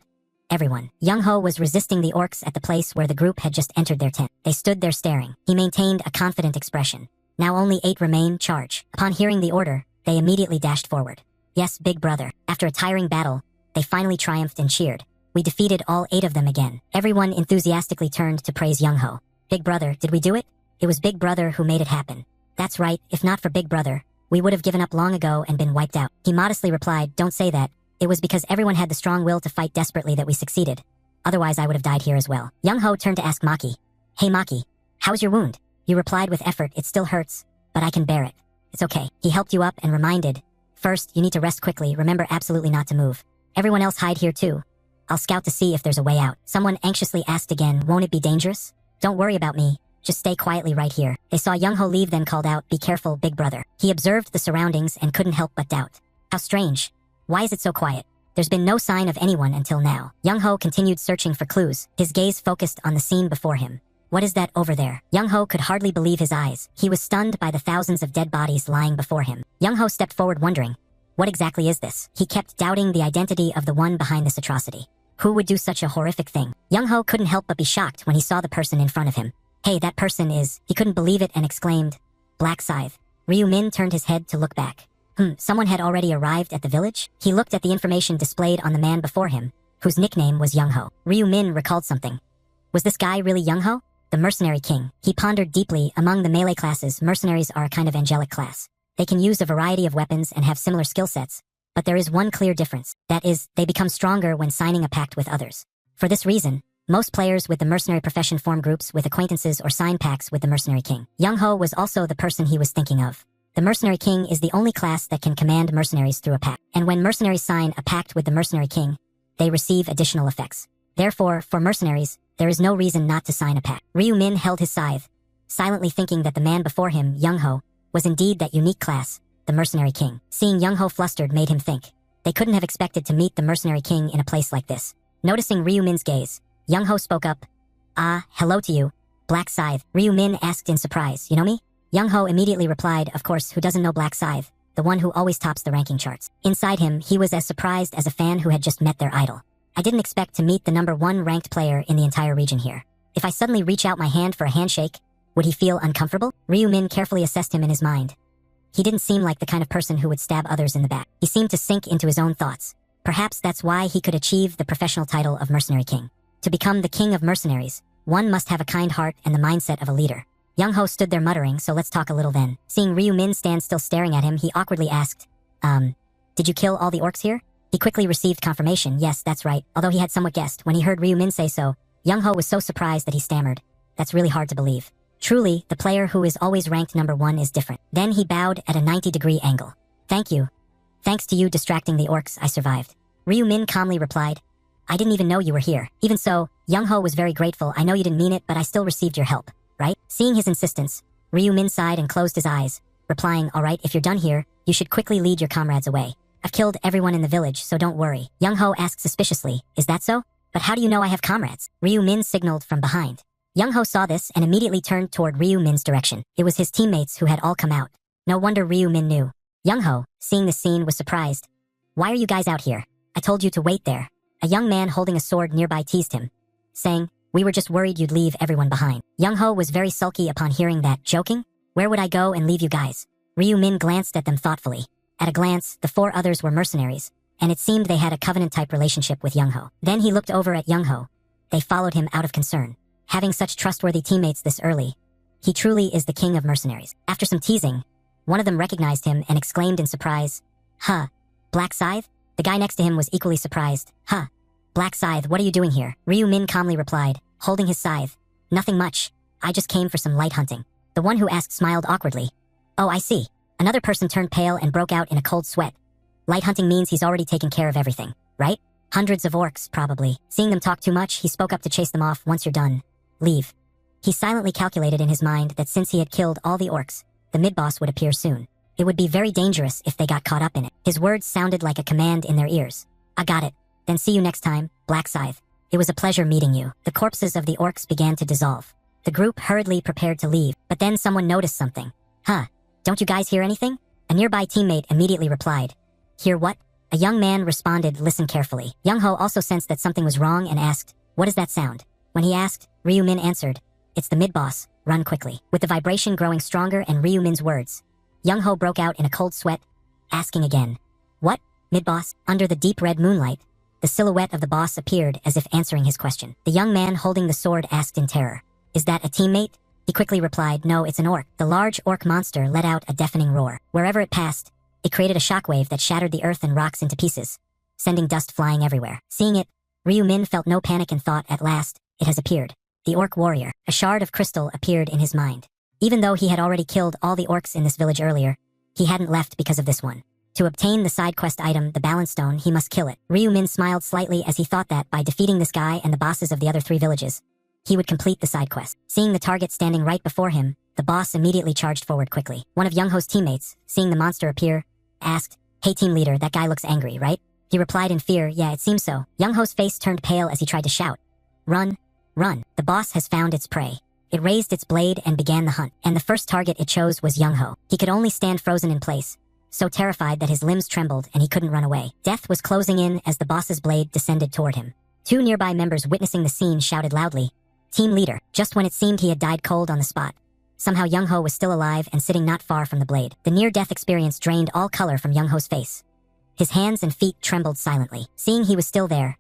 Everyone. Young-ho was resisting the orcs at the place where the group had just entered their tent. They stood there staring. He maintained a confident expression. Now only 8 remain, charge. Upon hearing the order, they immediately dashed forward. Yes, big brother. After a tiring battle, they finally triumphed and cheered. We defeated all 8 of them again. Everyone enthusiastically turned to praise Young-ho. Big brother, did we do it? It was big brother who made it happen. That's right, if not for big brother, we would have given up long ago and been wiped out. He modestly replied, don't say that. It was because everyone had the strong will to fight desperately that we succeeded. Otherwise I would have died here as well. Young-ho turned to ask Maki. Hey Maki, how's your wound? You replied with effort, it still hurts, but I can bear it. It's okay. He helped you up and reminded, first, you need to rest quickly, remember absolutely not to move. Everyone else hide here too. I'll scout to see if there's a way out. Someone anxiously asked again, won't it be dangerous? Don't worry about me. Just stay quietly right here. They saw Young Ho leave, then called out, be careful, big brother. He observed the surroundings and couldn't help but doubt. How strange. Why is it so quiet? There's been no sign of anyone until now. Young Ho continued searching for clues, his gaze focused on the scene before him. What is that over there? Young Ho could hardly believe his eyes. He was stunned by the thousands of dead bodies lying before him. Young Ho stepped forward wondering, what exactly is this? He kept doubting the identity of the one behind this atrocity. Who would do such a horrific thing? Young Ho couldn't help but be shocked when he saw the person in front of him. Hey, that person is... He couldn't believe it and exclaimed, Black Scythe. Ryu Min turned his head to look back. Someone had already arrived at the village? He looked at the information displayed on the man before him, whose nickname was Young Ho. Ryu Min recalled something. Was this guy really Young Ho? The mercenary king. He pondered deeply. Among the melee classes, mercenaries are a kind of angelic class. They can use a variety of weapons and have similar skill sets, but there is one clear difference. That is, they become stronger when signing a pact with others. For this reason, most players with the mercenary profession form groups with acquaintances or sign pacts with the mercenary king. Young Ho was also the person he was thinking of. The mercenary king is the only class that can command mercenaries through a pact, and when mercenaries sign a pact with the mercenary king, they receive additional effects. Therefore, for mercenaries, there is no reason not to sign a pact. Ryu Min held his scythe, silently thinking that the man before him, Young Ho, was indeed that unique class, the mercenary king. Seeing Young Ho flustered made him think. They couldn't have expected to meet the mercenary king in a place like this. Noticing Ryu Min's gaze, Young Ho spoke up. Hello to you, Black Scythe. Ryu Min asked in surprise, you know me? Young Ho immediately replied, of course, who doesn't know Black Scythe, the one who always tops the ranking charts. Inside him, he was as surprised as a fan who had just met their idol. I didn't expect to meet the #1 ranked player in the entire region here. If I suddenly reach out my hand for a handshake, would he feel uncomfortable? Ryu Min carefully assessed him in his mind. He didn't seem like the kind of person who would stab others in the back. He seemed to sink into his own thoughts. Perhaps that's why he could achieve the professional title of Mercenary King. To become the king of mercenaries, one must have a kind heart and the mindset of a leader. Young Ho stood there muttering, so let's talk a little then. Seeing Ryu Min stand still staring at him, he awkwardly asked, did you kill all the orcs here? He quickly received confirmation, yes, that's right, although he had somewhat guessed. When he heard Ryu Min say so, Young Ho was so surprised that he stammered. That's really hard to believe. Truly, the player who is always ranked #1 is different. Then he bowed at a 90-degree angle. Thank you. Thanks to you distracting the orcs, I survived. Ryu Min calmly replied, I didn't even know you were here. Even so, Young Ho was very grateful. I know you didn't mean it, but I still received your help, right? Seeing his insistence, Ryu Min sighed and closed his eyes, replying, all right, if you're done here, you should quickly lead your comrades away. I've killed everyone in the village, so don't worry. Young Ho asked suspiciously, is that so? But how do you know I have comrades? Ryu Min signaled from behind. Young Ho saw this and immediately turned toward Ryu Min's direction. It was his teammates who had all come out. No wonder Ryu Min knew. Young Ho, seeing the scene, was surprised. Why are you guys out here? I told you to wait there. A young man holding a sword nearby teased him, saying, we were just worried you'd leave everyone behind. Young Ho was very sulky upon hearing that, joking? Where would I go and leave you guys? Ryu Min glanced at them thoughtfully. At a glance, the 4 others were mercenaries, and it seemed they had a covenant-type relationship with Young Ho. Then he looked over at Young Ho. They followed him out of concern. Having such trustworthy teammates this early, he truly is the king of mercenaries. After some teasing, one of them recognized him and exclaimed in surprise, huh, Black Scythe? The guy next to him was equally surprised. Huh, Black Scythe, what are you doing here? Ryu Min calmly replied, holding his scythe. Nothing much. I just came for some light hunting. The one who asked smiled awkwardly. Oh, I see. Another person turned pale and broke out in a cold sweat. Light hunting means he's already taken care of everything, right? Hundreds of orcs, probably. Seeing them talk too much, he spoke up to chase them off. Once you're done, leave. He silently calculated in his mind that since he had killed all the orcs, the mid-boss would appear soon. It would be very dangerous if they got caught up in it. His words sounded like a command in their ears. I got it. Then see you next time, Black Scythe. It was a pleasure meeting you. The corpses of the orcs began to dissolve. The group hurriedly prepared to leave, but then someone noticed something. Huh, don't you guys hear anything? A nearby teammate immediately replied. Hear what? A young man responded, listen carefully. Young Ho also sensed that something was wrong and asked, what is that sound? When he asked, Ryu Min answered, it's the mid-boss, run quickly. With the vibration growing stronger and Ryu Min's words, Young Ho broke out in a cold sweat, asking again, what, mid-boss? Under the deep red moonlight, the silhouette of the boss appeared as if answering his question. The young man holding the sword asked in terror, is that a teammate? He quickly replied, no, it's an orc. The large orc monster let out a deafening roar. Wherever it passed, it created a shockwave that shattered the earth and rocks into pieces, sending dust flying everywhere. Seeing it, Ryu Min felt no panic and thought, at last, it has appeared. The orc warrior. A shard of crystal appeared in his mind. Even though he had already killed all the orcs in this village earlier, he hadn't left because of this one. To obtain the side quest item, the balance stone, he must kill it. Ryu-min smiled slightly as he thought that by defeating this guy and the bosses of the other 3 villages, he would complete the side quest. Seeing the target standing right before him, the boss immediately charged forward quickly. One of Young-ho's teammates, seeing the monster appear, asked, "Hey team leader, that guy looks angry, right?" He replied in fear, "Yeah, it seems so." Young-ho's face turned pale as he tried to shout, "Run! Run! The boss has found its prey." It raised its blade and began the hunt, and the first target it chose was Young-ho. He could only stand frozen in place, so terrified that his limbs trembled and he couldn't run away. Death was closing in as the boss's blade descended toward him. 2 nearby members witnessing the scene shouted loudly, "Team leader!" Just when it seemed he had died cold on the spot, somehow Young-ho was still alive and sitting not far from the blade. The near-death experience drained all color from Young-ho's face. His hands and feet trembled silently. Seeing he was still there,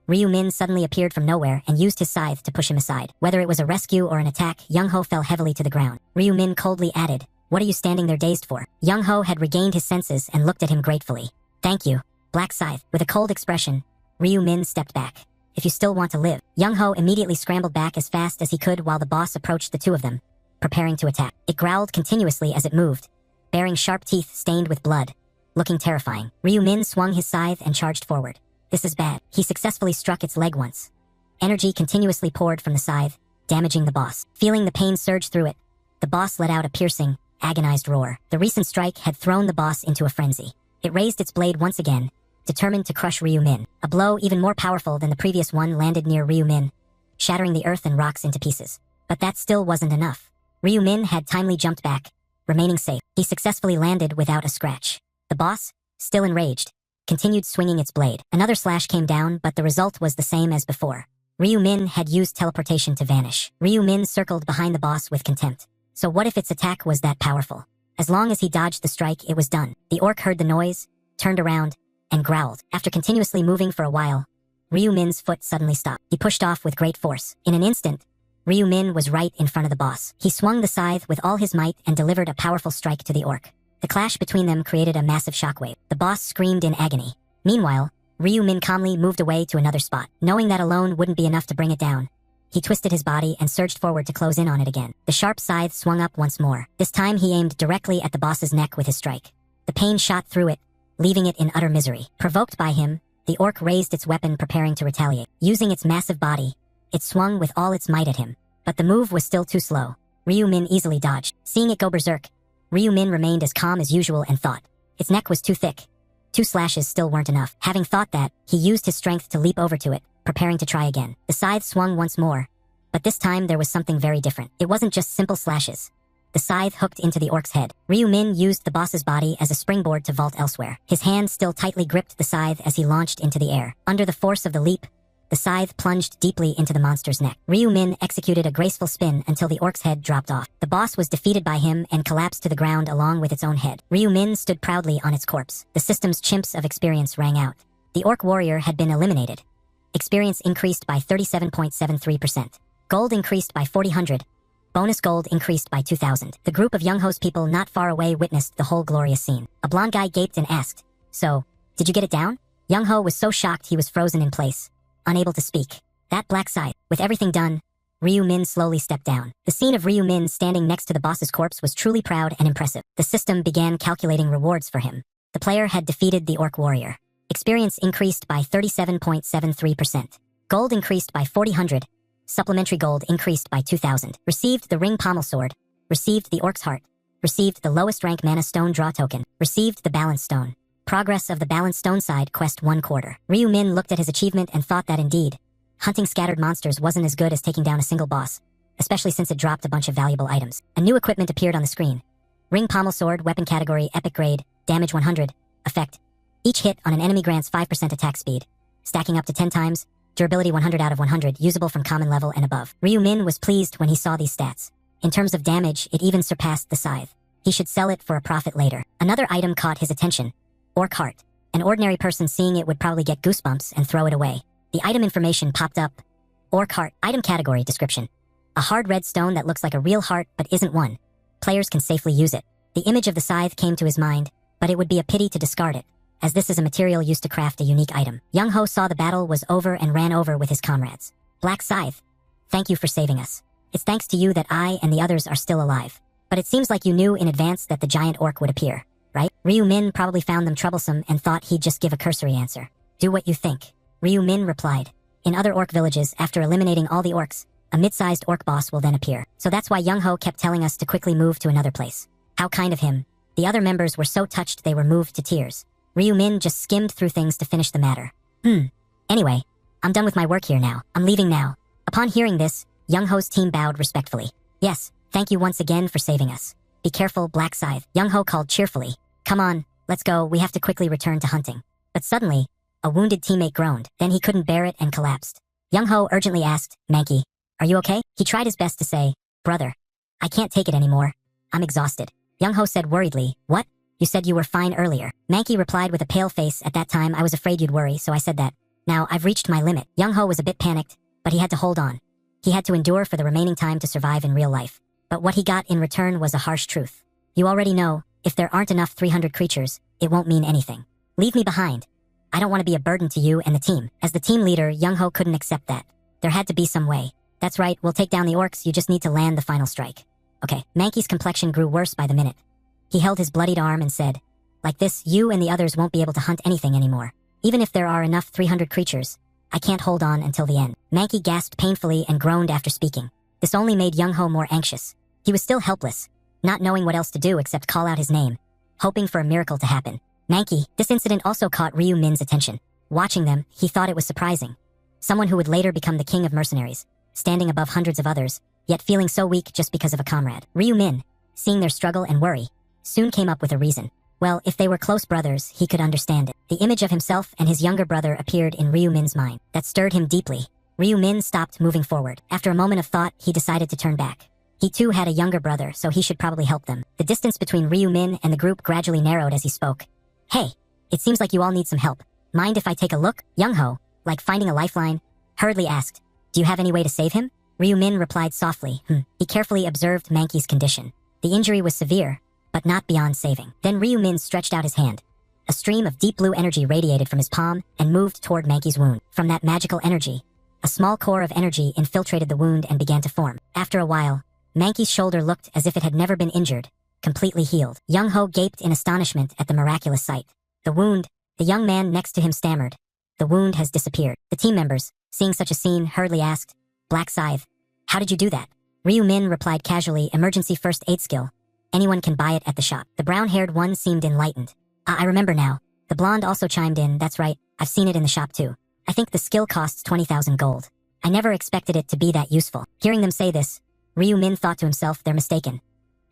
Ryu-min suddenly appeared from nowhere and used his scythe to push him aside. Whether it was a rescue or an attack, Young-ho fell heavily to the ground. Ryu-min coldly added, "What are you standing there dazed for?" Young-ho had regained his senses and looked at him gratefully. "Thank you, Black Scythe." With a cold expression, Ryu-min stepped back. "If you still want to live." Young-ho immediately scrambled back as fast as he could while the boss approached the 2 of them, preparing to attack. It growled continuously as it moved, bearing sharp teeth stained with blood, looking terrifying. Ryu-min swung his scythe and charged forward. This is bad. He successfully struck its leg once. Energy continuously poured from the scythe, damaging the boss. Feeling the pain surge through it, the boss let out a piercing, agonized roar. The recent strike had thrown the boss into a frenzy. It raised its blade once again, determined to crush Ryu-min. A blow even more powerful than the previous one landed near Ryu-min, shattering the earth and rocks into pieces. But that still wasn't enough. Ryu-min had timely jumped back, remaining safe. He successfully landed without a scratch. The boss, still enraged, continued swinging its blade. Another slash came down, but the result was the same as before. Ryu-min had used teleportation to vanish. Ryu-min circled behind the boss with contempt. So what if its attack was that powerful? As long as he dodged the strike, it was done. The orc heard the noise, turned around, and growled. After continuously moving for a while, Ryu-min's foot suddenly stopped. He pushed off with great force. In an instant, Ryu-min was right in front of the boss. He swung the scythe with all his might and delivered a powerful strike to the orc. The clash between them created a massive shockwave. The boss screamed in agony. Meanwhile, Ryu-min calmly moved away to another spot. Knowing that alone wouldn't be enough to bring it down, he twisted his body and surged forward to close in on it again. The sharp scythe swung up once more. This time he aimed directly at the boss's neck with his strike. The pain shot through it, leaving it in utter misery. Provoked by him, the orc raised its weapon preparing to retaliate. Using its massive body, it swung with all its might at him. But the move was still too slow. Ryu-min easily dodged. Seeing it go berserk, Ryu-min remained as calm as usual and thought, its neck was too thick. 2 slashes still weren't enough. Having thought that, he used his strength to leap over to it, preparing to try again. The scythe swung once more, but this time there was something very different. It wasn't just simple slashes. The scythe hooked into the orc's head. Ryu-min used the boss's body as a springboard to vault elsewhere. His hand still tightly gripped the scythe as he launched into the air. Under the force of the leap, the scythe plunged deeply into the monster's neck. Ryu-min executed a graceful spin until the orc's head dropped off. The boss was defeated by him and collapsed to the ground along with its own head. Ryu-min stood proudly on its corpse. The system's chimps of experience rang out. The orc warrior had been eliminated. Experience increased by 37.73%. Gold increased by 400. Bonus gold increased by 2,000. The group of Young-ho's people not far away witnessed the whole glorious scene. A blonde guy gaped and asked, "So, did you get it down?" Young-ho was so shocked he was frozen in place, unable to speak. That black scythe. With everything done, Ryu-min slowly stepped down. The scene of Ryu-min standing next to the boss's corpse was truly proud and impressive. The system began calculating rewards for him. The player had defeated the orc warrior. Experience increased by 37.73%. Gold increased by 400. Supplementary gold increased by 2,000. Received the ring pommel sword. Received the orc's heart. Received the lowest rank mana stone draw token. Received the balance stone. Progress of the balance stone side quest 1/4. Ryu-min looked at his achievement and thought that indeed, hunting scattered monsters wasn't as good as taking down a single boss, especially since it dropped a bunch of valuable items. A new equipment appeared on the screen. Ring pommel sword, weapon category, epic grade, damage 100, effect. Each hit on an enemy grants 5% attack speed, stacking up to 10 times, durability 100 out of 100, usable from common level and above. Ryu-min was pleased when he saw these stats. In terms of damage, it even surpassed the scythe. He should sell it for a profit later. Another item caught his attention. Orc heart. An ordinary person seeing it would probably get goosebumps and throw it away. The item information popped up. Orc heart. Item category description. A hard red stone that looks like a real heart but isn't one. Players can safely use it. The image of the scythe came to his mind, but it would be a pity to discard it, as this is a material used to craft a unique item. Young-ho saw the battle was over and ran over with his comrades. Black Scythe, thank you for saving us. It's thanks to you that I and the others are still alive. But it seems like you knew in advance that the giant orc would appear. right? Ryu Min probably found them troublesome and thought he'd just give a cursory answer. Do what you think. Ryu Min replied. In other orc villages, after eliminating all the orcs, a mid-sized orc boss will then appear. So that's why Young Ho kept telling us to quickly move to another place. How kind of him. The other members were so touched they were moved to tears. Ryu Min just skimmed through things to finish the matter. Anyway, I'm done with my work here now. I'm leaving now. Upon hearing this, Young Ho's team bowed respectfully. Yes, thank you once again for saving us. Be careful, Black Scythe. Young Ho called cheerfully. Come on, let's go, we have to quickly return to hunting. But suddenly, a wounded teammate groaned. Then he couldn't bear it and collapsed. Young Ho urgently asked, Mankey, are you okay? He tried his best to say, brother, I can't take it anymore. I'm exhausted. Young Ho said worriedly, what? You said you were fine earlier. Mankey replied with a pale face. At that time, I was afraid you'd worry, so I said that. Now, I've reached my limit. Young Ho was a bit panicked, but he had to hold on. He had to endure for the remaining time to survive in real life. But what he got in return was a harsh truth. You already know, if there aren't enough 300 creatures, it won't mean anything. Leave me behind. I don't want to be a burden to you and the team. As the team leader, Young Ho couldn't accept that. There had to be some way. That's right, we'll take down the orcs, you just need to land the final strike. Okay, Mankey's complexion grew worse by the minute. He held his bloodied arm and said, like this, you and the others won't be able to hunt anything anymore. Even if there are enough 300 creatures, I can't hold on until the end. Mankey gasped painfully and groaned after speaking. This only made Young Ho more anxious. He was still helpless, not knowing what else to do except call out his name, hoping for a miracle to happen. Mankey, this incident also caught Ryu Min's attention. Watching them, he thought it was surprising. Someone who would later become the king of mercenaries, standing above hundreds of others, yet feeling so weak just because of a comrade. Ryu Min, seeing their struggle and worry, soon came up with a reason. Well, if they were close brothers, he could understand it. The image of himself and his younger brother appeared in Ryu Min's mind. That stirred him deeply. Ryu Min stopped moving forward. After a moment of thought, he decided to turn back. He too had a younger brother, so he should probably help them. The distance between Ryu Min and the group gradually narrowed as he spoke. Hey, it seems like you all need some help. Mind if I take a look? Young Ho, like finding a lifeline, hurriedly asked, do you have any way to save him? Ryu Min replied softly, He carefully observed Mankey's condition. The injury was severe, but not beyond saving. Then Ryu Min stretched out his hand. A stream of deep blue energy radiated from his palm and moved toward Mankey's wound. From that magical energy, a small core of energy infiltrated the wound and began to form. After a while, Mankey's shoulder looked as if it had never been injured, completely healed. Young Ho gaped in astonishment at the miraculous sight. The wound, the young man next to him stammered. The wound has disappeared. The team members, seeing such a scene, hurriedly asked, Black Scythe, how did you do that? Ryu Min replied casually, emergency first aid skill. Anyone can buy it at the shop. The brown-haired one seemed enlightened. I remember now. The blonde also chimed in, that's right, I've seen it in the shop too. I think the skill costs 20,000 gold. I never expected it to be that useful. Hearing them say this, Ryu Min thought to himself, they're mistaken.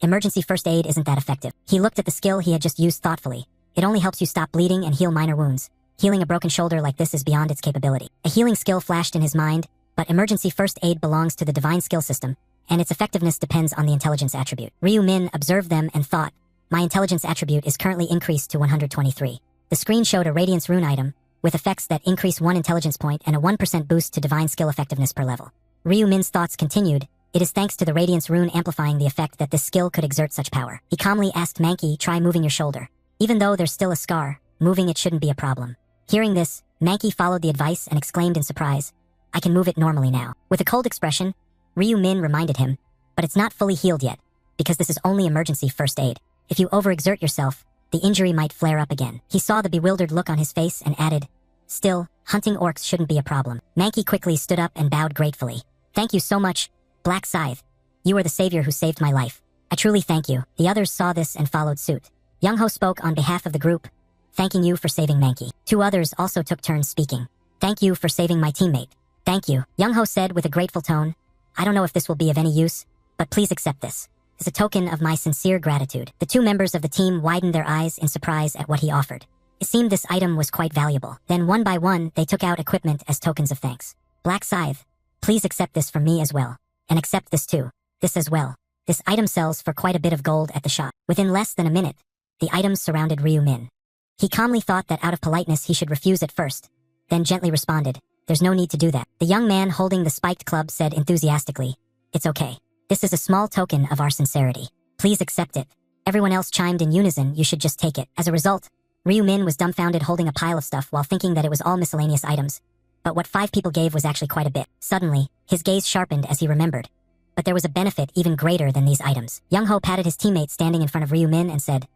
Emergency first aid isn't that effective. He looked at the skill he had just used thoughtfully. It only helps you stop bleeding and heal minor wounds. Healing a broken shoulder like this is beyond its capability. A healing skill flashed in his mind, but emergency first aid belongs to the divine skill system, and its effectiveness depends on the intelligence attribute. Ryu Min observed them and thought, my intelligence attribute is currently increased to 123. The screen showed a radiance rune item, with effects that increase 1 intelligence point and a 1% boost to divine skill effectiveness per level. Ryu Min's thoughts continued, it is thanks to the radiance rune amplifying the effect that this skill could exert such power. He calmly asked Mankey, try moving your shoulder. Even though there's still a scar, moving it shouldn't be a problem. Hearing this, Mankey followed the advice and exclaimed in surprise, I can move it normally now. With a cold expression, Ryu Min reminded him, but it's not fully healed yet, because this is only emergency first aid. If you overexert yourself, the injury might flare up again. He saw the bewildered look on his face and added, still, hunting orcs shouldn't be a problem. Mankey quickly stood up and bowed gratefully. Thank you so much, Black Scythe. You are the savior who saved my life. I truly thank you. The others saw this and followed suit. Young Ho spoke on behalf of the group, thanking you for saving Mankey. 2 others also took turns speaking. Thank you for saving my teammate. Thank you, Young Ho said with a grateful tone. I don't know if this will be of any use, but please accept this. As a token of my sincere gratitude. The 2 members of the team widened their eyes in surprise at what he offered. It seemed this item was quite valuable. Then one by one, they took out equipment as tokens of thanks. Black Scythe, please accept this from me as well. And accept this too. This as well. This item sells for quite a bit of gold at the shop. Within less than a minute, the items surrounded Ryu Min. He calmly thought that out of politeness he should refuse at first, then gently responded, there's no need to do that. The young man holding the spiked club said enthusiastically, it's okay. This is a small token of our sincerity. Please accept it. Everyone else chimed in unison, you should just take it. As a result, Ryu Min was dumbfounded holding a pile of stuff while thinking that it was all miscellaneous items. But what 5 people gave was actually quite a bit. Suddenly, his gaze sharpened as he remembered. But there was a benefit even greater than these items. Young Ho patted his teammate standing in front of Ryu Min and said,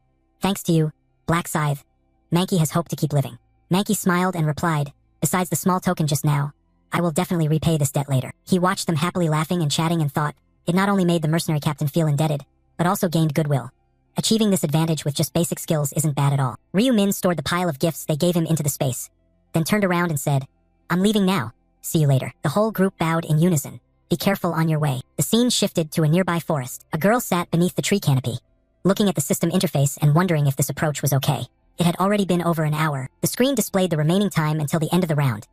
Thanks to you, Black Scythe, Mankey has hope to keep living. Mankey smiled and replied, besides the small token just now, I will definitely repay this debt later. He watched them happily laughing and chatting and thought, it not only made the mercenary captain feel indebted, but also gained goodwill. Achieving this advantage with just basic skills isn't bad at all. Ryu Min stored the pile of gifts they gave him into the space, then turned around and said, I'm leaving now. See you later. The whole group bowed in unison. Be careful on your way. The scene shifted to a nearby forest. A girl sat beneath the tree canopy, looking at the system interface and wondering if this approach was okay. It had already been over an hour. The screen displayed the remaining time until the end of the round.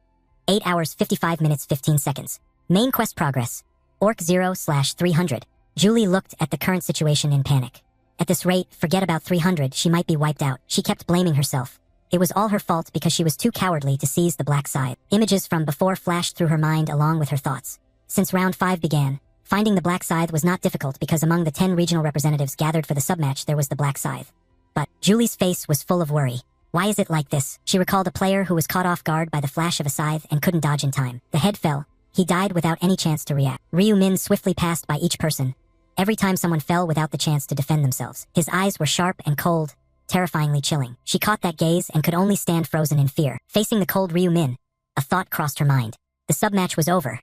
8 hours 55 minutes 15 seconds. Main quest progress. Orc 0/300. Julie looked at the current situation in panic. At this rate, forget about 300, she might be wiped out. She kept blaming herself. It was all her fault because she was too cowardly to seize the Black Scythe. Images from before flashed through her mind along with her thoughts. Since round 5 began, finding the Black Scythe was not difficult because among the 10 regional representatives gathered for the submatch there was the Black Scythe. But Julie's face was full of worry. Why is it like this? She recalled a player who was caught off guard by the flash of a scythe and couldn't dodge in time. The head fell. He died without any chance to react. Ryu Min swiftly passed by each person. Every time someone fell without the chance to defend themselves. His eyes were sharp and cold, terrifyingly chilling. She caught that gaze and could only stand frozen in fear. Facing the cold Ryu Min, a thought crossed her mind. The submatch was over.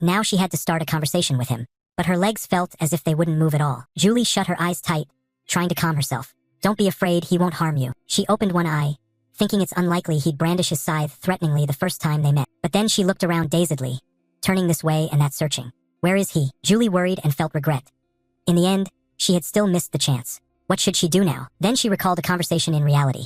Now she had to start a conversation with him. But her legs felt as if they wouldn't move at all. Julie shut her eyes tight, trying to calm herself. Don't be afraid, he won't harm you. She opened one eye, thinking it's unlikely he'd brandish his scythe threateningly the first time they met. But then she looked around dazedly, turning this way and that searching. Where is he? Julie worried and felt regret. In the end, she had still missed the chance. What should she do now? Then she recalled a conversation in reality.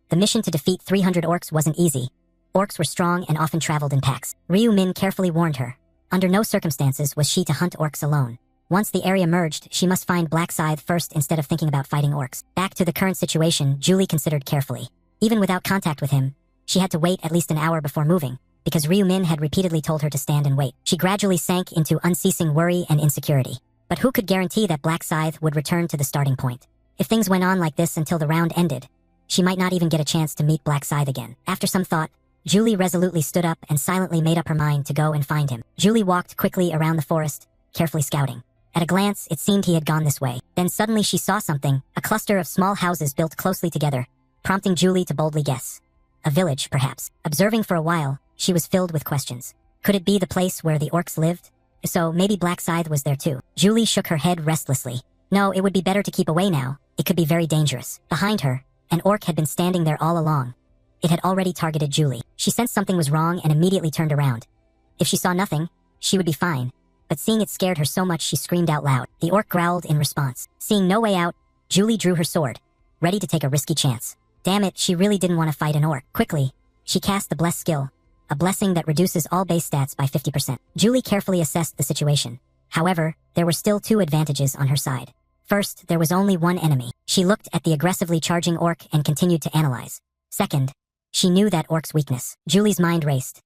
The mission to defeat 300 orcs wasn't easy. Orcs were strong and often traveled in packs. Ryu Min carefully warned her. Under no circumstances was she to hunt orcs alone. Once the area merged, she must find Black Scythe first instead of thinking about fighting orcs. Back to the current situation, Julie considered carefully. Even without contact with him, she had to wait at least an hour before moving, because Ryu Min had repeatedly told her to stand and wait. She gradually sank into unceasing worry and insecurity. But who could guarantee that Black Scythe would return to the starting point? If things went on like this until the round ended, she might not even get a chance to meet Black Scythe again. After some thought, Julie resolutely stood up and silently made up her mind to go and find him. Julie walked quickly around the forest, carefully scouting. At a glance, it seemed he had gone this way. Then suddenly she saw something, a cluster of small houses built closely together, prompting Julie to boldly guess. A village, perhaps. Observing for a while, she was filled with questions. Could it be the place where the orcs lived? So maybe Black Scythe was there too. Julie shook her head restlessly. No, it would be better to keep away now. It could be very dangerous. Behind her, an orc had been standing there all along. It had already targeted Julie. She sensed something was wrong and immediately turned around. If she saw nothing, she would be fine. But seeing it scared her so much she screamed out loud. The orc growled in response. Seeing no way out, Julie drew her sword, ready to take a risky chance. Damn it, she really didn't want to fight an orc. Quickly, she cast the Bless skill, a blessing that reduces all base stats by 50%. Julie carefully assessed the situation. However, there were still 2 advantages on her side. First, there was only one enemy. She looked at the aggressively charging orc and continued to analyze. Second, she knew that orc's weakness. Julie's mind raced.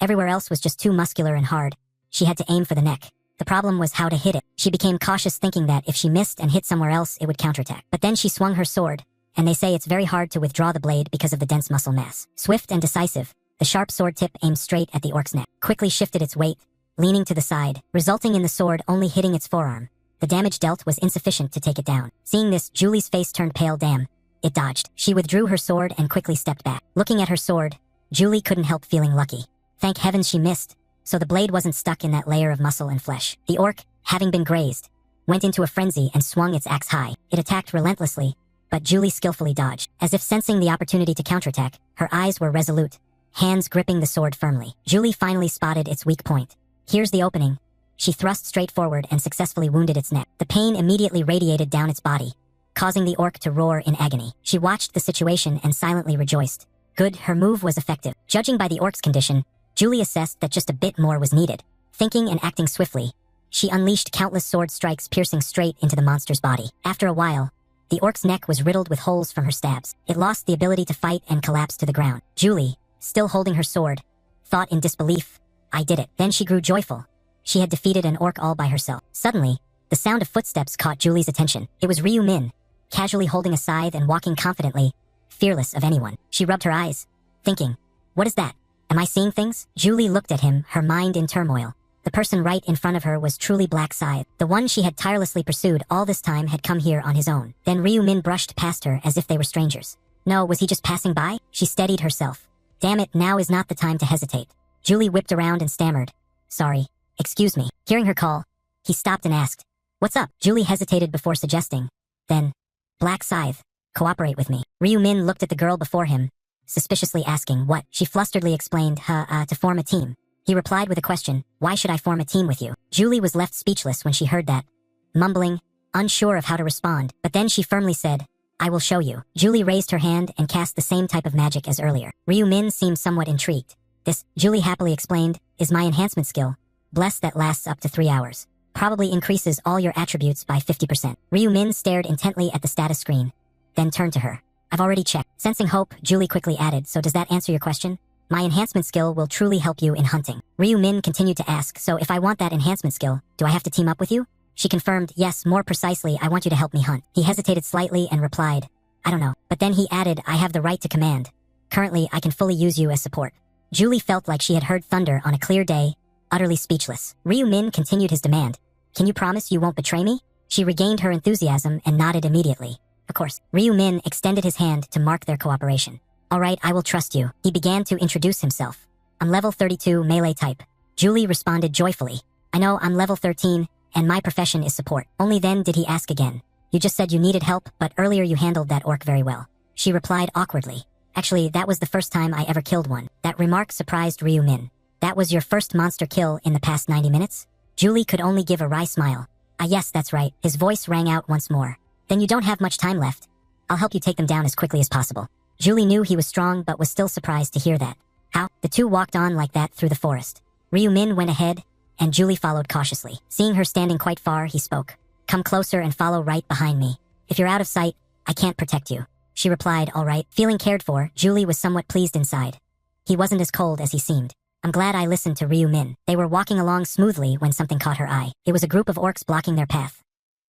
Everywhere else was just too muscular and hard. She had to aim for the neck. The problem was how to hit it. She became cautious, thinking that if she missed and hit somewhere else, it would counterattack. But then she swung her sword, and they say it's very hard to withdraw the blade because of the dense muscle mass. Swift and decisive, the sharp sword tip aimed straight at the orc's neck, quickly shifted its weight, leaning to the side, resulting in the sword only hitting its forearm. The damage dealt was insufficient to take it down. Seeing this, Julie's face turned pale. Damn, it dodged. She withdrew her sword and quickly stepped back. Looking at her sword, Julie couldn't help feeling lucky. Thank heavens she missed, so the blade wasn't stuck in that layer of muscle and flesh. The orc, having been grazed, went into a frenzy and swung its axe high. It attacked relentlessly, but Julie skillfully dodged. As if sensing the opportunity to counterattack, her eyes were resolute, hands gripping the sword firmly. Julie finally spotted its weak point. Here's the opening. She thrust straight forward and successfully wounded its neck. The pain immediately radiated down its body, causing the orc to roar in agony. She watched the situation and silently rejoiced. Good, her move was effective. Judging by the orc's condition, Julie assessed that just a bit more was needed. Thinking and acting swiftly, she unleashed countless sword strikes piercing straight into the monster's body. After a while, the orc's neck was riddled with holes from her stabs. It lost the ability to fight and collapsed to the ground. Julie, still holding her sword, thought in disbelief, I did it. Then she grew joyful. She had defeated an orc all by herself. Suddenly, the sound of footsteps caught Julie's attention. It was Ryu Min, casually holding a scythe and walking confidently, fearless of anyone. She rubbed her eyes, thinking, what is that? Am I seeing things? Julie looked at him, her mind in turmoil. The person right in front of her was truly Black Scythe. The one she had tirelessly pursued all this time had come here on his own. Then Ryu Min brushed past her as if they were strangers. No, was he just passing by? She steadied herself. Damn it, now is not the time to hesitate. Julie whipped around and stammered. Sorry. Excuse me. Hearing her call, he stopped and asked, "What's up?" Julie hesitated before suggesting. Then, "Black Scythe, cooperate with me." Ryu Min looked at the girl before him, suspiciously asking what. She flusteredly explained, to form a team. He replied with a question, "Why should I form a team with you?" Julie was left speechless when she heard that, mumbling, unsure of how to respond, but then she firmly said, "I will show you." Julie raised her hand and cast the same type of magic as earlier. Ryu Min seemed somewhat intrigued. "This," Julie happily explained, "is my enhancement skill. Bless that lasts up to 3 hours. Probably increases all your attributes by 50%. Ryu Min stared intently at the status screen, then turned to her. "I've already checked." Sensing hope, Julie quickly added, "So does that answer your question? My enhancement skill will truly help you in hunting." Ryu Min continued to ask, "So if I want that enhancement skill, do I have to team up with you?" She confirmed, "Yes, more precisely, I want you to help me hunt." He hesitated slightly and replied, "I don't know." But then he added, "I have the right to command. Currently, I can fully use you as support." Julie felt like she had heard thunder on a clear day, utterly speechless. Ryu Min continued his demand. "Can you promise you won't betray me?" She regained her enthusiasm and nodded immediately. "Of course." Ryu Min extended his hand to mark their cooperation. "All right, I will trust you." He began to introduce himself. "I'm level 32 melee type." Julie responded joyfully. "I know, I'm level 13, and my profession is support." Only then did he ask again. "You just said you needed help, but earlier you handled that orc very well." She replied awkwardly. "Actually, that was the first time I ever killed one." That remark surprised Ryu Min. "That was your first monster kill in the past 90 minutes? Julie could only give a wry smile. "Ah yes, that's right." His voice rang out once more. "Then you don't have much time left. I'll help you take them down as quickly as possible." Julie knew he was strong but was still surprised to hear that. "How?" The two walked on like that through the forest. Ryu Min went ahead, and Julie followed cautiously. Seeing her standing quite far, he spoke. "Come closer and follow right behind me. If you're out of sight, I can't protect you." She replied, "All right." Feeling cared for, Julie was somewhat pleased inside. He wasn't as cold as he seemed. "I'm glad I listened to Ryu Min." They were walking along smoothly when something caught her eye. It was a group of orcs blocking their path.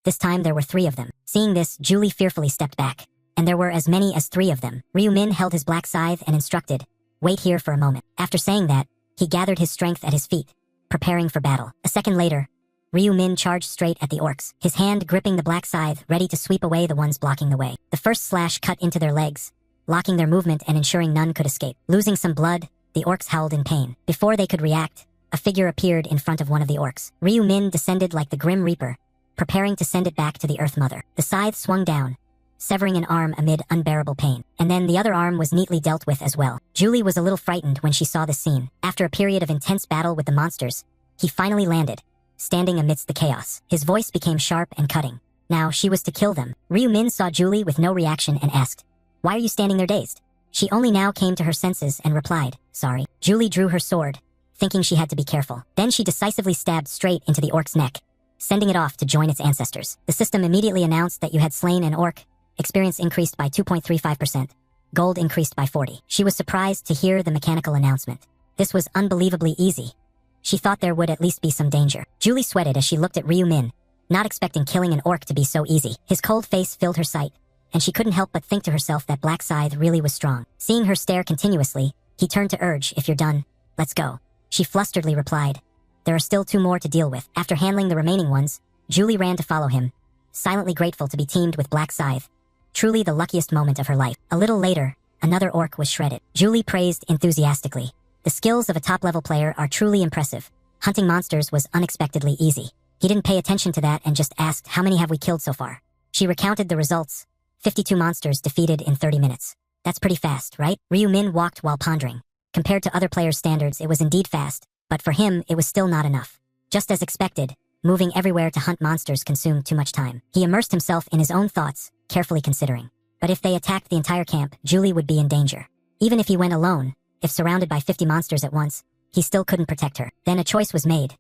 This time there were 3 of them. Seeing this, Julie fearfully stepped back. And there were as many as 3 of them. Ryu Min held his black scythe and instructed, "Wait here for a moment." After saying that, he gathered his strength at his feet, preparing for battle. A second later, Ryu Min charged straight at the orcs, his hand gripping the black scythe, ready to sweep away the ones blocking the way. The first slash cut into their legs, locking their movement and ensuring none could escape. Losing some blood, the orcs howled in pain. Before they could react, a figure appeared in front of one of the orcs. Ryu Min descended like the Grim Reaper, preparing to send it back to the Earth Mother. The scythe swung down, severing an arm amid unbearable pain. And then the other arm was neatly dealt with as well. Julie was a little frightened when she saw this scene. After a period of intense battle with the monsters, he finally landed, standing amidst the chaos. His voice became sharp and cutting. Now she was to kill them. Ryu Min saw Julie with no reaction and asked, "Why are you standing there dazed?" She only now came to her senses and replied, "Sorry." Julie drew her sword, thinking she had to be careful. Then she decisively stabbed straight into the orc's neck, sending it off to join its ancestors. The system immediately announced that you had slain an orc. Experience increased by 2.35%. Gold increased by 40. She was surprised to hear the mechanical announcement. This was unbelievably easy. She thought there would at least be some danger. Julie sweated as she looked at Ryu Min, not expecting killing an orc to be so easy. His cold face filled her sight, and she couldn't help but think to herself that Black Scythe really was strong. Seeing her stare continuously, he turned to urge, "If you're done, let's go." She flusteredly replied, "There are still 2 more to deal with." After handling the remaining ones, Julie ran to follow him, silently grateful to be teamed with Black Scythe. Truly the luckiest moment of her life. A little later, another orc was shredded. Julie praised enthusiastically. The skills of a top-level player are truly impressive. Hunting monsters was unexpectedly easy. He didn't pay attention to that and just asked, "How many have we killed so far?" She recounted the results. 52 monsters defeated in 30 minutes. That's pretty fast, right? Ryu Min walked while pondering. Compared to other players' standards, it was indeed fast, but for him, it was still not enough. Just as expected, moving everywhere to hunt monsters consumed too much time. He immersed himself in his own thoughts, carefully considering. But if they attacked the entire camp, Julie would be in danger. Even if he went alone, if surrounded by 50 monsters at once, he still couldn't protect her. Then a choice was made.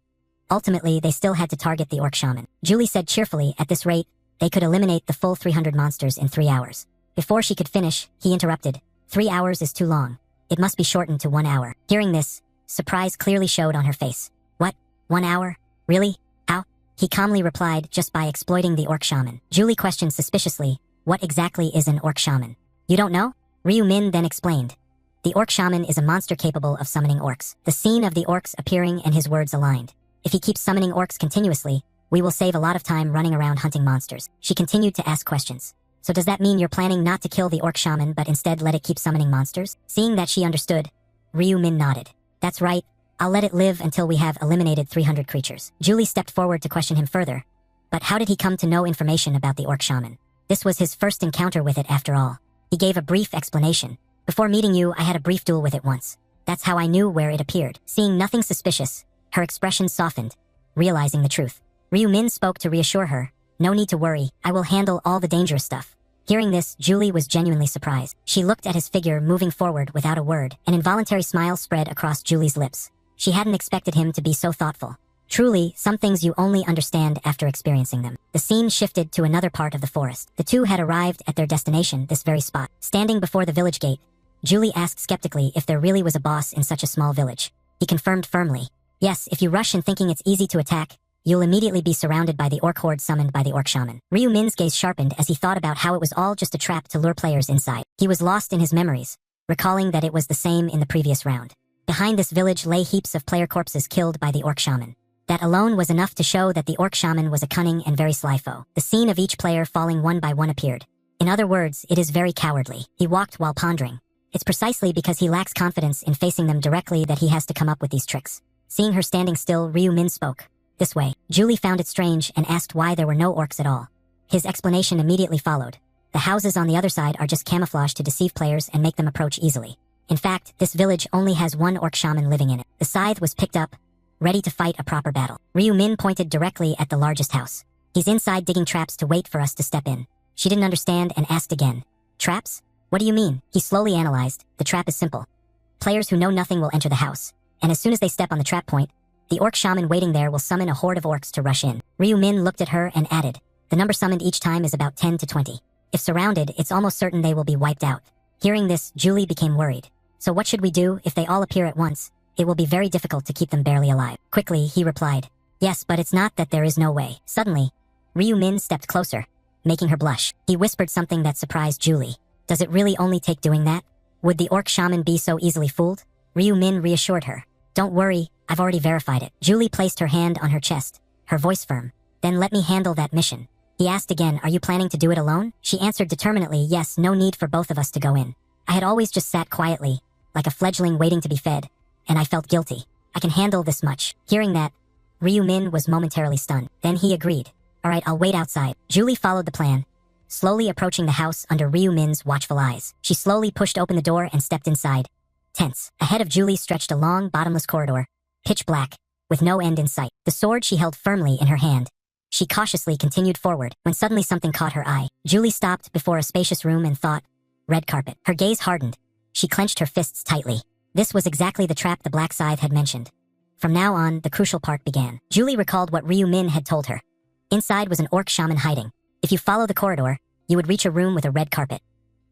Ultimately, they still had to target the orc shaman. Julie said cheerfully, at this rate, they could eliminate the full 300 monsters in 3 hours. Before she could finish, he interrupted. 3 hours is too long. It must be shortened to 1 hour. Hearing this, surprise clearly showed on her face. What? 1 hour? Really? How? He calmly replied, just by exploiting the orc shaman. Julie questioned suspiciously, what exactly is an orc shaman? You don't know? Ryu Min then explained. The orc shaman is a monster capable of summoning orcs. The scene of the orcs appearing and his words aligned. If he keeps summoning orcs continuously, we will save a lot of time running around hunting monsters. She continued to ask questions. So does that mean you're planning not to kill the orc shaman but instead let it keep summoning monsters? Seeing that she understood, Ryu-min nodded. That's right, I'll let it live until we have eliminated 300 creatures. Julie stepped forward to question him further. But how did he come to know information about the orc shaman? This was his first encounter with it after all. He gave a brief explanation. Before meeting you, I had a brief duel with it once. That's how I knew where it appeared. Seeing nothing suspicious, her expression softened, realizing the truth. Ryu-min spoke to reassure her. No need to worry, I will handle all the dangerous stuff. Hearing this, Julie was genuinely surprised. She looked at his figure moving forward without a word. An involuntary smile spread across Julie's lips. She hadn't expected him to be so thoughtful. Truly, some things you only understand after experiencing them. The scene shifted to another part of the forest. The two had arrived at their destination, this very spot. Standing before the village gate, Julie asked skeptically if there really was a boss in such a small village. He confirmed firmly. Yes, if you rush in thinking it's easy to attack, you'll immediately be surrounded by the orc horde summoned by the orc shaman. Ryu-min's gaze sharpened as he thought about how it was all just a trap to lure players inside. He was lost in his memories, recalling that it was the same in the previous round. Behind this village lay heaps of player corpses killed by the orc shaman. That alone was enough to show that the orc shaman was a cunning and very sly foe. The scene of each player falling one by one appeared. In other words, it is very cowardly. He walked while pondering. It's precisely because he lacks confidence in facing them directly that he has to come up with these tricks. Seeing her standing still, Ryu-min spoke. This way. Julie found it strange and asked why there were no orcs at all. His explanation immediately followed. The houses on the other side are just camouflage to deceive players and make them approach easily. In fact, this village only has one orc shaman living in it. The scythe was picked up, ready to fight a proper battle. Ryu-min pointed directly at the largest house. He's inside digging traps to wait for us to step in. She didn't understand and asked again. Traps? What do you mean? He slowly analyzed. The trap is simple. Players who know nothing will enter the house, and as soon as they step on the trap point, the orc shaman waiting there will summon a horde of orcs to rush in. Ryu-min looked at her and added, the number summoned each time is about 10 to 20. If surrounded, it's almost certain they will be wiped out. Hearing this, Julie became worried. So what should we do if they all appear at once? It will be very difficult to keep them barely alive. Quickly, he replied, yes, but it's not that there is no way. Suddenly, Ryu-min stepped closer, making her blush. He whispered something that surprised Julie. Does it really only take doing that? Would the orc shaman be so easily fooled? Ryu-min reassured her. Don't worry, I've already verified it. Julie placed her hand on her chest, her voice firm. Then let me handle that mission. He asked again, are you planning to do it alone? She answered determinedly, yes, no need for both of us to go in. I had always just sat quietly, like a fledgling waiting to be fed, and I felt guilty. I can handle this much. Hearing that, Ryu-min was momentarily stunned. Then he agreed. All right, I'll wait outside. Julie followed the plan, slowly approaching the house under Ryu-min's watchful eyes. She slowly pushed open the door and stepped inside. Tense. Ahead of Julie stretched a long, bottomless corridor, pitch black, with no end in sight. The sword she held firmly in her hand. She cautiously continued forward, when suddenly something caught her eye. Julie stopped before a spacious room and thought, red carpet. Her gaze hardened. She clenched her fists tightly. This was exactly the trap the black scythe had mentioned. From now on, the crucial part began. Julie recalled what Ryu-min had told her. Inside was an orc shaman hiding. If you follow the corridor, you would reach a room with a red carpet.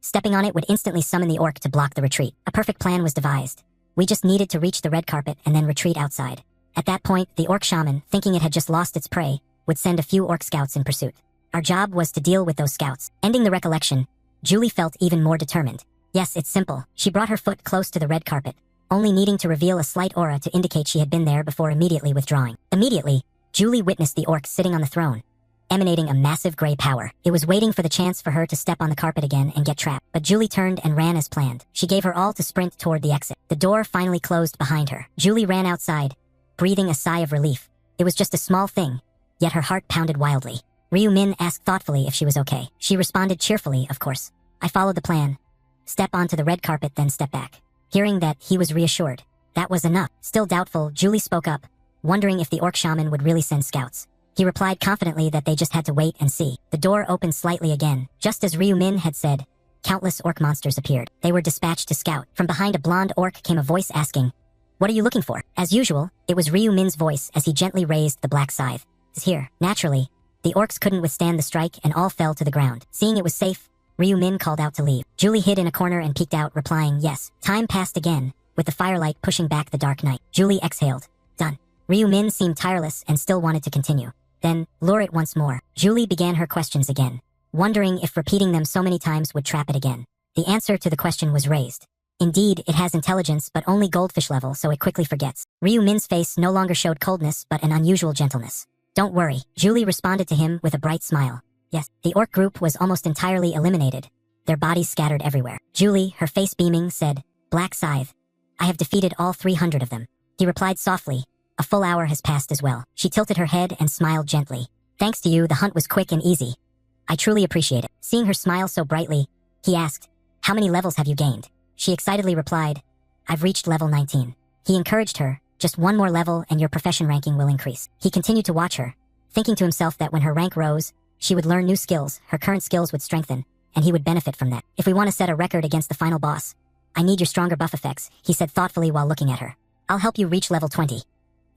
Stepping on it would instantly summon the orc to block the retreat. A perfect plan was devised. We just needed to reach the red carpet and then retreat outside. At that point, the orc shaman, thinking it had just lost its prey, would send a few orc scouts in pursuit. Our job was to deal with those scouts. Ending the recollection, Julie felt even more determined. Yes, it's simple. She brought her foot close to the red carpet, only needing to reveal a slight aura to indicate she had been there before immediately withdrawing. Immediately, Julie witnessed the orc sitting on the throne, emanating a massive gray power. It was waiting for the chance for her to step on the carpet again and get trapped. But Julie turned and ran as planned. She gave her all to sprint toward the exit. The door finally closed behind her. Julie ran outside, breathing a sigh of relief. It was just a small thing, yet her heart pounded wildly. Ryu-min asked thoughtfully if she was okay. She responded cheerfully, of course. I followed the plan. Step onto the red carpet, then step back. Hearing that, he was reassured. That was enough. Still doubtful, Julie spoke up, wondering if the orc shaman would really send scouts. He replied confidently that they just had to wait and see. The door opened slightly again. Just as Ryu-min had said, countless orc monsters appeared. They were dispatched to scout. From behind a blonde orc came a voice asking, what are you looking for? As usual, it was Ryu-min's voice as he gently raised the black scythe. It's here. Naturally, the orcs couldn't withstand the strike and all fell to the ground. Seeing it was safe, Ryu-min called out to leave. Julie hid in a corner and peeked out, replying yes. Time passed again, with the firelight pushing back the dark night. Julie exhaled. Done. Ryu-min seemed tireless and still wanted to continue. Then, lure it once more. Julie began her questions again, wondering if repeating them so many times would trap it again. The answer to the question was raised. Indeed, it has intelligence, but only goldfish level, so it quickly forgets. Ryu Min's face no longer showed coldness, but an unusual gentleness. Don't worry, Julie responded to him with a bright smile. Yes, the orc group was almost entirely eliminated, their bodies scattered everywhere. Julie, her face beaming, said, Black Scythe, I have defeated all 300 of them. He replied softly, a full hour has passed as well. She tilted her head and smiled gently. Thanks to you, the hunt was quick and easy. I truly appreciate it. Seeing her smile so brightly, he asked, how many levels have you gained? She excitedly replied, I've reached level 19. He encouraged her, just one more level and your profession ranking will increase. He continued to watch her, thinking to himself that when her rank rose, she would learn new skills, her current skills would strengthen, and he would benefit from that. If we want to set a record against the final boss, I need your stronger buff effects, he said thoughtfully while looking at her. I'll help you reach level 20.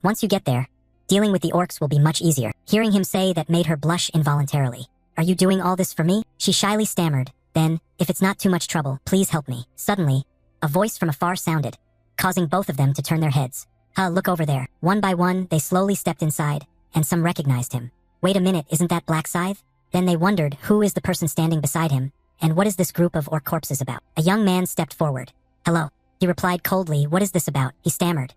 Once you get there, dealing with the orcs will be much easier. Hearing him say that made her blush involuntarily. Are you doing all this for me? She shyly stammered. Then, if it's not too much trouble, please help me. Suddenly, a voice from afar sounded, causing both of them to turn their heads. Look over there. One by one, they slowly stepped inside, and some recognized him. Wait a minute, isn't that Black Scythe? Then they wondered who is the person standing beside him, and what is this group of orc corpses about? A young man stepped forward. Hello. He replied coldly, what is this about? He stammered.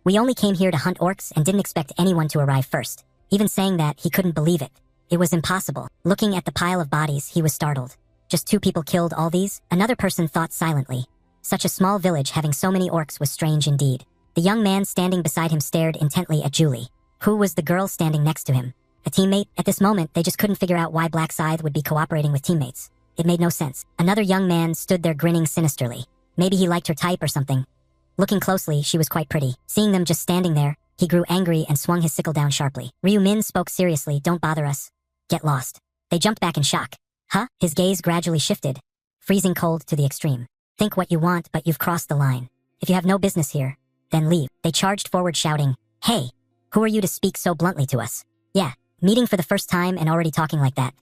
We only came here to hunt orcs and didn't expect anyone to arrive first. Even saying that, he couldn't believe it. It was impossible. Looking at the pile of bodies, he was startled. Just 2 people killed all these? Another person thought silently. Such a small village having so many orcs was strange indeed. The young man standing beside him stared intently at Julie. Who was the girl standing next to him? A teammate? At this moment, they just couldn't figure out why Black Scythe would be cooperating with teammates. It made no sense. Another young man stood there grinning sinisterly. Maybe he liked her type or something. Looking closely, she was quite pretty. Seeing them just standing there, he grew angry and swung his sickle down sharply. Ryu Min spoke seriously, don't bother us. Get lost. They jumped back in shock. Huh? His gaze gradually shifted, freezing cold to the extreme. Think what you want, but you've crossed the line. If you have no business here, then leave. They charged forward shouting, Hey, who are you to speak so bluntly to us? Yeah, meeting for the first time and already talking like that.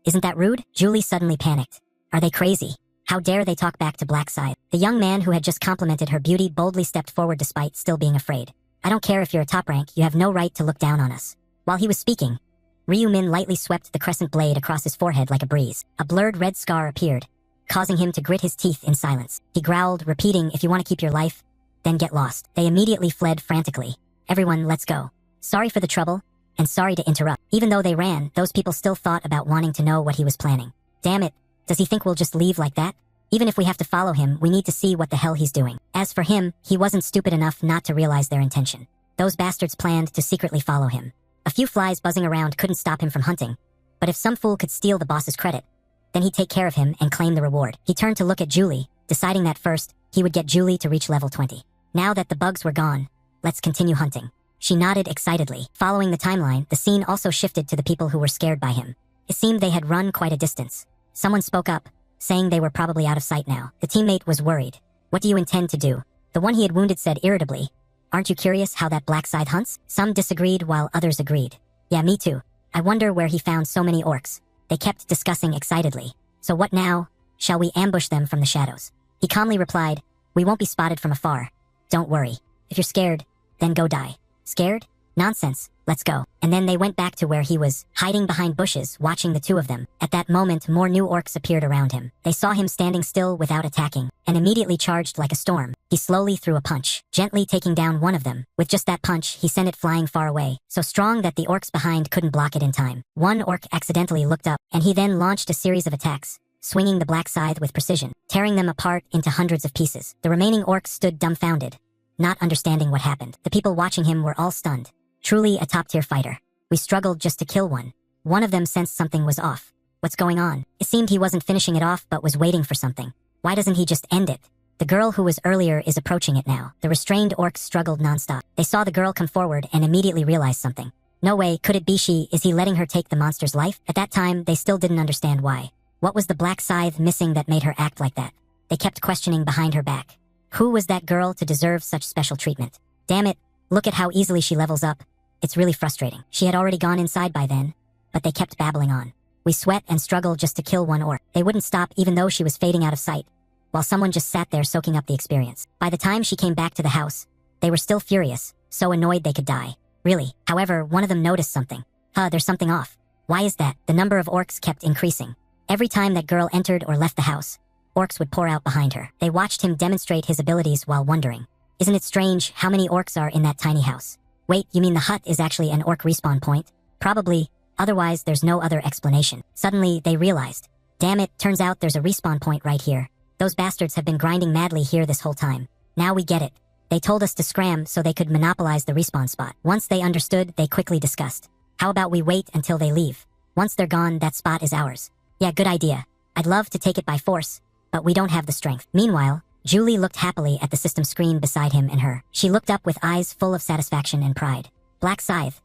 Isn't that rude? Julie suddenly panicked. Are they crazy? How dare they talk back to Black Scythe? The young man who had just complimented her beauty boldly stepped forward despite still being afraid. I don't care if you're a top rank, you have no right to look down on us. While he was speaking, Ryu Min lightly swept the crescent blade across his forehead like a breeze. A blurred red scar appeared, causing him to grit his teeth in silence. He growled, repeating, if you want to keep your life, then get lost. They immediately fled frantically. Everyone, let's go. Sorry for the trouble, and sorry to interrupt. Even though they ran, those people still thought about wanting to know what he was planning. Damn it, does he think we'll just leave like that? Even if we have to follow him, we need to see what the hell he's doing. As for him, he wasn't stupid enough not to realize their intention. Those bastards planned to secretly follow him. A few flies buzzing around couldn't stop him from hunting. But if some fool could steal the boss's credit, then he'd take care of him and claim the reward. He turned to look at Julie, deciding that first, he would get Julie to reach level 20. Now that the bugs were gone, let's continue hunting. She nodded excitedly. Following the timeline, the scene also shifted to the people who were scared by him. It seemed they had run quite a distance. Someone spoke up, saying they were probably out of sight now. The teammate was worried. What do you intend to do? The one he had wounded said irritably, aren't you curious how that Black Scythe hunts? Some disagreed while others agreed. Yeah, me too. I wonder where he found so many orcs. They kept discussing excitedly. So what now? Shall we ambush them from the shadows? He calmly replied, we won't be spotted from afar. Don't worry. If you're scared, then go die. Scared? Nonsense. Let's go. And then they went back to where he was, hiding behind bushes, watching the 2 of them. At that moment, more new orcs appeared around him. They saw him standing still without attacking, and immediately charged like a storm. He slowly threw a punch, gently taking down one of them. With just that punch, he sent it flying far away, so strong that the orcs behind couldn't block it in time. One orc accidentally looked up, and he then launched a series of attacks, swinging the Black Scythe with precision, tearing them apart into hundreds of pieces. The remaining orcs stood dumbfounded, not understanding what happened. The people watching him were all stunned. Truly a top-tier fighter. We struggled just to kill one. One of them sensed something was off. What's going on? It seemed he wasn't finishing it off but was waiting for something. Why doesn't he just end it? The girl who was earlier is approaching it now. The restrained orcs struggled nonstop. They saw the girl come forward and immediately realized something. No way, could it be she? Is he letting her take the monster's life? At that time, they still didn't understand why. What was the Black Scythe missing that made her act like that? They kept questioning behind her back. Who was that girl to deserve such special treatment? Damn it, look at how easily she levels up. It's really frustrating. She had already gone inside by then, but they kept babbling on. We sweat and struggle just to kill one orc. They wouldn't stop even though she was fading out of sight, while someone just sat there soaking up the experience. By the time she came back to the house, they were still furious, so annoyed they could die. Really. However, one of them noticed something. There's something off. Why is that? The number of orcs kept increasing. Every time that girl entered or left the house, orcs would pour out behind her. They watched him demonstrate his abilities while wondering, isn't it strange how many orcs are in that tiny house? Wait, you mean the hut is actually an orc respawn point? Probably, otherwise there's no other explanation. Suddenly, they realized, damn it, turns out there's a respawn point right here. Those bastards have been grinding madly here this whole time. Now we get it. They told us to scram so they could monopolize the respawn spot. Once they understood, they quickly discussed, how about we wait until they leave? Once they're gone, that spot is ours. Yeah, good idea. I'd love to take it by force, but we don't have the strength. Meanwhile, Julie looked happily at the system screen beside him and her. She looked up with eyes full of satisfaction and pride. Black Scythe.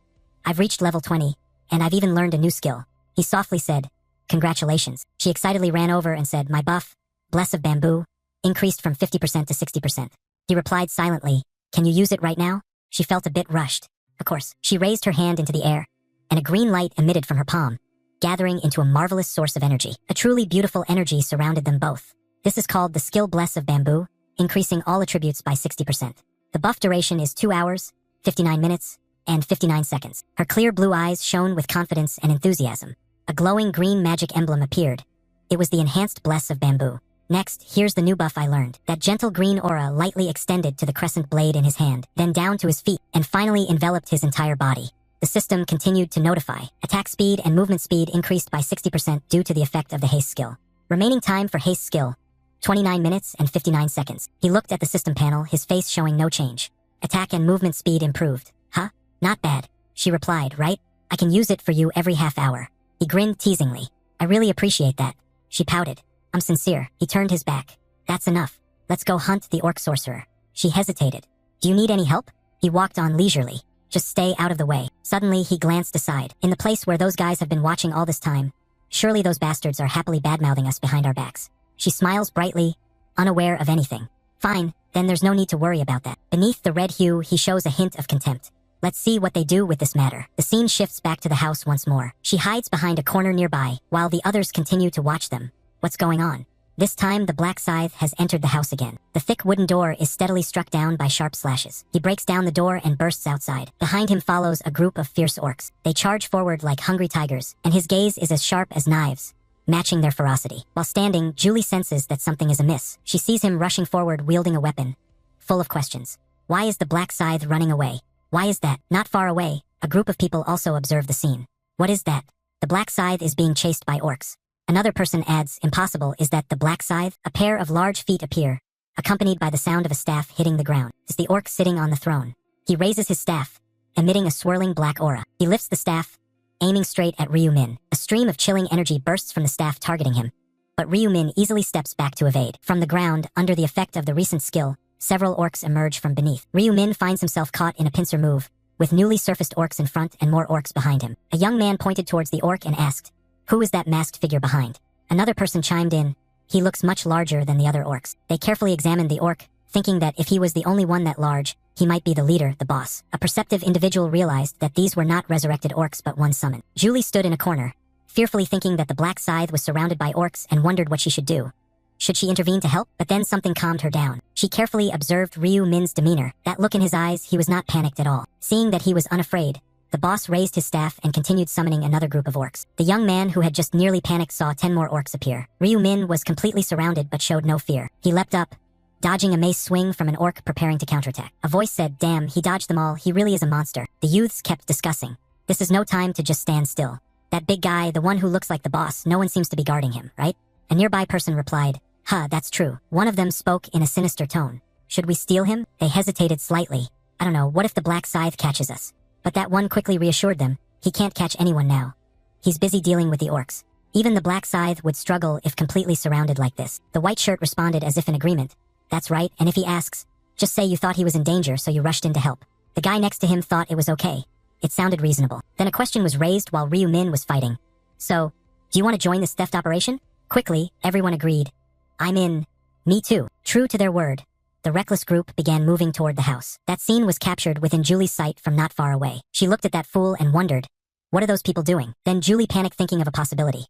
I've reached level 20, and I've even learned a new skill. He softly said, congratulations. She excitedly ran over and said, my buff, Bless of Bamboo, increased from 50% to 60%. He replied silently, can you use it right now? She felt a bit rushed. Of course, she raised her hand into the air, and a green light emitted from her palm, gathering into a marvelous source of energy. A truly beautiful energy surrounded them both. This is called the skill Bless of Bamboo, increasing all attributes by 60%. The buff duration is 2 hours, 59 minutes, and 59 seconds. Her clear blue eyes shone with confidence and enthusiasm. A glowing green magic emblem appeared. It was the enhanced Bless of Bamboo. Next, here's the new buff I learned. That gentle green aura lightly extended to the crescent blade in his hand, then down to his feet, and finally enveloped his entire body. The system continued to notify. Attack speed and movement speed increased by 60% due to the effect of the haste skill. Remaining time for haste skill, 29 minutes and 59 seconds. He looked at the system panel, his face showing no change. Attack and movement speed improved. Huh? Not bad. She replied, right? I can use it for you every half hour. He grinned teasingly. I really appreciate that. She pouted. I'm sincere. He turned his back. That's enough. Let's go hunt the orc sorcerer. She hesitated. Do you need any help? He walked on leisurely. Just stay out of the way. Suddenly, he glanced aside. In the place where those guys have been watching all this time, surely those bastards are happily badmouthing us behind our backs. She smiles brightly, unaware of anything. Fine, then there's no need to worry about that. Beneath the red hue, he shows a hint of contempt. Let's see what they do with this matter. The scene shifts back to the house once more. She hides behind a corner nearby, while the others continue to watch them. What's going on? This time, the Black Scythe has entered the house again. The thick wooden door is steadily struck down by sharp slashes. He breaks down the door and bursts outside. Behind him follows a group of fierce orcs. They charge forward like hungry tigers, and his gaze is as sharp as knives, matching their ferocity. While standing, Julie senses that something is amiss. She sees him rushing forward wielding a weapon, full of questions. Why is the Black Scythe running away? Why is that? Not far away, a group of people also observe the scene. What is that? The Black Scythe is being chased by orcs. Another person adds, impossible, is that the Black Scythe? A pair of large feet appear, accompanied by the sound of a staff hitting the ground. It's the orc sitting on the throne. He raises his staff, emitting a swirling black aura. He lifts the staff, aiming straight at Ryu Min. A stream of chilling energy bursts from the staff targeting him, but Ryu Min easily steps back to evade. From the ground, under the effect of the recent skill, several orcs emerge from beneath. Ryu Min finds himself caught in a pincer move, with newly surfaced orcs in front and more orcs behind him. A young man pointed towards the orc and asked, who is that masked figure behind? Another person chimed in, he looks much larger than the other orcs. They carefully examined the orc, thinking that if he was the only one that large, he might be the leader, the boss. A perceptive individual realized that these were not resurrected orcs but one summoned. Julie stood in a corner, fearfully thinking that the Black Scythe was surrounded by orcs and wondered what she should do. Should she intervene to help? But then something calmed her down. She carefully observed Ryu Min's demeanor. That look in his eyes, he was not panicked at all. Seeing that he was unafraid, the boss raised his staff and continued summoning another group of orcs. The young man who had just nearly panicked saw 10 more orcs appear. Ryu Min was completely surrounded but showed no fear. He leapt up, dodging a mace swing from an orc preparing to counterattack. A voice said, damn, he dodged them all, he really is a monster. The youths kept discussing. This is no time to just stand still. That big guy, the one who looks like the boss, no one seems to be guarding him, right? A nearby person replied, that's true. One of them spoke in a sinister tone. Should we steal him? They hesitated slightly. I don't know, what if the Black Scythe catches us? But that one quickly reassured them, he can't catch anyone now. He's busy dealing with the orcs. Even the Black Scythe would struggle if completely surrounded like this. The white shirt responded as if in agreement. That's right, and if he asks, just say you thought he was in danger so you rushed in to help. The guy next to him thought it was okay. It sounded reasonable. Then a question was raised while Ryu Min was fighting. So, do you want to join this theft operation? Quickly, everyone agreed. I'm in. Me too. True to their word, the reckless group began moving toward the house. That scene was captured within Julie's sight from not far away. She looked at that fool and wondered, what are those people doing? Then Julie panicked thinking of a possibility.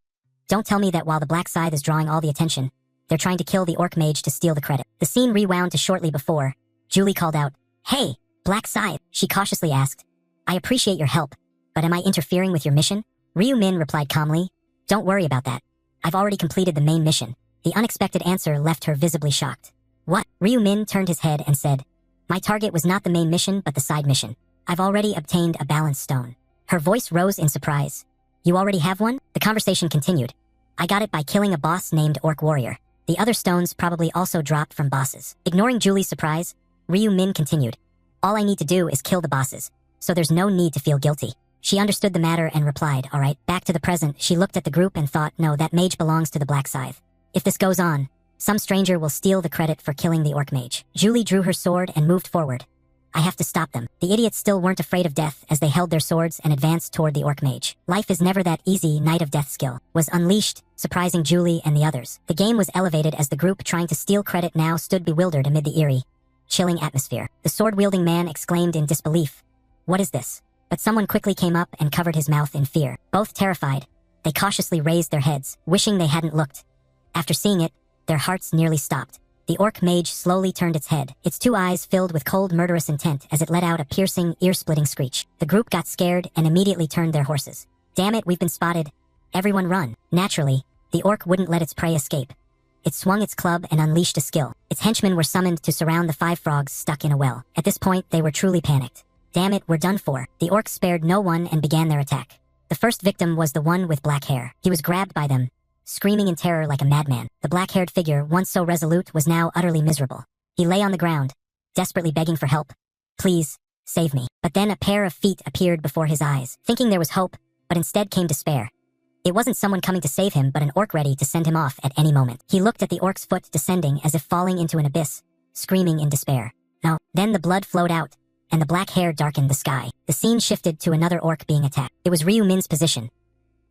Don't tell me that while the Black Scythe is drawing all the attention, they're trying to kill the orc mage to steal the credit. The scene rewound to shortly before. Julie called out, hey, Black Scythe, she cautiously asked. I appreciate your help, but am I interfering with your mission? Ryu Min replied calmly, don't worry about that. I've already completed the main mission. The unexpected answer left her visibly shocked. What? Ryu Min turned his head and said, my target was not the main mission but the side mission. I've already obtained a balance stone. Her voice rose in surprise. You already have one? The conversation continued. I got it by killing a boss named Orc Warrior. The other stones probably also dropped from bosses. Ignoring Julie's surprise, Ryu Min continued. All I need to do is kill the bosses, so there's no need to feel guilty. She understood the matter and replied, all right. Back to the present, she looked at the group and thought, no, that mage belongs to the Black Scythe. If this goes on, some stranger will steal the credit for killing the orc mage. Julie drew her sword and moved forward. I have to stop them. The idiots still weren't afraid of death as they held their swords and advanced toward the orc mage. Life is never that easy. Knight of Death skill was unleashed, surprising Julie and the others. The game was elevated as the group trying to steal credit now stood bewildered amid the eerie, chilling atmosphere. The sword-wielding man exclaimed in disbelief. What is this? But someone quickly came up and covered his mouth in fear. Both terrified, they cautiously raised their heads, wishing they hadn't looked. After seeing it, their hearts nearly stopped. The orc mage slowly turned its head, its two eyes filled with cold murderous intent as it let out a piercing, ear-splitting screech. The group got scared and immediately turned their horses. Damn it, we've been spotted. Everyone run. Naturally, the orc wouldn't let its prey escape. It swung its club and unleashed a skill. Its henchmen were summoned to surround the 5 frogs stuck in a well. At this point, they were truly panicked. Damn it, we're done for. The orcs spared no one and began their attack. The first victim was the one with black hair. He was grabbed by them, screaming in terror like a madman. The black-haired figure, once so resolute, was now utterly miserable. He lay on the ground, desperately begging for help. Please, save me. But then a pair of feet appeared before his eyes, thinking there was hope, but instead came despair. It wasn't someone coming to save him, but an orc ready to send him off at any moment. He looked at the orc's foot descending as if falling into an abyss, screaming in despair. No. Then the blood flowed out, and the black hair darkened the sky. The scene shifted to another orc being attacked. It was Ryu Min's position.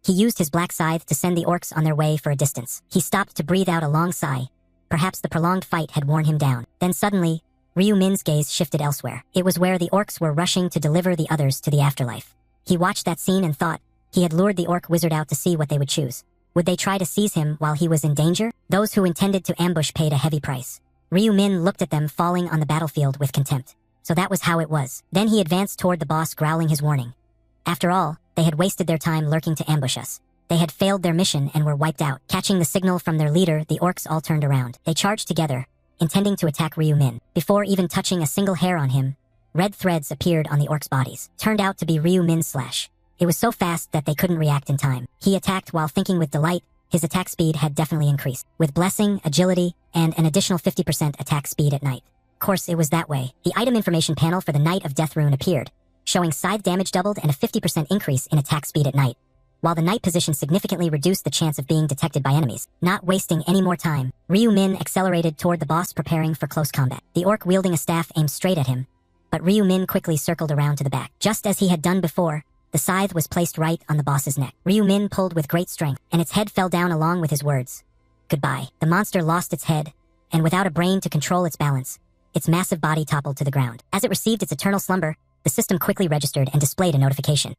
He used his black scythe to send the orcs on their way for a distance. He stopped to breathe out a long sigh. Perhaps the prolonged fight had worn him down. Then suddenly, Ryu Min's gaze shifted elsewhere. It was where the orcs were rushing to deliver the others to the afterlife. He watched that scene and thought, he had lured the orc wizard out to see what they would choose. Would they try to seize him while he was in danger? Those who intended to ambush paid a heavy price. Ryu Min looked at them falling on the battlefield with contempt. So that was how it was. Then he advanced toward the boss, growling his warning. After all, they had wasted their time lurking to ambush us. They had failed their mission and were wiped out. Catching the signal from their leader, the orcs all turned around. They charged together, intending to attack Ryu Min. Before even touching a single hair on him, red threads appeared on the orcs' bodies. Turned out to be Ryu Min's slash. It was so fast that they couldn't react in time. He attacked while thinking with delight. His attack speed had definitely increased, with blessing, agility, and an additional 50% attack speed at night. Of course, it was that way. The item information panel for the Knight of Death rune appeared, showing scythe damage doubled and a 50% increase in attack speed at night, while the night position significantly reduced the chance of being detected by enemies. Not wasting any more time, Ryu Min accelerated toward the boss, preparing for close combat. The orc wielding a staff aimed straight at him, but Ryu Min quickly circled around to the back. Just as he had done before, the scythe was placed right on the boss's neck. Ryu Min pulled with great strength, and its head fell down along with his words. Goodbye. The monster lost its head, and without a brain to control its balance, its massive body toppled to the ground. As it received its eternal slumber, the system quickly registered and displayed a notification.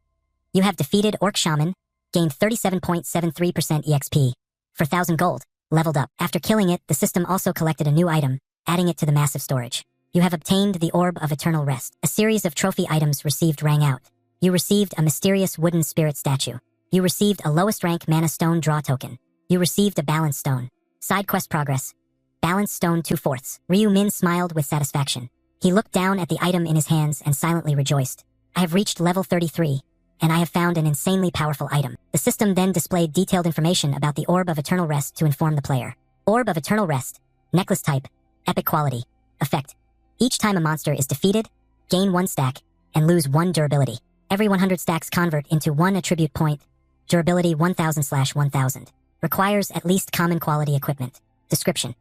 You have defeated Orc Shaman, gained 37.73% EXP, for 1,000 gold, leveled up. After killing it, the system also collected a new item, adding it to the massive storage. You have obtained the Orb of Eternal Rest. A series of trophy items received rang out. You received a mysterious wooden spirit statue. You received a lowest rank mana stone draw token. You received a balance stone. Side quest progress. Balance stone 2/4. Ryu Min smiled with satisfaction. He looked down at the item in his hands and silently rejoiced. I have reached level 33, and I have found an insanely powerful item. The system then displayed detailed information about the Orb of Eternal Rest to inform the player. Orb of Eternal Rest. Necklace type. Epic quality. Effect. Each time a monster is defeated, gain 1 stack, and lose 1 durability. Every 100 stacks convert into 1 attribute point. Durability 1000/1000. Requires at least common quality equipment. Description.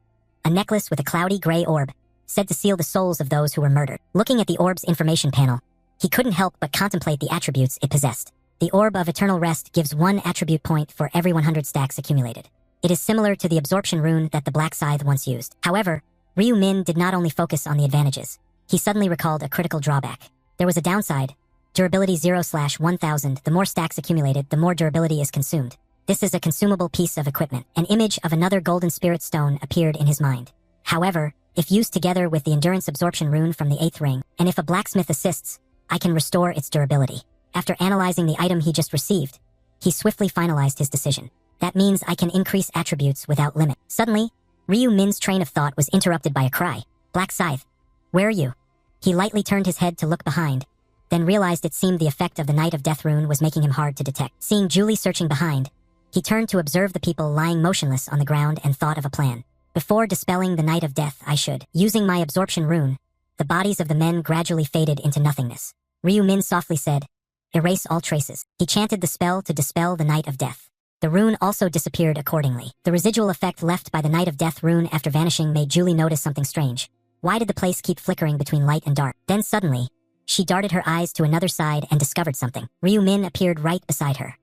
A necklace with a cloudy gray orb, said to seal the souls of those who were murdered. Looking at the orb's information panel, he couldn't help but contemplate the attributes it possessed. The Orb of Eternal Rest gives 1 attribute point for every 100 stacks accumulated. It is similar to the absorption rune that the Black Scythe once used. However, Ryu Min did not only focus on the advantages. He suddenly recalled a critical drawback. There was a downside. Durability 0/1000. The more stacks accumulated, the more durability is consumed. This is a consumable piece of equipment. An image of another golden spirit stone appeared in his mind. However, if used together with the endurance absorption rune from the 8th ring, and if a blacksmith assists, I can restore its durability. After analyzing the item he just received, he swiftly finalized his decision. That means I can increase attributes without limit. Suddenly, Ryu Min's train of thought was interrupted by a cry. Black Scythe, where are you? He lightly turned his head to look behind, then realized it seemed the effect of the Night of Death rune was making him hard to detect. Seeing Julie searching behind, he turned to observe the people lying motionless on the ground and thought of a plan. Before dispelling the Night of Death, I should. Using my absorption rune, the bodies of the men gradually faded into nothingness. Ryu Min softly said, "Erase all traces." He chanted the spell to dispel the Night of Death. The rune also disappeared accordingly. The residual effect left by the Night of Death rune after vanishing made Julie notice something strange. Why did the place keep flickering between light and dark? Then suddenly, she darted her eyes to another side and discovered something. Ryu Min appeared right beside her.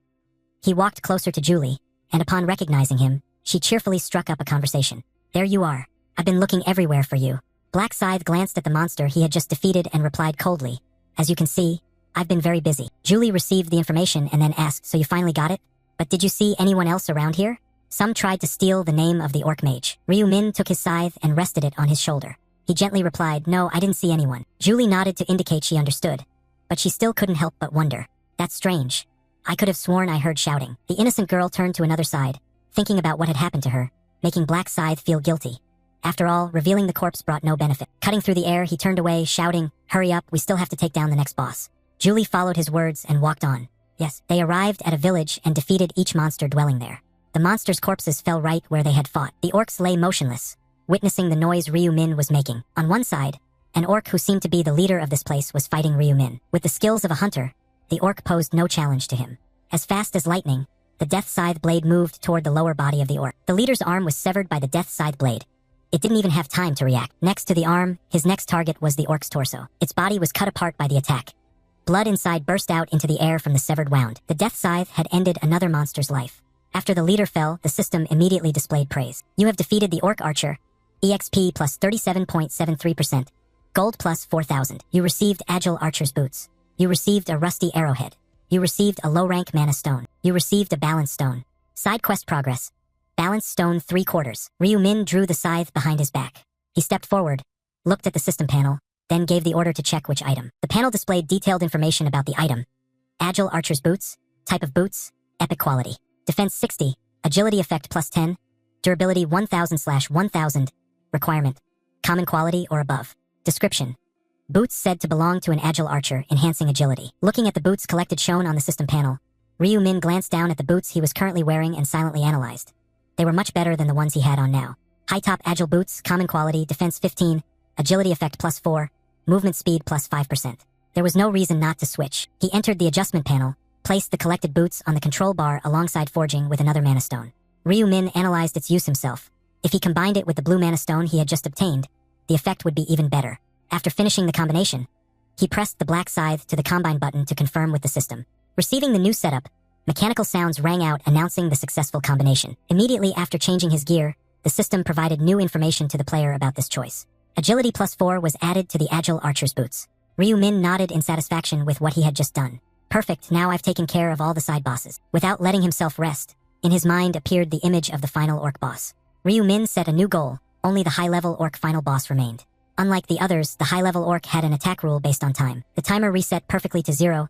He walked closer to Julie, and upon recognizing him, she cheerfully struck up a conversation. "There you are. I've been looking everywhere for you." Black Scythe glanced at the monster he had just defeated and replied coldly, "As you can see, I've been very busy." Julie received the information and then asked, "So you finally got it? But did you see anyone else around here?" "Some tried to steal the name of the orc mage." Ryu Min took his scythe and rested it on his shoulder. He gently replied, "No, I didn't see anyone." Julie nodded to indicate she understood, but she still couldn't help but wonder. "That's strange. I could have sworn I heard shouting." The innocent girl turned to another side, thinking about what had happened to her, making Black Scythe feel guilty. After all, revealing the corpse brought no benefit. Cutting through the air, he turned away, shouting, "Hurry up, we still have to take down the next boss." Julie followed his words and walked on. Yes, they arrived at a village and defeated each monster dwelling there. The monsters' corpses fell right where they had fought. The orcs lay motionless, witnessing the noise Ryu Min was making. On one side, an orc who seemed to be the leader of this place was fighting Ryu Min. With the skills of a hunter, the orc posed no challenge to him. As fast as lightning, the Death Scythe blade moved toward the lower body of the orc. The leader's arm was severed by the Death Scythe blade. It didn't even have time to react. Next to the arm, his next target was the orc's torso. Its body was cut apart by the attack. Blood inside burst out into the air from the severed wound. The Death Scythe had ended another monster's life. After the leader fell, the system immediately displayed praise. "You have defeated the orc archer. EXP plus 37.73%. Gold plus 4,000. You received Agile Archer's Boots. You received a Rusty Arrowhead. You received a low-rank Mana Stone. You received a Balance Stone. Side quest progress. Balance Stone 3/4. Ryu Min drew the scythe behind his back. He stepped forward, looked at the system panel, then gave the order to check which item. The panel displayed detailed information about the item. Agile Archer's Boots. Type of boots. Epic quality. Defense 60. Agility effect plus 10. Durability 1000/1000. Requirement: common quality or above. Description: boots said to belong to an agile archer, enhancing agility. Looking at the boots collected shown on the system panel, Ryu Min glanced down at the boots he was currently wearing and silently analyzed. They were much better than the ones he had on now. High-top agile boots, common quality, defense 15, agility effect plus 4, movement speed plus 5%. There was no reason not to switch. He entered the adjustment panel, placed the collected boots on the control bar alongside forging with another Mana Stone. Ryu Min analyzed its use himself. If he combined it with the blue Mana Stone he had just obtained, the effect would be even better. After finishing the combination, he pressed the Black Scythe to the combine button to confirm with the system. Receiving the new setup, mechanical sounds rang out announcing the successful combination. Immediately after changing his gear, the system provided new information to the player about this choice. Agility plus 4 was added to the Agile Archer's Boots. Ryu Min nodded in satisfaction with what he had just done. Perfect, now I've taken care of all the side bosses. Without letting himself rest, in his mind appeared the image of the final orc boss. Ryu Min set a new goal. Only the high-level orc final boss remained. Unlike the others, the high-level orc had an attack rule based on time. The timer reset perfectly to 0.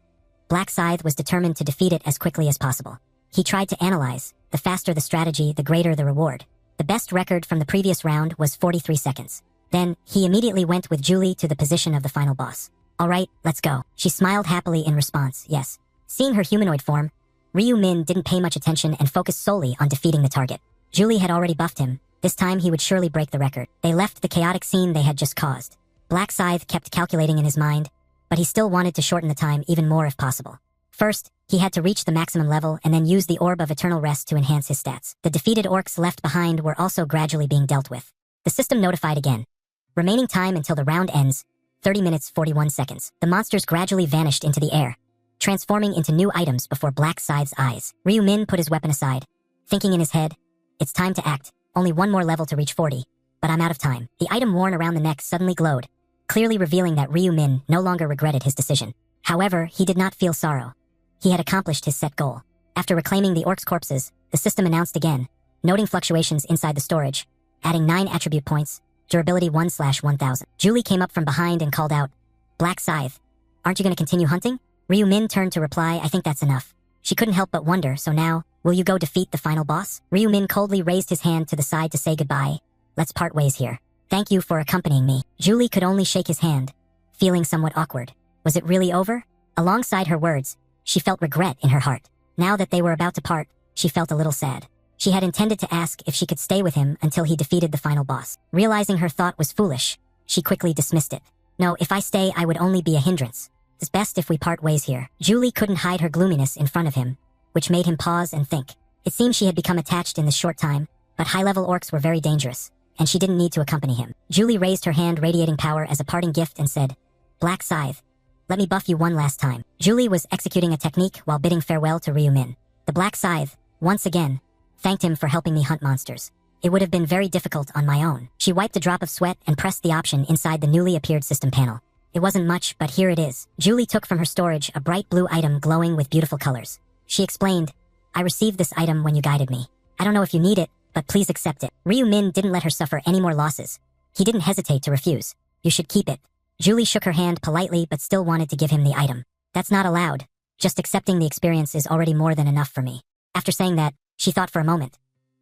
Black Scythe was determined to defeat it as quickly as possible. He tried to analyze. The faster the strategy, the greater the reward. The best record from the previous round was 43 seconds. Then, he immediately went with Julie to the position of the final boss. "All right, let's go." She smiled happily in response, yes. Seeing her humanoid form, Ryu Min didn't pay much attention and focused solely on defeating the target. Julie had already buffed him. This time he would surely break the record. They left the chaotic scene they had just caused. Black Scythe kept calculating in his mind, but he still wanted to shorten the time even more if possible. First, he had to reach the maximum level and then use the Orb of Eternal Rest to enhance his stats. The defeated orcs left behind were also gradually being dealt with. The system notified again. Remaining time until the round ends, 30 minutes 41 seconds. The monsters gradually vanished into the air, transforming into new items before Black Scythe's eyes. Ryu Min put his weapon aside, thinking in his head, "It's time to act. Only one more level to reach 40, but I'm out of time." The item worn around the neck suddenly glowed, clearly revealing that Ryu Min no longer regretted his decision. However, he did not feel sorrow. He had accomplished his set goal. After reclaiming the orcs' corpses, the system announced again, noting fluctuations inside the storage, adding 9 attribute points, durability 1/1000. Julie came up from behind and called out, "Black Scythe, aren't you going to continue hunting?" Ryu Min turned to reply, "I think that's enough. She couldn't help but wonder, so now, will you go defeat the final boss? Ryu-min coldly raised his hand to the side to say goodbye. Let's part ways here. Thank you for accompanying me. Julie could only shake his hand, feeling somewhat awkward. Was it really over? Alongside her words, she felt regret in her heart. Now that they were about to part, she felt a little sad. She had intended to ask if she could stay with him until he defeated the final boss. Realizing her thought was foolish, she quickly dismissed it. No, if I stay, I would only be a hindrance. It's best if we part ways here. Julie couldn't hide her gloominess in front of him, which made him pause and think. It seemed she had become attached in this short time, but high-level orcs were very dangerous, and she didn't need to accompany him. Julie raised her hand radiating power as a parting gift and said, Black Scythe, let me buff you one last time. Julie was executing a technique while bidding farewell to Ryu-min. The Black Scythe, once again, thanked him for helping me hunt monsters. It would have been very difficult on my own. She wiped a drop of sweat and pressed the option inside the newly appeared system panel. It wasn't much, but here it is. Julie took from her storage a bright blue item glowing with beautiful colors. She explained, I received this item when you guided me. I don't know if you need it, but please accept it. Ryu-min didn't let her suffer any more losses. He didn't hesitate to refuse. You should keep it. Julie shook her hand politely but still wanted to give him the item. That's not allowed. Just accepting the experience is already more than enough for me. After saying that, she thought for a moment.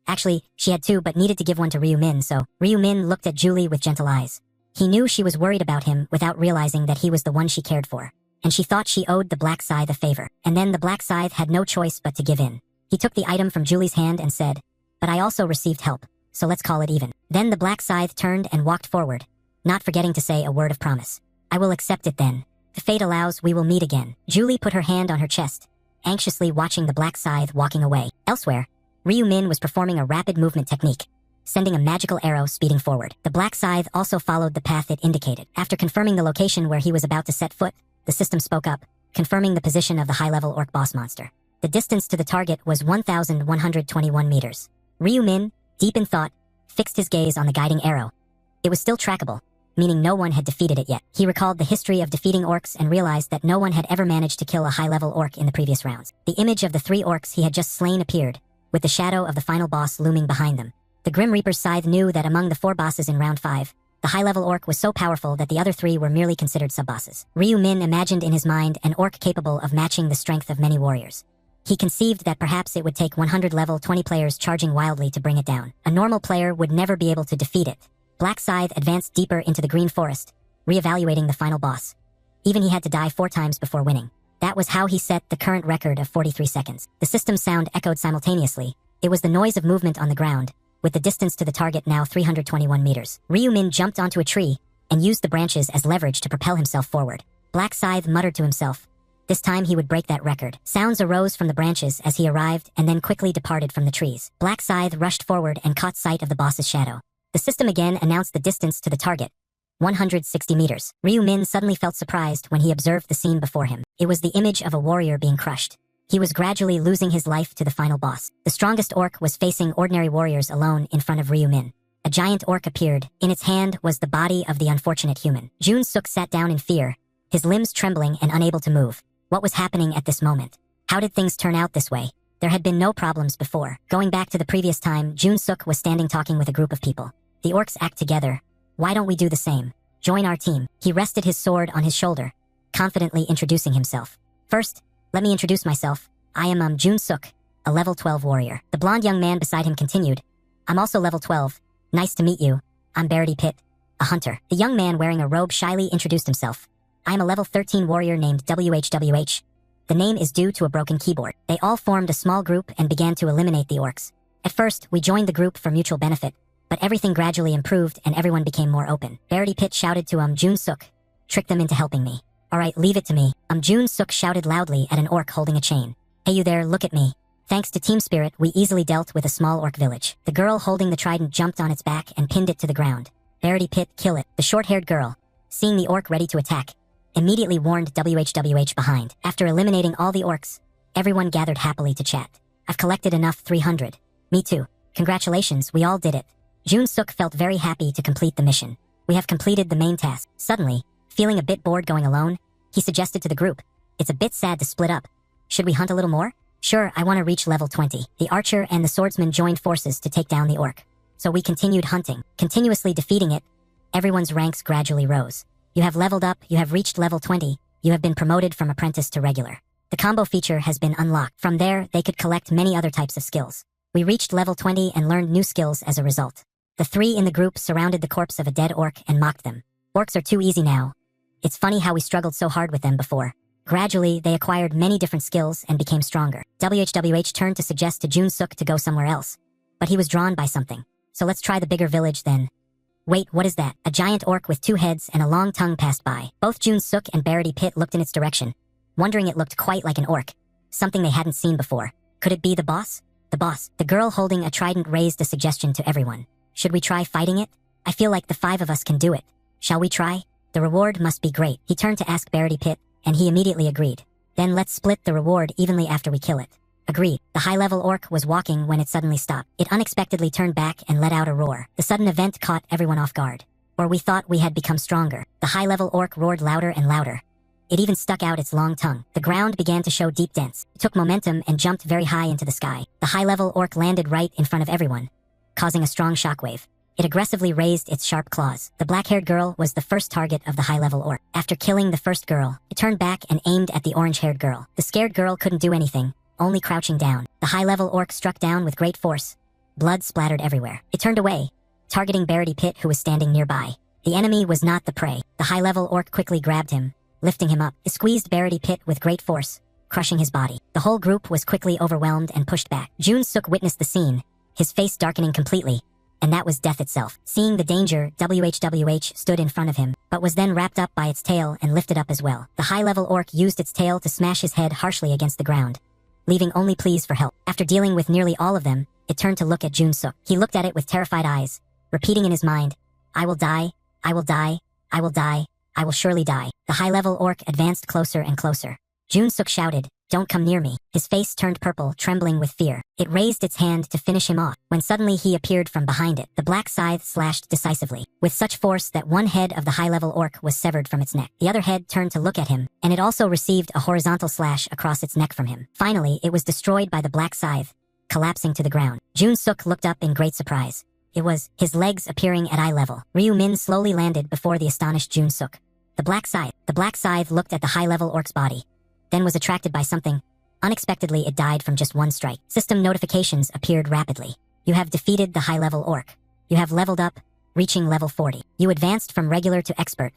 Actually, she had two but needed to give one to Ryu-min, so Ryu-min looked at Julie with gentle eyes. He knew she was worried about him without realizing that he was the one she cared for. And she thought she owed the Black Scythe a favor. And then the Black Scythe had no choice but to give in. He took the item from Julie's hand and said, But I also received help, so let's call it even. Then the Black Scythe turned and walked forward, not forgetting to say a word of promise. I will accept it then. If fate allows, we will meet again. Julie put her hand on her chest, anxiously watching the Black Scythe walking away. Elsewhere, Ryu-min was performing a rapid movement technique, sending a magical arrow speeding forward. The Black Scythe also followed the path it indicated. After confirming the location where he was about to set foot, the system spoke up, confirming the position of the high-level orc boss monster. The distance to the target was 1,121 meters. Ryu-min, deep in thought, fixed his gaze on the guiding arrow. It was still trackable, meaning no one had defeated it yet. He recalled the history of defeating orcs and realized that no one had ever managed to kill a high-level orc in the previous rounds. The image of the 3 orcs he had just slain appeared, with the shadow of the final boss looming behind them. The Grim Reaper's scythe knew that among the 4 bosses in round 5, the high-level orc was so powerful that the other 3 were merely considered sub-bosses. Ryu-min imagined in his mind an orc capable of matching the strength of many warriors. He conceived that perhaps it would take 100 level 20 players charging wildly to bring it down. A normal player would never be able to defeat it. Black Scythe advanced deeper into the green forest, re-evaluating the final boss. Even he had to die 4 times before winning. That was how he set the current record of 43 seconds. The system's sound echoed simultaneously. It was the noise of movement on the ground, with the distance to the target now 321 meters. Ryu-min jumped onto a tree and used the branches as leverage to propel himself forward. Black Scythe muttered to himself. This time he would break that record. Sounds arose from the branches as he arrived and then quickly departed from the trees. Black Scythe rushed forward and caught sight of the boss's shadow. The system again announced the distance to the target, 160 meters. Ryu-min suddenly felt surprised when he observed the scene before him. It was the image of a warrior being crushed. He was gradually losing his life to the final boss. The strongest orc was facing ordinary warriors alone in front of Ryu-min. A giant orc appeared. In its hand was the body of the unfortunate human. Jun-suk sat down in fear, his limbs trembling and unable to move. What was happening at this moment? How did things turn out this way? There had been no problems before. Going back to the previous time, Jun-suk was standing talking with a group of people. The orcs act together. Why don't we do the same? Join our team. He rested his sword on his shoulder, confidently introducing himself. First, let me introduce myself. I am Jun-suk, a level 12 warrior. The blonde young man beside him continued. I'm also level 12. Nice to meet you. I'm Barity Pit, a hunter. The young man wearing a robe shyly introduced himself. I am a level 13 warrior named WHWH. The name is due to a broken keyboard. They all formed a small group and began to eliminate the orcs. At first, we joined the group for mutual benefit, but everything gradually improved and everyone became more open. Barity Pit shouted to Jun-suk. Trick them into helping me. Alright, leave it to me. Jun-suk shouted loudly at an orc holding a chain. Hey you there, look at me. Thanks to team spirit, we easily dealt with a small orc village. The girl holding the trident jumped on its back and pinned it to the ground. Barity Pit, kill it. The short-haired girl, seeing the orc ready to attack, immediately warned WHWH behind. After eliminating all the orcs, everyone gathered happily to chat. I've collected enough 300. Me too. Congratulations, we all did it. Jun-suk felt very happy to complete the mission. We have completed the main task. Suddenly, feeling a bit bored going alone, he suggested to the group, it's a bit sad to split up. Should we hunt a little more? Sure, I want to reach level 20. The archer and the swordsman joined forces to take down the orc. So we continued hunting, continuously defeating it. Everyone's ranks gradually rose. You have leveled up, you have reached level 20, you have been promoted from apprentice to regular. The combo feature has been unlocked. From there, they could collect many other types of skills. We reached level 20 and learned new skills as a result. The three in the group surrounded the corpse of a dead orc and mocked them. Orcs are too easy now. It's funny how we struggled so hard with them before. Gradually, they acquired many different skills and became stronger. WHWH turned to suggest to Jun-suk to go somewhere else. But he was drawn by something. So let's try the bigger village then. Wait, what is that? A giant orc with two heads and a long tongue passed by. Both Jun-suk and Barity Pit looked in its direction, wondering it looked quite like an orc. Something they hadn't seen before. Could it be the boss? The boss. The girl holding a trident raised a suggestion to everyone. Should we try fighting it? I feel like the five of us can do it. Shall we try? The reward must be great. He turned to ask Barity Pit, and he immediately agreed. Then let's split the reward evenly after we kill it. Agreed. The high-level orc was walking when it suddenly stopped. It unexpectedly turned back and let out a roar. The sudden event caught everyone off guard. Or we thought we had become stronger. The high-level orc roared louder and louder. It even stuck out its long tongue. The ground began to show deep dents. It took momentum and jumped very high into the sky. The high-level orc landed right in front of everyone, causing a strong shockwave. It aggressively raised its sharp claws. The black-haired girl was the first target of the high-level orc. After killing the first girl, it turned back and aimed at the orange-haired girl. The scared girl couldn't do anything, only crouching down. The high-level orc struck down with great force. Blood splattered everywhere. It turned away, targeting Barity Pit, who was standing nearby. The enemy was not the prey. The high-level orc quickly grabbed him, lifting him up. It squeezed Barity Pit with great force, crushing his body. The whole group was quickly overwhelmed and pushed back. Jun-suk witnessed the scene, his face darkening completely, and that was death itself. Seeing the danger, WHWH stood in front of him, but was then wrapped up by its tail and lifted up as well. The high-level orc used its tail to smash his head harshly against the ground, leaving only pleas for help. After dealing with nearly all of them, it turned to look at Jun-suk. He looked at it with terrified eyes, repeating in his mind, "I will die, I will die, I will die, I will surely die." The high-level orc advanced closer and closer. Jun-suk shouted, "Don't come near me." His face turned purple, trembling with fear. It raised its hand to finish him off, when suddenly he appeared from behind it. The black scythe slashed decisively, with such force that one head of the high-level orc was severed from its neck. The other head turned to look at him, and it also received a horizontal slash across its neck from him. Finally, it was destroyed by the black scythe, collapsing to the ground. Jun-suk looked up in great surprise. It was his legs appearing at eye level. Ryu-min slowly landed before the astonished Jun-suk. The black scythe looked at the high-level orc's body, then was attracted by something. Unexpectedly, it died from just one strike. System notifications appeared rapidly. You have defeated the high-level orc. You have leveled up, reaching level 40. You advanced from regular to expert.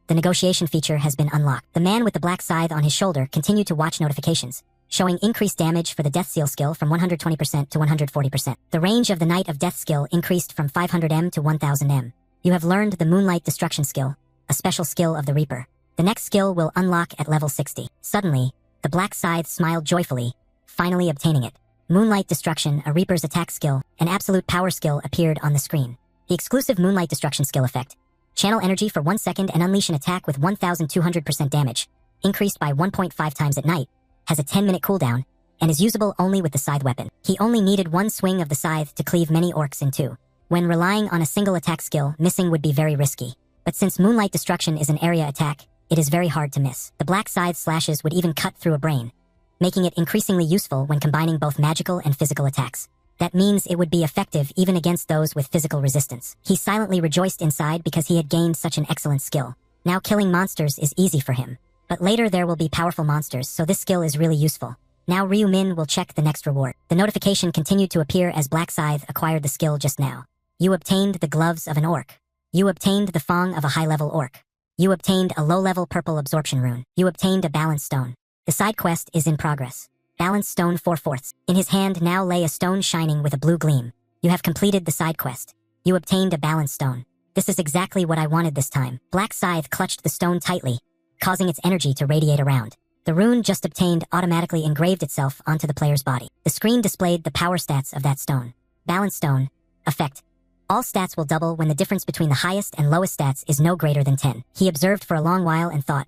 The negotiation feature has been unlocked. The man with the black scythe on his shoulder continued to watch notifications, showing increased damage for the Death Seal skill from 120% to 140%. The range of the Knight of Death skill increased from 500 m to 1000 m. You have learned the Moonlight Destruction skill, a special skill of the Reaper. The next skill will unlock at level 60. Suddenly, the black scythe smiled joyfully, finally obtaining it. Moonlight Destruction, a Reaper's attack skill, an absolute power skill appeared on the screen. The exclusive Moonlight Destruction skill effect. Channel energy for 1 second and unleash an attack with 1200% damage, increased by 1.5 times at night, has a 10-minute cooldown, and is usable only with the scythe weapon. He only needed one swing of the scythe to cleave many orcs in two. When relying on a single attack skill, missing would be very risky. But since Moonlight Destruction is an area attack, it is very hard to miss. The black scythe slashes would even cut through a brain, making it increasingly useful when combining both magical and physical attacks. That means it would be effective even against those with physical resistance. He silently rejoiced inside because he had gained such an excellent skill. Now killing monsters is easy for him. But later there will be powerful monsters, so this skill is really useful. Now Ryu-min will check the next reward. The notification continued to appear as Black Scythe acquired the skill just now. You obtained the gloves of an orc. You obtained the thong of a high-level orc. You obtained a low-level purple absorption rune. You obtained a balance stone. The side quest is in progress. Balance stone 4/4. In his hand now lay a stone shining with a blue gleam. You have completed the side quest. You obtained a balance stone. This is exactly what I wanted this time. Black Scythe clutched the stone tightly, causing its energy to radiate around. The rune just obtained automatically engraved itself onto the player's body. The screen displayed the power stats of that stone. Balance stone. Effect. All stats will double when the difference between the highest and lowest stats is no greater than 10. He observed for a long while and thought,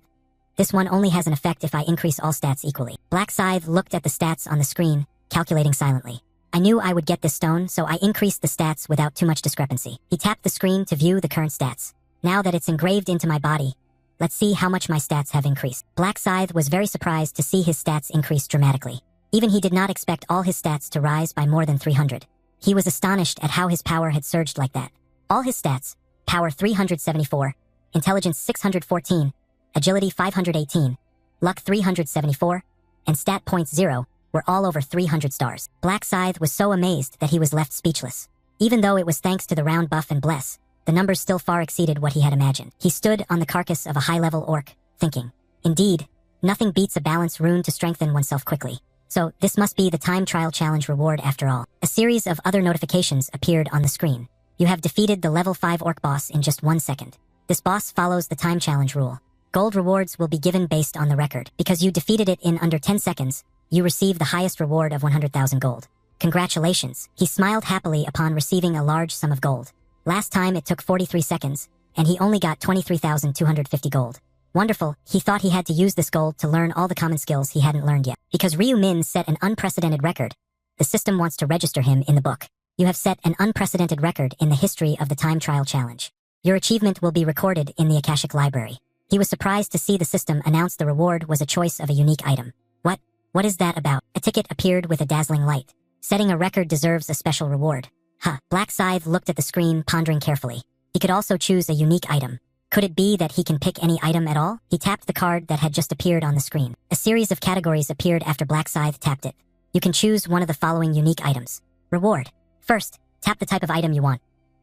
this one only has an effect if I increase all stats equally. Black Scythe looked at the stats on the screen, calculating silently. I knew I would get this stone, so I increased the stats without too much discrepancy. He tapped the screen to view the current stats. Now that it's engraved into my body, let's see how much my stats have increased. Black Scythe was very surprised to see his stats increase dramatically. Even he did not expect all his stats to rise by more than 300. He was astonished at how his power had surged like that. All his stats, power 374, intelligence 614, agility 518, luck 374, and stat points 0 were all over 300 stars. Black Scythe was so amazed that he was left speechless. Even though it was thanks to the round buff and bless, the numbers still far exceeded what he had imagined. He stood on the carcass of a high-level orc, thinking, indeed, nothing beats a balance rune to strengthen oneself quickly. So this must be the time trial challenge reward after all. A series of other notifications appeared on the screen. You have defeated the level 5 orc boss in just 1 second. This boss follows the time challenge rule. Gold rewards will be given based on the record. Because you defeated it in under 10 seconds, you receive the highest reward of 100,000 gold. Congratulations. He smiled happily upon receiving a large sum of gold. Last time it took 43 seconds, and he only got 23,250 gold. Wonderful, he thought he had to use this gold to learn all the common skills he hadn't learned yet. Because Ryu Min set an unprecedented record, the system wants to register him in the book. You have set an unprecedented record in the history of the time trial challenge. Your achievement will be recorded in the Akashic Library. He was surprised to see the system announce the reward was a choice of a unique item. What is that about? A ticket appeared with a dazzling light. Setting a record deserves a special reward. Black Scythe looked at the screen, pondering carefully. He could also choose a unique item. Could it be that he can pick any item at all? He tapped the card that had just appeared on the screen. A series of categories appeared after Black Scythe tapped it. You can choose one of the following unique items. Reward. First, tap the type of item you want.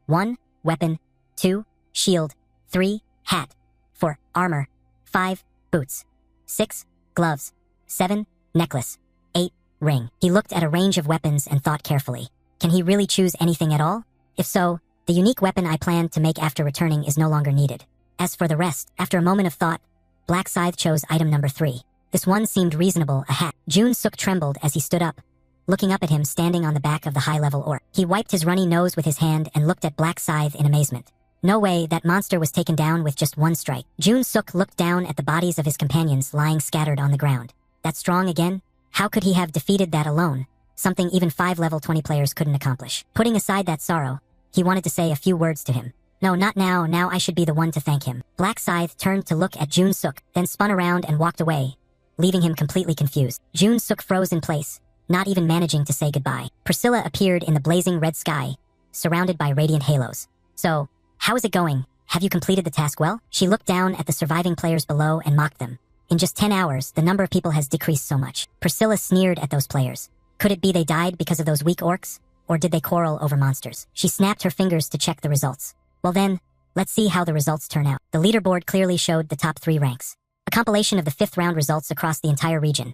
1. Weapon. 2. Shield. 3. Hat. 4. Armor. 5. Boots. 6. Gloves. 7. Necklace. 8. Ring. He looked at a range of weapons and thought carefully. Can he really choose anything at all? If so, the unique weapon I planned to make after returning is no longer needed. As for the rest, after a moment of thought, Black Scythe chose item number 3. This one seemed reasonable, a hat. Jun Suk trembled as he stood up, looking up at him standing on the back of the high-level orc. He wiped his runny nose with his hand and looked at Black Scythe in amazement. No way, that monster was taken down with just one strike. Jun Suk looked down at the bodies of his companions lying scattered on the ground. That strong again? How could he have defeated that alone? Something even 5 level 20 players couldn't accomplish. Putting aside that sorrow, he wanted to say a few words to him. No, not now, now I should be the one to thank him. Black Scythe turned to look at Jun Suk, then spun around and walked away, leaving him completely confused. Jun Suk froze in place, not even managing to say goodbye. Priscilla appeared in the blazing red sky, surrounded by radiant halos. So, how is it going? Have you completed the task well? She looked down at the surviving players below and mocked them. In just 10 hours, the number of people has decreased so much. Priscilla sneered at those players. Could it be they died because of those weak orcs? Or did they quarrel over monsters? She snapped her fingers to check the results. Well then, let's see how the results turn out. The leaderboard clearly showed the top 3 ranks. A compilation of the 5th round results across the entire region.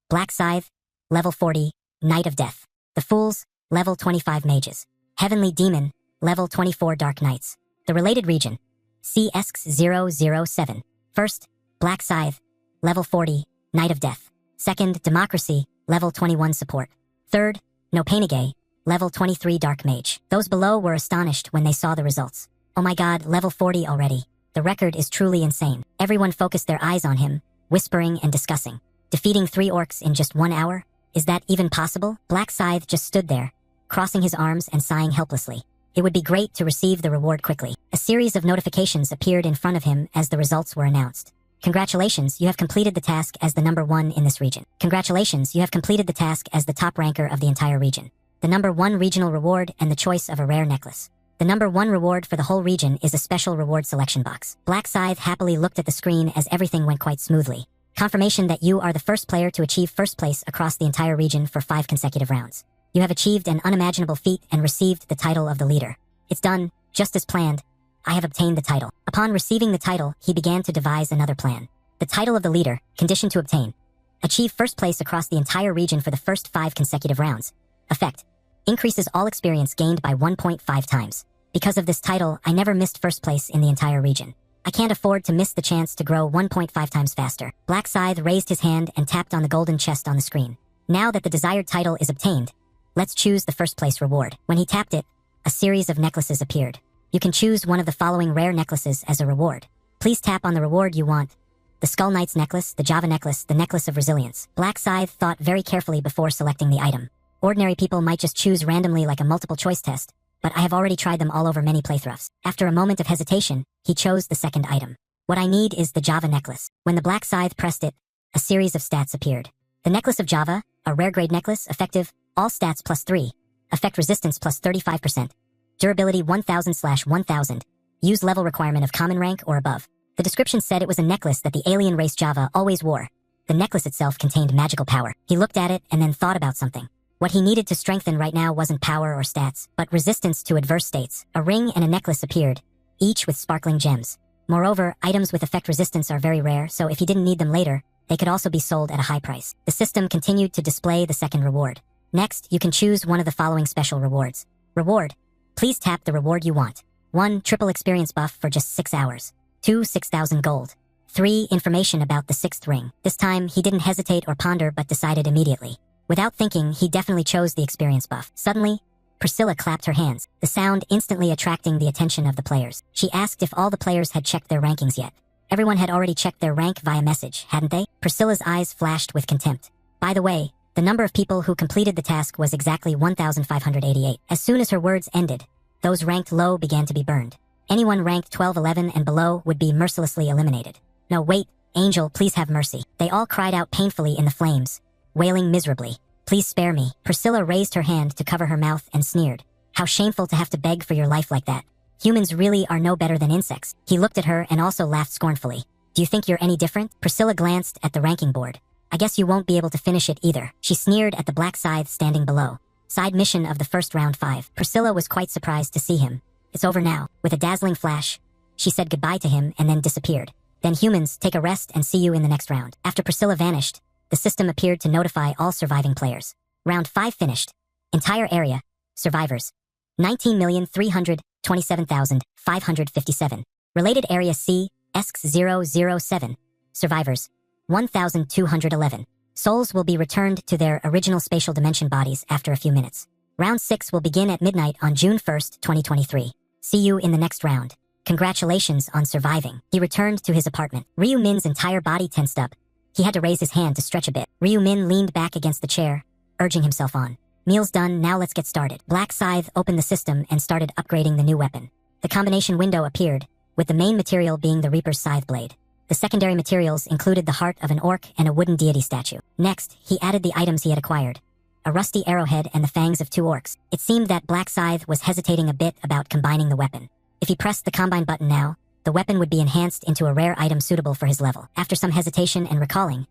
Black Scythe, level 40, Knight of Death. The Fools, level 25 Mages. Heavenly Demon, level 24 Dark Knights. The related region, CX007. First, Black Scythe, level 40, Knight of Death. Second, Democracy, level 21 Support. Third, Nopainage, level 23 Dark Mage. Those below were astonished when they saw the results. Oh my god, level 40 already. The record is truly insane. Everyone focused their eyes on him, whispering and discussing. Defeating 3 orcs in just 1 hour? Is that even possible? Black Scythe just stood there, crossing his arms and sighing helplessly. It would be great to receive the reward quickly. A series of notifications appeared in front of him as the results were announced. Congratulations, you have completed the task as the number 1 in this region. Congratulations, you have completed the task as the top ranker of the entire region. The number 1 regional reward and the choice of a rare necklace. The number 1 reward for the whole region is a special reward selection box. Black Scythe happily looked at the screen as everything went quite smoothly. Confirmation that you are the first player to achieve first place across the entire region for 5 consecutive rounds. You have achieved an unimaginable feat and received the title of the leader. It's done, just as planned. I have obtained the title. Upon receiving the title, he began to devise another plan. The title of the leader, condition to obtain. Achieve first place across the entire region for the first 5 consecutive rounds. Effect. Increases all experience gained by 1.5 times. Because of this title, I never missed first place in the entire region. I can't afford to miss the chance to grow 1.5 times faster. Black Scythe raised his hand and tapped on the golden chest on the screen. Now that the desired title is obtained, let's choose the first place reward. When he tapped it, a series of necklaces appeared. You can choose one of the following rare necklaces as a reward. Please tap on the reward you want. The Skull Knight's necklace, the Java necklace, the necklace of resilience. Black Scythe thought very carefully before selecting the item. Ordinary people might just choose randomly like a multiple choice test, but I have already tried them all over many playthroughs. After a moment of hesitation, he chose the second item. What I need is the Java necklace. When the Black Scythe pressed it, a series of stats appeared. The necklace of Java, a rare grade necklace, effective, all stats +3, effect resistance +35%, durability 1000/1000, use level requirement of common rank or above. The description said it was a necklace that the alien race Java always wore. The necklace itself contained magical power. He looked at it and then thought about something. What he needed to strengthen right now wasn't power or stats, but resistance to adverse states. A ring and a necklace appeared, each with sparkling gems. Moreover, items with effect resistance are very rare, so if he didn't need them later, they could also be sold at a high price. The system continued to display the second reward. Next, you can choose one of the following special rewards. Reward. Please tap the reward you want. 1. Triple experience buff for just 6 hours. 2. 6,000 gold. 3. Information about the 6th ring. This time, he didn't hesitate or ponder but decided immediately. Without thinking, he definitely chose the experience buff. Suddenly, Priscilla clapped her hands, the sound instantly attracting the attention of the players. She asked if all the players had checked their rankings yet. Everyone had already checked their rank via message, hadn't they? Priscilla's eyes flashed with contempt. By the way, the number of people who completed the task was exactly 1,588. As soon as her words ended, those ranked low began to be burned. Anyone ranked 12, 11, and below would be mercilessly eliminated. No, wait, Angel, please have mercy. They all cried out painfully in the flames, wailing miserably. Please spare me. Priscilla raised her hand to cover her mouth and sneered. How shameful to have to beg for your life like that. Humans really are no better than insects. He looked at her and also laughed scornfully. Do you think you're any different? Priscilla glanced at the ranking board. I guess you won't be able to finish it either. She sneered at the black scythe standing below. Side mission of the first round 5. Priscilla was quite surprised to see him. It's over now. With a dazzling flash, she said goodbye to him and then disappeared. Then humans, take a rest and see you in the next round. After Priscilla vanished, the system appeared to notify all surviving players. Round 5 finished. Entire area. Survivors. 19,327,557. Related area C, ESC007. Survivors. 1,211. Souls will be returned to their original spatial dimension bodies after a few minutes. Round 6 will begin at midnight on June 1st, 2023. See you in the next round. Congratulations on surviving. He returned to his apartment. Ryu Min's entire body tensed up. He had to raise his hand to stretch a bit. Ryu Min leaned back against the chair, urging himself on. Meal's done, now let's get started. Black Scythe opened the system and started upgrading the new weapon. The combination window appeared, with the main material being the Reaper's Scythe blade. The secondary materials included the heart of an orc and a wooden deity statue. Next, he added the items he had acquired. A rusty arrowhead and the fangs of 2 orcs. It seemed that Black Scythe was hesitating a bit about combining the weapon. If he pressed the combine button now, the weapon would be enhanced into a rare item suitable for his level. After some hesitation and recalling,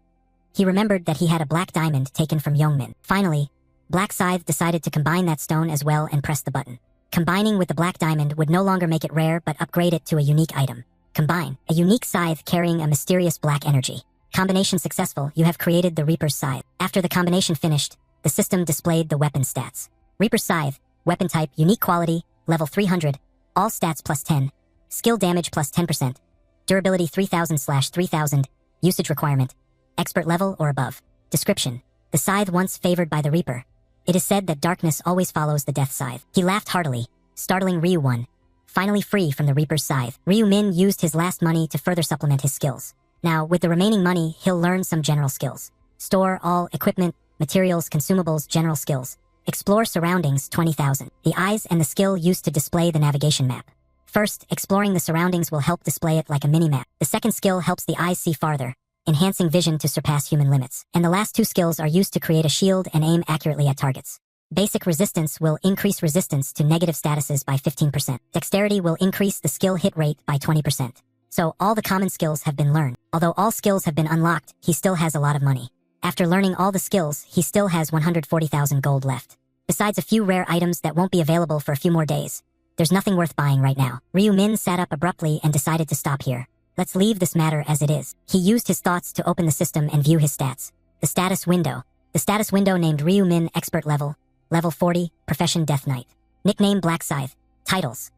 he remembered that he had a black diamond taken from Youngmin. Finally, Black Scythe decided to combine that stone as well and pressed the button. Combining with the black diamond would no longer make it rare but upgrade it to a unique item. Combine. A unique scythe carrying a mysterious black energy. Combination successful, you have created the Reaper's Scythe. After the combination finished, the system displayed the weapon stats. Reaper's Scythe, weapon type, unique quality, level 300, all stats plus 10, skill damage plus 10%, durability 3000/3000, usage requirement, expert level or above. Description. The scythe once favored by the Reaper. It is said that darkness always follows the death scythe. He laughed heartily, startling Ryu 1. Finally free from the Reaper's Scythe, Ryu Min used his last money to further supplement his skills. Now, with the remaining money, he'll learn some general skills. Store all equipment, materials, consumables, general skills. Explore surroundings, 20,000. The eyes and the skill used to display the navigation map. First, exploring the surroundings will help display it like a mini-map. The second skill helps the eyes see farther, enhancing vision to surpass human limits. And the last 2 skills are used to create a shield and aim accurately at targets. Basic resistance will increase resistance to negative statuses by 15%. Dexterity will increase the skill hit rate by 20%. So all the common skills have been learned. Although all skills have been unlocked, he still has a lot of money. After learning all the skills, he still has 140,000 gold left. Besides a few rare items that won't be available for a few more days, there's nothing worth buying right now. Ryu Min sat up abruptly and decided to stop here. Let's leave this matter as it is. He used his thoughts to open the system and view his stats. The status window. The status window named Ryu Min Expert Level, Level 40, Profession Death Knight. Nickname Black Scythe. Titles.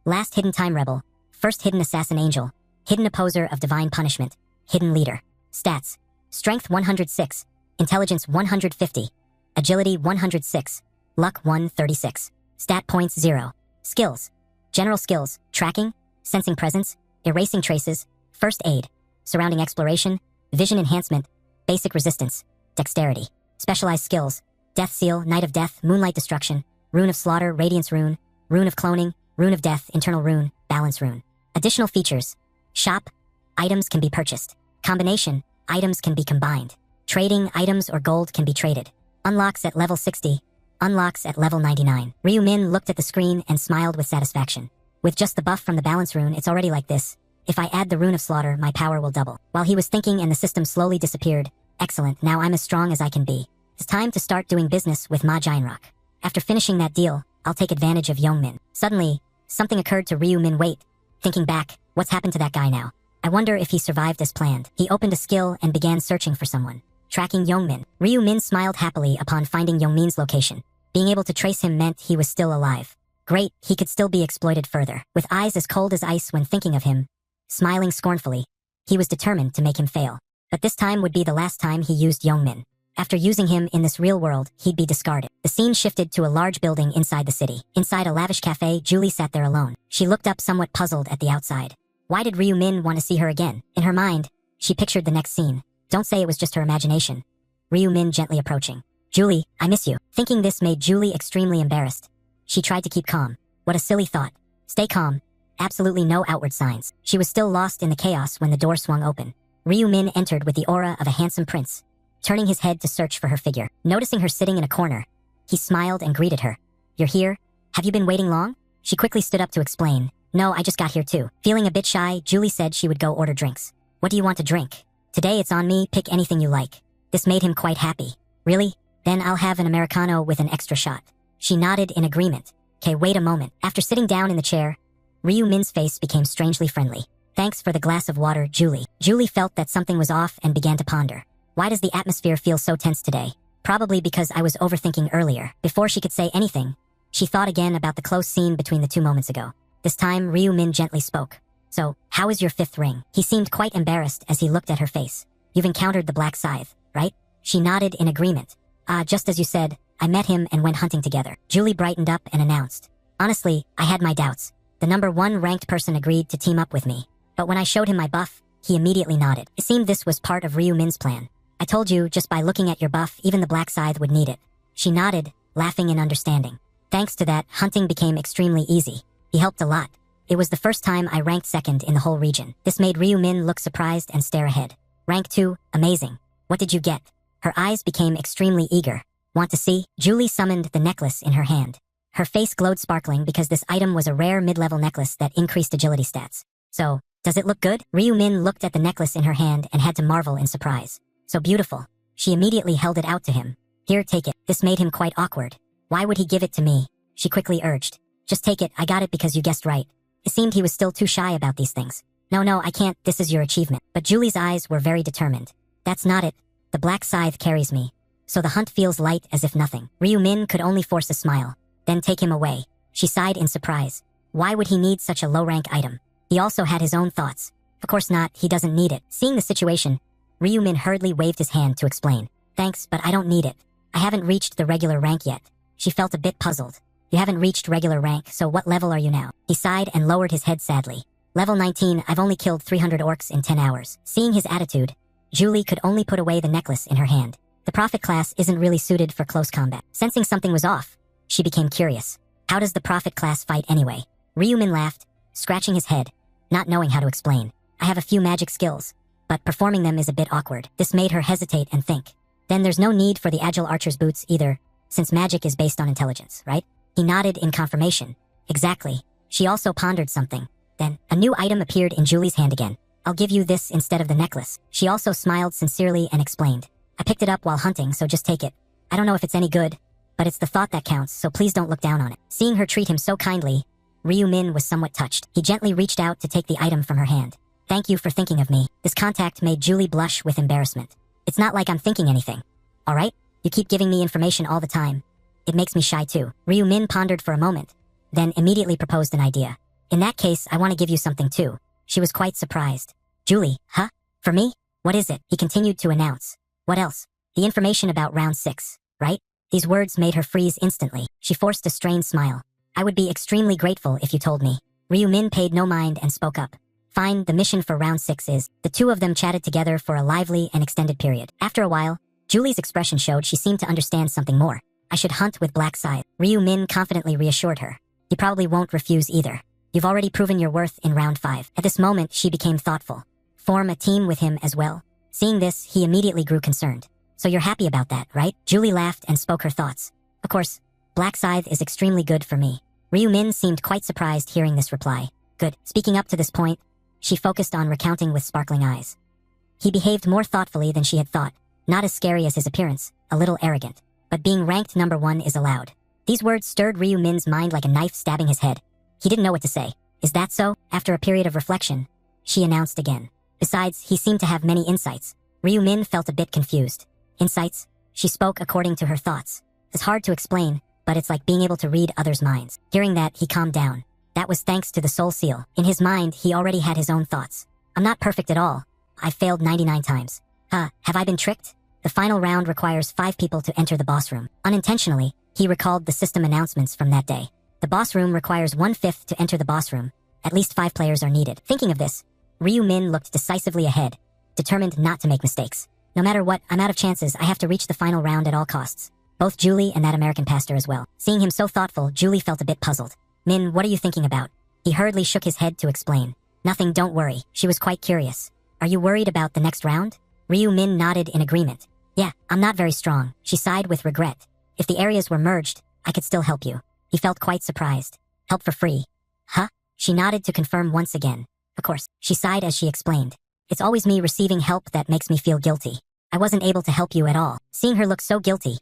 Last Hidden Time Rebel, First Hidden Assassin Angel, Hidden Opposer of Divine Punishment, Hidden Leader. Stats. Strength 106, Intelligence 150, Agility 106, Luck 136. Stat points 0. Skills. General skills, tracking, sensing presence, erasing traces, first aid, surrounding exploration, vision enhancement, basic resistance, dexterity. Specialized skills, death seal, night of death, moonlight destruction, rune of slaughter, radiance rune, rune of cloning, rune of death, internal rune, balance rune. Additional features. Shop, items can be purchased. Combination, items can be combined. Trading, items or gold can be traded. Unlocks at level 60, unlocks at level 99. Ryu Min looked at the screen and smiled with satisfaction. With just the buff from the balance rune, it's already like this. If I add the rune of slaughter, my power will double. While he was thinking and the system slowly disappeared, Excellent, now I'm as strong as I can be. It's time to start doing business with Ma Jianrock. After finishing that deal, I'll take advantage of Yongmin. Suddenly, something occurred to Ryu Min. Wait, thinking back, what's happened to that guy now? I wonder if he survived as planned. He opened a skill and began searching for someone. Tracking Yongmin. Ryu Min smiled happily upon finding Yongmin's location. Being able to trace him meant he was still alive. Great, he could still be exploited further. With eyes as cold as ice when thinking of him, smiling scornfully, he was determined to make him fail. But this time would be the last time he used Yongmin. After using him in this real world, he'd be discarded. The scene shifted to a large building inside the city. Inside a lavish cafe, Julie sat there alone. She looked up somewhat puzzled at the outside. Why did Ryu Min want to see her again? In her mind, she pictured the next scene. Don't say it was just her imagination. Ryu Min gently approaching. Julie, I miss you. Thinking this made Julie extremely embarrassed. She tried to keep calm. What a silly thought. Stay calm. Absolutely no outward signs. She was still lost in the chaos when the door swung open. Ryu Min entered with the aura of a handsome prince, turning his head to search for her figure. Noticing her sitting in a corner, he smiled and greeted her. You're here? Have you been waiting long? She quickly stood up to explain. No, I just got here too. Feeling a bit shy, Julie said she would go order drinks. What do you want to drink? Today it's on me, pick anything you like. This made him quite happy. Really? Then I'll have an Americano with an extra shot. She nodded in agreement. Okay, wait a moment. After sitting down in the chair, Ryu Min's face became strangely friendly. Thanks for the glass of water, Julie. Julie felt that something was off and began to ponder. Why does the atmosphere feel so tense today? Probably because I was overthinking earlier. Before she could say anything, she thought again about the close scene between the 2 moments ago. This time, Ryu Min gently spoke. So, how is your 5th ring? He seemed quite embarrassed as he looked at her face. You've encountered the Black Scythe, right? She nodded in agreement. Just as you said, I met him and went hunting together. Julie brightened up and announced. Honestly, I had my doubts. The number 1 ranked person agreed to team up with me. But when I showed him my buff, he immediately nodded. It seemed this was part of Ryu Min's plan. I told you, just by looking at your buff, even the Black Scythe would need it. She nodded, laughing in understanding. Thanks to that, hunting became extremely easy. He helped a lot. It was the first time I ranked 2nd in the whole region. This made Ryu Min look surprised and stare ahead. Rank 2, amazing. What did you get? Her eyes became extremely eager. Want to see? Julie summoned the necklace in her hand. Her face glowed sparkling because this item was a rare mid-level necklace that increased agility stats. So, does it look good? Ryu Min looked at the necklace in her hand and had to marvel in surprise. So beautiful. She immediately held it out to him. Here, take it. This made him quite awkward. Why would he give it to me? She quickly urged. Just take it, I got it because you guessed right. It seemed he was still too shy about these things. No, I can't, this is your achievement. But Julie's eyes were very determined. That's not it. The Black Scythe carries me. So the hunt feels light as if nothing. Ryu Min could only force a smile. Then take him away. She sighed in surprise. Why would he need such a low-rank item? He also had his own thoughts. Of course not, he doesn't need it. Seeing the situation, Ryu Min hurriedly waved his hand to explain. Thanks, but I don't need it. I haven't reached the regular rank yet. She felt a bit puzzled. You haven't reached regular rank, so what level are you now? He sighed and lowered his head sadly. Level 19, I've only killed 300 orcs in 10 hours. Seeing his attitude, Julie could only put away the necklace in her hand. The Prophet class isn't really suited for close combat. Sensing something was off, she became curious. How does the Prophet class fight anyway? Ryu Min laughed, scratching his head, not knowing how to explain. I have a few magic skills, but performing them is a bit awkward. This made her hesitate and think. Then there's no need for the agile archer's boots either, since magic is based on intelligence, right? He nodded in confirmation. Exactly. She also pondered something. Then, a new item appeared in Julie's hand again. I'll give you this instead of the necklace. She also smiled sincerely and explained. I picked it up while hunting, so just take it. I don't know if it's any good, but it's the thought that counts, so please don't look down on it. Seeing her treat him so kindly, Ryu Min was somewhat touched. He gently reached out to take the item from her hand. Thank you for thinking of me. This contact made Julie blush with embarrassment. It's not like I'm thinking anything. All right? You keep giving me information all the time. It makes me shy too. Ryu Min pondered for a moment, then immediately proposed an idea. In that case, I want to give you something too. She was quite surprised. Julie, huh? For me? What is it? He continued to announce. What else? The information about round 6, right? These words made her freeze instantly. She forced a strained smile. I would be extremely grateful if you told me. Ryu Min paid no mind and spoke up. Fine, the mission for round 6 is. The two of them chatted together for a lively and extended period. After a while, Julie's expression showed she seemed to understand something more. I should hunt with Black Scythe. Ryu Min confidently reassured her. You probably won't refuse either. You've already proven your worth in round 5. At this moment, she became thoughtful. Form a team with him as well. Seeing this, he immediately grew concerned. So you're happy about that, right? Julie laughed and spoke her thoughts. Of course, Black Scythe is extremely good for me. Ryu Min seemed quite surprised hearing this reply. Good. Speaking up to this point, she focused on recounting with sparkling eyes. He behaved more thoughtfully than she had thought. Not as scary as his appearance, a little arrogant. But being ranked number 1 is allowed. These words stirred Ryu Min's mind like a knife stabbing his head. He didn't know what to say. Is that so? After a period of reflection, she announced again. Besides, he seemed to have many insights. Ryu Min felt a bit confused. Insights? She spoke according to her thoughts. It's hard to explain, but it's like being able to read others' minds. Hearing that, he calmed down. That was thanks to the soul seal. In his mind, he already had his own thoughts. I'm not perfect at all. I failed 99 times. Have I been tricked? The final round requires 5 people to enter the boss room. Unintentionally, he recalled the system announcements from that day. The boss room requires 1/5 to enter the boss room. At least 5 players are needed. Thinking of this, Ryu Min looked decisively ahead, determined not to make mistakes. No matter what, I'm out of chances. I have to reach the final round at all costs. Both Julie and that American pastor as well. Seeing him so thoughtful, Julie felt a bit puzzled. Min, what are you thinking about? He hurriedly shook his head to explain. Nothing, don't worry. She was quite curious. Are you worried about the next round? Ryu Min nodded in agreement. Yeah, I'm not very strong. She sighed with regret. If the areas were merged, I could still help you. He felt quite surprised. Help for free. Huh? She nodded to confirm once again. Of course, she sighed as she explained. It's always me receiving help that makes me feel guilty. I wasn't able to help you at all. Seeing her look so guilty,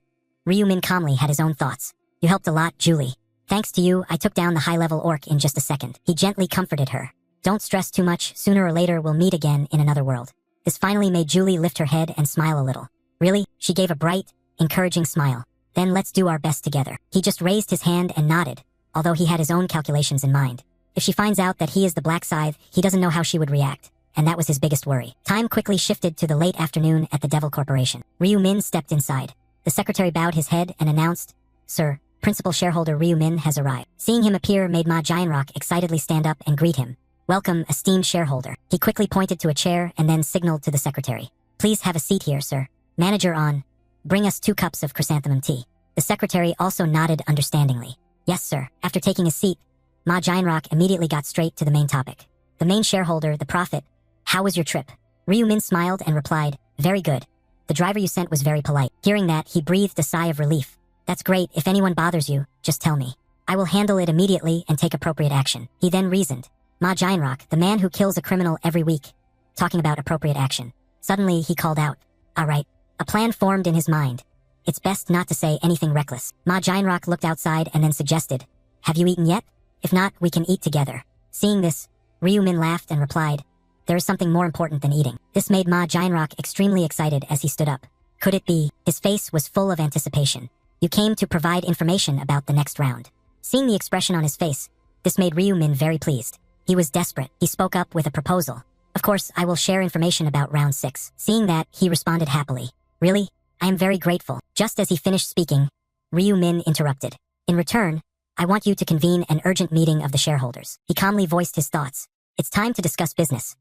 Ryu Min calmly had his own thoughts. You helped a lot, Julie. Thanks to you, I took down the high-level orc in just a second. He gently comforted her. Don't stress too much. Sooner or later, we'll meet again in another world. This finally made Julie lift her head and smile a little. Really? She gave a bright, encouraging smile. Then let's do our best together. He just raised his hand and nodded, although he had his own calculations in mind. If she finds out that he is the Black Scythe, he doesn't know how she would react, and that was his biggest worry. Time quickly shifted to the late afternoon at the Devil Corporation. Ryu Min stepped inside. The secretary bowed his head and announced, Sir, principal shareholder Ryu Min has arrived. Seeing him appear made Ma Jianrock excitedly stand up and greet him. Welcome, esteemed shareholder. He quickly pointed to a chair and then signaled to the secretary. Please have a seat here, sir. Manager on. Bring us 2 cups of chrysanthemum tea. The secretary also nodded understandingly. Yes, sir. After taking a seat, Ma Jianrock immediately got straight to the main topic. The main shareholder, the prophet. How was your trip? Ryu Min smiled and replied, very good. The driver you sent was very polite. Hearing that, he breathed a sigh of relief. That's great. If anyone bothers you, just tell me. I will handle it immediately and take appropriate action. He then reasoned. Ma Jianrock, the man who kills a criminal every week. Talking about appropriate action. Suddenly, he called out. All right. A plan formed in his mind. It's best not to say anything reckless. Ma Jianrock looked outside and then suggested. Have you eaten yet? If not, we can eat together. Seeing this, Ryu Min laughed and replied. There is something more important than eating. This made Ma Jianrock extremely excited as he stood up. Could it be? His face was full of anticipation. You came to provide information about the next round. Seeing the expression on his face, this made Ryu Min very pleased. He was desperate. He spoke up with a proposal. Of course, I will share information about round 6. Seeing that, he responded happily. Really? I am very grateful. Just as he finished speaking, Ryu Min interrupted. In return, I want you to convene an urgent meeting of the shareholders. He calmly voiced his thoughts. It's time to discuss business.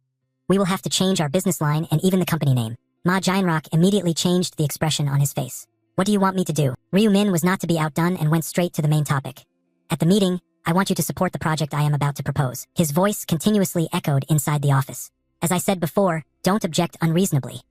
We will have to change our business line and even the company name. Ma Jianrock immediately changed the expression on his face. What do you want me to do? Ryu Min was not to be outdone and went straight to the main topic. At the meeting, I want you to support the project I am about to propose. His voice continuously echoed inside the office. As I said before, don't object unreasonably.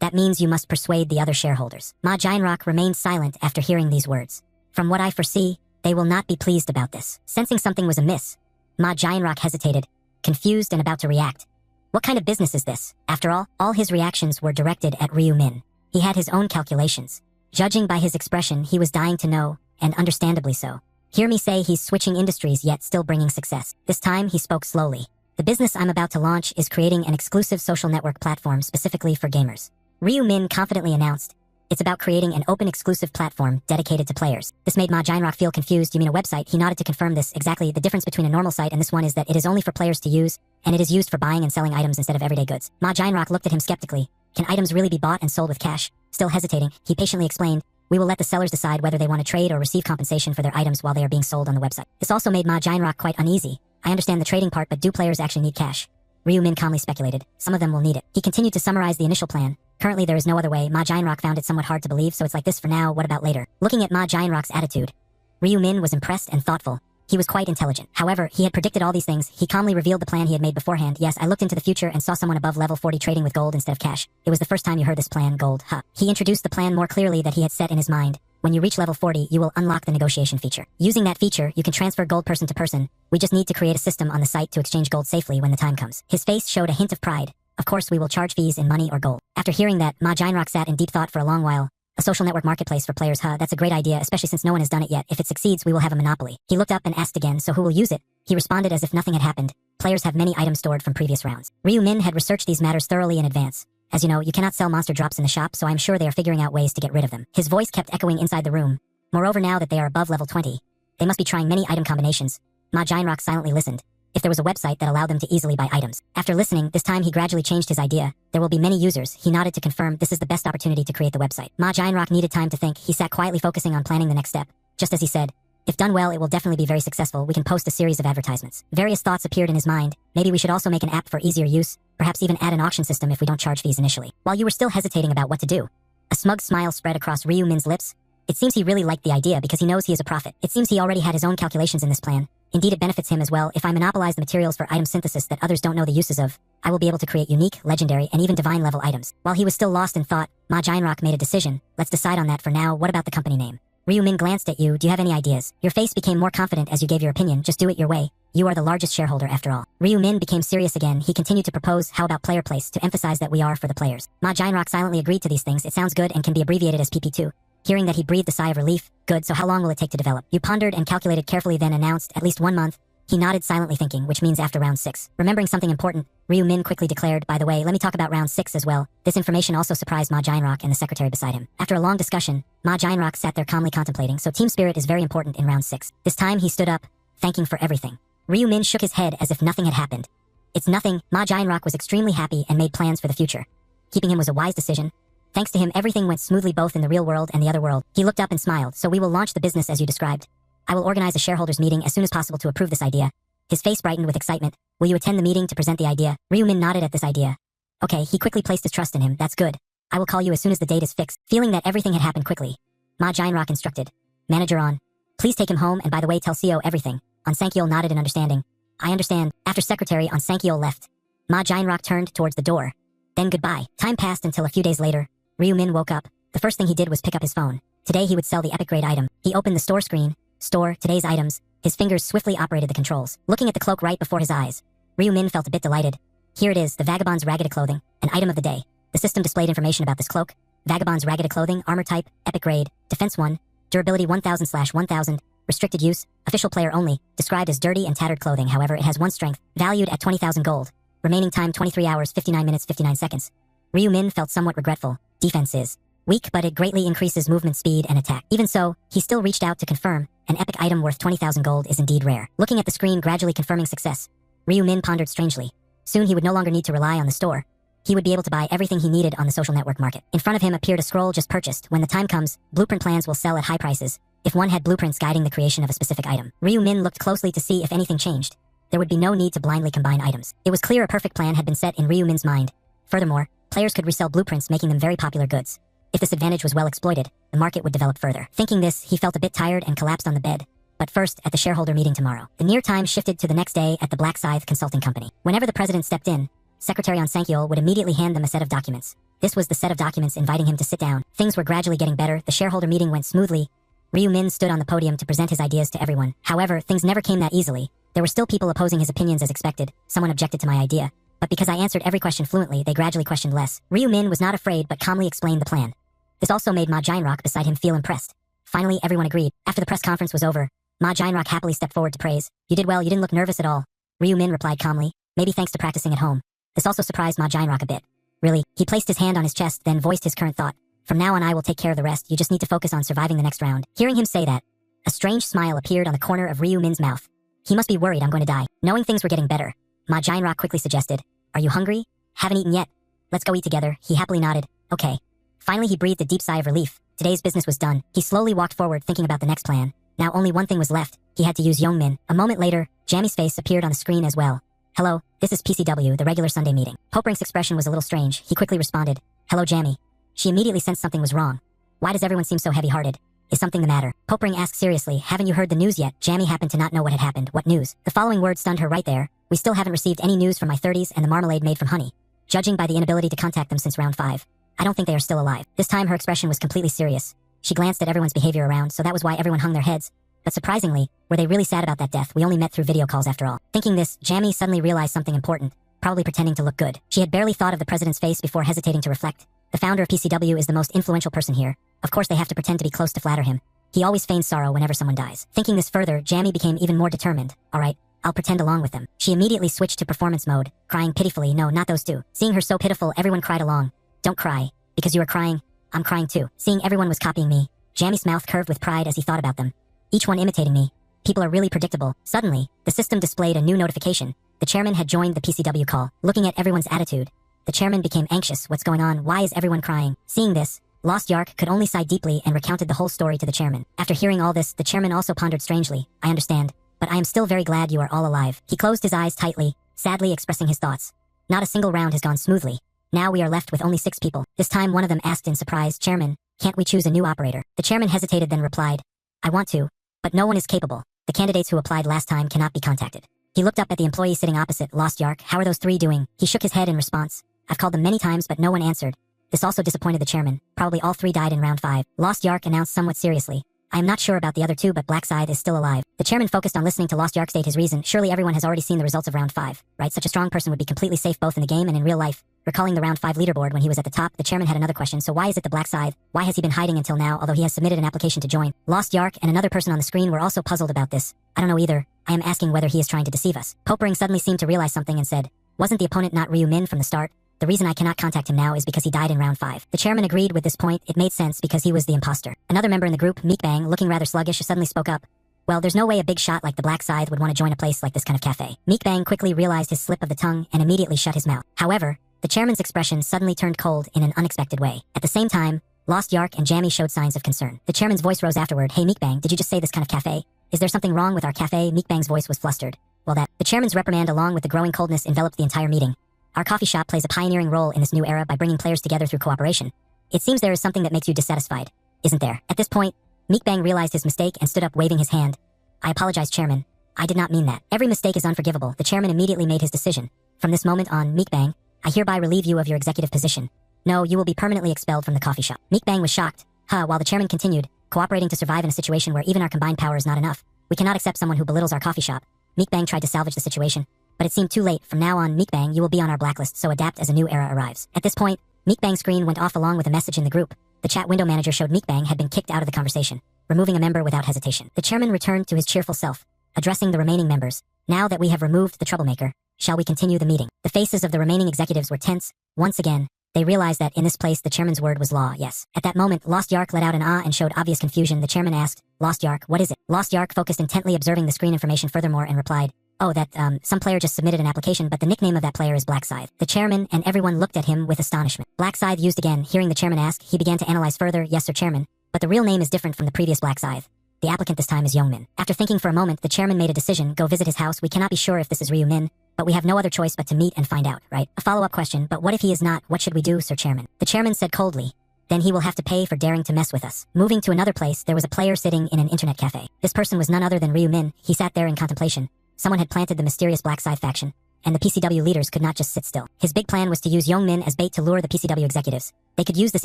That means you must persuade the other shareholders. Ma Jianrock remained silent after hearing these words. From what I foresee, they will not be pleased about this. Sensing something was amiss, Ma Jianrock hesitated, confused and about to react. What kind of business is this? After all his reactions were directed at Ryu Min. He had his own calculations. Judging by his expression, he was dying to know, and understandably so. Hear me say he's switching industries yet still bringing success. This time, he spoke slowly. The business I'm about to launch is creating an exclusive social network platform specifically for gamers. Ryu Min confidently announced, it's about creating an open exclusive platform dedicated to players. This made Ma Jianrock feel confused. You mean a website? He nodded to confirm this. Exactly. The difference between a normal site and this one is that it is only for players to use, and it is used for buying and selling items instead of everyday goods. Ma Jianrock looked at him skeptically. Can items really be bought and sold with cash? Still hesitating, he patiently explained, we will let the sellers decide whether they want to trade or receive compensation for their items while they are being sold on the website. This also made Ma Jianrock quite uneasy. I understand the trading part, but do players actually need cash? Ryu Min calmly speculated. Some of them will need it. He continued to summarize the initial plan. Currently there is no other way. Ma Jianrock found it somewhat hard to believe, so it's like this for now, what about later? Looking at Ma Jianrock's attitude, Ryu Min was impressed and thoughtful. He was quite intelligent. However, he had predicted all these things. He calmly revealed the plan he had made beforehand. Yes, I looked into the future and saw someone above level 40 trading with gold instead of cash. It was the first time you heard this plan, gold, huh? He introduced the plan more clearly that he had set in his mind. When you reach level 40, you will unlock the negotiation feature. Using that feature, you can transfer gold person to person. We just need to create a system on the site to exchange gold safely when the time comes. His face showed a hint of pride. Of course, we will charge fees in money or gold. After hearing that, Ma Jinrock sat in deep thought for a long while. A social network marketplace for players, huh? That's a great idea, especially since no one has done it yet. If it succeeds, we will have a monopoly. He looked up and asked again, so who will use it? He responded as if nothing had happened. Players have many items stored from previous rounds. Ryu Min had researched these matters thoroughly in advance. As you know, you cannot sell monster drops in the shop, so I'm sure they are figuring out ways to get rid of them. His voice kept echoing inside the room. Moreover, now that they are above level 20, they must be trying many item combinations. Ma Jinrock silently listened. If there was a website that allowed them to easily buy items. After listening, this time he gradually changed his idea. There will be many users. He nodded to confirm this is the best opportunity to create the website. Ma Jinrock needed time to think. He sat quietly focusing on planning the next step. Just as he said, if done well, it will definitely be very successful. We can post a series of advertisements. Various thoughts appeared in his mind. Maybe we should also make an app for easier use. Perhaps even add an auction system if we don't charge fees initially. While you were still hesitating about what to do, a smug smile spread across Ryu Min's lips. It seems he really liked the idea because he knows he is a prophet. It seems he already had his own calculations in this plan. Indeed, it benefits him as well. If I monopolize the materials for item synthesis that others don't know the uses of, I will be able to create unique, legendary, and even divine level items. While he was still lost in thought, Ma Jinrock made a decision. Let's decide on that for now. What about the company name? Ryu Min glanced at you. Do you have any ideas? Your face became more confident as you gave your opinion. Just do it your way. You are the largest shareholder after all. Ryu Min became serious again. He continued to propose, how about player place, to emphasize that we are for the players. Ma Jinrock silently agreed to these things. It sounds good and can be abbreviated as PP2. Hearing that, he breathed a sigh of relief. Good, so how long will it take to develop? You pondered and calculated carefully, then announced, at least 1 month. He nodded silently thinking, which means after round 6. Remembering something important, Ryu Min quickly declared, by the way, let me talk about round 6 as well. This information also surprised Ma Jinrock and the secretary beside him. After a long discussion, Ma Jinrock sat there calmly contemplating, so team spirit is very important in round 6. This time he stood up, thanking for everything. Ryu Min shook his head as if nothing had happened. It's nothing. Ma Jinrock was extremely happy and made plans for the future. Keeping him was a wise decision. Thanks to him, everything went smoothly both in the real world and the other world. He looked up and smiled, so we will launch the business as you described. I will organize a shareholders meeting as soon as possible to approve this idea. His face brightened with excitement. Will you attend the meeting to present the idea? Ryu Min nodded at this idea. Okay, he quickly placed his trust in him. That's good. I will call you as soon as the date is fixed. Feeling that everything had happened quickly, Ma Jinrock instructed. Manager on. Please take him home and by the way tell CEO everything. On Sankyol nodded in understanding. I understand. After secretary on Sankyol left, Ma Jinrock turned towards the door. Then goodbye. Time passed until a few days later. Ryu Min woke up. The first thing he did was pick up his phone. Today he would sell the epic grade item. He opened the store screen. Store, today's items. His fingers swiftly operated the controls. Looking at the cloak right before his eyes, Ryu Min felt a bit delighted. Here it is, the Vagabond's Ragged Clothing, an item of the day. The system displayed information about this cloak. Vagabond's Ragged Clothing, armor type, epic grade, defense 1, durability 1000/1000, restricted use, official player only, described as dirty and tattered clothing. However, it has 1 strength, valued at 20,000 gold. Remaining time 23 hours 59 minutes 59 seconds. Ryu Min felt somewhat regretful. Defense is weak, but it greatly increases movement speed and attack. Even so, he still reached out to confirm. An epic item worth 20,000 gold is indeed rare. Looking at the screen gradually confirming success, Ryu Min pondered strangely. Soon he would no longer need to rely on the store. He would be able to buy everything he needed on the social network market. In front of him appeared a scroll just purchased. When the time comes, blueprint plans will sell at high prices. If one had blueprints guiding the creation of a specific item. Ryu Min looked closely to see if anything changed. There would be no need to blindly combine items. It was clear a perfect plan had been set in Ryu Min's mind. Furthermore, players could resell blueprints, making them very popular goods. If this advantage was well exploited, the market would develop further. Thinking this, he felt a bit tired and collapsed on the bed. But first, at the shareholder meeting tomorrow. The near time shifted to the next day at the Black Scythe Consulting Company. Whenever the president stepped in, Secretary on Sankyol would immediately hand them a set of documents. This was the set of documents inviting him to sit down. Things were gradually getting better. The shareholder meeting went smoothly. Ryu Min stood on the podium to present his ideas to everyone. However, things never came that easily. There were still people opposing his opinions as expected. Someone objected to my idea. But because I answered every question fluently, they gradually questioned less. Ryu Min was not afraid but calmly explained the plan. This also made Ma Jinrock beside him feel impressed. Finally, everyone agreed. After the press conference was over, Ma Jinrock happily stepped forward to praise. You did well, you didn't look nervous at all. Ryu Min replied calmly, maybe thanks to practicing at home. This also surprised Ma Jinrock a bit. Really, he placed his hand on his chest, then voiced his current thought. From now on I will take care of the rest, you just need to focus on surviving the next round. Hearing him say that, a strange smile appeared on the corner of Ryu Min's mouth. He must be worried I'm going to die. Knowing things were getting better, Ma Jinrock quickly suggested, are you hungry? Haven't eaten yet? Let's go eat together. He happily nodded. Okay. Finally he breathed a deep sigh of relief. Today's business was done. He slowly walked forward thinking about the next plan. Now only one thing was left. He had to use Youngmin. A moment later, Jammy's face appeared on the screen as well. Hello, this is PCW, the regular Sunday meeting. Poperink's expression was a little strange. He quickly responded, hello Jammy. She immediately sensed something was wrong. Why does everyone seem so heavy-hearted? Is something the matter? Poperink asked seriously, haven't you heard the news yet? Jammy happened to not know what had happened. What news? The following words stunned her right there. We still haven't received any news from my 30s and the marmalade made from honey. Judging by the inability to contact them since round 5, I don't think they are still alive. This time her expression was completely serious. She glanced at everyone's behavior around, so that was why everyone hung their heads. But surprisingly, were they really sad about that death? We only met through video calls after all. Thinking this, Jammy suddenly realized something important. probably pretending to look good. She had barely thought of the president's face before hesitating to reflect. The founder of PCW is the most influential person here. Of course they have to pretend to be close to flatter him. He always feigns sorrow whenever someone dies. Thinking this further, Jamie became even more determined. Alright, I'll pretend along with them. She immediately switched to performance mode, crying pitifully. No, not those two. Seeing her so pitiful, everyone cried along. Don't cry. Because you are crying, I'm crying too. Seeing everyone was copying me, Jamie's mouth curved with pride as he thought about them. Each one imitating me. People are really predictable. Suddenly, the system displayed a new notification. The chairman had joined the PCW call. Looking at everyone's attitude, the chairman became anxious. What's going on? Why is everyone crying? Seeing this, Lost Yark could only sigh deeply and recounted the whole story to the chairman. After hearing all this, the chairman also pondered strangely. I understand, but I am still very glad you are all alive. He closed his eyes tightly, sadly expressing his thoughts. Not a single round has gone smoothly. Now we are left with only 6 people. This time one of them asked in surprise, Chairman, can't we choose a new operator? The chairman hesitated then replied, I want to, but no one is capable. The candidates who applied last time cannot be contacted. He looked up at the employee sitting opposite. Lost Yark, how are those 3 doing? He shook his head in response. I've called them many times but no one answered. This also disappointed the chairman. Probably all 3 died in round 5. Lost Yark announced somewhat seriously. I am not sure about the other 2 but Blackside is still alive. The chairman focused on listening to Lost Yark state his reason. Surely everyone has already seen the results of round 5, right? Such a strong person would be completely safe both in the game and in real life. Recalling the round 5 leaderboard when he was at the top, the chairman had another question. So why is it the Blackside? Why has he been hiding until now although he has submitted an application to join? Lost Yark and another person on the screen were also puzzled about this. I don't know either. I am asking whether he is trying to deceive us. Popering suddenly seemed to realize something and said, wasn't the opponent not Ryu Min from the start? The reason I cannot contact him now is because he died in round 5. The chairman agreed with this point. It made sense because he was the imposter. Another member in the group, Meekbang, looking rather sluggish, suddenly spoke up. Well, there's no way a big shot like the Black Scythe would want to join a place like this kind of cafe. Meekbang quickly realized his slip of the tongue and immediately shut his mouth. However, the chairman's expression suddenly turned cold in an unexpected way. At the same time, Lost Yark and Jamie showed signs of concern. The chairman's voice rose afterward. Hey Meekbang, did you just say this kind of cafe? Is there something wrong with our cafe? Meekbang's voice was flustered. Well, the chairman's reprimand along with the growing coldness enveloped the entire meeting. Our coffee shop plays a pioneering role in this new era by bringing players together through cooperation. It seems there is something that makes you dissatisfied, isn't there? At this point, Meekbang realized his mistake and stood up waving his hand. I apologize, Chairman. I did not mean that. Every mistake is unforgivable. The chairman immediately made his decision. From this moment on, Meekbang, I hereby relieve you of your executive position. No, you will be permanently expelled from the coffee shop. Meekbang was shocked. While the chairman continued, cooperating to survive in a situation where even our combined power is not enough. We cannot accept someone who belittles our coffee shop. Meekbang tried to salvage the situation, but it seemed too late. From now on, Meekbang, you will be on our blacklist, so adapt as a new era arrives. At this point, Meekbang's screen went off along with a message in the group. The chat window manager showed Meekbang had been kicked out of the conversation, removing a member without hesitation. The chairman returned to his cheerful self, addressing the remaining members. Now that we have removed the troublemaker, shall we continue the meeting? The faces of the remaining executives were tense. Once again, they realized that in this place the chairman's word was law, yes. At that moment, Lost Yark let out an ah and showed obvious confusion. The chairman asked, Lost Yark, what is it? Lost Yark focused intently observing the screen information furthermore and replied, oh, that, some player just submitted an application, but the nickname of that player is Black Scythe. The chairman and everyone looked at him with astonishment. Black Scythe used again. Hearing the chairman ask, he began to analyze further. Yes, sir, Chairman, but the real name is different from the previous Black Scythe. The applicant this time is Young Min. After thinking for a moment, the chairman made a decision. Go visit his house. We cannot be sure if this is Ryu Min, but we have no other choice but to meet and find out, right? A follow-up question, but what if he is not? What should we do, Sir Chairman? The chairman said coldly, then he will have to pay for daring to mess with us. Moving to another place, there was a player sitting in an internet cafe. This person was none other than Ryu Min. He sat there in contemplation. Someone had planted the mysterious Black Scythe faction, and the PCW leaders could not just sit still. His big plan was to use Young Min as bait to lure the PCW executives. They could use this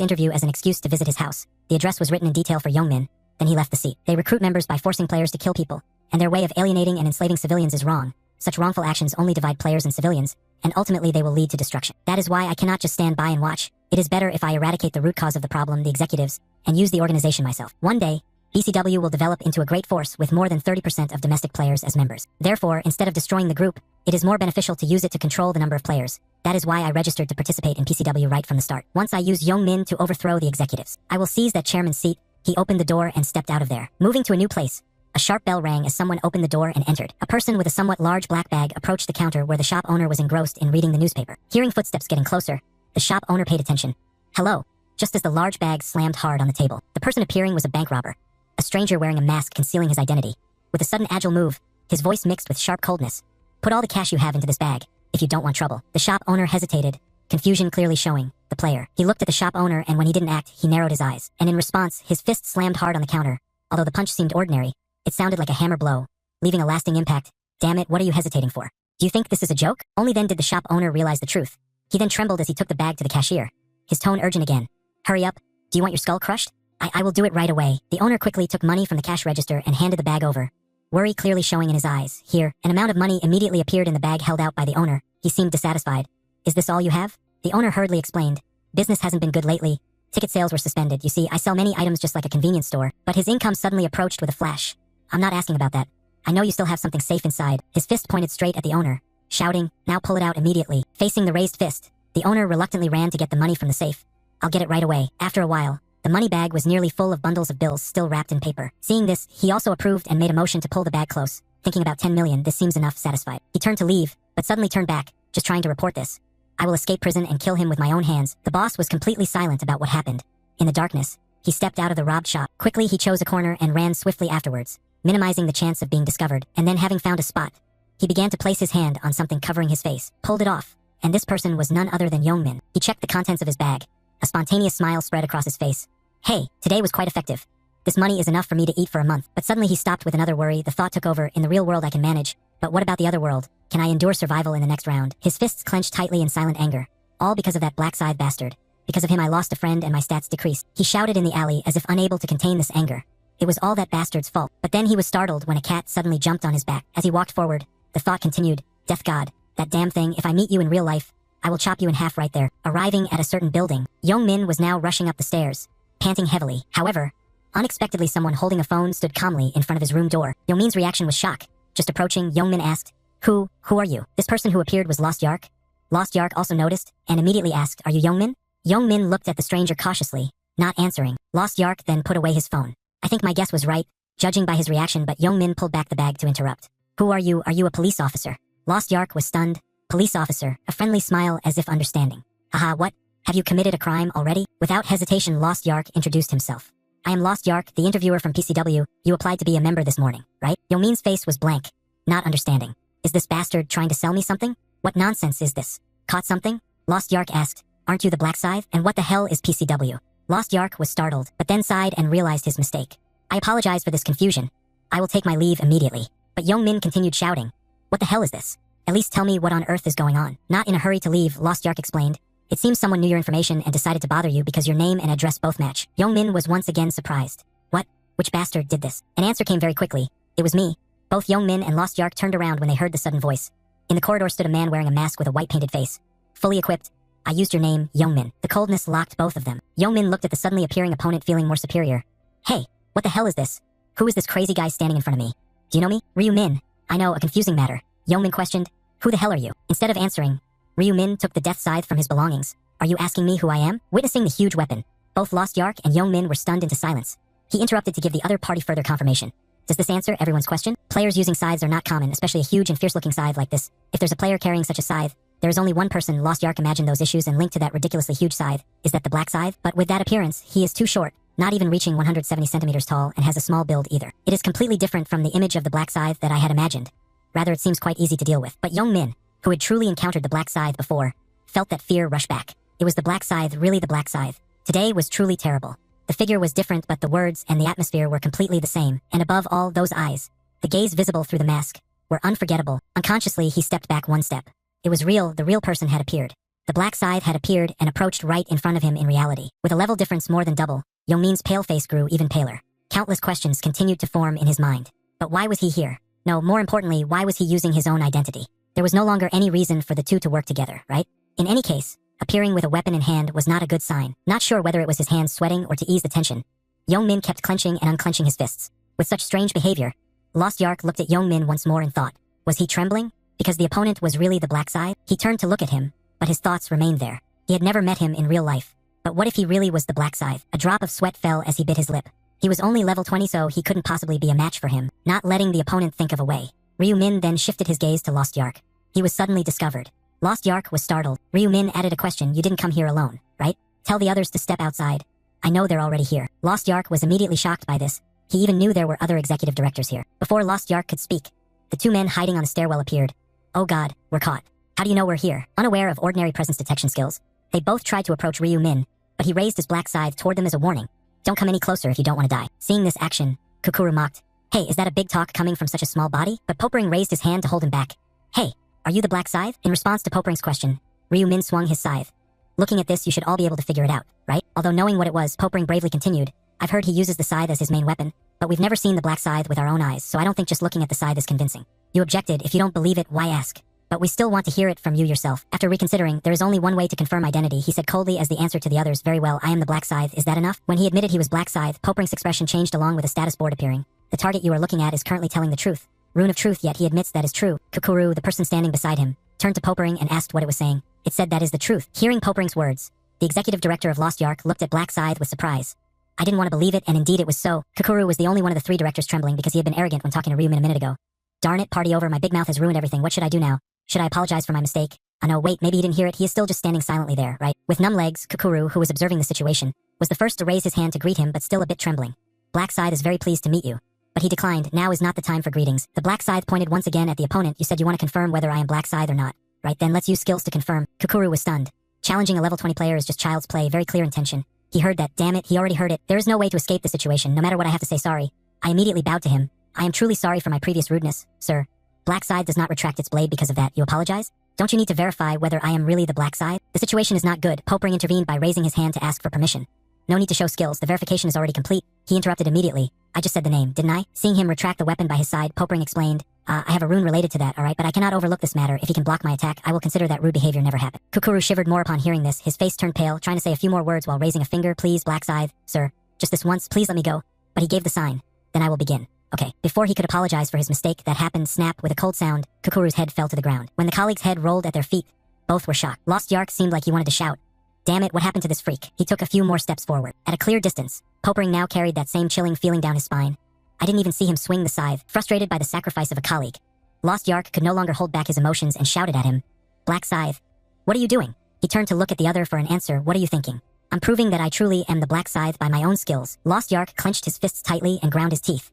interview as an excuse to visit his house. The address was written in detail for Young Min. Then he left the seat. They recruit members by forcing players to kill people, and their way of alienating and enslaving civilians is wrong. Such wrongful actions only divide players and civilians, and ultimately they will lead to destruction. That is why I cannot just stand by and watch. It is better if I eradicate the root cause of the problem, the executives, and use the organization myself. One day, BCW will develop into a great force with more than 30% of domestic players as members. Therefore, instead of destroying the group, it is more beneficial to use it to control the number of players. That is why I registered to participate in PCW right from the start. Once I use Young Min to overthrow the executives, I will seize that chairman's seat. He opened the door and stepped out of there. Moving to a new place, a sharp bell rang as someone opened the door and entered. A person with a somewhat large black bag approached the counter where the shop owner was engrossed in reading the newspaper. Hearing footsteps getting closer, the shop owner paid attention. Hello, just as the large bag slammed hard on the table. The person appearing was a bank robber, a stranger wearing a mask concealing his identity. With a sudden agile move, his voice mixed with sharp coldness. Put all the cash you have into this bag, if you don't want trouble. The shop owner hesitated, confusion clearly showing the player. He looked at the shop owner and when he didn't act, he narrowed his eyes. And in response, his fist slammed hard on the counter. Although the punch seemed ordinary, it sounded like a hammer blow, leaving a lasting impact. Damn it, what are you hesitating for? Do you think this is a joke? Only then did the shop owner realize the truth. He then trembled as he took the bag to the cashier, his tone urgent again. Hurry up, do you want your skull crushed? I will do it right away. The owner quickly took money from the cash register and handed the bag over. worry clearly showing in his eyes. Here, an amount of money immediately appeared in the bag held out by the owner. He seemed dissatisfied. Is this all you have? The owner hurriedly explained. Business hasn't been good lately. Ticket sales were suspended. You see, I sell many items just like a convenience store. But his income suddenly approached with a flash. I'm not asking about that. I know you still have something safe inside. His fist pointed straight at the owner, shouting, now pull it out immediately. Facing the raised fist, the owner reluctantly ran to get the money from the safe. I'll get it right away. After a while, the money bag was nearly full of bundles of bills still wrapped in paper. Seeing this, he also approved and made a motion to pull the bag close. Thinking about 10 million, this seems enough, satisfied. He turned to leave, but suddenly turned back, just trying to report this. I will escape prison and kill him with my own hands. The boss was completely silent about what happened. In the darkness, he stepped out of the robbed shop. Quickly, he chose a corner and ran swiftly afterwards, minimizing the chance of being discovered. And then, having found a spot, he began to place his hand on something covering his face, pulled it off, and this person was none other than Youngmin. He checked the contents of his bag. A spontaneous smile spread across his face. Hey, today was quite effective. This money is enough for me to eat for a month. But suddenly he stopped with another worry. The thought took over. In the real world I can manage, but what about the other world? Can I endure survival in the next round? His fists clenched tightly in silent anger. All because of that black-scythe bastard. Because of him I lost a friend and my stats decreased. He shouted in the alley as if unable to contain this anger. It was all that bastard's fault. But then he was startled when a cat suddenly jumped on his back. As he walked forward, the thought continued, Death God, that damn thing, if I meet you in real life, I will chop you in half right there. Arriving at a certain building, Youngmin was now rushing up the stairs, panting heavily. However, unexpectedly someone holding a phone stood calmly in front of his room door. Youngmin's reaction was shock. Just approaching, Youngmin asked, Who are you? This person who appeared was Lost Yark. Lost Yark also noticed, and immediately asked, Are you Youngmin? Youngmin looked at the stranger cautiously, not answering. Lost Yark then put away his phone. I think my guess was right, judging by his reaction, but Youngmin pulled back the bag to interrupt. Who are you? Are you a police officer? Lost Yark was stunned. Police officer, a friendly smile as if understanding. Haha, what? Have you committed a crime already? Without hesitation, Lost Yark introduced himself. I am Lost Yark, the interviewer from PCW. You applied to be a member this morning, right? Youngmin's face was blank, not understanding. Is this bastard trying to sell me something? What nonsense is this? Caught something? Lost Yark asked. Aren't you the Black Scythe? And what the hell is PCW? Lost Yark was startled, but then sighed and realized his mistake. I apologize for this confusion. I will take my leave immediately. But Youngmin continued shouting. What the hell is this? At least tell me what on earth is going on. Not in a hurry to leave, Lost Yark explained. It seems someone knew your information and decided to bother you because your name and address both match. Youngmin was once again surprised. What? Which bastard did this? An answer came very quickly. It was me. Both Youngmin and Lost Yark turned around when they heard the sudden voice. In the corridor stood a man wearing a mask with a white painted face. Fully equipped. I used your name, Youngmin. The coldness locked both of them. Youngmin looked at the suddenly appearing opponent feeling more superior. Hey, what the hell is this? Who is this crazy guy standing in front of me? Do you know me? Ryu Min. I know, a confusing matter. Youngmin questioned. Who the hell are you? Instead of answering, Ryu Min took the death scythe from his belongings. Are you asking me who I am? Witnessing the huge weapon, both Lost Yark and Youngmin were stunned into silence. He interrupted to give the other party further confirmation. Does this answer everyone's question? Players using scythes are not common, especially a huge and fierce-looking scythe like this. If there's a player carrying such a scythe, there is only one person. Lost Yark imagined those issues and linked to that ridiculously huge scythe. Is that the Black Scythe? But with that appearance, he is too short, not even reaching 170 centimeters tall, and has a small build either. It is completely different from the image of the Black Scythe that I had imagined. Rather, it seems quite easy to deal with. But Youngmin, who had truly encountered the Black Scythe before, felt that fear rush back. It was the Black Scythe, really the Black Scythe. Today was truly terrible. The figure was different, but the words and the atmosphere were completely the same. And above all, those eyes, the gaze visible through the mask, were unforgettable. Unconsciously, he stepped back one step. It was real. The real person had appeared. The Black Scythe had appeared and approached right in front of him in reality. With a level difference more than double, Youngmin's pale face grew even paler. Countless questions continued to form in his mind. But why was he here? No, more importantly, why was he using his own identity? There was no longer any reason for the two to work together, right? In any case, appearing with a weapon in hand was not a good sign. Not sure whether it was his hands sweating or to ease the tension, Youngmin kept clenching and unclenching his fists. With such strange behavior, Lost Yark looked at Youngmin once more and thought, was he trembling? Because the opponent was really the Black Scythe? He turned to look at him, but his thoughts remained there. He had never met him in real life. But what if he really was the Black Scythe? A drop of sweat fell as he bit his lip. He was only level 20, so he couldn't possibly be a match for him, not letting the opponent think of a way. Ryu Min then shifted his gaze to Lost Yark. He was suddenly discovered. Lost Yark was startled. Ryu Min added a question. You didn't come here alone, right? Tell the others to step outside. I know they're already here. Lost Yark was immediately shocked by this. He even knew there were other executive directors here. Before Lost Yark could speak, the two men hiding on the stairwell appeared. Oh God, we're caught. How do you know we're here? Unaware of ordinary presence detection skills, they both tried to approach Ryu Min, but he raised his black scythe toward them as a warning. Don't come any closer if you don't want to die. Seeing this action, Kukuru mocked. Hey, is that a big talk coming from such a small body? But Popering raised his hand to hold him back. Hey, are you the Black Scythe? In response to Popering's question, Ryu Min swung his scythe. Looking at this, you should all be able to figure it out, right? Although knowing what it was, Popering bravely continued. I've heard he uses the scythe as his main weapon. But we've never seen the black scythe with our own eyes, so I don't think just looking at the scythe is convincing. You objected. If you don't believe it, why ask? But we still want to hear it from you yourself. After reconsidering, there is only one way to confirm identity, he said coldly as the answer to the others. Very well, I am the black scythe. Is that enough? When he admitted he was black scythe, Popering's expression changed along with a status board appearing. The target you are looking at is currently telling the truth. Rune of truth, yet he admits that is true. Kukuru, the person standing beside him, turned to Popering and asked what it was saying. It said that is the truth. Hearing Popering's words, the executive director of Lost Yark looked at Black Scythe with surprise. I didn't want to believe it, and indeed it was so. Kukuru was the only one of the three directors trembling because he had been arrogant when talking to Ryumin a minute ago. Darn it, party over, my big mouth has ruined everything. What should I do now? Should I apologize for my mistake? Oh no, wait, maybe he didn't hear it. He is still just standing silently there, right? With numb legs, Kukuru, who was observing the situation, was the first to raise his hand to greet him, but still a bit trembling. Black Scythe is very pleased to meet you. But he declined. Now is not the time for greetings. The Black Scythe pointed once again at the opponent. You said you want to confirm whether I am Black Scythe or not. Right, then let's use skills to confirm. Kukuru was stunned. Challenging a level 20 player is just child's play, very clear intention. He heard that, damn it, he already heard it. There is no way to escape the situation, no matter what I have to say sorry. I immediately bowed to him. I am truly sorry for my previous rudeness, sir. Black Scythe does not retract its blade because of that. You apologize? Don't you need to verify whether I am really the Black Scythe? The situation is not good. Popering intervened by raising his hand to ask for permission. No need to show skills, the verification is already complete. He interrupted immediately. I just said the name, didn't I? Seeing him retract the weapon by his side, Popering explained, I have a rune related to that, alright, but I cannot overlook this matter. If he can block my attack, I will consider that rude behavior never happened. Kukuru shivered more upon hearing this. His face turned pale, trying to say a few more words while raising a finger. Please, Black Scythe, sir. Just this once, please let me go. But he gave the sign. Then I will begin. Okay. Before he could apologize for his mistake, that happened, snap, with a cold sound, Kukuru's head fell to the ground. When the colleague's head rolled at their feet, both were shocked. Lost Yark seemed like he wanted to shout. Damn it, what happened to this freak? He took a few more steps forward. At a clear distance, Popering now carried that same chilling feeling down his spine. I didn't even see him swing the scythe, frustrated by the sacrifice of a colleague. Lost Yark could no longer hold back his emotions and shouted at him. Black Scythe. What are you doing? He turned to look at the other for an answer. What are you thinking? I'm proving that I truly am the Black Scythe by my own skills. Lost Yark clenched his fists tightly and ground his teeth.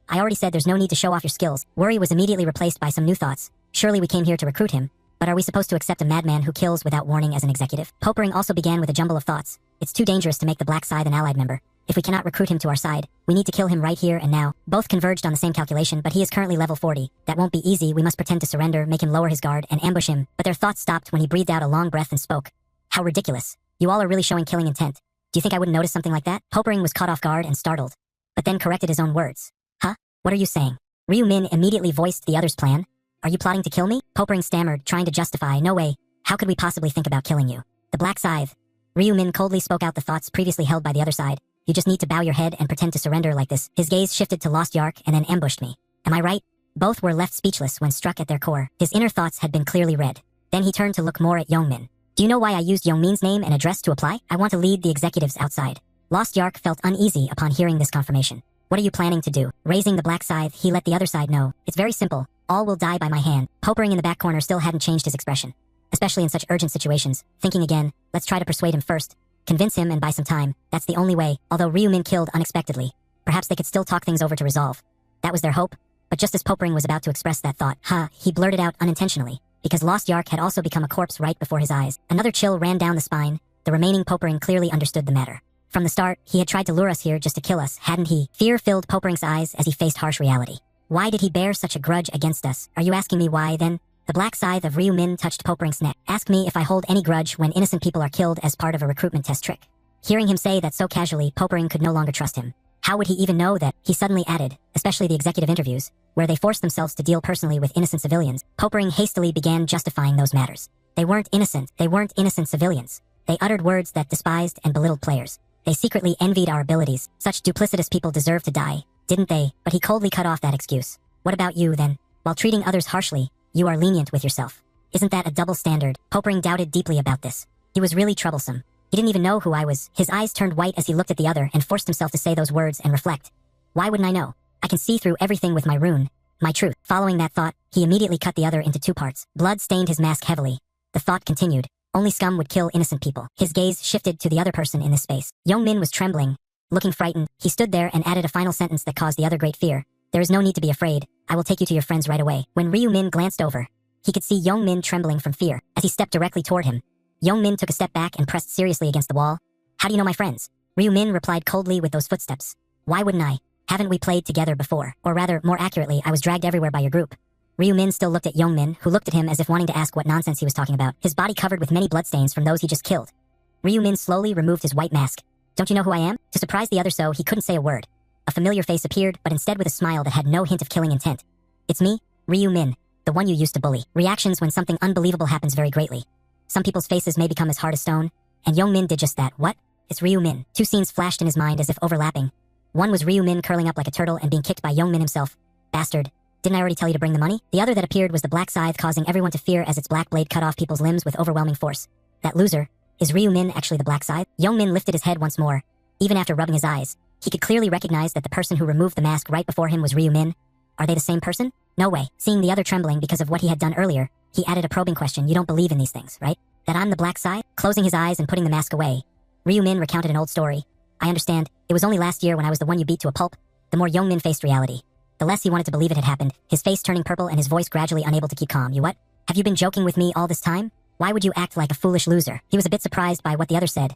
I already said there's no need to show off your skills. Worry was immediately replaced by some new thoughts. Surely we came here to recruit him. But are we supposed to accept a madman who kills without warning as an executive? Popering also began with a jumble of thoughts. It's too dangerous to make the Black Scythe an allied member. If we cannot recruit him to our side, we need to kill him right here and now. Both converged on the same calculation, but he is currently level 40. That won't be easy. We must pretend to surrender, make him lower his guard, and ambush him. But their thoughts stopped when he breathed out a long breath and spoke. How ridiculous. You all are really showing killing intent. Do you think I wouldn't notice something like that? Popering was caught off guard and startled, but then corrected his own words. Huh? What are you saying? Ryumin immediately voiced the other's plan. Are you plotting to kill me? Popering stammered, trying to justify. No way. How could we possibly think about killing you? The Black Scythe. Ryumin coldly spoke out the thoughts previously held by the other side. You just need to bow your head and pretend to surrender like this. His gaze shifted to Lost Yark and then ambushed me. Am I right? Both were left speechless when struck at their core. His inner thoughts had been clearly read. Then he turned to look more at Youngmin. Do you know why I used Youngmin's name and address to apply? I want to lead the executives outside. Lost Yark felt uneasy upon hearing this confirmation. What are you planning to do? Raising the Black Scythe, he let the other side know. It's very simple. All will die by my hand. Popering in the back corner still hadn't changed his expression. Especially in such urgent situations. Thinking again, let's try to persuade him first. Convince him and buy some time. That's the only way. Although Ryumin killed unexpectedly, perhaps they could still talk things over to resolve. That was their hope. But just as Popering was about to express that thought, he blurted out unintentionally, because Lost Yark had also become a corpse right before his eyes. Another chill ran down the spine. The remaining Popering clearly understood the matter. From the start, he had tried to lure us here just to kill us, hadn't he? Fear filled Popering's eyes as he faced harsh reality. Why did he bear such a grudge against us? Are you asking me why, then? The Black Scythe of Ryumin touched Popering's neck. Ask me if I hold any grudge when innocent people are killed as part of a recruitment test trick. Hearing him say that so casually, Popering could no longer trust him. How would he even know that? He suddenly added, especially the executive interviews, where they forced themselves to deal personally with innocent civilians. Popering hastily began justifying those matters. They weren't innocent. They weren't innocent civilians. They uttered words that despised and belittled players. They secretly envied our abilities. Such duplicitous people deserve to die, didn't they? But he coldly cut off that excuse. What about you, then? While treating others harshly, you are lenient with yourself. Isn't that a double standard? Popering doubted deeply about this. He was really troublesome. He didn't even know who I was. His eyes turned white as he looked at the other and forced himself to say those words and reflect. Why wouldn't I know? I can see through everything with my rune. My truth. Following that thought, he immediately cut the other into two parts. Blood stained his mask heavily. The thought continued. Only scum would kill innocent people. His gaze shifted to the other person in this space. Youngmin was trembling. Looking frightened, he stood there and added a final sentence that caused the other great fear. There is no need to be afraid. I will take you to your friends right away. When Ryumin glanced over, he could see Youngmin trembling from fear. As he stepped directly toward him, Youngmin took a step back and pressed seriously against the wall. How do you know my friends? Ryumin replied coldly with those footsteps. Why wouldn't I? Haven't we played together before? Or rather, more accurately, I was dragged everywhere by your group. Ryumin still looked at Youngmin, who looked at him as if wanting to ask what nonsense he was talking about, his body covered with many bloodstains from those he just killed. Ryumin slowly removed his white mask. Don't you know who I am? To surprise the other so, he couldn't say a word. A familiar face appeared, but instead with a smile that had no hint of killing intent. It's me, Ryu Min, the one you used to bully. Reactions when something unbelievable happens vary greatly. Some people's faces may become as hard as stone, and Young Min did just that. What? It's Ryu Min. Two scenes flashed in his mind as if overlapping. One was Ryu Min curling up like a turtle and being kicked by Young Min himself. Bastard. Didn't I already tell you to bring the money? The other that appeared was the black scythe, causing everyone to fear as its black blade cut off people's limbs with overwhelming force. That loser. Is Ryu Min actually the black scythe? Young Min lifted his head once more. Even after rubbing his eyes, he could clearly recognize that the person who removed the mask right before him was Ryu Min. Are they the same person? No way. Seeing the other trembling because of what he had done earlier, he added a probing question. You don't believe in these things, right? That I'm the black scythe? Closing his eyes and putting the mask away, Ryu Min recounted an old story. I understand. It was only last year when I was the one you beat to a pulp. The more Young Min faced reality, the less he wanted to believe it had happened, his face turning purple and his voice gradually unable to keep calm. You what? Have you been joking with me all this time? Why would you act like a foolish loser? He was a bit surprised by what the other said.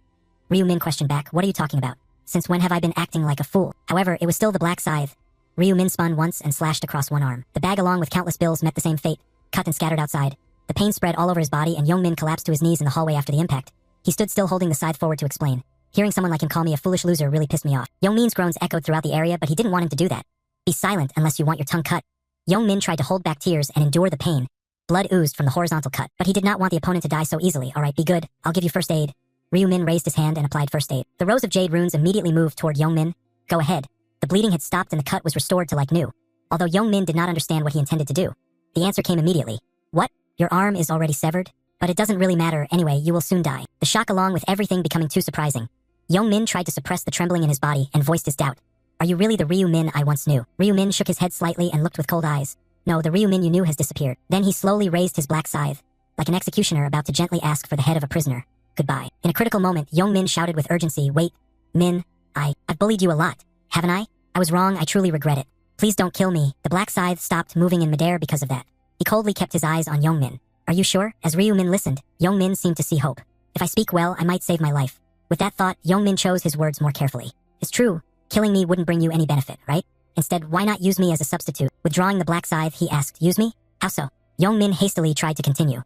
Ryu Min questioned back, what are you talking about? Since when have I been acting like a fool? However, it was still the black scythe. Ryu Min spun once and slashed across one arm. The bag along with countless bills met the same fate, cut and scattered outside. The pain spread all over his body and Young Min collapsed to his knees in the hallway after the impact. He stood still holding the scythe forward to explain. Hearing someone like him call me a foolish loser really pissed me off. Young Min's groans echoed throughout the area, but he didn't want him to do that. Be silent unless you want your tongue cut. Young Min tried to hold back tears and endure the pain. Blood oozed from the horizontal cut, but he did not want the opponent to die so easily. Alright, be good. I'll give you first aid. Ryu Min raised his hand and applied first aid. The rows of jade runes immediately moved toward Young Min. Go ahead. The bleeding had stopped and the cut was restored to like new. Although Young Min did not understand what he intended to do. The answer came immediately. What? Your arm is already severed? But it doesn't really matter anyway, you will soon die. The shock along with everything becoming too surprising. Young Min tried to suppress the trembling in his body and voiced his doubt. Are you really the Ryu Min I once knew? Ryu Min shook his head slightly and looked with cold eyes. No, the Ryu Min you knew has disappeared. Then he slowly raised his black scythe, like an executioner about to gently ask for the head of a prisoner. Goodbye. In a critical moment, Young Min shouted with urgency, wait, Min, I've bullied you a lot, haven't I? I was wrong, I truly regret it. Please don't kill me. The black scythe stopped moving in midair because of that. He coldly kept his eyes on Young Min. Are you sure? As Ryu Min listened, Young Min seemed to see hope. If I speak well, I might save my life. With that thought, Young Min chose his words more carefully. It's true, killing me wouldn't bring you any benefit, right? Instead, why not use me as a substitute? Withdrawing the black scythe, he asked, use me? How so? Young Min hastily tried to continue.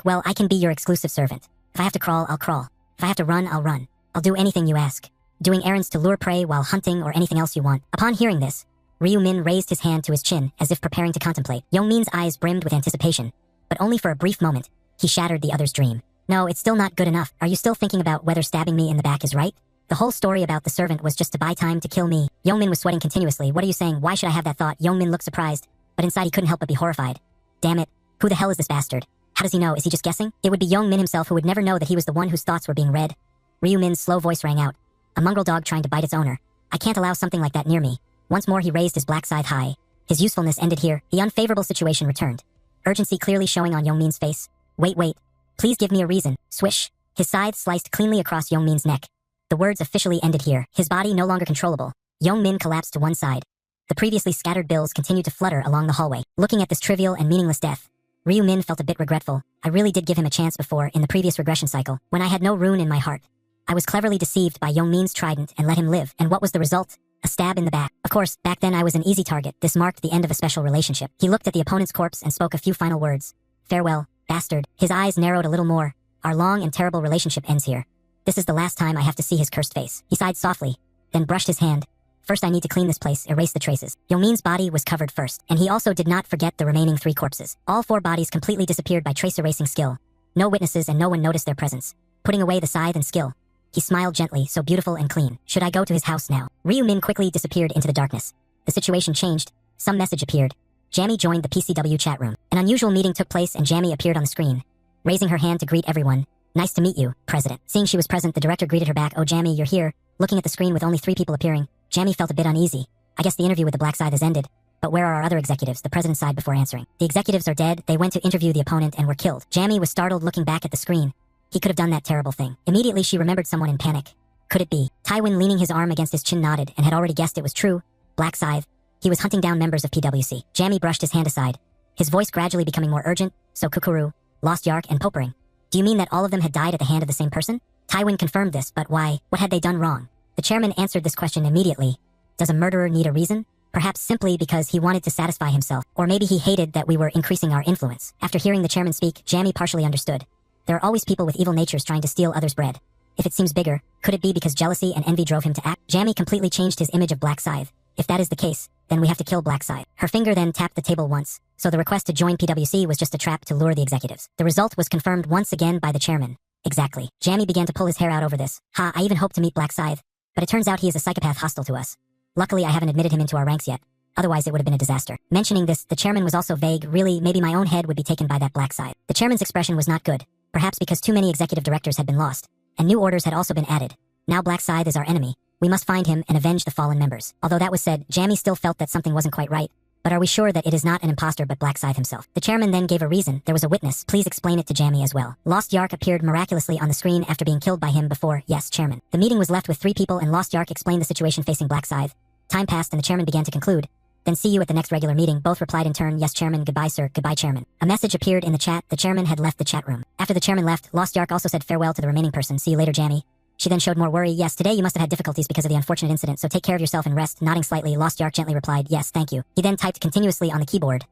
Well, I can be your exclusive servant. If I have to crawl, I'll crawl. If I have to run, I'll run. I'll do anything you ask. Doing errands to lure prey while hunting or anything else you want. Upon hearing this, Ryu Min raised his hand to his chin as if preparing to contemplate. Young Min's eyes brimmed with anticipation. But only for a brief moment, he shattered the other's dream. No, it's still not good enough. Are you still thinking about whether stabbing me in the back is right? The whole story about the servant was just to buy time to kill me. Young Min was sweating continuously. What are you saying? Why should I have that thought? Young Min looked surprised, but inside he couldn't help but be horrified. Damn it. Who the hell is this bastard? How does he know? Is he just guessing? It would be Young Min himself who would never know that he was the one whose thoughts were being read. Ryu Min's slow voice rang out. A mongrel dog trying to bite its owner. I can't allow something like that near me. Once more he raised his black scythe high. His usefulness ended here. The unfavorable situation returned. Urgency clearly showing on Young Min's face. Wait. Please give me a reason. Swish. His scythe sliced cleanly across Young Min's neck. The words officially ended here. His body no longer controllable. Young Min collapsed to one side. The previously scattered bills continued to flutter along the hallway. Looking at this trivial and meaningless death, Ryu Min felt a bit regretful. I really did give him a chance before, in the previous regression cycle, when I had no rune in my heart. I was cleverly deceived by Young Min's trident and let him live. And what was the result? A stab in the back. Of course, back then I was an easy target. This marked the end of a special relationship. He looked at the opponent's corpse and spoke a few final words. Farewell, bastard. His eyes narrowed a little more. Our long and terrible relationship ends here. This is the last time I have to see his cursed face. He sighed softly, then brushed his hand. First I need to clean this place, erase the traces. Young Min's body was covered first, and he also did not forget the remaining 3 corpses. All 4 bodies completely disappeared by trace erasing skill. No witnesses and no one noticed their presence. Putting away the scythe and skill, he smiled gently, so beautiful and clean. Should I go to his house now? Ryu Min quickly disappeared into the darkness. The situation changed. Some message appeared. Jamie joined the PCW chat room. An unusual meeting took place and Jamie appeared on the screen, raising her hand to greet everyone. Nice to meet you, President. Seeing she was present, the director greeted her back. Oh, Jamie, you're here. Looking at the screen with only 3 people appearing, Jamie felt a bit uneasy. I guess the interview with the black scythe has ended. But where are our other executives? The president sighed before answering. The executives are dead. They went to interview the opponent and were killed. Jamie was startled looking back at the screen. He could have done that terrible thing. Immediately she remembered someone in panic. Could it be? Tywin, leaning his arm against his chin, nodded and had already guessed it was true. Black scythe. He was hunting down members of PWC. Jamie brushed his hand aside, his voice gradually becoming more urgent. So Kukuru, Lost Yark, and Popering. Do you mean that all of them had died at the hand of the same person? Tywin confirmed this, but why? What had they done wrong? The chairman answered this question immediately. Does a murderer need a reason? Perhaps simply because he wanted to satisfy himself, or maybe he hated that we were increasing our influence. After hearing the chairman speak, Jamie partially understood. There are always people with evil natures trying to steal others' bread. If it seems bigger, could it be because jealousy and envy drove him to act? Jamie completely changed his image of Black Scythe. If that is the case, then we have to kill Black Scythe. Her finger then tapped the table once, so the request to join PwC was just a trap to lure the executives. The result was confirmed once again by the chairman. Exactly. Jamie began to pull his hair out over this. Ha, I even hoped to meet Black Scythe, but it turns out he is a psychopath hostile to us. Luckily, I haven't admitted him into our ranks yet. Otherwise, it would have been a disaster. Mentioning this, the chairman was also vague. Really, maybe my own head would be taken by that Black Scythe. The chairman's expression was not good, perhaps because too many executive directors had been lost, and new orders had also been added. Now Black Scythe is our enemy. We must find him and avenge the fallen members. Although that was said, Jamie still felt that something wasn't quite right. But are we sure that it is not an imposter but Black Scythe himself? The chairman then gave a reason. There was a witness. Please explain it to Jamie as well. Lost Yark appeared miraculously on the screen after being killed by him before. Yes, chairman. The meeting was left with 3 people and Lost Yark explained the situation facing Black Scythe. Time passed and the chairman began to conclude. Then see you at the next regular meeting. Both replied in turn, yes chairman, goodbye sir, goodbye chairman. A message appeared in the chat. The chairman had left the chat room. After the chairman left, Lost Yark also said farewell to the remaining person. See you later, Jamie. She then showed more worry. Yes, today you must have had difficulties because of the unfortunate incident, so take care of yourself and rest. Nodding slightly, Lost Yark gently replied, yes, thank you. He then typed continuously on the keyboard.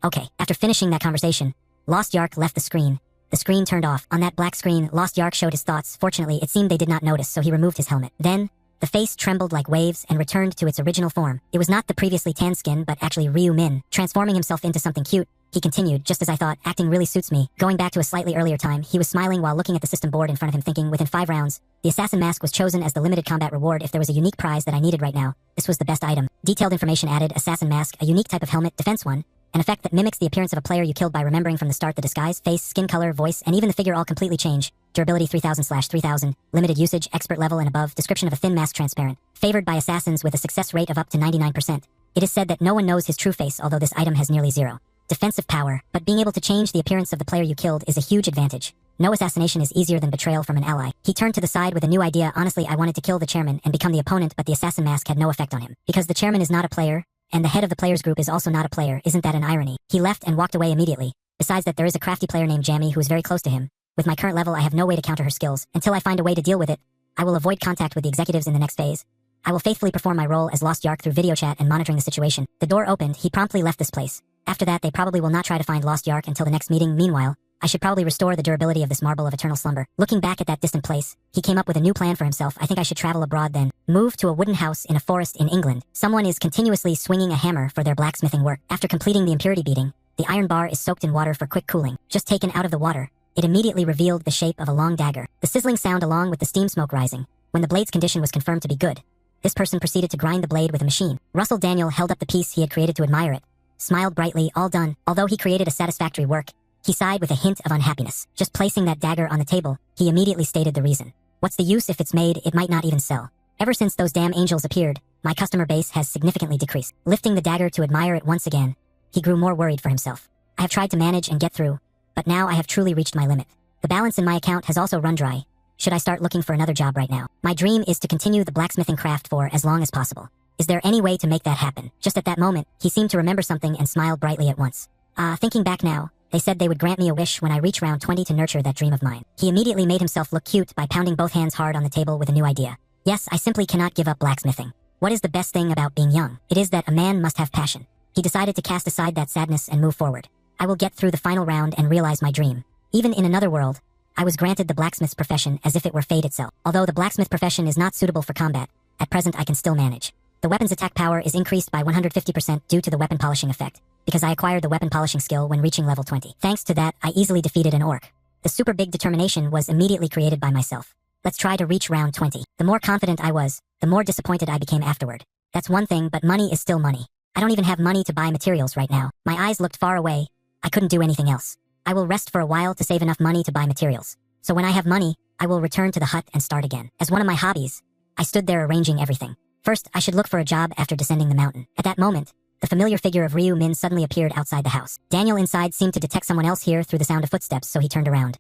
Okay. After finishing that conversation, Lost Yark left the screen. The screen turned off. On that black screen, Lost Yark showed his thoughts. Fortunately, it seemed they did not notice, so he removed his helmet. Then, the face trembled like waves and returned to its original form. It was not the previously tan skin, but actually Ryu Min, transforming himself into something cute. He continued, just as I thought, acting really suits me. Going back to a slightly earlier time, he was smiling while looking at the system board in front of him thinking, within 5 rounds, the assassin mask was chosen as the limited combat reward if there was a unique prize that I needed right now. This was the best item. Detailed information added, assassin mask, a unique type of helmet, defense 1, an effect that mimics the appearance of a player you killed by remembering from the start. The disguise, face, skin color, voice, and even the figure all completely change. Durability 3000/3000, limited usage, expert level and above, description of a thin mask transparent. Favored by assassins with a success rate of up to 99%. It is said that no one knows his true face, although this item has nearly 0 defensive power, but being able to change the appearance of the player you killed is a huge advantage. No assassination is easier than betrayal from an ally. He turned to the side with a new idea. Honestly, I wanted to kill the chairman and become the opponent, but the assassin mask had no effect on him. Because the chairman is not a player, and the head of the players group is also not a player, isn't that an irony? He left and walked away immediately. Besides that, there is a crafty player named Jamie who is very close to him. With my current level, I have no way to counter her skills. Until I find a way to deal with it, I will avoid contact with the executives in the next phase. I will faithfully perform my role as Lost Yark through video chat and monitoring the situation. The door opened. He promptly left this place. After that, they probably will not try to find Lost Yark until the next meeting. Meanwhile, I should probably restore the durability of this marble of eternal slumber. Looking back at that distant place, he came up with a new plan for himself. I think I should travel abroad then. Move to a wooden house in a forest in England. Someone is continuously swinging a hammer for their blacksmithing work. After completing the impurity beating, the iron bar is soaked in water for quick cooling. Just taken out of the water, it immediately revealed the shape of a long dagger. The sizzling sound along with the steam smoke rising. When the blade's condition was confirmed to be good, this person proceeded to grind the blade with a machine. Russell Daniel held up the piece he had created to admire it. Smiled brightly, all done. Although he created a satisfactory work, he sighed with a hint of unhappiness. Just placing that dagger on the table, he immediately stated the reason. What's the use if it's made, it might not even sell. Ever since those damn angels appeared, my customer base has significantly decreased. Lifting the dagger to admire it once again, he grew more worried for himself. I have tried to manage and get through, but now I have truly reached my limit. The balance in my account has also run dry. Should I start looking for another job right now? My dream is to continue the blacksmithing craft for as long as possible. Is there any way to make that happen? Just at that moment, he seemed to remember something and smiled brightly at once. Thinking back now, they said they would grant me a wish when I reach round 20 to nurture that dream of mine. He immediately made himself look cute by pounding both hands hard on the table with a new idea. Yes, I simply cannot give up blacksmithing. What is the best thing about being young? It is that a man must have passion. He decided to cast aside that sadness and move forward. I will get through the final round and realize my dream. Even in another world, I was granted the blacksmith's profession as if it were fate itself. Although the blacksmith profession is not suitable for combat, at present I can still manage. The weapon's attack power is increased by 150% due to the weapon polishing effect, because I acquired the weapon polishing skill when reaching level 20. Thanks to that, I easily defeated an orc. The super big determination was immediately created by myself. Let's try to reach round 20. The more confident I was, the more disappointed I became afterward. That's one thing, but money is still money. I don't even have money to buy materials right now. My eyes looked far away. I couldn't do anything else. I will rest for a while to save enough money to buy materials. So when I have money, I will return to the hut and start again. As one of my hobbies, I stood there arranging everything. First, I should look for a job after descending the mountain. At that moment, the familiar figure of Ryu Min suddenly appeared outside the house. Daniel inside seemed to detect someone else here through the sound of footsteps, so he turned around.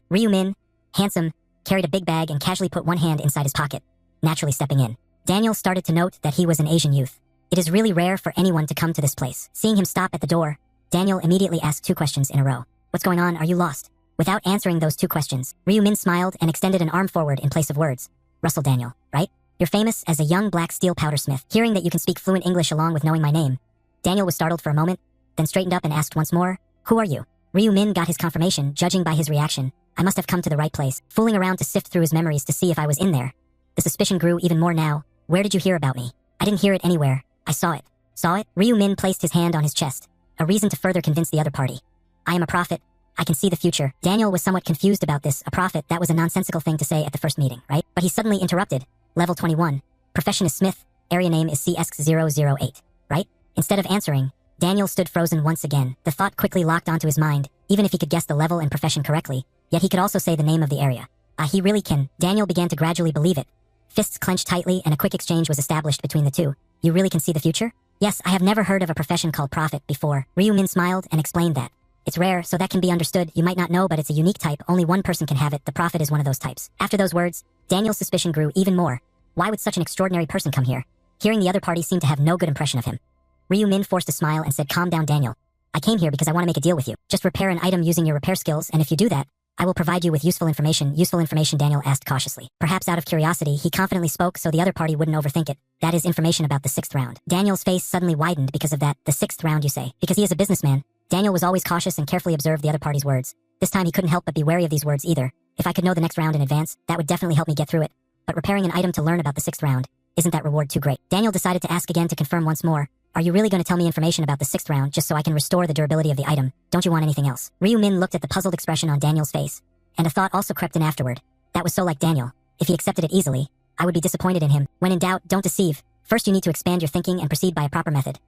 Ryu Min, handsome, carried a big bag and casually put one hand inside his pocket, naturally stepping in. Daniel started to note that he was an Asian youth. It is really rare for anyone to come to this place. Seeing him stop at the door, Daniel immediately asked 2 questions in a row. What's going on? Are you lost? Without answering those 2 questions, Ryu Min smiled and extended an arm forward in place of words. Russell Daniel, right? You're famous as a young black steel powder smith. Hearing that you can speak fluent English along with knowing my name, Daniel was startled for a moment, then straightened up and asked once more, who are you? Ryu Min got his confirmation, judging by his reaction. I must have come to the right place, fooling around to sift through his memories to see if I was in there. The suspicion grew even more now. Where did you hear about me? I didn't hear it anywhere. I saw it. Saw it? Ryu Min placed his hand on his chest. A reason to further convince the other party. I am a prophet. I can see the future. Daniel was somewhat confused about this. A prophet, that was a nonsensical thing to say at the first meeting, right? But he suddenly interrupted. Level 21. Profession is Smith. Area name is CX008. Right? Instead of answering, Daniel stood frozen once again. The thought quickly locked onto his mind, even if he could guess the level and profession correctly. Yet he could also say the name of the area. He really can. Daniel began to gradually believe it. Fists clenched tightly and a quick exchange was established between the two. You really can see the future? Yes, I have never heard of a profession called prophet before. Ryu Min smiled and explained that. It's rare, so that can be understood. You might not know, but it's a unique type. Only one person can have it. The prophet is one of those types. After those words, Daniel's suspicion grew even more. Why would such an extraordinary person come here? Hearing the other party seemed to have no good impression of him. Ryu Min forced a smile and said, calm down, Daniel. I came here because I want to make a deal with you. Just repair an item using your repair skills, and if you do that, I will provide you with useful information. Useful information, Daniel asked cautiously. Perhaps out of curiosity, he confidently spoke so the other party wouldn't overthink it. That is information about the 6th round. Daniel's face suddenly widened because of that. The 6th round, you say? Because he is a businessman, Daniel was always cautious and carefully observed the other party's words. This time he couldn't help but be wary of these words either. If I could know the next round in advance, that would definitely help me get through it. But repairing an item to learn about the 6th round, isn't that reward too great? Daniel decided to ask again to confirm once more. Are you really going to tell me information about the 6th round just so I can restore the durability of the item? Don't you want anything else? Ryu Min looked at the puzzled expression on Daniel's face. And a thought also crept in afterward. That was so like Daniel. If he accepted it easily, I would be disappointed in him. When in doubt, don't deceive. First you need to expand your thinking and proceed by a proper method.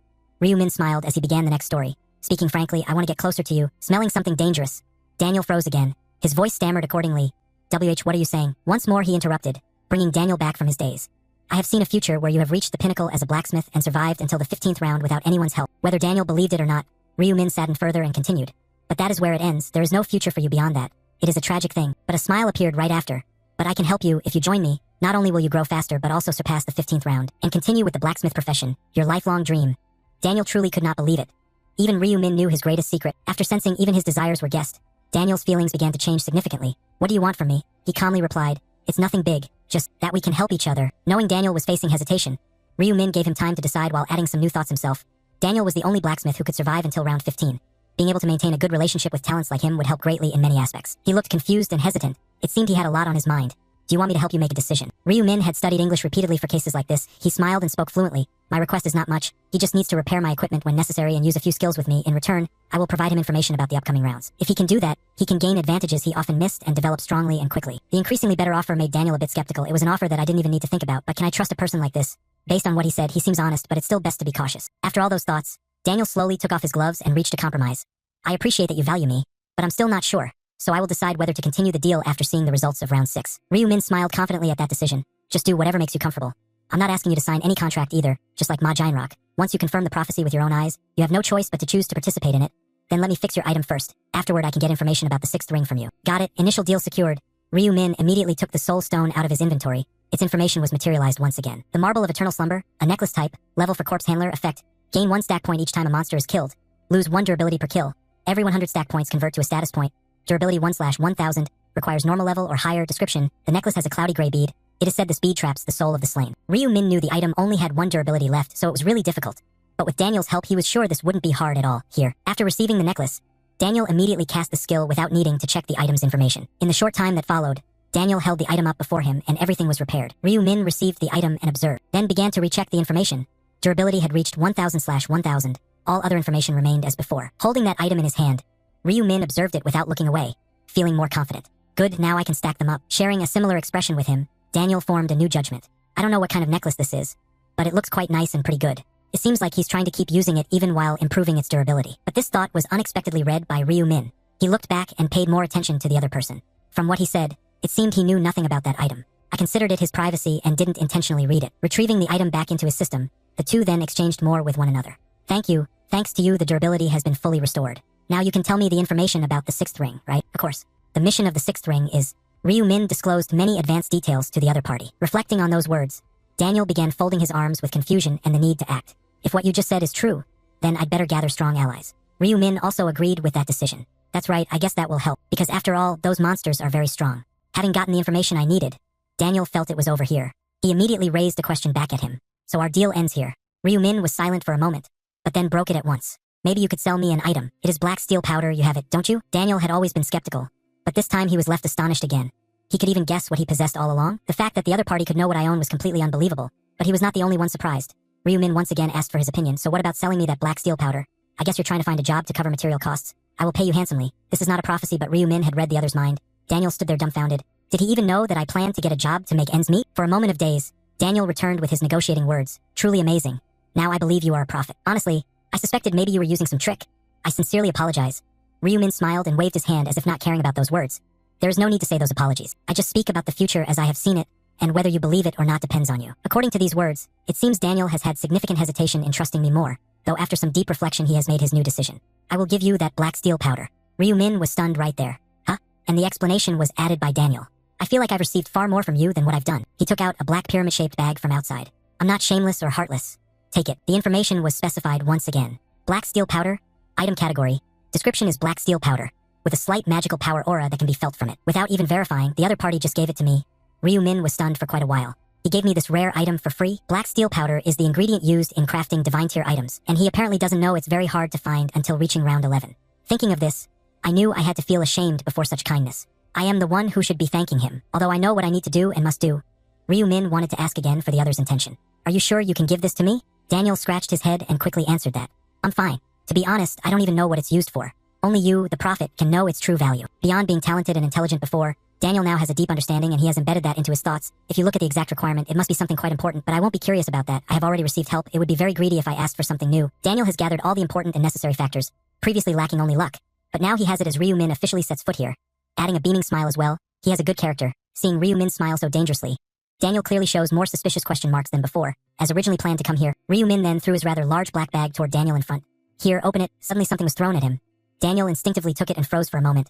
Ryu Min smiled as he began the next story. Speaking frankly, I want to get closer to you, smelling something dangerous. Daniel froze again. His voice stammered accordingly. What are you saying? Once more he interrupted, bringing Daniel back from his daze. I have seen a future where you have reached the pinnacle as a blacksmith and survived until the 15th round without anyone's help. Whether Daniel believed it or not, Ryu Min saddened further and continued. But that is where it ends. There is no future for you beyond that. It is a tragic thing, but a smile appeared right after. But I can help you if you join me. Not only will you grow faster but also surpass the 15th round and continue with the blacksmith profession, your lifelong dream. Daniel truly could not believe it. Even Ryu Min knew his greatest secret. After sensing even his desires were guessed, Daniel's feelings began to change significantly. What do you want from me? He calmly replied. It's nothing big, just that we can help each other. Knowing Daniel was facing hesitation, Ryu Min gave him time to decide while adding some new thoughts himself. Daniel was the only blacksmith who could survive until round 15. Being able to maintain a good relationship with talents like him would help greatly in many aspects. He looked confused and hesitant. It seemed he had a lot on his mind. Do you want me to help you make a decision? Ryu Min had studied English repeatedly for cases like this. He smiled and spoke fluently. My request is not much. He just needs to repair my equipment when necessary and use a few skills with me. In return, I will provide him information about the upcoming rounds. If he can do that, he can gain advantages he often missed and develop strongly and quickly. The increasingly better offer made Daniel a bit skeptical. It was an offer that I didn't even need to think about, but can I trust a person like this? Based on what he said, he seems honest, but it's still best to be cautious. After all those thoughts, Daniel slowly took off his gloves and reached a compromise. I appreciate that you value me, but I'm still not sure. So I will decide whether to continue the deal after seeing the results of round 6. Ryu Min smiled confidently at that decision. Just do whatever makes you comfortable. I'm not asking you to sign any contract either, just like Ma Jinrock. Once you confirm the prophecy with your own eyes, you have no choice but to choose to participate in it. Then let me fix your item first. Afterward I can get information about the 6th ring from you. Got it. Initial deal secured. Ryu Min immediately took the soul stone out of his inventory. Its information was materialized once again. The Marble of Eternal Slumber, a necklace type, level for corpse handler effect. Gain 1 stack point each time a monster is killed. Lose 1 durability per kill. Every 100 stack points convert to a status point. Durability 1/1000, requires normal level or higher. Description, the necklace has a cloudy gray bead. It is said this bead traps the soul of the slain. Ryu Min knew the item only had 1 durability left, so it was really difficult. But with Daniel's help he was sure this wouldn't be hard at all. Here, after receiving the necklace, Daniel immediately cast the skill without needing to check the item's information. In the short time that followed, Daniel held the item up before him and everything was repaired. Ryu Min received the item and observed, then began to recheck the information. Durability had reached 1000/1000. All other information remained as before. Holding that item in his hand, Ryu Min observed it without looking away, feeling more confident. Good, now I can stack them up. Sharing a similar expression with him, Daniel formed a new judgment. I don't know what kind of necklace this is, but it looks quite nice and pretty good. It seems like he's trying to keep using it even while improving its durability. But this thought was unexpectedly read by Ryu Min. He looked back and paid more attention to the other person. From what he said, it seemed he knew nothing about that item. I considered it his privacy and didn't intentionally read it. Retrieving the item back into his system, the two then exchanged more with one another. Thank you. Thanks to you the durability has been fully restored. Now you can tell me the information about the 6th ring, right? Of course. The mission of the 6th ring is... Ryu Min disclosed many advanced details to the other party. Reflecting on those words, Daniel began folding his arms with confusion and the need to act. If what you just said is true, then I'd better gather strong allies. Ryu Min also agreed with that decision. That's right, I guess that will help, because after all, those monsters are very strong. Having gotten the information I needed, Daniel felt it was over here. He immediately raised a question back at him. So our deal ends here. Ryu Min was silent for a moment, but then broke it at once. Maybe you could sell me an item. It is black steel powder, you have it, don't you? Daniel had always been skeptical, but this time he was left astonished again. He could even guess what he possessed all along. The fact that the other party could know what I own was completely unbelievable, but he was not the only one surprised. Ryu-min once again asked for his opinion. So what about selling me that black steel powder? I guess you're trying to find a job to cover material costs. I will pay you handsomely. This is not a prophecy, but Ryu-min had read the other's mind. Daniel stood there dumbfounded. Did he even know that I planned to get a job to make ends meet? For a moment of daze, Daniel returned with his negotiating words. Truly amazing. Now I believe you are a prophet. Honestly, I suspected maybe you were using some trick. I sincerely apologize. Ryu-min smiled and waved his hand as if not caring about those words. There is no need to say those apologies. I just speak about the future as I have seen it, and whether you believe it or not depends on you. According to these words, it seems Daniel has had significant hesitation in trusting me more, though after some deep reflection he has made his new decision. I will give you that black steel powder. Ryu-min was stunned right there. Huh? And the explanation was added by Daniel. I feel like I've received far more from you than what I've done. He took out a black pyramid-shaped bag from outside. I'm not shameless or heartless. Take it. The information was specified once again. Black steel powder. Item category. Description is black steel powder, with a slight magical power aura that can be felt from it. Without even verifying, the other party just gave it to me. Ryu-min was stunned for quite a while. He gave me this rare item for free. Black steel powder is the ingredient used in crafting divine tier items, and he apparently doesn't know it's very hard to find until reaching round 11. Thinking of this, I knew I had to feel ashamed before such kindness. I am the one who should be thanking him, although I know what I need to do and must do. Ryu-min wanted to ask again for the other's intention. Are you sure you can give this to me? Daniel scratched his head and quickly answered that. I'm fine. To be honest, I don't even know what it's used for. Only you, the prophet, can know its true value. Beyond being talented and intelligent before, Daniel now has a deep understanding and he has embedded that into his thoughts. If you look at the exact requirement, it must be something quite important, but I won't be curious about that. I have already received help. It would be very greedy if I asked for something new. Daniel has gathered all the important and necessary factors, previously lacking only luck. But now he has it as Ryu-min officially sets foot here. Adding a beaming smile as well, he has a good character. Seeing Ryu-min smile so dangerously, Daniel clearly shows more suspicious question marks than before. As originally planned to come here, Ryu-min then threw his rather large black bag toward Daniel in front. Here, open it. Suddenly something was thrown at him. Daniel instinctively took it and froze for a moment.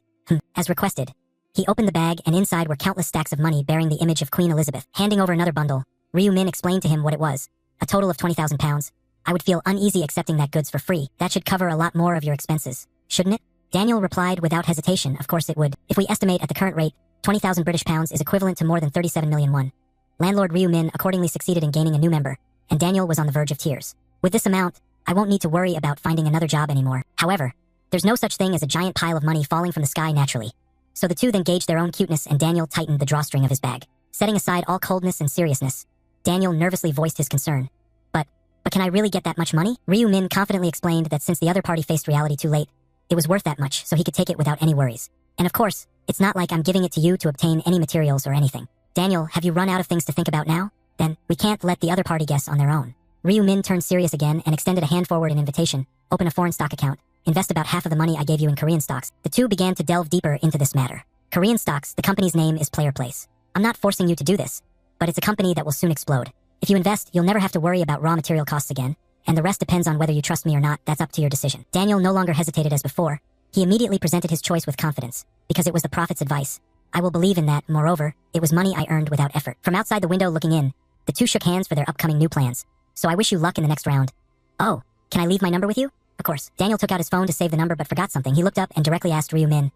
As requested. He opened the bag and inside were countless stacks of money bearing the image of Queen Elizabeth. Handing over another bundle, Ryu-min explained to him what it was. A total of 20,000 pounds. I would feel uneasy accepting that goods for free. That should cover a lot more of your expenses, shouldn't it? Daniel replied without hesitation, of course it would. If we estimate at the current rate, 20,000 British pounds is equivalent to more than 37 million won. Landlord Ryu-min accordingly succeeded in gaining a new member, and Daniel was on the verge of tears. With this amount, I won't need to worry about finding another job anymore. However, there's no such thing as a giant pile of money falling from the sky naturally. So the two then gauged their own cuteness and Daniel tightened the drawstring of his bag. Setting aside all coldness and seriousness, Daniel nervously voiced his concern. But can I really get that much money? Ryu-min confidently explained that since the other party faced reality too late, it was worth that much, so he could take it without any worries. And of course, it's not like I'm giving it to you to obtain any materials or anything. Daniel, have you run out of things to think about now? Then, we can't let the other party guess on their own. Ryu-min turned serious again and extended a hand forward in invitation. Open a foreign stock account. Invest about half of the money I gave you in Korean stocks. The two began to delve deeper into this matter. Korean stocks, the company's name is Player Place. I'm not forcing you to do this, but it's a company that will soon explode. If you invest, you'll never have to worry about raw material costs again, and the rest depends on whether you trust me or not. That's up to your decision. Daniel no longer hesitated as before. He immediately presented his choice with confidence, because it was the prophet's advice. I will believe in that. Moreover, it was money I earned without effort. From outside the window looking in, the two shook hands for their upcoming new plans. So I wish you luck in the next round. Oh, can I leave my number with you? Of course. Daniel took out his phone to save the number but forgot something. He looked up and directly asked Ryu-min.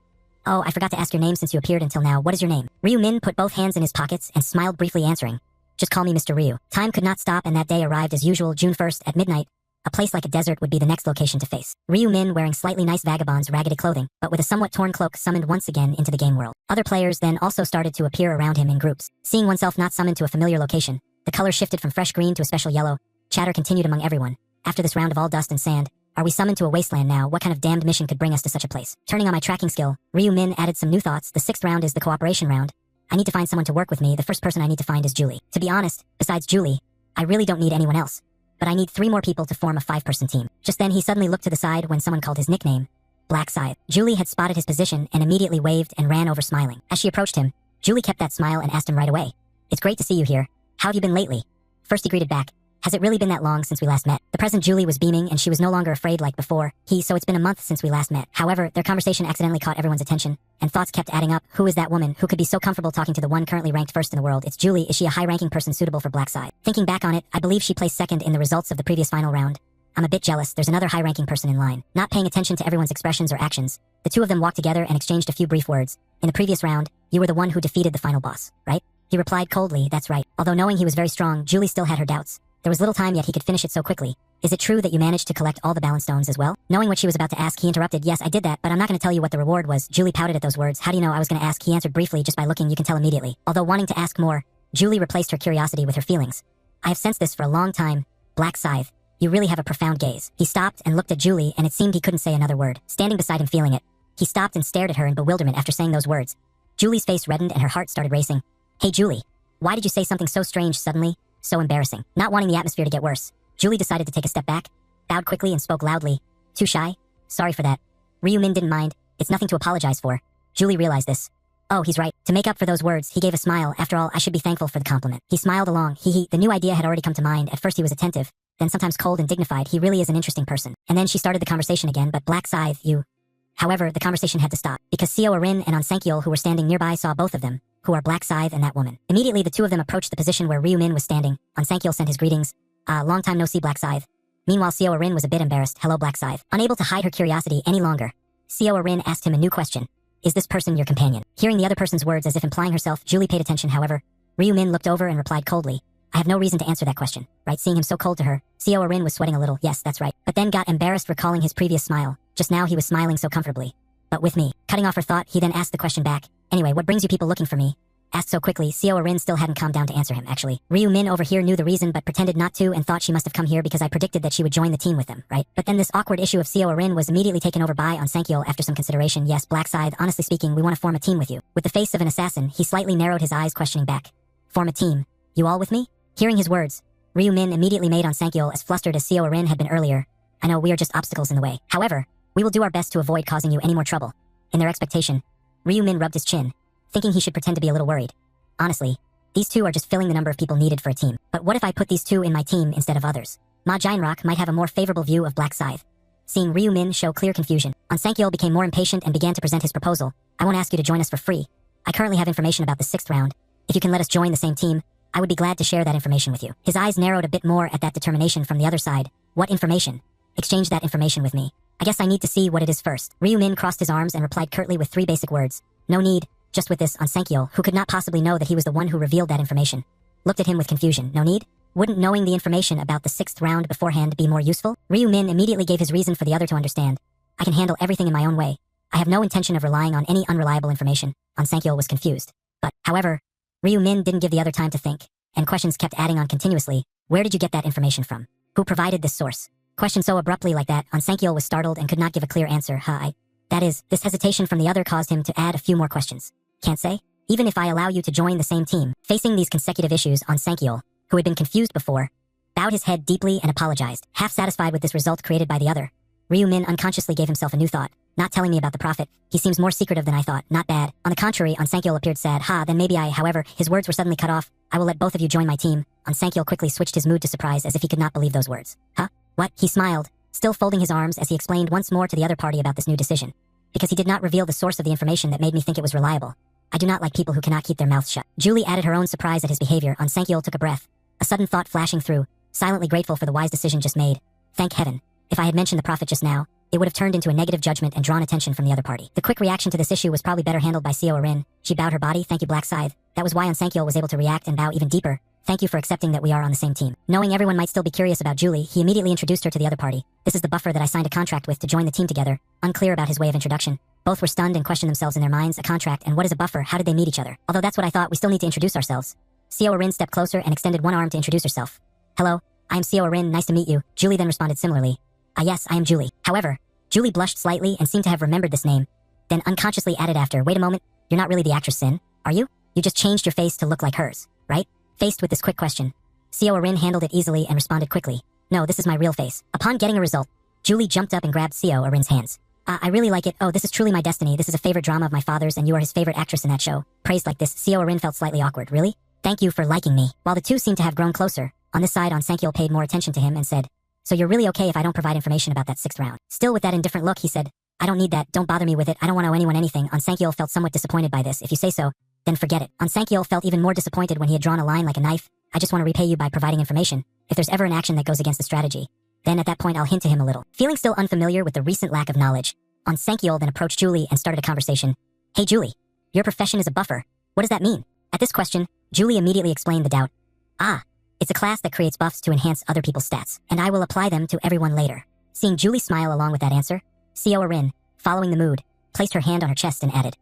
Oh, I forgot to ask your name since you appeared until now. What is your name? Ryu-min put both hands in his pockets and smiled briefly answering. Just call me Mr. Ryu. Time could not stop and that day arrived as usual, June 1st at midnight. A place like a desert would be the next location to face. Ryu-min wearing slightly nice vagabond's raggedy clothing, but with a somewhat torn cloak summoned once again into the game world. Other players then also started to appear around him in groups. Seeing oneself not summoned to a familiar location, the color shifted from fresh green to a special yellow. Chatter continued among everyone. After this round of all dust and sand, are we summoned to a wasteland now? What kind of damned mission could bring us to such a place? Turning on my tracking skill, Ryu-min added some new thoughts. The 6th round is the cooperation round. I need to find someone to work with me. The first person I need to find is Julie. To be honest, besides Julie, I really don't need anyone else. But I need 3 more people to form a 5-person team. Just then he suddenly looked to the side when someone called his nickname, Black Scythe. Julie had spotted his position and immediately waved and ran over smiling. As she approached him, Julie kept that smile and asked him right away. It's great to see you here. How have you been lately? First he greeted back. Has it really been that long since we last met? The present Julie was beaming and she was no longer afraid like before. So it's been a month since we last met. However, their conversation accidentally caught everyone's attention, and thoughts kept adding up. Who is that woman who could be so comfortable talking to the one currently ranked first in the world? It's Julie. Is she a high-ranking person suitable for Black Scythe? Thinking back on it, I believe she placed second in the results of the previous final round. I'm a bit jealous. There's another high-ranking person in line. Not paying attention to everyone's expressions or actions, the two of them walked together and exchanged a few brief words. In the previous round, you were the one who defeated the final boss, right? He replied coldly, that's right. Although knowing he was very strong, Julie still had her doubts. There was little time yet he could finish it so quickly. Is it true that you managed to collect all the balance stones as well? Knowing what she was about to ask, he interrupted, yes, I did that, but I'm not going to tell you what the reward was. Julie pouted at those words. How do you know I was going to ask? He answered briefly, just by looking, you can tell immediately. Although wanting to ask more, Julie replaced her curiosity with her feelings. I have sensed this for a long time. Black Scythe, you really have a profound gaze. He stopped and looked at Julie, and it seemed he couldn't say another word. Standing beside him feeling it, he stopped and stared at her in bewilderment after saying those words. Julie's face reddened and her heart started racing. Hey Julie, why did you say something so strange suddenly? So embarrassing. Not wanting the atmosphere to get worse, Julie decided to take a step back, bowed quickly and spoke loudly. Too shy? Sorry for that. Ryu-min didn't mind. It's nothing to apologize for. Julie realized this. Oh, he's right. To make up for those words, he gave a smile. After all, I should be thankful for the compliment. He smiled along. The new idea had already come to mind. At first he was attentive, then sometimes cold and dignified. He really is an interesting person. And then she started the conversation again, but Black Scythe, you... However, the conversation had to stop, because Seo Arin and Onsankyul, who were standing nearby, saw both of them, who are Black Scythe and that woman. Immediately, the two of them approached the position where Ryu-min was standing. Onsankyul sent his greetings. Long time no see, Black Scythe. Meanwhile, Seo Arin was a bit embarrassed. Hello, Black Scythe. Unable to hide her curiosity any longer, Seo Arin asked him a new question. Is this person your companion? Hearing the other person's words as if implying herself, Julie paid attention, however. Ryu-min looked over and replied coldly. I have no reason to answer that question, right? Seeing him so cold to her, Seo Arin was sweating a little. Yes, that's right. But then got embarrassed recalling his previous smile. Just now he was smiling so comfortably. But with me. Cutting off her thought, he then asked the question back. Anyway, what brings you people looking for me? Asked so quickly, Seo Arin still hadn't calmed down to answer him, actually. Ryu-min over here knew the reason but pretended not to and thought she must have come here because I predicted that she would join the team with them, right? But then this awkward issue of Seo Arin was immediately taken over by Onsankyul after some consideration. Yes, Black Scythe, honestly speaking, we want to form a team with you. With the face of an assassin, he slightly narrowed his eyes, questioning back. Form a team? You all with me? Hearing his words, Ryu-min immediately made Onsankyul as flustered as Seo Arin had been earlier. I know we are just obstacles in the way. However, we will do our best to avoid causing you any more trouble. In their expectation, Ryu-min rubbed his chin, thinking he should pretend to be a little worried. Honestly, these two are just filling the number of people needed for a team. But what if I put these two in my team instead of others? Ma Jinrock might have a more favorable view of Black Scythe. Seeing Ryu-min show clear confusion, Onsankyul became more impatient and began to present his proposal. I won't ask you to join us for free. I currently have information about the 6th round. If you can let us join the same team, I would be glad to share that information with you. His eyes narrowed a bit more at that determination from the other side. What information? Exchange that information with me. I guess I need to see what it is first. Ryu-min crossed his arms and replied curtly with 3 basic words. No need. Just with this, Onsankyul, who could not possibly know that he was the one who revealed that information, looked at him with confusion. No need? Wouldn't knowing the information about the 6th round beforehand be more useful? Ryu-min immediately gave his reason for the other to understand. I can handle everything in my own way. I have no intention of relying on any unreliable information. Onsankyul was confused. But, however, Ryu-min didn't give the other time to think, and questions kept adding on continuously. Where did you get that information from? Who provided this source? Questioned so abruptly like that, Onsankyul was startled and could not give a clear answer. That is, this hesitation from the other caused him to add a few more questions. Can't say? Even if I allow you to join the same team. Facing these consecutive issues, Onsankyul, who had been confused before, bowed his head deeply and apologized, half satisfied with this result created by the other. Ryu-min unconsciously gave himself a new thought. Not telling me about the prophet. He seems more secretive than I thought. Not bad. On the contrary, Onsankyul appeared sad. Then maybe however, his words were suddenly cut off. I will let both of you join my team. Onsankyul quickly switched his mood to surprise as if he could not believe those words. What? He smiled, still folding his arms as he explained once more to the other party about this new decision. Because he did not reveal the source of the information that made me think it was reliable. I do not like people who cannot keep their mouths shut. Julie added her own surprise at his behavior. Onsankyul took a breath, a sudden thought flashing through, silently grateful for the wise decision just made. Thank heaven. If I had mentioned the prophet just now, it would have turned into a negative judgment and drawn attention from the other party. The quick reaction to this issue was probably better handled by Seo Arin. She bowed her body. Thank you, Black Scythe. That was why Onsankyul was able to react and bow even deeper. Thank you for accepting that we are on the same team. Knowing everyone might still be curious about Julie, he immediately introduced her to the other party. This is the buffer that I signed a contract with to join the team together. Unclear about his way of introduction. Both were stunned and questioned themselves in their minds. A contract, and what is a buffer? How did they meet each other? Although that's what I thought, we still need to introduce ourselves. Seo Arin stepped closer and extended one arm to introduce herself. Hello, I am Seo Arin, nice to meet you. Julie then responded similarly. Yes, I am Julie. However, Julie blushed slightly and seemed to have remembered this name, then unconsciously added after, wait a moment, you're not really the actress Sin, are you? You just changed your face to look like hers, right? Faced with this quick question, Seo Arin handled it easily and responded quickly. No, this is my real face. Upon getting a result, Julie jumped up and grabbed Seo Arin's hands. I really like it. Oh, this is truly my destiny. This is a favorite drama of my father's and you are his favorite actress in that show. Praised like this, Seo Arin felt slightly awkward. Really? Thank you for liking me. While the two seemed to have grown closer, on this side Onsankyul paid more attention to him and said, so you're really okay if I don't provide information about that 6th round? Still with that indifferent look, he said, I don't need that. Don't bother me with it. I don't want to owe anyone anything. Onsankyul felt somewhat disappointed by this. If you say so, then forget it. Onsankyul felt even more disappointed when he had drawn a line like a knife. I just want to repay you by providing information. If there's ever an action that goes against the strategy, then at that point I'll hint to him a little. Feeling still unfamiliar with the recent lack of knowledge, Onsankyul then approached Julie and started a conversation. Hey Julie, your profession is a buffer. What does that mean? At this question, Julie immediately explained the doubt. It's a class that creates buffs to enhance other people's stats, and I will apply them to everyone later. Seeing Julie smile along with that answer, Co Rin, following the mood, placed her hand on her chest and added,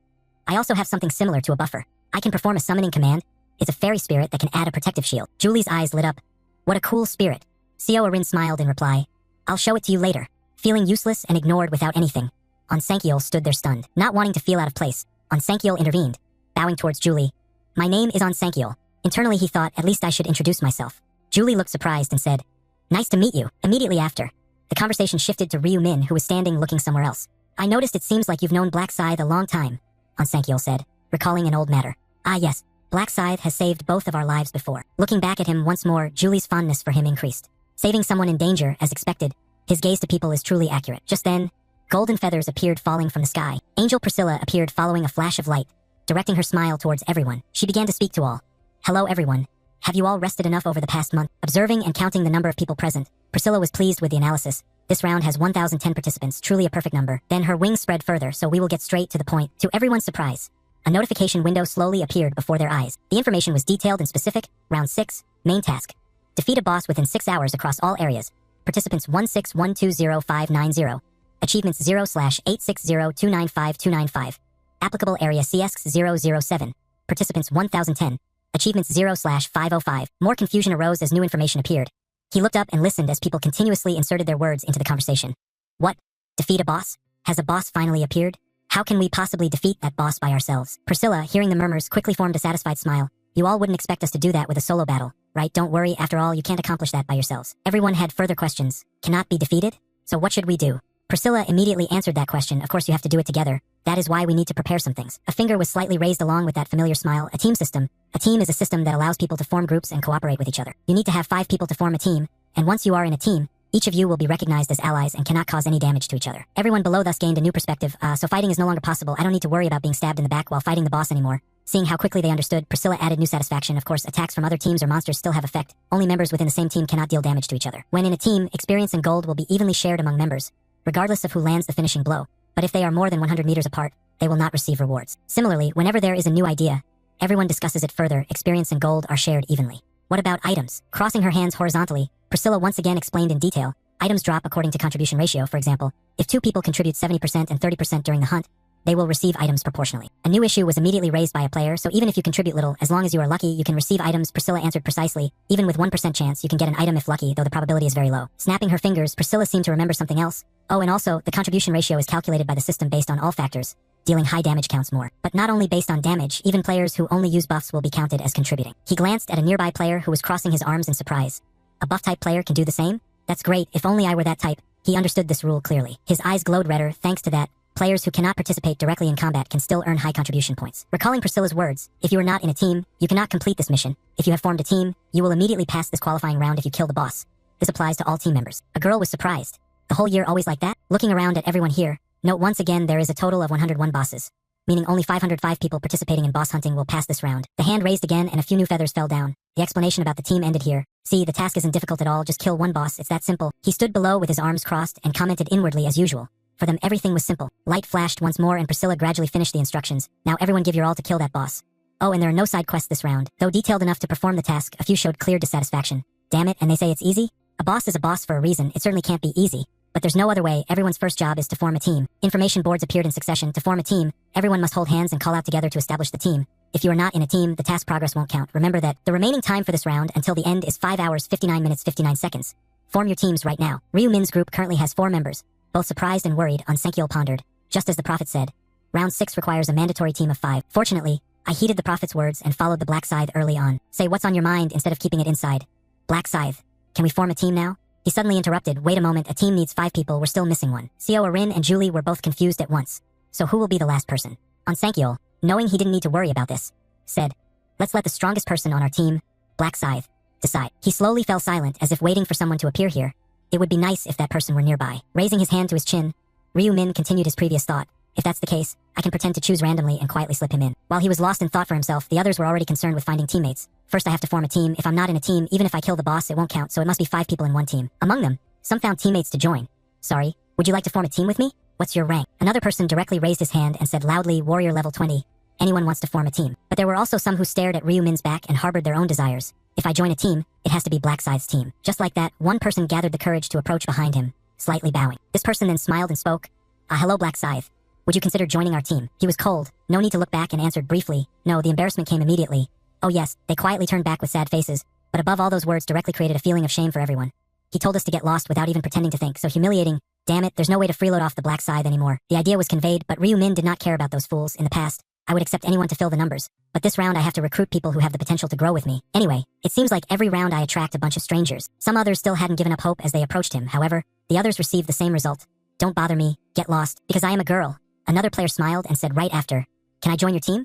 I also have something similar to a buffer. I can perform a summoning command. It's a fairy spirit that can add a protective shield. Julie's eyes lit up. What a cool spirit. Co Rin smiled in reply. I'll show it to you later. Feeling useless and ignored without anything, Onsankyol stood there stunned, not wanting to feel out of place. Onsankyol intervened, bowing towards Julie. My name is Onsankyol. Internally he thought, at least I should introduce myself. Julie looked surprised and said, Nice to meet you. Immediately after, the conversation shifted to Ryu Min, who was standing looking somewhere else. I noticed it seems like you've known Black Scythe a long time, Onsankyol said, recalling an old matter. Ah yes, Black Scythe has saved both of our lives before. Looking back at him once more, Julie's fondness for him increased. Saving someone in danger, as expected, his gaze to people is truly accurate. Just then, golden feathers appeared falling from the sky. Angel Priscilla appeared following a flash of light, directing her smile towards everyone. She began to speak to all. Hello everyone. Have you all rested enough over the past month? Observing and counting the number of people present, Priscilla was pleased with the analysis. This round has 1,010 participants, truly a perfect number. Then her wings spread further, so we will get straight to the point. To everyone's surprise, a notification window slowly appeared before their eyes. The information was detailed and specific. Round 6, main task. Defeat a boss within 6 hours across all areas. Participants 161200590. Achievements 0/860295. Applicable area CX007. Participants 1010. Achievements 0/505. More confusion arose as new information appeared. He looked up and listened as people continuously inserted their words into the conversation. What? Defeat a boss? Has a boss finally appeared? How can we possibly defeat that boss by ourselves? Priscilla, hearing the murmurs, quickly formed a satisfied smile. You all wouldn't expect us to do that with a solo battle, right? Don't worry, after all, you can't accomplish that by yourselves. Everyone had further questions. Cannot be defeated? So what should we do? Priscilla immediately answered that question. Of course you have to do it together. That is why we need to prepare some things. A finger was slightly raised along with that familiar smile. A team system. A team is a system that allows people to form groups and cooperate with each other. You need to have 5 people to form a team, and once you are in a team, each of you will be recognized as allies and cannot cause any damage to each other. Everyone below thus gained a new perspective. So fighting is no longer possible. I don't need to worry about being stabbed in the back while fighting the boss anymore. Seeing how quickly they understood, Priscilla added new satisfaction. Of course, attacks from other teams or monsters still have effect. Only members within the same team cannot deal damage to each other. When in a team, experience and gold will be evenly shared among members, regardless of who lands the finishing blow. But if they are more than 100 meters apart, they will not receive rewards. Similarly, whenever there is a new idea, everyone discusses it further. Experience and gold are shared evenly. What about items? Crossing her hands horizontally, Priscilla once again explained in detail. Items drop according to contribution ratio. For example, if 2 people contribute 70% and 30% during the hunt, they will receive items proportionally. A new issue was immediately raised by a player, so even if you contribute little, as long as you are lucky, you can receive items. Priscilla answered precisely. Even with 1% chance, you can get an item if lucky, though the probability is very low. Snapping her fingers, Priscilla seemed to remember something else. Oh, and also, the contribution ratio is calculated by the system based on all factors. Dealing high damage counts more. But not only based on damage, even players who only use buffs will be counted as contributing. He glanced at a nearby player who was crossing his arms in surprise. A buff-type player can do the same? That's great, if only I were that type. He understood this rule clearly. His eyes glowed redder. Thanks to that, players who cannot participate directly in combat can still earn high contribution points. Recalling Priscilla's words, if you are not in a team, you cannot complete this mission. If you have formed a team, you will immediately pass this qualifying round if you kill the boss. This applies to all team members. A girl was surprised. The whole year always like that? Looking around at everyone here, note once again there is a total of 101 bosses, meaning only 505 people participating in boss hunting will pass this round. The hand raised again and a few new feathers fell down. The explanation about the team ended here. See, the task isn't difficult at all, just kill one boss, it's that simple. He stood below with his arms crossed and commented inwardly as usual. For them everything was simple. Light flashed once more and Priscilla gradually finished the instructions. Now everyone give your all to kill that boss. Oh, and there are no side quests this round. Though detailed enough to perform the task, a few showed clear dissatisfaction. Damn it, and they say it's easy? A boss is a boss for a reason, it certainly can't be easy. But there's no other way. Everyone's first job is to form a team. Information boards appeared in succession. To form a team, everyone must hold hands and call out together to establish the team. If you are not in a team, the task progress won't count. Remember that the remaining time for this round until the end is 5 hours 59 minutes 59 seconds. Form your teams right now. Ryu Min's group currently has 4 members. Both surprised and worried, Onsankyol pondered. Just as the prophet said, round 6 requires a mandatory team of 5. Fortunately, I heeded the prophet's words and followed the Black Scythe early on. Say what's on your mind instead of keeping it inside. Black Scythe, can we form a team now? He suddenly interrupted. Wait a moment, a team needs 5 people, we're still missing one. Co Rin and Julie were both confused at once. So who will be the last person? Onsankyol, knowing he didn't need to worry about this, said, let's let the strongest person on our team, Black Scythe, decide. He slowly fell silent as if waiting for someone to appear here. It would be nice if that person were nearby. Raising his hand to his chin, Ryu Min continued his previous thought. If that's the case, I can pretend to choose randomly and quietly slip him in. While he was lost in thought for himself, the others were already concerned with finding teammates. First I have to form a team. If I'm not in a team, even if I kill the boss, it won't count, so it must be 5 people in one team. Among them, some found teammates to join. Sorry, would you like to form a team with me? What's your rank? Another person directly raised his hand and said loudly, warrior level 20. Anyone wants to form a team. But there were also some who stared at Ryu Min's back and harbored their own desires. If I join a team, it has to be Black Scythe's team. Just like that, one person gathered the courage to approach behind him, slightly bowing. This person then smiled and spoke, hello Black Scythe. Would you consider joining our team? He was cold, no need to look back, and answered briefly, no. The embarrassment came immediately. Oh yes, they quietly turned back with sad faces, but above all those words directly created a feeling of shame for everyone. He told us to get lost without even pretending to think, so humiliating. Damn it, there's no way to freeload off the Black Scythe anymore. The idea was conveyed, but Ryu Min did not care about those fools. In the past, I would accept anyone to fill the numbers, but this round I have to recruit people who have the potential to grow with me. Anyway, it seems like every round I attract a bunch of strangers. Some others still hadn't given up hope as they approached him. However, the others received the same result. Don't bother me, get lost, because I am a girl. Another player smiled and said right after, can I join your team?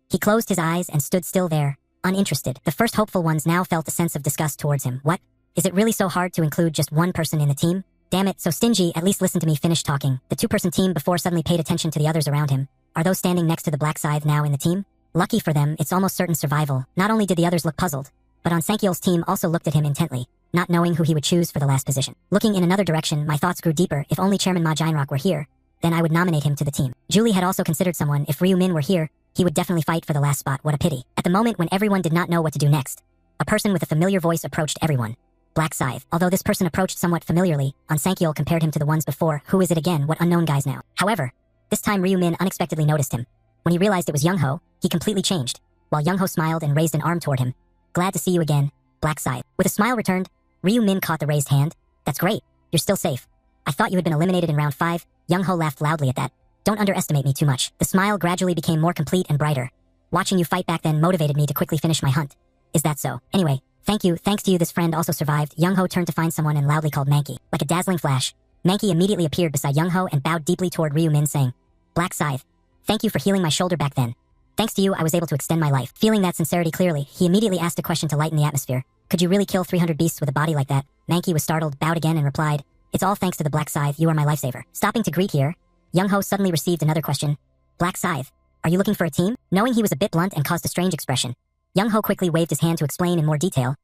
He closed his eyes and stood still there, uninterested. The first hopeful ones now felt a sense of disgust towards him. What? Is it really so hard to include just one person in the team? Damn it, so stingy. At least listen to me finish talking. The two-person team before suddenly paid attention to the others around him. Are those standing next to the Black Scythe now in the team? Lucky for them, it's almost certain survival. Not only did the others look puzzled, but on Sankyol's team also looked at him intently, not knowing who he would choose for the last position. Looking in another direction, my thoughts grew deeper. If only Chairman Ma Jinrock were here, then I would nominate him to the team. Julie had also considered someone. If Ryu Min were here, he would definitely fight for the last spot. What a pity. At the moment when everyone did not know what to do next, a person with a familiar voice approached everyone. Black Scythe. Although this person approached somewhat familiarly, on Sankyol compared him to the ones before. Who is it again? What unknown guys now? However, this time Ryu Min unexpectedly noticed him. When he realized it was Young Ho, he completely changed, while Young Ho smiled and raised an arm toward him. Glad to see you again, Black Scythe. With a smile returned, Ryu Min caught the raised hand. That's great. You're still safe. I thought you had been eliminated in round 5. Young Ho laughed loudly at that. Don't underestimate me too much. The smile gradually became more complete and brighter. Watching you fight back then motivated me to quickly finish my hunt. Is that so? Anyway, thank you. Thanks to you, this friend also survived. Young Ho turned to find someone and loudly called Mankey. Like a dazzling flash, Mankey immediately appeared beside Young Ho and bowed deeply toward Ryu Min, saying, Black Scythe, thank you for healing my shoulder back then. Thanks to you, I was able to extend my life. Feeling that sincerity clearly, he immediately asked a question to lighten the atmosphere. Could you really kill 300 beasts with a body like that? Mankey was startled, bowed again, and replied, It's all thanks to the Black Scythe. You are my lifesaver. Stopping to greet here, Young Ho suddenly received another question. Black Scythe, are you looking for a team? Knowing he was a bit blunt and caused a strange expression, Young Ho quickly waved his hand to explain in more detail.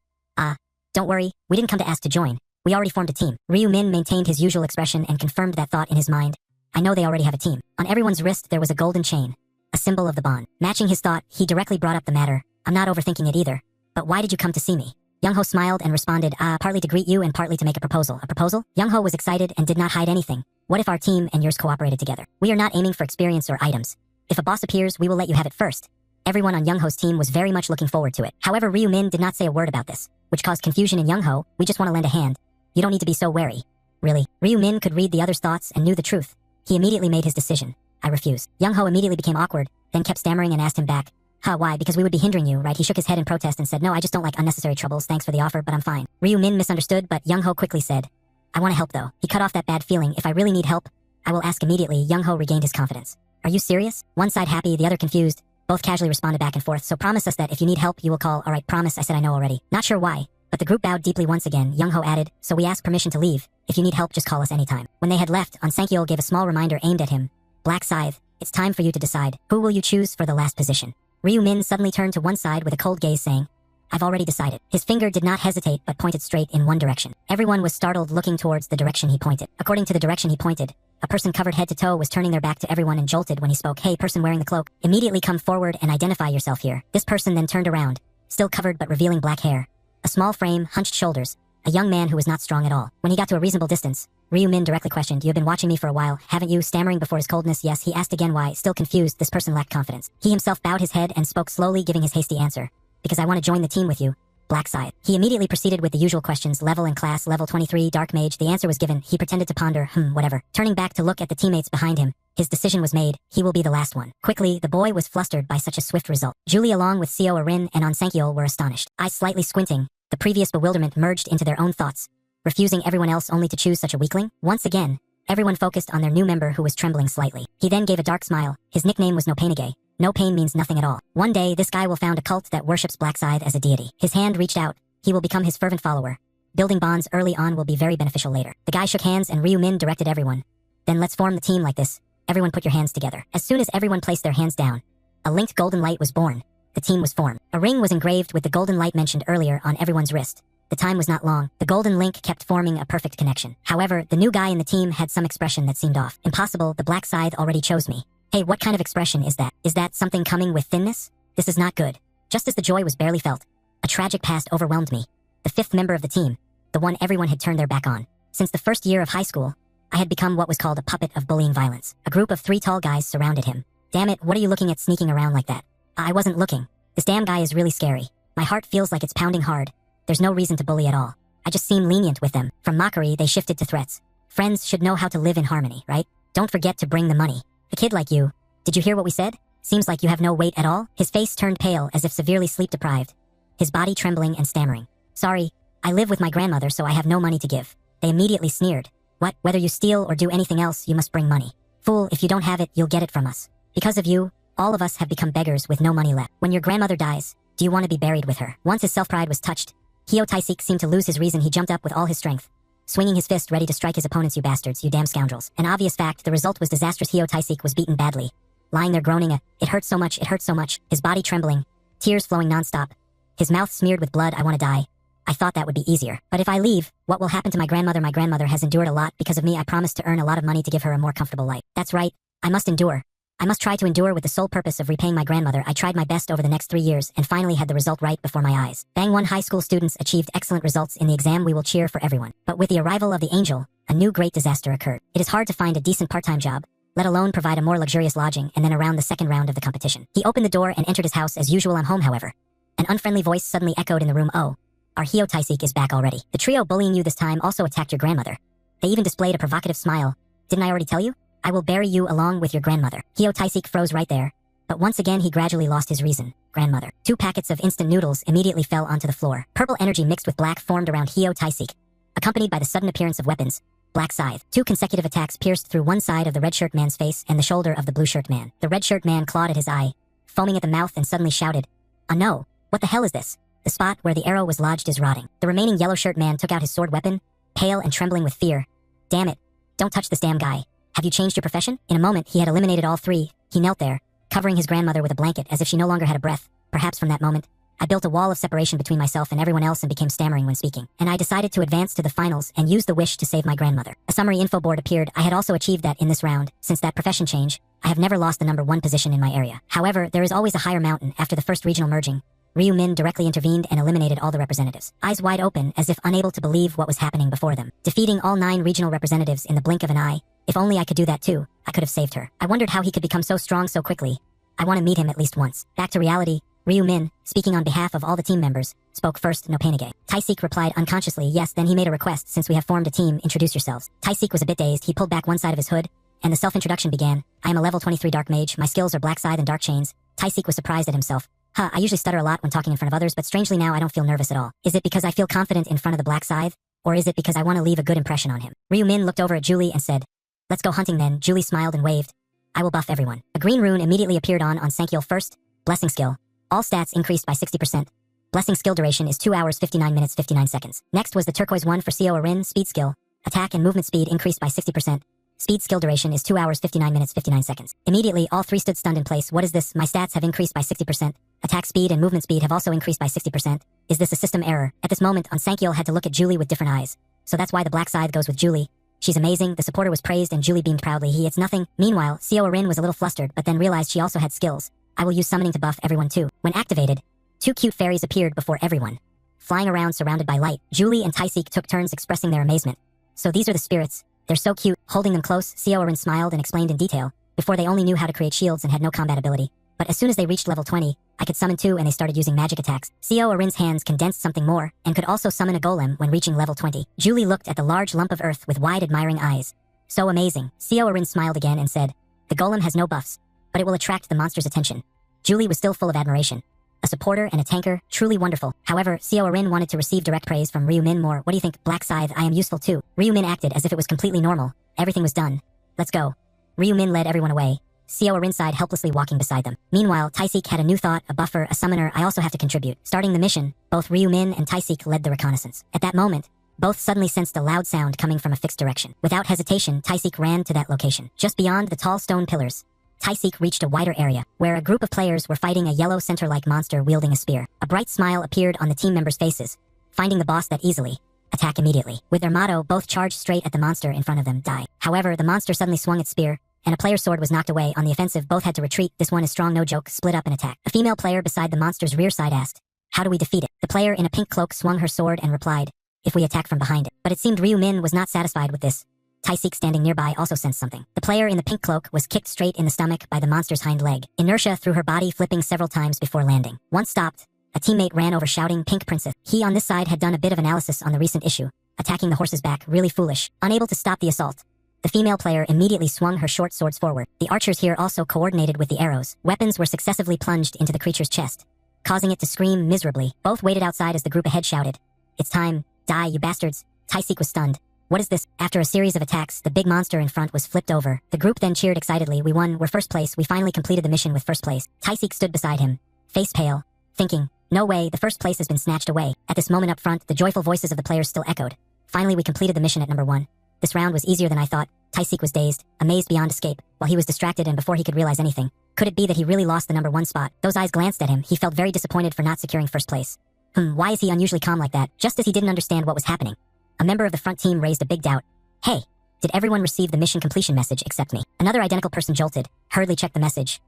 Don't worry, we didn't come to ask to join. We already formed a team. Ryu Min maintained his usual expression and confirmed that thought in his mind. I know they already have a team. On everyone's wrist there was a golden chain, a symbol of the bond. Matching his thought, he directly brought up the matter. I'm not overthinking it either. But why did you come to see me? Young Ho smiled and responded, partly to greet you and partly to make a proposal. A proposal? Young Ho was excited and did not hide anything. What if our team and yours cooperated together? We are not aiming for experience or items. If a boss appears, we will let you have it first. Everyone on Young Ho's team was very much looking forward to it. However, Ryu Min did not say a word about this, which caused confusion in Young Ho. We just want to lend a hand. You don't need to be so wary. Really? Ryu Min could read the other's thoughts and knew the truth. He immediately made his decision. I refuse. Young Ho immediately became awkward, then kept stammering and asked him back. Why? Because we would be hindering you, right? He shook his head in protest and said, no, I just don't like unnecessary troubles. Thanks for the offer, but I'm fine. Ryu Min misunderstood, but Young Ho quickly said, I want to help though. He cut off that bad feeling. If I really need help, I will ask immediately. Young Ho regained his confidence. Are you serious? One side happy, the other confused. Both casually responded back and forth. So promise us that if you need help, you will call. Alright, promise. I said I know already. Not sure why, but the group bowed deeply once again. Young Ho added, so we ask permission to leave. If you need help, just call us anytime. When they had left, On Sankyol gave a small reminder aimed at him. Black Scythe, it's time for you to decide. Who will you choose for the last position? Ryu Min suddenly turned to one side with a cold gaze saying, I've already decided. His finger did not hesitate but pointed straight in one direction. Everyone was startled looking towards the direction he pointed. According to the direction he pointed, a person covered head to toe was turning their back to everyone and jolted when he spoke. Hey, person wearing the cloak, immediately come forward and identify yourself here. This person then turned around, still covered but revealing black hair, a small frame, hunched shoulders, a young man who was not strong at all. When he got to a reasonable distance, Ryu Min directly questioned, you have been watching me for a while, haven't you? Stammering before his coldness, yes. He asked again why. Still confused, this person lacked confidence. He himself bowed his head and spoke slowly, giving his hasty answer. Because I want to join the team with you. Black Scythe. He immediately proceeded with the usual questions. Level and class, level 23, Dark Mage. The answer was given. He pretended to ponder, whatever. Turning back to look at the teammates behind him, his decision was made. He will be the last one. Quickly, the boy was flustered by such a swift result. Julie along with Seo Arin and On Sankyol were astonished. Eyes slightly squinting, the previous bewilderment merged into their own thoughts, refusing everyone else only to choose such a weakling. Once again, everyone focused on their new member who was trembling slightly. He then gave a dark smile. His nickname was No Painage. No pain means nothing at all. One day, this guy will found a cult that worships Black Scythe as a deity. His hand reached out. He will become his fervent follower. Building bonds early on will be very beneficial later. The guy shook hands and Ryu Min directed everyone. Then let's form the team like this. Everyone put your hands together. As soon as everyone placed their hands down, a linked golden light was born. The team was formed. A ring was engraved with the golden light mentioned earlier on everyone's wrist. The time was not long. The golden link kept forming a perfect connection. However, the new guy in the team had some expression that seemed off. Impossible, the Black Scythe already chose me. Hey, what kind of expression is that? Is that something coming with thinness? This is not good. Just as the joy was barely felt, a A tragic past overwhelmed me. The fifth member of the team, the one everyone had turned their back on. Since the first year of high school, I had become what was called a puppet of bullying violence. A group of 3 tall guys surrounded him. Damn it, what are you looking at sneaking around like that? I wasn't looking. This damn guy is really scary. My heart feels like it's pounding hard. There's no reason to bully at all. I just seem lenient with them. From mockery, they shifted to threats. Friends should know how to live in harmony, right? Don't forget to bring the money. A kid like you, did you hear what we said? Seems like you have no weight at all. His face turned pale as if severely sleep-deprived, his body trembling and stammering. Sorry, I live with my grandmother, so I have no money to give. They immediately sneered. What, whether you steal or do anything else, you must bring money. Fool, if you don't have it, you'll get it from us. Because of you, all of us have become beggars with no money left. When your grandmother dies, do you want to be buried with her? Once his self-pride was touched, Hio Taisik seemed to lose his reason. He jumped up with all his strength, swinging his fist ready to strike his opponents. You bastards, you damn scoundrels. An obvious fact, the result was disastrous. Hio Taisik was beaten badly, lying there groaning it hurts so much, it hurts so much, his body trembling, tears flowing non-stop, his mouth smeared with blood. I want to die. I thought that would be easier. But if I leave, what will happen to my grandmother? My grandmother has endured a lot because of me. I promised to earn a lot of money to give her a more comfortable life. That's right. I must endure. I must try to endure with the sole purpose of repaying my grandmother. I tried my best over the next 3 years and finally had the result right before my eyes. Bang! 1 high school students achieved excellent results in the exam. We will cheer for everyone. But with the arrival of the angel, a new great disaster occurred. It is hard to find a decent part-time job, let alone provide a more luxurious lodging, and then around the second round of the competition. He opened the door and entered his house as usual. I'm home, however. An unfriendly voice suddenly echoed in the room. Oh, our Hio Taisik is back already. The trio bullying you this time also attacked your grandmother. They even displayed a provocative smile. Didn't I already tell you? I will bury you along with your grandmother. Hio Taisik froze right there. But once again he gradually lost his reason. Grandmother. 2 packets of instant noodles immediately fell onto the floor. Purple energy mixed with black formed around Hio Taisik, accompanied by the sudden appearance of weapons. Black scythe. 2 consecutive attacks pierced through one side of the red shirt man's face and the shoulder of the blue shirt man. The red shirt man clawed at his eye, foaming at the mouth, and suddenly shouted, "Oh no, what the hell is this?" The spot where the arrow was lodged is rotting. The remaining yellow shirt man took out his sword weapon, pale and trembling with fear. Damn it, don't touch this damn guy. Have you changed your profession? In a moment he had eliminated all 3. He knelt there, covering his grandmother with a blanket as if she no longer had a breath. Perhaps from that moment, I built a wall of separation between myself and everyone else and became stammering when speaking. And I decided to advance to the finals and use the wish to save my grandmother. A summary info board appeared. I had also achieved that in this round. Since that profession change, I have never lost the number 1 position in my area. However, there is always a higher mountain. After the first regional merging, Ryu Min directly intervened and eliminated all the representatives, eyes wide open as if unable to believe what was happening before them, defeating all 9 regional representatives in the blink of an eye. If only I could do that too, I could have saved her. I wondered how he could become so strong so quickly. I want to meet him at least once. Back to reality, Ryu Min, speaking on behalf of all the team members, spoke first. No Panage. Taisik replied unconsciously, yes. Then he made a request. Since we have formed a team, introduce yourselves. Taisik was a bit dazed. He pulled back one side of his hood, and the self-introduction began. I am a level 23 dark mage. My skills are black scythe and dark chains. Taisik was surprised at himself. I usually stutter a lot when talking in front of others, but strangely now I don't feel nervous at all. Is it because I feel confident in front of the black scythe? Or is it because I want to leave a good impression on him? Ryu Min looked over at Julie and said, "Let's go hunting then." Julie smiled and waved. "I will buff everyone." A green rune immediately appeared on Sankyul first. Blessing skill. All stats increased by 60%. Blessing skill duration is 2 hours 59 minutes 59 seconds. Next was the turquoise one for Seo Arin. Speed skill. Attack and movement speed increased by 60%. Speed skill duration is 2 hours 59 minutes 59 seconds. Immediately, all 3 stood stunned in place. What is this? My stats have increased by 60%. Attack speed and movement speed have also increased by 60%. Is this a system error? At this moment, Sankyul had to look at Julie with different eyes. So that's why the black scythe goes with Julie. She's amazing. The supporter was praised and Julie beamed proudly. It's nothing. Meanwhile, Seo Arin was a little flustered, but then realized she also had skills. I will use summoning to buff everyone too. When activated, 2 cute fairies appeared before everyone, flying around surrounded by light. Julie and Taisik took turns expressing their amazement. So these are the spirits. They're so cute. Holding them close, Seo Arin smiled and explained in detail. Before they only knew how to create shields and had no combat ability. But as soon as they reached level 20, I could summon 2 and they started using magic attacks. Seo Arin's hands condensed something more, and could also summon a golem when reaching level 20. Julie looked at the large lump of earth with wide admiring eyes. So amazing. Seo Arin smiled again and said, "The golem has no buffs, but it will attract the monster's attention." Julie was still full of admiration. A supporter and a tanker, truly wonderful. However, Seo Arin wanted to receive direct praise from Ryu Min more. What do you think, Black Scythe? I am useful too. Ryu Min acted as if it was completely normal. Everything was done. Let's go. Ryu Min led everyone away. Seo Arin sighed helplessly walking beside them. Meanwhile, Taisik had a new thought, a buffer, a summoner. I also have to contribute. Starting the mission, both Ryu Min and Taisik led the reconnaissance. At that moment, both suddenly sensed a loud sound coming from a fixed direction. Without hesitation, Taisik ran to that location. Just beyond the tall stone pillars, Taisik reached a wider area, where a group of players were fighting a yellow center-like monster wielding a spear. A bright smile appeared on the team members' faces. Finding the boss that easily, attack immediately. With their motto, both charged straight at the monster in front of them, die. However, the monster suddenly swung its spear, and a player's sword was knocked away. On the offensive, both had to retreat. This one is strong, no joke, split up and attack. A female player beside the monster's rear side asked, How do we defeat it? The player in a pink cloak swung her sword and replied, if we attack from behind it. But it seemed Ryu-min was not satisfied with this. Taisik standing nearby also sensed something. The player in the pink cloak was kicked straight in the stomach by the monster's hind leg. Inertia threw her body flipping several times before landing. Once stopped, a teammate ran over shouting, "Pink Princess." He on this side had done a bit of analysis on the recent issue. Attacking the horse's back, really foolish. Unable to stop the assault, the female player immediately swung her short swords forward. The archers here also coordinated with the arrows. Weapons were successively plunged into the creature's chest, causing it to scream miserably. Both waited outside as the group ahead shouted, "It's time. Die, you bastards." Taisik was stunned. What is this? After a series of attacks, the big monster in front was flipped over. The group then cheered excitedly. "We won, we're first place, we finally completed the mission with first place." Taisik stood beside him, face pale, thinking, no way, the first place has been snatched away. At this moment up front, the joyful voices of the players still echoed. Finally, we completed the mission at number 1. This round was easier than I thought. Taisik was dazed, amazed beyond escape, while he was distracted and before he could realize anything. Could it be that he really lost the number 1 spot? Those eyes glanced at him. He felt very disappointed for not securing first place. Why is he unusually calm like that? Just as he didn't understand what was happening, a member of the front team raised a big doubt. "Hey, did everyone receive the mission completion message except me?" Another identical person jolted, hurriedly checked the message.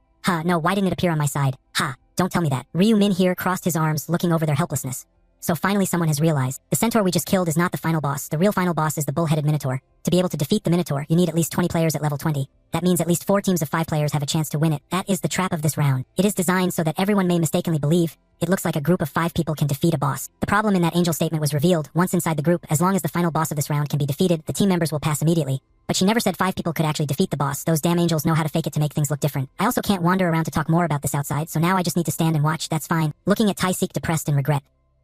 No, why didn't it appear on my side? Don't tell me that. Ryu-min here crossed his arms, looking over their helplessness. So finally someone has realized. The centaur we just killed is not the final boss. The real final boss is the bull-headed minotaur. To be able to defeat the minotaur, you need at least 20 players at level 20. That means at least 4 teams of 5 players have a chance to win it. That is the trap of this round. It is designed so that everyone may mistakenly believe it looks like a group of 5 people can defeat a boss. The problem in that angel statement was revealed. Once inside the group, as long as the final boss of this round can be defeated, the team members will pass immediately. But she never said 5 people could actually defeat the boss. Those damn angels know how to fake it to make things look different. I also can't wander around to talk more about this outside, so now I just need to stand and watch. That's fine. Looking at Taisik depressed in regret,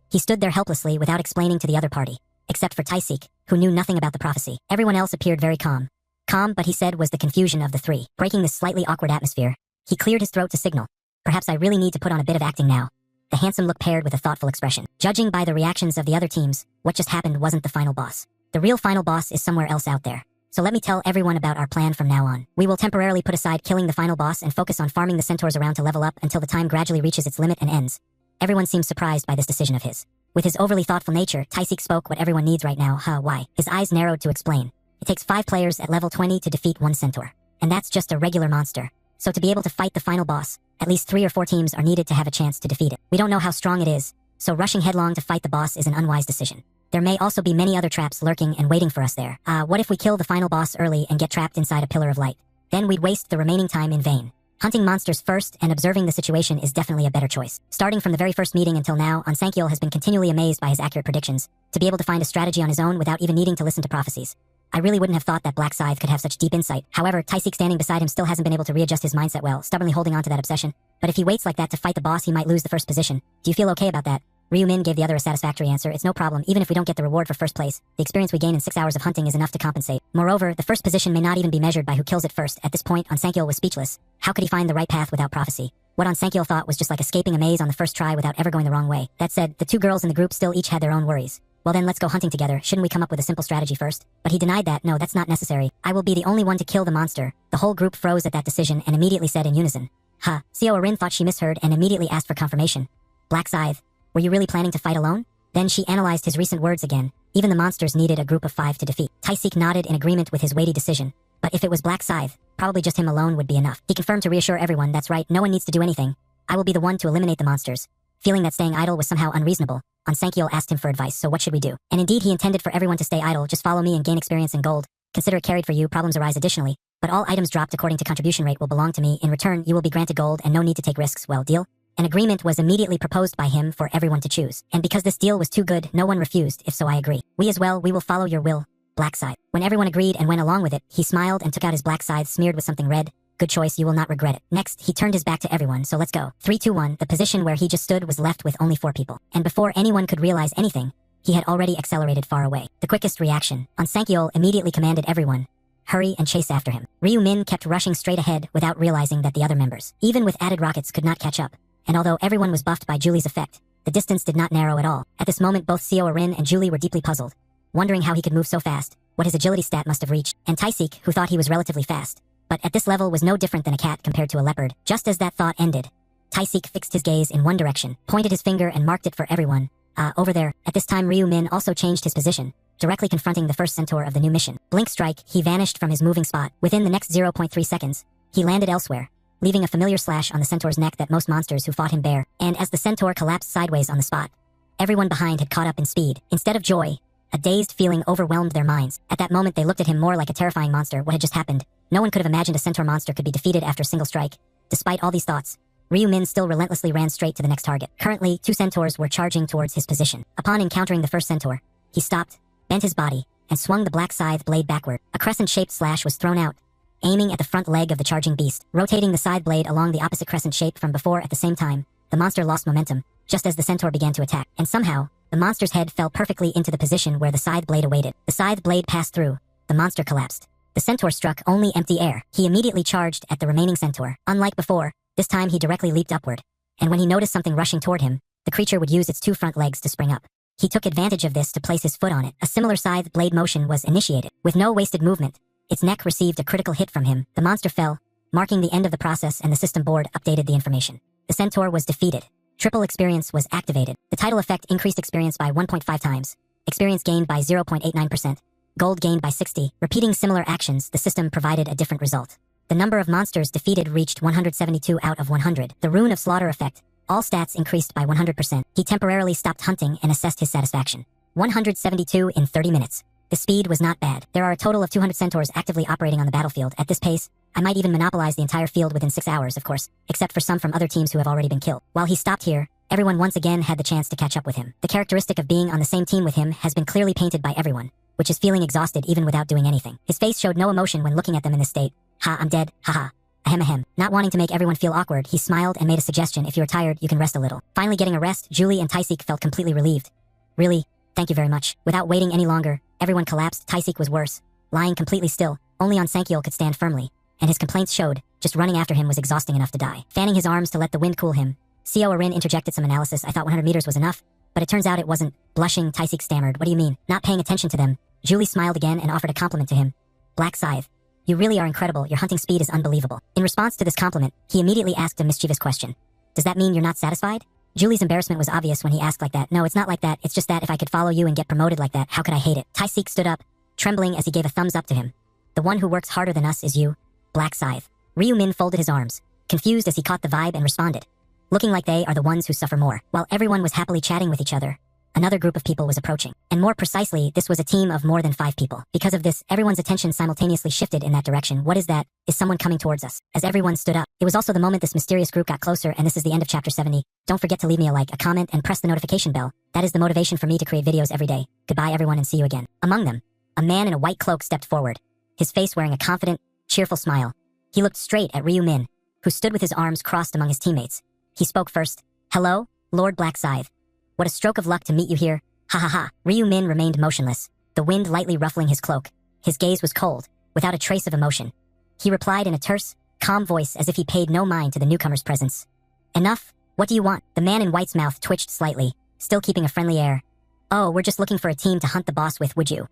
he stood there helplessly without explaining to the other party, except for Taisik, who knew nothing about the prophecy. Everyone else appeared very calm. Calm, but he said was the confusion of the 3. Breaking this slightly awkward atmosphere, he cleared his throat to signal, "Perhaps I really need to put on a bit of acting now." The handsome look paired with a thoughtful expression. Judging by the reactions of the other teams, what just happened wasn't the final boss. The real final boss is somewhere else out there. So let me tell everyone about our plan from now on. We will temporarily put aside killing the final boss and focus on farming the centaurs around to level up until the time gradually reaches its limit and ends. Everyone seems surprised by this decision of his. With his overly thoughtful nature, Taisik spoke what everyone needs right now. Why? His eyes narrowed to explain. It takes 5 players at level 20 to defeat 1 centaur. And that's just a regular monster. So to be able to fight the final boss, at least 3 or 4 teams are needed to have a chance to defeat it. We don't know how strong it is, so rushing headlong to fight the boss is an unwise decision. There may also be many other traps lurking and waiting for us there. What if we kill the final boss early and get trapped inside a pillar of light? Then we'd waste the remaining time in vain. Hunting monsters first and observing the situation is definitely a better choice. Starting from the very first meeting until now, Onsankyil has been continually amazed by his accurate predictions, to be able to find a strategy on his own without even needing to listen to prophecies. I really wouldn't have thought that Black Scythe could have such deep insight. However, Taisik standing beside him still hasn't been able to readjust his mindset well, stubbornly holding on to that obsession. But if he waits like that to fight the boss, he might lose the first position. Do you feel okay about that? Ryu-min gave the other a satisfactory answer. It's no problem, even if we don't get the reward for first place. The experience we gain in 6 hours of hunting is enough to compensate. Moreover, the first position may not even be measured by who kills it first. At this point, Onsankyil was speechless. How could he find the right path without prophecy? What Onsankyil thought was just like escaping a maze on the first try without ever going the wrong way. That said, the 2 girls in the group still each had their own worries. Well then, let's go hunting together. Shouldn't we come up with a simple strategy first? But he denied that. No, that's not necessary. I will be the only one to kill the monster. The whole group froze at that decision and immediately said in unison. Seo Arin thought she misheard and immediately asked for confirmation. Black Scythe, were you really planning to fight alone? Then she analyzed his recent words again. Even the monsters needed a group of 5 to defeat. Taisik nodded in agreement with his weighty decision. But if it was Black Scythe, probably just him alone would be enough. He confirmed to reassure everyone, that's right, no one needs to do anything. I will be the one to eliminate the monsters. Feeling that staying idle was somehow unreasonable, Onsankyil asked him for advice, so what should we do? And indeed he intended for everyone to stay idle, just follow me and gain experience and gold. Consider it carried for you, problems arise additionally. But all items dropped according to contribution rate will belong to me. In return, you will be granted gold and no need to take risks. Well, deal? An agreement was immediately proposed by him for everyone to choose. And because this deal was too good, no one refused. If so, I agree. We as well, we will follow your will. Black Scythe. When everyone agreed and went along with it, he smiled and took out his black scythe smeared with something red. Good choice, you will not regret it. Next, he turned his back to everyone, so let's go. 3, 2, 1, the position where he just stood was left with only 4 people. And before anyone could realize anything, he had already accelerated far away. The quickest reaction. Onsankyil immediately commanded everyone, hurry and chase after him. Ryu-min kept rushing straight ahead without realizing that the other members, even with added rockets, could not catch up. And although everyone was buffed by Julie's effect, the distance did not narrow at all. At this moment, both Seo Arin and Julie were deeply puzzled, wondering how he could move so fast, what his agility stat must have reached, and Taisik, who thought he was relatively fast, but at this level was no different than a cat compared to a leopard. Just as that thought ended, Taisik fixed his gaze in one direction, pointed his finger and marked it for everyone. Over there. At this time Ryu-min also changed his position, directly confronting the first centaur of the new mission. Blink strike, he vanished from his moving spot. Within the next 0.3 seconds, he landed elsewhere, leaving a familiar slash on the centaur's neck that most monsters who fought him bear. And as the centaur collapsed sideways on the spot, everyone behind had caught up in speed. Instead of joy, a dazed feeling overwhelmed their minds. At that moment, they looked at him more like a terrifying monster. What had just happened? No one could have imagined a centaur monster could be defeated after a single strike. Despite all these thoughts, Ryu-Min still relentlessly ran straight to the next target. Currently, 2 centaurs were charging towards his position. Upon encountering the first centaur, he stopped, bent his body, and swung the black scythe blade backward. A crescent-shaped slash was thrown out, aiming at the front leg of the charging beast. Rotating the scythe blade along the opposite crescent shape from before at the same time, the monster lost momentum, just as the centaur began to attack. And somehow, the monster's head fell perfectly into the position where the scythe blade awaited. The scythe blade passed through. The monster collapsed. The centaur struck only empty air. He immediately charged at the remaining centaur. Unlike before, this time he directly leaped upward. And when he noticed something rushing toward him, the creature would use its 2 front legs to spring up. He took advantage of this to place his foot on it. A similar scythe blade motion was initiated. With no wasted movement, its neck received a critical hit from him. The monster fell, marking the end of the process, and the system board updated the information. The centaur was defeated. Triple experience was activated. The title effect increased experience by 1.5 times. Experience gained by 0.89%. Gold gained by 60. Repeating similar actions, the system provided a different result. The number of monsters defeated reached 172 out of 100. The Rune of Slaughter effect. All stats increased by 100%. He temporarily stopped hunting and assessed his satisfaction. 172 in 30 minutes. The speed was not bad. There are a total of 200 centaurs actively operating on the battlefield. At this pace, I might even monopolize the entire field within 6 hours, of course, except for some from other teams who have already been killed. While he stopped here, everyone once again had the chance to catch up with him. The characteristic of being on the same team with him has been clearly painted by everyone, which is feeling exhausted even without doing anything. His face showed no emotion when looking at them in this state. Ha, I'm dead, haha. Ahem ahem. Not wanting to make everyone feel awkward, he smiled and made a suggestion. If you're tired, you can rest a little. Finally getting a rest, Julie and Taisik felt completely relieved. Really? Thank you very much. Without waiting any longer, everyone collapsed. Taisik was worse, lying completely still. Only on Sankyol could stand firmly, and his complaints showed. Just running after him was exhausting enough to die. Fanning his arms to let the wind cool him, Co Arin interjected some analysis. I thought 100 meters was enough, but it turns out it wasn't. Blushing, Taisik stammered. What do you mean? Not paying attention to them. Julie smiled again and offered a compliment to him. Black Scythe. You really are incredible. Your hunting speed is unbelievable. In response to this compliment, he immediately asked a mischievous question. Does that mean you're not satisfied? Julie's embarrassment was obvious when he asked like that. No, it's not like that. It's just that if I could follow you and get promoted like that, how could I hate it? Taisik stood up, trembling as he gave a thumbs up to him. The one who works harder than us is you, Black Scythe. Ryu-Min folded his arms, confused as he caught the vibe and responded, looking like they are the ones who suffer more. While everyone was happily chatting with each other, another group of people was approaching. And more precisely, this was a team of more than 5 people. Because of this, everyone's attention simultaneously shifted in that direction. What is that? Is someone coming towards us? As everyone stood up, it was also the moment this mysterious group got closer, and this is the end of chapter 70. Don't forget to leave me a like, a comment, and press the notification bell. That is the motivation for me to create videos every day. Goodbye everyone and see you again. Among them, a man in a white cloak stepped forward, his face wearing a confident, cheerful smile. He looked straight at Ryu-Min, who stood with his arms crossed among his teammates. He spoke first. Hello, Lord Black Scythe. What a stroke of luck to meet you here. Ha ha ha. Ryu-Min remained motionless, the wind lightly ruffling his cloak. His gaze was cold, without a trace of emotion. He replied in a terse, calm voice as if he paid no mind to the newcomer's presence. Enough? What do you want? The man in white's mouth twitched slightly, still keeping a friendly air. Oh, we're just looking for a team to hunt the boss with, would you?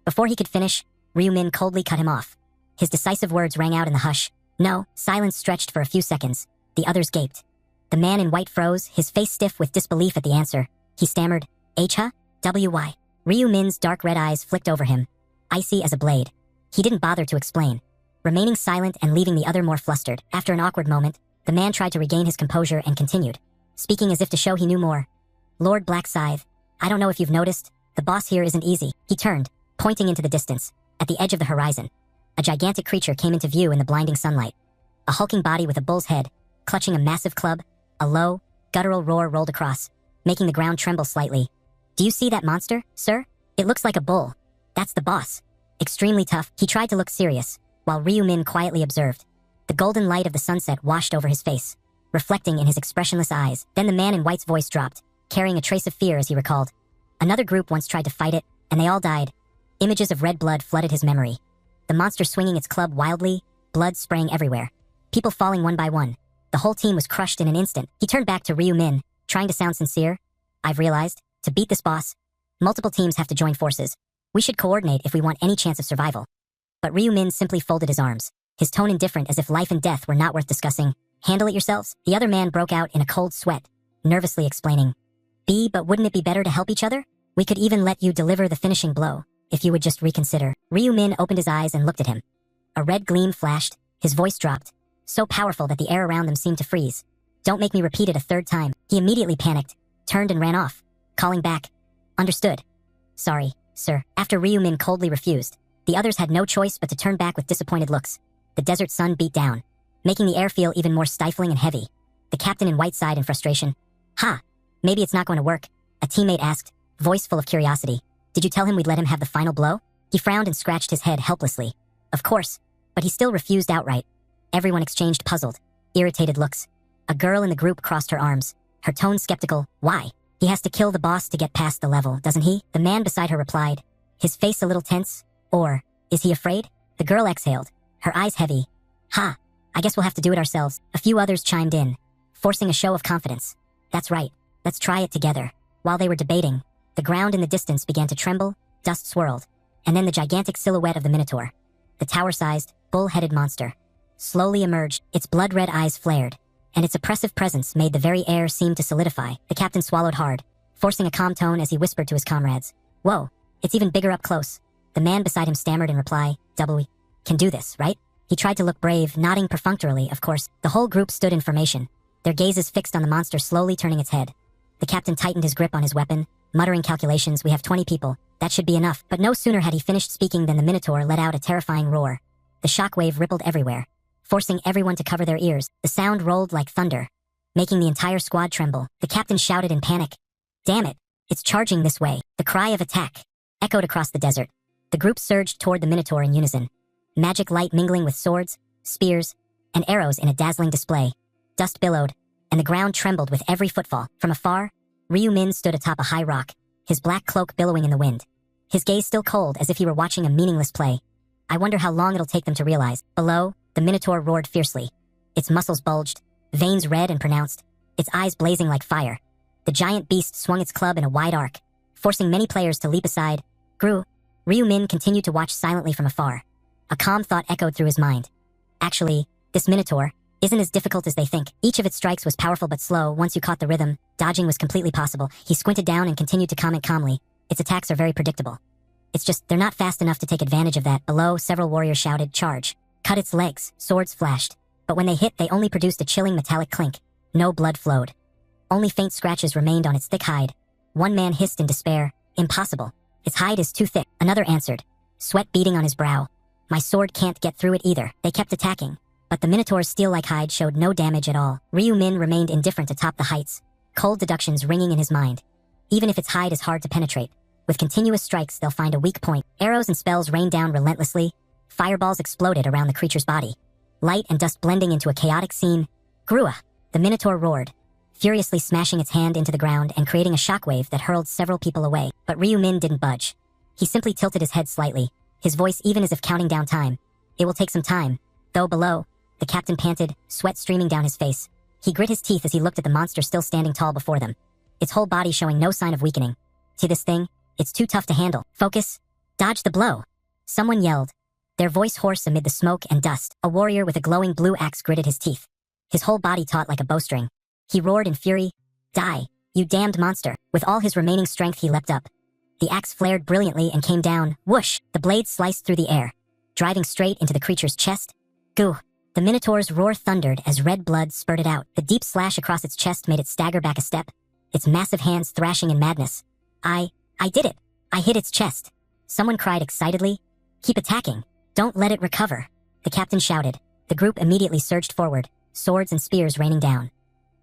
Before he could finish, Ryu-Min coldly cut him off. His decisive words rang out in the hush. No, silence stretched for a few seconds. The others gaped. The man in white froze, his face stiff with disbelief at the answer. He stammered, H-huh? W-Y. Ryu-Min's dark red eyes flicked over him, icy as a blade. He didn't bother to explain, remaining silent and leaving the other more flustered. After an awkward moment, the man tried to regain his composure and continued, speaking as if to show he knew more. Lord Black Scythe, I don't know if you've noticed, the boss here isn't easy. He turned, pointing into the distance. At the edge of the horizon, a gigantic creature came into view in the blinding sunlight. A hulking body with a bull's head, clutching a massive club, a low, guttural roar rolled across, making the ground tremble slightly. Do you see that monster, sir? It looks like a bull. That's the boss. Extremely tough. He tried to look serious, while Ryu-Min quietly observed. The golden light of the sunset washed over his face, reflecting in his expressionless eyes. Then the man in white's voice dropped, carrying a trace of fear as he recalled. Another group once tried to fight it, and they all died. Images of red blood flooded his memory. The monster swinging its club wildly, blood spraying everywhere. People falling one by one. The whole team was crushed in an instant. He turned back to Ryu-Min, trying to sound sincere. I've realized, to beat this boss, multiple teams have to join forces. We should coordinate if we want any chance of survival. But Ryu-Min simply folded his arms, his tone indifferent as if life and death were not worth discussing. Handle it yourselves? The other man broke out in a cold sweat, nervously explaining. But wouldn't it be better to help each other? We could even let you deliver the finishing blow, if you would just reconsider. Ryu-Min opened his eyes and looked at him. A red gleam flashed, his voice dropped. so powerful that the air around them seemed to freeze. Don't make me repeat it a third time. He immediately panicked, turned and ran off, calling back, "Understood. Sorry, sir." After Ryu-min coldly refused, the others had no choice but to turn back with disappointed looks. The desert sun beat down, making the air feel even more stifling and heavy. The captain in white sighed in frustration. "Ha! Maybe it's not going to work," a teammate asked, voice full of curiosity. "Did you tell him we'd let him have the final blow?" He frowned and scratched his head helplessly. Of course, but he still refused outright. Everyone exchanged puzzled, irritated looks. A girl in the group crossed her arms, her tone skeptical. "Why? He has to kill the boss to get past the level, doesn't he?" The man beside her replied, his face a little tense. "Or, is he afraid?" The girl exhaled, her eyes heavy. "Ha! I guess we'll have to do it ourselves." A few others chimed in, forcing a show of confidence. "That's right. Let's try it together." While they were debating, the ground in the distance began to tremble, dust swirled, and then the gigantic silhouette of the Minotaur, the tower-sized, bull-headed monster, slowly emerged. Its blood-red eyes flared, and its oppressive presence made the very air seem to solidify. The captain swallowed hard, forcing a calm tone as he whispered to his comrades. "Whoa, it's even bigger up close." The man beside him stammered in reply, "We can do this, right?" He tried to look brave, nodding perfunctorily, of course. The whole group stood in formation, their gazes fixed on the monster slowly turning its head. The captain tightened his grip on his weapon, muttering calculations. "We have 20 people. That should be enough." But no sooner had he finished speaking than the Minotaur let out a terrifying roar. The shockwave rippled everywhere, forcing everyone to cover their ears. The sound rolled like thunder, making the entire squad tremble. The captain shouted in panic, "Damn it! It's charging this way!" The cry of attack echoed across the desert. The group surged toward the Minotaur in unison, magic light mingling with swords, spears, and arrows in a dazzling display. Dust billowed, and the ground trembled with every footfall. From afar, Ryu-min stood atop a high rock, his black cloak billowing in the wind, his gaze still cold as if he were watching a meaningless play. "I wonder how long it'll take them to realize." Below, the Minotaur roared fiercely. Its muscles bulged, veins red and pronounced, its eyes blazing like fire. The giant beast swung its club in a wide arc, forcing many players to leap aside. Ryu-min continued to watch silently from afar. A calm thought echoed through his mind. Actually, this Minotaur isn't as difficult as they think. Each of its strikes was powerful but slow. Once you caught the rhythm, dodging was completely possible. He squinted down and continued to comment calmly. "Its attacks are very predictable. It's just, they're not fast enough to take advantage of that." Below, several warriors shouted, "Charge!" Cut its legs, swords flashed. But when they hit, they only produced a chilling metallic clink. No blood flowed. Only faint scratches remained on its thick hide. One man hissed in despair, "Impossible. Its hide is too thick." Another answered, sweat beading on his brow, "My sword can't get through it either." They kept attacking, but the Minotaur's steel-like hide showed no damage at all. Ryu-min remained indifferent atop the heights, cold deductions ringing in his mind. Even if its hide is hard to penetrate, with continuous strikes they'll find a weak point. Arrows and spells rained down relentlessly. Fireballs exploded around the creature's body, light and dust blending into a chaotic scene. "Grua!" The Minotaur roared, furiously smashing its hand into the ground and creating a shockwave that hurled several people away. But Ryu-min didn't budge. He simply tilted his head slightly, his voice even as if counting down time. "It will take some time." Though below, the captain panted, sweat streaming down his face. He grit his teeth as he looked at the monster still standing tall before them, its whole body showing no sign of weakening. "To this thing, it's too tough to handle. Focus. Dodge the blow." Someone yelled, their voice hoarse amid the smoke and dust. A warrior with a glowing blue axe gritted his teeth, his whole body taut like a bowstring. He roared in fury, "Die, you damned monster." With all his remaining strength he leapt up. The axe flared brilliantly and came down, whoosh! The blade sliced through the air, driving straight into the creature's chest. "Goo!" The Minotaur's roar thundered as red blood spurted out. The deep slash across its chest made it stagger back a step, its massive hands thrashing in madness. I did it! I hit its chest!" Someone cried excitedly. "Keep attacking! Don't let it recover!" The captain shouted. The group immediately surged forward, swords and spears raining down.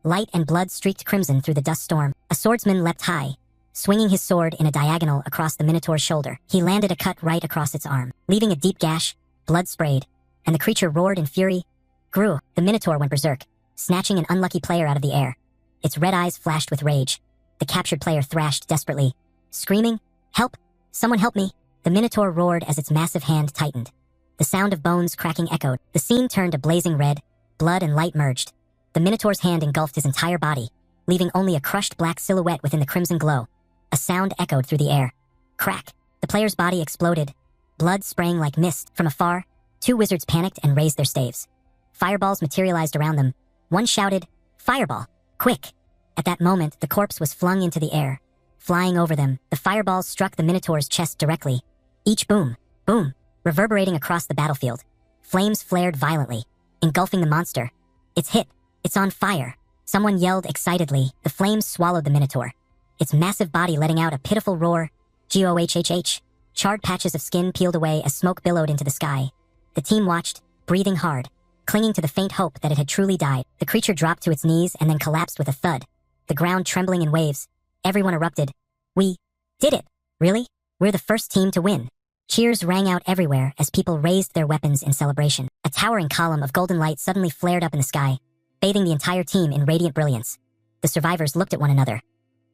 Light and blood streaked crimson through the dust storm. A swordsman leapt high, swinging his sword in a diagonal across the Minotaur's shoulder. He landed a cut right across its arm, leaving a deep gash. Blood sprayed, and the creature roared in fury. "Grew!" The Minotaur went berserk, snatching an unlucky player out of the air. Its red eyes flashed with rage. The captured player thrashed desperately, screaming, "Help! Someone help me!" The Minotaur roared as its massive hand tightened. The sound of bones cracking echoed. The scene turned a blazing red. Blood and light merged. The Minotaur's hand engulfed his entire body, leaving only a crushed black silhouette within the crimson glow. A sound echoed through the air. Crack! The player's body exploded, blood spraying like mist. From afar, two wizards panicked and raised their staves. Fireballs materialized around them. One shouted, "Fireball! Quick!" At that moment, the corpse was flung into the air. Flying over them, the fireballs struck the Minotaur's chest directly. Each boom, boom, reverberating across the battlefield. Flames flared violently, engulfing the monster. It's hit. It's on fire. Someone yelled excitedly. The flames swallowed the minotaur, its massive body letting out a pitiful roar. Gohhh. Charred patches of skin peeled away as smoke billowed into the sky. The team watched, breathing hard, clinging to the faint hope that it had truly died. The creature dropped to its knees and then collapsed with a thud, the ground trembling in waves. Everyone erupted. We did it! Really? We're the first team to win. Cheers rang out everywhere as people raised their weapons in celebration. A towering column of golden light suddenly flared up in the sky, bathing the entire team in radiant brilliance. The survivors looked at one another,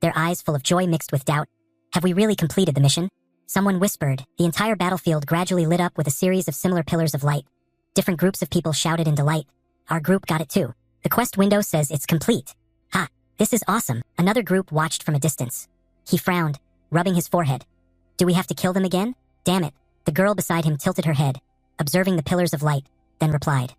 their eyes full of joy mixed with doubt. Have we really completed the mission? Someone whispered. The entire battlefield gradually lit up with a series of similar pillars of light. Different groups of people shouted in delight. Our group got it too. The quest window says it's complete. Ha! This is awesome. Another group watched from a distance. He frowned, rubbing his forehead. Do we have to kill them again? Damn it. The girl beside him tilted her head, observing the pillars of light, then replied.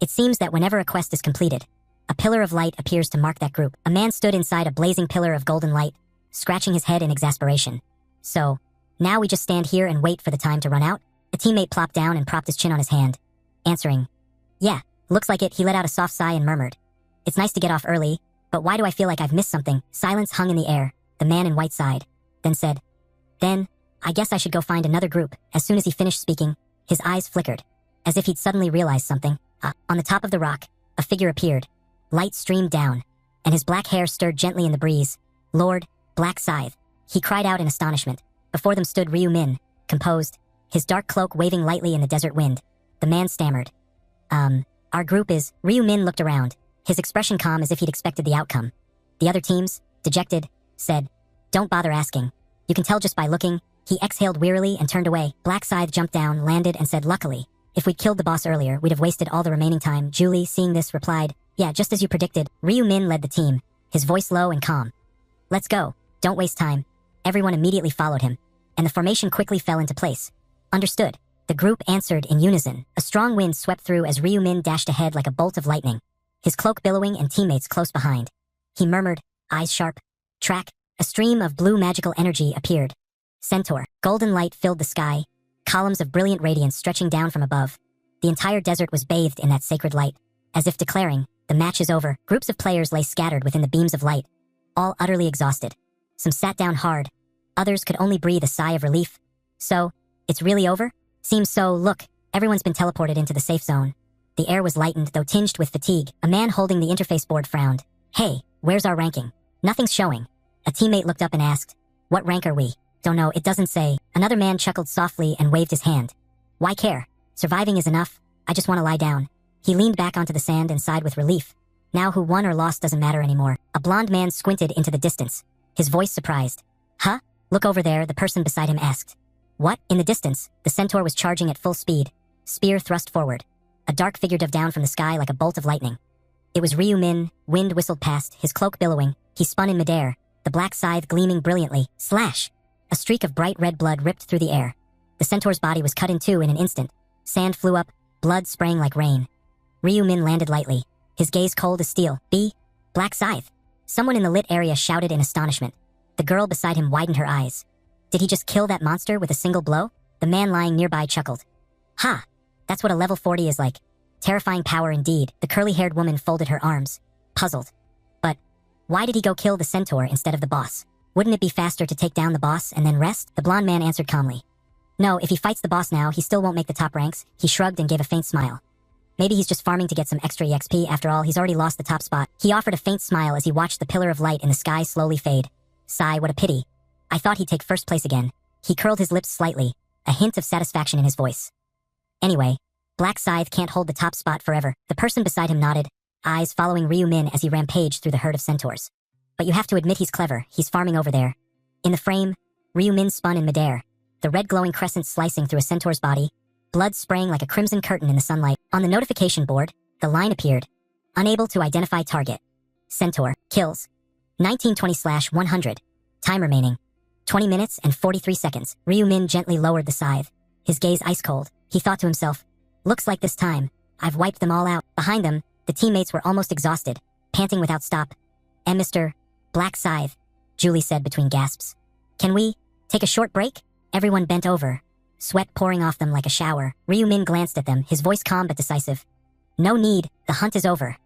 It seems that whenever a quest is completed, a pillar of light appears to mark that group. A man stood inside a blazing pillar of golden light, scratching his head in exasperation. So, now we just stand here and wait for the time to run out? A teammate plopped down and propped his chin on his hand, answering. Yeah, looks like it. He let out a soft sigh and murmured. It's nice to get off early, but why do I feel like I've missed something? Silence hung in the air. The man in white sighed, then said, Then, I guess I should go find another group. As soon as he finished speaking, his eyes flickered, as if he'd suddenly realized something. On the top of the rock, a figure appeared. Light streamed down, and his black hair stirred gently in the breeze. Lord, Black Scythe. He cried out in astonishment. Before them stood Ryu Min, composed, his dark cloak waving lightly in the desert wind. The man stammered. Our group is... Ryu Min looked around, his expression calm as if he'd expected the outcome. The other teams, dejected, said, Don't bother asking. You can tell just by looking. He exhaled wearily and turned away. Black Scythe jumped down, landed, and said, Luckily, if we'd killed the boss earlier, we'd have wasted all the remaining time. Julie, seeing this, replied, Yeah, just as you predicted. Ryu Min led the team, his voice low and calm. Let's go. Don't waste time. Everyone immediately followed him, and the formation quickly fell into place. Understood. The group answered in unison. A strong wind swept through as Ryu Min dashed ahead like a bolt of lightning, his cloak billowing and teammates close behind. He murmured, eyes sharp. Track. A stream of blue magical energy appeared. Centaur. Golden light filled the sky, columns of brilliant radiance stretching down from above. The entire desert was bathed in that sacred light, as if declaring, the match is over. Groups of players lay scattered within the beams of light, all utterly exhausted. Some sat down hard. Others could only breathe a sigh of relief. So, it's really over? Seems so. Look, everyone's been teleported into the safe zone. The air was lightened, though tinged with fatigue. A man holding the interface board frowned. Hey, where's our ranking? Nothing's showing. A teammate looked up and asked, What rank are we? Don't know, it doesn't say. Another man chuckled softly and waved his hand. Why care? Surviving is enough. I just want to lie down. He leaned back onto the sand and sighed with relief. Now who won or lost doesn't matter anymore. A blond man squinted into the distance, his voice surprised. Huh? Look over there, the person beside him asked. What? In the distance, the centaur was charging at full speed, spear thrust forward. A dark figure dove down from the sky like a bolt of lightning. It was Ryu Min. Wind whistled past, his cloak billowing. He spun in midair, the black scythe gleaming brilliantly. Slash! A streak of bright red blood ripped through the air. The centaur's body was cut in two in an instant. Sand flew up, blood spraying like rain. Ryu Min landed lightly, his gaze cold as steel. Black Scythe. Someone in the lit area shouted in astonishment. The girl beside him widened her eyes. Did he just kill that monster with a single blow? The man lying nearby chuckled. Ha! That's what a level 40 is like. Terrifying power indeed. The curly-haired woman folded her arms, puzzled. But why did he go kill the centaur instead of the boss? Wouldn't it be faster to take down the boss and then rest? The blonde man answered calmly. No, if he fights the boss now, he still won't make the top ranks. He shrugged and gave a faint smile. Maybe he's just farming to get some extra EXP. After all, he's already lost the top spot. He offered a faint smile as he watched the pillar of light in the sky slowly fade. Sigh, what a pity. I thought he'd take first place again. He curled his lips slightly, a hint of satisfaction in his voice. Anyway, Black Scythe can't hold the top spot forever. The person beside him nodded, eyes following Ryu Min as he rampaged through the herd of centaurs. But you have to admit he's clever. He's farming over there. In the frame, Ryu Min spun in midair, the red glowing crescent slicing through a centaur's body, blood spraying like a crimson curtain in the sunlight. On the notification board, the line appeared. Unable to identify target. Centaur. Kills. 1920/100. Time remaining. 20 minutes and 43 seconds. Ryu Min gently lowered the scythe, his gaze ice cold. He thought to himself, looks like this time, I've wiped them all out. Behind them, the teammates were almost exhausted, panting without stop. And Mr. Black Scythe, Julie said between gasps. Can we take a short break? Everyone bent over, sweat pouring off them like a shower. Ryu Min glanced at them, his voice calm but decisive. No need, the hunt is over.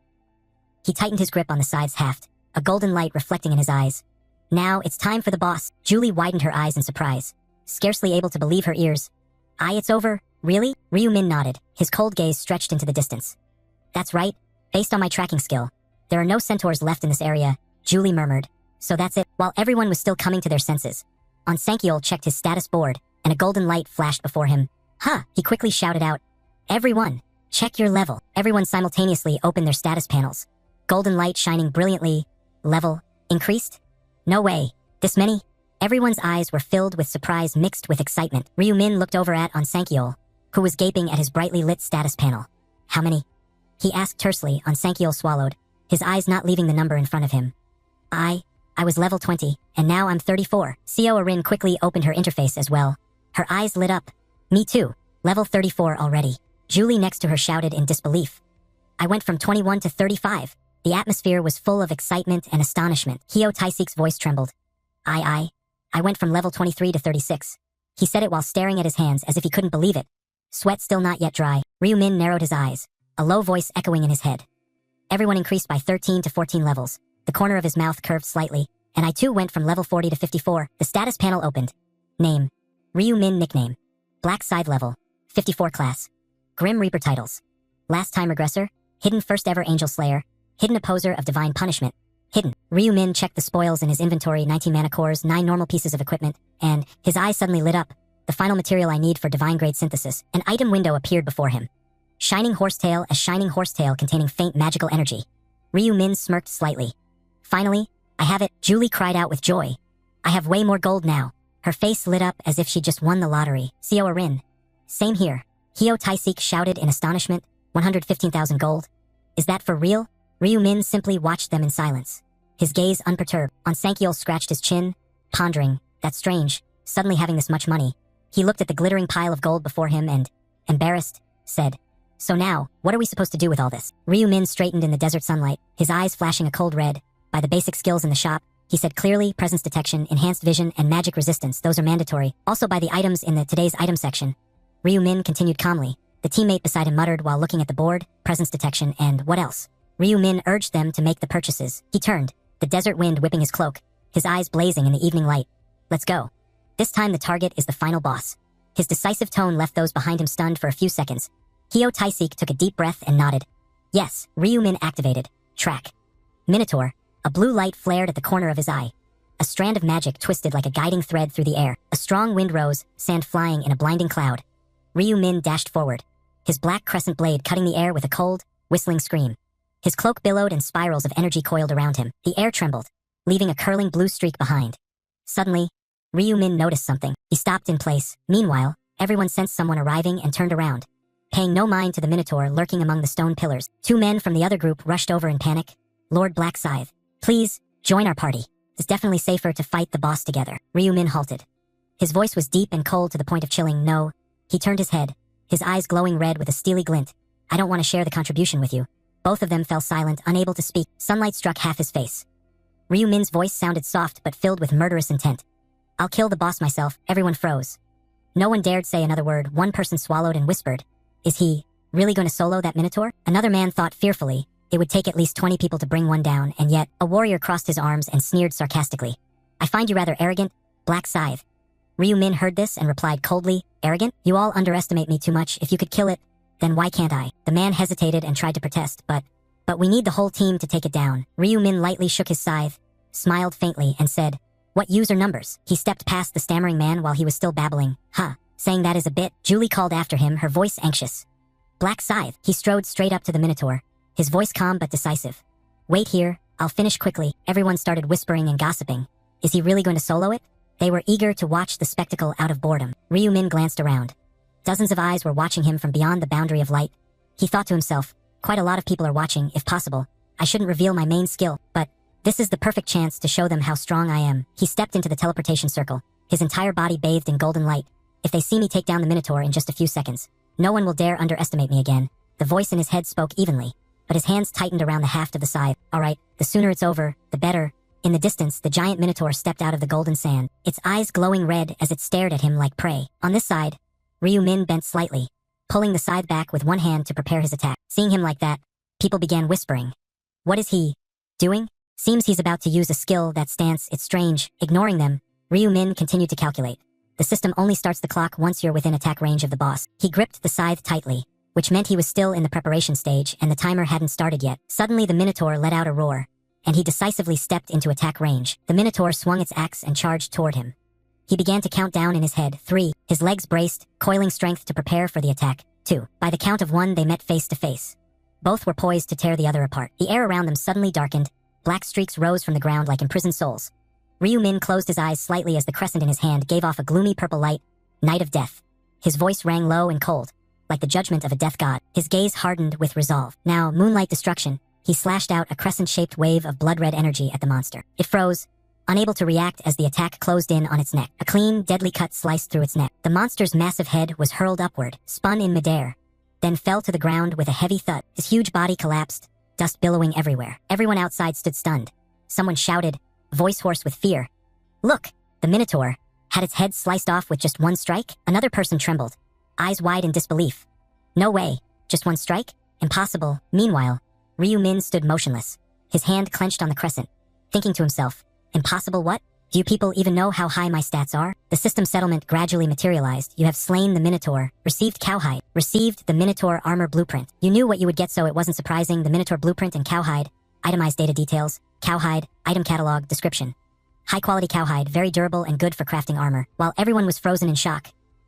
He tightened his grip on the side's haft, a golden light reflecting in his eyes. Now, it's time for the boss. Julie widened her eyes in surprise, scarcely able to believe her ears. It's over? Really? Ryu Min nodded, his cold gaze stretched into the distance. That's right. Based on my tracking skill, there are no centaurs left in this area, Julie murmured. So that's it. While everyone was still coming to their senses, Onsankyol checked his status board, and a golden light flashed before him. Ha! He quickly shouted out. Everyone, check your level. Everyone simultaneously opened their status panels. Golden light shining brilliantly. Level increased? No way. This many? Everyone's eyes were filled with surprise mixed with excitement. Ryu Min looked over at Onsankyol, who was gaping at his brightly lit status panel. How many? He asked tersely. Onsankyol swallowed, his eyes not leaving the number in front of him. I was level 20, and now I'm 34. Seo Arin quickly opened her interface as well. Her eyes lit up. Me too. Level 34 already. Julie next to her shouted in disbelief. I went from 21 to 35. The atmosphere was full of excitement and astonishment. Hyo Taisik's voice trembled. I went from level 23 to 36. He said it while staring at his hands as if he couldn't believe it. Sweat still not yet dry. Ryu Min narrowed his eyes, a low voice echoing in his head. Everyone increased by 13 to 14 levels. The corner of his mouth curved slightly, and I too went from level 40 to 54. The status panel opened. Name. Ryu Min nickname. Black Scythe level. 54 class. Grim Reaper titles. Last time regressor. Hidden first ever angel slayer. Hidden opposer of divine punishment. Hidden. Ryu Min checked the spoils in his inventory, 19 mana cores, 9 normal pieces of equipment, and his eyes suddenly lit up. The final material I need for divine grade synthesis. An item window appeared before him. Shining horsetail, a shining horsetail containing faint magical energy. Ryu Min smirked slightly. Finally, I have it, Julie cried out with joy. I have way more gold now. Her face lit up as if she just won the lottery. Seo Arin. Same here. Hyo Taisik shouted in astonishment. 115,000 gold. Is that for real? Ryu Min simply watched them in silence, his gaze unperturbed. Onsankyol scratched his chin, pondering. That's strange, suddenly having this much money. He looked at the glittering pile of gold before him and, embarrassed, said, So now, what are we supposed to do with all this? Ryu Min straightened in the desert sunlight, his eyes flashing a cold red. By the basic skills in the shop, he said clearly, presence detection, enhanced vision, and magic resistance, those are mandatory. Also by the items in the today's item section. Ryu Min continued calmly. The teammate beside him muttered while looking at the board, presence detection, and what else? Ryu Min urged them to make the purchases. He turned, the desert wind whipping his cloak, his eyes blazing in the evening light. Let's go. This time the target is the final boss. His decisive tone left those behind him stunned for a few seconds. Hyo Taisik took a deep breath and nodded. Yes, Ryu Min activated. Track. Minotaur. A blue light flared at the corner of his eye. A strand of magic twisted like a guiding thread through the air. A strong wind rose, sand flying in a blinding cloud. Ryu Min dashed forward, his black crescent blade cutting the air with a cold, whistling scream. His cloak billowed and spirals of energy coiled around him. The air trembled, leaving a curling blue streak behind. Suddenly, Ryu Min noticed something. He stopped in place. Meanwhile, everyone sensed someone arriving and turned around. Paying no mind to the Minotaur lurking among the stone pillars, 2 men from the other group rushed over in panic. Lord Black Scythe, please, join our party. It's definitely safer to fight the boss together. Ryu Min halted. His voice was deep and cold to the point of chilling. No. He turned his head, his eyes glowing red with a steely glint. I don't want to share the contribution with you. Both of them fell silent, unable to speak. Sunlight struck half his face. Ryu Min's voice sounded soft but filled with murderous intent. I'll kill the boss myself. Everyone froze. No one dared say another word. One person swallowed and whispered. Is he really going to solo that Minotaur? Another man thought fearfully. It would take at least 20 people to bring one down, and yet, a warrior crossed his arms and sneered sarcastically. I find you rather arrogant, Black Scythe. Ryu Min heard this and replied coldly, Arrogant? You all underestimate me too much. If you could kill it, then why can't I? The man hesitated and tried to protest, but we need the whole team to take it down. Ryu Min lightly shook his scythe, smiled faintly, and said, What user numbers? He stepped past the stammering man while he was still babbling. Saying that is a bit. Julie called after him, her voice anxious. Black Scythe. He strode straight up to the Minotaur, his voice calm but decisive. Wait here, I'll finish quickly. Everyone started whispering and gossiping. Is he really going to solo it? They were eager to watch the spectacle out of boredom. Ryu Min glanced around. Dozens of eyes were watching him from beyond the boundary of light. He thought to himself, quite a lot of people are watching. If possible, I shouldn't reveal my main skill, but this is the perfect chance to show them how strong I am. He stepped into the teleportation circle, his entire body bathed in golden light. If they see me take down the Minotaur in just a few seconds, no one will dare underestimate me again. The voice in his head spoke evenly, but his hands tightened around the haft of the scythe. All right, the sooner it's over, the better. In the distance, the giant Minotaur stepped out of the golden sand, its eyes glowing red as it stared at him like prey. On this side, Ryu Min bent slightly, pulling the scythe back with one hand to prepare his attack. Seeing him like that, people began whispering. What is he doing? Seems he's about to use a skill that stance. It's strange. Ignoring them, Ryu Min continued to calculate. The system only starts the clock once you're within attack range of the boss. He gripped the scythe tightly, which meant he was still in the preparation stage and the timer hadn't started yet. Suddenly the Minotaur let out a roar, and he decisively stepped into attack range. The Minotaur swung its axe and charged toward him. He began to count down in his head. 3. His legs braced, coiling strength to prepare for the attack. 2. By the count of 1, they met face to face. Both were poised to tear the other apart. The air around them suddenly darkened. Black streaks rose from the ground like imprisoned souls. Ryu Min closed his eyes slightly as the crescent in his hand gave off a gloomy purple light. Night of death. His voice rang low and cold, like the judgment of a death god. His gaze hardened with resolve. Now, moonlight destruction. He slashed out a crescent-shaped wave of blood-red energy at the monster. It froze, unable to react as the attack closed in on its neck. A clean, deadly cut sliced through its neck. The monster's massive head was hurled upward, spun in midair, then fell to the ground with a heavy thud. His huge body collapsed, dust billowing everywhere. Everyone outside stood stunned. Someone shouted, voice hoarse with fear. Look! The Minotaur had its head sliced off with just one strike? Another person trembled, eyes wide in disbelief. No way. Just one strike? Impossible. Meanwhile, Ryu Min stood motionless, his hand clenched on the crescent, thinking to himself, impossible what? Do you people even know how high my stats are? The system settlement gradually materialized. You have slain the Minotaur, received cowhide, received the Minotaur armor blueprint. You knew what you would get, so it wasn't surprising. The Minotaur blueprint and cowhide, itemized data details, cowhide, item catalog, description. High-quality cowhide, very durable and good for crafting armor. While everyone was frozen in shock,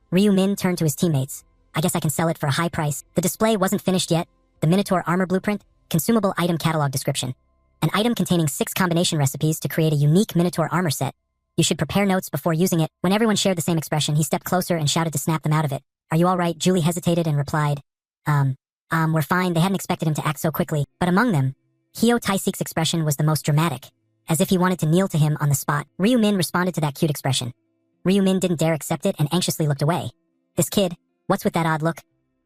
Ryu Min turned to his teammates. I guess I can sell it for a high price. The display wasn't finished yet. The Minotaur armor blueprint, consumable item catalog description. An item containing 6 combination recipes to create a unique Minotaur armor set. You should prepare notes before using it. When everyone shared the same expression, he stepped closer and shouted to snap them out of it. Are you all right? Julie hesitated and replied, we're fine. They hadn't expected him to act so quickly. But among them, Hyo Taisik's expression was the most dramatic, as if he wanted to kneel to him on the spot. Ryu Min responded to that cute expression. Ryu Min didn't dare accept it and anxiously looked away. This kid, what's with that odd look?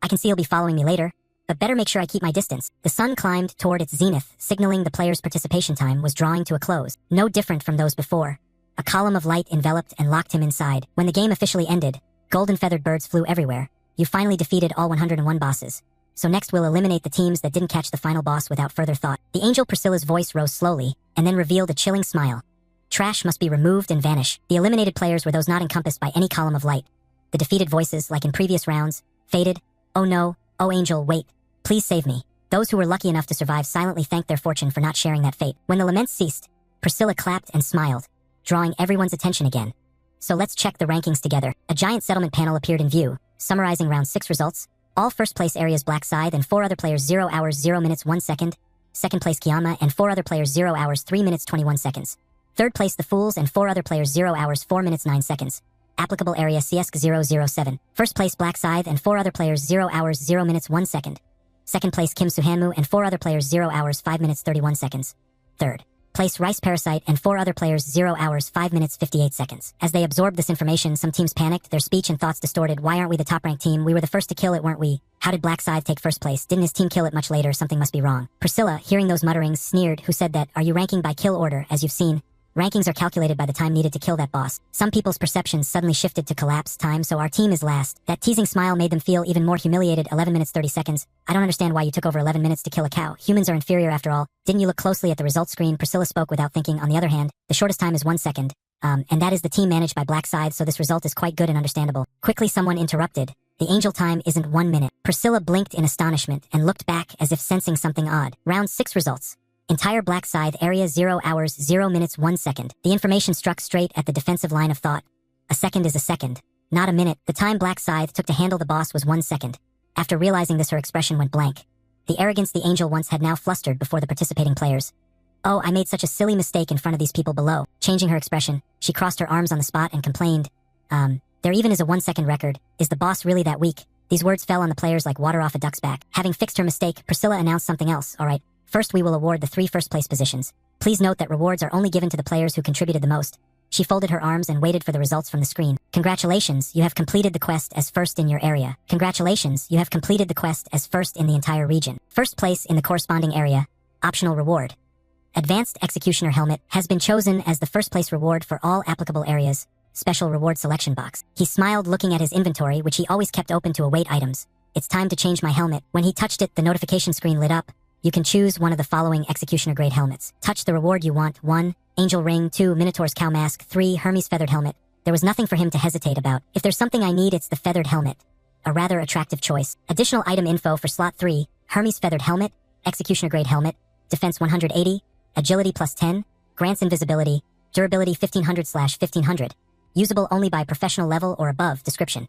I can see he'll be following me later, but better make sure I keep my distance. The sun climbed toward its zenith, signaling the player's participation time was drawing to a close, no different from those before. A column of light enveloped and locked him inside. When the game officially ended, golden feathered birds flew everywhere. You finally defeated all 101 bosses. So next we'll eliminate the teams that didn't catch the final boss without further thought. The angel Priscilla's voice rose slowly, and then revealed a chilling smile. Trash must be removed and vanish. The eliminated players were those not encompassed by any column of light. The defeated voices, like in previous rounds, faded. Oh no, oh angel, wait. Please save me. Those who were lucky enough to survive silently thanked their fortune for not sharing that fate. When the laments ceased, Priscilla clapped and smiled, drawing everyone's attention again. So let's check the rankings together. A giant settlement panel appeared in view, summarizing round 6 results. All first place areas Black Scythe and 4 other players 0 hours 0 minutes 1 second. Second place Kiyama and 4 other players 0 hours 3 minutes 21 seconds. Third place The Fools and 4 other players 0 hours 4 minutes 9 seconds. Applicable area CSK 007. First place Black Scythe and 4 other players 0 hours 0 minutes 1 second. Second place Kim Suhanmu and 4 other players 0 hours 5 minutes 31 seconds. Third place Rice Parasite and 4 other players 0 hours 5 minutes 58 seconds. As they absorbed this information, some teams panicked, their speech and thoughts distorted. Why aren't we the top-ranked team? We were the first to kill it, weren't we? How did Black Scythe take first place? Didn't his team kill it much later? Something must be wrong. Priscilla, hearing those mutterings, sneered, who said that, are you ranking by kill order? As you've seen, rankings are calculated by the time needed to kill that boss. Some people's perceptions suddenly shifted to collapse time, so our team is last. That teasing smile made them feel even more humiliated. 11 minutes 30 seconds. I don't understand why you took over 11 minutes to kill a cow. Humans are inferior after all. Didn't you look closely at the results screen? Priscilla spoke without thinking. On the other hand, the shortest time is 1 second. And that is the team managed by Black Scythe, so this result is quite good and understandable. Quickly someone interrupted. The angel time isn't 1 minute. Priscilla blinked in astonishment and looked back as if sensing something odd. Round 6 results. Entire Black Scythe area 0 hours 0 minutes 1 second. The information struck straight at the defensive line of thought. A second is a second, not a minute. The time Black Scythe took to handle the boss was 1 second. After realizing this, her expression went blank. The arrogance the angel once had now flustered before the participating players. Oh, I made such a silly mistake in front of these people below. Changing her expression, she crossed her arms on the spot and complained. There even is a 1 second record. Is the boss really that weak? These words fell on the players like water off a duck's back. Having fixed her mistake, Priscilla announced something else. All right. First, we will award the 3 first-place positions. Please note that rewards are only given to the players who contributed the most. She folded her arms and waited for the results from the screen. Congratulations, you have completed the quest as first in your area. Congratulations, you have completed the quest as first in the entire region. First place in the corresponding area. Optional reward. Advanced Executioner Helmet has been chosen as the first-place reward for all applicable areas. Special reward selection box. He smiled, looking at his inventory, which he always kept open to await items. It's time to change my helmet. When he touched it, the notification screen lit up. You can choose one of the following executioner-grade helmets. Touch the reward you want. 1. Angel ring. 2. Minotaur's cow mask. 3. Hermes feathered helmet. There was nothing for him to hesitate about. If there's something I need, it's the feathered helmet. A rather attractive choice. Additional item info for slot 3. Hermes feathered helmet. Executioner-grade helmet. Defense 180. Agility plus 10. Grants invisibility. Durability 1500/1500. Usable only by professional level or above. Description.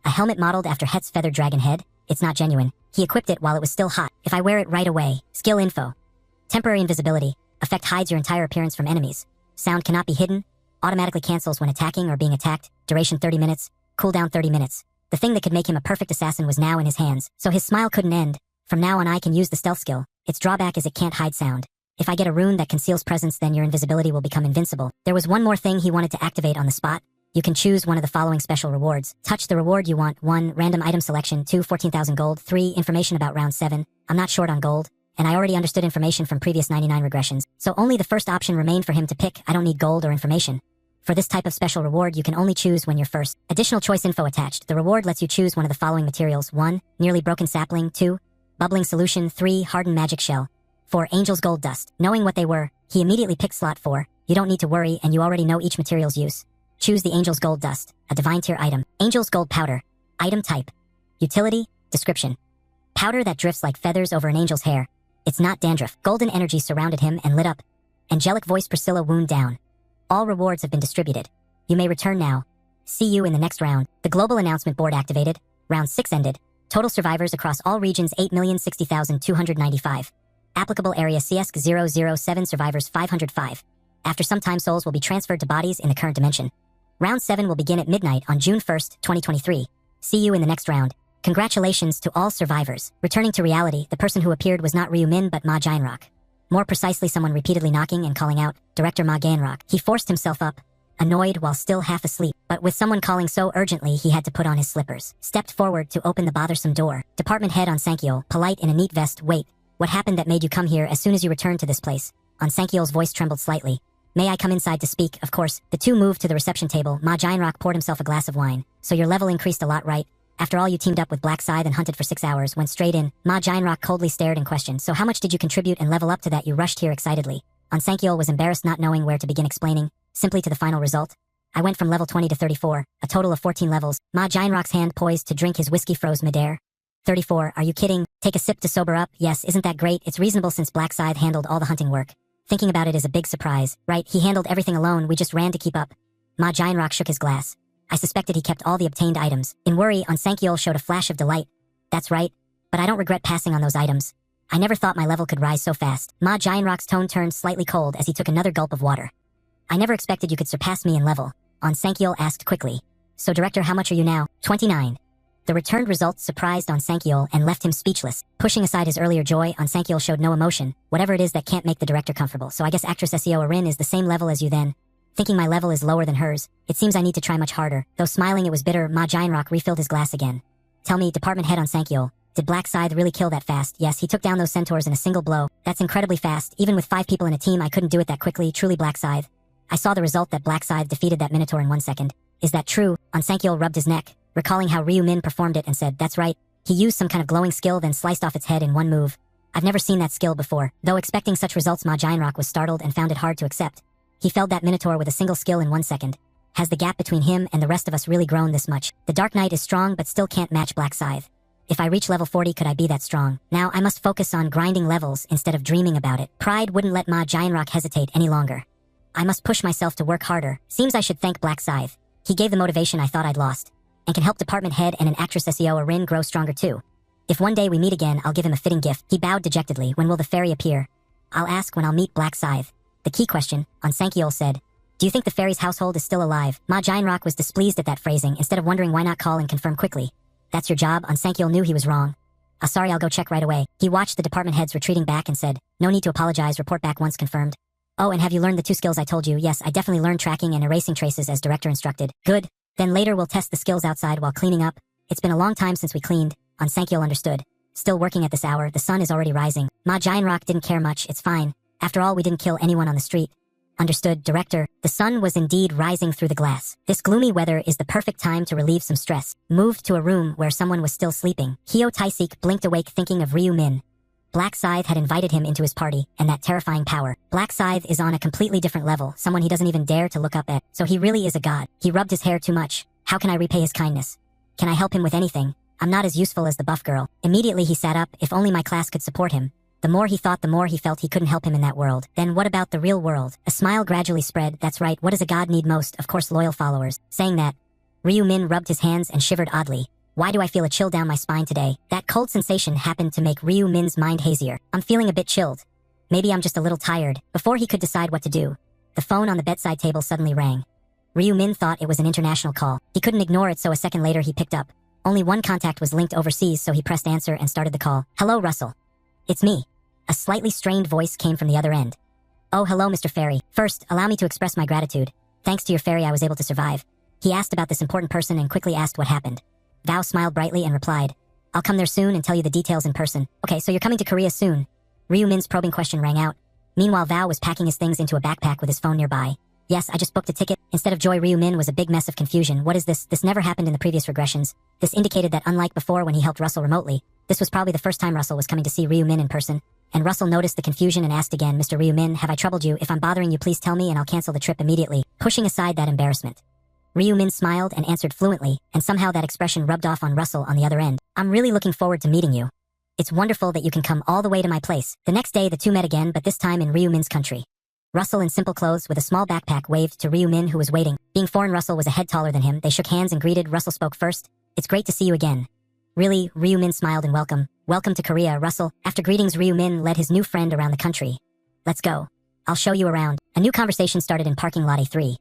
A helmet modeled after Het's feathered dragon head. It's not genuine. He equipped it while it was still hot. If I wear it right away. Skill info. Temporary invisibility. Effect hides your entire appearance from enemies. Sound cannot be hidden. Automatically cancels when attacking or being attacked. Duration 30 minutes. Cooldown 30 minutes. The thing that could make him a perfect assassin was now in his hands, so his smile couldn't end. From now on I can use the stealth skill. Its drawback is it can't hide sound. If I get a rune that conceals presence, then your invisibility will become invincible. There was one more thing he wanted to activate on the spot. You can choose one of the following special rewards. Touch the reward you want. 1. Random item selection. 2. 14,000 gold. 3. Information about round 7. I'm not short on gold, and I already understood information from previous 99 regressions, so only the first option remained for him to pick. I don't need gold or information. For this type of special reward, you can only choose when you're first. Additional choice info attached. The reward lets you choose one of the following materials. 1. Nearly broken sapling. 2. Bubbling solution. 3. Hardened magic shell. 4. Angel's gold dust. Knowing what they were, he immediately picked slot 4. You don't need to worry, and you already know each material's use. Choose the Angel's gold dust, a divine tier item. Angel's gold powder. Item type. Utility. Description. Powder that drifts like feathers over an angel's hair. It's not dandruff. Golden energy surrounded him and lit up. Angelic voice. Priscilla wound down. All rewards have been distributed. You may return now. See you in the next round. The global announcement board activated. Round 6 ended. Total survivors across all regions 8,060,295. Applicable area CS007. Survivors 505. After some time, souls will be transferred to bodies in the current dimension. Round 7 will begin at midnight on June 1st, 2023. See you in the next round. Congratulations to all survivors. Returning to reality, the person who appeared was not Ryu Min but Ma Jianrock. More precisely, someone repeatedly knocking and calling out, Director Ma Jianrock. He forced himself up, annoyed while still half asleep, but with someone calling so urgently he had to put on his slippers. Stepped forward to open the bothersome door. Department head on Sankiol, polite in a neat vest. Wait, what happened that made you come here as soon as you returned to this place? On Sankiol's voice trembled slightly. May I come inside to speak? Of course. The two moved to the reception table. Ma Jianrock poured himself a glass of wine. So your level increased a lot, right? After all, you teamed up with Black Scythe and hunted for 6 hours, went straight in. Ma Jianrock coldly stared and questioned. So how much did you contribute and level up to that? You rushed here excitedly. On Sankiol was embarrassed, not knowing where to begin explaining, simply to the final result. I went from level 20 to 34, a total of 14 levels. Ma Jianrock's hand poised to drink his whiskey froze midair. 34, are you kidding? Take a sip to sober up. Yes, isn't that great? It's reasonable since Black Scythe handled all the hunting work. Thinking about it is a big surprise, right? He handled everything alone, we just ran to keep up. Ma Jianrock shook his glass. I suspected he kept all the obtained items. In worry, on Sankiol showed a flash of delight. That's right, but I don't regret passing on those items. I never thought my level could rise so fast. Ma Jianrock's tone turned slightly cold as he took another gulp of water. I never expected you could surpass me in level. On Sankiol asked quickly. So Director, how much are you now? 29. The returned results surprised on Sankiol and left him speechless. Pushing aside his earlier joy, on Sankiol showed no emotion, whatever it is that can't make the Director comfortable. So I guess actress SEO Arin is the same level as you then. Thinking my level is lower than hers, it seems I need to try much harder. Though smiling it was bitter, Ma Jianrock refilled his glass again. Tell me, department head on Sankiol, did Black Scythe really kill that fast? Yes, he took down those centaurs in a single blow. That's incredibly fast. Even with 5 people in a team, I couldn't do it that quickly. Truly Black Scythe. I saw the result that Black Scythe defeated that Minotaur in 1 second. Is that true? On Sankiol rubbed his neck, recalling how Ryu Min performed it and said, that's right. He used some kind of glowing skill then sliced off its head in one move. I've never seen that skill before. Though expecting such results, Ma Jianrock was startled and found it hard to accept. He felled that Minotaur with a single skill in 1 second. Has the gap between him and the rest of us really grown this much? The Dark Knight is strong but still can't match Black Scythe. If I reach level 40, could I be that strong? Now I must focus on grinding levels instead of dreaming about it. Pride wouldn't let Ma Jianrock hesitate any longer. I must push myself to work harder. Seems I should thank Black Scythe. He gave the motivation I thought I'd lost, and can help department head and an actress SEO Arin grow stronger too. If one day we meet again, I'll give him a fitting gift. He bowed dejectedly. When will the fairy appear? I'll ask when I'll meet Black Scythe. The key question, on Sankiol said. Do you think the fairy's household is still alive? Ma Jianrock was displeased at that phrasing. Instead of wondering, why not call and confirm quickly? That's your job? On Sankiol knew he was wrong. Sorry, I'll go check right away. He watched the department heads retreating back and said, no need to apologize, report back once confirmed. Oh, and have you learned the 2 skills I told you? Yes, I definitely learned tracking and erasing traces as director instructed. Good. Then later we'll test the skills outside while cleaning up. It's been a long time since we cleaned. On Sankiol understood. Still working at this hour, the sun is already rising. Ma Jianrock didn't care much, it's fine. After all, we didn't kill anyone on the street. Understood, director. The sun was indeed rising through the glass. This gloomy weather is the perfect time to relieve some stress. Moved to a room where someone was still sleeping. Hyo Taisik blinked awake thinking of Ryu Min. Black Scythe had invited him into his party, and that terrifying power. Black Scythe is on a completely different level, someone he doesn't even dare to look up at, so he really is a god. He rubbed his hair too much. How can I repay his kindness? Can I help him with anything? I'm not as useful as the buff girl. Immediately he sat up, if only my class could support him. The more he thought, the more he felt he couldn't help him in that world. Then what about the real world? A smile gradually spread. That's right, what does a god need most? Of course, loyal followers. Saying that, Ryu Min rubbed his hands and shivered oddly. Why do I feel a chill down my spine today? That cold sensation happened to make Ryu Min's mind hazier. I'm feeling a bit chilled. Maybe I'm just a little tired. Before he could decide what to do, the phone on the bedside table suddenly rang. Ryu Min thought it was an international call. He couldn't ignore it, so a second later he picked up. Only one contact was linked overseas, so he pressed answer and started the call. Hello, Russell. It's me. A slightly strained voice came from the other end. Oh, hello, Mr. Fairy. First, allow me to express my gratitude. Thanks to your fairy, I was able to survive. He asked about this important person and quickly asked what happened. Val smiled brightly and replied, I'll come there soon and tell you the details in person. Okay, so you're coming to Korea soon. Ryu Min's probing question rang out. Meanwhile, Val was packing his things into a backpack with his phone nearby. Yes, I just booked a ticket. Instead of joy, Ryu Min was a big mess of confusion. What is this? This never happened in the previous regressions. This indicated that unlike before when he helped Russell remotely, this was probably the first time Russell was coming to see Ryu Min in person. And Russell noticed the confusion and asked again, Mr. Ryu Min, have I troubled you? If I'm bothering you, please tell me and I'll cancel the trip immediately, pushing aside that embarrassment. Ryu Min smiled and answered fluently, and somehow that expression rubbed off on Russell on the other end. I'm really looking forward to meeting you. It's wonderful that you can come all the way to my place. The next day, the two met again, but this time in Ryu Min's country. Russell, in simple clothes with a small backpack, waved to Ryu Min, who was waiting. Being foreign, Russell was a head taller than him. They shook hands and greeted. Russell spoke first. It's great to see you again. Really? Ryu Min smiled in welcome. Welcome to Korea, Russell. After greetings, Ryu Min led his new friend around the country. Let's go. I'll show you around. A new conversation started in parking lot A3.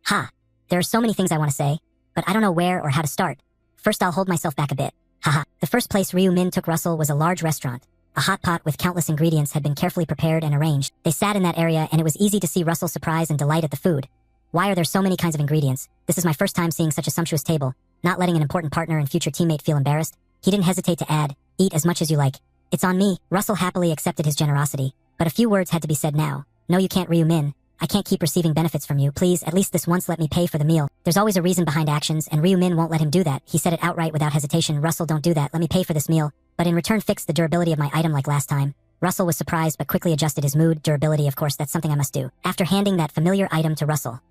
Ha. There are so many things I want to say, but I don't know where or how to start. First, I'll hold myself back a bit. Haha. The first place Ryu Min took Russell was a large restaurant. A hot pot with countless ingredients had been carefully prepared and arranged. They sat in that area, and it was easy to see Russell's surprise and delight at the food. Why are there so many kinds of ingredients? This is my first time seeing such a sumptuous table. Not letting an important partner and future teammate feel embarrassed, he didn't hesitate to add, eat as much as you like. It's on me. Russell happily accepted his generosity. But a few words had to be said now. No, you can't, Ryu Min. I can't keep receiving benefits from you. Please, at least this once let me pay for the meal. There's always a reason behind actions, and Ryu Min won't let him do that. He said it outright without hesitation. Russell, don't do that. Let me pay for this meal. But in return, fix the durability of my item like last time. Russell was surprised but quickly adjusted his mood. Durability, of course, that's something I must do. After handing that familiar item to Russell,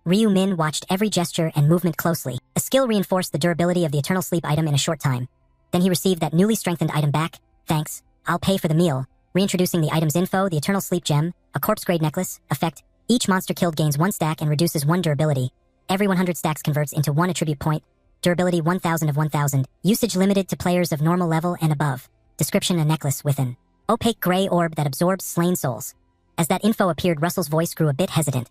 Ryu Min watched every gesture and movement closely. A skill reinforced the durability of the Eternal Sleep item in a short time. Then he received that newly strengthened item back. Thanks. I'll pay for the meal. Reintroducing the item's info, the Eternal Sleep gem, a corpse-grade necklace, effect. Each monster killed gains 1 stack and reduces 1 durability. Every 100 stacks converts into 1 attribute point. Durability 1000 of 1000. Usage limited to players of normal level and above. Description: a necklace with an opaque gray orb that absorbs slain souls. As that info appeared, Russell's voice grew a bit hesitant.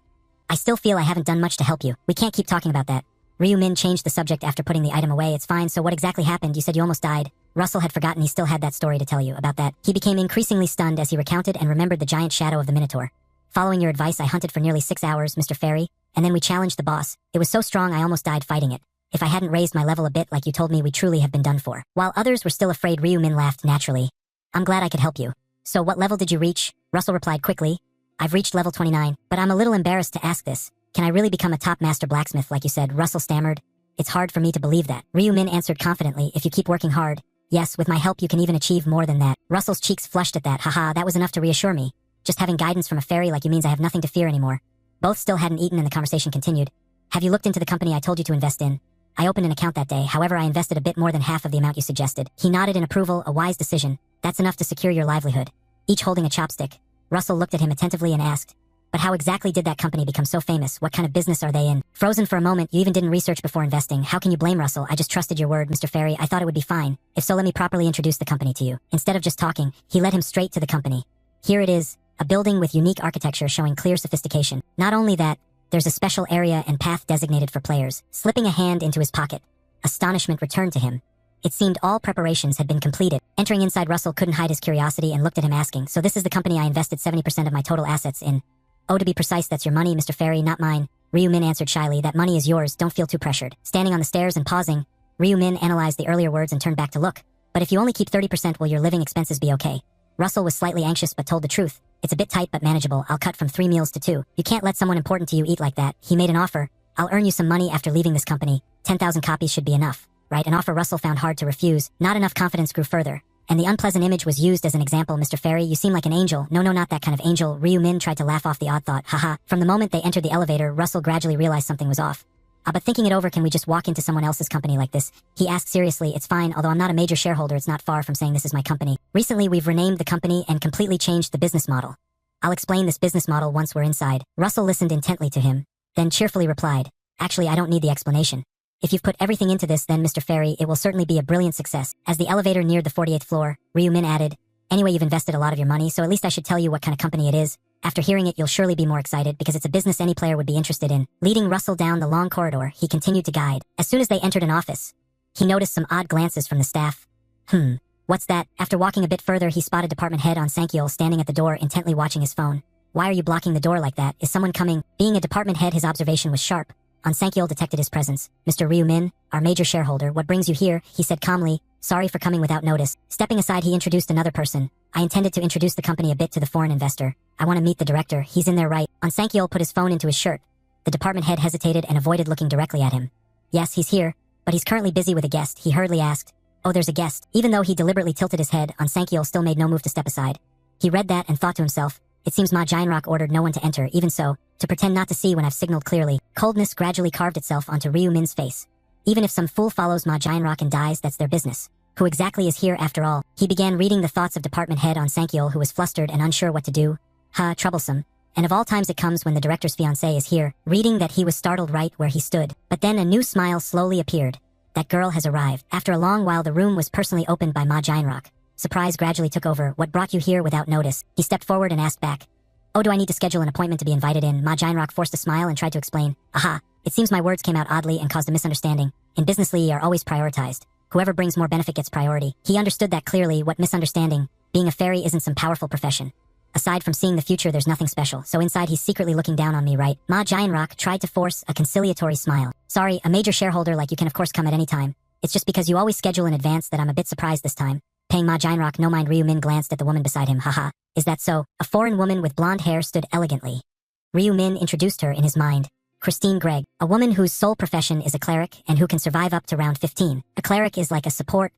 I still feel I haven't done much to help you. We can't keep talking about that. Ryu Min changed the subject after putting the item away. It's fine, so what exactly happened? You said you almost died. Russell had forgotten he still had that story to tell you about that. He became increasingly stunned as he recounted and remembered the giant shadow of the Minotaur. Following your advice, I hunted for nearly 6 hours, Mr. Fairy, and then we challenged the boss. It was so strong I almost died fighting it. If I hadn't raised my level a bit like you told me, we truly have been done for. While others were still afraid, Ryu Min laughed naturally. I'm glad I could help you. So what level did you reach? Russell replied quickly. I've reached level 29, but I'm a little embarrassed to ask this. Can I really become a top master blacksmith like you said? Russell stammered. It's hard for me to believe that. Ryu Min answered confidently, if you keep working hard. Yes, with my help you can even achieve more than that. Russell's cheeks flushed at that. Haha, that was enough to reassure me. Just having guidance from a fairy like you means I have nothing to fear anymore. Both still hadn't eaten and the conversation continued. Have you looked into the company I told you to invest in? I opened an account that day, however I invested a bit more than half of the amount you suggested. He nodded in approval, a wise decision. That's enough to secure your livelihood. Each holding a chopstick. Russell looked at him attentively and asked, but how exactly did that company become so famous? What kind of business are they in? Frozen for a moment, you even didn't research before investing. How can you blame Russell? I just trusted your word, Mr. Fairy. I thought it would be fine. If so, let me properly introduce the company to you. Instead of just talking, he led him straight to the company. Here it is, a building with unique architecture showing clear sophistication. Not only that, there's a special area and path designated for players. Slipping a hand into his pocket, astonishment returned to him. It seemed all preparations had been completed. Entering inside, Russell couldn't hide his curiosity and looked at him asking, so this is the company I invested 70% of my total assets in. Oh, to be precise, that's your money, Mr. Fairy, not mine. Ryu Min answered shyly, that money is yours, don't feel too pressured. Standing on the stairs and pausing, Ryu Min analyzed the earlier words and turned back to look. But if you only keep 30%, will your living expenses be okay? Russell was slightly anxious but told the truth. It's a bit tight but manageable. I'll cut from 3 meals to 2. You can't let someone important to you eat like that. He made an offer. I'll earn you some money after leaving this company. 10,000 copies should be enough. Right? An offer Russell found hard to refuse. Not enough confidence grew further. And the unpleasant image was used as an example. Mr. Fairy, you seem like an angel. No, not that kind of angel. Ryu-min tried to laugh off the odd thought. Haha. From the moment they entered the elevator, Russell gradually realized something was off. But thinking it over, can we just walk into someone else's company like this? He asked seriously. It's fine, although I'm not a major shareholder, it's not far from saying this is my company. Recently, we've renamed the company and completely changed the business model. I'll explain this business model once we're inside. Russell listened intently to him, then cheerfully replied, actually, I don't need the explanation. If you've put everything into this, then, Mr. Fairy, it will certainly be a brilliant success. As the elevator neared the 48th floor, Ryu-min added, anyway, you've invested a lot of your money, so at least I should tell you what kind of company it is. After hearing it, you'll surely be more excited because it's a business any player would be interested in. Leading Russell down the long corridor, he continued to guide. As soon as they entered an office, he noticed some odd glances from the staff. What's that? After walking a bit further, he spotted Department Head On Sankyol standing at the door, intently watching his phone. Why are you blocking the door like that? Is someone coming? Being a department head, his observation was sharp. On Sankyol detected his presence. Mr. Ryu-min, our major shareholder, what brings you here? He said calmly. Sorry for coming without notice. Stepping aside, he introduced another person. I intended to introduce the company a bit to the foreign investor. I want to meet the director. He's in there, right? On Sankyol put his phone into his shirt. The department head hesitated and avoided looking directly at him. Yes, he's here, but he's currently busy with a guest. He hurriedly asked, oh, there's a guest. Even though he deliberately tilted his head, On Sankyol still made no move to step aside. He read that and thought to himself, it seems Ma Jinrock ordered no one to enter. Even so, to pretend not to see when I've signaled clearly. Coldness gradually carved itself onto Ryu-min's face. Even if some fool follows Ma Jinrock and dies, that's their business. Who exactly is here after all? He began reading the thoughts of department head On Sankyol, who was flustered and unsure what to do. Troublesome. And of all times it comes when the director's fiancée is here. Reading that, he was startled right where he stood. But then a new smile slowly appeared. That girl has arrived. After a long while, the room was personally opened by Ma Jinrock. Surprise gradually took over. What brought you here without notice? He stepped forward and asked back. Oh, do I need to schedule an appointment to be invited in? Ma Jinrock forced a smile and tried to explain. It seems my words came out oddly and caused a misunderstanding. In business, Lee are always prioritized. Whoever brings more benefit gets priority. He understood that clearly. What misunderstanding? Being a fairy isn't some powerful profession. Aside from seeing the future, there's nothing special. So inside, he's secretly looking down on me, right? Ma Jinrock tried to force a conciliatory smile. Sorry, a major shareholder like you can of course come at any time. It's just because you always schedule in advance that I'm a bit surprised this time. Paying Ma Jinrock no mind, Ryu-min glanced at the woman beside him. Is that so? A foreign woman with blonde hair stood elegantly. Ryu-min introduced her in his mind. Christine Gregg, a woman whose sole profession is a cleric and who can survive up to round 15. A cleric is like a support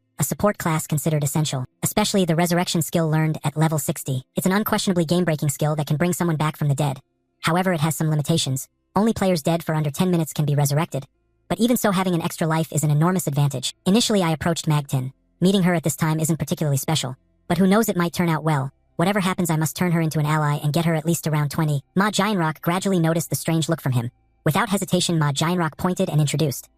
class considered essential, especially the resurrection skill learned at level 60. It's an unquestionably game-breaking skill that can bring someone back from the dead. However, it has some limitations. Only players dead for under 10 minutes can be resurrected. But even so, having an extra life is an enormous advantage. Initially, I approached Magtin. Meeting her at this time isn't particularly special, but who knows, it might turn out well. Whatever happens, I must turn her into an ally and get her at least around 20. Ma Jinrock gradually noticed the strange look from him. Without hesitation, Ma Jinrock pointed and introduced.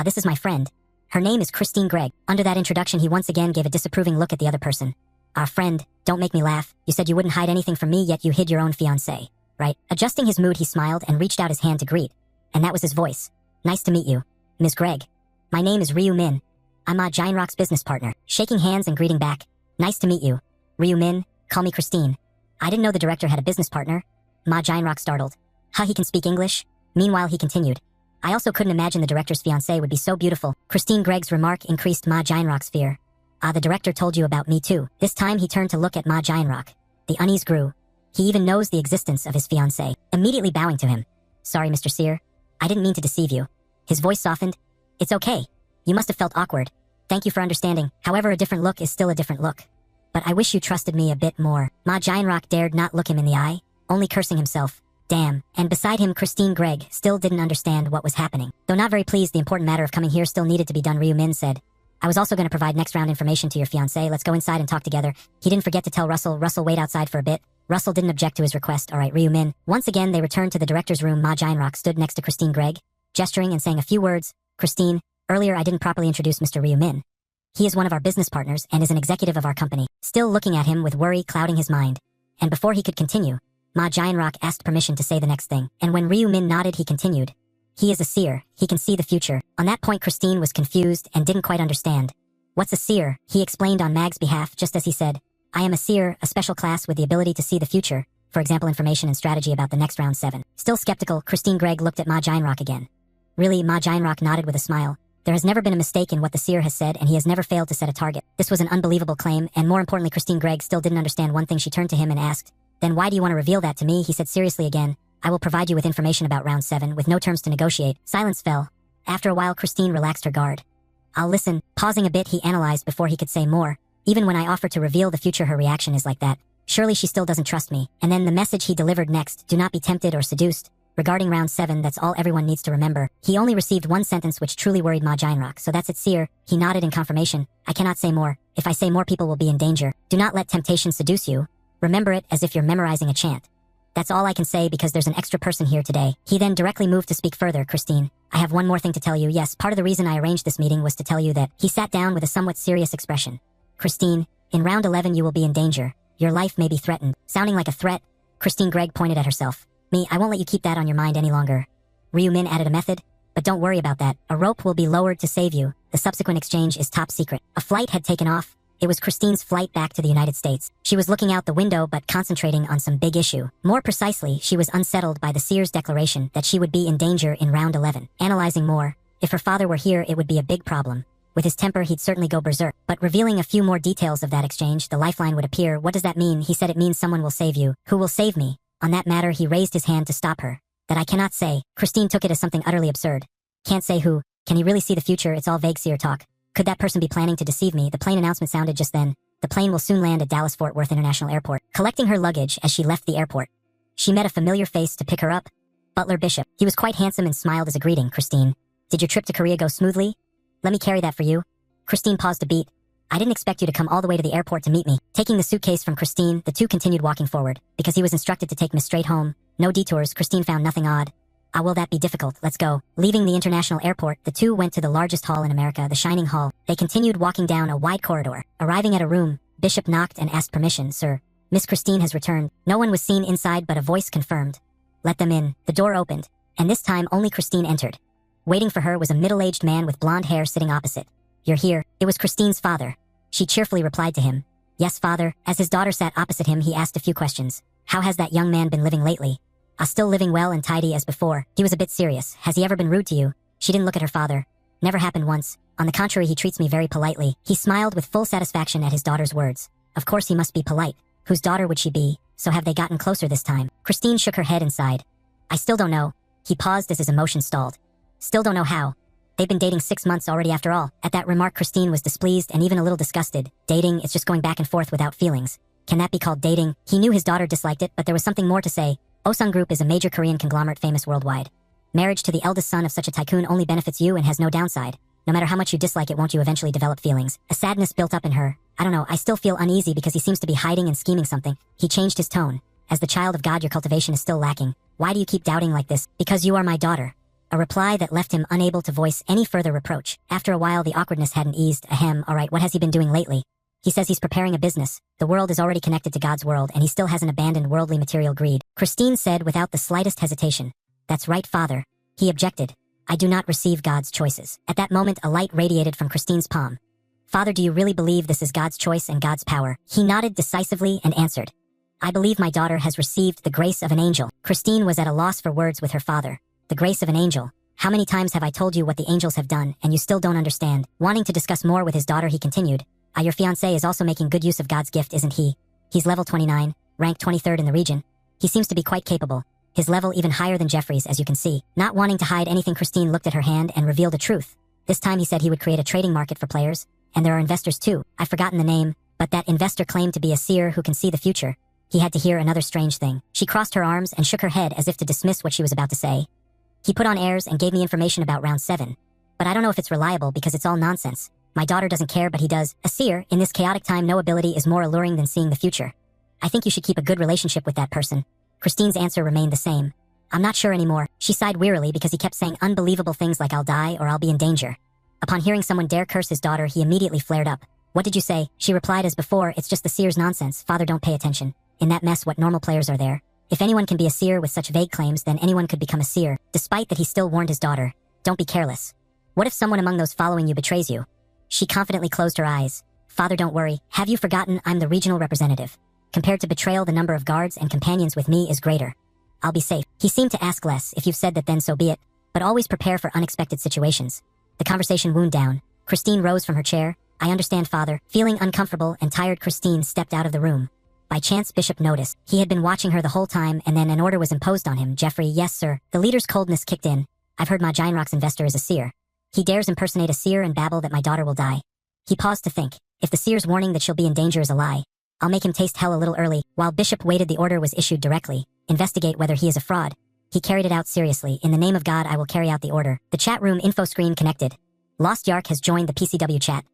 This is my friend. Her name is Christine Gregg. Under that introduction, he once again gave a disapproving look at the other person. Our friend, don't make me laugh. You said you wouldn't hide anything from me, yet you hid your own fiancée, right? Adjusting his mood, he smiled and reached out his hand to greet. And that was his voice. Nice to meet you, Ms. Gregg. My name is Ryu-min. I'm Ma Jinrock's business partner. Shaking hands and greeting back. Nice to meet you. Ryu-min, call me Christine. I didn't know the director had a business partner. Ma Jinrock startled. He can speak English? Meanwhile, he continued. I also couldn't imagine the director's fiancée would be so beautiful. Christine Gregg's remark increased Ma Jinrock's fear. The director told you about me too. This time he turned to look at Ma Jinrock. The unease grew. He even knows the existence of his fiancée. Immediately bowing to him. Sorry, Mr. Seer. I didn't mean to deceive you. His voice softened. It's okay. You must have felt awkward. Thank you for understanding. However, a different look is still a different look. But I wish you trusted me a bit more. Ma Jinrock dared not look him in the eye, only cursing himself. Damn. And beside him, Christine Gregg still didn't understand what was happening. Though not very pleased, the important matter of coming here still needed to be done, Ryu-min said. I was also going to provide next round information to your fiancé. Let's go inside and talk together. He didn't forget to tell Russell. Russell, wait outside for a bit. Russell didn't object to his request. All right, Ryu-min. Once again, they returned to the director's room. Ma Jinrock stood next to Christine Gregg, gesturing and saying a few words. Christine, earlier I didn't properly introduce Mr. Ryu-min. He is one of our business partners and is an executive of our company. Still looking at him with worry clouding his mind. And before he could continue, Ma Jinrock asked permission to say the next thing. And when Ryu-min nodded, he continued. He is a seer. He can see the future. On that point, Christine was confused and didn't quite understand. What's a seer? He explained on Mag's behalf, just as he said. I am a seer, a special class with the ability to see the future. For example, information and strategy about the next round 7. Still skeptical, Christine Gregg looked at Ma Jinrock again. Really? Ma Jinrock nodded with a smile. There has never been a mistake in what the seer has said, and he has never failed to set a target. This was an unbelievable claim, and more importantly, Christine Gregg still didn't understand one thing. She turned to him and asked, Then why do you want to reveal that to me? He said seriously again. I will provide you with information about round 7 with no terms to negotiate. Silence fell. After a while, Christine relaxed her guard. I'll listen. Pausing a bit, he analyzed before he could say more. Even when I offer to reveal the future, her reaction is like that. Surely she still doesn't trust me. And then the message he delivered next, do not be tempted or seduced. Regarding round 7, that's all everyone needs to remember. He only received one sentence which truly worried Ma Jinrock, so that's it, seer. He nodded in confirmation. I cannot say more. If I say more, people will be in danger. Do not let temptation seduce you. Remember it as if you're memorizing a chant. That's all I can say because there's an extra person here today. He then directly moved to speak further. Christine, I have one more thing to tell you. Yes, part of the reason I arranged this meeting was to tell you that. He sat down with a somewhat serious expression. Christine, in round 11 you will be in danger. Your life may be threatened. Sounding like a threat, Christine Gregg pointed at herself. Me, I won't let you keep that on your mind any longer. Ryu Min added a method. But don't worry about that. A rope will be lowered to save you. The subsequent exchange is top secret. A flight had taken off. It was Christine's flight back to the United States. She was looking out the window but concentrating on some big issue. More precisely, she was unsettled by the seer's declaration that she would be in danger in round 11. Analyzing more, if her father were here, it would be a big problem. With his temper, he'd certainly go berserk. But revealing a few more details of that exchange, the lifeline would appear. What does that mean? He said it means someone will save you. Who will save me? On that matter, he raised his hand to stop her. That I cannot say. Christine took it as something utterly absurd. Can't say who. Can he really see the future? It's all vague seer talk. Could that person be planning to deceive me? The plane announcement sounded just then. The plane will soon land at Dallas-Fort Worth International Airport. Collecting her luggage as she left the airport, she met a familiar face to pick her up. Butler Bishop. He was quite handsome and smiled as a greeting. Christine, did your trip to Korea go smoothly? Let me carry that for you. Christine paused a beat. I didn't expect you to come all the way to the airport to meet me. Taking the suitcase from Christine, the two continued walking forward, because he was instructed to take Miss straight home. No detours. Christine found nothing odd. Ah, will that be difficult? Let's go. Leaving the international airport, the two went to the largest hall in America, the Shining Hall. They continued walking down a wide corridor. Arriving at a room, Bishop knocked and asked permission. Sir, Miss Christine has returned. No one was seen inside, but a voice confirmed. Let them in. The door opened, and this time only Christine entered. Waiting for her was a middle-aged man with blonde hair sitting opposite. You're here. It was Christine's father. She cheerfully replied to him. Yes, father. As his daughter sat opposite him, he asked a few questions. How has that young man been living lately? Still living well and tidy as before. He was a bit serious. Has he ever been rude to you? She didn't look at her father. Never happened once. On the contrary, he treats me very politely. He smiled with full satisfaction at his daughter's words. Of course he must be polite. Whose daughter would she be? So have they gotten closer this time? Christine shook her head and sighed. I still don't know. He paused as his emotion stalled. Still don't know how. They've been dating 6 months already after all. At that remark, Christine was displeased and even a little disgusted. Dating, it's just going back and forth without feelings. Can that be called dating? He knew his daughter disliked it, but there was something more to say. Osung Group is a major Korean conglomerate famous worldwide. Marriage to the eldest son of such a tycoon only benefits you and has no downside. No matter how much you dislike it, won't you eventually develop feelings? A sadness built up in her. I don't know, I still feel uneasy because he seems to be hiding and scheming something. He changed his tone. As the child of God, your cultivation is still lacking. Why do you keep doubting like this? Because you are my daughter. A reply that left him unable to voice any further reproach. After a while, the awkwardness hadn't eased. Ahem, alright, what has he been doing lately? He says he's preparing a business. The world is already connected to God's world, and he still hasn't abandoned worldly material greed. Christine said without the slightest hesitation. That's right, father. He objected. I do not receive God's choices. At that moment, a light radiated from Christine's palm. Father, do you really believe this is God's choice and God's power? He nodded decisively and answered. I believe my daughter has received the grace of an angel. Christine was at a loss for words with her father. The grace of an angel. How many times have I told you what the angels have done, and you still don't understand? Wanting to discuss more with his daughter, he continued. Your fiancé is also making good use of God's gift, isn't he? He's level 29, ranked 23rd in the region. He seems to be quite capable. His level even higher than Jeffrey's, as you can see. Not wanting to hide anything, Christine looked at her hand and revealed the truth. This time he said he would create a trading market for players, and there are investors too. I've forgotten the name, but that investor claimed to be a seer who can see the future. He had to hear another strange thing. She crossed her arms and shook her head as if to dismiss what she was about to say. He put on airs and gave me information about round 7. But I don't know if it's reliable because it's all nonsense. My daughter doesn't care, but he does. A seer, in this chaotic time, no ability is more alluring than seeing the future. I think you should keep a good relationship with that person. Christine's answer remained the same. I'm not sure anymore. She sighed wearily because he kept saying unbelievable things like I'll die or I'll be in danger. Upon hearing someone dare curse his daughter, he immediately flared up. What did you say? She replied as before, it's just the seer's nonsense. Father, don't pay attention. In that mess, what normal players are there? If anyone can be a seer with such vague claims, then anyone could become a seer. Despite that, he still warned his daughter. Don't be careless. What if someone among those following you betrays you? She confidently closed her eyes. Father, don't worry. Have you forgotten I'm the regional representative? Compared to betrayal, the number of guards and companions with me is greater. I'll be safe. He seemed to ask less. If you've said that, then so be it. But always prepare for unexpected situations. The conversation wound down. Christine rose from her chair. I understand, father. Feeling uncomfortable and tired, Christine stepped out of the room. By chance, Bishop noticed. He had been watching her the whole time, and then an order was imposed on him. Jeffrey, yes, sir. The leader's coldness kicked in. I've heard my Giant Rock's investor is a seer. He dares impersonate a seer and babble that my daughter will die. He paused to think. If the seer's warning that she'll be in danger is a lie, I'll make him taste hell a little early. While Bishop waited, the order was issued directly. Investigate whether he is a fraud. He carried it out seriously. In the name of God, I will carry out the order. The chat room info screen connected. Lost Yark has joined the PCW chat.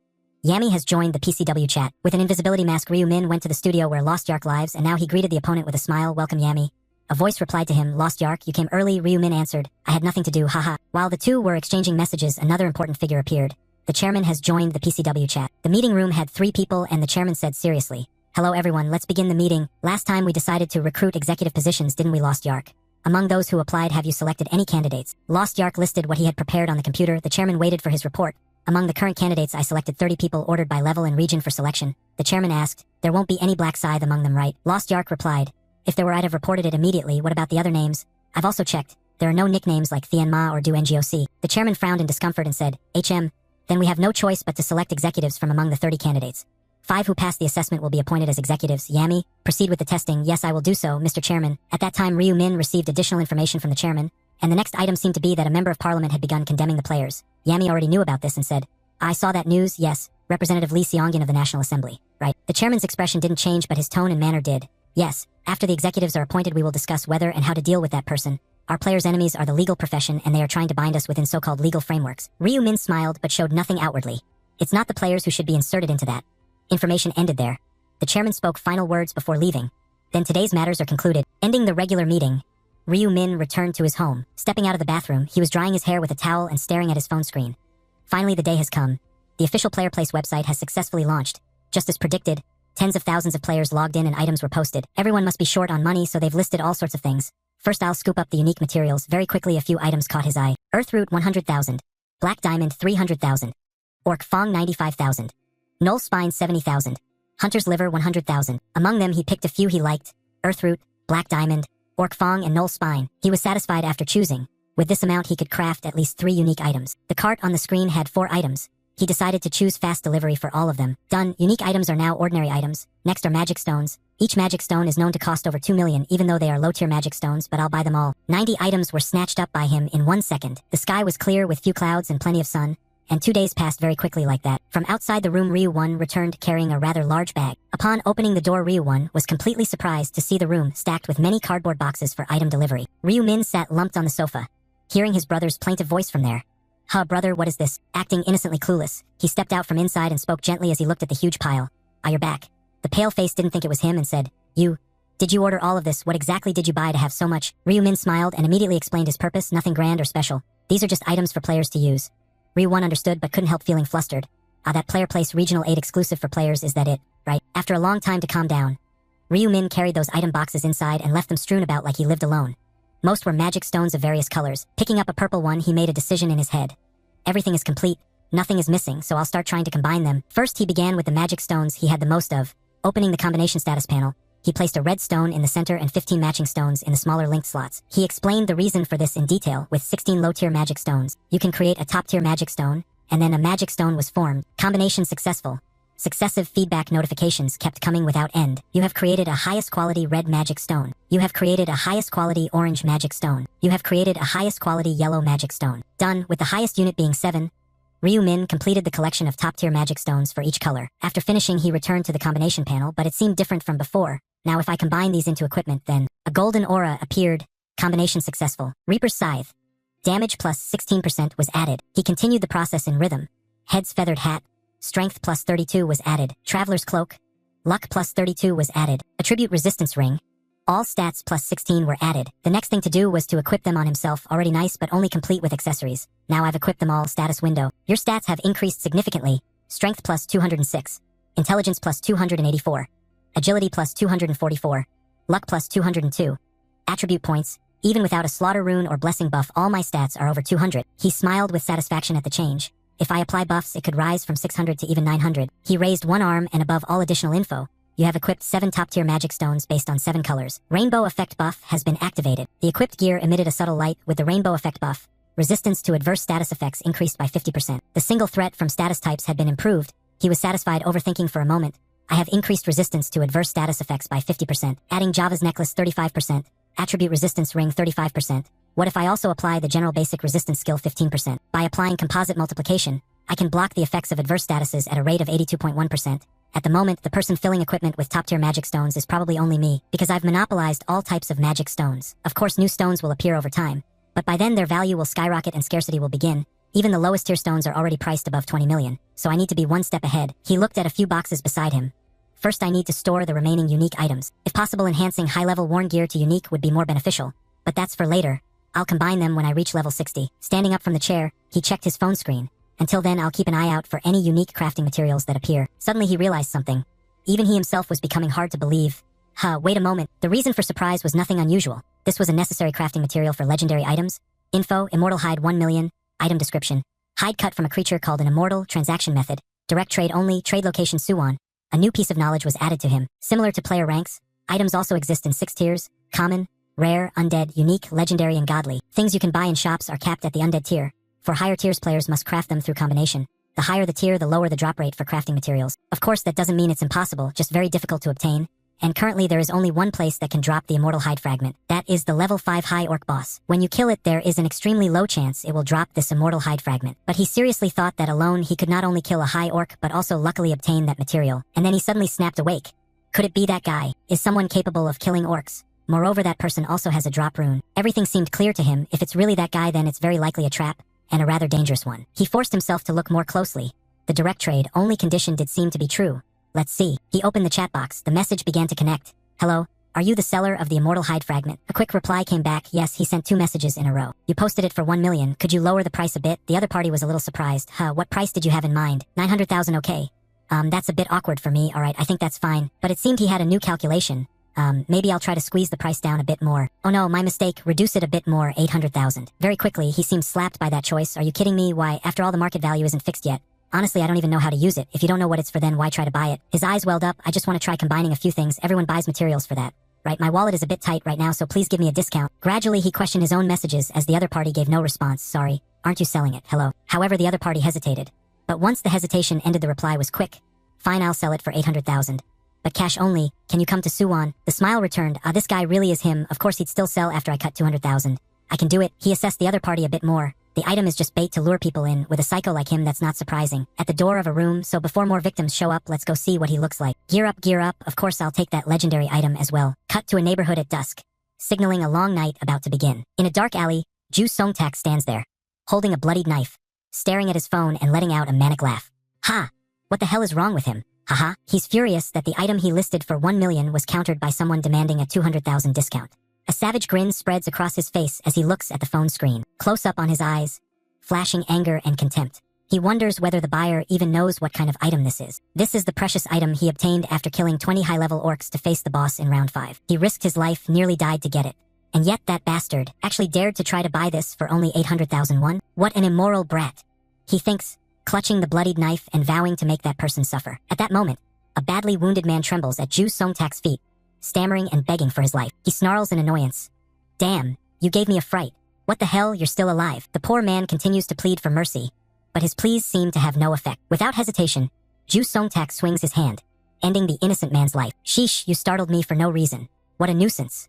Yami has joined the PCW chat. With an invisibility mask, Ryu Min went to the studio where Lost Yark lives, and now he greeted the opponent with a smile. Welcome, Yami. A voice replied to him, Lost Yark, you came early. Ryu Min answered, I had nothing to do, haha. While the two were exchanging messages, another important figure appeared. The chairman has joined the PCW chat. The meeting room had 3 people, and the chairman said seriously, hello everyone, let's begin the meeting. Last time we decided to recruit executive positions, didn't we, Lost Yark? Among those who applied, have you selected any candidates? Lost Yark listed what he had prepared on the computer. The chairman waited for his report. Among the current candidates, I selected 30 people ordered by level and region for selection. The chairman asked, there won't be any black scythe among them, right? Lost Yark replied, if there were, I'd have reported it immediately. What about the other names? I've also checked. There are no nicknames like Thien Ma or Du Ngoc. The chairman frowned in discomfort and said, HM, then we have no choice but to select executives from among the 30 candidates. 5 who pass the assessment will be appointed as executives. Yami, proceed with the testing. Yes, I will do so, Mr. Chairman. At that time, Ryu Min received additional information from the chairman, and the next item seemed to be that a member of parliament had begun condemning the players. Yami already knew about this and said, I saw that news, yes, Representative Lee Seongyun of the National Assembly. Right. The chairman's expression didn't change, but his tone and manner did. Yes, after the executives are appointed, we will discuss whether and how to deal with that person. Our players' enemies are the legal profession, and they are trying to bind us within so-called legal frameworks. Ryu Min smiled, but showed nothing outwardly. It's not the players who should be inserted into that. Information ended there. The chairman spoke final words before leaving. Then today's matters are concluded. Ending the regular meeting, Ryu Min returned to his home. Stepping out of the bathroom, he was drying his hair with a towel and staring at his phone screen. Finally, the day has come. The official Player Place website has successfully launched. Just as predicted, tens of thousands of players logged in and items were posted. Everyone must be short on money, so they've listed all sorts of things. First, I'll scoop up the unique materials. Very quickly, a few items caught his eye. Earthroot 100,000. Black Diamond 300,000. Orc Fong 95,000. Knoll Spine 70,000. Hunter's Liver 100,000. Among them, he picked a few he liked. Earthroot, Black Diamond, Orc Fong, and Knoll Spine. He was satisfied after choosing. With this amount, he could craft at least 3 unique items. The cart on the screen had 4 items. He decided to choose fast delivery for all of them. Done. Unique items are now ordinary items. Next are magic stones. Each magic stone is known to cost over 2 million, even though they are low-tier magic stones, but I'll buy them all. 90 items were snatched up by him in 1 second. The sky was clear with few clouds and plenty of sun, and 2 days passed very quickly like that. From outside the room, Ryu 1 returned carrying a rather large bag. Upon opening the door, Ryu 1 was completely surprised to see the room stacked with many cardboard boxes for item delivery. Ryu Min sat lumped on the sofa, hearing his brother's plaintive voice from there. Huh, brother, what is this? Acting innocently clueless, he stepped out from inside and spoke gently as he looked at the huge pile. Ah, you're back. The pale face didn't think it was him and said, Did you order all of this? What exactly did you buy to have so much? Ryu Min smiled and immediately explained his purpose, nothing grand or special. These are just items for players to use. Ryu 1 understood but couldn't help feeling flustered. Ah, that Player Place Regional 8 exclusive for players, is that it? Right. After a long time to calm down, Ryu Min carried those item boxes inside and left them strewn about like he lived alone. Most were magic stones of various colors. Picking up a purple one, he made a decision in his head. Everything is complete, nothing is missing, so I'll start trying to combine them. First, he began with the magic stones he had the most of. Opening the combination status panel, he placed a red stone in the center and 15 matching stones in the smaller linked slots. He explained the reason for this in detail. With 16 low-tier magic stones, you can create a top-tier magic stone, and then a magic stone was formed. Combination successful. Successive feedback notifications kept coming without end. You have created a highest quality red magic stone. You have created a highest quality orange magic stone. You have created a highest quality yellow magic stone. Done, with the highest unit being 7. Ryu Min completed the collection of top-tier magic stones for each color. After finishing, he returned to the combination panel, but it seemed different from before. Now if I combine these into equipment, then a golden aura appeared. Combination successful. Reaper's Scythe. Damage plus 16% was added. He continued the process in rhythm. Head's feathered hat. Strength plus 32 was added. Traveler's Cloak. Luck plus 32 was added. Attribute Resistance Ring. All stats plus 16 were added. The next thing to do was to equip them on himself. Already nice, but only complete with accessories. Now I've equipped them all. Status window. Your stats have increased significantly. Strength plus 206. Intelligence plus 284. Agility plus 244. Luck plus 202. Attribute points. Even without a slaughter rune or blessing buff, all my stats are over 200. He smiled with satisfaction at the change. If I apply buffs, it could rise from 600 to even 900. He raised one arm, and above all additional info, you have equipped 7 top-tier magic stones based on 7 colors. Rainbow Effect buff has been activated. The equipped gear emitted a subtle light with the Rainbow Effect buff. Resistance to adverse status effects increased by 50%. The single threat from status types had been improved. He was satisfied, overthinking for a moment. I have increased resistance to adverse status effects by 50%, adding Java's necklace 35%, attribute resistance ring 35%. What if I also apply the general basic resistance skill 15%? By applying composite multiplication, I can block the effects of adverse statuses at a rate of 82.1%. At the moment, the person filling equipment with top-tier magic stones is probably only me, because I've monopolized all types of magic stones. Of course, new stones will appear over time, but by then their value will skyrocket and scarcity will begin. Even the lowest tier stones are already priced above 20 million, so I need to be one step ahead. He looked at a few boxes beside him. First, I need to store the remaining unique items. If possible, enhancing high-level worn gear to unique would be more beneficial, but that's for later. I'll combine them when I reach level 60. Standing up from the chair, he checked his phone screen. Until then, I'll keep an eye out for any unique crafting materials that appear. Suddenly he realized something. Even he himself was becoming hard to believe. Wait a moment. The reason for surprise was nothing unusual. This was a necessary crafting material for legendary items. Info, immortal hide 1 million. Item description. Hide cut from a creature called an immortal. Transaction method. Direct trade only. Trade location Suwon. A new piece of knowledge was added to him. Similar to player ranks, items also exist in 6 tiers. Common, rare, undead, unique, legendary, and godly. Things you can buy in shops are capped at the undead tier. For higher tiers, players must craft them through combination. The higher the tier, the lower the drop rate for crafting materials. Of course, that doesn't mean it's impossible, just very difficult to obtain. And currently there is only one place that can drop the immortal hide fragment. That is the level 5 high orc boss. When you kill it, there is an extremely low chance it will drop this immortal hide fragment. But he seriously thought that alone he could not only kill a high orc but also luckily obtain that material. And then he suddenly snapped awake. Could it be that guy? Is someone capable of killing orcs? Moreover, that person also has a drop rune. Everything seemed clear to him. If it's really that guy, then it's very likely a trap, and a rather dangerous one. He forced himself to look more closely. The direct trade only condition did seem to be true. Let's see. He opened the chat box. The message began to connect. Hello, are you the seller of the immortal hide fragment? A quick reply came back. Yes, he sent 2 messages in a row. You posted it for 1 million. Could you lower the price a bit? The other party was a little surprised. What price did you have in mind? 900,000, okay. That's a bit awkward for me. Alright, I think that's fine. But it seemed he had a new calculation. Maybe I'll try to squeeze the price down a bit more. Oh no, my mistake. Reduce it a bit more, 800,000. Very quickly, he seemed slapped by that choice. Are you kidding me? Why, after all, the market value isn't fixed yet. Honestly, I don't even know how to use it. If you don't know what it's for, then why try to buy it? His eyes welled up. I just want to try combining a few things. Everyone buys materials for that. Right, my wallet is a bit tight right now, so please give me a discount. Gradually, he questioned his own messages as the other party gave no response. Sorry, aren't you selling it? Hello. However, the other party hesitated. But once the hesitation ended, the reply was quick. Fine, I'll sell it for 800,000. But cash only. Can you come to Suwon? The smile returned. This guy really is him. Of course he'd still sell after I cut 200,000. I can do it. He assessed the other party a bit more. The item is just bait to lure people in. With a psycho like him, that's not surprising. At the door of a room, so before more victims show up, let's go see what he looks like. Gear up, gear up. Of course I'll take that legendary item as well. Cut to a neighborhood at dusk, signaling a long night about to begin. In a dark alley, Ju Songtak stands there, holding a bloodied knife, staring at his phone and letting out a manic laugh. Ha! What the hell is wrong with him? Haha, he's furious that the item he listed for 1 million was countered by someone demanding a 200,000 discount. A savage grin spreads across his face as he looks at the phone screen, close up on his eyes, flashing anger and contempt. He wonders whether the buyer even knows what kind of item this is. This is the precious item he obtained after killing 20 high-level orcs to face the boss in round 5. He risked his life, nearly died to get it. And yet that bastard actually dared to try to buy this for only 800,000 won? What an immoral brat. He thinks, clutching the bloodied knife and vowing to make that person suffer. At that moment, a badly wounded man trembles at Ju Songtak's feet, stammering and begging for his life. He snarls in annoyance. Damn, you gave me a fright. What the hell, you're still alive. The poor man continues to plead for mercy, but his pleas seem to have no effect. Without hesitation, Ju Songtak swings his hand, ending the innocent man's life. Sheesh, you startled me for no reason. What a nuisance.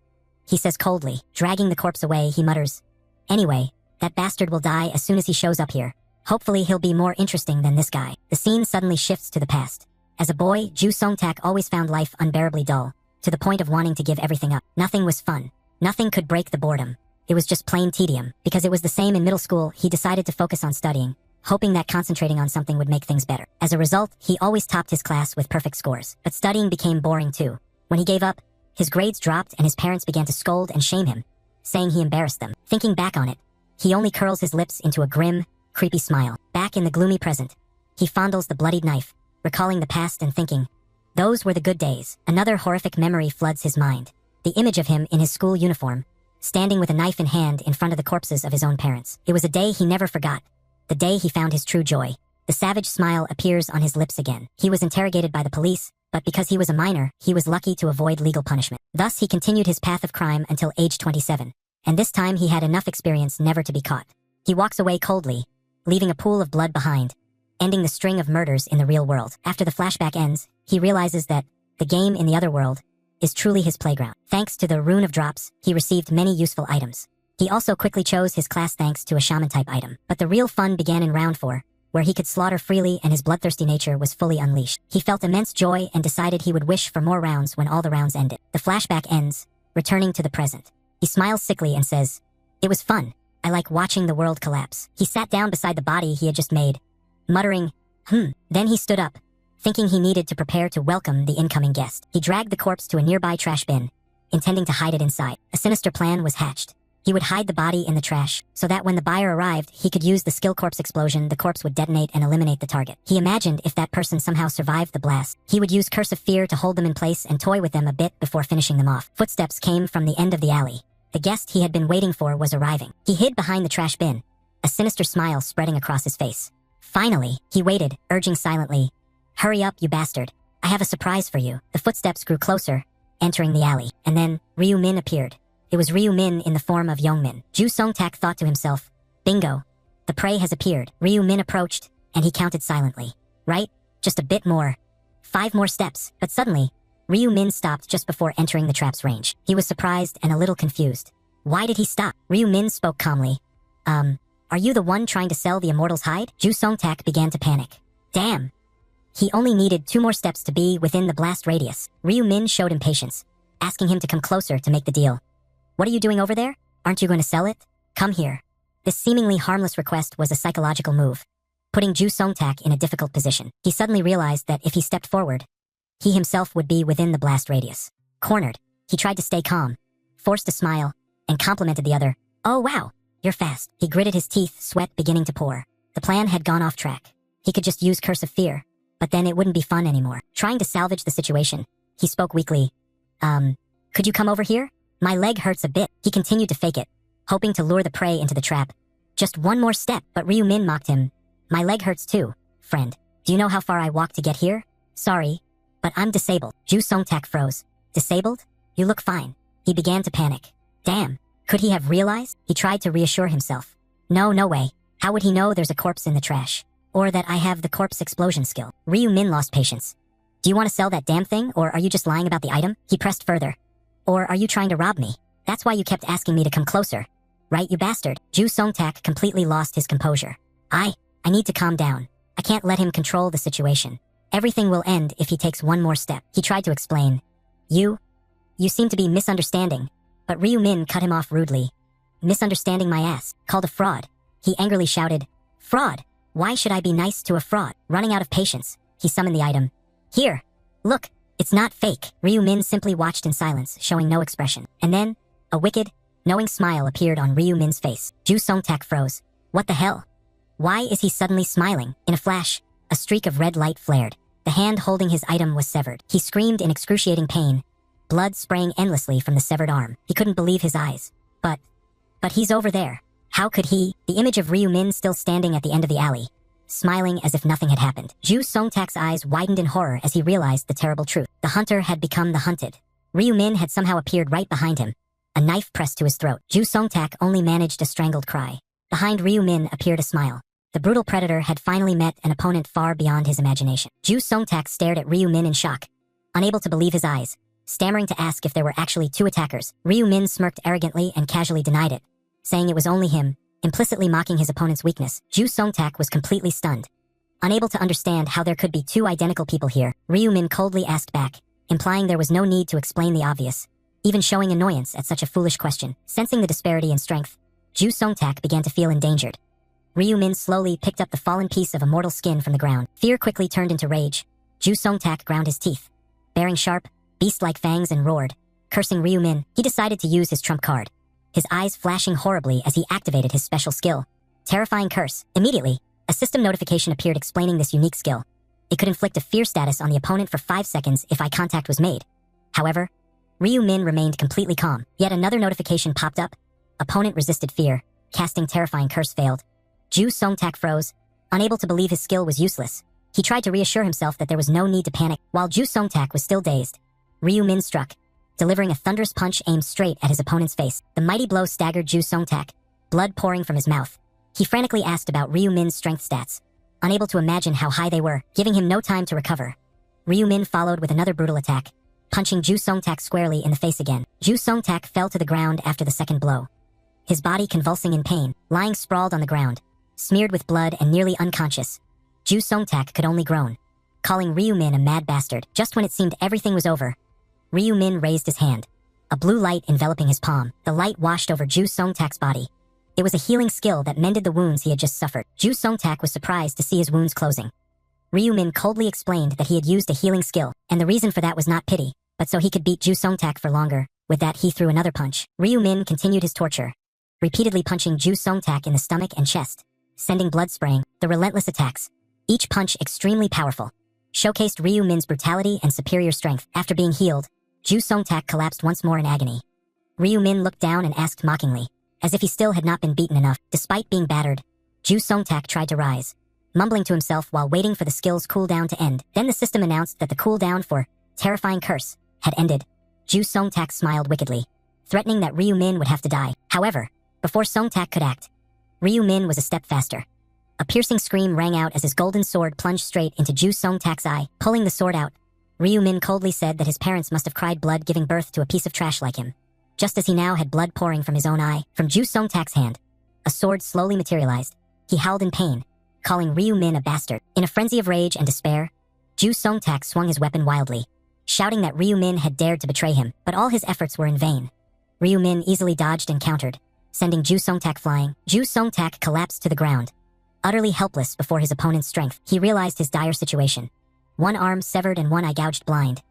He says coldly, dragging the corpse away. He mutters, anyway, that bastard will die as soon as he shows up here. Hopefully he'll be more interesting than this guy. The scene suddenly shifts to the past. As a boy, Ju Songtak always found life unbearably dull, to the point of wanting to give everything up. Nothing was fun. Nothing could break the boredom. It was just plain tedium. Because it was the same in middle school, he decided to focus on studying, hoping that concentrating on something would make things better. As a result, he always topped his class with perfect scores. But studying became boring too. When he gave up, his grades dropped and his parents began to scold and shame him, saying he embarrassed them. Thinking back on it, he only curls his lips into a grim, creepy smile. Back in the gloomy present, he fondles the bloodied knife, recalling the past and thinking, those were the good days. Another horrific memory floods his mind. The image of him in his school uniform, standing with a knife in hand in front of the corpses of his own parents. It was a day he never forgot. The day he found his true joy. The savage smile appears on his lips again. He was interrogated by the police, but because he was a minor, he was lucky to avoid legal punishment. Thus, he continued his path of crime until age 27. And this time he had enough experience never to be caught. He walks away coldly, leaving a pool of blood behind. ending the string of murders in the real world. After the flashback ends, he realizes that the game in the other world is truly his playground. Thanks to the Rune of Drops, he received many useful items. He also quickly chose his class thanks to a shaman-type item. But the real fun began in round 4, where he could slaughter freely and his bloodthirsty nature was fully unleashed. He felt immense joy and decided he would wish for more rounds when all the rounds ended. The flashback ends, returning to the present. He smiles sickly and says, "It was fun. I like watching the world collapse." He sat down beside the body he had just made, muttering, Then he stood up, thinking he needed to prepare to welcome the incoming guest. He dragged the corpse to a nearby trash bin, intending to hide it inside. A sinister plan was hatched. He would hide the body in the trash, so that when the buyer arrived, he could use the skill corpse explosion, the corpse would detonate and eliminate the target. He imagined if that person somehow survived the blast, he would use Curse of Fear to hold them in place and toy with them a bit before finishing them off. Footsteps came from the end of the alley. The guest he had been waiting for was arriving. He hid behind the trash bin, a sinister smile spreading across his face. Finally, he waited, urging silently, "Hurry up, you bastard. I have a surprise for you." The footsteps grew closer, entering the alley, and then Ryu Min appeared. It was Ryu Min in the form of Yongmin. Ju Songtak thought to himself, "Bingo. The prey has appeared." Ryu Min approached, and he counted silently. "Right? Just a bit more. 5 more steps." But suddenly, Ryu Min stopped just before entering the trap's range. He was surprised and a little confused. Why did he stop? Ryu Min spoke calmly. Are you the one trying to sell the immortal's hide?" Ju Songtak began to panic. Damn. He only needed 2 more steps to be within the blast radius. Ryu Min showed impatience, asking him to come closer to make the deal. "What are you doing over there? Aren't you going to sell it? Come here." This seemingly harmless request was a psychological move, putting Ju Songtak in a difficult position. He suddenly realized that if he stepped forward, he himself would be within the blast radius. Cornered, he tried to stay calm, forced a smile, and complimented the other. "Oh wow, you're fast." He gritted his teeth, sweat beginning to pour. The plan had gone off track. He could just use Curse of Fear, but then it wouldn't be fun anymore. Trying to salvage the situation, he spoke weakly. Could you come over here? My leg hurts a bit." He continued to fake it, hoping to lure the prey into the trap. "Just 1 more step." But Ryu Min mocked him. "My leg hurts too, friend. Do you know how far I walked to get here?" "Sorry, but I'm disabled." Ju Songtak froze. "Disabled? You look fine." He began to panic. Damn. Could he have realized? He tried to reassure himself. No way. How would he know there's a corpse in the trash? Or that I have the corpse explosion skill? Ryu Min lost patience. "Do you want to sell that damn thing, or are you just lying about the item?" He pressed further. "Or are you trying to rob me? That's why you kept asking me to come closer. Right, you bastard?" Ju Songtak completely lost his composure. I need to calm down. I can't let him control the situation. Everything will end if he takes 1 more step." He tried to explain. You seem to be misunderstanding." But Ryu Min cut him off rudely. "Misunderstanding my ass. Called a fraud." He angrily shouted. "Fraud? Why should I be nice to a fraud?" Running out of patience, he summoned the item. "Here, look, it's not fake." Ryu Min simply watched in silence, showing no expression. And then, a wicked, knowing smile appeared on Ryu Min's face. Ju Songtak froze. What the hell? Why is he suddenly smiling? In a flash, a streak of red light flared. The hand holding his item was severed. He screamed in excruciating pain, blood spraying endlessly from the severed arm. He couldn't believe his eyes. But he's over there. How could he? The image of Ryu Min still standing at the end of the alley, smiling as if nothing had happened. Ju Songtak's eyes widened in horror as he realized the terrible truth. The hunter had become the hunted. Ryu Min had somehow appeared right behind him, a knife pressed to his throat. Ju Songtak only managed a strangled cry. Behind Ryu Min appeared a smile. The brutal predator had finally met an opponent far beyond his imagination. Ju Songtak stared at Ryu Min in shock, unable to believe his eyes, stammering to ask if there were actually 2 attackers. Ryu Min smirked arrogantly and casually denied it, saying it was only him, implicitly mocking his opponent's weakness. Ju Songtak was completely stunned. Unable to understand how there could be 2 identical people here, Ryu Min coldly asked back, implying there was no need to explain the obvious, even showing annoyance at such a foolish question. Sensing the disparity in strength, Ju Songtak began to feel endangered. Ryu Min slowly picked up the fallen piece of immortal skin from the ground. Fear quickly turned into rage. Ju Songtak ground his teeth, baring sharp, beast-like fangs, and roared. Cursing Ryu Min, he decided to use his trump card, his eyes flashing horribly as he activated his special skill. Terrifying Curse. Immediately, a system notification appeared explaining this unique skill. It could inflict a fear status on the opponent for 5 seconds if eye contact was made. However, Ryu Min remained completely calm. Yet another notification popped up. Opponent resisted fear. Casting Terrifying Curse failed. Ju Songtak froze, unable to believe his skill was useless. He tried to reassure himself that there was no need to panic. While Ju Songtak was still dazed, Ryu Min struck, delivering a thunderous punch aimed straight at his opponent's face. The mighty blow staggered Ju Songtak, blood pouring from his mouth. He frantically asked about Ryu Min's strength stats, unable to imagine how high they were, giving him no time to recover. Ryu-min followed with another brutal attack, punching Ju Song-tak squarely in the face again. Ju Song-tak fell to the ground after the second blow, his body convulsing in pain, lying sprawled on the ground, smeared with blood and nearly unconscious. Ju Song-tak could only groan, calling Ryu-min a mad bastard. Just when it seemed everything was over, Ryu-min raised his hand, a blue light enveloping his palm. The light washed over Ju Song-tak's body. It was a healing skill that mended the wounds he had just suffered. Ju Song-tak was surprised to see his wounds closing. Ryu-min coldly explained that he had used a healing skill, and the reason for that was not pity, but so he could beat Ju Song-tak for longer. With that, he threw another punch. Ryu-min continued his torture, repeatedly punching Ju Song-tak in the stomach and chest, sending blood spraying. The relentless attacks, each punch extremely powerful, showcased Ryu-min's brutality and superior strength. After being healed, Ju Song-tak collapsed once more in agony. Ryu-min looked down and asked mockingly, as if he still had not been beaten enough. Despite being battered, Ju Song-tak tried to rise, mumbling to himself while waiting for the skill's cooldown to end. Then the system announced that the cooldown for Terrifying Curse had ended. Ju Song-tak smiled wickedly, threatening that Ryu-min would have to die. However, before Song-tak could act, Ryu-min was a step faster. A piercing scream rang out as his golden sword plunged straight into Ju Song-tak's eye. Pulling the sword out, Ryu-min coldly said that his parents must have cried blood giving birth to a piece of trash like him, just as he now had blood pouring from his own eye. From Ju Song-tak's hand, a sword slowly materialized. He howled in pain, calling Ryu-min a bastard. In a frenzy of rage and despair, Ju Song-tak swung his weapon wildly, shouting that Ryu-min had dared to betray him, but all his efforts were in vain. Ryu-min easily dodged and countered, sending Ju Song-tak flying. Ju Song-tak collapsed to the ground, utterly helpless before his opponent's strength. He realized his dire situation. One arm severed and one eye gouged blind.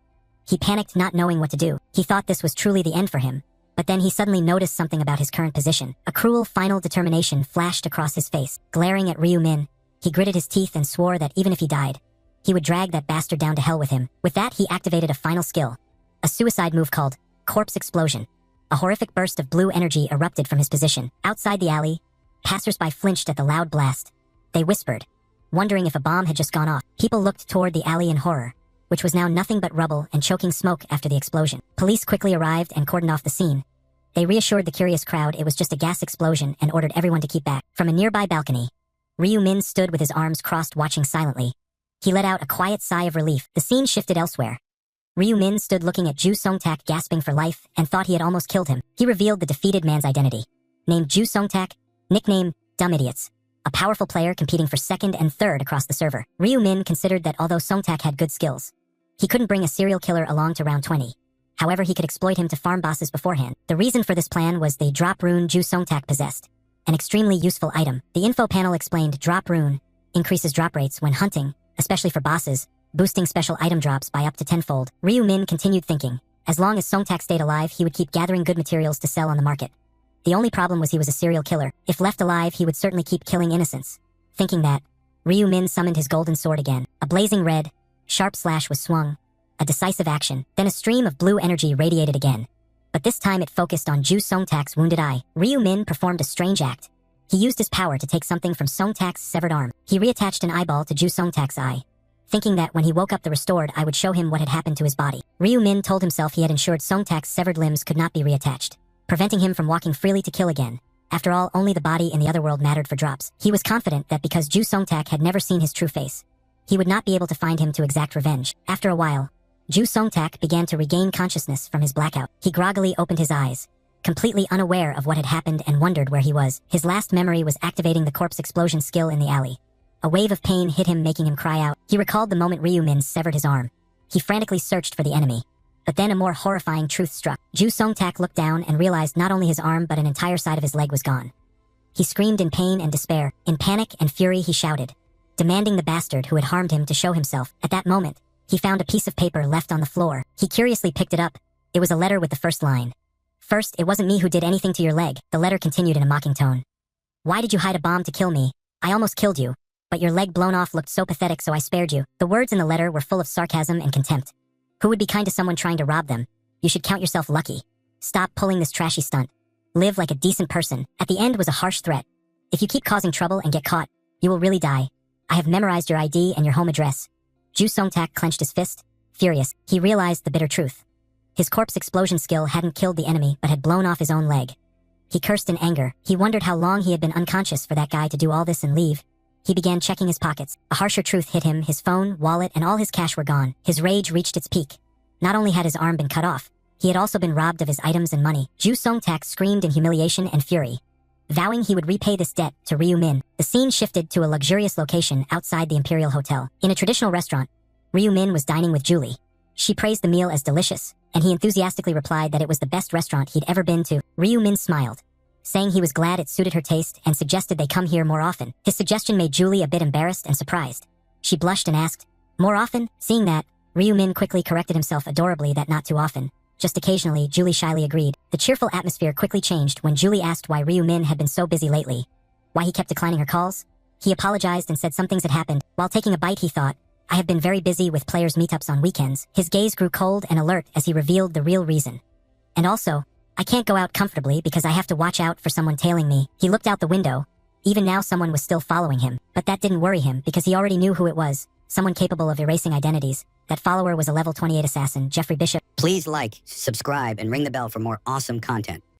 He panicked, not knowing what to do. He thought this was truly the end for him, but then he suddenly noticed something about his current position. A cruel, final determination flashed across his face. Glaring at Ryu-min, he gritted his teeth and swore that even if he died, he would drag that bastard down to hell with him. With that, he activated a final skill, a suicide move called Corpse Explosion. A horrific burst of blue energy erupted from his position. Outside the alley, passersby flinched at the loud blast. They whispered, wondering if a bomb had just gone off. People looked toward the alley in horror, which was now nothing but rubble and choking smoke after the explosion. Police quickly arrived and cordoned off the scene. They reassured the curious crowd it was just a gas explosion and ordered everyone to keep back. From a nearby balcony, Ryu-min stood with his arms crossed, watching silently. He let out a quiet sigh of relief. The scene shifted elsewhere. Ryu-min stood looking at Ju Song-tak gasping for life and thought he had almost killed him. He revealed the defeated man's identity. Named Ju Song-tak, nickname Dumb Idiots, a powerful player competing for second and third across the server. Ryu-min considered that although Song-tak had good skills, he couldn't bring a serial killer along to round 20. However, he could exploit him to farm bosses beforehand. The reason for this plan was the drop rune Ju Song-tak possessed, an extremely useful item. The info panel explained drop rune increases drop rates when hunting, especially for bosses, boosting special item drops by up to 10-fold. Ryu-min continued thinking, as long as Song-tak stayed alive, he would keep gathering good materials to sell on the market. The only problem was he was a serial killer. If left alive, he would certainly keep killing innocents. Thinking that, Ryu-min summoned his golden sword again. A blazing red, sharp slash was swung, a decisive action. Then a stream of blue energy radiated again, but this time it focused on Ju Song-tak's wounded eye. Ryu-min performed a strange act. He used his power to take something from Song-tak's severed arm. He reattached an eyeball to Ju Song-tak's eye, thinking that when he woke up the restored eye would show him what had happened to his body. Ryu-min told himself he had ensured Song-tak's severed limbs could not be reattached, preventing him from walking freely to kill again. After all, only the body in the other world mattered for drops. He was confident that because Ju Song-tak had never seen his true face, he would not be able to find him to exact revenge. After a while, Ju Song-tak began to regain consciousness from his blackout. He groggily opened his eyes, completely unaware of what had happened, and wondered where he was. His last memory was activating the corpse explosion skill in the alley. A wave of pain hit him, making him cry out. He recalled the moment Ryu-min severed his arm. He frantically searched for the enemy. But then a more horrifying truth struck. Ju Song-tak looked down and realized not only his arm but an entire side of his leg was gone. He screamed in pain and despair. In panic and fury he shouted, demanding the bastard who had harmed him to show himself. At that moment, he found a piece of paper left on the floor. He curiously picked it up. It was a letter with the first line. "First, it wasn't me who did anything to your leg." The letter continued in a mocking tone. "Why did you hide a bomb to kill me? I almost killed you. But your leg blown off looked so pathetic, so I spared you." The words in the letter were full of sarcasm and contempt. Who would be kind to someone trying to rob them? You should count yourself lucky. Stop pulling this trashy stunt. Live like a decent person. At the end was a harsh threat. If you keep causing trouble and get caught, you will really die. I have memorized your ID and your home address. Ju Song-tak clenched his fist. Furious, he realized the bitter truth. His corpse explosion skill hadn't killed the enemy but had blown off his own leg. He cursed in anger. He wondered how long he had been unconscious for that guy to do all this and leave. He began checking his pockets. A harsher truth hit him. His phone, wallet, and all his cash were gone. His rage reached its peak. Not only had his arm been cut off, he had also been robbed of his items and money. Ju Song-tak screamed in humiliation and fury, vowing he would repay this debt to Ryu Min. The scene shifted to a luxurious location outside the Imperial Hotel. In a traditional restaurant, Ryu Min was dining with Julie. She praised the meal as delicious, and he enthusiastically replied that it was the best restaurant he'd ever been to. Ryu Min smiled, saying he was glad it suited her taste and suggested they come here more often. His suggestion made Julie a bit embarrassed and surprised. She blushed and asked, "More often?" Seeing that, Ryu Min quickly corrected himself adorably that not too often. Just occasionally, Julie shyly agreed. The cheerful atmosphere quickly changed when Julie asked why Ryu Min had been so busy lately. Why he kept declining her calls? He apologized and said some things had happened. While taking a bite, he thought, "I have been very busy with players' meetups on weekends." His gaze grew cold and alert as he revealed the real reason. "And also, I can't go out comfortably because I have to watch out for someone tailing me." He looked out the window. Even now someone was still following him, but that didn't worry him because he already knew who it was. Someone capable of erasing identities. That follower was a level 28 assassin, Jeffrey Bishop. Please like, subscribe, and ring the bell for more awesome content.